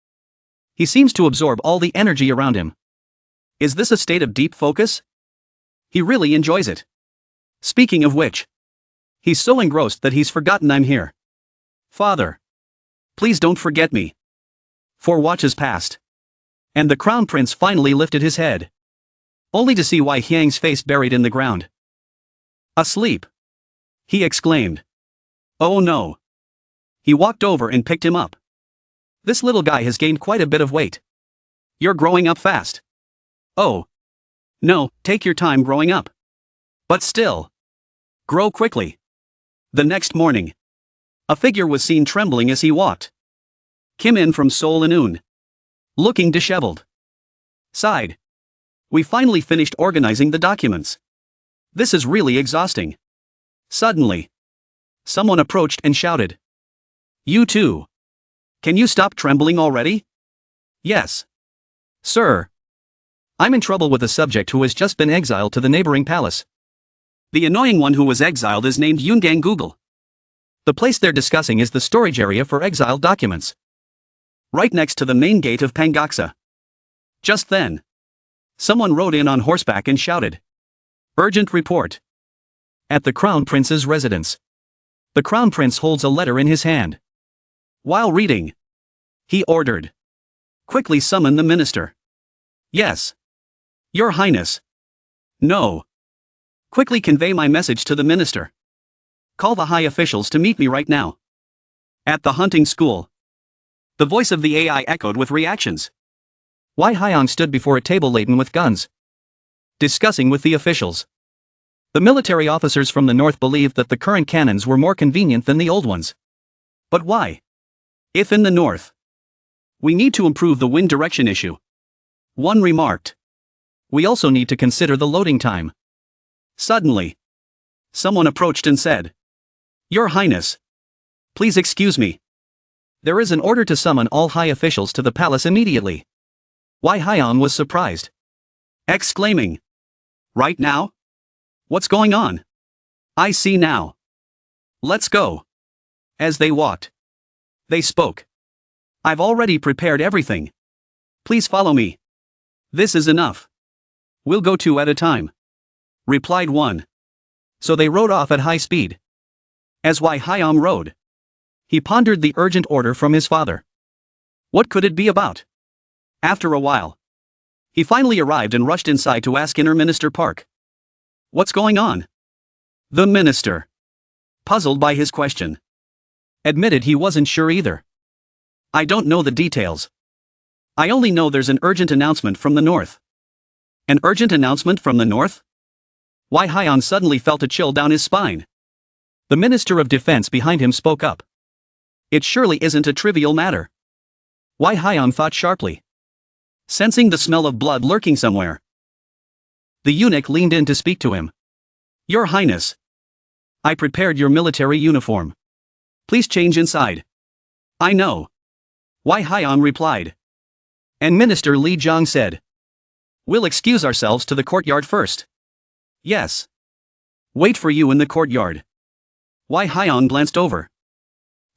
he seems to absorb all the energy around him. Is this a state of deep focus? He really enjoys it. Speaking of which, he's so engrossed that he's forgotten I'm here. Father, please don't forget me. 4 watches passed, and the Crown Prince finally lifted his head. only to see Wei Hyang's face buried in the ground. "Asleep!" he exclaimed. "Oh no!" He walked over and picked him up. "This little guy has gained quite a bit of weight. You're growing up fast." "Oh. No, take your time growing up. But still. Grow quickly." The next morning, a figure was seen trembling as he walked. Kim In from Seoul and Un. Looking disheveled. Sighed. "We finally finished organizing the documents. This is really exhausting." Suddenly, someone approached and shouted. "You too. Can you stop trembling already?" "Yes. Sir. I'm in trouble with a subject who has just been exiled to the neighboring palace." The annoying one who was exiled is named Yoongang Google. The place they're discussing is the storage area for exiled documents, right next to the main gate of Pangaksa. Just then, someone rode in on horseback and shouted, "Urgent report." At the Crown Prince's residence. The Crown Prince holds a letter in his hand. While reading, he ordered, "Quickly summon the minister." "Yes. Your Highness." "No. Quickly convey my message to the minister. Call the high officials to meet me right now." At the hunting school, the voice of the AI echoed with reactions. Wei Hyang stood before a table laden with guns, discussing with the officials. The military officers from the north believed that the current cannons were more convenient than the old ones. But why? If in the north, we need to improve the wind direction issue. One remarked. We also need to consider the loading time. Suddenly, someone approached and said, "Your Highness, please excuse me. There is an order to summon all high officials to the palace immediately." Wei Hyang was surprised, exclaiming, "Right now? What's going on? I see now. Let's go." As they walked, they spoke. "I've already prepared everything. Please follow me. This is enough. We'll go two at a time," replied one. So they rode off at high speed. As Wei Hyang rode, he pondered the urgent order from his father. What could it be about? After a while, he finally arrived and rushed inside to ask Inner Minister Park, "What's going on?" The minister, puzzled by his question, admitted he wasn't sure either. "I don't know the details. I only know there's an urgent announcement from the north." An urgent announcement from the north? Wei Hyang suddenly felt a chill down his spine. The Minister of Defense behind him spoke up. It surely isn't a trivial matter. Wei Hyang thought sharply, sensing the smell of blood lurking somewhere. The eunuch leaned in to speak to him. "Your Highness, I prepared your military uniform. Please change inside." "I know," Wei Hyang replied. And Minister Li Jiang said, "We'll excuse ourselves to the courtyard first." "Yes. Wait for you in the courtyard." Wei Hyang glanced over,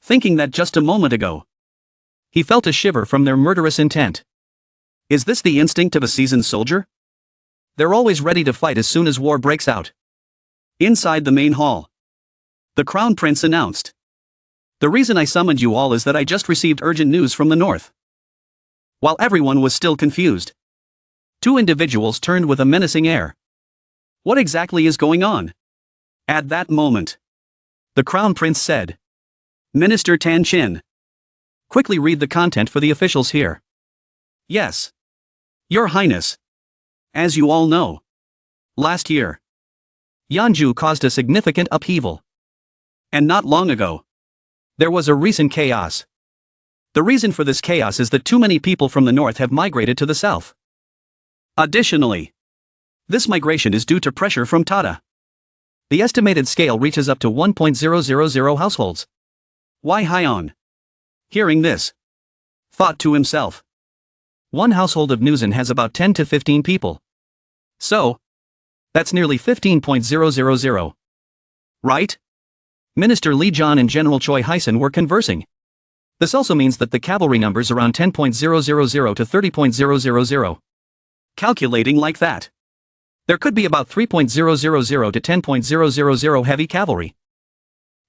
thinking that just a moment ago, he felt a shiver from their murderous intent. Is this the instinct of a seasoned soldier? They're always ready to fight as soon as war breaks out. Inside the main hall, the Crown Prince announced, "The reason I summoned you all is that I just received urgent news from the north." While everyone was still confused, two individuals turned with a menacing air. What exactly is going on? At that moment, the Crown Prince said, "Minister Tan Chin, quickly read the content for the officials here." "Yes. Your Highness. As you all know, last year, Yanju caused a significant upheaval. And not long ago, there was a recent chaos. The reason for this chaos is that too many people from the north have migrated to the south. Additionally, this migration is due to pressure from Tata. The estimated scale reaches up to 1.000 households." Wei Hyang, hearing this, thought to himself, one household of Newsen has about 10 to 15 people. So, that's nearly 15.000. Right? Minister Li Jian and General Choi Hyson were conversing. This also means that the cavalry numbers around 10.000 to 30.000. Calculating like that, there could be about 3.000 to 10.000 heavy cavalry.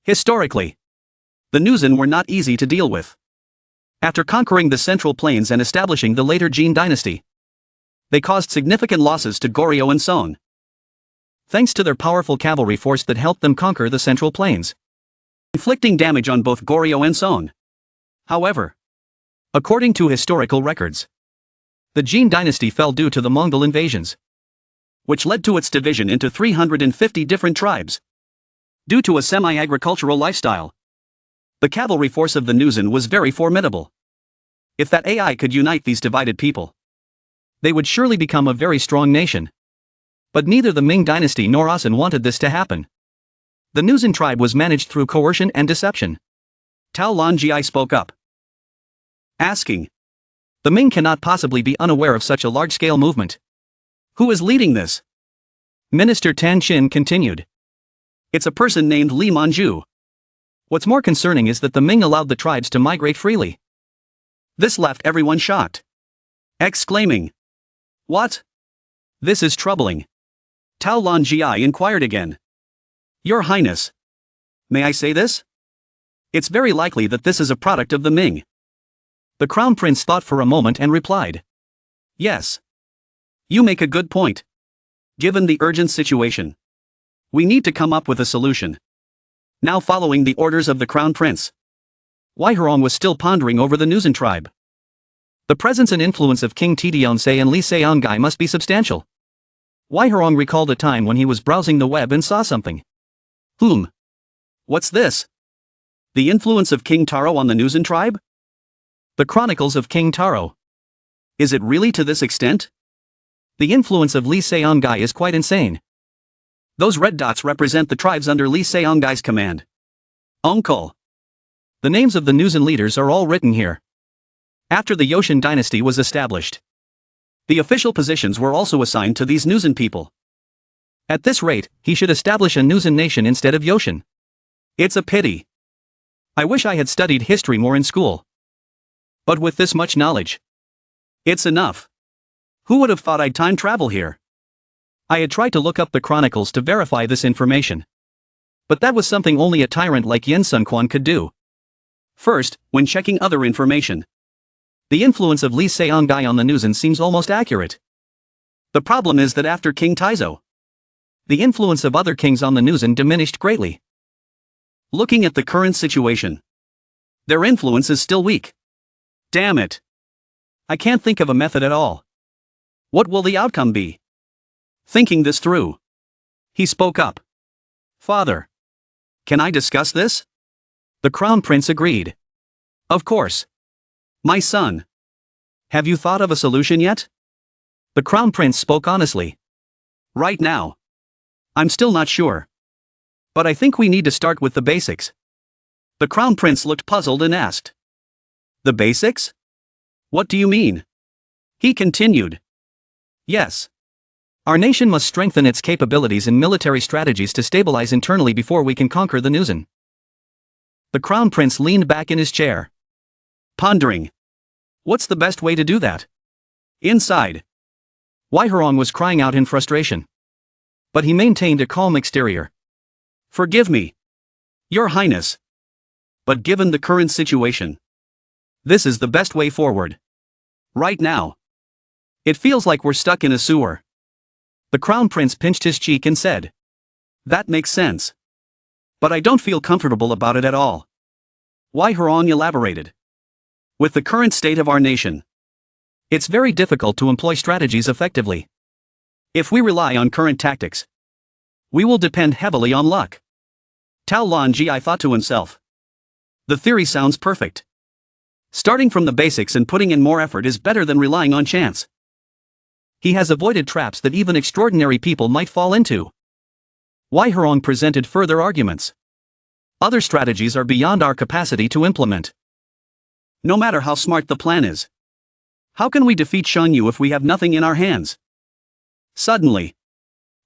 Historically, the Newsen were not easy to deal with. After conquering the Central Plains and establishing the later Jin dynasty, They caused significant losses to Goryeo and Seon, thanks to their powerful cavalry force that helped them conquer the Central Plains, inflicting damage on both Goryeo and Seon. However, according to historical records, the Jin dynasty fell due to the Mongol invasions, which led to its division into 350 different tribes. Due to a semi-agricultural lifestyle, the cavalry force of the Nuzan was very formidable. If that AI could unite these divided people, they would surely become a very strong nation. But neither the Ming dynasty nor Joseon wanted this to happen. The Nuzan tribe was managed through coercion and deception. Tao Lanjie spoke up, asking, the Ming cannot possibly be unaware of such a large-scale movement. Who is leading this? Minister Tan Shin continued. It's a person named Li Manju. What's more concerning is that the Ming allowed the tribes to migrate freely. This left everyone shocked, exclaiming, what? This is troubling. Tao Lanjie inquired again. Your Highness, may I say this? It's very likely that this is a product of the Ming. The Crown Prince thought for a moment and replied, yes. You make a good point. Given the urgent situation, we need to come up with a solution. Now following the orders of the Crown Prince. Wai Hurong was still pondering over the Nuzan tribe. The presence and influence of King Tideonse and Li Seongai must be substantial. Wai Hurong recalled a time when he was browsing the web and saw something. What's this? The influence of King Taro on the Nuzan tribe? The Chronicles of King Taro. Is it really to this extent? The influence of Li Seongai is quite insane. Those red dots represent the tribes under Li Seongai's command. Uncle. The names of the Nuzan leaders are all written here. After the Joseon dynasty was established, the official positions were also assigned to these Nuzan people. At this rate, he should establish a Nuzan nation instead of Joseon. It's a pity. I wish I had studied history more in school. But with this much knowledge, it's enough. Who would have thought I'd time travel here? I had tried to look up the chronicles to verify this information. But that was something only a tyrant like Yen Sun-Quan could do. First, when checking other information, the influence of Li Seongai on the Nuzan seems almost accurate. The problem is that after King Taizo, the influence of other kings on the Nuzan diminished greatly. Looking at the current situation, their influence is still weak. Damn it. I can't think of a method at all. What will the outcome be? Thinking this through, he spoke up. Father, can I discuss this? The Crown Prince agreed. Of course. My son. Have you thought of a solution yet? The Crown Prince spoke honestly. Right now, I'm still not sure. But I think we need to start with the basics. The Crown Prince looked puzzled and asked. The basics? What do you mean? He continued. Yes. Our nation must strengthen its capabilities in military strategies to stabilize internally before we can conquer the Nuzan. The Crown Prince leaned back in his chair, pondering. What's the best way to do that? Inside, Wai Hurong was crying out in frustration. But he maintained a calm exterior. Forgive me, Your Highness. But given the current situation, this is the best way forward. Right now, it feels like we're stuck in a sewer. The Crown Prince pinched his cheek and said, that makes sense. But I don't feel comfortable about it at all. Wai Hurong elaborated. With the current state of our nation, it's very difficult to employ strategies effectively. If we rely on current tactics, we will depend heavily on luck. Tao Lanjie thought to himself. The theory sounds perfect. Starting from the basics and putting in more effort is better than relying on chance. He has avoided traps that even extraordinary people might fall into. Wai Hurong presented further arguments. Other strategies are beyond our capacity to implement. No matter how smart the plan is, how can we defeat Shen Yu if we have nothing in our hands? Suddenly,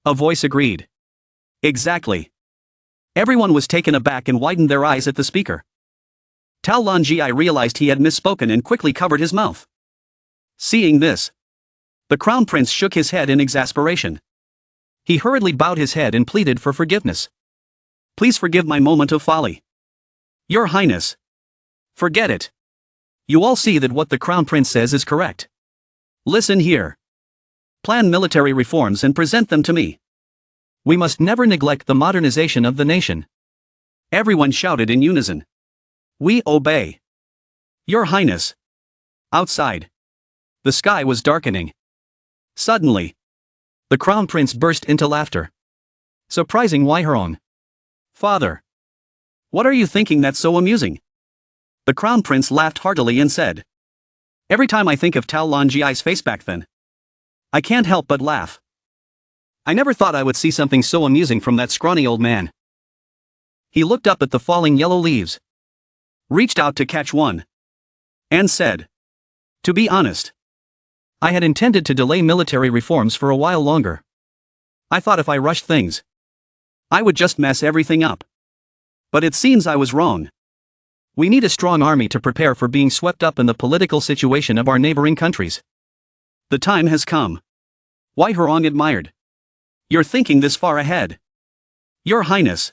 a voice agreed. Exactly. Everyone was taken aback and widened their eyes at the speaker. Tao Lanjie realized he had misspoken and quickly covered his mouth. Seeing this, the Crown Prince shook his head in exasperation. He hurriedly bowed his head and pleaded for forgiveness. Please forgive my moment of folly. Your Highness. Forget it. You all see that what the Crown Prince says is correct. Listen here. Plan military reforms and present them to me. We must never neglect the modernization of the nation. Everyone shouted in unison. We obey. Your Highness. Outside. The sky was darkening. Suddenly, the crown prince burst into laughter. Surprising Wai Herong. Father. What are you thinking that's so amusing? The crown prince laughed heartily and said. Every time I think of Tao Lon Jiai's face back then, I can't help but laugh. I never thought I would see something so amusing from that scrawny old man. He looked up at the falling yellow leaves, reached out to catch one, and said, to be honest, I had intended to delay military reforms for a while longer. I thought if I rushed things, I would just mess everything up. But it seems I was wrong. We need a strong army to prepare for being swept up in the political situation of our neighboring countries. The time has come. Wai Herong admired. You're thinking this far ahead. Your Highness.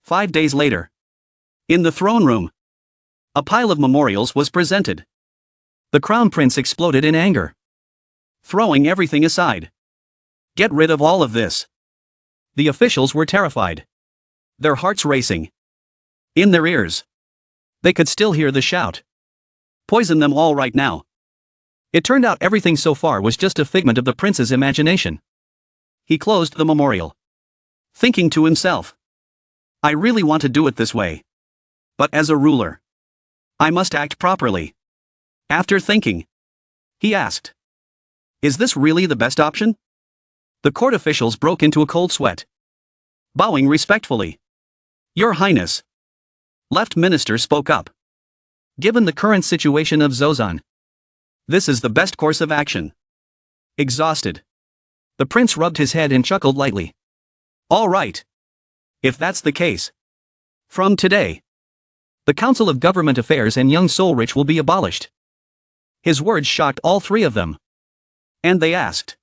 5 days later. In the throne room. A pile of memorials was presented. The crown prince exploded in anger. Throwing everything aside. Get rid of all of this. The officials were terrified. Their hearts racing. In their ears. They could still hear the shout. Poison them all right now. It turned out everything so far was just a figment of the prince's imagination. He closed the memorial. Thinking to himself. I really want to do it this way. But as a ruler, I must act properly. After thinking, he asked. Is this really the best option? The court officials broke into a cold sweat. Bowing respectfully. Your Highness. Left Minister spoke up. Given the current situation of Joseon, this is the best course of action. Exhausted. The prince rubbed his head and chuckled lightly. All right. If that's the case. From today, the Council of Government Affairs and Young Soulrich will be abolished. His words shocked all three of them. And they asked.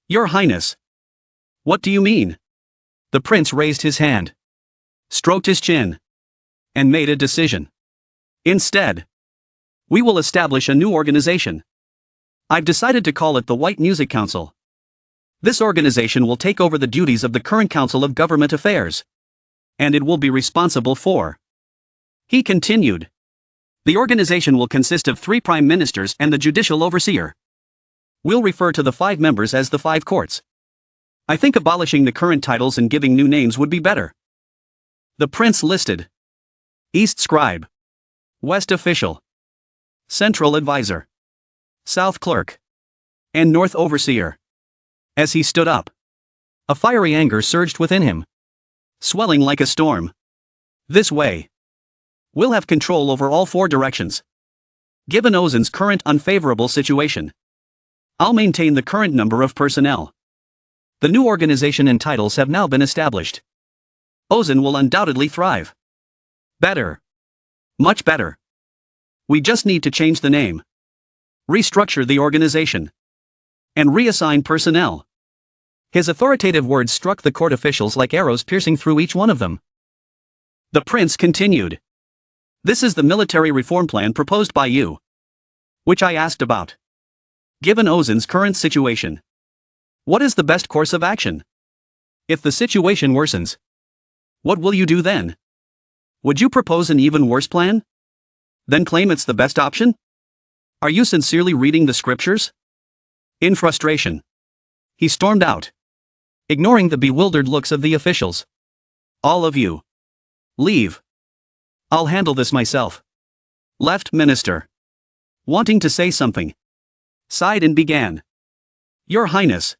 Your Highness. What do you mean? The prince raised his hand, stroked his chin, and made a decision. Instead, we will establish a new organization. I've decided to call it the White Music Council. This organization will take over the duties of the current Council of Government Affairs. And it will be responsible for. He continued. The organization will consist of 3 prime ministers and the judicial overseer. We'll refer to the 5 members as the 5 courts. I think abolishing the current titles and giving new names would be better. The prince listed. East Scribe. West Official. Central Advisor. South Clerk. And North Overseer. As he stood up, a fiery anger surged within him, swelling like a storm. This way, we'll have control over all 4 directions. Given Ozen's current unfavorable situation, I'll maintain the current number of personnel. The new organization and titles have now been established. Ozen will undoubtedly thrive. Better. Much better. We just need to change the name, restructure the organization, and reassign personnel. His authoritative words struck the court officials like arrows piercing through each one of them. The prince continued. This is the military reform plan proposed by you, which I asked about. Given Ozen's current situation, what is the best course of action? If the situation worsens, what will you do then? Would you propose an even worse plan? Then claim it's the best option? Are you sincerely reading the scriptures? In frustration, he stormed out, ignoring the bewildered looks of the officials. All of you. Leave. I'll handle this myself. Left Minister, wanting to say something, sighed and began. Your Highness.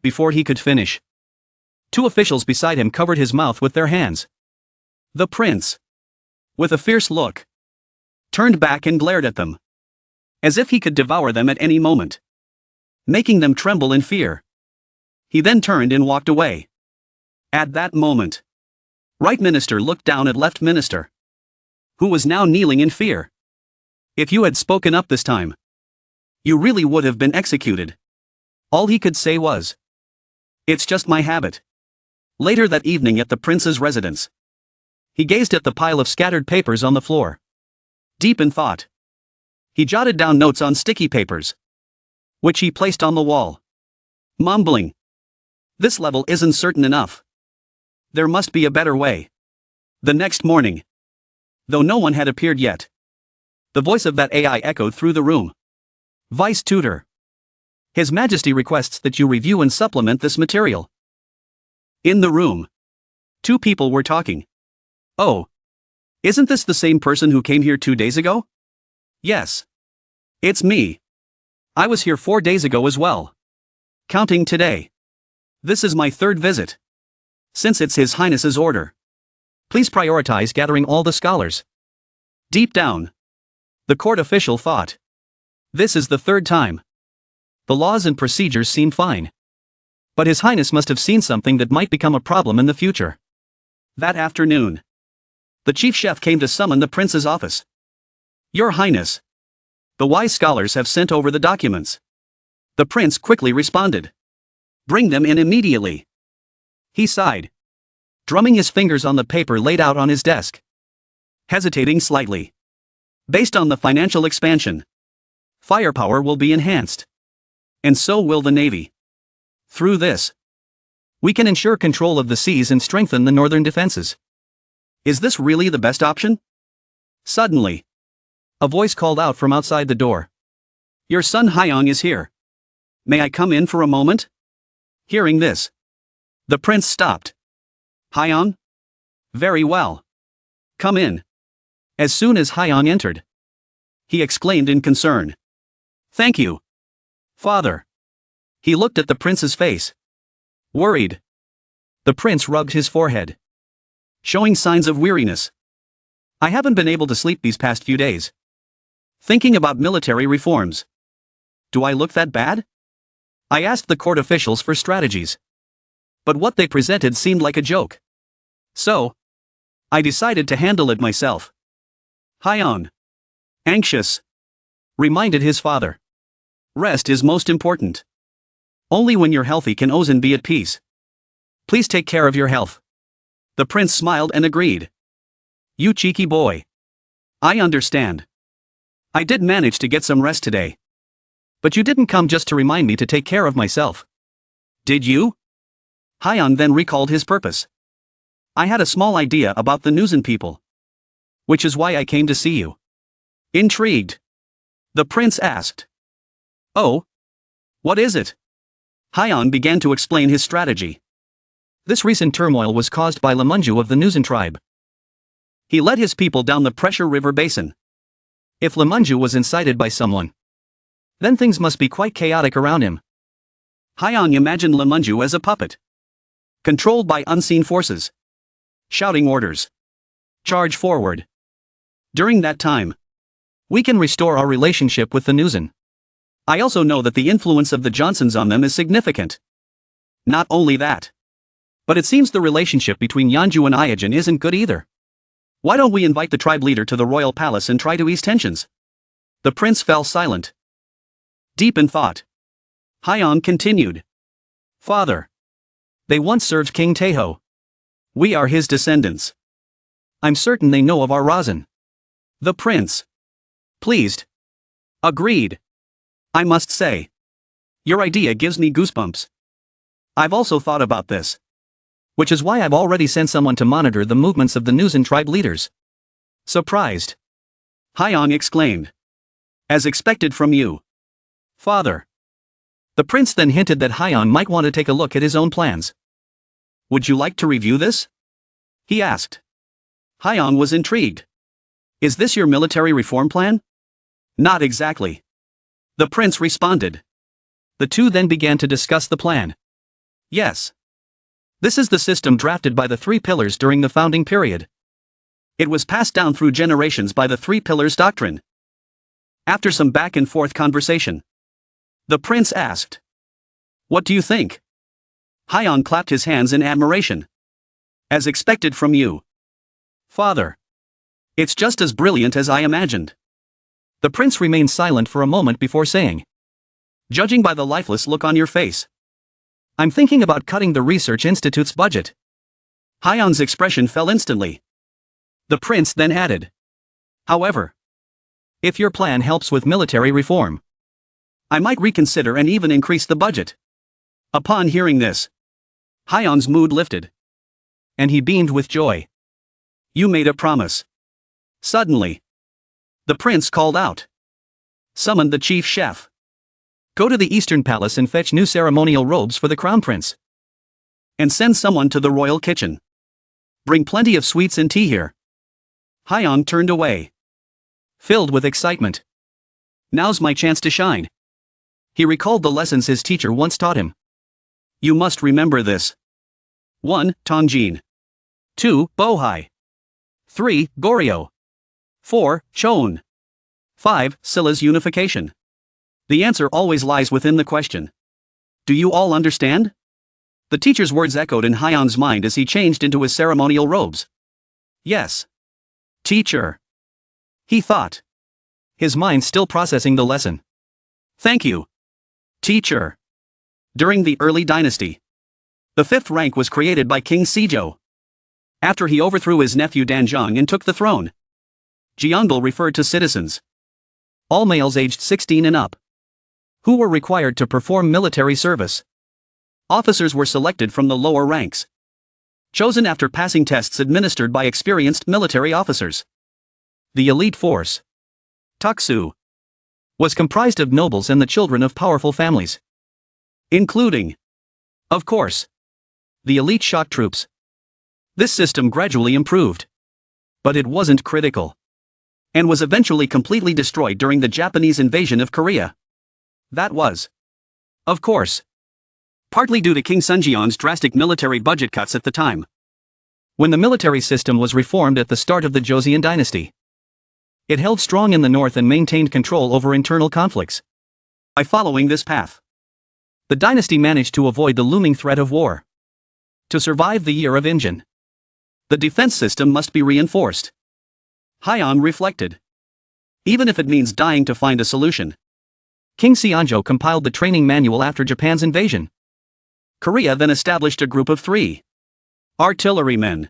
Before he could finish, 2 officials beside him covered his mouth with their hands. The prince, with a fierce look, turned back and glared at them, as if he could devour them at any moment, making them tremble in fear. He then turned and walked away. At that moment, Right Minister looked down at Left Minister, who was now kneeling in fear. If you had spoken up this time, you really would have been executed. All he could say was, it's just my habit. Later that evening at the prince's residence, he gazed at the pile of scattered papers on the floor. Deep in thought, he jotted down notes on sticky papers. which he placed on the wall. Mumbling. This level isn't certain enough. There must be a better way. The next morning, though no one had appeared yet, the voice of that AI echoed through the room. Vice Tutor. His Majesty requests that you review and supplement this material. In the room, two people were talking. Oh. Isn't this the same person who came here 2 days ago? Yes. It's me. I was here 4 days ago as well. Counting today. This is my third visit. Since it's His Highness's order, please prioritize gathering all the scholars. Deep down, the court official thought. This is the third time. The laws and procedures seem fine. But His Highness must have seen something that might become a problem in the future. That afternoon, the chief chef came to summon the prince's office. Your Highness, the wise scholars have sent over the documents. The prince quickly responded. Bring them in immediately. He sighed, drumming his fingers on the paper laid out on his desk. Hesitating slightly. Based on the financial expansion, firepower will be enhanced. And so will the Navy. Through this, we can ensure control of the seas and strengthen the northern defenses. Is this really the best option? Suddenly, a voice called out from outside the door. Your son Hyong is here. May I come in for a moment? Hearing this, the prince stopped. Hyong? Very well. Come in. As soon as Hyong entered, he exclaimed in concern. Thank you, father. He looked at the prince's face. Worried. The prince rubbed his forehead, showing signs of weariness. I haven't been able to sleep these past few days. Thinking about military reforms. Do I look that bad? I asked the court officials for strategies. But what they presented seemed like a joke. So, I decided to handle it myself. Hyong, anxious, reminded his father. Rest is most important. Only when you're healthy can Ozen be at peace. Please take care of your health. The prince smiled and agreed. You cheeky boy. I understand. I did manage to get some rest today. But you didn't come just to remind me to take care of myself. Did you? Hyong then recalled his purpose. I had a small idea about the Nuzan people. Which is why I came to see you. Intrigued, the prince asked. Oh? What is it? Hyong began to explain his strategy. This recent turmoil was caused by Lemunju of the Nuzan tribe. He led his people down the Pressure River Basin. If Lemunju was incited by someone, then things must be quite chaotic around him. Hyong imagined Lemunju as a puppet, controlled by unseen forces, shouting orders. Charge forward. During that time, we can restore our relationship with the Nuzan. I also know that the influence of the Johnsons on them is significant. Not only that, but it seems the relationship between Yeonju and Iajin isn't good either. Why don't we invite the tribe leader to the royal palace and try to ease tensions? The prince fell silent, deep in thought. Hyong continued. Father, they once served King Taeho. We are his descendants. I'm certain they know of our Razan. The prince, pleased, agreed. I must say, your idea gives me goosebumps. I've also thought about this. Which is why I've already sent someone to monitor the movements of the Nuzan tribe leaders. Surprised, Hyong exclaimed. As expected from you, father. The prince then hinted that Hyong might want to take a look at his own plans. Would you like to review this? He asked. Hyong was intrigued. Is this your military reform plan? Not exactly. The prince responded. The two then began to discuss the plan. Yes. This is the system drafted by the Three Pillars during the founding period. It was passed down through generations by the Three Pillars doctrine. After some back and forth conversation, the prince asked, What do you think? Hyong clapped his hands in admiration. As expected from you, father. It's just as brilliant as I imagined. The prince remained silent for a moment before saying, Judging by the lifeless look on your face, I'm thinking about cutting the research institute's budget. Hyong's expression fell instantly. The prince then added, However, if your plan helps with military reform, I might reconsider and even increase the budget. Upon hearing this, Hyun's mood lifted. And he beamed with joy. You made a promise. Suddenly, the prince called out. Summoned the chief chef. Go to the Eastern Palace and fetch new ceremonial robes for the crown prince. And send someone to the royal kitchen. Bring plenty of sweets and tea here. Hyun turned away, filled with excitement. Now's my chance to shine. He recalled the lessons his teacher once taught him. You must remember this. 1. Tongjin. 2. Bohai. 3. Goryeo. 4. Choon. 5. Scylla's unification. The answer always lies within the question. Do you all understand? The teacher's words echoed in Hyun's mind as he changed into his ceremonial robes. Yes. Teacher. He thought, his mind still processing the lesson. Thank you. Teacher. During the early dynasty, the fifth rank was created by King Sejong. After he overthrew his nephew Danjong and took the throne, Jeongbul referred to citizens, all males aged 16 and up, who were required to perform military service. Officers were selected from the lower ranks, chosen after passing tests administered by experienced military officers. The elite force, Taksu, was comprised of nobles and the children of powerful families, including, of course, the elite shock troops. This system gradually improved, but it wasn't critical, and was eventually completely destroyed during the Japanese invasion of Korea. That was, of course, partly due to King Sejong's drastic military budget cuts at the time. When the military system was reformed at the start of the Joseon dynasty, it held strong in the north and maintained control over internal conflicts. By following this path, the dynasty managed to avoid the looming threat of war. To survive the year of Injun, the defense system must be reinforced. Hyun reflected. Even if it means dying to find a solution. King Sejong compiled the training manual after Japan's invasion. Korea then established a group of 3 artillerymen,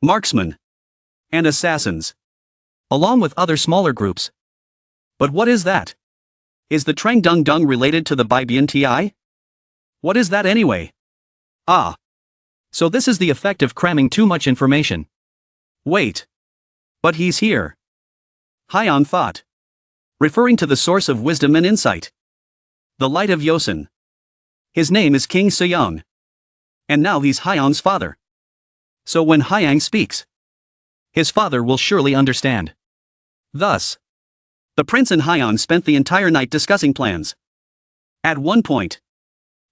marksmen, and assassins, along with other smaller groups. But what is that? Is the Trang Dung Dung related to the Bibian Ti? What is that anyway? Ah. So this is the effect of cramming too much information. Wait. But he's here. Hyun thought, referring to the source of wisdom and insight. The light of Joseon. His name is King Sejong. And now he's Hyun's father. So when Hyang speaks, his father will surely understand. Thus, the prince and Hyun spent the entire night discussing plans. At one point,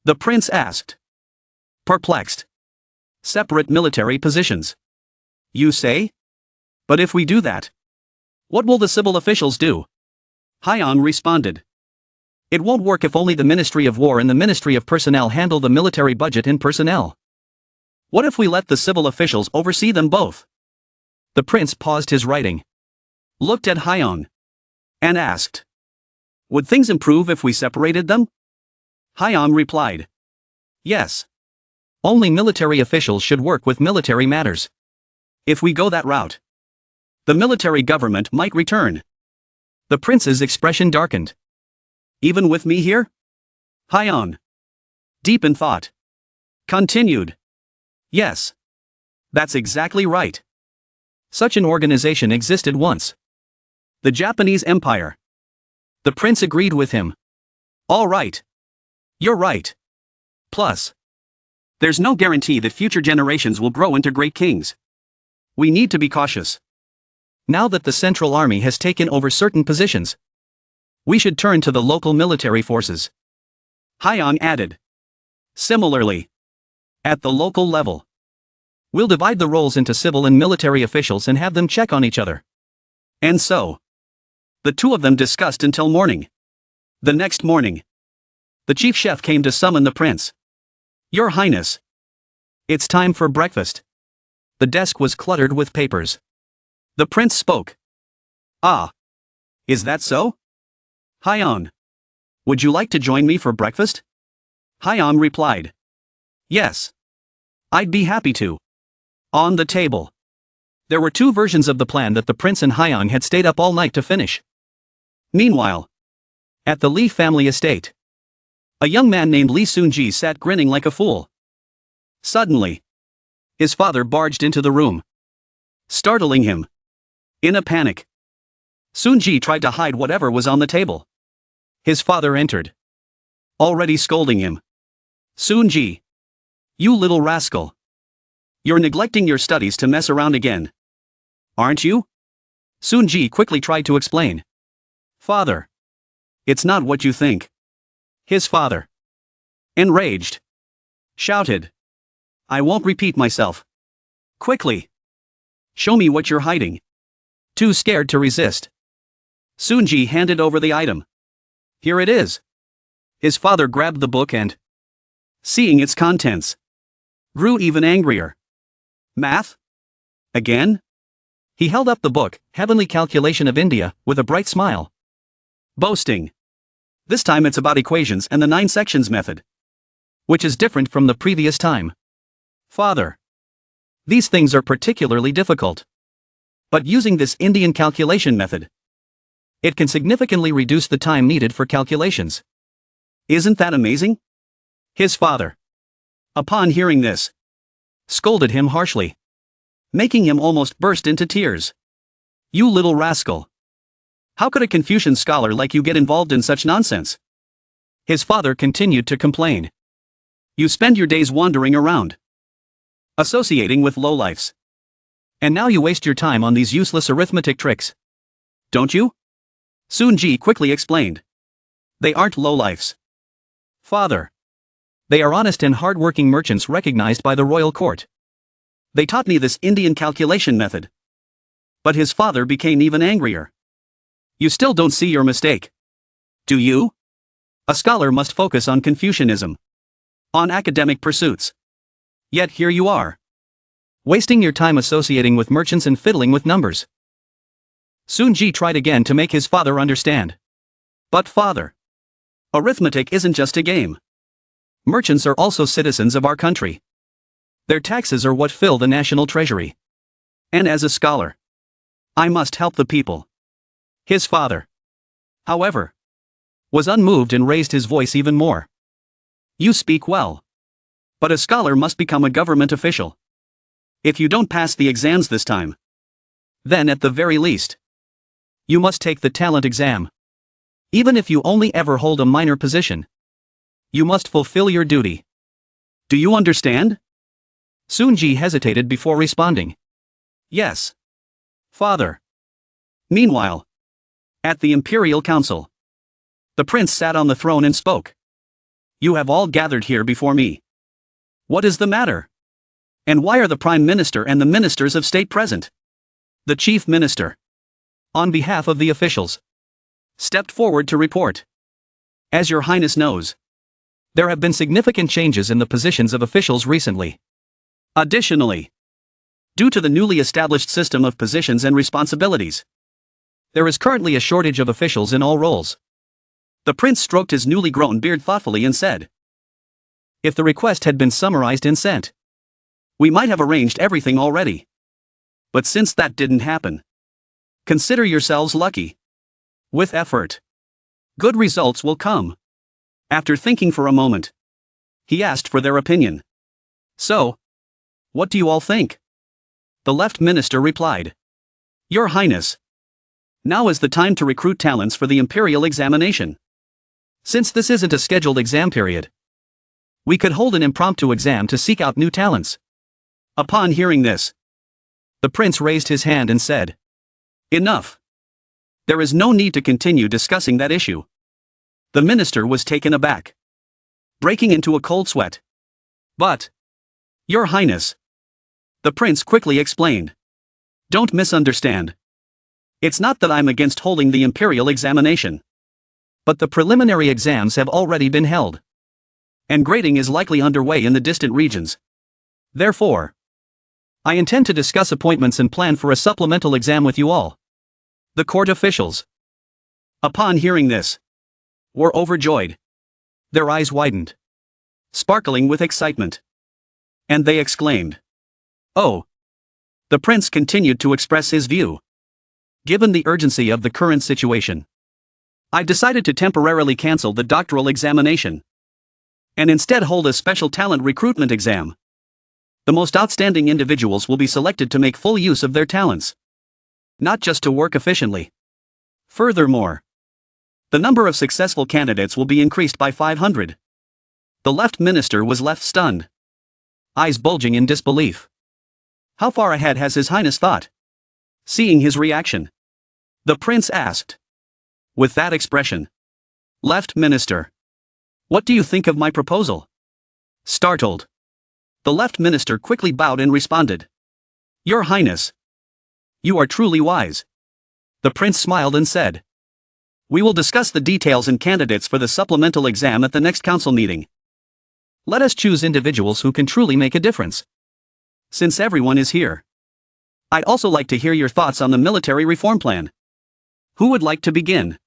the prince asked, perplexed, separate military positions. You say? But if we do that, what will the civil officials do? Hyun responded. It won't work if only the Ministry of War and the Ministry of Personnel handle the military budget and personnel. What if we let the civil officials oversee them both? The prince paused his writing, looked at Hyun, and asked, would things improve if we separated them? Hyun replied, yes. Only military officials should work with military matters. If we go that route, the military government might return. The prince's expression darkened. Even with me here? Hyun, deep in thought, continued. Yes. That's exactly right. Such an organization existed once. The Japanese Empire. The prince agreed with him. All right. You're right. Plus, there's no guarantee that future generations will grow into great kings. We need to be cautious. Now that the Central Army has taken over certain positions, we should turn to the local military forces. Hyun added. Similarly, at the local level, we'll divide the roles into civil and military officials and have them check on each other. And so, the two of them discussed until morning. The next morning, the chief chef came to summon the prince. Your Highness, it's time for breakfast. The desk was cluttered with papers. The prince spoke. Ah. Is that so? Hyun, would you like to join me for breakfast? Hyun replied. Yes. I'd be happy to. On the table, there were 2 versions of the plan that the prince and Hyun had stayed up all night to finish. Meanwhile, At the Lee family estate, a young man named Lee Soon-ji sat grinning like a fool. Suddenly, his father barged into the room, startling him. In a panic, Soon-ji tried to hide whatever was on the table. His father entered, already scolding him. Soon-ji, you little rascal. You're neglecting your studies to mess around again. Aren't you? Soon-ji quickly tried to explain. Father, it's not what you think. His father, enraged, shouted. I won't repeat myself. Quickly, show me what you're hiding. Too scared to resist, Soon-ji handed over the item. Here it is. His father grabbed the book and, seeing its contents, grew even angrier. Math? Again? He held up the book, Heavenly Calculation of India, with a bright smile. Boasting. This time it's about equations and the 9 sections method, which is different from the previous time. Father, these things are particularly difficult. But using this Indian calculation method, it can significantly reduce the time needed for calculations. Isn't that amazing? His father, upon hearing this, scolded him harshly, making him almost burst into tears. You little rascal. How could a Confucian scholar like you get involved in such nonsense? His father continued to complain. You spend your days wandering around, associating with lowlifes. And now you waste your time on these useless arithmetic tricks. Don't you? Soon-ji quickly explained. They aren't lowlifes. Father, they are honest and hard-working merchants recognized by the royal court. They taught me this Indian calculation method. But his father became even angrier. You still don't see your mistake, do you? A scholar must focus on Confucianism, on academic pursuits. Yet here you are, wasting your time associating with merchants and fiddling with numbers. Soon-ji tried again to make his father understand. But father, arithmetic isn't just a game. Merchants are also citizens of our country. Their taxes are what fill the national treasury. And as a scholar, I must help the people. His father, however, was unmoved and raised his voice even more. You speak well. But a scholar must become a government official. If you don't pass the exams this time, then at the very least, you must take the talent exam. Even if you only ever hold a minor position, you must fulfill your duty. Do you understand? Soon-ji hesitated before responding. Yes, father. Meanwhile, at the Imperial Council, the prince sat on the throne and spoke. You have all gathered here before me. What is the matter? And why are the Prime Minister and the Ministers of State present? The Chief Minister, on behalf of the officials, stepped forward to report. As your Highness knows, there have been significant changes in the positions of officials recently. Additionally, due to the newly established system of positions and responsibilities, there is currently a shortage of officials in all roles. The prince stroked his newly grown beard thoughtfully and said, if the request had been summarized and sent, we might have arranged everything already. But since that didn't happen, consider yourselves lucky. With effort, good results will come. After thinking for a moment, he asked for their opinion. So, what do you all think? The left minister replied. Your Highness, now is the time to recruit talents for the imperial examination. Since this isn't a scheduled exam period, we could hold an impromptu exam to seek out new talents. Upon hearing this, the prince raised his hand and said, enough. There is no need to continue discussing that issue. The minister was taken aback, breaking into a cold sweat. But, Your Highness, the prince quickly explained. Don't misunderstand. It's not that I'm against holding the imperial examination. But the preliminary exams have already been held, and grading is likely underway in the distant regions. Therefore, I intend to discuss appointments and plan for a supplemental exam with you all. The court officials, upon hearing this, were overjoyed. Their eyes widened, sparkling with excitement. And they exclaimed, oh! The prince continued to express his view. Given the urgency of the current situation, I've decided to temporarily cancel the doctoral examination and instead hold a special talent recruitment exam. The most outstanding individuals will be selected to make full use of their talents, not just to work efficiently. Furthermore, the number of successful candidates will be increased by 500. The left minister was left stunned, eyes bulging in disbelief. How far ahead has His Highness thought? Seeing his reaction, the prince asked, with that expression, "Left minister, what do you think of my proposal?" Startled, the left minister quickly bowed and responded, "Your Highness, you are truly wise." The prince smiled and said, "We will discuss the details and candidates for the supplemental exam at the next council meeting. Let us choose individuals who can truly make a difference. Since everyone is here, I'd also like to hear your thoughts on the military reform plan. Who would like to begin?"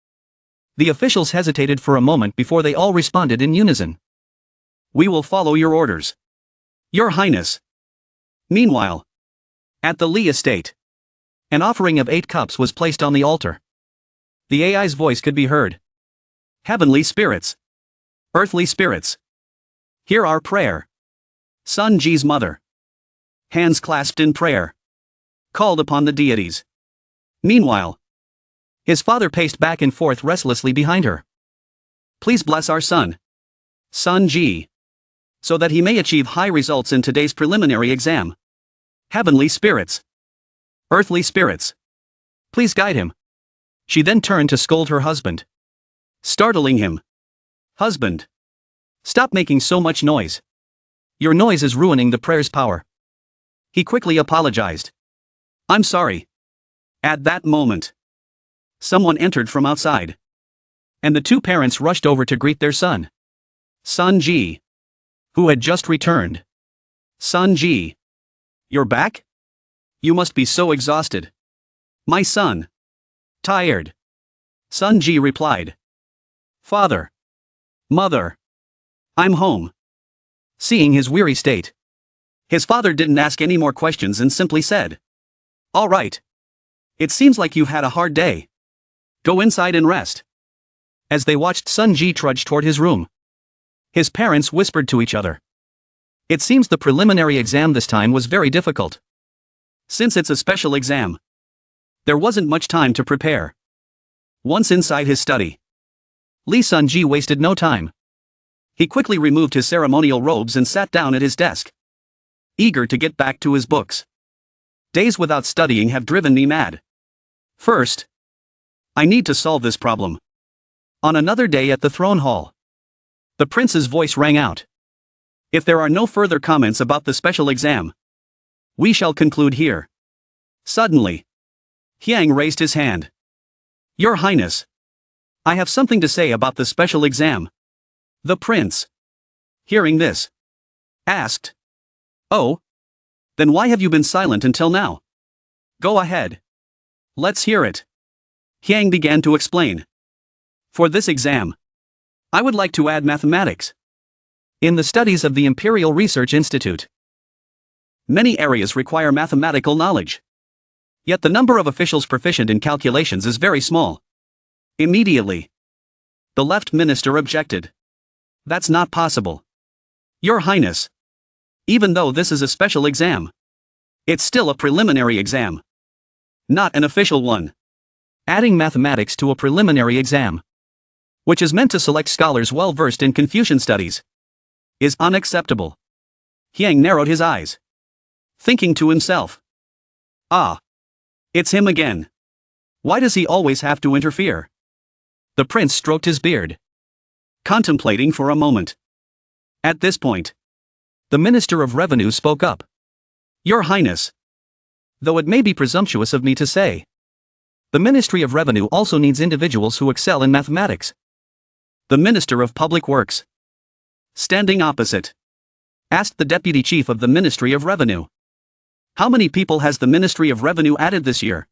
The officials hesitated for a moment before they all responded in unison. "We will follow your orders, Your Highness." Meanwhile, at the Lee estate, an offering of 8 cups was placed on the altar. The AI's voice could be heard. "Heavenly spirits, earthly spirits, hear our prayer." Sun Ji's mother, hands clasped in prayer, called upon the deities. Meanwhile, his father paced back and forth restlessly behind her. "Please bless our son, Sun Ji, so that he may achieve high results in today's preliminary exam. Heavenly spirits, earthly spirits, please guide him." She then turned to scold her husband, startling him. "Husband, stop making so much noise. Your noise is ruining the prayer's power." He quickly apologized. "I'm sorry." At that moment, someone entered from outside, and the 2 parents rushed over to greet their son, Sun Ji, who had just returned. "Sun Ji, you're back? You must be so exhausted." "My son, tired," Sun Ji replied. "Father, mother, I'm home." Seeing his weary state, his father didn't ask any more questions and simply said, "All right. It seems like you've had a hard day. Go inside and rest." As they watched Sun Ji trudge toward his room, his parents whispered to each other. It seems the preliminary exam this time was very difficult. Since it's a special exam, there wasn't much time to prepare. Once inside his study, Lee Sun Ji wasted no time. He quickly removed his ceremonial robes and sat down at his desk, eager to get back to his books. Days without studying have driven me mad. First, I need to solve this problem. On another day at the throne hall, the prince's voice rang out. "If there are no further comments about the special exam, we shall conclude here." Suddenly, Hyang raised his hand. "Your Highness, I have something to say about the special exam." The prince, hearing this, asked, "Oh? Then why have you been silent until now? Go ahead. Let's hear it." Hyang began to explain. "For this exam, I would like to add mathematics. In the studies of the Imperial Research Institute, many areas require mathematical knowledge. Yet the number of officials proficient in calculations is very small." Immediately, the left minister objected. "That's not possible. Your Highness, even though this is a special exam, it's still a preliminary exam, not an official one." Adding mathematics to a preliminary exam, which is meant to select scholars well versed in Confucian studies, is unacceptable. Hyang narrowed his eyes, thinking to himself, "Ah, it's him again. Why does he always have to interfere?" The prince stroked his beard, contemplating for a moment. At this point, the Minister of Revenue spoke up. "Your Highness, though it may be presumptuous of me to say, the Ministry of Revenue also needs individuals who excel in mathematics." The Minister of Public Works, standing opposite, asked the Deputy Chief of the Ministry of Revenue, "How many people has the Ministry of Revenue added this year?"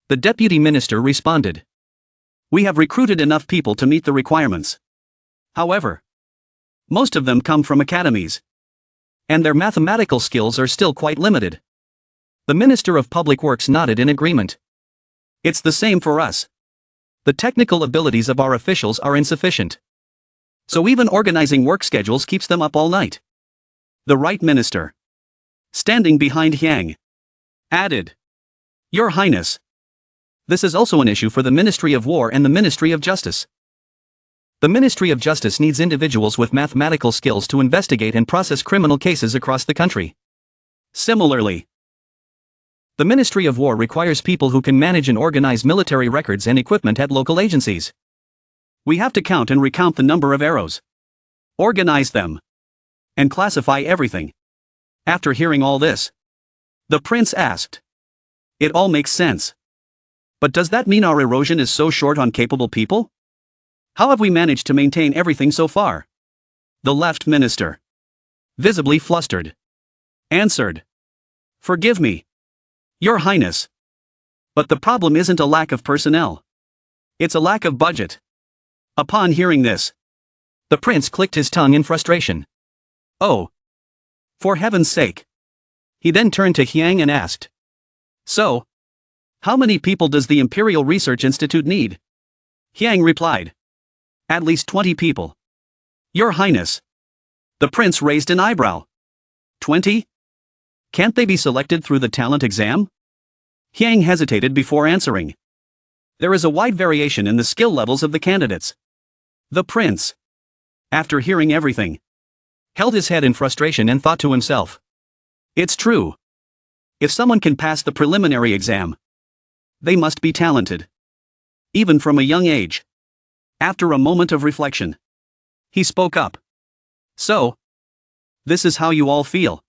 The Deputy Minister responded, "We have recruited enough people to meet the requirements. However, most of them come from academies, and their mathematical skills are still quite limited." The Minister of Public Works nodded in agreement. "It's the same for us. The technical abilities of our officials are insufficient. So even organizing work schedules keeps them up all night. The right minister, standing behind Hyang, added, Your Highness. This is also an issue for the Ministry of War and the Ministry of Justice. The Ministry of Justice needs individuals with mathematical skills to investigate and process criminal cases across the country. Similarly, the Ministry of War requires people who can manage and organize military records and equipment at local agencies. We have to count and recount the number of arrows, organize them, and classify everything. After hearing all this, the prince asked, It all makes sense. But does that mean our erosion is so short on capable people? How have we managed to maintain everything so far? The left minister, visibly flustered, answered, Forgive me, Your Highness. But the problem isn't a lack of personnel. It's a lack of budget. Upon hearing this, the prince clicked his tongue in frustration. Oh! For heaven's sake! He then turned to Hyang and asked, So, how many people does the Imperial Research Institute need? Hyang replied, At least 20 people. Your Highness. The prince raised an eyebrow. 20? Can't they be selected through the talent exam? Hyang hesitated before answering. There is a wide variation in the skill levels of the candidates. The prince, after hearing everything, held his head in frustration and thought to himself, It's true. If someone can pass the preliminary exam, they must be talented. Even from a young age. After a moment of reflection, he spoke up. So, this is how you all feel.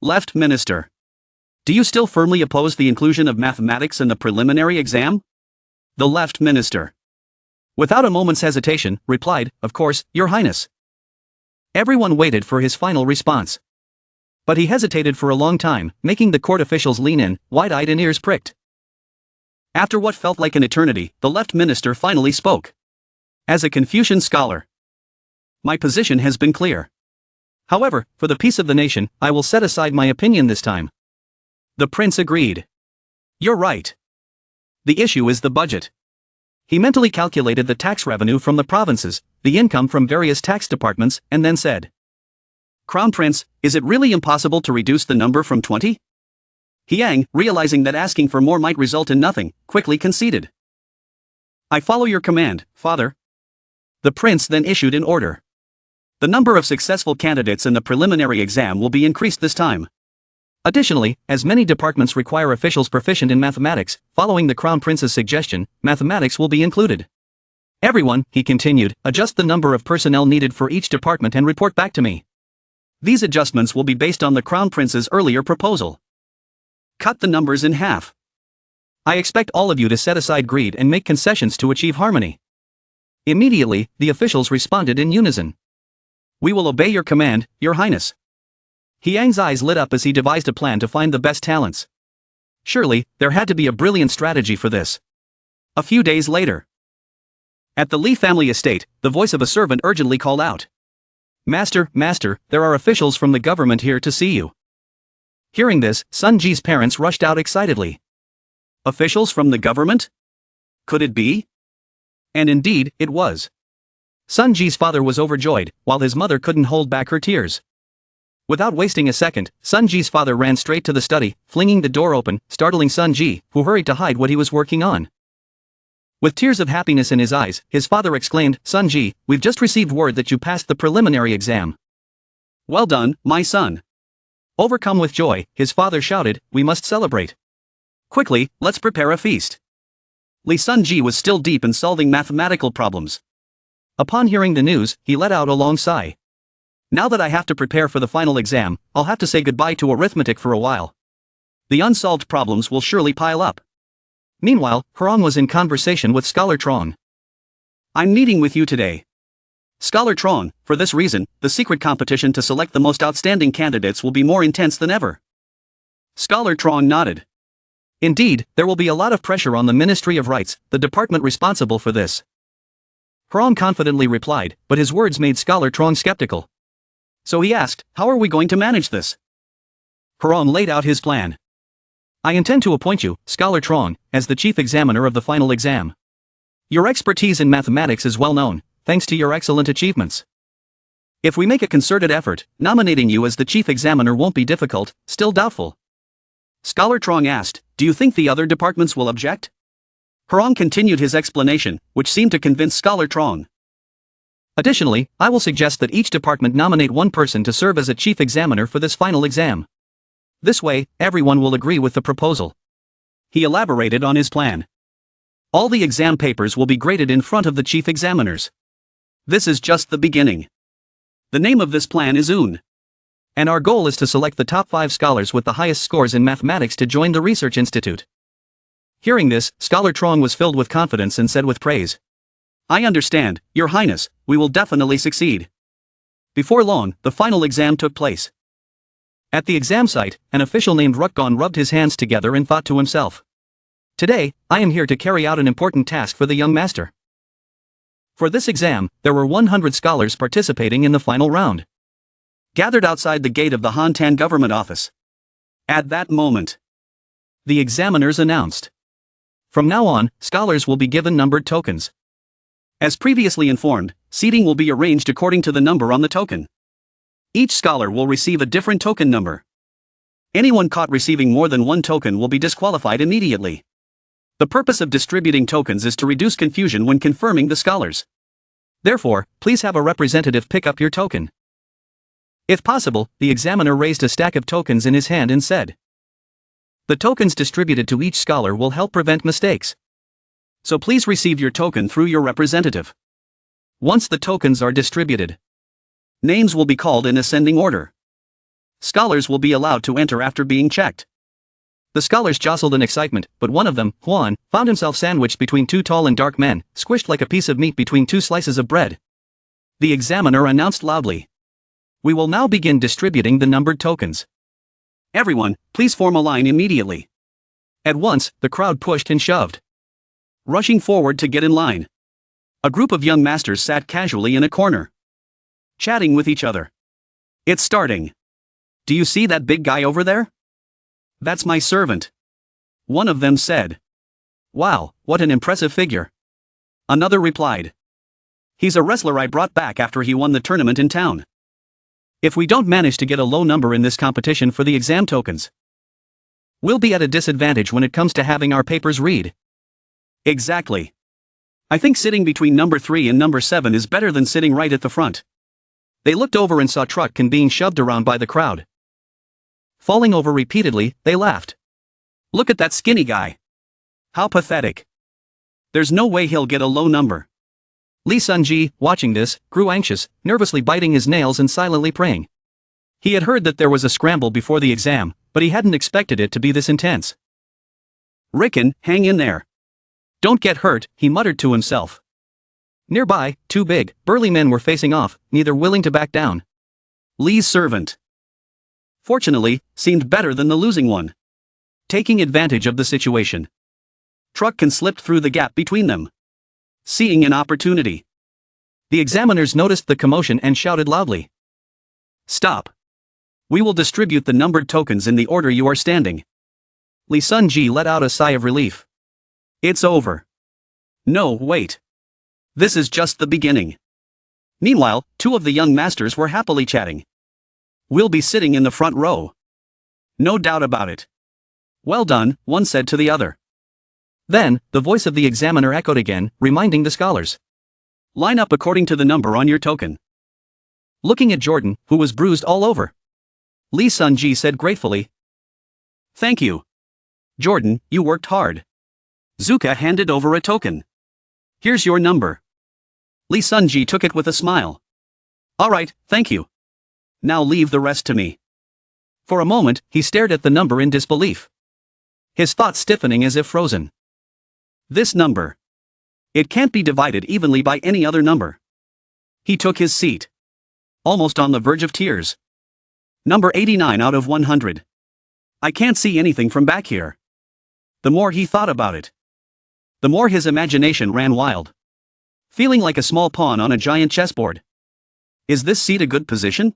Left Minister. Do you still firmly oppose the inclusion of mathematics in the preliminary exam? The Left Minister, without a moment's hesitation, replied, Of course, Your Highness. Everyone waited for his final response. But he hesitated for a long time, making the court officials lean in, wide-eyed and ears pricked. After what felt like an eternity, the Left Minister finally spoke. As a Confucian scholar, my position has been clear. However, for the peace of the nation, I will set aside my opinion this time. The prince agreed. You're right. The issue is the budget. He mentally calculated the tax revenue from the provinces, the income from various tax departments, and then said, Crown Prince, is it really impossible to reduce the number from 20? Hyang, realizing that asking for more might result in nothing, quickly conceded. I follow your command, father. The prince then issued an order. The number of successful candidates in the preliminary exam will be increased this time. Additionally, as many departments require officials proficient in mathematics, following the Crown Prince's suggestion, mathematics will be included. Everyone, he continued, adjust the number of personnel needed for each department and report back to me. These adjustments will be based on the Crown Prince's earlier proposal. Cut the numbers in half. I expect all of you to set aside greed and make concessions to achieve harmony. Immediately, the officials responded in unison. We will obey your command, Your Highness. Hyang's eyes lit up as he devised a plan to find the best talents. Surely, there had to be a brilliant strategy for this. A few days later, at the Li family estate, the voice of a servant urgently called out. Master, master, there are officials from the government here to see you. Hearing this, Sun Ji's parents rushed out excitedly. Officials from the government? Could it be? And indeed, it was. Sun Ji's father was overjoyed, while his mother couldn't hold back her tears. Without wasting a second, Sun Ji's father ran straight to the study, flinging the door open, startling Sun Ji, who hurried to hide what he was working on. With tears of happiness in his eyes, his father exclaimed, Sun Ji, we've just received word that you passed the preliminary exam. Well done, my son. Overcome with joy, his father shouted, we must celebrate. Quickly, let's prepare a feast. Li Sun Ji was still deep in solving mathematical problems. Upon hearing the news, he let out a long sigh. Now that I have to prepare for the final exam, I'll have to say goodbye to arithmetic for a while. The unsolved problems will surely pile up. Meanwhile, Hurong was in conversation with Scholar Trong. I'm meeting with you today. Scholar Trong, for this reason, the secret competition to select the most outstanding candidates will be more intense than ever. Scholar Trong nodded. Indeed, there will be a lot of pressure on the Ministry of Rights, the department responsible for this. Hurong confidently replied, but his words made Scholar Trong skeptical. So he asked, how are we going to manage this? Hurong laid out his plan. I intend to appoint you, Scholar Trong, as the chief examiner of the final exam. Your expertise in mathematics is well known, thanks to your excellent achievements. If we make a concerted effort, nominating you as the chief examiner won't be difficult, still doubtful. Scholar Trong asked, do you think the other departments will object? Hurong continued his explanation, which seemed to convince Scholar Trong. Additionally, I will suggest that each department nominate one person to serve as a chief examiner for this final exam. This way, everyone will agree with the proposal. He elaborated on his plan. All the exam papers will be graded in front of the chief examiners. This is just the beginning. The name of this plan is UN. And our goal is to select the top 5 scholars with the highest scores in mathematics to join the research institute. Hearing this, Scholar Trong was filled with confidence and said with praise, I understand, Your Highness, we will definitely succeed. Before long, the final exam took place. At the exam site, an official named Rukgon rubbed his hands together and thought to himself, today, I am here to carry out an important task for the young master. For this exam, there were 100 scholars participating in the final round. Gathered outside the gate of the Hantan government office. At that moment, the examiners announced, from now on, scholars will be given numbered tokens. As previously informed, seating will be arranged according to the number on the token. Each scholar will receive a different token number. Anyone caught receiving more than one token will be disqualified immediately. The purpose of distributing tokens is to reduce confusion when confirming the scholars. Therefore, please have a representative pick up your token. If possible, the examiner raised a stack of tokens in his hand and said, the tokens distributed to each scholar will help prevent mistakes. So please receive your token through your representative. Once the tokens are distributed, names will be called in ascending order. Scholars will be allowed to enter after being checked. The scholars jostled in excitement, but one of them, Huan, found himself sandwiched between 2 tall and dark men, squished like a piece of meat between 2 slices of bread. The examiner announced loudly, we will now begin distributing the numbered tokens. Everyone, please form a line immediately. At once, the crowd pushed and shoved, rushing forward to get in line. A group of young masters sat casually in a corner, chatting with each other. It's starting. Do you see that big guy over there? That's my servant. One of them said. Wow, what an impressive figure. Another replied. He's a wrestler I brought back after he won the tournament in town. If we don't manage to get a low number in this competition for the exam tokens, we'll be at a disadvantage when it comes to having our papers read. Exactly. I think sitting between number 3 and number 7 is better than sitting right at the front. They looked over and saw Truck-kun being shoved around by the crowd. Falling over repeatedly, they laughed. Look at that skinny guy. How pathetic. There's no way he'll get a low number. Lee Sun-ji, watching this, grew anxious, nervously biting his nails and silently praying. He had heard that there was a scramble before the exam, but he hadn't expected it to be this intense. Rickon, hang in there. Don't get hurt, he muttered to himself. Nearby, 2 big, burly men were facing off, neither willing to back down. Lee's servant, fortunately, seemed better than the losing one. Taking advantage of the situation, Truck-kun slipped through the gap between them. Seeing an opportunity, the examiners noticed the commotion and shouted loudly. Stop. We will distribute the numbered tokens in the order you are standing. Lee Sun-ji let out a sigh of relief. It's over. No, wait. This is just the beginning. Meanwhile, 2 of the young masters were happily chatting. We'll be sitting in the front row. No doubt about it. Well done, one said to the other. Then, the voice of the examiner echoed again, reminding the scholars. Line up according to the number on your token. Looking at Jordan, who was bruised all over, Lee Sun-ji said gratefully. Thank you. Jordan, you worked hard. Zuka handed over a token. Here's your number. Lee Sun-ji took it with a smile. All right, thank you. Now leave the rest to me. For a moment, he stared at the number in disbelief. His thoughts stiffening as if frozen. This number. It can't be divided evenly by any other number. He took his seat, almost on the verge of tears. Number 89 out of 100. I can't see anything from back here. The more he thought about it, the more his imagination ran wild. Feeling like a small pawn on a giant chessboard. Is this seat a good position?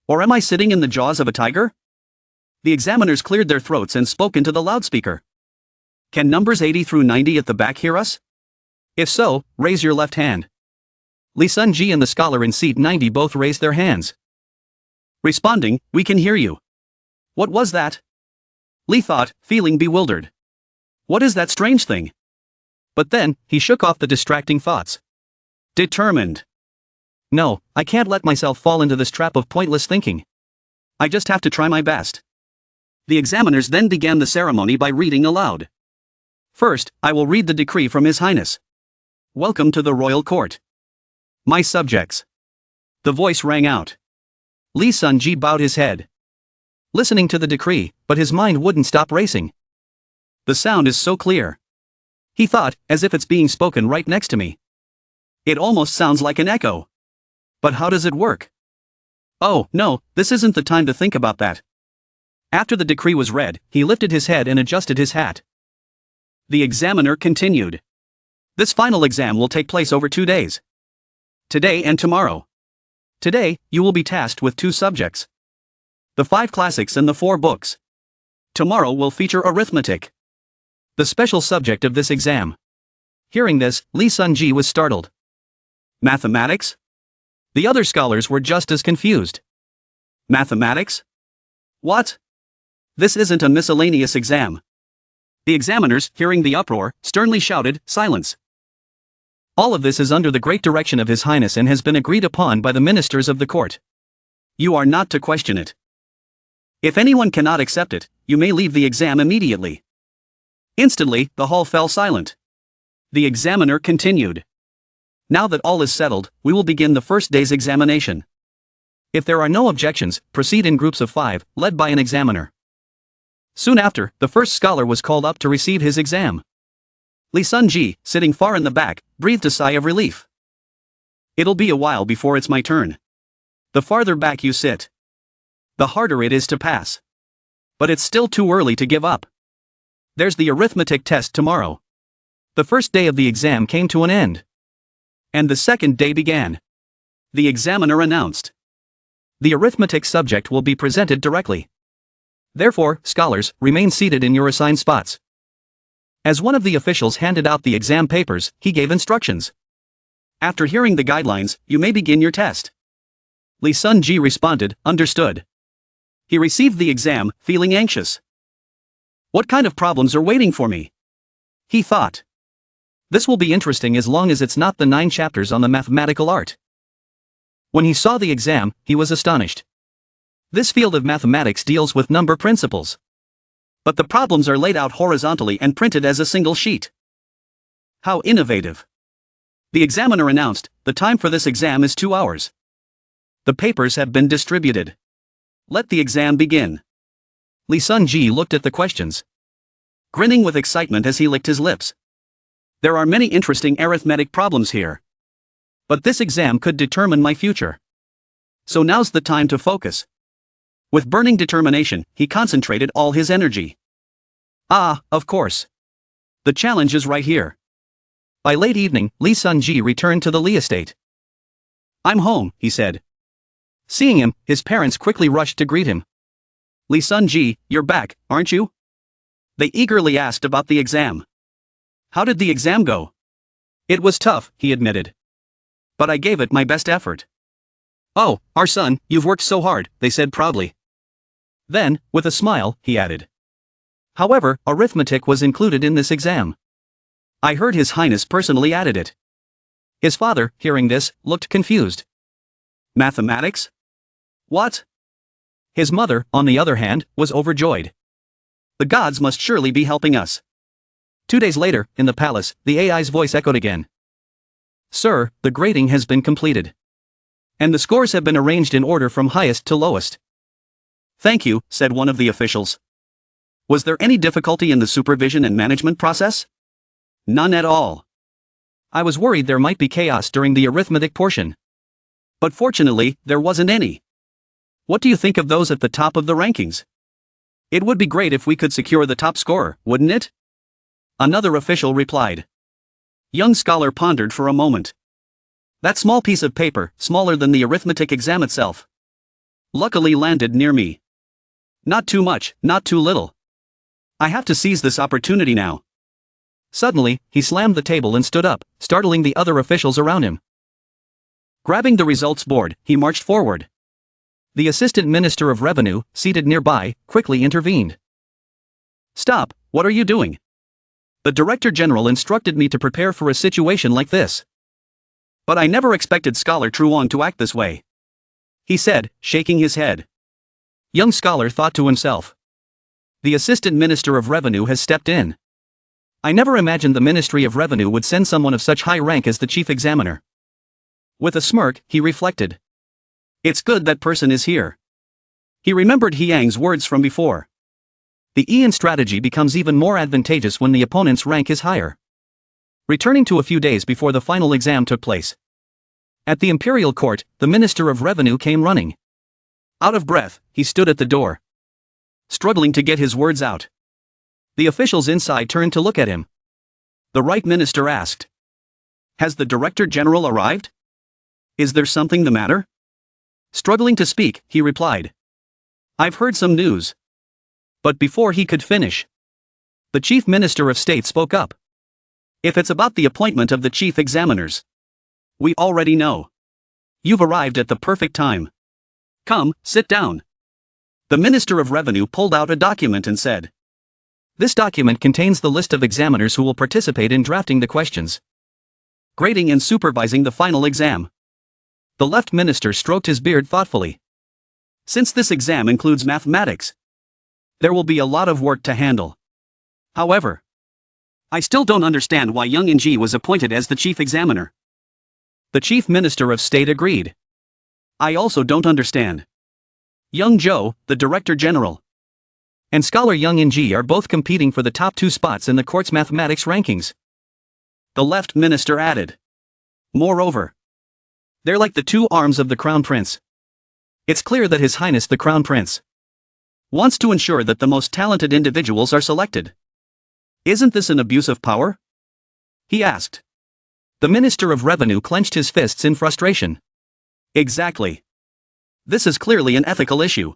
Or am I sitting in the jaws of a tiger? The examiners cleared their throats and spoke into the loudspeaker. Can numbers 80 through 90 at the back hear us? If so, raise your left hand. Lee Sun-ji and the scholar in seat 90 both raised their hands. Responding, we can hear you. What was that? Lee thought, feeling bewildered. What is that strange thing? But then, he shook off the distracting thoughts. Determined. No, I can't let myself fall into this trap of pointless thinking. I just have to try my best. The examiners then began the ceremony by reading aloud. First, I will read the decree from His Highness. Welcome to the royal court. My subjects. The voice rang out. Lee Sun-ji bowed his head, listening to the decree, but his mind wouldn't stop racing. The sound is so clear. He thought, as if it's being spoken right next to me. It almost sounds like an echo. But how does it work? Oh, no, this isn't the time to think about that. After the decree was read, he lifted his head and adjusted his hat. The examiner continued. This final exam will take place over 2 days. Today and tomorrow. Today, you will be tasked with 2 subjects. The 5 classics and the 4 books. Tomorrow will feature arithmetic. The special subject of this exam. Hearing this, Lee Sun-ji was startled. Mathematics? The other scholars were just as confused. Mathematics? What? This isn't a miscellaneous exam. The examiners, hearing the uproar, sternly shouted, silence. All of this is under the great direction of His Highness and has been agreed upon by the ministers of the court. You are not to question it. If anyone cannot accept it, you may leave the exam immediately. Instantly, the hall fell silent. The examiner continued. Now that all is settled, we will begin the first day's examination. If there are no objections, proceed in groups of 5, led by an examiner. Soon after, the first scholar was called up to receive his exam. Lee Sun-ji, sitting far in the back, breathed a sigh of relief. It'll be a while before it's my turn. The farther back you sit, the harder it is to pass. But it's still too early to give up. There's the arithmetic test tomorrow. The first day of the exam came to an end. And the second day began. The examiner announced. The arithmetic subject will be presented directly. Therefore, scholars, remain seated in your assigned spots. As one of the officials handed out the exam papers, he gave instructions. After hearing the guidelines, you may begin your test. Lee Sun-ji responded, understood. He received the exam, feeling anxious. What kind of problems are waiting for me? He thought. This will be interesting as long as it's not the 9 chapters on the mathematical art. When he saw the exam, he was astonished. This field of mathematics deals with number principles. But the problems are laid out horizontally and printed as a single sheet. How innovative. The examiner announced, the time for this exam is 2 hours. The papers have been distributed. Let the exam begin. Lee Sun-ji looked at the questions, grinning with excitement as he licked his lips. There are many interesting arithmetic problems here. But this exam could determine my future. So now's the time to focus. With burning determination, he concentrated all his energy. Ah, of course. The challenge is right here. By late evening, Lee Sun-ji returned to the Lee estate. I'm home, he said. Seeing him, his parents quickly rushed to greet him. Lee Sun-ji, you're back, aren't you? They eagerly asked about the exam. How did the exam go? It was tough, he admitted. But I gave it my best effort. Oh, our son, you've worked so hard, they said proudly. Then, with a smile, he added. However, arithmetic was included in this exam. I heard His Highness personally added it. His father, hearing this, looked confused. Mathematics? What? His mother, on the other hand, was overjoyed. The gods must surely be helping us. 2 days later, in the palace, the AI's voice echoed again. Sir, the grading has been completed. And the scores have been arranged in order from highest to lowest. Thank you, said one of the officials. Was there any difficulty in the supervision and management process? None at all. I was worried there might be chaos during the arithmetic portion. But fortunately, there wasn't any. What do you think of those at the top of the rankings? It would be great if we could secure the top scorer, wouldn't it? Another official replied. Young scholar pondered for a moment. That small piece of paper, smaller than the arithmetic exam itself, luckily landed near me. Not too much, not too little. I have to seize this opportunity now. Suddenly, he slammed the table and stood up, startling the other officials around him. Grabbing the results board, he marched forward. The Assistant Minister of Revenue, seated nearby, quickly intervened. "Stop, what are you doing? The Director General instructed me to prepare for a situation like this. But I never expected Scholar Truong to act this way," he said, shaking his head. Young Scholar thought to himself. The Assistant Minister of Revenue has stepped in. I never imagined the Ministry of Revenue would send someone of such high rank as the Chief Examiner. With a smirk, he reflected. It's good that person is here. He remembered He Yang's words from before. The Ian strategy becomes even more advantageous when the opponent's rank is higher. Returning to a few days before the final exam took place. At the Imperial Court, the Minister of Revenue came running. Out of breath, he stood at the door, struggling to get his words out. The officials inside turned to look at him. The Right Minister asked, "Has the Director General arrived? Is there something the matter?" Struggling to speak, he replied, "I've heard some news." But before he could finish, the Chief Minister of State spoke up. "If it's about the appointment of the Chief Examiners, we already know. You've arrived at the perfect time. Come, sit down." The Minister of Revenue pulled out a document and said, "This document contains the list of examiners who will participate in drafting the questions, grading and supervising the final exam." The left minister stroked his beard thoughtfully. "Since this exam includes mathematics, there will be a lot of work to handle. However, I still don't understand why Young In-ji was appointed as the chief examiner." The Chief Minister of State agreed. "I also don't understand. Young Zhou, the Director General, and Scholar Young In-ji are both competing for the top 2 spots in the court's mathematics rankings." The left minister added, "Moreover, they're like the 2 arms of the Crown Prince. It's clear that His Highness the Crown Prince wants to ensure that the most talented individuals are selected. Isn't this an abuse of power?" he asked. The Minister of Revenue clenched his fists in frustration. "Exactly. This is clearly an ethical issue."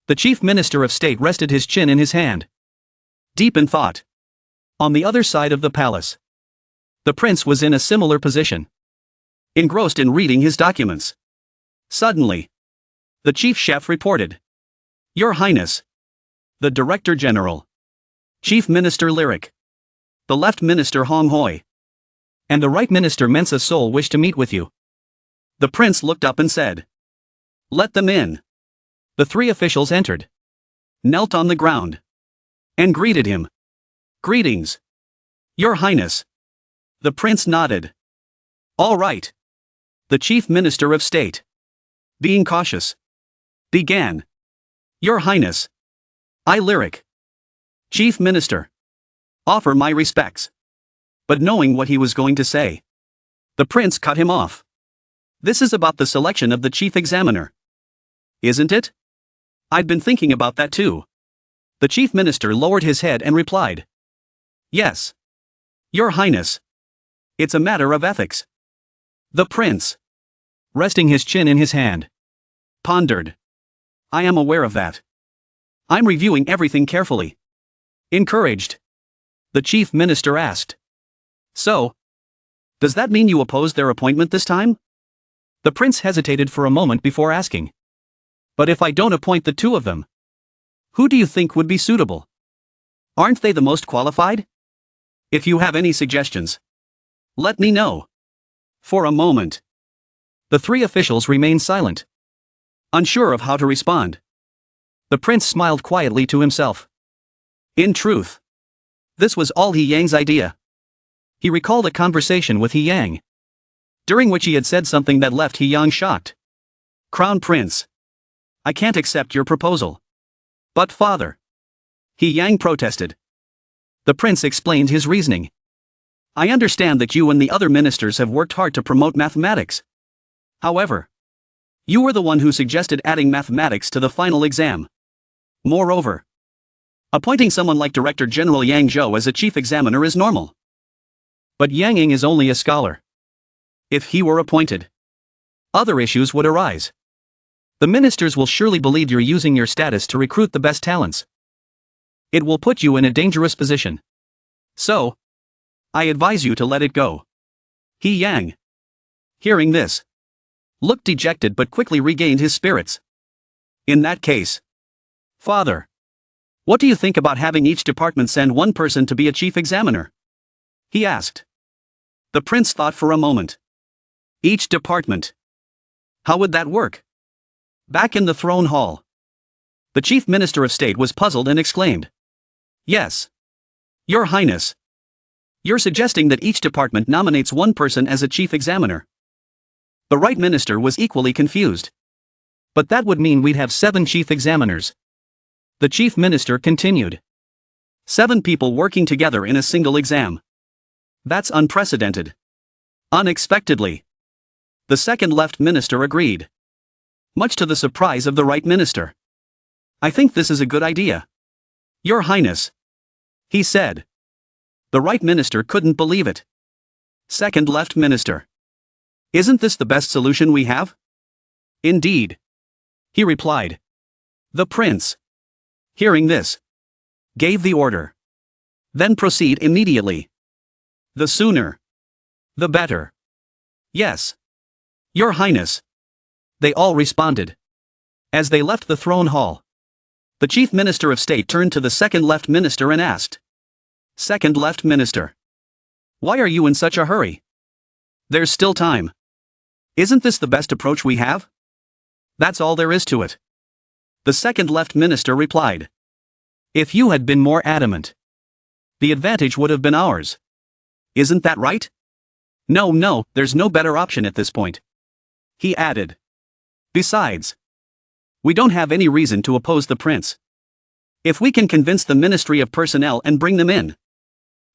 The Chief Minister of State rested his chin in his hand, deep in thought. On the other side of the palace, the prince was in a similar position, engrossed in reading his documents. Suddenly, the chief chef reported, "Your Highness, the Director General, Chief Minister Lyric, the Left Minister Hong Hoi, and the Right Minister Mensa Sol wish to meet with you." The prince looked up and said, "Let them in." The 3 officials entered, knelt on the ground, and greeted him. "Greetings, Your Highness." The prince nodded. "All right." The Chief Minister of State, being cautious, began, "Your Highness, I Lyric, Chief Minister, offer my respects." But knowing what he was going to say, the prince cut him off. "This is about the selection of the chief examiner, isn't it?" "I'd been thinking about that too." The chief minister lowered his head and replied, "Yes, Your Highness. It's a matter of ethics." The prince, resting his chin in his hand, pondered. "I am aware of that. I'm reviewing everything carefully." Encouraged, the chief minister asked, "So, does that mean you oppose their appointment this time?" The prince hesitated for a moment before asking, "But if I don't appoint the 2 of them, who do you think would be suitable? Aren't they the most qualified? If you have any suggestions, let me know." For a moment, the 3 officials remained silent, unsure of how to respond. The prince smiled quietly to himself. In truth, this was all He Yang's idea. He recalled a conversation with He Yang, during which he had said something that left He Yang shocked. "Crown Prince, I can't accept your proposal." "But father," He Yang protested. The prince explained his reasoning. "I understand that you and the other ministers have worked hard to promote mathematics. However, you were the one who suggested adding mathematics to the final exam. Moreover, appointing someone like Director General Yang Zhou as a chief examiner is normal. But Yang Ying is only a scholar. If he were appointed, other issues would arise. The ministers will surely believe you're using your status to recruit the best talents. It will put you in a dangerous position. So, I advise you to let it go. He Yang, hearing this, looked dejected but quickly regained his spirits. In that case, Father, what do you think about having each department send one person to be a chief examiner? He asked. The prince thought for a moment. Each department. How would that work? Back in the throne hall, the chief minister of state was puzzled and exclaimed. Yes. Your Highness. You're suggesting that each department nominates one person as a chief examiner. The right minister was equally confused. But that would mean we'd have 7 chief examiners. The chief minister continued. 7 people working together in a single exam. That's unprecedented. Unexpectedly, the second left minister agreed. Much to the surprise of the right minister. I think this is a good idea. Your Highness, he said. The right minister couldn't believe it. Second left minister. Isn't this the best solution we have? Indeed, he replied. The prince, hearing this, gave the order. Then proceed immediately. The sooner, the better. Yes. Your Highness. They all responded. As they left the throne hall, the chief minister of state turned to the second left minister and asked. Second left minister. Why are you in such a hurry? There's still time. Isn't this the best approach we have? That's all there is to it. The second left minister replied. If you had been more adamant, the advantage would have been ours. Isn't that right? No, there's no better option at this point. He added. Besides, we don't have any reason to oppose the prince. If we can convince the Ministry of Personnel and bring them in.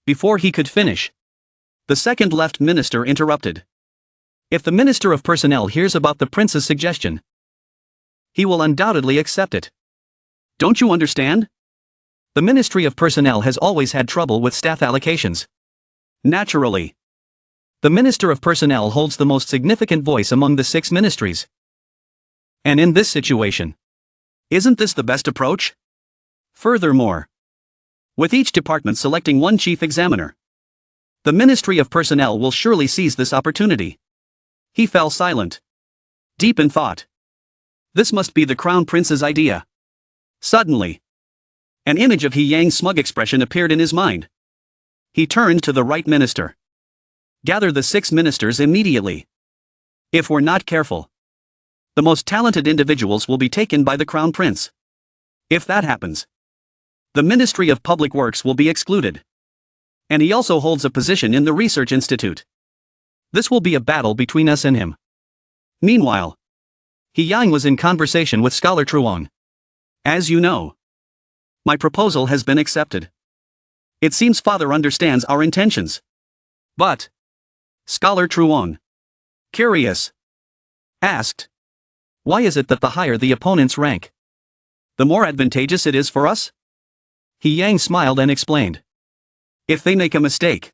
Before he could finish, the second left minister interrupted. If the Minister of Personnel hears about the prince's suggestion, he will undoubtedly accept it. Don't you understand? The Ministry of Personnel has always had trouble with staff allocations. Naturally, the Minister of Personnel holds the most significant voice among the 6 ministries. And in this situation, isn't this the best approach? Furthermore, with each department selecting one chief examiner, the Ministry of Personnel will surely seize this opportunity. He fell silent, deep in thought. This must be the Crown Prince's idea. Suddenly, an image of He Yang's smug expression appeared in his mind. He turned to the right minister. Gather the 6 ministers immediately. If we're not careful, the most talented individuals will be taken by the Crown Prince. If that happens, the Ministry of Public Works will be excluded. And he also holds a position in the Research Institute. This will be a battle between us and him. Meanwhile, He Yang was in conversation with Scholar Truong. As you know, my proposal has been accepted. It seems Father understands our intentions. But, Scholar Truong, curious, asked, why is it that the higher the opponent's rank, the more advantageous it is for us? He Yang smiled and explained. If they make a mistake,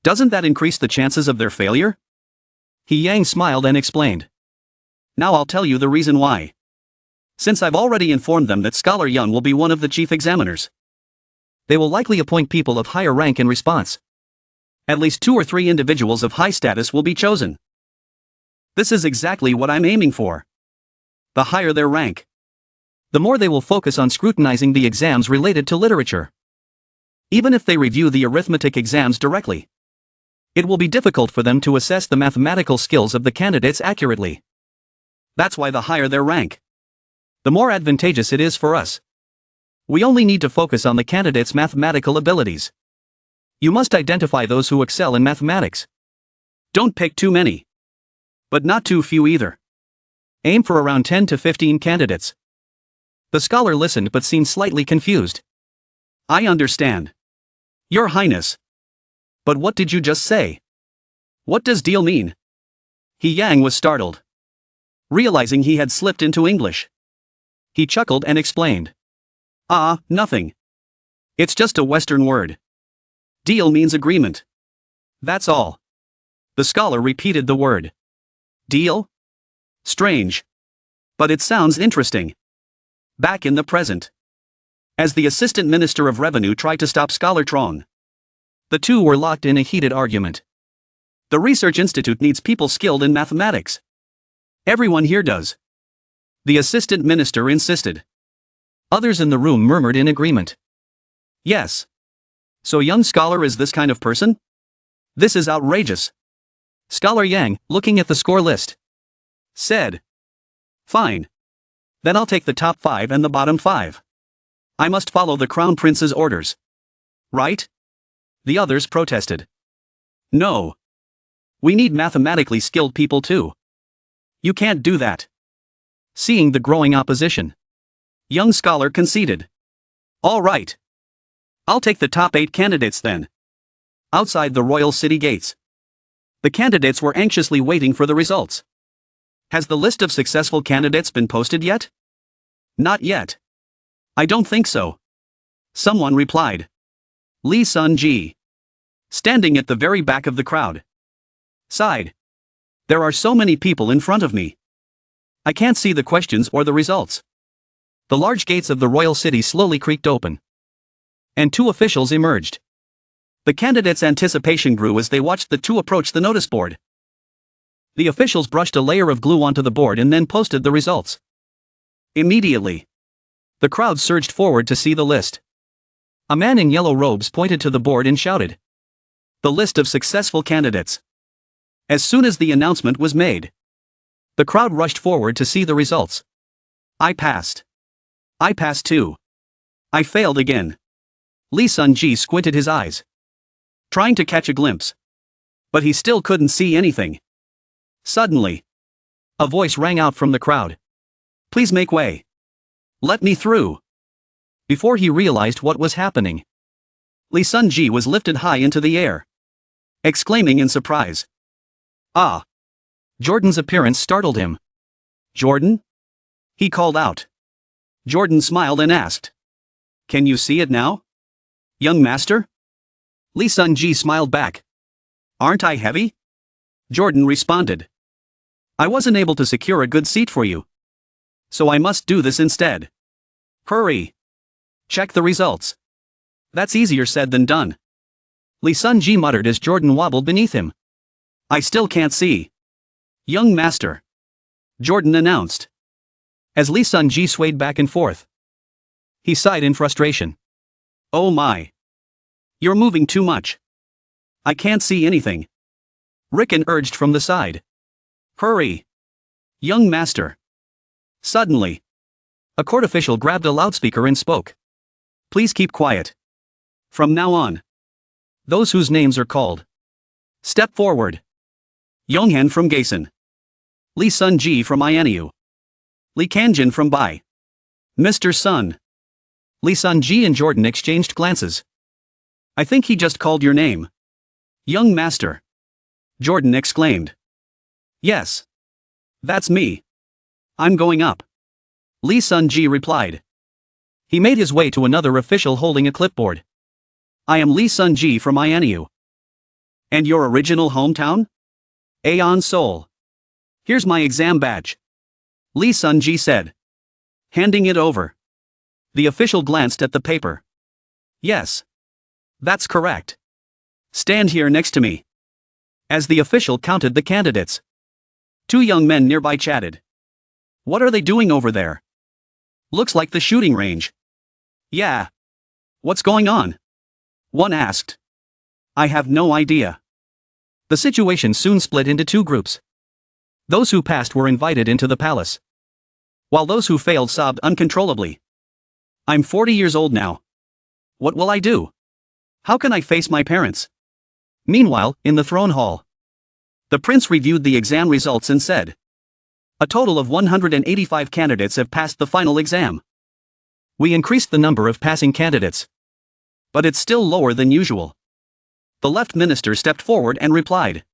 doesn't that increase the chances of their failure? He Yang smiled and explained. Now I'll tell you the reason why. Since I've already informed them that Scholar Yun will be one of the chief examiners, they will likely appoint people of higher rank in response. At least 2 or 3 individuals of high status will be chosen. This is exactly what I'm aiming for. The higher their rank, the more they will focus on scrutinizing the exams related to literature. Even if they review the arithmetic exams directly, it will be difficult for them to assess the mathematical skills of the candidates accurately. That's why the higher their rank, the more advantageous it is for us. We only need to focus on the candidates' mathematical abilities. You must identify those who excel in mathematics. Don't pick too many, but not too few either. Aim for around 10 to 15 candidates. The scholar listened but seemed slightly confused. I understand. Your Highness. But what did you just say? What does deal mean? He Yang was startled, realizing he had slipped into English. He chuckled and explained. Nothing. It's just a Western word. Deal means agreement. That's all. The scholar repeated the word. Deal? Strange. But it sounds interesting. Back in the present, as the Assistant Minister of Revenue tried to stop Scholar Trong, The two were locked in a heated argument. The research institute needs people skilled in mathematics. Everyone here does. The assistant minister insisted. Others in the room murmured in agreement. Yes. So young scholar is this kind of person? This is outrageous. Scholar Yang, looking at the score list, said. Fine. Then I'll take the top 5 and the bottom 5. I must follow the crown prince's orders. Right? the others protested. No. We need mathematically skilled people too. You can't do that. Seeing the growing opposition, young scholar conceded. All right. I'll take the top 8 candidates then. Outside the royal city gates, the candidates were anxiously waiting for the results. Has the list of successful candidates been posted yet? Not yet. I don't think so. Someone replied. Lee Sun-ji, standing at the very back of the crowd, sighed. There are so many people in front of me. I can't see the questions or the results. The large gates of the royal city slowly creaked open, and 2 officials emerged. The candidates' anticipation grew as they watched the 2 approach the notice board. The officials brushed a layer of glue onto the board and then posted the results. Immediately, the crowd surged forward to see the list. A man in yellow robes pointed to the board and shouted, "The list of successful candidates." As soon as the announcement was made, the crowd rushed forward to see the results. I passed. I passed too. I failed again. Lee Sun-ji squinted his eyes, trying to catch a glimpse. But he still couldn't see anything. Suddenly, a voice rang out from the crowd. "Please make way. Let me through." Before he realized what was happening, Lee Sun-ji was lifted high into the air, exclaiming in surprise. "Ah!" Jordan's appearance startled him. "Jordan?" he called out. Jordan smiled and asked, "Can you see it now, young master?" Lee Sun-ji smiled back. "Aren't I heavy?" Jordan responded. "I wasn't able to secure a good seat for you, so I must do this instead. Hurry. Check the results." "That's easier said than done," Lee Sun-ji muttered as Jordan wobbled beneath him. "I still can't see, young master," Jordan announced. As Lee Sun-ji swayed back and forth, he sighed in frustration. "Oh my. You're moving too much. I can't see anything," Ricken urged from the side. "Hurry, young master." Suddenly, a court official grabbed a loudspeaker and spoke. "Please keep quiet. From now on, those whose names are called, step forward. Yonghan from Gaesan. Lee Sun-ji from MANHUA. Lee Kanjin from Bai. Mr. Sun." Lee Sun-ji and Jordan exchanged glances. "I think he just called your name, young master," Jordan exclaimed. "Yes. That's me. I'm going up," Lee Sun-ji replied. He made his way to another official holding a clipboard. "I am Lee Sun-ji from MANHUA. And your original hometown? Aeon Seoul. Here's my exam badge," Lee Sun-ji said, handing it over. The official glanced at the paper. "Yes. That's correct. Stand here next to me." As the official counted the candidates, 2 young men nearby chatted. "What are they doing over there? Looks like the shooting range." "Yeah. What's going on?" one asked. "I have no idea." The situation soon split into 2 groups. Those who passed were invited into the palace, while those who failed sobbed uncontrollably. "I'm 40 years old now. What will I do? How can I face my parents?" Meanwhile, in the throne hall, the prince reviewed the exam results and said, "A total of 185 candidates have passed the final exam. We increased the number of passing candidates, but it's still lower than usual." The left minister stepped forward and replied,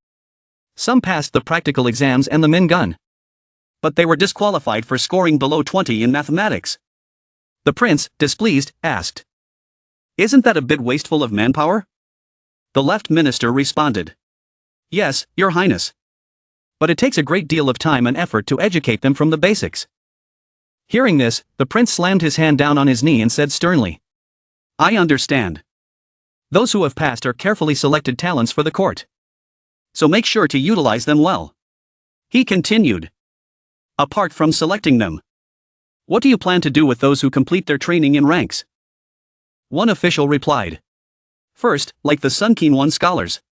"Some passed the practical exams and the min gun, but they were disqualified for scoring below 20 in mathematics." The prince, displeased, asked, "Isn't that a bit wasteful of manpower?" The left minister responded, "Yes, Your Highness. But it takes a great deal of time and effort to educate them from the basics." Hearing this, the prince slammed his hand down on his knee and said sternly, "I understand. Those who have passed are carefully selected talents for the court. So make sure to utilize them well. He continued. Apart from selecting them, what do you plan to do with those who complete their training in ranks? One official replied. First, like the Sun King 1 scholars.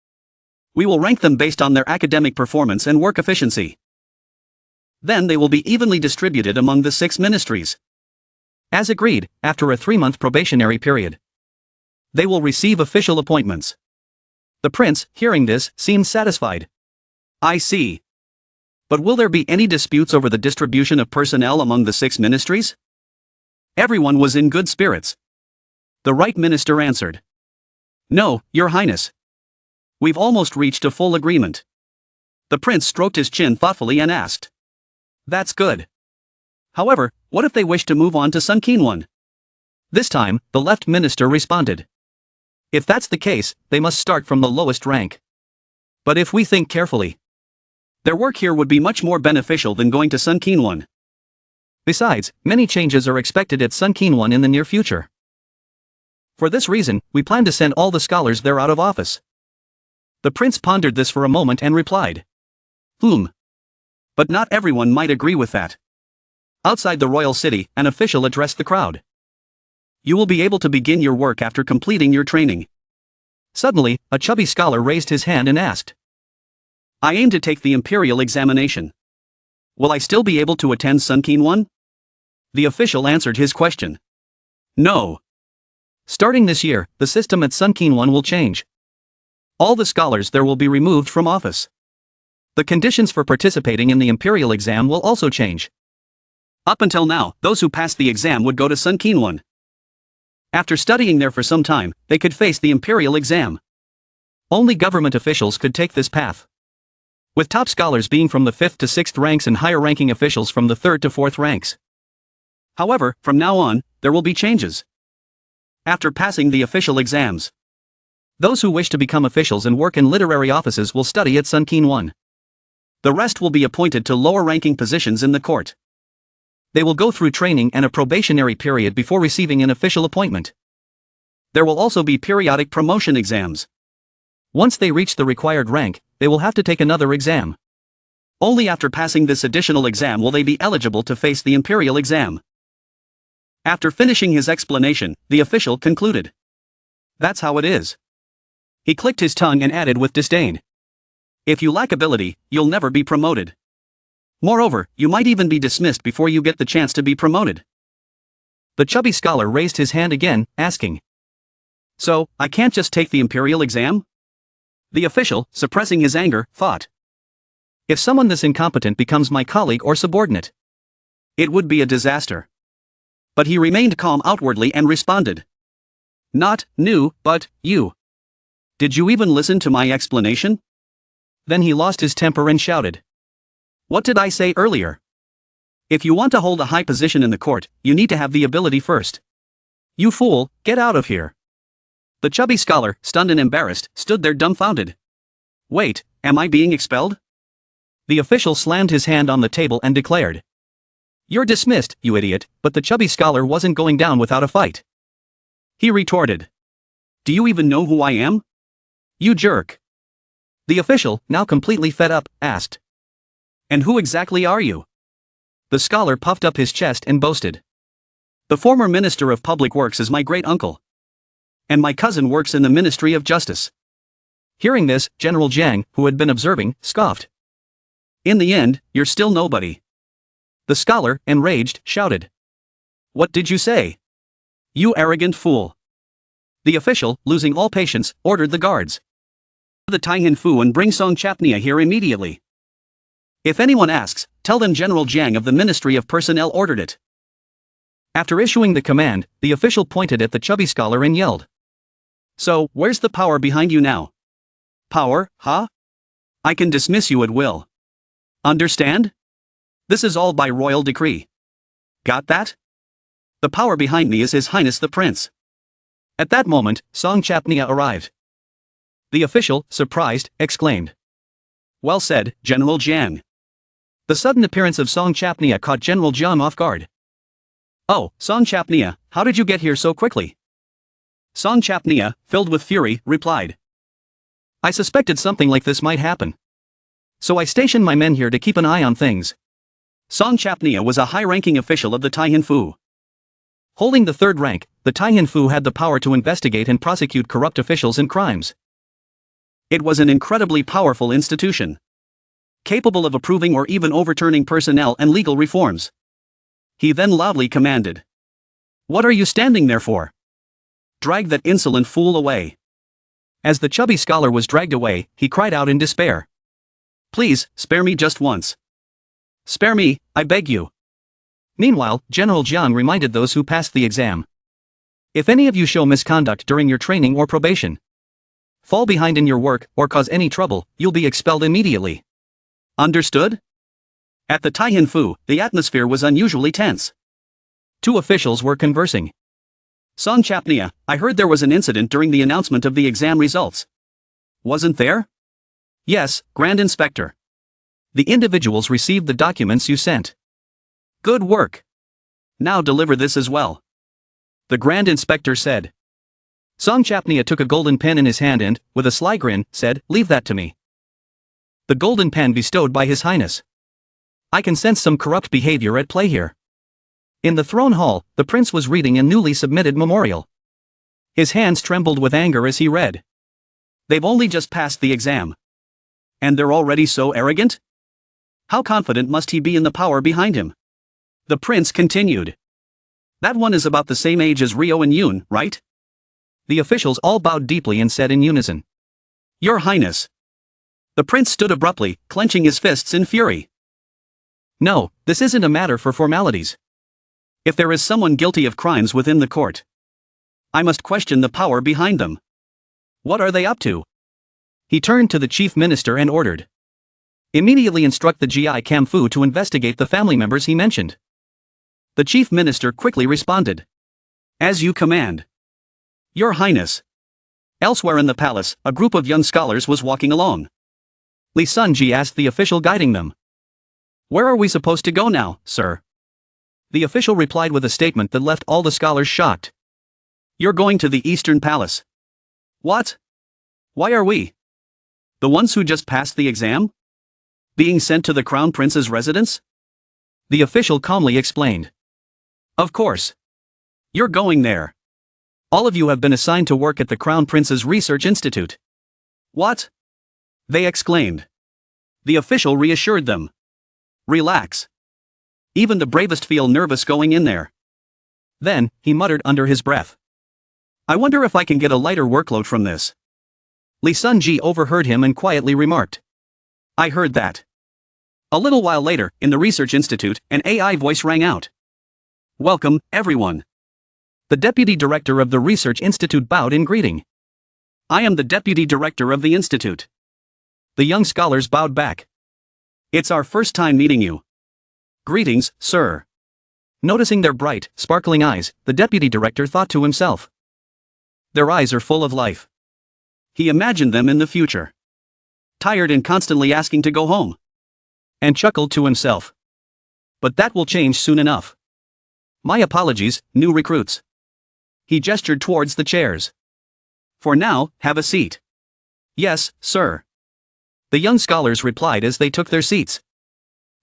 We will rank them based on their academic performance and work efficiency. Then they will be evenly distributed among the 6 ministries. As agreed, after a 3-month probationary period, they will receive official appointments. The prince, hearing this, seemed satisfied. I see. But will there be any disputes over the distribution of personnel among the 6 ministries? Everyone was in good spirits. The right minister answered. No, Your Highness. We've almost reached a full agreement. The prince stroked his chin thoughtfully and asked. That's good. However, what if they wish to move on to Sun King 1? This time, the left minister responded. If that's the case, they must start from the lowest rank. But if we think carefully, their work here would be much more beneficial than going to Sun King 1. Besides, many changes are expected at Sun King 1 in the near future. For this reason, we plan to send all the scholars there out of office. The prince pondered this for a moment and replied. But not everyone might agree with that. Outside the royal city, an official addressed the crowd. You will be able to begin your work after completing your training. Suddenly, a chubby scholar raised his hand and asked. I aim to take the imperial examination. Will I still be able to attend Sun King 1? The official answered his question. No. Starting this year, the system at Sun King 1 will change. All the scholars there will be removed from office. The conditions for participating in the imperial exam will also change. Up until now, those who passed the exam would go to Sun King 1. After studying there for some time, they could face the imperial exam. Only government officials could take this path, with top scholars being from the 5th to 6th ranks and higher-ranking officials from the 3rd to 4th ranks. However, from now on, there will be changes. After passing the official exams, those who wish to become officials and work in literary offices will study at Sun King 1. The rest will be appointed to lower-ranking positions in the court. They will go through training and a probationary period before receiving an official appointment. There will also be periodic promotion exams. Once they reach the required rank, they will have to take another exam. Only after passing this additional exam will they be eligible to face the imperial exam. After finishing his explanation, the official concluded. That's how it is. He clicked his tongue and added with disdain. If you lack ability, you'll never be promoted. Moreover, you might even be dismissed before you get the chance to be promoted. The chubby scholar raised his hand again, asking. So, I can't just take the imperial exam? The official, suppressing his anger, thought. If someone this incompetent becomes my colleague or subordinate, it would be a disaster. But he remained calm outwardly and responded. Not, new, but, you. Did you even listen to my explanation? Then he lost his temper and shouted. What did I say earlier? If you want to hold a high position in the court, you need to have the ability first. You fool, get out of here. The chubby scholar, stunned and embarrassed, stood there dumbfounded. Wait, am I being expelled? The official slammed his hand on the table and declared. You're dismissed, you idiot, but the chubby scholar wasn't going down without a fight. He retorted. Do you even know who I am? You jerk. The official, now completely fed up, asked. And who exactly are you? The scholar puffed up his chest and boasted. The former Minister of Public Works is my great-uncle. And my cousin works in the Ministry of Justice. Hearing this, General Jiang, who had been observing, scoffed. In the end, you're still nobody. The scholar, enraged, shouted. What did you say? You arrogant fool. The official, losing all patience, ordered the guards. The Taihan Fu and bring Song Chapnia here immediately. If anyone asks, tell them General Jiang of the Ministry of Personnel ordered it. After issuing the command, the official pointed at the chubby scholar and yelled. So, where's the power behind you now? Power, huh? I can dismiss you at will. Understand? This is all by royal decree. Got that? The power behind me is His Highness the Prince. At that moment, Song Chapnia arrived. The official, surprised, exclaimed. Well said, General Jiang. The sudden appearance of Song Chapnia caught General Jiang off guard. Oh, Song Chapnia, how did you get here so quickly? Song Chapnia, filled with fury, replied. I suspected something like this might happen. So I stationed my men here to keep an eye on things. Song Chapnia was a high-ranking official of the Taihin Fu. Holding the third rank, the Taihin Fu had the power to investigate and prosecute corrupt officials and crimes. It was an incredibly powerful institution, capable of approving or even overturning personnel and legal reforms. He then loudly commanded. What are you standing there for? Drag that insolent fool away. As the chubby scholar was dragged away, he cried out in despair. Please, spare me just once. Spare me, I beg you. Meanwhile, General Jiang reminded those who passed the exam. If any of you show misconduct during your training or probation, fall behind in your work, or cause any trouble, you'll be expelled immediately. Understood? At the Taihin Fu, the atmosphere was unusually tense. Two officials were conversing. Song Chapnia, I heard there was an incident during the announcement of the exam results. Wasn't there? Yes, Grand Inspector. The individuals received the documents you sent. Good work. Now deliver this as well. The Grand Inspector said. Song Chapnia took a golden pen in his hand and, with a sly grin, said, Leave that to me. The golden pen bestowed by His Highness. I can sense some corrupt behavior at play here. In the throne hall, the prince was reading a newly submitted memorial. His hands trembled with anger as he read. They've only just passed the exam. And they're already so arrogant? How confident must he be in the power behind him? The prince continued. That one is about the same age as Rio and Yoon, right? The officials all bowed deeply and said in unison. Your Highness. The prince stood abruptly, clenching his fists in fury. No, this isn't a matter for formalities. If there is someone guilty of crimes within the court, I must question the power behind them. What are they up to? He turned to the chief minister and ordered. Immediately instruct the GI Camfu to investigate the family members he mentioned. The chief minister quickly responded. As you command. Your Highness. Elsewhere in the palace, a group of young scholars was walking along. Li Sunji asked the official guiding them. Where are we supposed to go now, sir? The official replied with a statement that left all the scholars shocked. You're going to the Eastern Palace. What? Why are we, the ones who just passed the exam, being sent to the Crown Prince's residence? The official calmly explained. Of course. You're going there. All of you have been assigned to work at the Crown Prince's Research Institute. What? They exclaimed. The official reassured them. Relax. Even the bravest feel nervous going in there. Then, he muttered under his breath. I wonder if I can get a lighter workload from this. Li Sunji overheard him and quietly remarked. I heard that. A little while later, in the Research Institute, an AI voice rang out. Welcome, everyone. The deputy director of the Research Institute bowed in greeting. I am the deputy director of the institute. The young scholars bowed back. It's our first time meeting you. Greetings, sir. Noticing their bright, sparkling eyes, the deputy director thought to himself. Their eyes are full of life. He imagined them in the future. Tired and constantly asking to go home. And chuckled to himself. But that will change soon enough. My apologies, new recruits. He gestured towards the chairs. For now, have a seat. Yes, sir. The young scholars replied as they took their seats.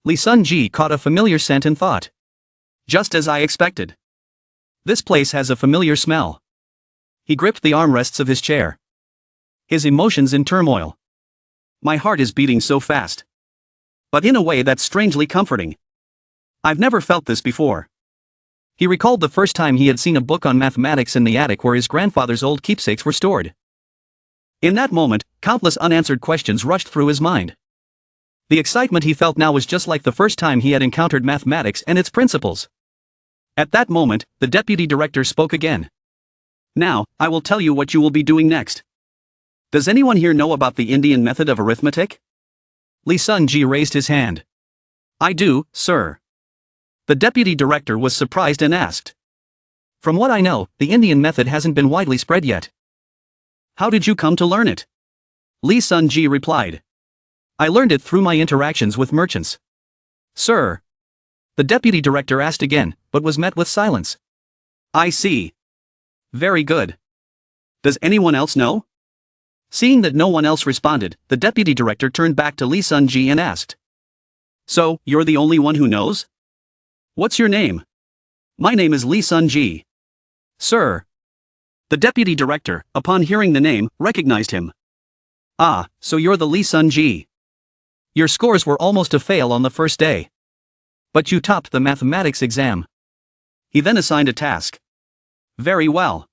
Li Sunji caught a familiar scent and thought. Just as I expected. This place has a familiar smell. He gripped the armrests of his chair. His emotions in turmoil. My heart is beating so fast. But in a way that's strangely comforting. I've never felt this before. He recalled the first time he had seen a book on mathematics in the attic where his grandfather's old keepsakes were stored. In that moment, countless unanswered questions rushed through his mind. The excitement he felt now was just like the first time he had encountered mathematics and its principles. At that moment, the deputy director spoke again. Now, I will tell you what you will be doing next. Does anyone here know about the Indian method of arithmetic? Li Sunji raised his hand. I do, sir. The deputy director was surprised and asked. From what I know, the Indian method hasn't been widely spread yet. How did you come to learn it? Li Sunji replied. I learned it through my interactions with merchants. Sir. The deputy director asked again, but was met with silence. I see. Very good. Does anyone else know? Seeing that no one else responded, the deputy director turned back to Lee Sun-ji and asked. So, you're the only one who knows? What's your name? My name is Lee Sun-ji. Sir. The deputy director, upon hearing the name, recognized him. Ah, so you're the Lee Sun-ji. Your scores were almost a fail on the first day. But you topped the mathematics exam. He then assigned a task. Very well.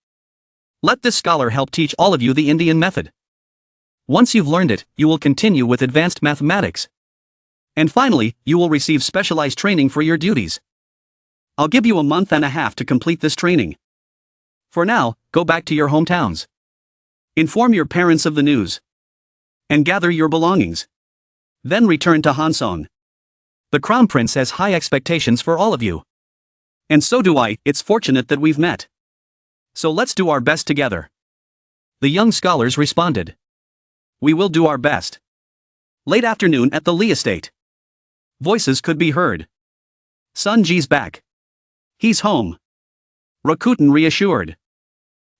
Let this scholar help teach all of you the Indian method. Once you've learned it, you will continue with advanced mathematics. And finally, you will receive specialized training for your duties. I'll give you a month and a half to complete this training. For now, go back to your hometowns. Inform your parents of the news. And gather your belongings. Then return to Hanson. The Crown Prince has high expectations for all of you. And so do I. It's fortunate that we've met. So let's do our best together. The young scholars responded. We will do our best. Late afternoon at the Lee estate. Voices could be heard. Sun-ji's back. He's home. Rakuten reassured.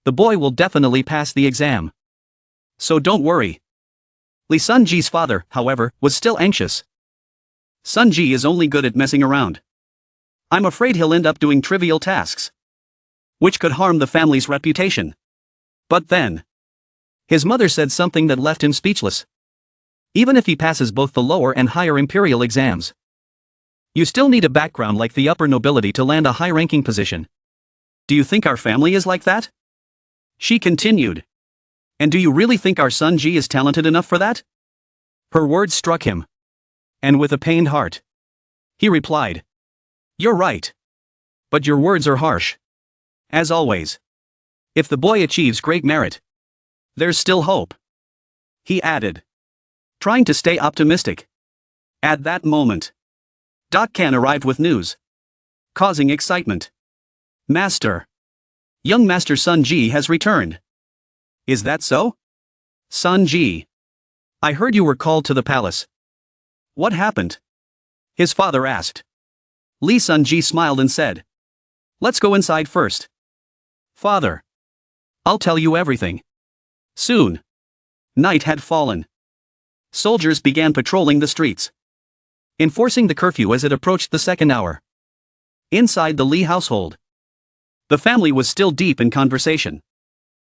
The boy will definitely pass the exam. So don't worry. Lee Sun-ji's father, however, was still anxious. Sun-ji is only good at messing around. I'm afraid he'll end up doing trivial tasks, which could harm the family's reputation. But then, his mother said something that left him speechless. Even if he passes both the lower and higher imperial exams, you still need a background like the upper nobility to land a high-ranking position. Do you think our family is like that? She continued. And do you really think our Sun-ji is talented enough for that? Her words struck him. And with a pained heart, he replied, You're right. But your words are harsh. As always. If the boy achieves great merit, there's still hope. He added, trying to stay optimistic. At that moment, Kan arrived with news, causing excitement. Master. Young Master Sun-ji has returned. Is that so? Sun-ji. I heard you were called to the palace. What happened? His father asked. Lee Sun-ji smiled and said, Let's go inside first. Father. I'll tell you everything. Soon. Night had fallen. Soldiers began patrolling the streets, enforcing the curfew as it approached the second hour. Inside the Lee household, the family was still deep in conversation.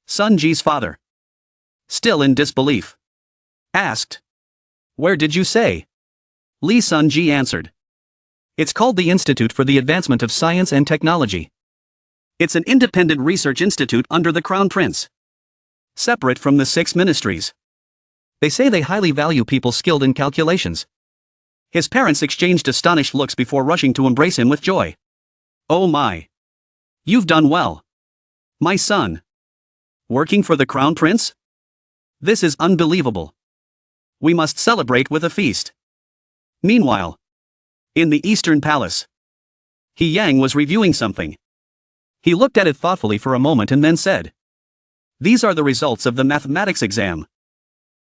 Sun-ji's father, still in disbelief, asked, Where did you say? Lee Sun-ji answered, It's called the Institute for the Advancement of Science and Technology. It's an independent research institute under the Crown Prince, separate from the 6 ministries. They say they highly value people skilled in calculations. His parents exchanged astonished looks before rushing to embrace him with joy. Oh my! You've done well. My son. Working for the Crown Prince? This is unbelievable. We must celebrate with a feast. Meanwhile, in the Eastern Palace, He Yang was reviewing something. He looked at it thoughtfully for a moment and then said, These are the results of the mathematics exam.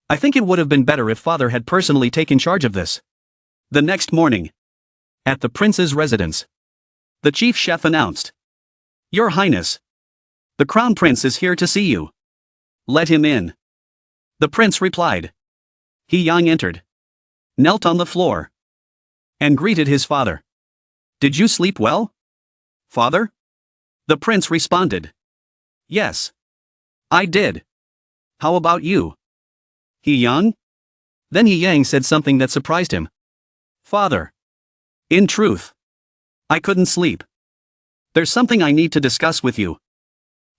I think it would have been better if father had personally taken charge of this. The next morning, at the prince's residence, the chief chef announced, Your Highness, the Crown Prince is here to see you. Let him in. The prince replied. He Yang entered, knelt on the floor, and greeted his father. Did you sleep well, father? The prince responded. Yes. I did. How about you? He Yang? Then He Yang said something that surprised him. Father. In truth, I couldn't sleep. There's something I need to discuss with you.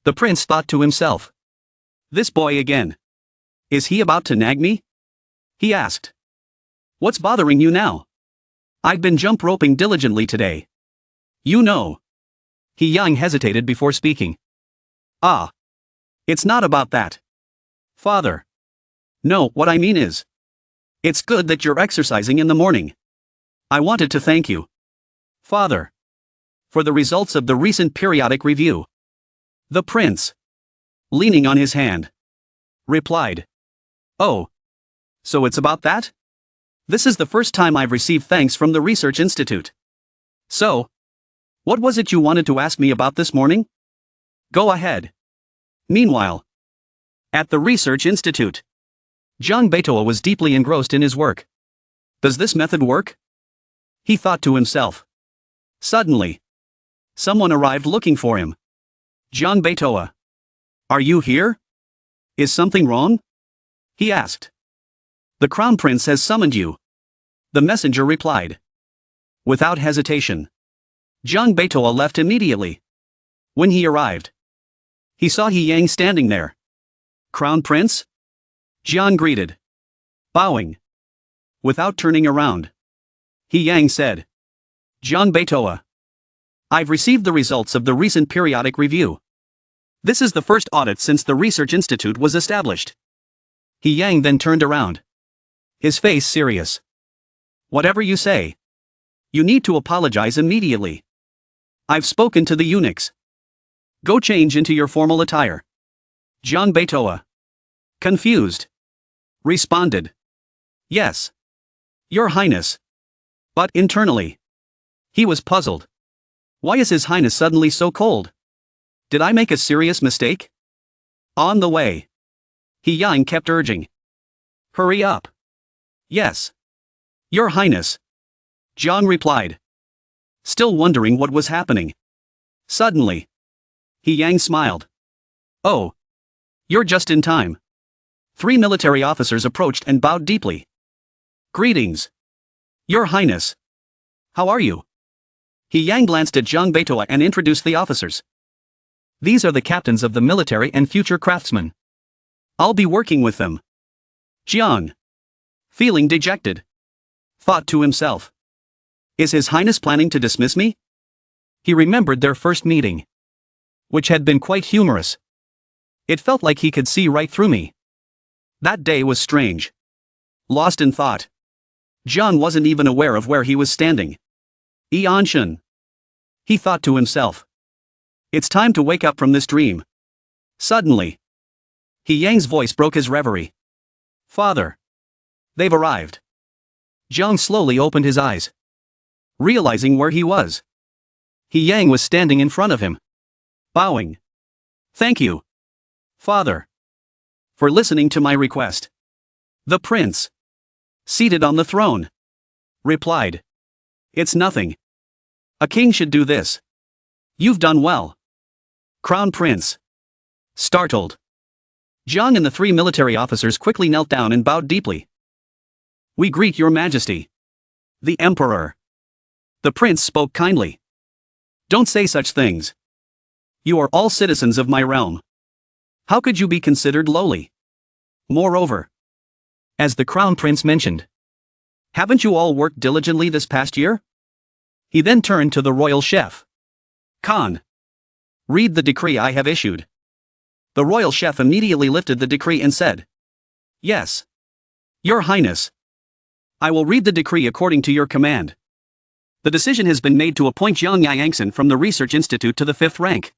The prince thought to himself. This boy again. Is he about to nag me? He asked. What's bothering you now? I've been jump roping diligently today. You know. He Yang hesitated before speaking. Ah. It's not about that. Father. No, what I mean is, it's good that you're exercising in the morning. I wanted to thank you, Father, for the results of the recent periodic review. The prince, leaning on his hand, replied. Oh. So it's about that? This is the first time I've received thanks from the Research Institute. So, what was it you wanted to ask me about this morning? Go ahead. Meanwhile, At the Research Institute. Jiang Beitoa was deeply engrossed in his work. Does this method work? He thought to himself. Suddenly, someone arrived looking for him. Jiang Beitoa. Are you here? Is something wrong? He asked. The Crown Prince has summoned you. The messenger replied. Without hesitation, Jiang Beitoa left immediately. When he arrived, he saw He Yang standing there. Crown Prince? Jiang greeted, bowing. Without turning around, He Yang said, Jiang Beitoa. I've received the results of the recent periodic review. This is the first audit since the Research Institute was established. He Yang then turned around, his face serious. Whatever you say. You need to apologize immediately. I've spoken to the eunuchs. Go change into your formal attire. Jiang Beitoa, confused, responded. Yes. Your Highness. But internally, he was puzzled. Why is His Highness suddenly so cold? Did I make a serious mistake? On the way, He Yang kept urging. Hurry up. Yes. Your Highness. Jiang replied, still wondering what was happening. Suddenly, He Yang smiled. Oh. You're just in time. 3 military officers approached and bowed deeply. Greetings. Your Highness. How are you? He Yang glanced at Jiang Beitoa and introduced the officers. These are the captains of the military and future craftsmen. I'll be working with them. Jiang, feeling dejected, thought to himself. Is His Highness planning to dismiss me? He remembered their first meeting, which had been quite humorous. It felt like he could see right through me. That day was strange. Lost in thought, Jiang wasn't even aware of where he was standing. Ianshan. He thought to himself. It's time to wake up from this dream. Suddenly, He Yang's voice broke his reverie. Father. They've arrived. Jiang slowly opened his eyes, realizing where he was. He Yang was standing in front of him, bowing. Thank you, Father, for listening to my request. The prince, seated on the throne, replied. It's nothing. A king should do this. You've done well. Crown Prince, startled. Jiang and the 3 military officers quickly knelt down and bowed deeply. We greet your majesty. The emperor. The prince spoke kindly. Don't say such things. You are all citizens of my realm. How could you be considered lowly? Moreover, as the Crown Prince mentioned, haven't you all worked diligently this past year? He then turned to the royal chef. Khan. Read the decree I have issued. The royal chef immediately lifted the decree and said, Yes. Your Highness. I will read the decree according to your command. The decision has been made to appoint Jiang Yangsen from the Research Institute to the 5th rank.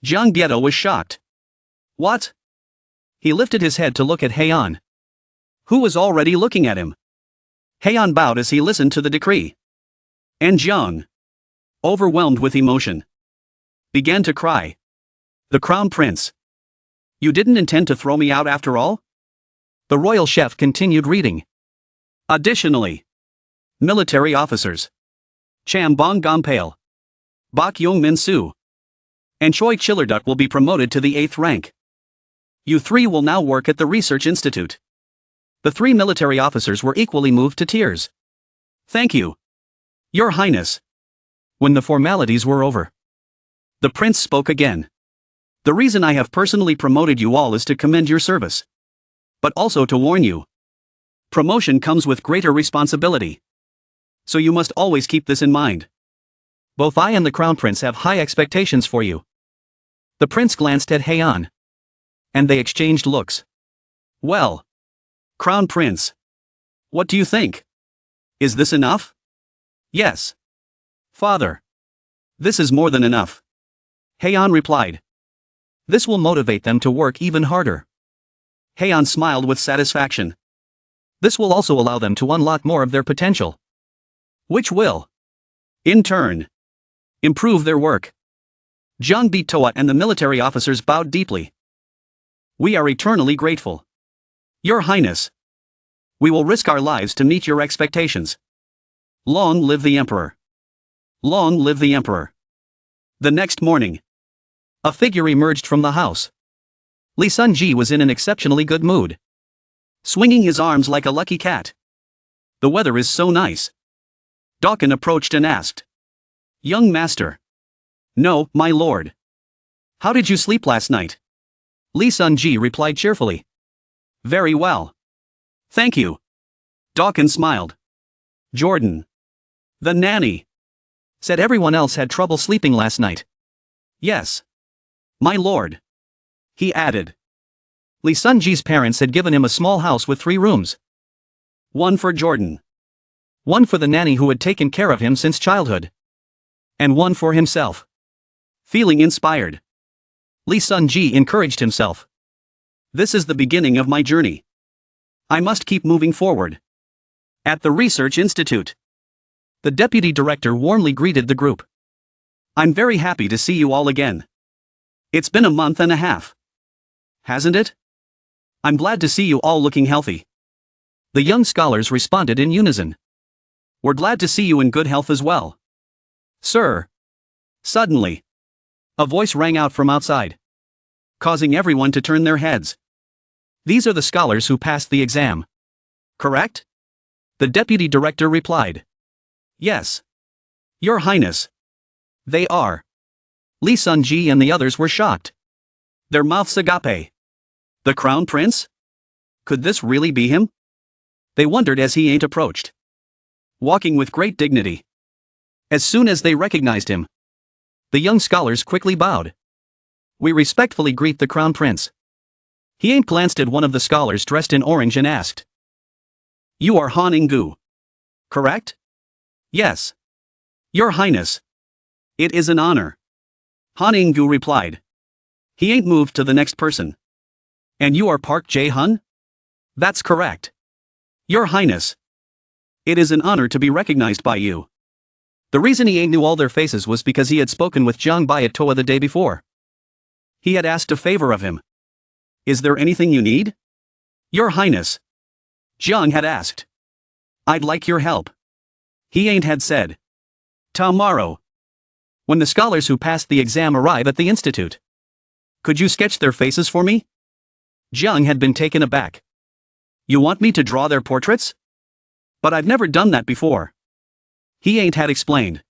Jiang Bieto was shocked. What? He lifted his head to look at Heian, who was already looking at him. Heian bowed as he listened to the decree. And Jiang, overwhelmed with emotion, began to cry. The Crown Prince. You didn't intend to throw me out after all? The royal chef continued reading. Additionally, military officers Cham Bong Gompale, Bok Yong Min Su, and Choi Chillerduk will be promoted to the 8th rank. You 3 will now work at the Research Institute. The 3 military officers were equally moved to tears. Thank you, Your Highness. When the formalities were over, the prince spoke again. The reason I have personally promoted you all is to commend your service, but also to warn you. Promotion comes with greater responsibility. So you must always keep this in mind. Both I and the Crown Prince have high expectations for you. The prince glanced at Heian, and they exchanged looks. Well, Crown Prince, what do you think? Is this enough? Yes. Father. This is more than enough. Heian replied. This will motivate them to work even harder. Heian smiled with satisfaction. This will also allow them to unlock more of their potential, which will, in turn, improve their work. Jiang Bitoa and the military officers bowed deeply. We are eternally grateful. Your Highness. We will risk our lives to meet your expectations. Long live the Emperor. Long live the Emperor. The next morning, a figure emerged from the house. Lee Sun-ji was in an exceptionally good mood, swinging his arms like a lucky cat. The weather is so nice. Dakin approached and asked. Young master. No, my lord. How did you sleep last night? Lee Sun-ji replied cheerfully. Very well. Thank you. Dakin smiled. Jordan. The nanny. Said everyone else had trouble sleeping last night. Yes. My lord. He added. Lee Sun-ji's parents had given him a small house with 3 rooms. One for Jordan. One for the nanny who had taken care of him since childhood. And one for himself. Feeling inspired, Lee Sun-ji encouraged himself. This is the beginning of my journey. I must keep moving forward. At the Research Institute, the deputy director warmly greeted the group. I'm very happy to see you all again. It's been a month and a half. Hasn't it? I'm glad to see you all looking healthy. The young scholars responded in unison. We're glad to see you in good health as well. Sir. Suddenly, a voice rang out from outside, causing everyone to turn their heads. These are the scholars who passed the exam. Correct? The deputy director replied. Yes. Your Highness. They are. Lee Sun-ji and the others were shocked. Their mouths agape. The Crown Prince? Could this really be him? They wondered as he approached, walking with great dignity. As soon as they recognized him, the young scholars quickly bowed. We respectfully greet the Crown Prince. He glanced at one of the scholars dressed in orange and asked. You are Han Ingu. Correct? Yes. Your Highness. It is an honor. Han Ingu replied. He moved to the next person. And you are Park Jae-hun? That's correct. Your Highness. It is an honor to be recognized by you. The reason he knew all their faces was because he had spoken with Jang Byatoa the day before. He had asked a favor of him. Is there anything you need? Your Highness. Jang had asked. I'd like your help. He had said. Tomorrow. When the scholars who passed the exam arrive at the institute. Could you sketch their faces for me? Jang had been taken aback. You want me to draw their portraits? But I've never done that before. He had explained.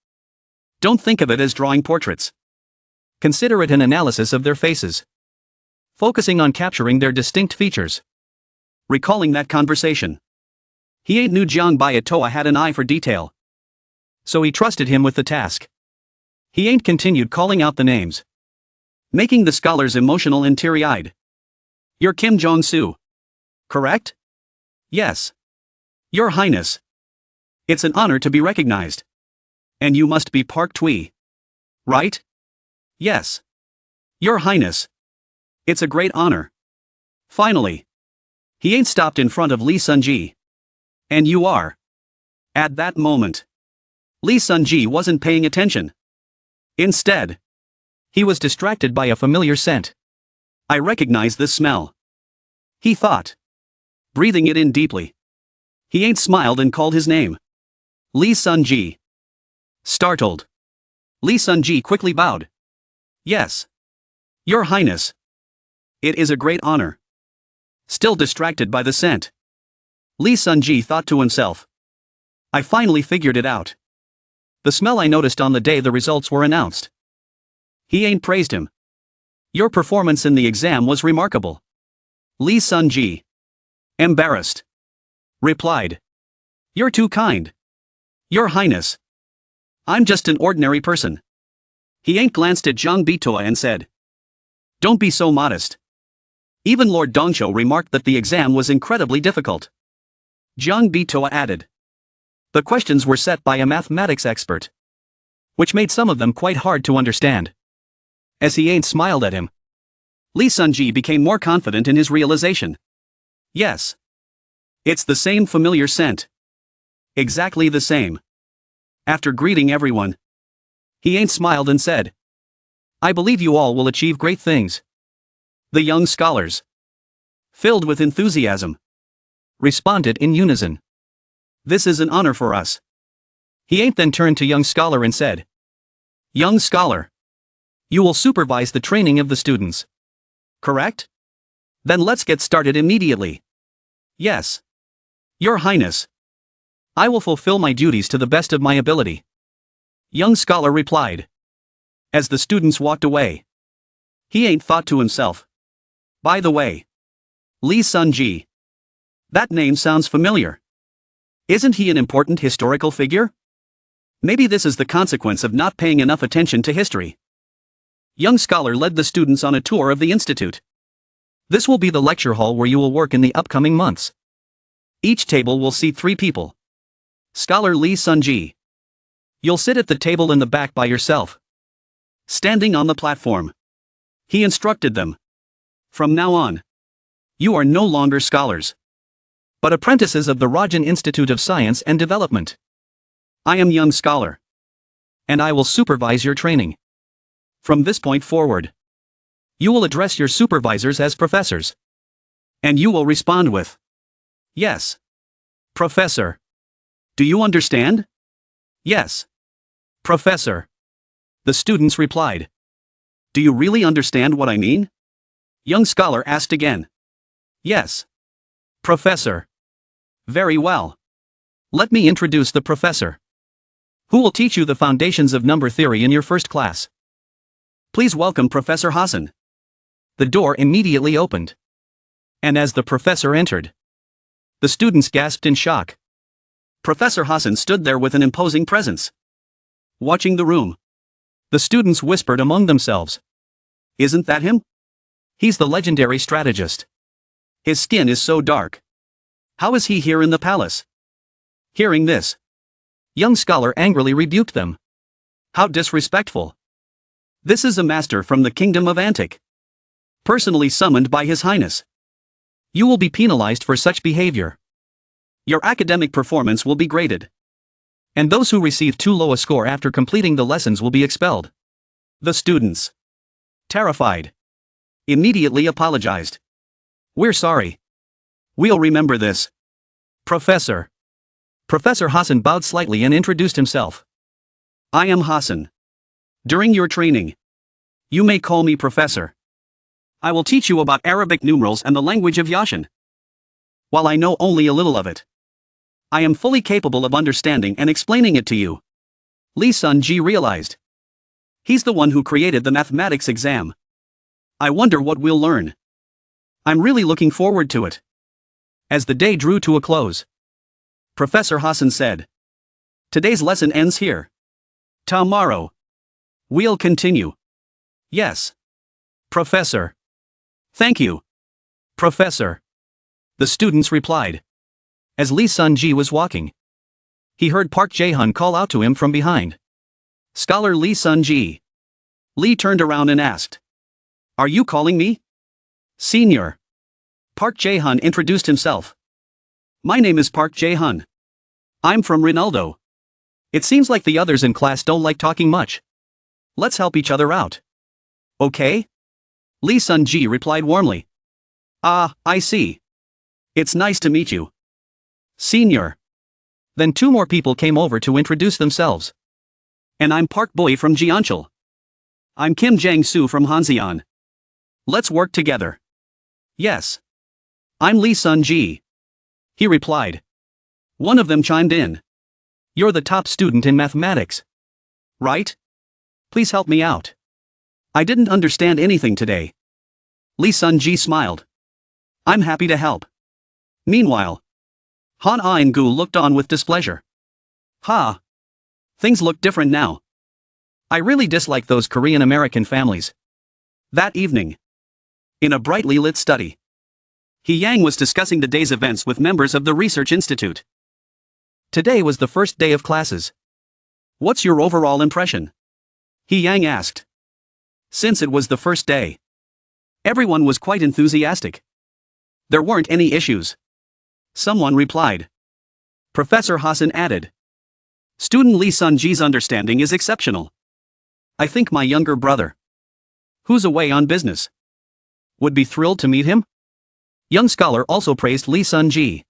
Don't think of it as drawing portraits. Consider it an analysis of their faces, focusing on capturing their distinct features. Recalling that conversation, he knew Jang Byatoa had an eye for detail. So he trusted him with the task. He continued calling out the names, making the scholars emotional and teary-eyed. You're Kim Jong-soo. Correct? Yes. Your Highness. It's an honor to be recognized. And you must be Park Tui. Right? Yes. Your Highness. It's a great honor. Finally. He stopped in front of Lee Sun-ji. And you are. At that moment, Lee Sun-ji wasn't paying attention. Instead, he was distracted by a familiar scent. I recognize this smell. He thought. Breathing it in deeply. He smiled and called his name. Lee Sun-ji. Startled, Lee Sun-ji quickly bowed. Yes. Your Highness. It is a great honor. Still distracted by the scent, Lee Sun-ji thought to himself. I finally figured it out. The smell I noticed on the day the results were announced. He praised him. Your performance in the exam was remarkable. Lee Sun-ji, embarrassed, replied. You're too kind. Your Highness. I'm just an ordinary person. He glanced at Jang Byatoa and said. Don't be so modest. Even Lord Dongsho remarked that the exam was incredibly difficult. Jang Byatoa added. The questions were set by a mathematics expert, which made some of them quite hard to understand. As he smiled at him, Lee Sun-ji became more confident in his realization. Yes. It's the same familiar scent. Exactly the same. After greeting everyone, he smiled and said. I believe you all will achieve great things. The young scholars, filled with enthusiasm, responded in unison. "This is an honor for us." He ain't then turned to young scholar and said, "Young scholar, you will supervise the training of the students. correct? Then let's get started immediately. Yes. Your Highness." I will fulfill my duties to the best of my ability. Young scholar replied. As the students walked away, he ain't thought to himself, "By the way, Lee Sun-ji. That name sounds familiar. Isn't he an important historical figure? Maybe this is the consequence of not paying enough attention to history." Young scholar led the students on a tour of the institute. This will be the lecture hall where you will work in the upcoming months. Each table will seat 3 people. Scholar Lee Sun-ji. You'll sit at the table in the back by yourself. Standing on the platform, he instructed them. From now on, you are no longer scholars, but apprentices of the Rajan Institute of Science and Development. I am young scholar, and I will supervise your training. From this point forward, you will address your supervisors as professors. And you will respond with, "Yes, Professor." Do you understand? Yes, Professor. The students replied. Do you really understand what I mean? Young scholar asked again. Yes, Professor. Very well. Let me introduce the professor, who will teach you the foundations of number theory in your first class. Please welcome Professor Hassan. The door immediately opened, and as the professor entered, the students gasped in shock. Professor Hassan stood there with an imposing presence, watching the room. The students whispered among themselves. Isn't that him? He's the legendary strategist. His skin is so dark. How is he here in the palace? Hearing this, young scholar angrily rebuked them. How disrespectful. This is a master from the kingdom of Antic, personally summoned by His Highness. You will be penalized for such behavior. Your academic performance will be graded, and those who receive too low a score after completing the lessons will be expelled. The students, terrified, immediately apologized. We're sorry. We'll remember this. Professor. Professor Hassan bowed slightly and introduced himself. I am Hassan. During your training, you may call me Professor. I will teach you about Arabic numerals and the language of Yashin. While I know only a little of it, I am fully capable of understanding and explaining it to you. Lee Sun-ji realized. He's the one who created the mathematics exam. I wonder what we'll learn. I'm really looking forward to it. As the day drew to a close, Professor Hassan said, Today's lesson ends here. Tomorrow, we'll continue. Yes, Professor. Thank you, Professor. The students replied. As Lee Sun-ji was walking, he heard Park Jae-hun call out to him from behind. Scholar Lee Sun-ji. Lee turned around and asked, Are you calling me? Senior. Park Jae-hun introduced himself. My name is Park Jae-hun. I'm from Ronaldo. It seems like the others in class don't like talking much. Let's help each other out. Okay? Lee Sun-ji replied warmly. Ah, I see. It's nice to meet you, Senior. Then 2 more people came over to introduce themselves. And I'm Park Boy from Jeonchul. I'm Kim Jang-soo from Hanseon. Let's work together. Yes. I'm Lee Sun-ji, he replied. One of them chimed in. You're the top student in mathematics, right? Please help me out. I didn't understand anything today. Lee Sun-ji smiled. I'm happy to help. Meanwhile, Han In-gu looked on with displeasure. Ha! Things look different now. I really dislike those Korean American families. That evening, in a brightly lit study, He Yang was discussing the day's events with members of the Research Institute. Today was the first day of classes. What's your overall impression? He Yang asked. Since it was the first day, everyone was quite enthusiastic. There weren't any issues. Someone replied. Professor Hassan added. Student Lee Sun-ji's understanding is exceptional. I think my younger brother, who's away on business, would be thrilled to meet him. Young scholar also praised Lee Sun-ji.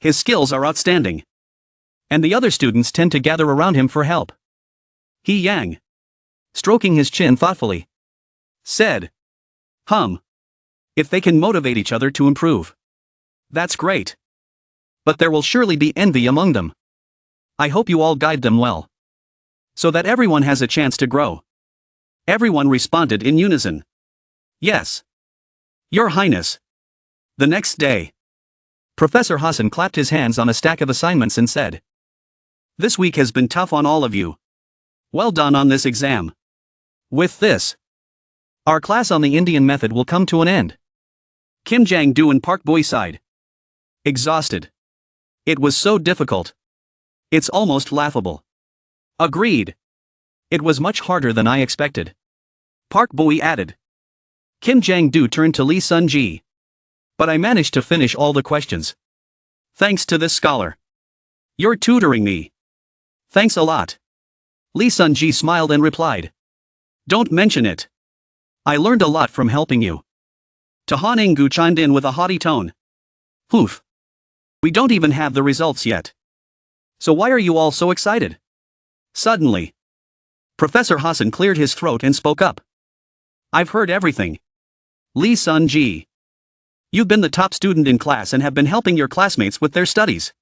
His skills are outstanding. And the other students tend to gather around him for help. He Yang, stroking his chin thoughtfully, said, if they can motivate each other to improve, that's great. But there will surely be envy among them. I hope you all guide them well, so that everyone has a chance to grow. Everyone responded in unison. Yes. Your Highness. The next day, Professor Hassan clapped his hands on a stack of assignments and said, "This week has been tough on all of you. Well done on this exam. With this, our class on the Indian method will come to an end." Kim Jang-do and Park Boy sighed, exhausted. It was so difficult. It's almost laughable. Agreed. It was much harder than I expected. Park Boy added. Kim Jang-do turned to Lee Sun-ji. But I managed to finish all the questions. Thanks to this scholar. You're tutoring me. Thanks a lot. Lee Sun-ji smiled and replied. Don't mention it. I learned a lot from helping you. Han Ing-gu chimed in with a haughty tone. Oof. We don't even have the results yet. So why are you all so excited? Suddenly, Professor Hassan cleared his throat and spoke up. I've heard everything. Lee Sun-ji. You've been the top student in class and have been helping your classmates with their studies.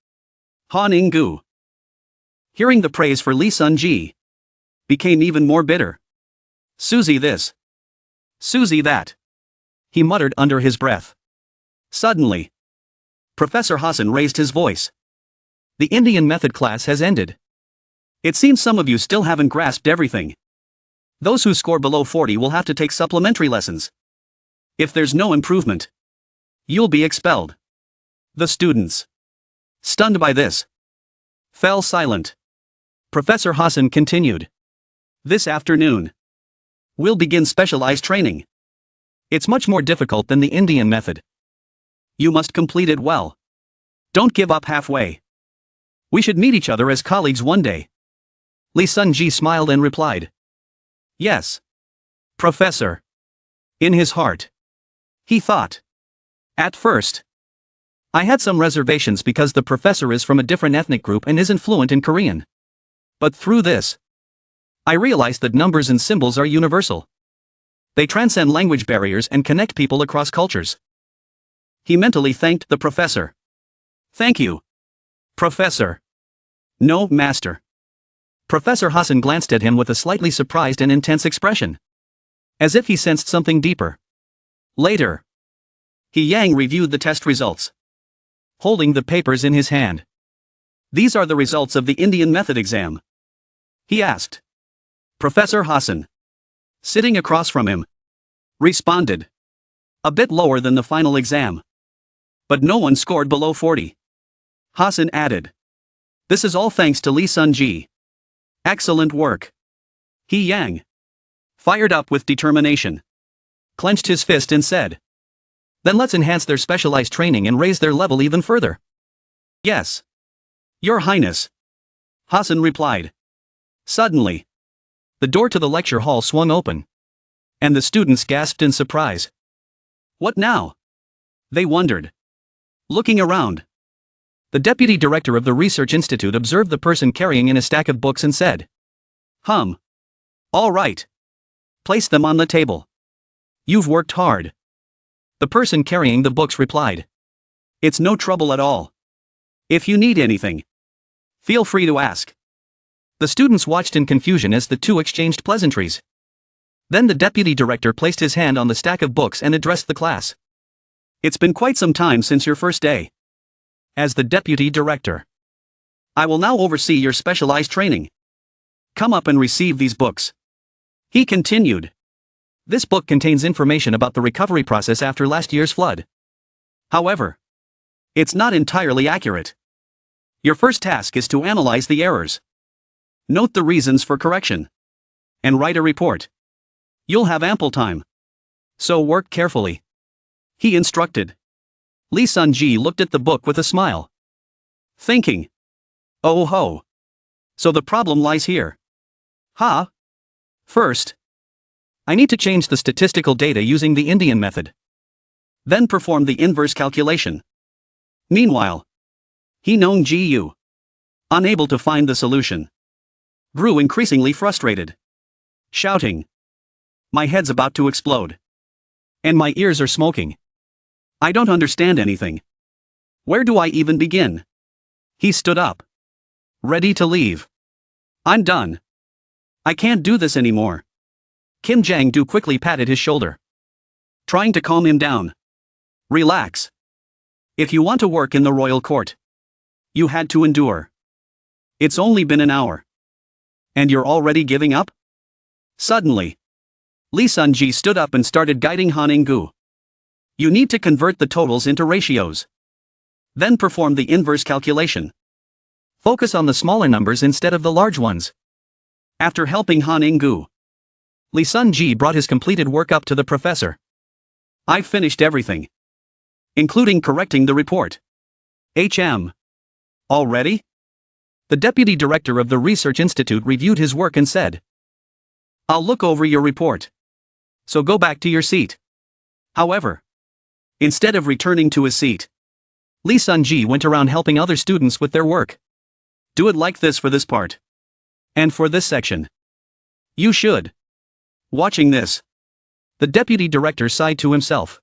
Han Ing-gu, hearing the praise for Lee Sun-ji, became even more bitter. Susie this. Susie that. He muttered under his breath. Suddenly, Professor Hassan raised his voice. The Indian method class has ended. It seems some of you still haven't grasped everything. Those who score below 40 will have to take supplementary lessons. If there's no improvement, you'll be expelled. The students, stunned by this, fell silent. Professor Hassan continued. This afternoon, we'll begin specialized training. It's much more difficult than the Indian method. You must complete it well. Don't give up halfway. We should meet each other as colleagues one day. Lee Sun-ji smiled and replied. Yes. Professor. In his heart, he thought. At first, I had some reservations because the professor is from a different ethnic group and isn't fluent in Korean. But through this, I realized that numbers and symbols are universal. They transcend language barriers and connect people across cultures. He mentally thanked the professor. Thank you, Professor. No, Master. Professor Hassan glanced at him with a slightly surprised and intense expression, as if he sensed something deeper. Later, He Yang reviewed the test results, holding the papers in his hand. These are the results of the Indian method exam, he asked. Professor Hassan, sitting across from him, responded. A bit lower than the final exam. But no one scored below 40. Hassan added. This is all thanks to Lee Sun-ji. Excellent work. He Yang, fired up with determination, clenched his fist and said. Then let's enhance their specialized training and raise their level even further. Yes. Your Highness. Hassan replied. Suddenly, the door to the lecture hall swung open, and the students gasped in surprise. What now? They wondered. Looking around, the deputy director of the research institute observed the person carrying in a stack of books and said, All right. Place them on the table. You've worked hard. The person carrying the books replied. It's no trouble at all. If you need anything, feel free to ask. The students watched in confusion as the two exchanged pleasantries. Then the deputy director placed his hand on the stack of books and addressed the class. It's been quite some time since your first day. As the deputy director, I will now oversee your specialized training. Come up and receive these books. He continued. This book contains information about the recovery process after last year's flood. However, it's not entirely accurate. Your first task is to analyze the errors. Note the reasons for correction. And write a report. You'll have ample time. So work carefully. He instructed. Lee Sun-ji looked at the book with a smile, thinking. Oh ho. So the problem lies here. First, I need to change the statistical data using the Indian method. Then performed the inverse calculation. Meanwhile, He Nong Gu, unable to find the solution, grew increasingly frustrated, shouting, "My head's about to explode. And my ears are smoking. I don't understand anything. Where do I even begin?" He stood up, ready to leave. "I'm done. I can't do this anymore." Kim Jang-do quickly patted his shoulder, trying to calm him down. "Relax. If you want to work in the royal court, you had to endure. It's only been an hour. And you're already giving up?" Suddenly, Lee Sun-ji stood up and started guiding Han In-gu. "You need to convert the totals into ratios. Then perform the inverse calculation. Focus on the smaller numbers instead of the large ones." After helping Han In-gu, Lee Sun-ji brought his completed work up to the professor. "I've finished everything, including correcting the report." "HM. Already?" The deputy director of the research institute reviewed his work and said, "I'll look over your report. So go back to your seat." However, instead of returning to his seat, Lee Sun-ji went around helping other students with their work. "Do it like this for this part. And for this section. You should." Watching this, the deputy director sighed to himself.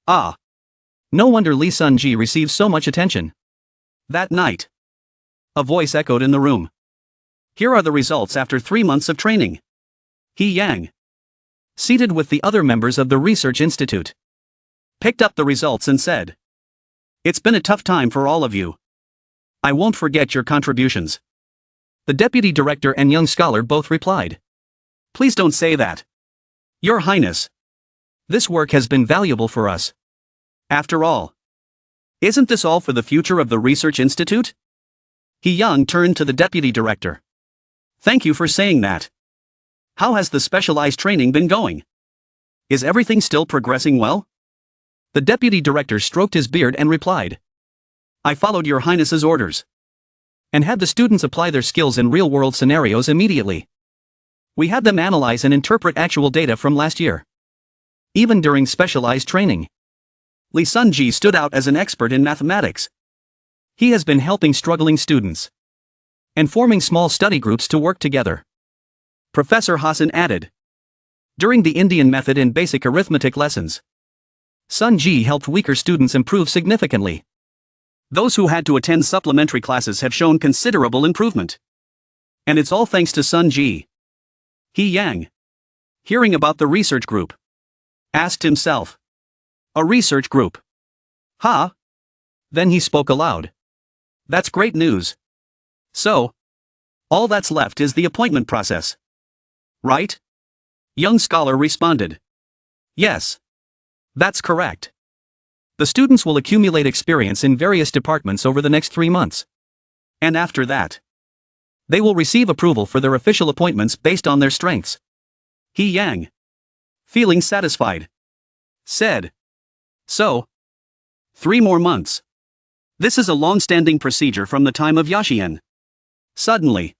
Ah. No wonder Lee Sun-ji receives so much attention. That night, a voice echoed in the room. "Here are the results after 3 months of training." He Yang, seated with the other members of the research institute, picked up the results and said, "It's been a tough time for all of you. I won't forget your contributions." The deputy director and young scholar both replied, "Please don't say that. Your Highness. This work has been valuable for us. After all, isn't this all for the future of the research institute?" He Young turned to the deputy director. "Thank you for saying that. How has the specialized training been going? Is everything still progressing well?" The deputy director stroked his beard and replied, "I followed your Highness's orders. And had the students apply their skills in real-world scenarios immediately. We had them analyze and interpret actual data from last year. Even during specialized training. Lee Sun-ji stood out as an expert in mathematics. He has been helping struggling students and forming small study groups to work together." Professor Hassan added. During the Indian method in basic arithmetic lessons, Sun-ji helped weaker students improve significantly. Those who had to attend supplementary classes have shown considerable improvement. And it's all thanks to Sun-ji. He Yang, hearing about the research group, asked himself. "A research group? Huh?" Then he spoke aloud. "That's great news. So, all that's left is the appointment process. Right?" Young scholar responded. "Yes. That's correct. The students will accumulate experience in various departments over the next 3 months. And after that, they will receive approval for their official appointments based on their strengths." He Yang, feeling satisfied, said. "So, 3 more months. This is a long-standing procedure from the time of Joseon." Suddenly,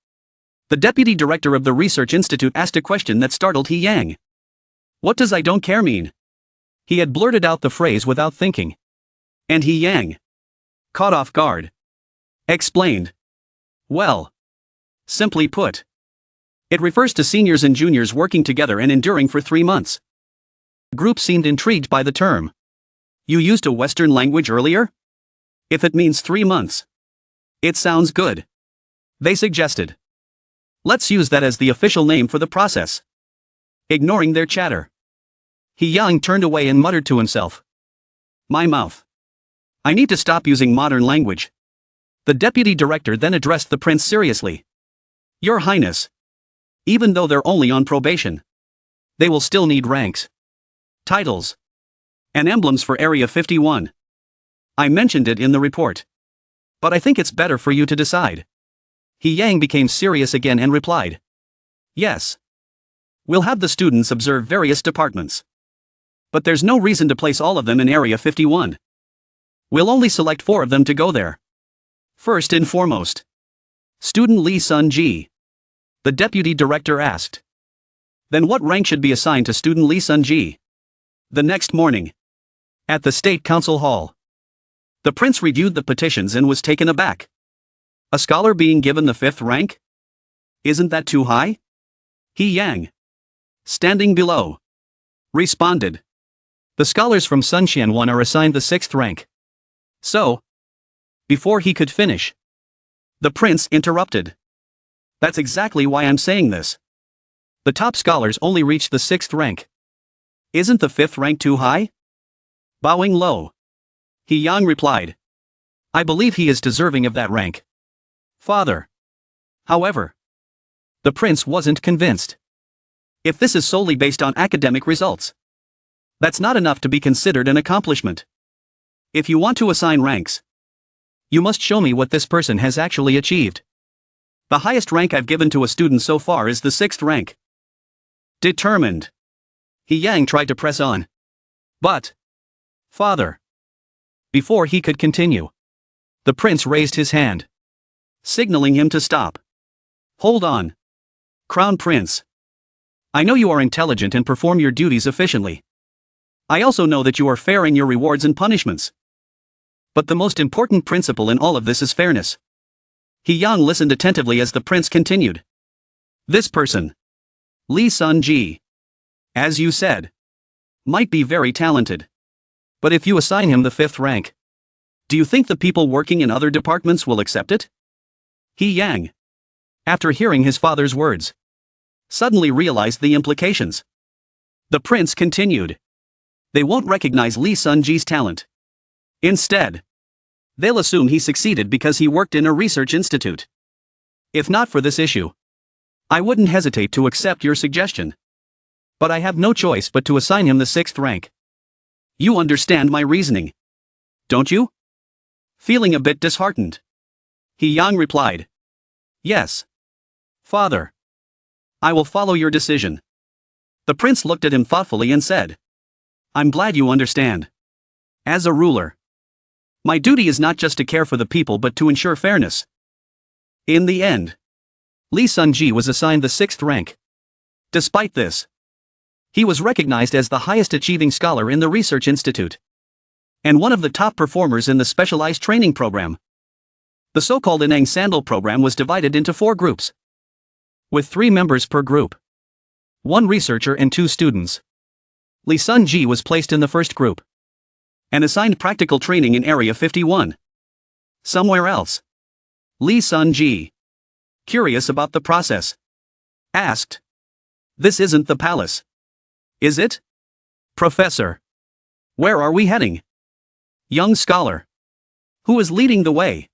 the deputy director of the research institute asked a question that startled He Yang. "What does I don't care mean?" He had blurted out the phrase without thinking. And He Yang, caught off guard, explained. "Well, simply put, it refers to seniors and juniors working together and enduring for 3 months." The group seemed intrigued by the term. "You used a Western language earlier? If it means 3 months, it sounds good," they suggested. "Let's use that as the official name for the process." Ignoring their chatter, He Yang turned away and muttered to himself. "My mouth. I need to stop using modern language." The deputy director then addressed the prince seriously. "Your Highness. Even though they're only on probation, they will still need ranks, titles, and emblems for Area 51. I mentioned it in the report. But I think it's better for you to decide." He Yang became serious again and replied. "Yes. We'll have the students observe various departments. But there's no reason to place all of them in Area 51. We'll only select 4 of them to go there. First and foremost, student Lee Sun-ji." The deputy director asked. "Then what rank should be assigned to student Lee Sun-ji?" The next morning, At the State Council Hall, the prince reviewed the petitions and was taken aback. A scholar being given the 5th rank? Isn't that too high? He Yang, standing below, responded. The scholars from Sunxian 1 are assigned the 6th rank. So, before he could finish, the prince interrupted. That's exactly why I'm saying this. The top scholars only reach the 6th rank. Isn't the 5th rank too high? Bowing low, He Yang replied. I believe he is deserving of that rank, father. However, the prince wasn't convinced. If this is solely based on academic results, that's not enough to be considered an accomplishment. If you want to assign ranks, you must show me what this person has actually achieved. The highest rank I've given to a student so far is the 6th rank. Determined, He Yang tried to press on. But, father. Before he could continue, the prince raised his hand, signaling him to stop. Hold on, Crown Prince. I know you are intelligent and perform your duties efficiently. I also know that you are fair in your rewards and punishments. But the most important principle in all of this is fairness. He Yang listened attentively as the prince continued. This person, Lee Sun-ji, as you said, might be very talented. But if you assign him the 5th rank, do you think the people working in other departments will accept it? He Yang, after hearing his father's words, suddenly realized the implications. The prince continued. They won't recognize Lee Sun-ji's talent. Instead, they'll assume he succeeded because he worked in a research institute. If not for this issue, I wouldn't hesitate to accept your suggestion. But I have no choice but to assign him the 6th rank. You understand my reasoning, don't you? Feeling a bit disheartened, He Yang replied. Yes, father. I will follow your decision. The prince looked at him thoughtfully and said, I'm glad you understand. As a ruler, my duty is not just to care for the people but to ensure fairness. In the end, Lee Sun-ji was assigned the 6th rank. Despite this, he was recognized as the highest achieving scholar in the research institute, and one of the top performers in the specialized training program. The so-called Inang Sandal program was divided into 4 groups, with 3 members per group, 1 researcher and 2 students. Lee Sun-ji was placed in the first group and assigned practical training in Area 51. Somewhere else, Lee Sun-ji, curious about the process, asked, This isn't the palace, is it? Professor, where are we heading? Young scholar, who is leading the way,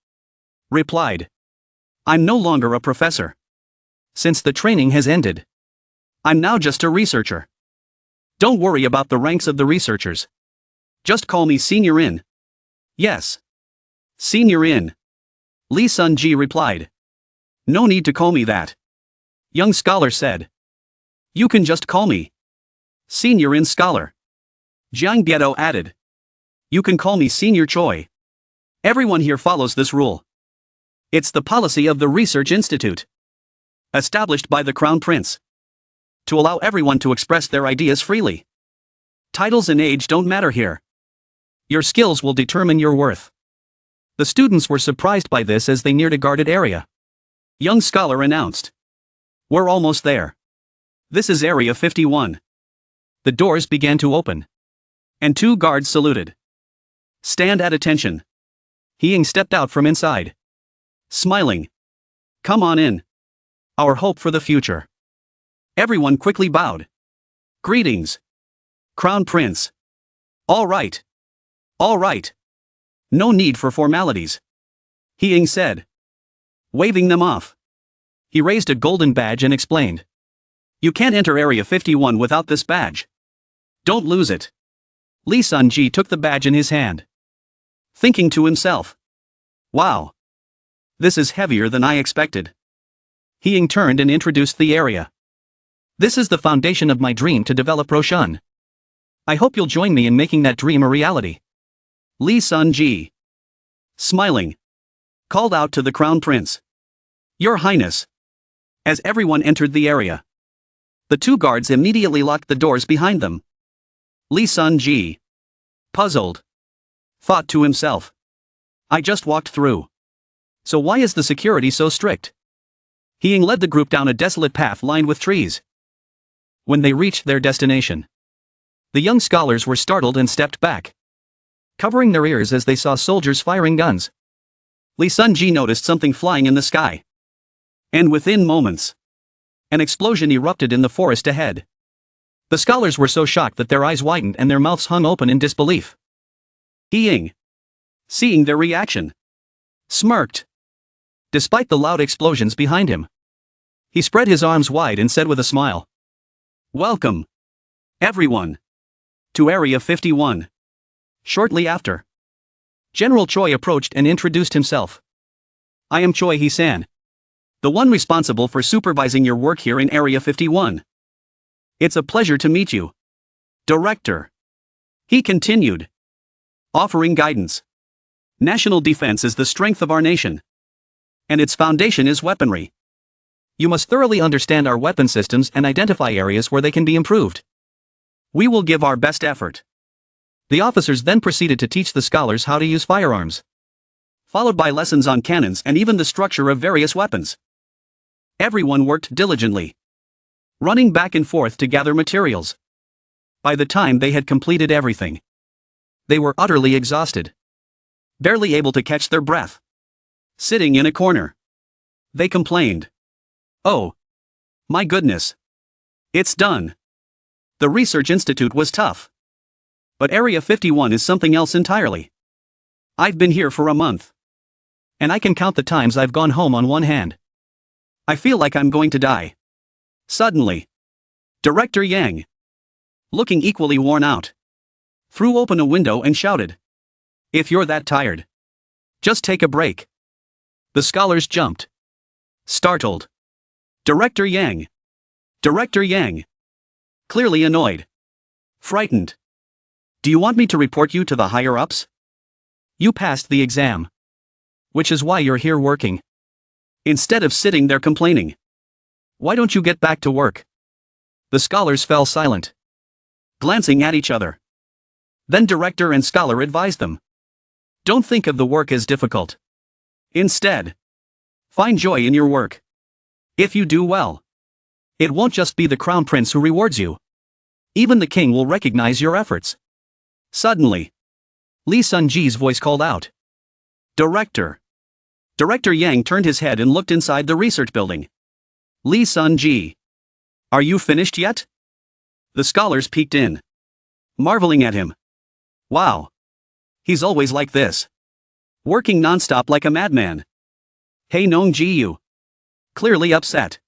replied, I'm no longer a professor. Since the training has ended, I'm now just a researcher. Don't worry about the ranks of the researchers. Just call me Senior In. Yes, Senior In, Lee Sun-ji replied. No need to call me that, young scholar said. You can just call me Senior In Scholar. Jiang Bieto added. You can call me Senior Choi. Everyone here follows this rule. It's the policy of the Research Institute, established by the Crown Prince, to allow everyone to express their ideas freely. Titles and age don't matter here. Your skills will determine your worth. The students were surprised by this as they neared a guarded area. Young scholar announced. We're almost there. This is Area 51. The doors began to open, and 2 guards saluted. Stand at attention. He Yang stepped out from inside, smiling. Come on in. Our hope for the future. Everyone quickly bowed. Greetings, Crown Prince. All right. All right. No need for formalities, He Yang said, waving them off. He raised a golden badge and explained. You can't enter Area 51 without this badge. Don't lose it. Lee Sun-ji took the badge in his hand, thinking to himself, wow, this is heavier than I expected. He Yang turned and introduced the area. This is the foundation of my dream to develop Roshan. I hope you'll join me in making that dream a reality. Lee Sun-ji, smiling, called out to the Crown Prince. Your Highness. As everyone entered the area, the 2 guards immediately locked the doors behind them. Lee Sun-ji Puzzled. Thought to himself. I just walked through. So why is the security so strict? He led the group down a desolate path lined with trees. When they reached their destination, the young scholars were startled and stepped back, covering their ears as they saw soldiers firing guns. Lee Sun-ji noticed something flying in the sky. And within moments, an explosion erupted in the forest ahead. The scholars were so shocked that their eyes widened and their mouths hung open in disbelief. He, seeing their reaction, smirked. Despite the loud explosions behind him, he spread his arms wide and said with a smile, "Welcome, everyone, to Area 51. Shortly after, General Choi approached and introduced himself. I am Choi Hee-san, the one responsible for supervising your work here in Area 51. It's a pleasure to meet you, Director. He continued, offering guidance. National defense is the strength of our nation, and its foundation is weaponry. You must thoroughly understand our weapon systems and identify areas where they can be improved. We will give our best effort. The officers then proceeded to teach the scholars how to use firearms, followed by lessons on cannons and even the structure of various weapons. Everyone worked diligently, running back and forth to gather materials. By the time they had completed everything, they were utterly exhausted, barely able to catch their breath. Sitting in a corner, they complained, "Oh, my goodness. It's done. The research institute was tough. But Area 51 is something else entirely. I've been here for a month, and I can count the times I've gone home on one hand. I feel like I'm going to die." Suddenly, Director Yang, looking equally worn out, threw open a window and shouted, "If you're that tired, just take a break." The scholars jumped, startled. Director Yang! Director Yang! Clearly annoyed. Frightened. "Do you want me to report you to the higher-ups? You passed the exam, which is why you're here working. Instead of sitting there complaining, why don't you get back to work?" The scholars fell silent, glancing at each other. Then director and scholar advised them, "Don't think of the work as difficult. Instead, find joy in your work. If you do well, it won't just be the crown prince who rewards you. Even the king will recognize your efforts." Suddenly, Lee Sun-ji's voice called out, "Director!" Director Yang turned his head and looked inside the research building. "Lee Sun-ji, are you finished yet?" The scholars peeked in, marveling at him. Wow. He's always like this, working non-stop like a madman. Hey Nong-ji-yu, clearly upset,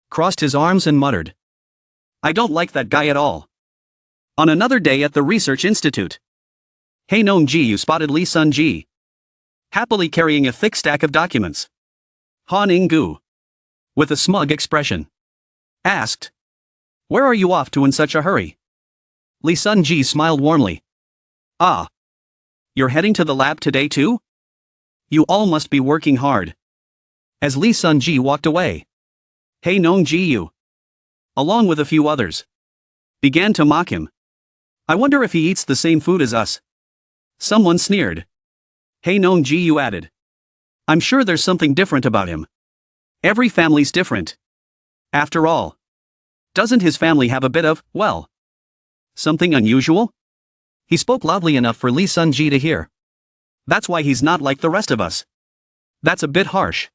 crossed his arms and muttered, "I don't like that guy at all." On another day at the Research Institute, Hey Nong-ji-yu spotted Lee Sun-ji, happily carrying a thick stack of documents. Han In-gu, with a smug expression, asked, "Where are you off to in such a hurry?" Lee Sun-ji smiled warmly. "Ah. You're heading to the lab today too? You all must be working hard." As Lee Sun-ji walked away, Hey Nong-ji-yu, along with a few others, began to mock him. "I wonder if he eats the same food as us." Someone sneered. Hey Nong-ji-yu added, "I'm sure there's something different about him. Every family's different. After all, doesn't his family have a bit of, well, something unusual?" He spoke loudly enough for Lee Sun-ji to hear. "That's why he's not like the rest of us." "That's a bit harsh,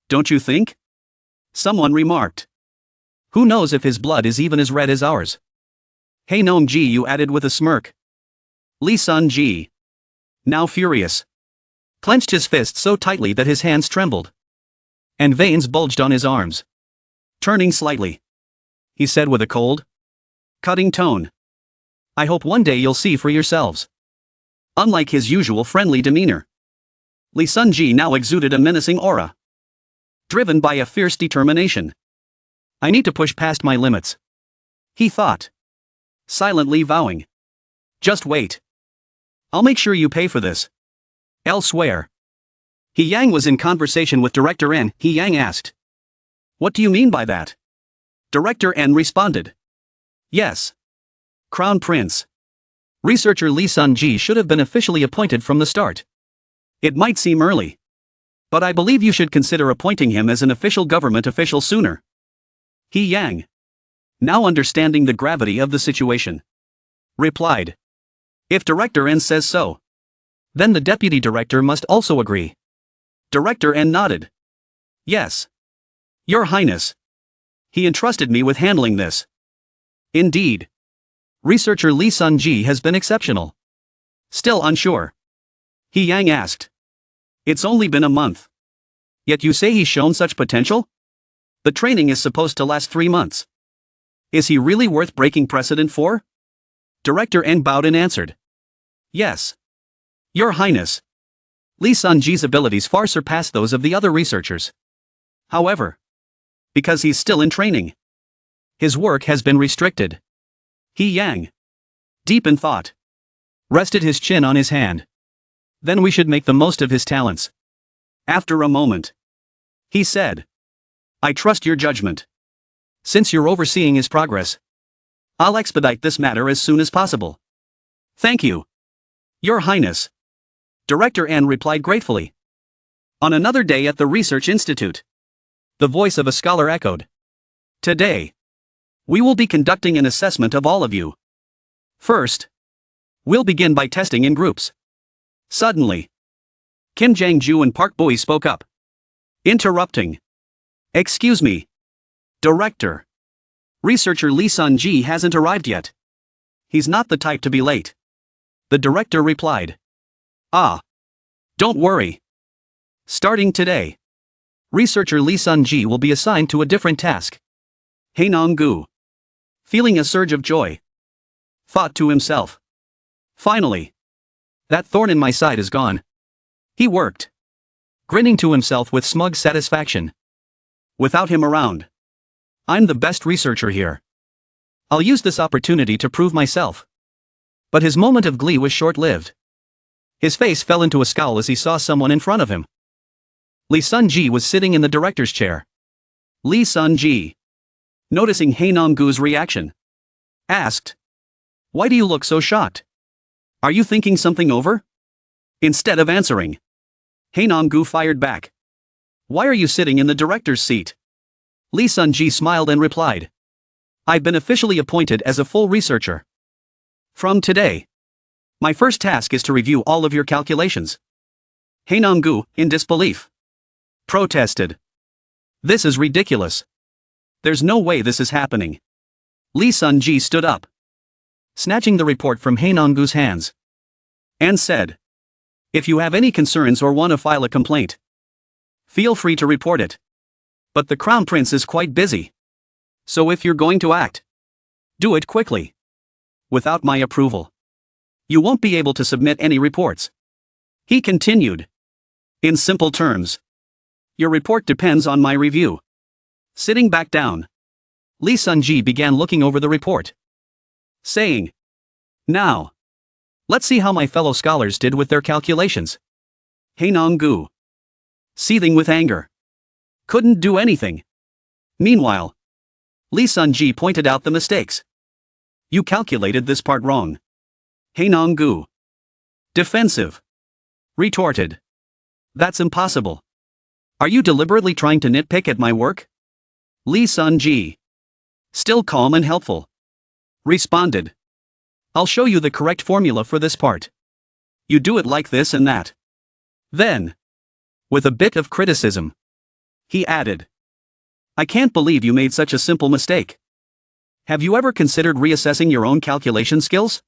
don't you think?" someone remarked. "Who knows if his blood is even as red as ours?" Hey Nong-ji-yu added with a smirk. Lee Sun-ji, now furious, clenched his fist so tightly that his hands trembled, and veins bulged on his arms. Turning slightly, he said with a cold, cutting tone, "I hope one day you'll see for yourselves." Unlike his usual friendly demeanor, Lee Sun-ji now exuded a menacing aura, driven by a fierce determination. "I need to push past my limits," he thought, silently vowing, "Just wait. I'll make sure you pay for this. Elsewhere, He Yang was in conversation with Director N. He Yang asked, "What do you mean by that?" Director N responded, "Yes. Crown Prince. Researcher Lee Sun-ji should have been officially appointed from the start. It might seem early, but I believe you should consider appointing him as an official government official sooner. He Yang, now understanding the gravity of the situation, replied. If Director N says so, then the deputy director must also agree. Director N nodded. Yes. Your Highness. He entrusted me with handling this. Indeed. Researcher Lee Sun-ji has been exceptional. Still unsure. He Yang asked. It's only been a month. Yet you say he's shown such potential? The training is supposed to last 3 months. Is he really worth breaking precedent for? Director N bowed and answered. Yes. Your Highness. Lee Sun-ji's abilities far surpass those of the other researchers. However, because he's still in training, his work has been restricted. He Yang, deep in thought, rested his chin on his hand. Then we should make the most of his talents. After a moment, he said, I trust your judgment. Since you're overseeing his progress, I'll expedite this matter as soon as possible. Thank you. Your Highness. Director N replied gratefully. On another day at the Research Institute, the voice of a scholar echoed. Today, we will be conducting an assessment of all of you. First, we'll begin by testing in groups. Suddenly, Kim Jang-ju and Park Boi spoke up, interrupting. Excuse me. Director. Researcher Lee Sun-ji hasn't arrived yet. He's not the type to be late. The director replied. Ah. Don't worry. Starting today, Researcher Lee Sun-ji will be assigned to a different task. Haenong-gu, feeling a surge of joy, thought to himself. Finally, that thorn in my side is gone. He worked, grinning to himself with smug satisfaction. Without him around, I'm the best researcher here. I'll use this opportunity to prove myself. But his moment of glee was short-lived. His face fell into a scowl as he saw someone in front of him. Lee Sun-ji was sitting in the director's chair. Lee Sun-ji, noticing Haenong-gu's reaction, asked, Why do you look so shocked? Are you thinking something over? Instead of answering, Haenong-gu fired back. Why are you sitting in the director's seat? Lee Sun-ji smiled and replied. I've been officially appointed as a full researcher. From today, my first task is to review all of your calculations. Haenong-gu, in disbelief, protested. This is ridiculous. There's no way this is happening. Lee Sun-ji stood up, snatching the report from Haenong-gu's hands, and said, If you have any concerns or want to file a complaint, feel free to report it. But the Crown Prince is quite busy. So if you're going to act, do it quickly. Without my approval, you won't be able to submit any reports. He continued. In simple terms, your report depends on my review. Sitting back down, Lee Sun-ji began looking over the report, saying, Now, let's see how my fellow scholars did with their calculations. Haenong-gu, seething with anger, couldn't do anything. Meanwhile, Lee Sun-ji pointed out the mistakes. You calculated this part wrong. Haenong-gu, defensive, retorted. That's impossible. Are you deliberately trying to nitpick at my work? Lee Sun-ji, still calm and helpful, responded. I'll show you the correct formula for this part. You do it like this and that. Then, with a bit of criticism, he added, I can't believe you made such a simple mistake. Have you ever considered reassessing your own calculation skills?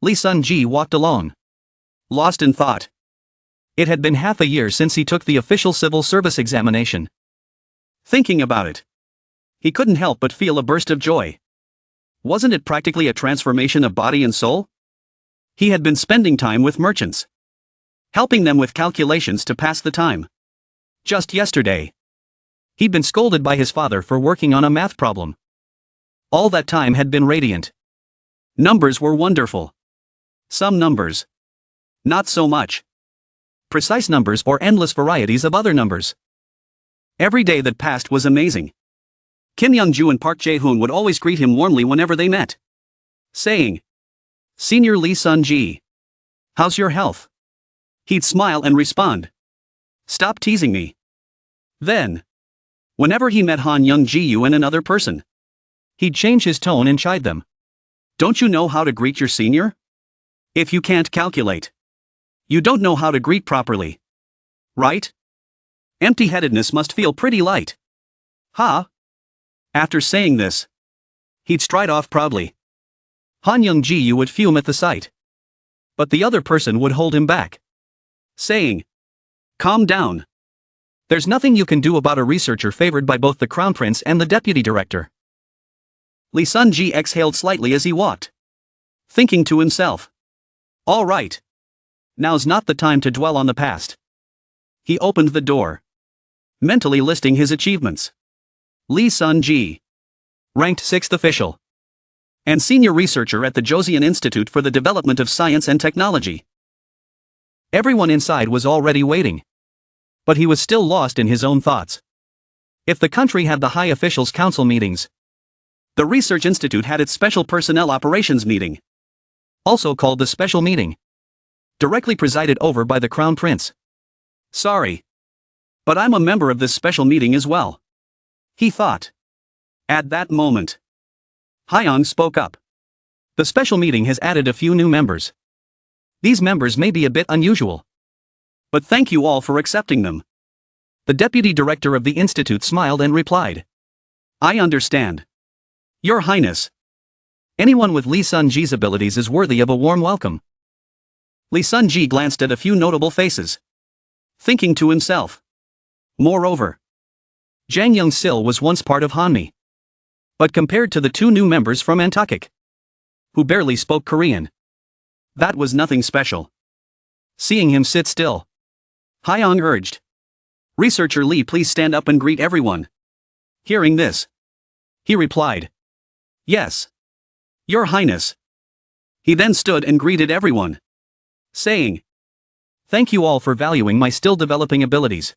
Lee Sun-ji walked along, lost in thought. It had been half a year since he took the official civil service examination. Thinking about it, he couldn't help but feel a burst of joy. Wasn't it practically a transformation of body and soul? He had been spending time with merchants, helping them with calculations to pass the time. Just yesterday, he'd been scolded by his father for working on a math problem. All that time had been radiant. Numbers were wonderful. Some numbers, not so much. Precise numbers or endless varieties of other numbers. Every day that passed was amazing. Kim Young-ju and Park Jae-hoon would always greet him warmly whenever they met, saying, Senior Lee Sun-ji. How's your health? He'd smile and respond. Stop teasing me. Then, whenever he met Han Young-ji and another person, he'd change his tone and chide them. Don't you know how to greet your senior? If you can't calculate, you don't know how to greet properly. Right? Empty-headedness must feel pretty light. Huh? After saying this, he'd stride off proudly. Han Young-ji would fume at the sight. But the other person would hold him back, saying, calm down. There's nothing you can do about a researcher favored by both the Crown Prince and the Deputy Director. Lee Sun-ji exhaled slightly as he walked, thinking to himself. All right. Now's not the time to dwell on the past. He opened the door, mentally listing his achievements. Lee Sun-ji, ranked 6th official, and senior researcher at the Joseon Institute for the Development of Science and Technology. Everyone inside was already waiting. But he was still lost in his own thoughts. If the country had the High Officials Council meetings, the Research Institute had its Special Personnel Operations Meeting, also called the Special Meeting, directly presided over by the Crown Prince. Sorry, but I'm a member of this special meeting as well, he thought. At that moment, Hyung spoke up. The special meeting has added a few new members. These members may be a bit unusual, but thank you all for accepting them. The deputy director of the institute smiled and replied. I understand. Your Highness. Anyone with Lee Sun-ji's abilities is worthy of a warm welcome. Lee Sun-ji glanced at a few notable faces, thinking to himself. Moreover, Jang Young-sil was once part of Hanmi. But compared to the two new members from Antakik, who barely spoke Korean, that was nothing special. Seeing him sit still, Hyung urged. Researcher Lee, please stand up and greet everyone. Hearing this, he replied. Yes. Your Highness. He then stood and greeted everyone, saying, thank you all for valuing my still developing abilities.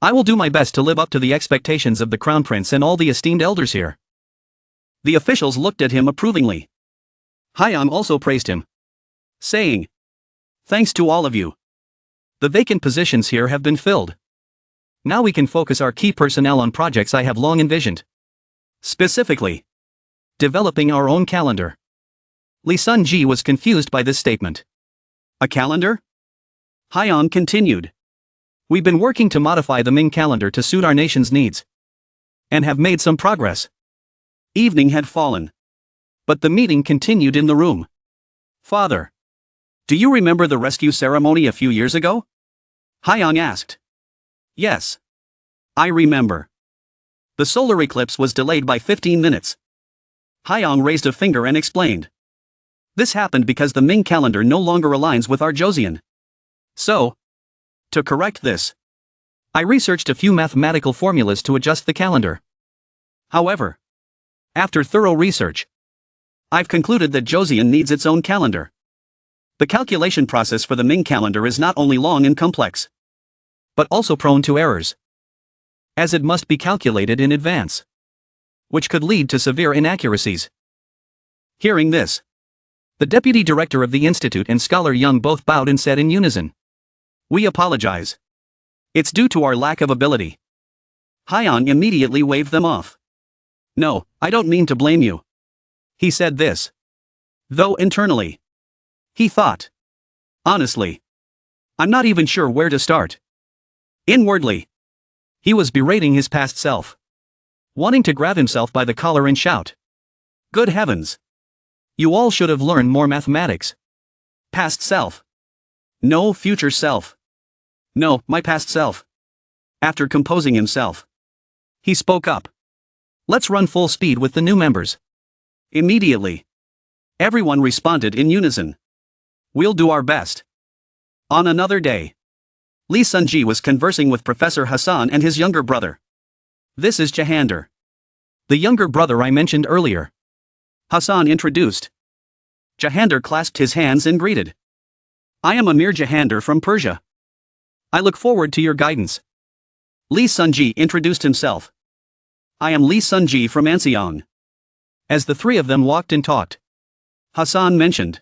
I will do my best to live up to the expectations of the Crown Prince and all the esteemed elders here. The officials looked at him approvingly. Hyung also praised him, saying, thanks to all of you. The vacant positions here have been filled. Now we can focus our key personnel on projects I have long envisioned. Specifically, developing our own calendar. Lee Sun-ji was confused by this statement. A calendar? Hyun continued. We've been working to modify the Ming calendar to suit our nation's needs, and have made some progress. Evening had fallen, but the meeting continued in the room. Father, do you remember the rescue ceremony a few years ago? Hyung asked. Yes. I remember. The solar eclipse was delayed by 15 minutes. Hyung raised a finger and explained. This happened because the Ming calendar no longer aligns with our Joseon. So, to correct this, I researched a few mathematical formulas to adjust the calendar. However, after thorough research, I've concluded that Joseon needs its own calendar. The calculation process for the Ming calendar is not only long and complex, but also prone to errors, as it must be calculated in advance, which could lead to severe inaccuracies. Hearing this, the deputy director of the institute and Scholar Young both bowed and said in unison, we apologize. It's due to our lack of ability. Hyun immediately waved them off. No, I don't mean to blame you. He said this, though internally, he thought, honestly, I'm not even sure where to start. Inwardly, he was berating his past self, wanting to grab himself by the collar and shout, good heavens! You all should have learned more mathematics. Past self. No future self. No, my past self. After composing himself, he spoke up. Let's run full speed with the new members. Immediately, everyone responded in unison. We'll do our best. On another day, Lee Sun-ji was conversing with Professor Hassan and his younger brother. This is Jahander, the younger brother I mentioned earlier. Hassan introduced. Jahander clasped his hands and greeted. I am Amir Jahander from Persia. I look forward to your guidance. Lee Sun-ji introduced himself. I am Lee Sun-ji from Anseong. As the three of them walked and talked, Hassan mentioned.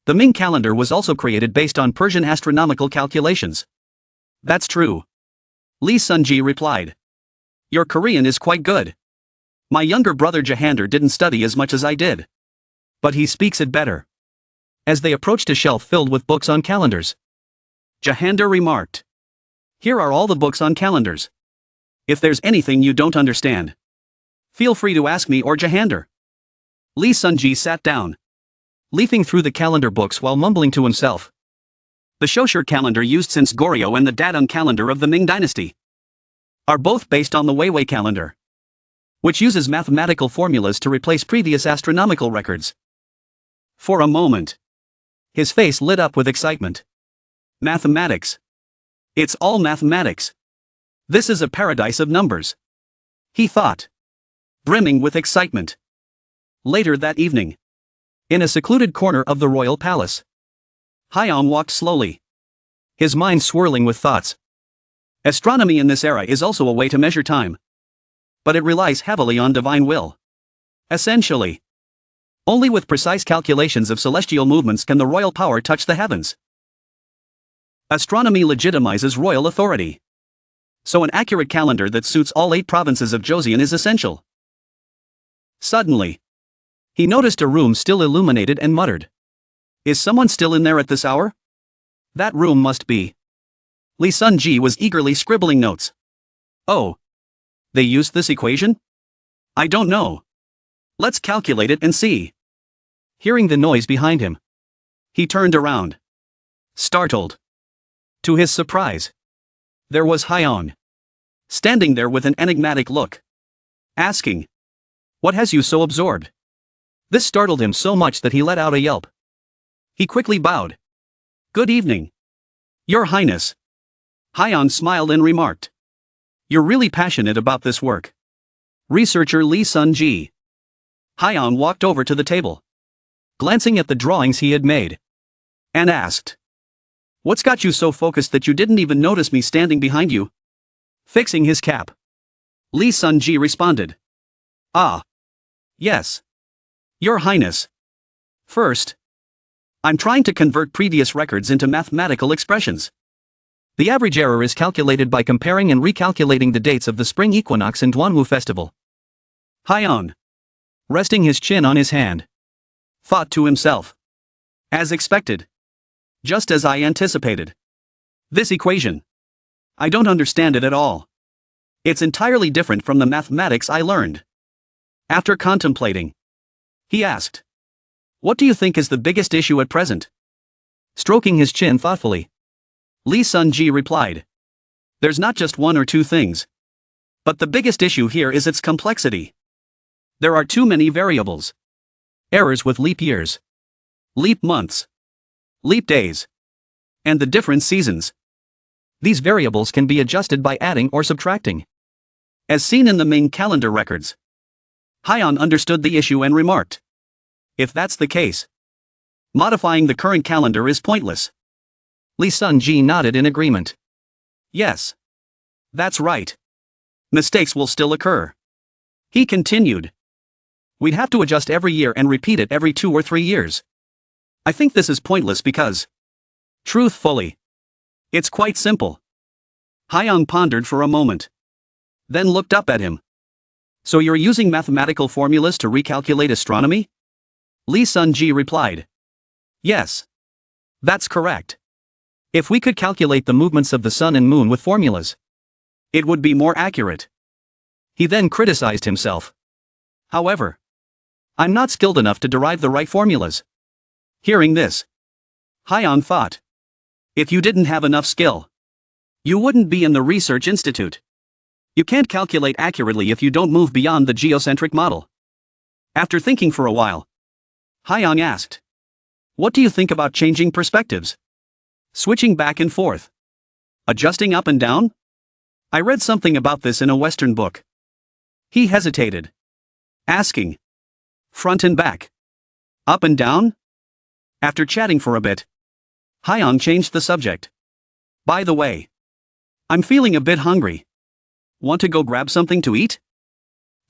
The Ming calendar was also created based on Persian astronomical calculations. That's true. Lee Sun-ji replied. Your Korean is quite good. My younger brother Jahander didn't study as much as I did. But he speaks it better. As they approached a shelf filled with books on calendars, Jahander remarked. Here are all the books on calendars. If there's anything you don't understand, feel free to ask me or Jahander. Lee Sun-ji sat down, leafing through the calendar books while mumbling to himself. The Shoshir calendar used since Goryeo and the Dadong calendar of the Ming dynasty are both based on the Weiwei calendar, which uses mathematical formulas to replace previous astronomical records. For a moment, his face lit up with excitement. Mathematics. It's all mathematics. This is a paradise of numbers, he thought, brimming with excitement. Later that evening, in a secluded corner of the royal palace, Hyang walked slowly, his mind swirling with thoughts. Astronomy in this era is also a way to measure time, but it relies heavily on divine will. Essentially, only with precise calculations of celestial movements can the royal power touch the heavens. Astronomy legitimizes royal authority. So an accurate calendar that suits all 8 provinces of Joseon is essential. Suddenly, he noticed a room still illuminated and muttered. Is someone still in there at this hour? That room must be. Lee Sun-ji was eagerly scribbling notes. Oh. They used this equation? I don't know. Let's calculate it and see. Hearing the noise behind him, he turned around, startled. To his surprise, there was Hyang, standing there with an enigmatic look, asking, What has you so absorbed? This startled him so much that he let out a yelp. He quickly bowed. Good evening, Your Highness. Hyang smiled and remarked. You're really passionate about this work. Researcher Lee Sun-ji. Hyang walked over to the table, glancing at the drawings he had made, and asked, What's got you so focused that you didn't even notice me standing behind you? Fixing his cap, Lee Sun-ji responded. Ah. Yes. Your Highness. First, I'm trying to convert previous records into mathematical expressions. The average error is calculated by comparing and recalculating the dates of the spring equinox and Duanwu festival. Hyang, resting his chin on his hand, thought to himself. As expected. Just as I anticipated. This equation. I don't understand it at all. It's entirely different from the mathematics I learned. After contemplating, he asked, What do you think is the biggest issue at present? Stroking his chin thoughtfully, Lee Sun-ji replied. There's not just one or two things. But the biggest issue here is its complexity. There are too many variables. Errors with leap years, leap months, leap days, and the different seasons. These variables can be adjusted by adding or subtracting, as seen in the Ming calendar records. Hyang understood the issue and remarked. If that's the case, modifying the current calendar is pointless. Lee Sun-ji nodded in agreement. Yes. That's right. Mistakes will still occur. He continued. We'd have to adjust every year and repeat it every 2 or 3 years. I think this is pointless because, truthfully, it's quite simple. Hyang pondered for a moment, then looked up at him. So you're using mathematical formulas to recalculate astronomy? Lee Sun-ji replied. Yes. That's correct. If we could calculate the movements of the sun and moon with formulas, it would be more accurate. He then criticized himself. However, I'm not skilled enough to derive the right formulas. Hearing this, Hyang thought. If you didn't have enough skill, you wouldn't be in the research institute. You can't calculate accurately if you don't move beyond the geocentric model. After thinking for a while, Hyang asked, What do you think about changing perspectives? Switching back and forth? Adjusting up and down? I read something about this in a Western book. He hesitated, asking, Front and back? Up and down? After chatting for a bit, Hyang changed the subject. By the way, I'm feeling a bit hungry. Want to go grab something to eat?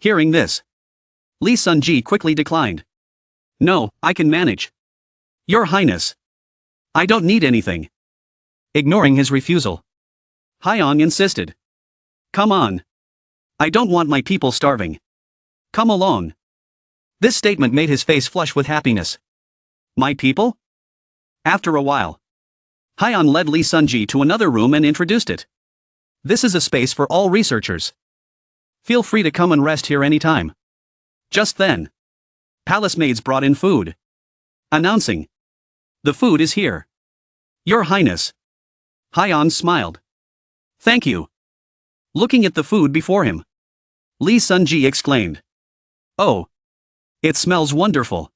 Hearing this, Lee Sun-ji quickly declined. No, I can manage. Your Highness. I don't need anything. Ignoring his refusal, Hyang insisted. Come on. I don't want my people starving. Come along. This statement made his face flush with happiness. My people? After a while, Hyang led Lee Sunji to another room and introduced it. This is a space for all researchers. Feel free to come and rest here anytime. Just then, palace maids brought in food, announcing, the food is here. Your Highness. Hyang smiled. Thank you. Looking at the food before him, Lee Sunji exclaimed. Oh. It smells wonderful.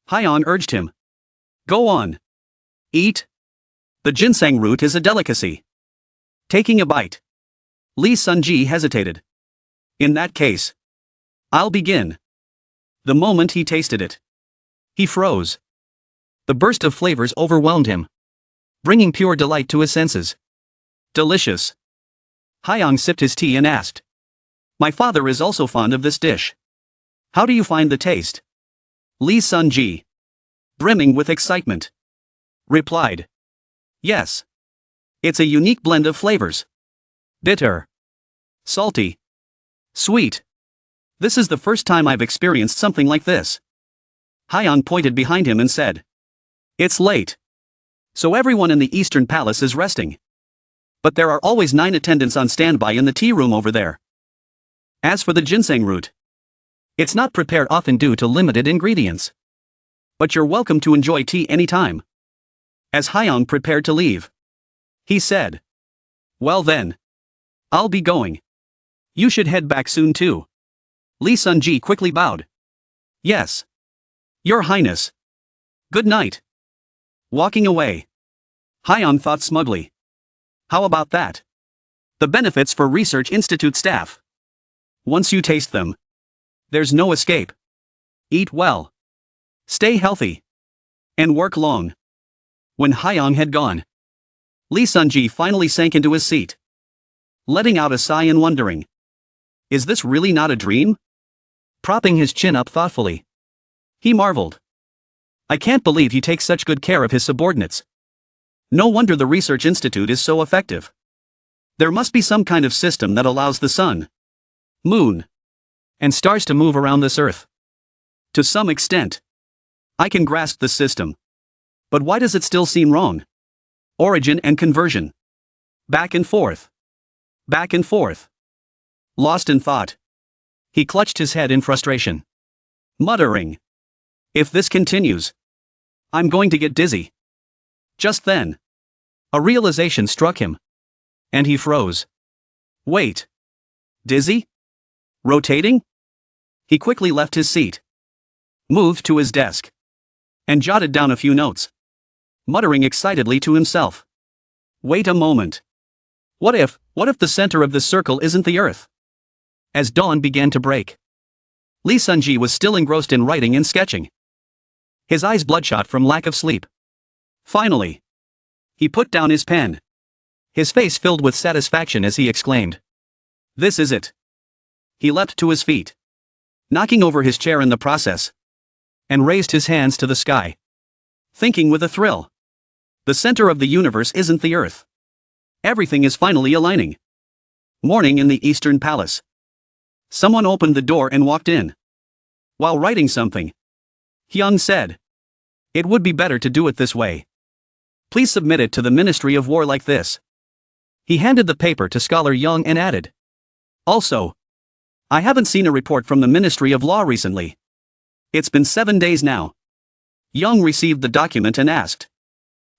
Hyang urged him. Go on. Eat. The ginseng root is a delicacy. Taking a bite, Lee Sunji hesitated. In that case, I'll begin. The moment he tasted it, he froze. The burst of flavors overwhelmed him, bringing pure delight to his senses. Delicious. Hyang sipped his tea and asked. My father is also fond of this dish. How do you find the taste? Lee Sunji, brimming with excitement, replied. Yes. It's a unique blend of flavors. Bitter, salty, sweet. This is the first time I've experienced something like this. Hyang pointed behind him and said. It's late. So everyone in the Eastern Palace is resting. But there are always 9 attendants on standby in the tea room over there. As for the ginseng root, it's not prepared often due to limited ingredients. But you're welcome to enjoy tea anytime. As Hyang prepared to leave, he said. Well then. I'll be going. You should head back soon too. Lee Sunji quickly bowed. Yes. Your Highness. Good night. Walking away, Hyang thought smugly. How about that? The benefits for Research Institute staff. Once you taste them, there's no escape. Eat well, stay healthy, and work long. When Hyang had gone, Lee Sunji finally sank into his seat, letting out a sigh and wondering. Is this really not a dream? Propping his chin up thoughtfully, he marveled. I can't believe he takes such good care of his subordinates. No wonder the Research Institute is so effective. There must be some kind of system that allows the sun, moon, and stars to move around this earth. To some extent, I can grasp the system. But why does it still seem wrong? Origin and conversion. Back and forth. Back and forth. Lost in thought, he clutched his head in frustration, muttering. If this continues, I'm going to get dizzy. Just then, a realization struck him, and he froze. Wait. Dizzy? Rotating? He quickly left his seat, moved to his desk, and jotted down a few notes, muttering excitedly to himself. Wait a moment. What if the center of this circle isn't the Earth? As dawn began to break, Lee Sunji was still engrossed in writing and sketching, his eyes bloodshot from lack of sleep. Finally, he put down his pen, his face filled with satisfaction as he exclaimed. This is it. He leapt to his feet, knocking over his chair in the process, and raised his hands to the sky, thinking with a thrill. The center of the universe isn't the Earth. Everything is finally aligning. Morning in the Eastern Palace. Someone opened the door and walked in. While writing something, Hyung said, It would be better to do it this way. Please submit it to the Ministry of War like this. He handed the paper to Scholar Young and added. Also, I haven't seen a report from the Ministry of Law recently. It's been 7 days now. Young received the document and asked.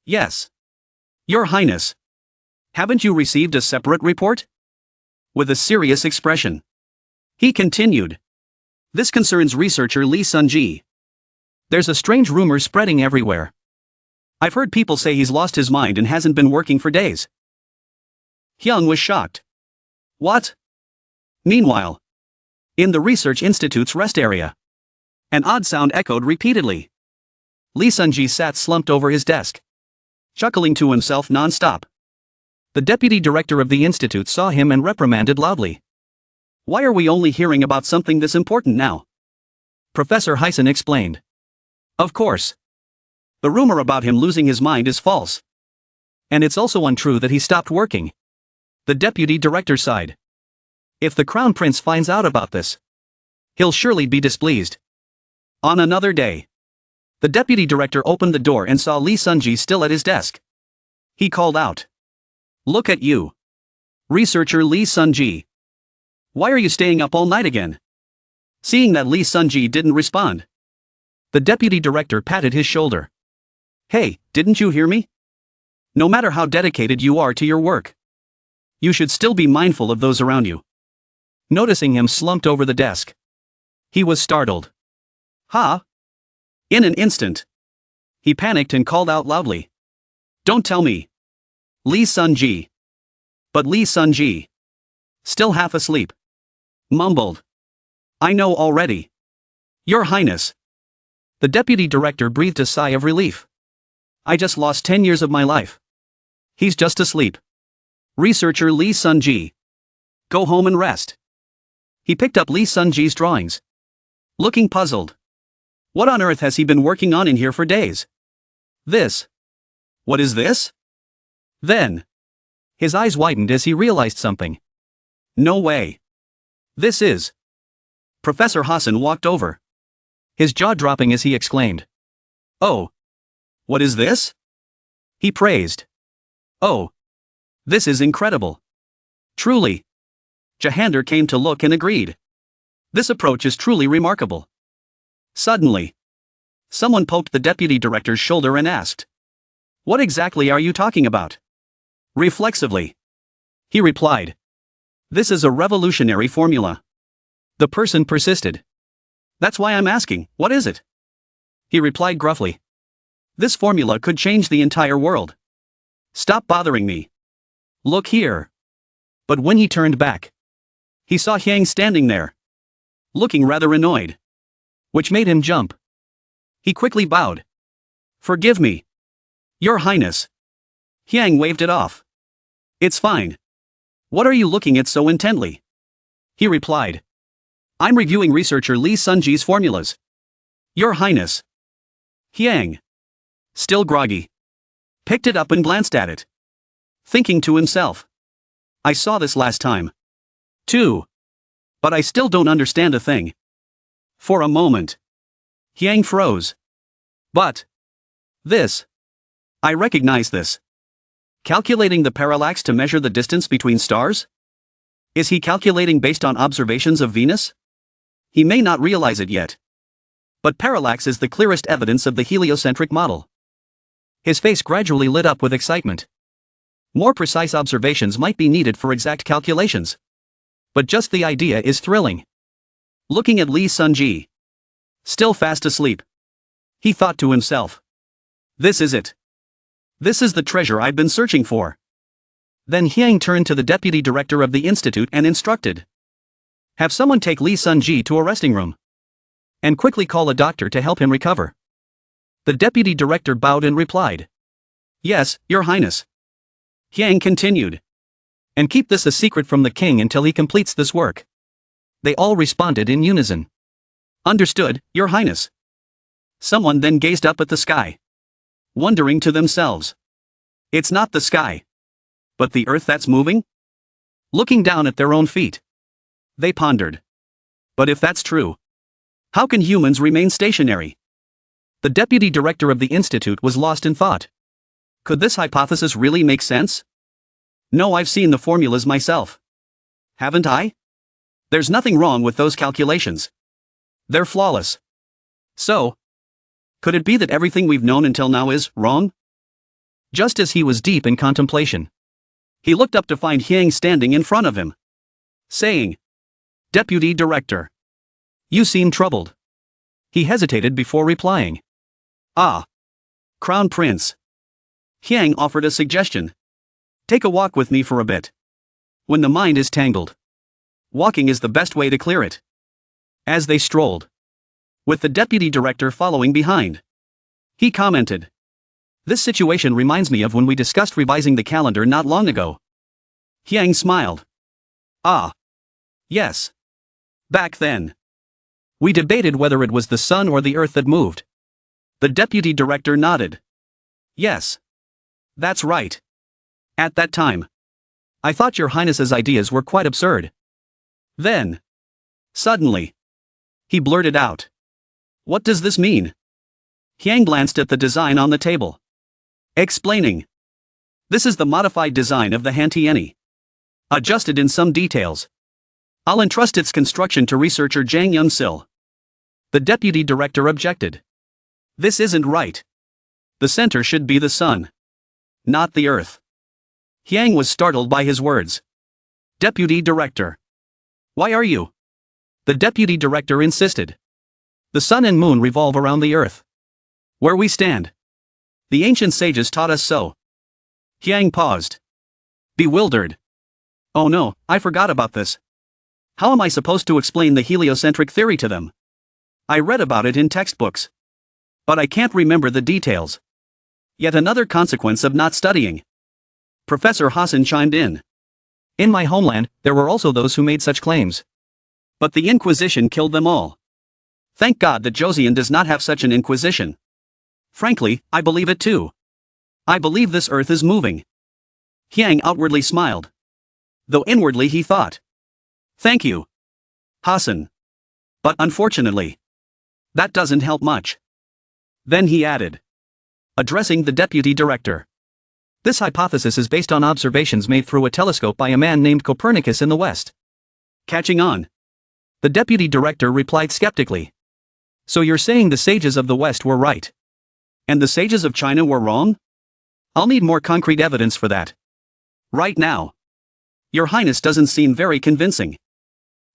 Yes. Your Highness. Haven't you received a separate report? With a serious expression, he continued. This concerns researcher Lee Sunji. There's a strange rumor spreading everywhere. I've heard people say he's lost his mind and hasn't been working for days. Hyung was shocked. What? Meanwhile, in the Research Institute's rest area, an odd sound echoed repeatedly. Lee Sunji sat slumped over his desk, chuckling to himself non-stop. The deputy director of the institute saw him and reprimanded loudly. Why are we only hearing about something this important now? Professor Hyson explained. Of course. The rumor about him losing his mind is false. And it's also untrue that he stopped working. The deputy director sighed. If the crown prince finds out about this, he'll surely be displeased. On another day, the deputy director opened the door and saw Lee Sunji still at his desk. He called out. Look at you. Researcher Lee Sunji. Why are you staying up all night again? Seeing that Lee Sunji didn't respond, the deputy director patted his shoulder. Hey, didn't you hear me? No matter how dedicated you are to your work, you should still be mindful of those around you. Noticing him slumped over the desk, he was startled. Huh? In an instant, he panicked and called out loudly. Don't tell me. Lee Sunji. But Lee Sunji, still half asleep, mumbled. I know already. Your Highness. The deputy director breathed a sigh of relief. I just lost 10 years of my life. He's just asleep. Researcher Lee Sunji. Go home and rest. He picked up Lee Sunji's drawings, looking puzzled. What on earth has he been working on in here for days? This. What is this? Then, his eyes widened as he realized something. No way. This is. Professor Hassan walked over, his jaw dropping as he exclaimed. Oh. What is this? He praised. Oh. This is incredible. Truly. Jahander came to look and agreed. This approach is truly remarkable. Suddenly, someone poked the deputy director's shoulder and asked, What exactly are you talking about? Reflexively, he replied, This is a revolutionary formula. The person persisted. That's why I'm asking, what is it? He replied gruffly. This formula could change the entire world. Stop bothering me. Look here. But when he turned back, he saw Hyang standing there, looking rather annoyed, which made him jump. He quickly bowed. Forgive me, Your Highness. Hyang waved it off. It's fine. What are you looking at so intently? He replied. I'm reviewing researcher Lee Sunji's formulas. Your Highness. Hyang, still groggy, picked it up and glanced at it, thinking to himself. I saw this last time, too. But I still don't understand a thing. For a moment, Hyang froze. But this. I recognize this. Calculating the parallax to measure the distance between stars? Is he calculating based on observations of Venus? He may not realize it yet. But parallax is the clearest evidence of the heliocentric model. His face gradually lit up with excitement. More precise observations might be needed for exact calculations. But just the idea is thrilling. Looking at Lee Sunji, still fast asleep, he thought to himself. This is it. This is the treasure I've been searching for. Then Hyang turned to the deputy director of the institute and instructed. Have someone take Lee Sunji to a resting room. And quickly call a doctor to help him recover. The deputy director bowed and replied. Yes, Your Highness. Hyang continued. And keep this a secret from the king until he completes this work. They all responded in unison. Understood, Your Highness. Someone then gazed up at the sky, wondering to themselves. It's not the sky, but the earth that's moving? Looking down at their own feet, they pondered. But if that's true, how can humans remain stationary? The deputy director of the institute was lost in thought. Could this hypothesis really make sense? No, I've seen the formulas myself. Haven't I? There's nothing wrong with those calculations. They're flawless. So, could it be that everything we've known until now is wrong? Just as he was deep in contemplation, he looked up to find Hyang standing in front of him, saying, Deputy Director, you seem troubled. He hesitated before replying. Ah. Crown Prince. Hyang offered a suggestion. Take a walk with me for a bit. When the mind is tangled, walking is the best way to clear it. As they strolled, with the deputy director following behind, he commented. This situation reminds me of when we discussed revising the calendar not long ago. Hyang smiled. Ah. Yes. Back then, we debated whether it was the sun or the earth that moved. The deputy director nodded. Yes. That's right. At that time, I thought your highness's ideas were quite absurd. Then, suddenly, he blurted out. What does this mean? Hyang glanced at the design on the table. Explaining. This is the modified design of the Hantieni. Adjusted in some details. I'll entrust its construction to researcher Jang Yun-sil. The deputy director objected. This isn't right. The center should be the sun, not the earth. Hyang was startled by his words. Deputy director. Why are you? The deputy director insisted. The sun and moon revolve around the earth. Where we stand. The ancient sages taught us so. Hyang paused. Bewildered. Oh no, I forgot about this. How am I supposed to explain the heliocentric theory to them? I read about it in textbooks. But I can't remember the details. Yet another consequence of not studying. Professor Hassan chimed in. In my homeland, there were also those who made such claims. But the Inquisition killed them all. Thank God that Joseon does not have such an Inquisition. Frankly, I believe it too. I believe this earth is moving. Hyang outwardly smiled. Though inwardly he thought. Thank you, Hassan. But unfortunately, that doesn't help much. Then he added, addressing the deputy director. This hypothesis is based on observations made through a telescope by a man named Copernicus in the West. Catching on. The deputy director replied skeptically. So you're saying the sages of the West were right? And the sages of China were wrong? I'll need more concrete evidence for that. Right now. Your Highness doesn't seem very convincing.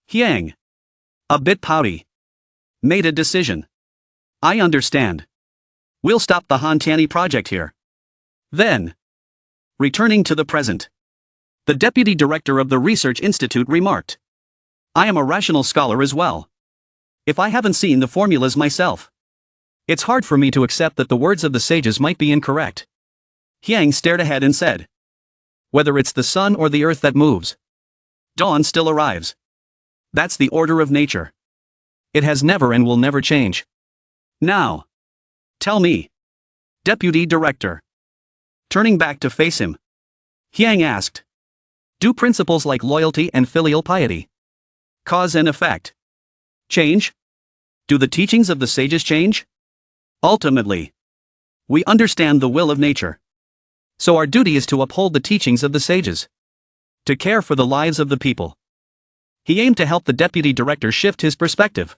Hyang, a bit pouty, made a decision. I understand. We'll stop the Hantiani project here. Then, returning to the present, the deputy director of the Research Institute remarked. I am a rational scholar as well. If I haven't seen the formulas myself, it's hard for me to accept that the words of the sages might be incorrect. Hyang stared ahead and said. Whether it's the sun or the earth that moves, dawn still arrives. That's the order of nature. It has never and will never change. Now, tell me, deputy director. Turning back to face him, Hyang asked. Do principles like loyalty and filial piety, cause and effect, change? Do the teachings of the sages change? Ultimately, we understand the will of nature. So our duty is to uphold the teachings of the sages, to care for the lives of the people. He aimed to help the deputy director shift his perspective.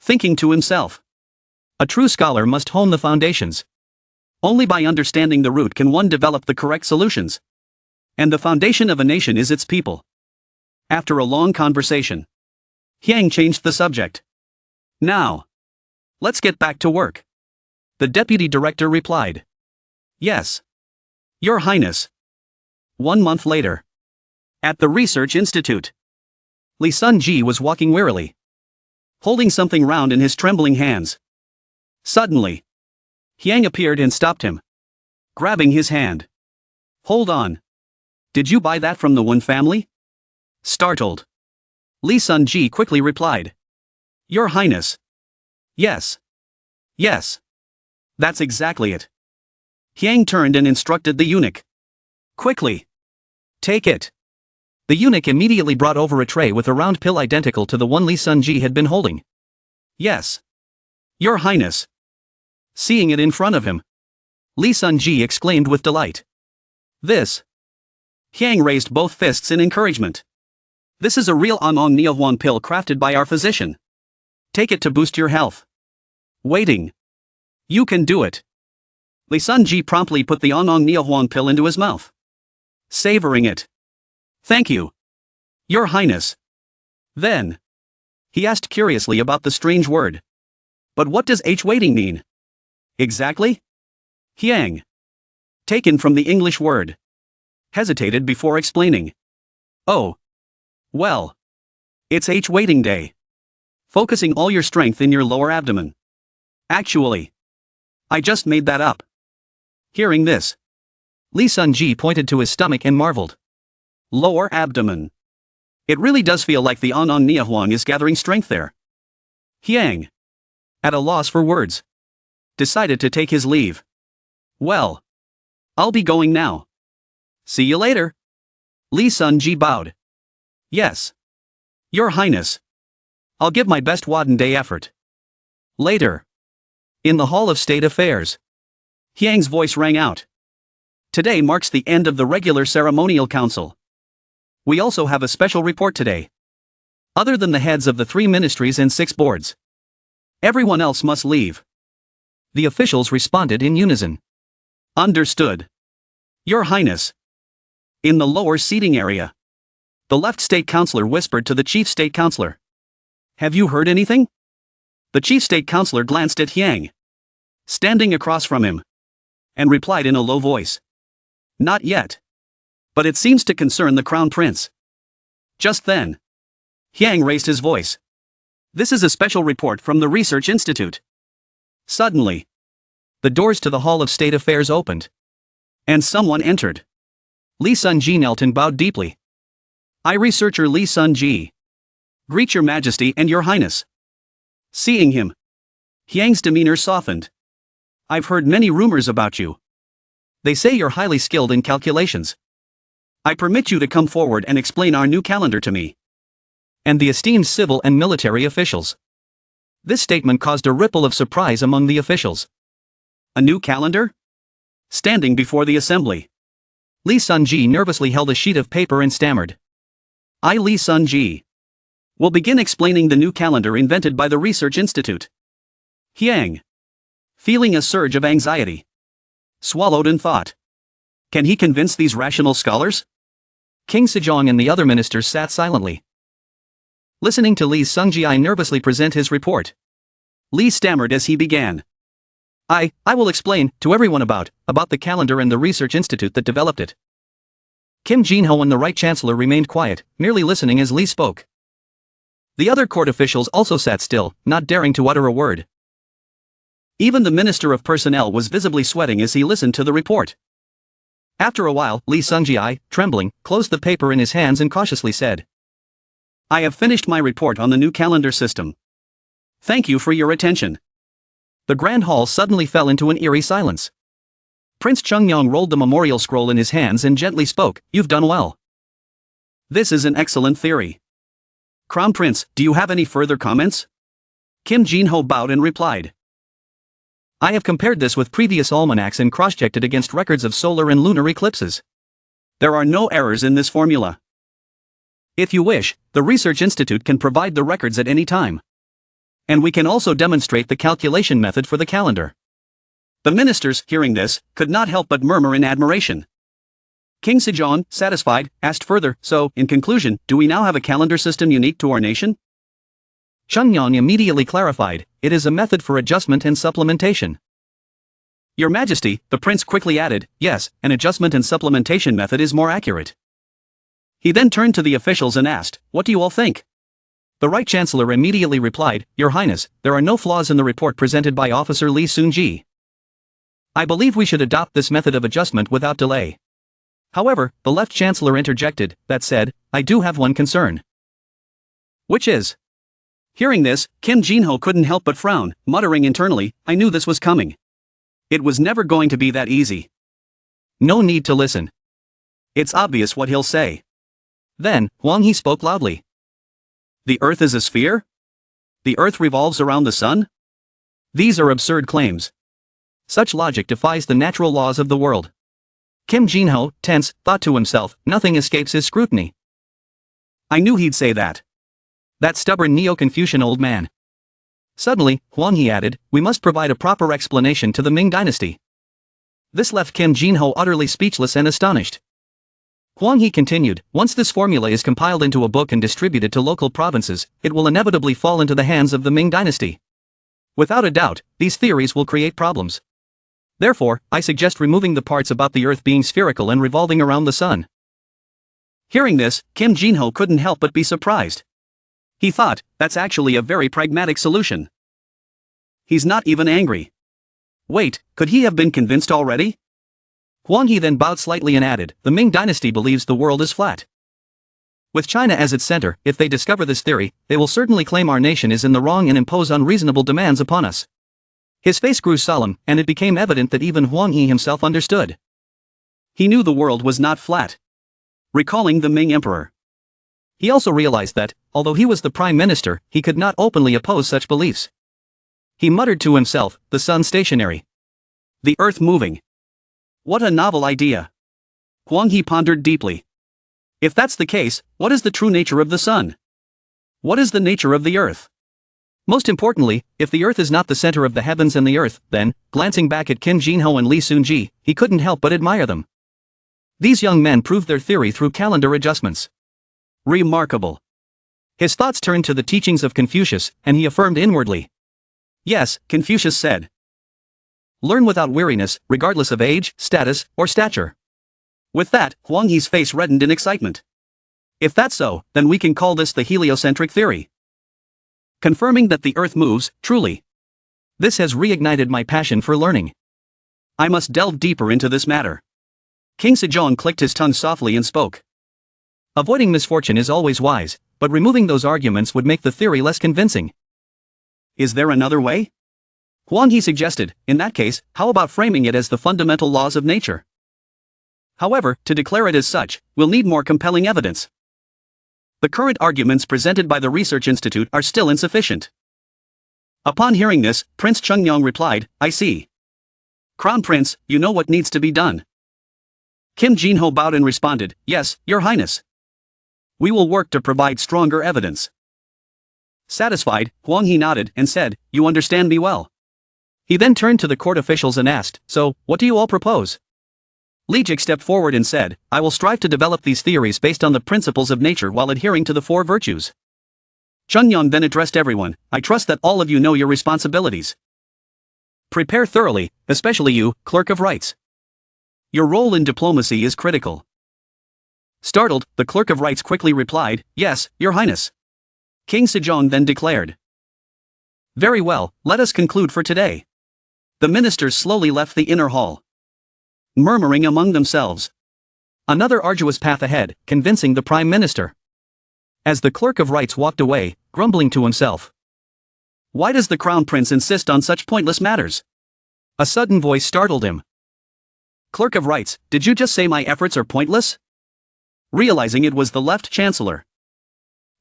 Thinking to himself, a true scholar must hone the foundations. Only by understanding the root can one develop the correct solutions. And the foundation of a nation is its people. After a long conversation, Hyang changed the subject. Now, let's get back to work. The deputy director replied. Yes. Your Highness. 1 month later. At the Research Institute. Lee Sun-ji was walking wearily, holding something round in his trembling hands. Suddenly, Hyang appeared and stopped him, grabbing his hand. Hold on. Did you buy that from the Won family? Startled, Lee Sun-ji quickly replied. Your Highness. Yes. Yes. That's exactly it. Hyang turned and instructed the eunuch. Quickly. Take it. The eunuch immediately brought over a tray with a round pill identical to the one Lee Sun-ji had been holding. Yes. Your Highness. Seeing it in front of him, Lee Sun-ji exclaimed with delight. This. Hyang raised both fists in encouragement. This is a real Anong Neohwan pill crafted by our physician. Take it to boost your health. Waiting. You can do it. Lee Sun-ji promptly put the Anong Neohwan pill into his mouth, savoring it. Thank you, Your Highness. Then, he asked curiously about the strange word. But what does waiting mean? Exactly? Hyang, taken from the English word, hesitated before explaining. Oh. Well. It's waiting day. Focusing all your strength in your lower abdomen. Actually, I just made that up. Hearing this, Lee Sun-ji pointed to his stomach and marveled. Lower abdomen. It really does feel like the Anong Neohwan is gathering strength there. Hyang, at a loss for words, decided to take his leave. Well, I'll be going now. See you later. Lee Sun-ji bowed. Yes. Your Highness. I'll give my best Wadden Day effort. Later. In the Hall of State Affairs. Hyang's voice rang out. Today marks the end of the regular ceremonial council. We also have a special report today. Other than the heads of the 3 ministries and 6 boards, everyone else must leave. The officials responded in unison. Understood. Your Highness. In the lower seating area, the left state councillor whispered to the chief state councillor. Have you heard anything? The chief state councillor glanced at Hyang, standing across from him, and replied in a low voice. Not yet. But it seems to concern the crown prince. Just then, Hyang raised his voice. This is a special report from the Research Institute. Suddenly, the doors to the Hall of State Affairs opened, and someone entered. Lee Sun-ji knelt and bowed deeply. I, researcher Lee Sun-ji, greet your Majesty and your Highness. Seeing him, Hyang's demeanor softened. I've heard many rumors about you. They say you're highly skilled in calculations. I permit you to come forward and explain our new calendar to me. And the esteemed civil and military officials. This statement caused a ripple of surprise among the officials. A new calendar? Standing before the assembly, Lee Sun-ji nervously held a sheet of paper and stammered. I, Lee Sun-ji, will begin explaining the new calendar invented by the Research Institute. Hyang, feeling a surge of anxiety, swallowed in thought. Can he convince these rational scholars? King Sejong and the other ministers sat silently, listening to Lee Sun-ji nervously present his report. Lee stammered as he began. I will explain to everyone about the calendar and the Research Institute that developed it. Kim Jin-ho and the Right Chancellor remained quiet, merely listening as Lee spoke. The other court officials also sat still, not daring to utter a word. Even the Minister of Personnel was visibly sweating as he listened to the report. After a while, Lee Sun-ji, trembling, closed the paper in his hands and cautiously said, I have finished my report on the new calendar system. Thank you for your attention. The Grand Hall suddenly fell into an eerie silence. Prince Chungyong rolled the memorial scroll in his hands and gently spoke, You've done well. This is an excellent theory. Crown Prince, do you have any further comments? Kim Jin-ho bowed and replied. I have compared this with previous almanacs and cross-checked it against records of solar and lunar eclipses. There are no errors in this formula. If you wish, the Research Institute can provide the records at any time. And we can also demonstrate the calculation method for the calendar. The ministers, hearing this, could not help but murmur in admiration. King Sejong, satisfied, asked further, so, in conclusion, do we now have a calendar system unique to our nation? Chungyong immediately clarified, it is a method for adjustment and supplementation. Your Majesty, the prince quickly added, yes, an adjustment and supplementation method is more accurate. He then turned to the officials and asked, what do you all think? The Right Chancellor immediately replied, Your Highness, there are no flaws in the report presented by Officer Lee Sun-ji. I believe we should adopt this method of adjustment without delay. However, the Left Chancellor interjected, that said, I do have one concern. Which is? Hearing this, Kim Jin-ho couldn't help but frown, muttering internally, I knew this was coming. It was never going to be that easy. No need to listen. It's obvious what he'll say. Then, Hwang He spoke loudly. The Earth is a sphere? The Earth revolves around the sun? These are absurd claims. Such logic defies the natural laws of the world. Kim Jin-ho, tense, thought to himself, nothing escapes his scrutiny. I knew he'd say that. That stubborn Neo-Confucian old man. Suddenly, Hwang He added, we must provide a proper explanation to the Ming dynasty. This left Kim Jin-ho utterly speechless and astonished. Hwang He continued, once this formula is compiled into a book and distributed to local provinces, it will inevitably fall into the hands of the Ming dynasty. Without a doubt, these theories will create problems. Therefore, I suggest removing the parts about the Earth being spherical and revolving around the sun. Hearing this, Kim Jin-ho couldn't help but be surprised. He thought, that's actually a very pragmatic solution. He's not even angry. Wait, could he have been convinced already? Hwang He then bowed slightly and added, the Ming dynasty believes the world is flat. With China as its center, if they discover this theory, they will certainly claim our nation is in the wrong and impose unreasonable demands upon us. His face grew solemn, and it became evident that even Huang He himself understood. He knew the world was not flat. Recalling the Ming Emperor. He also realized that, although he was the prime minister, he could not openly oppose such beliefs. He muttered to himself, the sun stationary. The earth moving. What a novel idea. Huang He pondered deeply. If that's the case, what is the true nature of the sun? What is the nature of the earth? Most importantly, if the earth is not the center of the heavens and the earth, then, glancing back at Kim Jinho and Lee Soon-ji, he couldn't help but admire them. These young men proved their theory through calendar adjustments. Remarkable. His thoughts turned to the teachings of Confucius, and he affirmed inwardly. Yes, Confucius said. Learn without weariness, regardless of age, status, or stature. With that, Huang He's face reddened in excitement. If that's so, then we can call this the heliocentric theory. Confirming that the earth moves, truly. This has reignited my passion for learning. I must delve deeper into this matter. King Sejong clicked his tongue softly and spoke. Avoiding misfortune is always wise, but removing those arguments would make the theory less convincing. Is there another way? Huang He suggested, in that case, how about framing it as the fundamental laws of nature? However, to declare it as such, we'll need more compelling evidence. The current arguments presented by the Research Institute are still insufficient. Upon hearing this, Prince Chungnyeong replied, I see. Crown Prince, you know what needs to be done. Kim Jinho bowed and responded, Yes, Your Highness. We will work to provide stronger evidence. Satisfied, Huang He nodded and said, You understand me well. He then turned to the court officials and asked, So, what do you all propose? Li Jik stepped forward and said, I will strive to develop these theories based on the principles of nature while adhering to the four virtues. Chungnyeong then addressed everyone, I trust that all of you know your responsibilities. Prepare thoroughly, especially you, Clerk of Rights. Your role in diplomacy is critical. Startled, the Clerk of Rights quickly replied, Yes, Your Highness. King Sejong then declared. Very well, let us conclude for today. The ministers slowly left the inner hall, murmuring among themselves. Another arduous path ahead, convincing the Prime Minister. As the Clerk of Rights walked away, grumbling to himself. Why does the Crown Prince insist on such pointless matters? A sudden voice startled him. Clerk of Rights, did you just say my efforts are pointless? Realizing it was the Left Chancellor.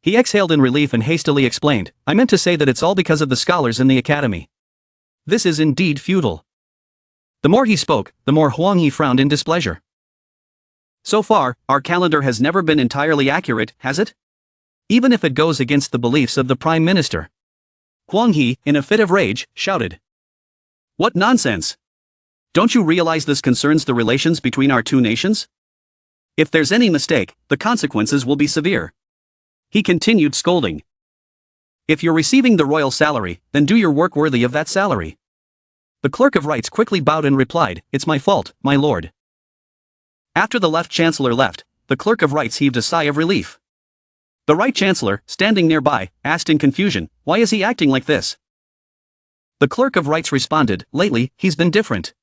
He exhaled in relief and hastily explained, I meant to say that it's all because of the scholars in the academy. This is indeed futile. The more he spoke, the more Huang He frowned in displeasure. So far, our calendar has never been entirely accurate, has it? Even if it goes against the beliefs of the Prime Minister. Huang He, in a fit of rage, shouted. What nonsense! Don't you realize this concerns the relations between our two nations? If there's any mistake, the consequences will be severe. He continued scolding. If you're receiving the royal salary, then do your work worthy of that salary. The Clerk of Rights quickly bowed and replied, It's my fault, my lord. After the Left Chancellor left, the Clerk of Rights heaved a sigh of relief. The Right Chancellor, standing nearby, asked in confusion, Why is he acting like this? The Clerk of Rights responded, Lately, he's been different.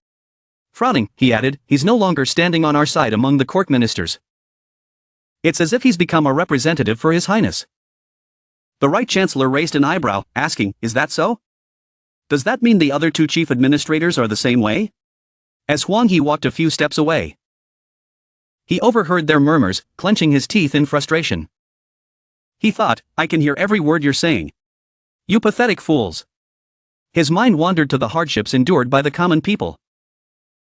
Frowning, he added, he's no longer standing on our side among the court ministers. It's as if he's become a representative for His Highness. The Right Chancellor raised an eyebrow, asking, Is that so? Does that mean the other two chief administrators are the same way? As Huang He walked a few steps away, he overheard their murmurs, clenching his teeth in frustration. He thought, I can hear every word you're saying. You pathetic fools. His mind wandered to the hardships endured by the common people.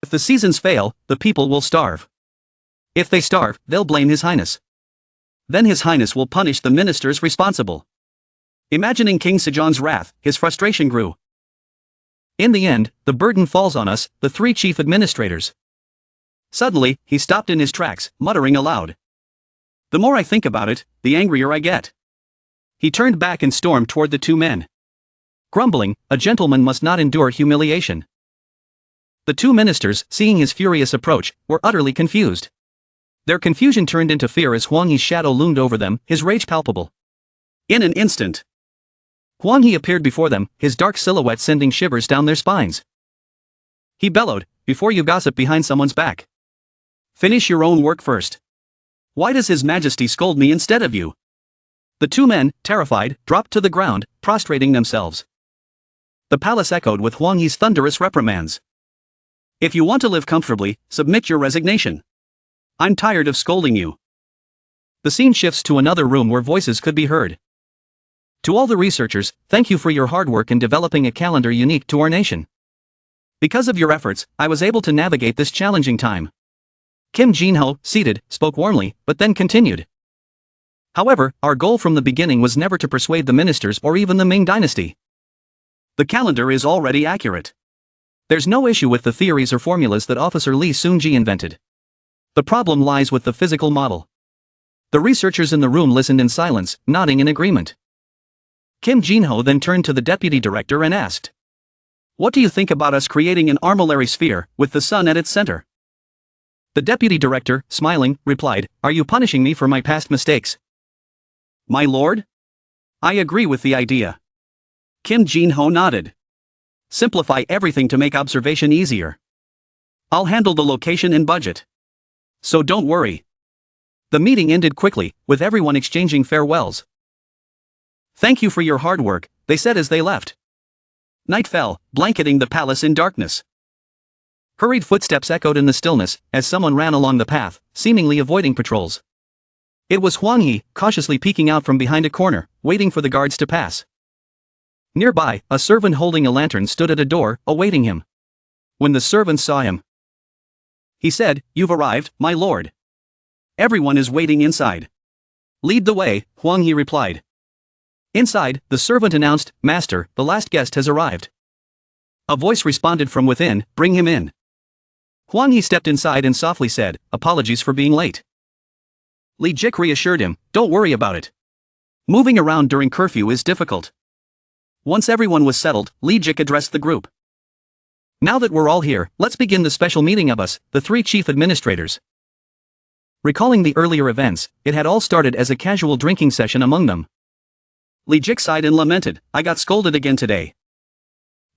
If the seasons fail, the people will starve. If they starve, they'll blame His Highness. Then His Highness will punish the ministers responsible. Imagining King Sejong's wrath, his frustration grew. In the end, the burden falls on us, the three chief administrators. Suddenly, he stopped in his tracks, muttering aloud. The more I think about it, the angrier I get. He turned back and stormed toward the two men. Grumbling, a gentleman must not endure humiliation. The two ministers, seeing his furious approach, were utterly confused. Their confusion turned into fear as Huang He's shadow loomed over them, his rage palpable. In an instant, Huang He appeared before them, his dark silhouette sending shivers down their spines. He bellowed, Before you gossip behind someone's back, finish your own work first. Why does His Majesty scold me instead of you? The two men, terrified, dropped to the ground, prostrating themselves. The palace echoed with Huang Yi's thunderous reprimands. If you want to live comfortably, submit your resignation. I'm tired of scolding you. The scene shifts to another room where voices could be heard. To all the researchers, thank you for your hard work in developing a calendar unique to our nation. Because of your efforts, I was able to navigate this challenging time. Kim Jin-ho, seated, spoke warmly, but then continued. However, our goal from the beginning was never to persuade the ministers or even the Ming dynasty. The calendar is already accurate. There's no issue with the theories or formulas that Officer Lee Seung-ji invented. The problem lies with the physical model. The researchers in the room listened in silence, nodding in agreement. Kim Jin-ho then turned to the deputy director and asked, "What do you think about us creating an armillary sphere, with the sun at its center?" The deputy director, smiling, replied, "Are you punishing me for my past mistakes?" "My lord? I agree with the idea." Kim Jin-ho nodded. "Simplify everything to make observation easier. I'll handle the location and budget. So don't worry." The meeting ended quickly, with everyone exchanging farewells. "Thank you for your hard work," they said as they left. Night fell, blanketing the palace in darkness. Hurried footsteps echoed in the stillness, as someone ran along the path, seemingly avoiding patrols. It was Huang Yi, cautiously peeking out from behind a corner, waiting for the guards to pass. Nearby, a servant holding a lantern stood at a door, awaiting him. When the servant saw him, he said, "You've arrived, my lord. Everyone is waiting inside." "Lead the way," Huang Yi replied. Inside, the servant announced, "Master, the last guest has arrived." A voice responded from within, "Bring him in." Huang Yi stepped inside and softly said, "Apologies for being late." Li Jik reassured him, "Don't worry about it. Moving around during curfew is difficult." Once everyone was settled, Li Jik addressed the group. "Now that we're all here, let's begin the special meeting of us, the three chief administrators." Recalling the earlier events, it had all started as a casual drinking session among them. Li Jik sighed and lamented, "I got scolded again today."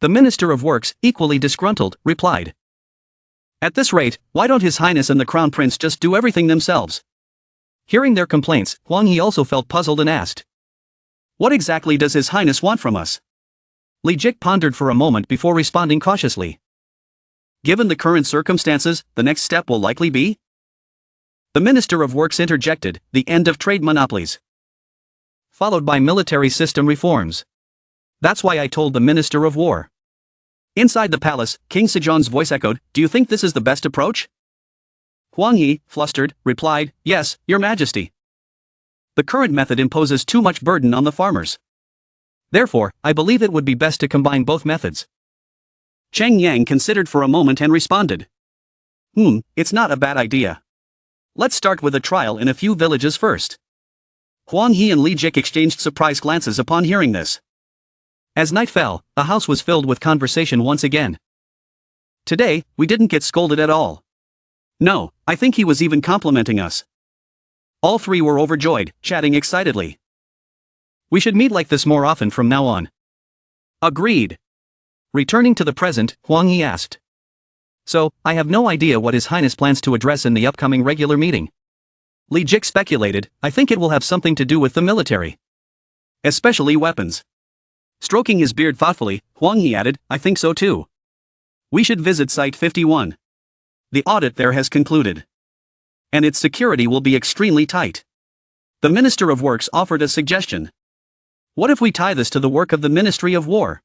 The Minister of Works, equally disgruntled, replied, "At this rate, why don't His Highness and the Crown Prince just do everything themselves?" Hearing their complaints, Huang Yi also felt puzzled and asked, "What exactly does His Highness want from us?" Li Jik pondered for a moment before responding cautiously. "Given the current circumstances, the next step will likely be..." The Minister of Works interjected, "The end of trade monopolies, followed by military system reforms. That's why I told the Minister of War." Inside the palace, King Sejong's voice echoed, "Do you think this is the best approach?" Huang Yi, flustered, replied, "Yes, Your Majesty. The current method imposes too much burden on the farmers. Therefore, I believe it would be best to combine both methods." Cheng Yang considered for a moment and responded, "It's not a bad idea. Let's start with a trial in a few villages first." Huang Yi and Li Jik exchanged surprised glances upon hearing this. As night fell, the house was filled with conversation once again. "Today, we didn't get scolded at all. No, I think he was even complimenting us." All three were overjoyed, chatting excitedly. "We should meet like this more often from now on." Agreed. Returning to the present, Huang Yi asked, "So, I have no idea what His Highness plans to address in the upcoming regular meeting." Li Jik speculated, "I think it will have something to do with the military. Especially weapons." Stroking his beard thoughtfully, Huang Yi added, "I think so too. We should visit Site 51. The audit there has concluded. And its security will be extremely tight." The Minister of Works offered a suggestion. "What if we tie this to the work of the Ministry of War?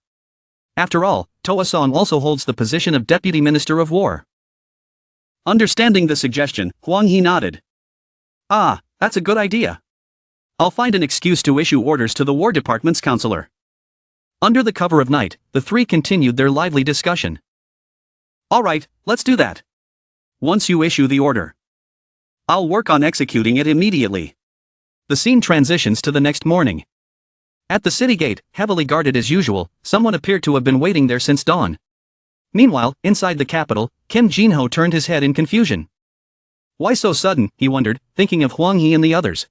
After all, Toa-san also holds the position of Deputy Minister of War." Understanding the suggestion, Huang Yi nodded. "Ah, that's a good idea. I'll find an excuse to issue orders to the War Department's counselor." Under the cover of night, the three continued their lively discussion. "All right, let's do that. Once you issue the order, I'll work on executing it immediately." The scene transitions to the next morning. At the city gate, heavily guarded as usual, someone appeared to have been waiting there since dawn. Meanwhile, inside the capital, Kim Jin-ho turned his head in confusion. Why so sudden, he wondered, thinking of Huang Yi and the others.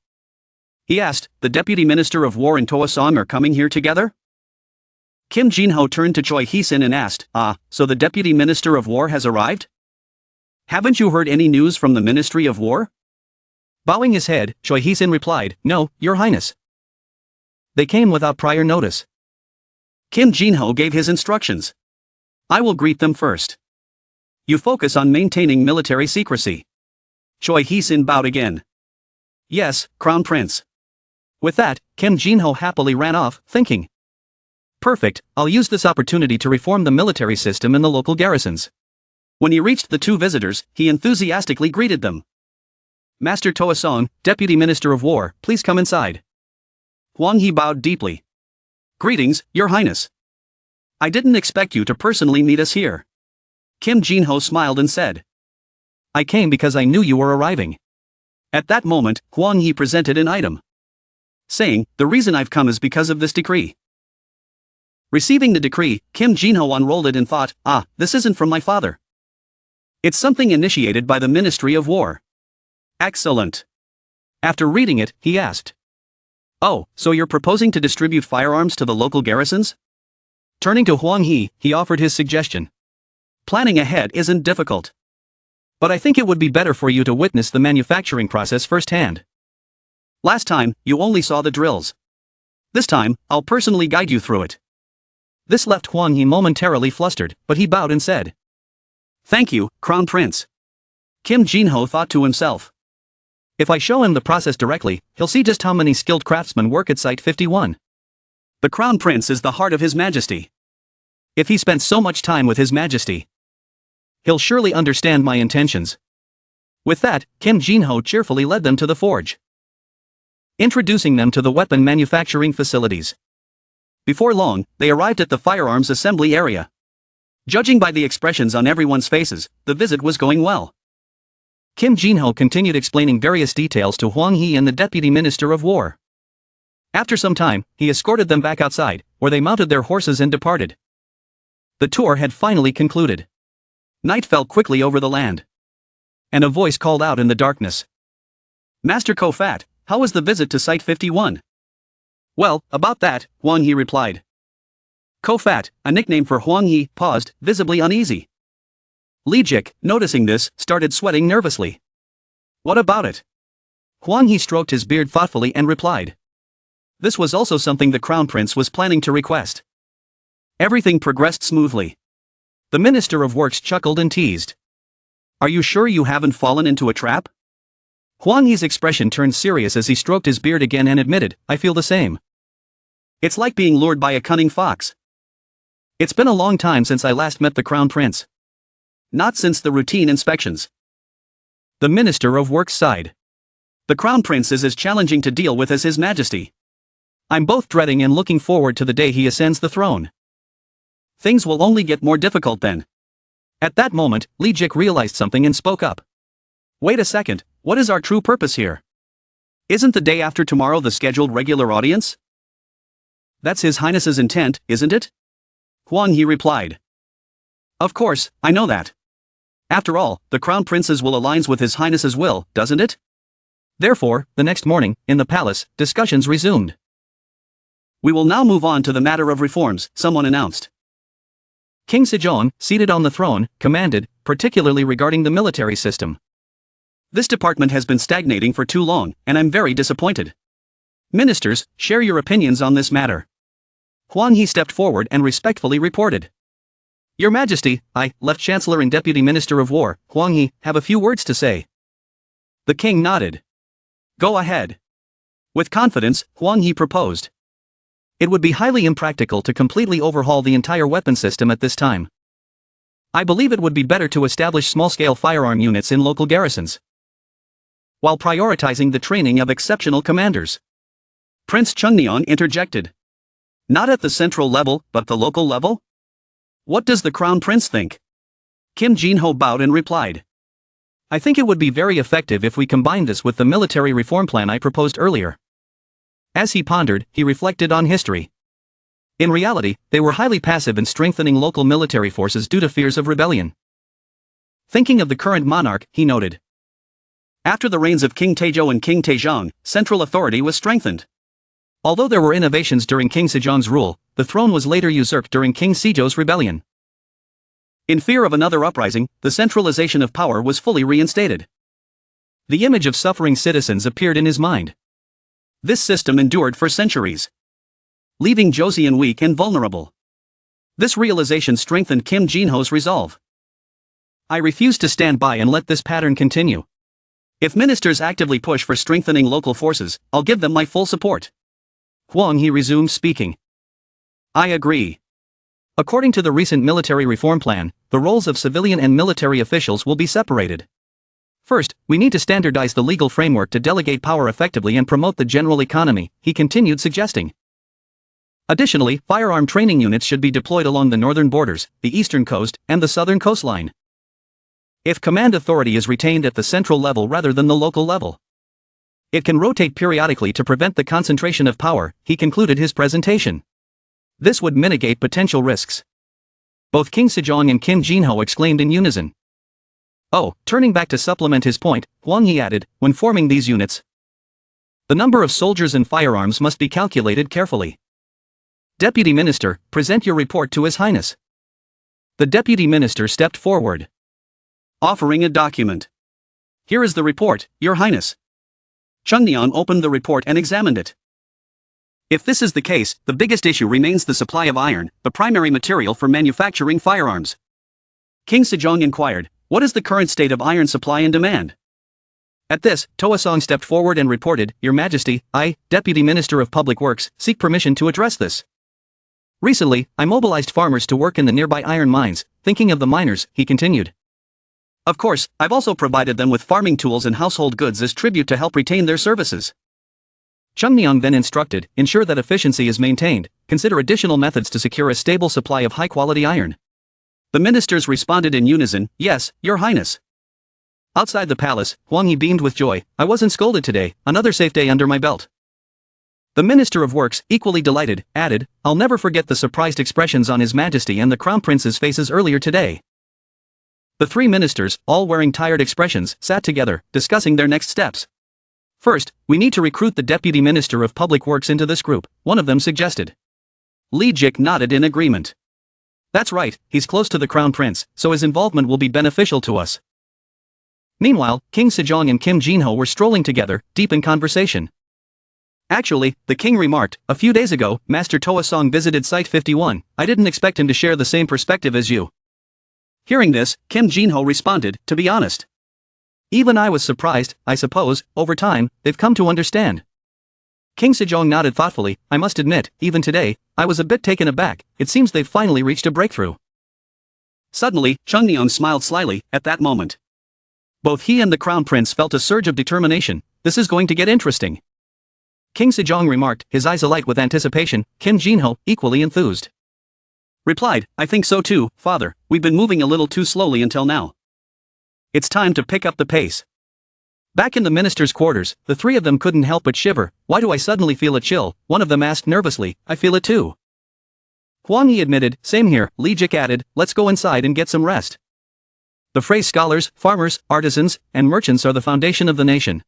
He asked, "The Deputy Minister of War and Toa-san are coming here together?" Kim Jin-ho turned to Choi Hee-sin and asked, "So the Deputy Minister of War has arrived? Haven't you heard any news from the Ministry of War?" Bowing his head, Choi Hee-sin replied, "No, Your Highness. They came without prior notice." Kim Jinho gave his instructions. I will greet them first. You focus on maintaining military secrecy. Choi Hee-sin bowed again. Yes, Crown Prince. With that, Kim Jinho happily ran off, thinking. Perfect, I'll use this opportunity to reform the military system in the local garrisons. When he reached the two visitors, he enthusiastically greeted them. Master Toa-song, Deputy Minister of War, please come inside. Huang He bowed deeply. Greetings, Your Highness. I didn't expect you to personally meet us here. Kim Jinho smiled and said. I came because I knew you were arriving. At that moment, Huang He presented an item. Saying, the reason I've come is because of this decree. Receiving the decree, Kim Jinho unrolled it and thought, this isn't from my father. It's something initiated by the Ministry of War. Excellent. After reading it, he asked. Oh, so you're proposing to distribute firearms to the local garrisons? Turning to Huang He, he offered his suggestion. Planning ahead isn't difficult. But I think it would be better for you to witness the manufacturing process firsthand. Last time, you only saw the drills. This time, I'll personally guide you through it. This left Huang He momentarily flustered, but he bowed and said. Thank you, Crown Prince. Kim Jinho thought to himself. If I show him the process directly, he'll see just how many skilled craftsmen work at Site 51. The Crown Prince is the heart of His Majesty. If he spent so much time with His Majesty, he'll surely understand my intentions. With that, Kim Jinho cheerfully led them to the forge, introducing them to the weapon manufacturing facilities. Before long, they arrived at the firearms assembly area. Judging by the expressions on everyone's faces, the visit was going well. Kim Jinho continued explaining various details to Huang He and the Deputy Minister of War. After some time, he escorted them back outside, where they mounted their horses and departed. The tour had finally concluded. Night fell quickly over the land. And a voice called out in the darkness. Master Ko-Fat, how was the visit to Site 51? Well, about that, Huang He replied. Ko-Fat, a nickname for Huang He, paused, visibly uneasy. Li Jik, noticing this, started sweating nervously. What about it? Huang He stroked his beard thoughtfully and replied. This was also something the Crown Prince was planning to request. Everything progressed smoothly. The Minister of Works chuckled and teased. Are you sure you haven't fallen into a trap? Huang He's expression turned serious as he stroked his beard again and admitted, I feel the same. It's like being lured by a cunning fox. It's been a long time since I last met the Crown Prince. Not since the routine inspections. The Minister of Works sighed. The Crown Prince is as challenging to deal with as His Majesty. I'm both dreading and looking forward to the day he ascends the throne. Things will only get more difficult then. At that moment, Li Jik realized something and spoke up. Wait a second, what is our true purpose here? Isn't the day after tomorrow the scheduled regular audience? That's His Highness's intent, isn't it? Huang He replied. Of course, I know that. After all, the Crown Prince's will aligns with His Highness's will, doesn't it? Therefore, the next morning, in the palace, discussions resumed. We will now move on to the matter of reforms, someone announced. King Sejong, seated on the throne, commanded, particularly regarding the military system. This department has been stagnating for too long, and I'm very disappointed. Ministers, share your opinions on this matter. Huang He stepped forward and respectfully reported. Your Majesty, I, Left Chancellor and Deputy Minister of War, Huang He, have a few words to say. The king nodded. Go ahead. With confidence, Huang He proposed. It would be highly impractical to completely overhaul the entire weapon system at this time. I believe it would be better to establish small-scale firearm units in local garrisons, while prioritizing the training of exceptional commanders. Prince Chungnyeong interjected. Not at the central level, but the local level? What does the Crown Prince think? Kim Jinho bowed and replied. I think it would be very effective if we combine this with the military reform plan I proposed earlier. As he pondered, he reflected on history. In reality, they were highly passive in strengthening local military forces due to fears of rebellion. Thinking of the current monarch, he noted. After the reigns of King Taejo and King Taejong, central authority was strengthened. Although there were innovations during King Sejong's rule, the throne was later usurped during King Sejong's rebellion. In fear of another uprising, the centralization of power was fully reinstated. The image of suffering citizens appeared in his mind. This system endured for centuries, leaving Joseon weak and vulnerable. This realization strengthened Kim Jin-ho's resolve. I refuse to stand by and let this pattern continue. If ministers actively push for strengthening local forces, I'll give them my full support. Huang He resumed speaking. I agree. According to the recent military reform plan, the roles of civilian and military officials will be separated. First, we need to standardize the legal framework to delegate power effectively and promote the general economy, he continued suggesting. Additionally, firearm training units should be deployed along the northern borders, the eastern coast, and the southern coastline. If command authority is retained at the central level rather than the local level, it can rotate periodically to prevent the concentration of power, he concluded his presentation. This would mitigate potential risks. Both King Sejong and Kim Jin-ho exclaimed in unison. Oh, turning back to supplement his point, Huang He added, when forming these units, the number of soldiers and firearms must be calculated carefully. Deputy Minister, present your report to His Highness. The Deputy Minister stepped forward, offering a document. Here is the report, Your Highness. Chungnyeon opened the report and examined it. If this is the case, the biggest issue remains the supply of iron, the primary material for manufacturing firearms. King Sejong inquired, what is the current state of iron supply and demand? At this, Toasong stepped forward and reported, Your Majesty, I, Deputy Minister of Public Works, seek permission to address this. Recently, I mobilized farmers to work in the nearby iron mines, thinking of the miners, he continued. Of course, I've also provided them with farming tools and household goods as tribute to help retain their services. Chungnyeon then instructed, ensure that efficiency is maintained, consider additional methods to secure a stable supply of high-quality iron. The ministers responded in unison, yes, Your Highness. Outside the palace, Huang He beamed with joy, I wasn't scolded today, another safe day under my belt. The Minister of Works, equally delighted, added, I'll never forget the surprised expressions on His Majesty and the Crown Prince's faces earlier today. The three ministers, all wearing tired expressions, sat together, discussing their next steps. First, we need to recruit the Deputy Minister of Public Works into this group, one of them suggested. Li Jik nodded in agreement. That's right, he's close to the Crown Prince, so his involvement will be beneficial to us. Meanwhile, King Sejong and Kim Jin-ho were strolling together, deep in conversation. Actually, the king remarked, a few days ago, Master Toasong visited Site 51, I didn't expect him to share the same perspective as you. Hearing this, Kim Jin-ho responded, to be honest. Even I was surprised, I suppose, over time, they've come to understand. King Sejong nodded thoughtfully, I must admit, even today, I was a bit taken aback, it seems they've finally reached a breakthrough. Suddenly, Chungnyeon smiled slyly, at that moment. Both he and the Crown Prince felt a surge of determination, this is going to get interesting. King Sejong remarked, his eyes alight with anticipation, Kim Jin-ho, equally enthused, replied, I think so too, father, we've been moving a little too slowly until now. It's time to pick up the pace. Back in the minister's quarters, the three of them couldn't help but shiver, why do I suddenly feel a chill, one of them asked nervously, I feel it too. Huang He admitted, same here, Li Jik added, let's go inside and get some rest. The phrase scholars, farmers, artisans, and merchants are the foundation of the nation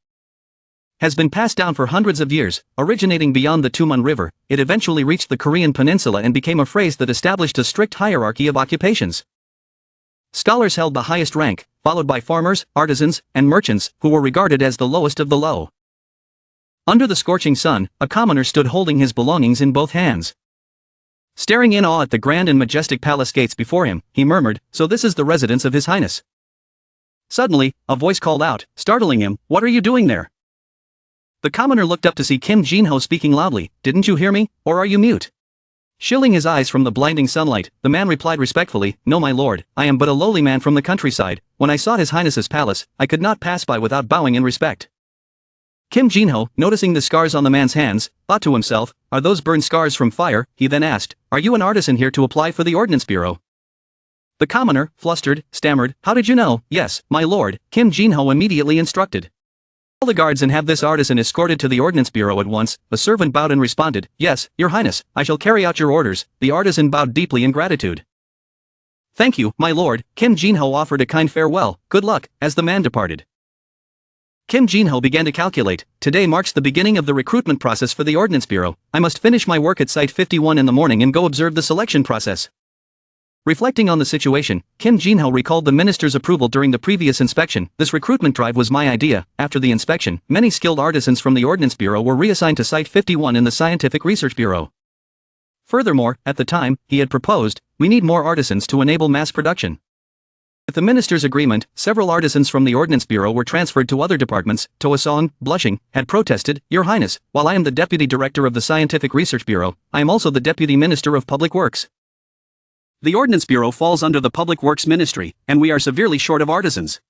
has been passed down for hundreds of years, originating beyond the Tumun River, it eventually reached the Korean peninsula and became a phrase that established a strict hierarchy of occupations. Scholars held the highest rank, followed by farmers, artisans, and merchants, who were regarded as the lowest of the low. Under the scorching sun, a commoner stood holding his belongings in both hands. Staring in awe at the grand and majestic palace gates before him, he murmured, so this is the residence of His Highness. Suddenly, a voice called out, startling him, what are you doing there? The commoner looked up to see Kim Jin-ho speaking loudly, didn't you hear me, or are you mute? Shielding his eyes from the blinding sunlight, the man replied respectfully, no my lord, I am but a lowly man from the countryside, when I sought His Highness's palace, I could not pass by without bowing in respect. Kim Jin-ho, noticing the scars on the man's hands, thought to himself, are those burned scars from fire? He then asked, are you an artisan here to apply for the Ordnance Bureau? The commoner, flustered, stammered, how did you know? Yes, my lord, Kim Jin-ho immediately instructed. Call the guards and have this artisan escorted to the Ordnance Bureau at once. The servant bowed and responded, yes, Your Highness, I shall carry out your orders. The artisan bowed deeply in gratitude. Thank you, my lord, Kim Jin-ho offered a kind farewell, good luck, as the man departed. Kim Jin-ho began to calculate, today marks the beginning of the recruitment process for the Ordnance Bureau, I must finish my work at Site 51 in the morning and go observe the selection process. Reflecting on the situation, Kim Jin-ho recalled the minister's approval during the previous inspection, this recruitment drive was my idea. After the inspection, many skilled artisans from the Ordnance Bureau were reassigned to Site 51 in the Scientific Research Bureau. Furthermore, at the time, he had proposed, we need more artisans to enable mass production. With the minister's agreement, several artisans from the Ordnance Bureau were transferred to other departments. Toa-song, blushing, had protested, Your Highness, while I am the Deputy Director of the Scientific Research Bureau, I am also the Deputy Minister of Public Works. The Ordnance Bureau falls under the Public Works Ministry, and we are severely short of artisans.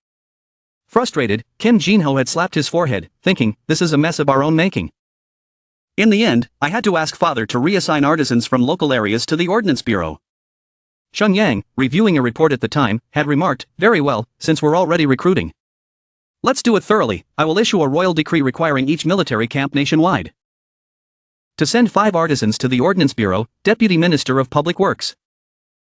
Frustrated, Kim Jin-ho had slapped his forehead, thinking, this is a mess of our own making. In the end, I had to ask father to reassign artisans from local areas to the Ordnance Bureau. Sheng Yang, reviewing a report at the time, had remarked, very well, since we're already recruiting. Let's do it thoroughly. I will issue a royal decree requiring each military camp nationwide to send 5 artisans to the Ordnance Bureau, Deputy Minister of Public Works.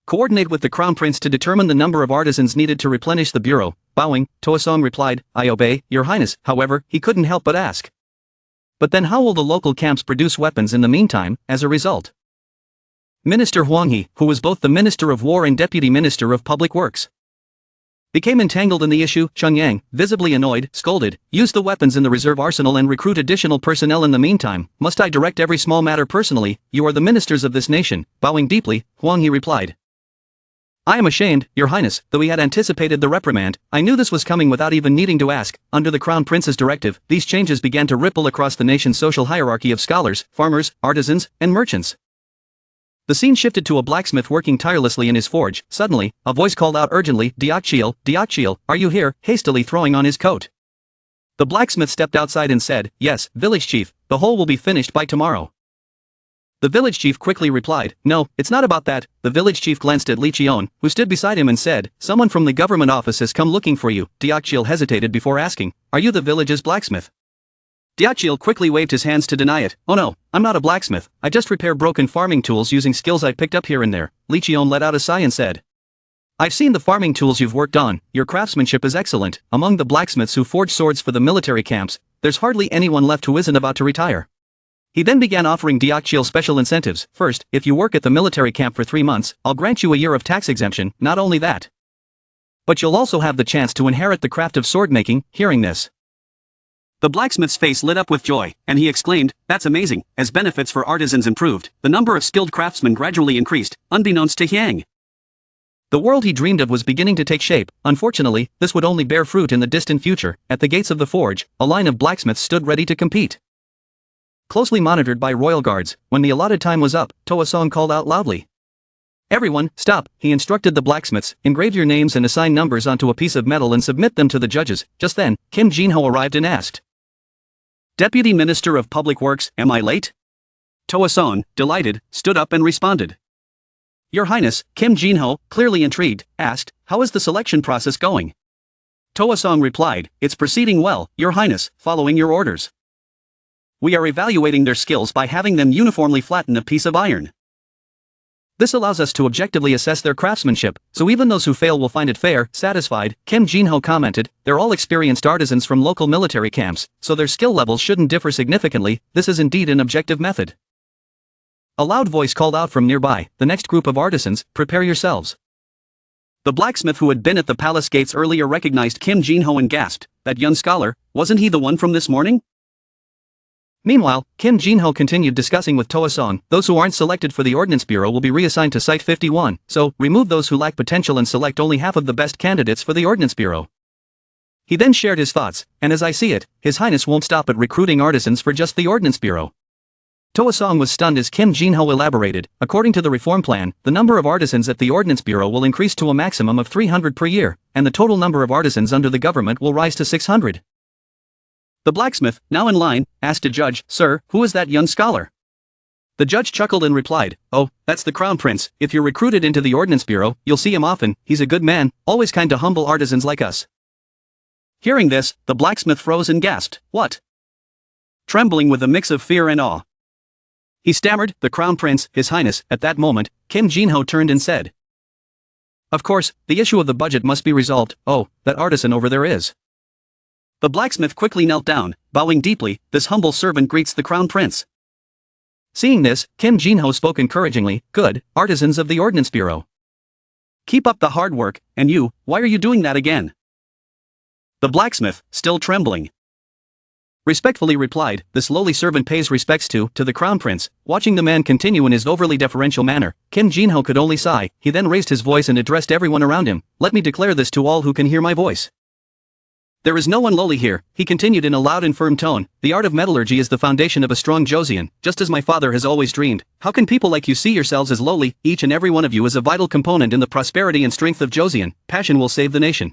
Coordinate with the Crown Prince to determine the number of artisans needed to replenish the bureau. Bowing, Toa-song replied, I obey, Your Highness. However, he couldn't help but ask. But then how will the local camps produce weapons in the meantime, as a result? Minister Huang He, who was both the Minister of War and Deputy Minister of Public Works, became entangled in the issue. Sheng Yang, visibly annoyed, scolded, use the weapons in the reserve arsenal and recruit additional personnel in the meantime. Must I direct every small matter personally? You are the ministers of this nation. Bowing deeply, Huang He replied, I am ashamed, Your Highness. Though he had anticipated the reprimand, I knew this was coming without even needing to ask. Under the Crown Prince's directive, these changes began to ripple across the nation's social hierarchy of scholars, farmers, artisans, and merchants. The scene shifted to a blacksmith working tirelessly in his forge. Suddenly, a voice called out urgently, Diakchiel, are you here? Hastily throwing on his coat. The blacksmith stepped outside and said, Yes, village chief, the whole will be finished by tomorrow. The village chief quickly replied, No, it's not about that. The village chief glanced at Li Qion, who stood beside him and said, Someone from the government office has come looking for you. Diakchiel hesitated before asking, Are you the village's blacksmith? Diakchiel quickly waved his hands to deny it. Oh no, I'm not a blacksmith. I just repair broken farming tools using skills I picked up here and there. Li Qion let out a sigh and said, I've seen the farming tools you've worked on. Your craftsmanship is excellent. Among the blacksmiths who forge swords for the military camps, there's hardly anyone left who isn't about to retire. He then began offering Diakchiel special incentives. First, if you work at the military camp for 3 months, I'll grant you a year of tax exemption. Not only that, but you'll also have the chance to inherit the craft of sword making. Hearing this, the blacksmith's face lit up with joy, and he exclaimed, That's amazing. As benefits for artisans improved, the number of skilled craftsmen gradually increased, unbeknownst to Yang. The world he dreamed of was beginning to take shape. Unfortunately, this would only bear fruit in the distant future. At the gates of the forge, a line of blacksmiths stood ready to compete. Closely monitored by royal guards, when the allotted time was up, Toa-song called out loudly, Everyone, stop. He instructed the blacksmiths, engrave your names and assign numbers onto a piece of metal and submit them to the judges. Just then, Kim Jin-ho arrived and asked, Deputy Minister of Public Works, am I late? Toa-song, delighted, stood up and responded, Your Highness. Kim Jin-ho, clearly intrigued, asked, How is the selection process going? Toa-song replied, It's proceeding well, Your Highness, following your orders. We are evaluating their skills by having them uniformly flatten a piece of iron. This allows us to objectively assess their craftsmanship, so even those who fail will find it fair. Satisfied, Kim Jin-ho commented, They're all experienced artisans from local military camps, so their skill levels shouldn't differ significantly. This is indeed an objective method. A loud voice called out from nearby, The next group of artisans, prepare yourselves. The blacksmith who had been at the palace gates earlier recognized Kim Jin-ho and gasped, That young scholar, wasn't he the one from this morning? Meanwhile, Kim Jin-ho continued discussing with Toa-song, Those who aren't selected for the Ordnance Bureau will be reassigned to Site 51, so, remove those who lack potential and select only half of the best candidates for the Ordnance Bureau. He then shared his thoughts, and as I see it, His Highness won't stop at recruiting artisans for just the Ordnance Bureau. Toa-song was stunned as Kim Jin-ho elaborated, According to the reform plan, the number of artisans at the Ordnance Bureau will increase to a maximum of 300 per year, and the total number of artisans under the government will rise to 600. The blacksmith, now in line, asked a judge, Sir, who is that young scholar? The judge chuckled and replied, Oh, that's the Crown Prince. If you're recruited into the Ordnance Bureau, you'll see him often. He's a good man, always kind to humble artisans like us. Hearing this, the blacksmith froze and gasped, What? Trembling with a mix of fear and awe, he stammered, The Crown Prince, His Highness. At that moment, Kim Jin-ho turned and said, Of course, the issue of the budget must be resolved. Oh, that artisan over there is. The blacksmith quickly knelt down, bowing deeply, This humble servant greets the Crown Prince. Seeing this, Kim Jin-ho spoke encouragingly, Good, artisans of the Ordnance Bureau. Keep up the hard work, and you, why are you doing that again? The blacksmith, still trembling, Respectfully replied, this lowly servant pays respects to the crown prince. Watching the man continue in his overly deferential manner, Kim Jinho could only sigh. He then raised his voice and addressed everyone around him. Let me declare this to all who can hear my voice. There is no one lowly here, he continued in a loud and firm tone. The art of metallurgy is the foundation of a strong Joseon, just as my father has always dreamed. How can people like you see yourselves as lowly? Each and every one of you is a vital component in the prosperity and strength of Joseon. Passion will save the nation.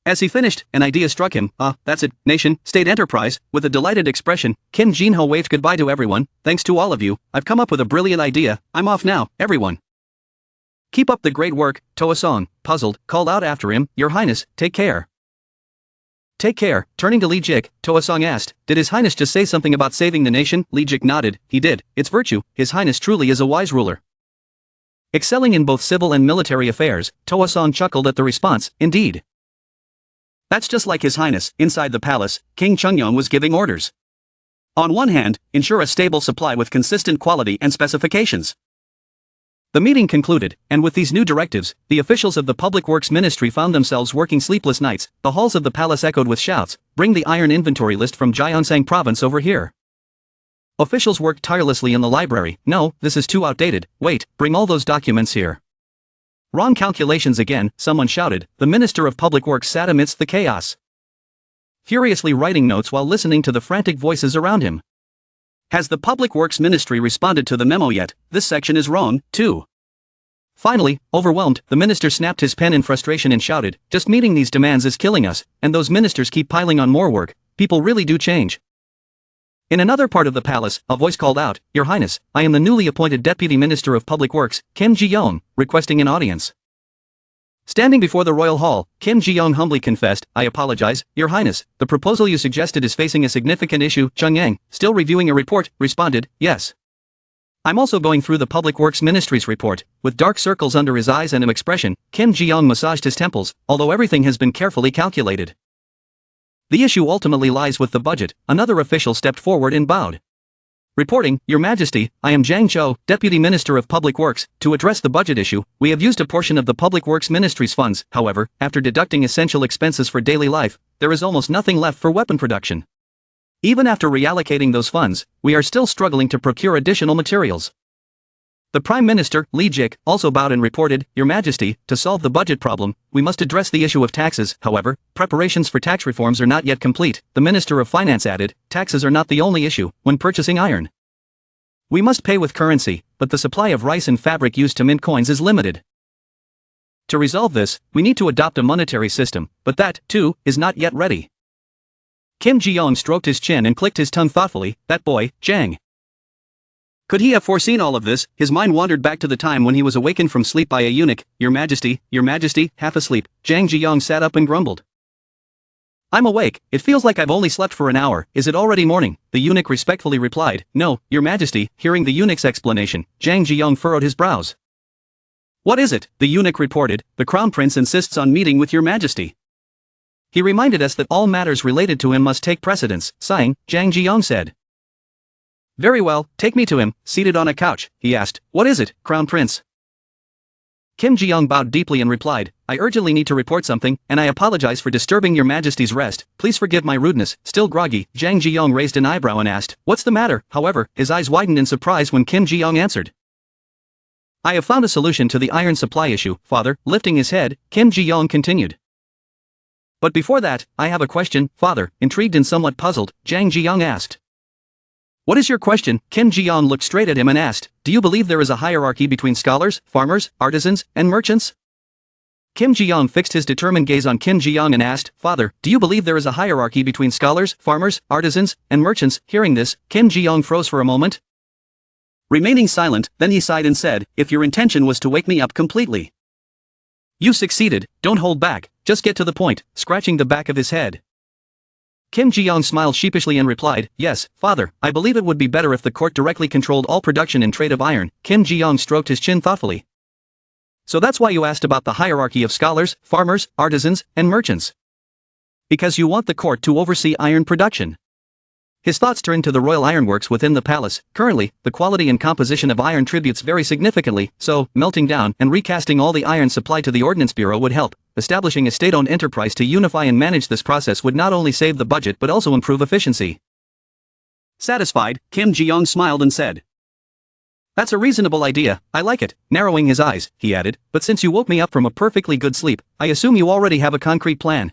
As he finished, an idea struck him. That's it, nation, state enterprise. With a delighted expression, Kim Jinho waved goodbye to everyone. Thanks to all of you, I've come up with a brilliant idea. I'm off now, everyone. Keep up the great work, Toa-song, puzzled, called out after him, Your Highness, take care. Take care. Turning to Li Jik, Toa-song asked, did His Highness just say something about saving the nation? Li Jik nodded. He did. It's virtue. His Highness truly is a wise ruler. Excelling in both civil and military affairs, Toa-song chuckled at the response. Indeed. That's just like His Highness. Inside the palace, King Chungyong was giving orders. On one hand, ensure a stable supply with consistent quality and specifications. The meeting concluded, and with these new directives, the officials of the Public Works Ministry found themselves working sleepless nights. The halls of the palace echoed with shouts, bring the iron inventory list from Gyeongsang province over here. Officials worked tirelessly in the library. No, this is too outdated. Wait, bring all those documents here. Wrong calculations again, someone shouted. The Minister of Public Works sat amidst the chaos, furiously writing notes while listening to the frantic voices around him. Has the Public Works Ministry responded to the memo yet? This section is wrong, too. Finally, overwhelmed, the minister snapped his pen in frustration and shouted, just meeting these demands is killing us, and those ministers keep piling on more work. People really do change. In another part of the palace, a voice called out, Your Highness, I am the newly appointed Deputy Minister of Public Works, Kim Ji-young, requesting an audience. Standing before the royal hall, Kim Ji-young humbly confessed, I apologize, Your Highness, the proposal you suggested is facing a significant issue. Chung Yang, still reviewing a report, responded, yes. I'm also going through the Public Works Ministry's report. With dark circles under his eyes and an expression, Kim Ji-young massaged his temples, although everything has been carefully calculated. The issue ultimately lies with the budget. Another official stepped forward and bowed. Reporting, Your Majesty, I am Zhang Zhou, Deputy Minister of Public Works. To address the budget issue, we have used a portion of the Public Works Ministry's funds. However, after deducting essential expenses for daily life, there is almost nothing left for weapon production. Even after reallocating those funds, we are still struggling to procure additional materials. The Prime Minister, Li Jik, also bowed and reported, Your Majesty, to solve the budget problem, we must address the issue of taxes. However, preparations for tax reforms are not yet complete. The Minister of Finance added, taxes are not the only issue when purchasing iron. We must pay with currency, but the supply of rice and fabric used to mint coins is limited. To resolve this, we need to adopt a monetary system, but that, too, is not yet ready. Kim Ji-young stroked his chin and clicked his tongue thoughtfully. That boy, Zhang. Could he have foreseen all of this? His mind wandered back to the time when he was awakened from sleep by a eunuch. Your Majesty, half asleep. Zhang Ji-young sat up and grumbled. I'm awake, it feels like I've only slept for an hour. Is it already morning? The eunuch respectfully replied, No, Your Majesty. Hearing the eunuch's explanation, Zhang Ji-young furrowed his brows. What is it? The eunuch reported, the Crown Prince insists on meeting with Your Majesty. He reminded us that all matters related to him must take precedence. Sighing, Zhang Ji-young said. Very well, take me to him. Seated on a couch, he asked, What is it, Crown Prince? Kim Ji-young bowed deeply and replied, I urgently need to report something, and I apologize for disturbing Your Majesty's rest. Please forgive my rudeness. Still groggy, Zhang Ji-young raised an eyebrow and asked, What's the matter? However, his eyes widened in surprise when Kim Ji-young answered. I have found a solution to the iron supply issue, father. Lifting his head, Kim Ji-young continued. But before that, I have a question, father. Intrigued and somewhat puzzled, Zhang Ji-young asked. What is your question? Kim Ji-young looked straight at him and asked, Do you believe there is a hierarchy between scholars, farmers, artisans, and merchants? Kim Ji-young fixed his determined gaze on Kim Ji-young and asked, Father, do you believe there is a hierarchy between scholars, farmers, artisans, and merchants? Hearing this, Kim Ji-young froze for a moment. Remaining silent, then he sighed and said, If your intention was to wake me up completely. You succeeded, don't hold back, just get to the point, scratching the back of his head. Kim Ji-young smiled sheepishly and replied, Yes, father, I believe it would be better if the court directly controlled all production and trade of iron. Kim Ji-young stroked his chin thoughtfully. So that's why you asked about the hierarchy of scholars, farmers, artisans, and merchants. Because you want the court to oversee iron production. His thoughts turned to the royal ironworks within the palace. Currently, the quality and composition of iron tributes vary significantly, so, melting down and recasting all the iron supplied to the Ordnance Bureau would help. establishing a state-owned enterprise to unify and manage this process would not only save the budget but also improve efficiency. Satisfied, Kim Ji-young smiled and said, "That's a reasonable idea, I like it." Narrowing his eyes, he added, "But since you woke me up from a perfectly good sleep, I assume you already have a concrete plan."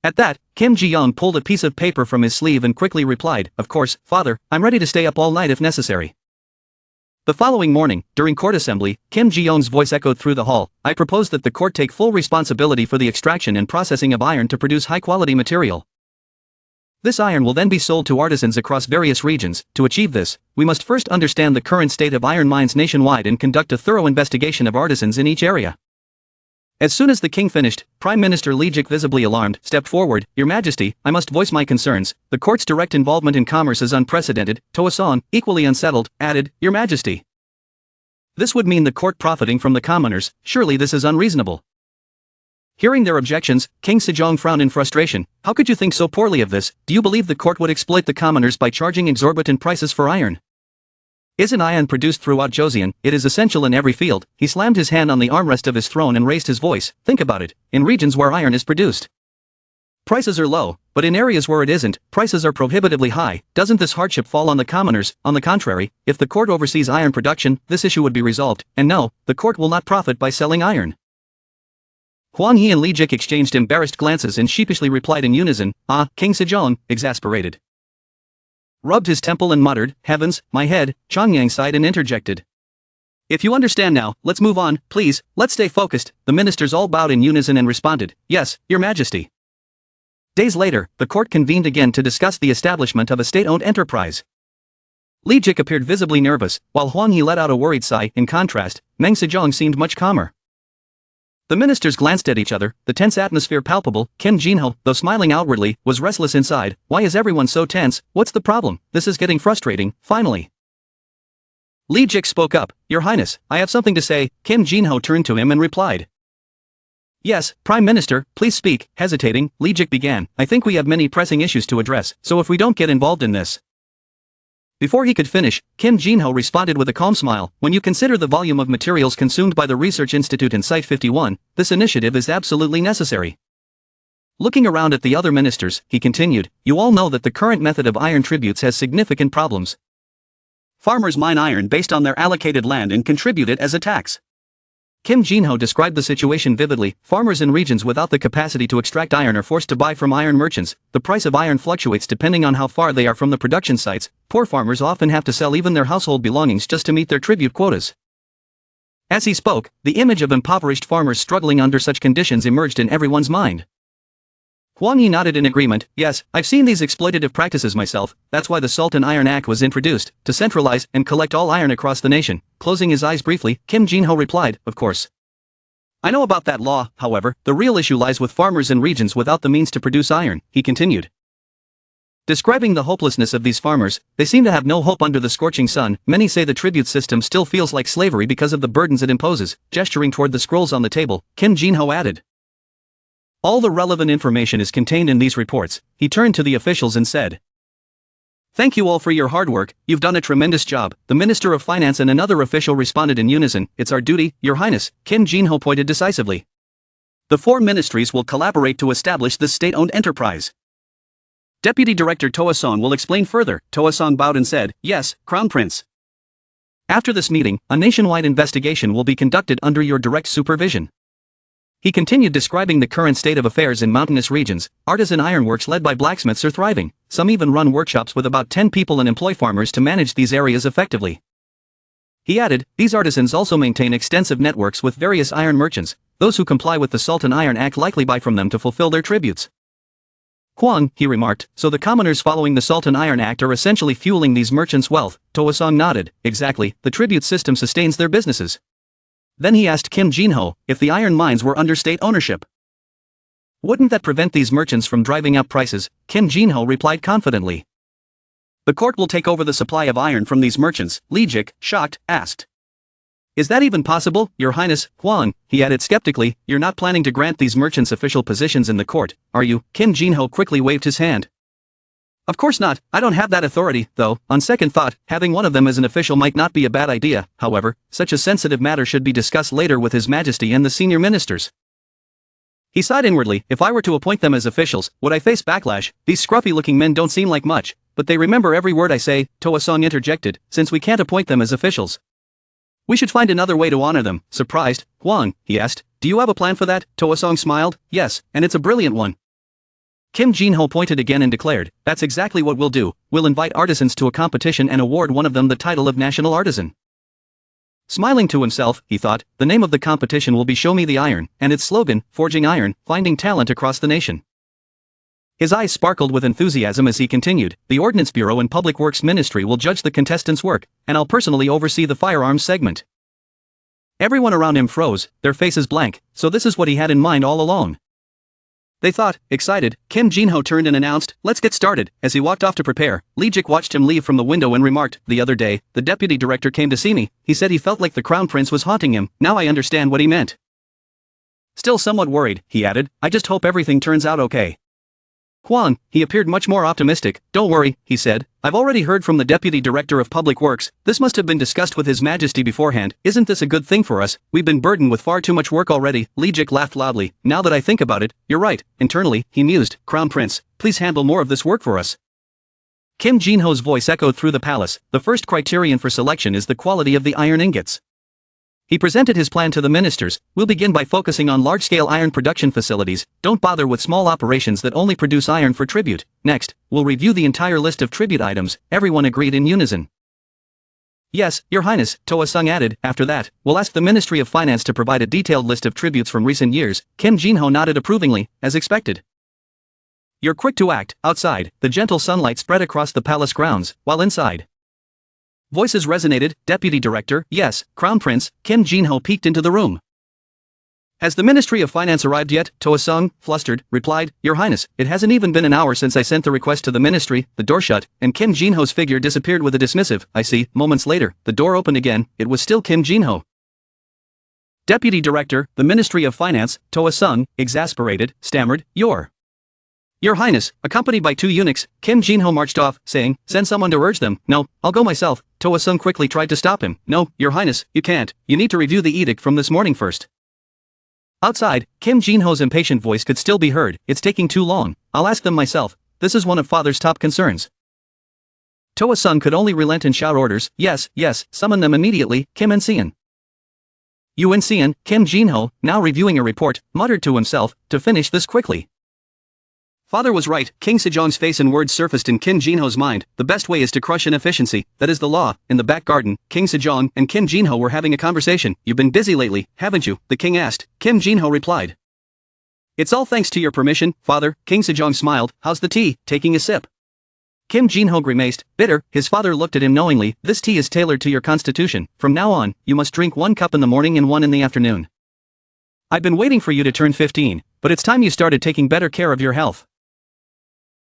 At that, Kim Ji-young pulled a piece of paper from his sleeve and quickly replied, "Of course, father, I'm ready to stay up all night if necessary." The following morning, during court assembly, Kim Ji-young's voice echoed through the hall. "I propose that the court take full responsibility for the extraction and processing of iron to produce high-quality material. This iron will then be sold to artisans across various regions. To achieve this, we must first understand the current state of iron mines nationwide and conduct a thorough investigation of artisans in each area." As soon as the king finished, Prime Minister Lijik, visibly alarmed, stepped forward. "Your Majesty, I must voice my concerns. The court's direct involvement in commerce is unprecedented." Toason, equally unsettled, added, "Your Majesty, this would mean the court profiting from the commoners. Surely this is unreasonable." Hearing their objections, King Sejong frowned in frustration. "How could you think so poorly of this? Do you believe the court would exploit the commoners by charging exorbitant prices for iron? Isn't iron produced throughout Joseon? It is essential in every field." He slammed his hand on the armrest of his throne and raised his voice. "Think about it. In regions where iron is produced, prices are low, but in areas where it isn't, prices are prohibitively high. Doesn't this hardship fall on the commoners? On the contrary, if the court oversees iron production, this issue would be resolved. And no, the court will not profit by selling iron." Huang He and Lijik exchanged embarrassed glances and sheepishly replied in unison, "Ah." King Sejong, exasperated, rubbed his temple and muttered, "Heavens, my head." Chongyang sighed and interjected, "If you understand now, let's move on, please, let's stay focused." The ministers all bowed in unison and responded, "Yes, Your Majesty." Days later, the court convened again to discuss the establishment of a state-owned enterprise. Lijik appeared visibly nervous, while Huang He let out a worried sigh. In contrast, Meng Sejong seemed much calmer. The ministers glanced at each other, the tense atmosphere palpable. Kim Jinho, though smiling outwardly, was restless inside. "Why is everyone so tense? What's the problem? This is getting frustrating." Finally, Lijik spoke up. "Your Highness, I have something to say." Kim Jinho turned to him and replied, "Yes, Prime Minister, please speak." Hesitating, Lijik began, "I think we have many pressing issues to address, so if we don't get involved in this." Before he could finish, Kim Jinho responded with a calm smile, "When you consider the volume of materials consumed by the Research Institute in Site 51, this initiative is absolutely necessary." Looking around at the other ministers, he continued, "You all know that the current method of iron tributes has significant problems. Farmers mine iron based on their allocated land and contribute it as a tax." Kim Jinho described the situation vividly. Farmers in regions without the capacity to extract iron are forced to buy from iron merchants. The price of iron fluctuates depending on how far they are from the production sites. Poor farmers often have to sell even their household belongings just to meet their tribute quotas. As he spoke, the image of impoverished farmers struggling under such conditions emerged in everyone's mind. Huang Yi nodded in agreement. "Yes, I've seen these exploitative practices myself. That's why the Salt and Iron Act was introduced, to centralize and collect all iron across the nation." Closing his eyes briefly, Kim Jinho replied, "Of course, I know about that law. However, the real issue lies with farmers in regions without the means to produce iron." He continued, describing the hopelessness of these farmers. "They seem to have no hope under the scorching sun. Many say the tribute system still feels like slavery because of the burdens it imposes." Gesturing toward the scrolls on the table, Kim Jinho added, "All the relevant information is contained in these reports." He turned to the officials and said, "Thank you all for your hard work, you've done a tremendous job." The Minister of Finance and another official responded in unison, "It's our duty, Your Highness." Kim Jinho pointed decisively, "The four ministries will collaborate to establish this state-owned enterprise. Deputy Director Toason will explain further." Toason bowed and said, "Yes, Crown Prince." "After this meeting, a nationwide investigation will be conducted under your direct supervision." He continued describing the current state of affairs in mountainous regions. Artisan ironworks led by blacksmiths are thriving. Some even run workshops with about 10 people and employ farmers to manage these areas effectively. He added, "These artisans also maintain extensive networks with various iron merchants. Those who comply with the Salt and Iron Act likely buy from them to fulfill their tributes." "Huang," he remarked, "so the commoners following the Salt and Iron Act are essentially fueling these merchants' wealth." Toasong nodded, "Exactly, the tribute system sustains their businesses." Then he asked Kim Jinho, if the iron mines were under state ownership, wouldn't that prevent these merchants from driving up prices? Kim Jinho replied confidently, "The court will take over the supply of iron from these merchants." Lijik, shocked, asked, "Is that even possible, Your Highness?" "Huang," he added skeptically, "you're not planning to grant these merchants official positions in the court, are you?" Kim Jinho quickly waved his hand. "Of course not, I don't have that authority, though. On second thought, having one of them as an official might not be a bad idea. However, such a sensitive matter should be discussed later with His Majesty and the senior ministers." He sighed inwardly. If I were to appoint them as officials, would I face backlash? These scruffy-looking men don't seem like much, but they remember every word I say, Toa-sung interjected, since we can't appoint them as officials. We should find another way to honor them. Surprised, Hwang, he asked, do you have a plan for that? Toa-sung smiled, yes, and it's a brilliant one. Kim Jin-ho pointed again and declared, that's exactly what we'll do, we'll invite artisans to a competition and award one of them the title of National Artisan. Smiling to himself, he thought, the name of the competition will be Show Me the Iron, and its slogan, Forging Iron, Finding Talent Across the Nation. His eyes sparkled with enthusiasm as he continued, the Ordnance Bureau and Public Works Ministry will judge the contestants' work, and I'll personally oversee the firearms segment. Everyone around him froze, their faces blank, so this is what he had in mind all along. They thought, excited. Kim Jin-ho turned and announced, let's get started. As he walked off to prepare, Lee Jik watched him leave from the window and remarked, the other day, the deputy director came to see me, he said he felt like the crown prince was haunting him, now I understand what he meant. Still somewhat worried, he added, I just hope everything turns out okay. Hwang, he appeared much more optimistic, don't worry, he said, I've already heard from the Deputy Director of Public Works, this must have been discussed with His Majesty beforehand, isn't this a good thing for us, we've been burdened with far too much work already, Lee Jik laughed loudly, now that I think about it, you're right, internally, he mused, Crown Prince, please handle more of this work for us. Kim Jin-ho's voice echoed through the palace, the first criterion for selection is the quality of the iron ingots. He presented his plan to the ministers, we'll begin by focusing on large-scale iron production facilities, don't bother with small operations that only produce iron for tribute. Next, we'll review the entire list of tribute items, everyone agreed in unison. Yes, Your Highness, Toa-sung added, after that, we'll ask the Ministry of Finance to provide a detailed list of tributes from recent years, Kim Jin-ho nodded approvingly, as expected. You're quick to act. Outside, the gentle sunlight spread across the palace grounds, while inside. Voices resonated, Deputy Director, yes, Crown Prince, Kim Jin-ho peeked into the room. Has the Ministry of Finance arrived yet? Toa-sung, flustered, replied, Your Highness, it hasn't even been an hour since I sent the request to the ministry, the door shut, and Kim Jin-ho's figure disappeared with a dismissive, I see. Moments later, the door opened again, it was still Kim Jin-ho. Deputy Director, the Ministry of Finance, Toa-sung, exasperated, stammered, Your Highness, accompanied by 2 eunuchs, Kim Jin-ho marched off, saying, send someone to urge them. No, I'll go myself. Toa-sung quickly tried to stop him. No, Your Highness, you can't. You need to review the edict from this morning first. Outside, Kim Jin-ho's impatient voice could still be heard. It's taking too long. I'll ask them myself. This is one of Father's top concerns. Toa-sung could only relent and shout orders. Yes, summon them immediately, Kim and Seon. Yun Seon, Kim Jin-ho, now reviewing a report, muttered to himself, to finish this quickly. Father was right, King Sejong's face and words surfaced in Kim Jin-ho's mind, the best way is to crush inefficiency, that is the law. In the back garden, King Sejong and Kim Jin-ho were having a conversation. You've been busy lately, haven't you? The king asked. Kim Jin-ho replied. It's all thanks to your permission, Father. King Sejong smiled. How's the tea? Taking a sip. Kim Jin-ho grimaced, bitter. His father looked at him knowingly. This tea is tailored to your constitution. From now on, you must drink 1 cup in the morning and 1 in the afternoon. I've been waiting for you to turn 15, but it's time you started taking better care of your health.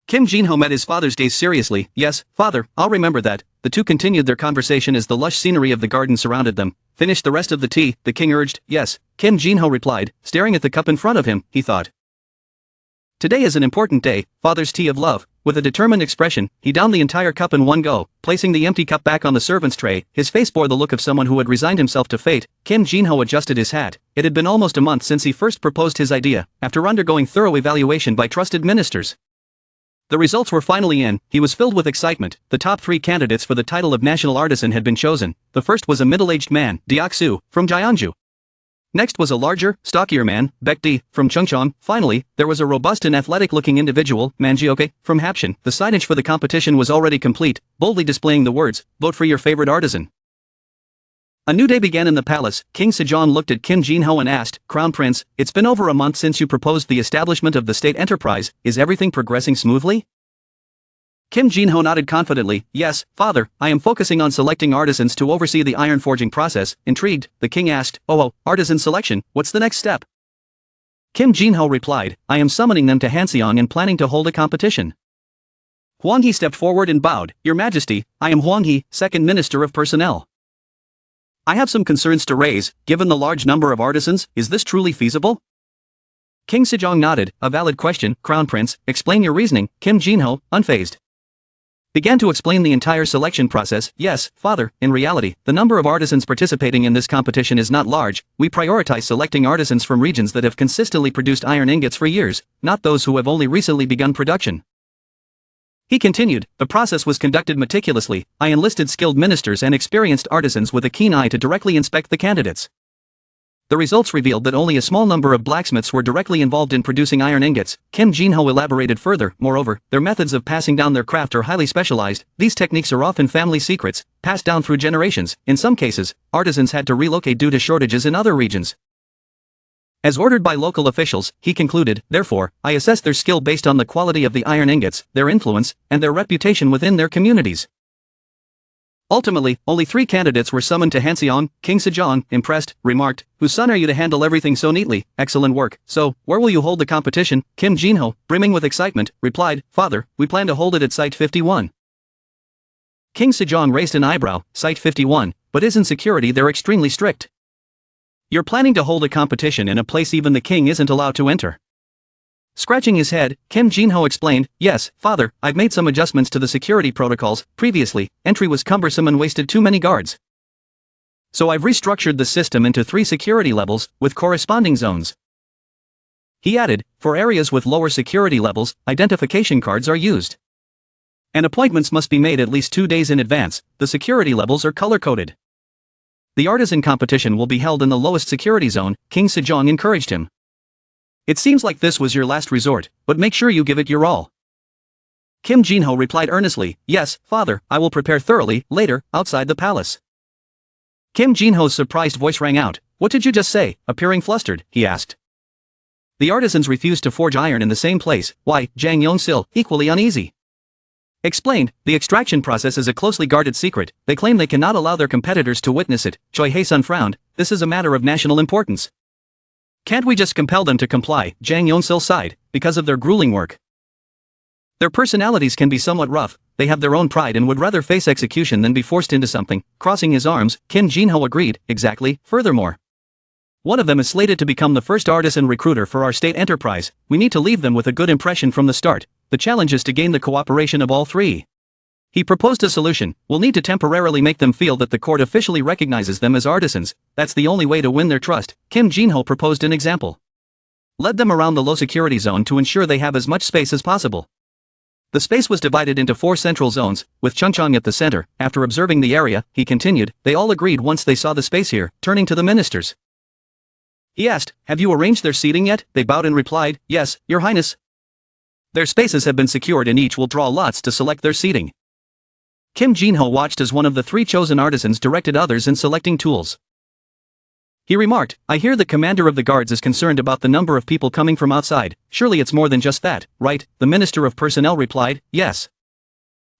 Kim Jin-ho met his father's gaze seriously. Yes, father, I'll remember that. The two continued their conversation as the lush scenery of the garden surrounded them. Finish the rest of the tea, the king urged. Yes, Kim Jin-ho replied, staring at the cup in front of him, he thought. Today is an important day, father's tea of love. With a determined expression, he downed the entire cup in one go, placing the empty cup back on the servant's tray. His face bore the look of someone who had resigned himself to fate. Kim Jin-ho adjusted his hat. It had been almost a month since he first proposed his idea, after undergoing thorough evaluation by trusted ministers. The results were finally in. He was filled with excitement. The top 3 candidates for the title of National Artisan had been chosen. The first was a middle-aged man, Deok-soo, from Jeonju. Next was a larger, stockier man, Baek-di, from Chungcheong. Finally, there was a robust and athletic-looking individual, Man-jioke, from Hapcheon. The signage for the competition was already complete, boldly displaying the words, vote for your favorite artisan. A new day began in the palace. King Sejong looked at Kim Jin-ho and asked, Crown Prince, it's been over a month since you proposed the establishment of the state enterprise, is everything progressing smoothly? Kim Jin-ho nodded confidently, yes, father, I am focusing on selecting artisans to oversee the iron forging process. Intrigued, the king asked, artisan selection, what's the next step? Kim Jin-ho replied, I am summoning them to Hanseong and planning to hold a competition. Hwang Hee stepped forward and bowed, Your Majesty, I am Hwang Hee, Second Minister of Personnel. I have some concerns to raise, given the large number of artisans, is this truly feasible? King Sejong nodded, a valid question, Crown Prince, explain your reasoning, Kim Jin-ho, unfazed. began to explain the entire selection process. Yes, father, in reality, the number of artisans participating in this competition is not large. We prioritize selecting artisans from regions that have consistently produced iron ingots for years, not those who have only recently begun production. He continued, the process was conducted meticulously. I enlisted skilled ministers and experienced artisans with a keen eye to directly inspect the candidates. The results revealed that only a small number of blacksmiths were directly involved in producing iron ingots. Kim Jin-ho elaborated further, moreover, their methods of passing down their craft are highly specialized. These techniques are often family secrets, passed down through generations. In some cases, artisans had to relocate due to shortages in other regions. As ordered by local officials, he concluded, therefore, I assess their skill based on the quality of the iron ingots, their influence, and their reputation within their communities. Ultimately, only 3 candidates were summoned to Hanseong. King Sejong, impressed, remarked, whose son are you to handle everything so neatly? Excellent work. So, where will you hold the competition? Kim Jin-ho, brimming with excitement, replied, Father, we plan to hold it at Site 51. King Sejong raised an eyebrow, Site 51, but isn't security there extremely strict? You're planning to hold a competition in a place even the king isn't allowed to enter. Scratching his head, Kim Jin-ho explained, yes, father, I've made some adjustments to the security protocols. Previously, entry was cumbersome and wasted too many guards. So I've restructured the system into 3 security levels, with corresponding zones. He added, for areas with lower security levels, identification cards are used. And appointments must be made at least 2 days in advance. The security levels are color-coded. The artisan competition will be held in the lowest security zone, King Sejong encouraged him. It seems like this was your last resort, but make sure you give it your all. Kim Jin-ho replied earnestly, yes, father, I will prepare thoroughly. Later, outside the palace. Kim Jin-ho's surprised voice rang out, what did you just say? Appearing flustered, he asked. The artisans refused to forge iron in the same place. Why? Jang Yeon-sil, equally uneasy. Explained, the extraction process is a closely guarded secret. They claim they cannot allow their competitors to witness it. Choi Hae-sun frowned, this is a matter of national importance. Can't we just compel them to comply? Jang Yeon-sil sighed, because of their grueling work. Their personalities can be somewhat rough, they have their own pride and would rather face execution than be forced into something. Crossing his arms, Kim Jin-ho agreed, exactly. Furthermore, one of them is slated to become the first artisan recruiter for our state enterprise. We need to leave them with a good impression from the start. The challenge is to gain the cooperation of all 3. He proposed a solution. We'll need to temporarily make them feel that the court officially recognizes them as artisans. That's the only way to win their trust. Kim Jin-ho proposed an example. Led them around the low security zone to ensure they have as much space as possible. The space was divided into 4 central zones, with Chungcheong at the center. After observing the area, he continued, they all agreed once they saw the space here. Turning to the ministers, he asked, have you arranged their seating yet? They bowed and replied, yes, your highness. Their spaces have been secured and each will draw lots to select their seating. Kim Jin-ho watched as one of the 3 chosen artisans directed others in selecting tools. He remarked, I hear the commander of the guards is concerned about the number of people coming from outside. Surely it's more than just that, right? The minister of personnel replied, yes.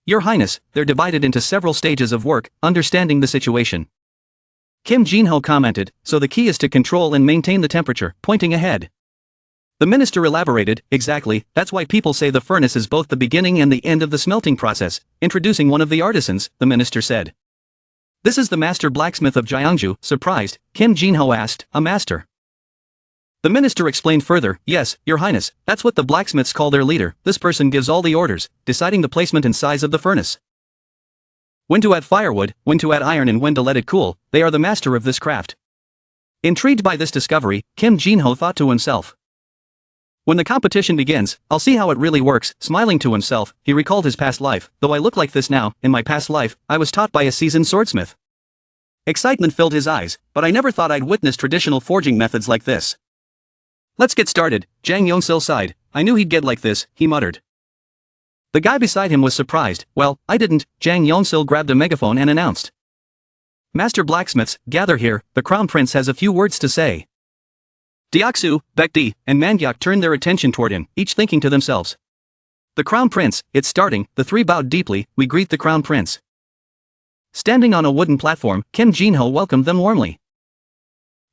Your highness, they're divided into several stages of work. Understanding the situation, Kim Jin-ho commented, so the key is to control and maintain the temperature, pointing ahead. The minister elaborated, exactly, that's why people say the furnace is both the beginning and the end of the smelting process. Introducing one of the artisans, the minister said, this is the master blacksmith of Gyeongju. Surprised, Kim Jin-ho asked, a master? The minister explained further, yes, your highness, that's what the blacksmiths call their leader. This person gives all the orders, deciding the placement and size of the furnace. When to add firewood, when to add iron and when to let it cool. They are the master of this craft. Intrigued by this discovery, Kim Jin-ho thought to himself, when the competition begins, I'll see how it really works. Smiling to himself, he recalled his past life. Though I look like this now, in my past life, I was taught by a seasoned swordsmith. Excitement filled his eyes, but I never thought I'd witness traditional forging methods like this. Let's get started. Jang Yeon-sil sighed. I knew he'd get like this, he muttered. The guy beside him was surprised. Well, I didn't. Jang Yeon-sil grabbed a megaphone and announced, Master blacksmiths, gather here, the crown prince has a few words to say. Deoksu, Baekdi, and Manga turned their attention toward him, each thinking to themselves, the crown prince, it's starting. The 3 bowed deeply. We greet the crown prince. Standing on a wooden platform, Kim Jin-ho welcomed them warmly.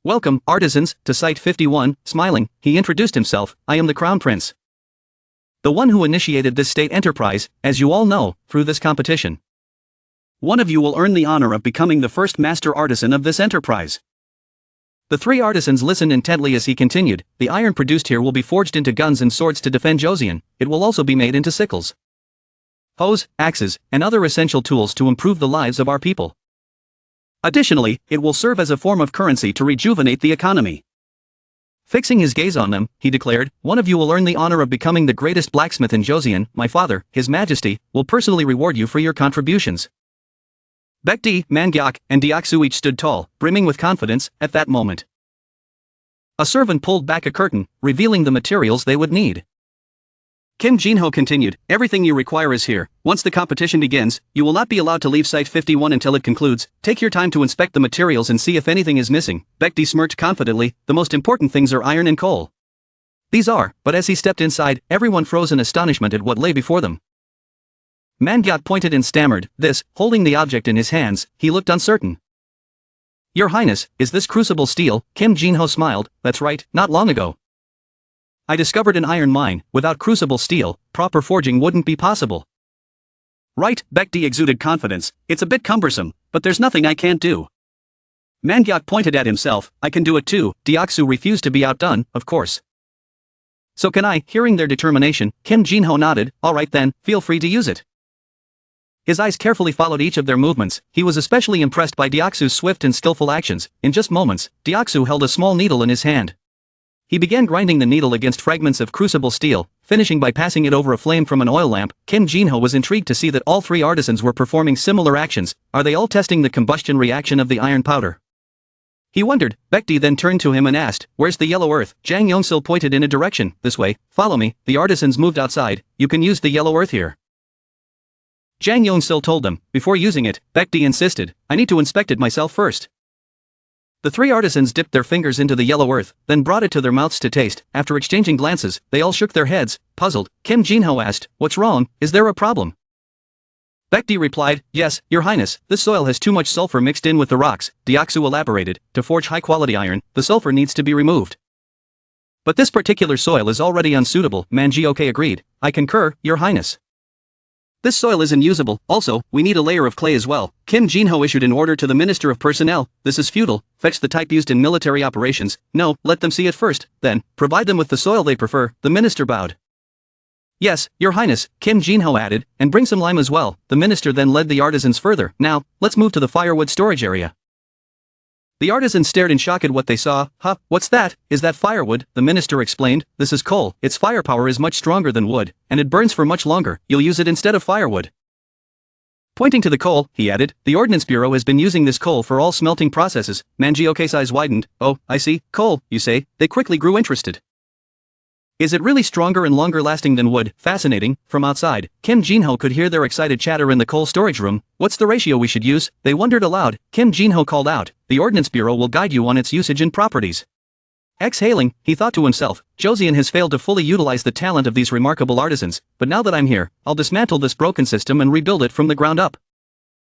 Welcome, artisans, to Site 51. Smiling, he introduced himself, I am the crown prince, the one who initiated this state enterprise, as you all know, through this competition. One of you will earn the honor of becoming the first master artisan of this enterprise. The 3 artisans listened intently as he continued, the iron produced here will be forged into guns and swords to defend Joseon. It will also be made into sickles. hoes, axes, and other essential tools to improve the lives of our people. Additionally, it will serve as a form of currency to rejuvenate the economy. Fixing his gaze on them, he declared, one of you will earn the honor of becoming the greatest blacksmith in Joseon. My father, His Majesty, will personally reward you for your contributions. Baekdi, Mangyak, and Deoksu each stood tall, brimming with confidence, at that moment. A servant pulled back a curtain, revealing the materials they would need. Kim Jinho continued, everything you require is here. Once the competition begins, you will not be allowed to leave Site 51 until it concludes. Take your time to inspect the materials and see if anything is missing. Baekdi smirked confidently, the most important things are iron and coal. These are, but as he stepped inside, everyone froze in astonishment at what lay before them. Mangyat pointed and stammered, this, holding the object in his hands, he looked uncertain. Your Highness, is this crucible steel? Kim Jinho smiled, that's right, not long ago. I discovered an iron mine. Without crucible steel, proper forging wouldn't be possible. Right, Baekdi exuded confidence, it's a bit cumbersome, but there's nothing I can't do. Mangyak pointed at himself, I can do it too. Deoksu refused to be outdone, of course. So can I. Hearing their determination, Kim Jinho nodded, alright then, feel free to use it. His eyes carefully followed each of their movements. He was especially impressed by Deoksu's swift and skillful actions. In just moments, Deoksu held a small needle in his hand. He began grinding the needle against fragments of crucible steel, finishing by passing it over a flame from an oil lamp. Kim Jinho was intrigued to see that all three artisans were performing similar actions. Are they all testing the combustion reaction of the iron powder? He wondered. Baekdi then turned to him and asked, where's the yellow earth? Jang Yongsil pointed in a direction, this way, follow me. The artisans moved outside, you can use the yellow earth here. Jang Yongsil told them, before using it, Baekdi insisted, I need to inspect it myself first. The three artisans dipped their fingers into the yellow earth, then brought it to their mouths to taste. After exchanging glances, they all shook their heads, puzzled. Kim Jinho asked, what's wrong, is there a problem? Baekdi replied, yes, Your Highness, this soil has too much sulfur mixed in with the rocks. Deoksu elaborated, to forge high-quality iron, the sulfur needs to be removed. But this particular soil is already unsuitable. Manhwa agreed, I concur, Your Highness. This soil is unusable. Also, we need a layer of clay as well. Kim Jinho issued an order to the Minister of Personnel. This is futile. Fetch the type used in military operations. No, let them see it first. Then, provide them with the soil they prefer. The minister bowed. Yes, Your Highness, Kim Jinho added, and bring some lime as well. The minister then led the artisans further. Now, let's move to the firewood storage area. The artisans stared in shock at what they saw. Huh, what's that? Is that firewood? The minister explained, this is coal. Its firepower is much stronger than wood, and it burns for much longer. You'll use it instead of firewood. Pointing to the coal, he added, the Ordnance Bureau has been using this coal for all smelting processes. Manhwa's eyes widened. Oh, I see, coal, you say? They quickly grew interested. Is it really stronger and longer lasting than wood? Fascinating. From outside, Kim Jinho could hear their excited chatter in the coal storage room. What's the ratio we should use? They wondered aloud. Kim Jinho called out, the Ordnance Bureau will guide you on its usage and properties. Exhaling, he thought to himself, Joseon has failed to fully utilize the talent of these remarkable artisans, but now that I'm here, I'll dismantle this broken system and rebuild it from the ground up.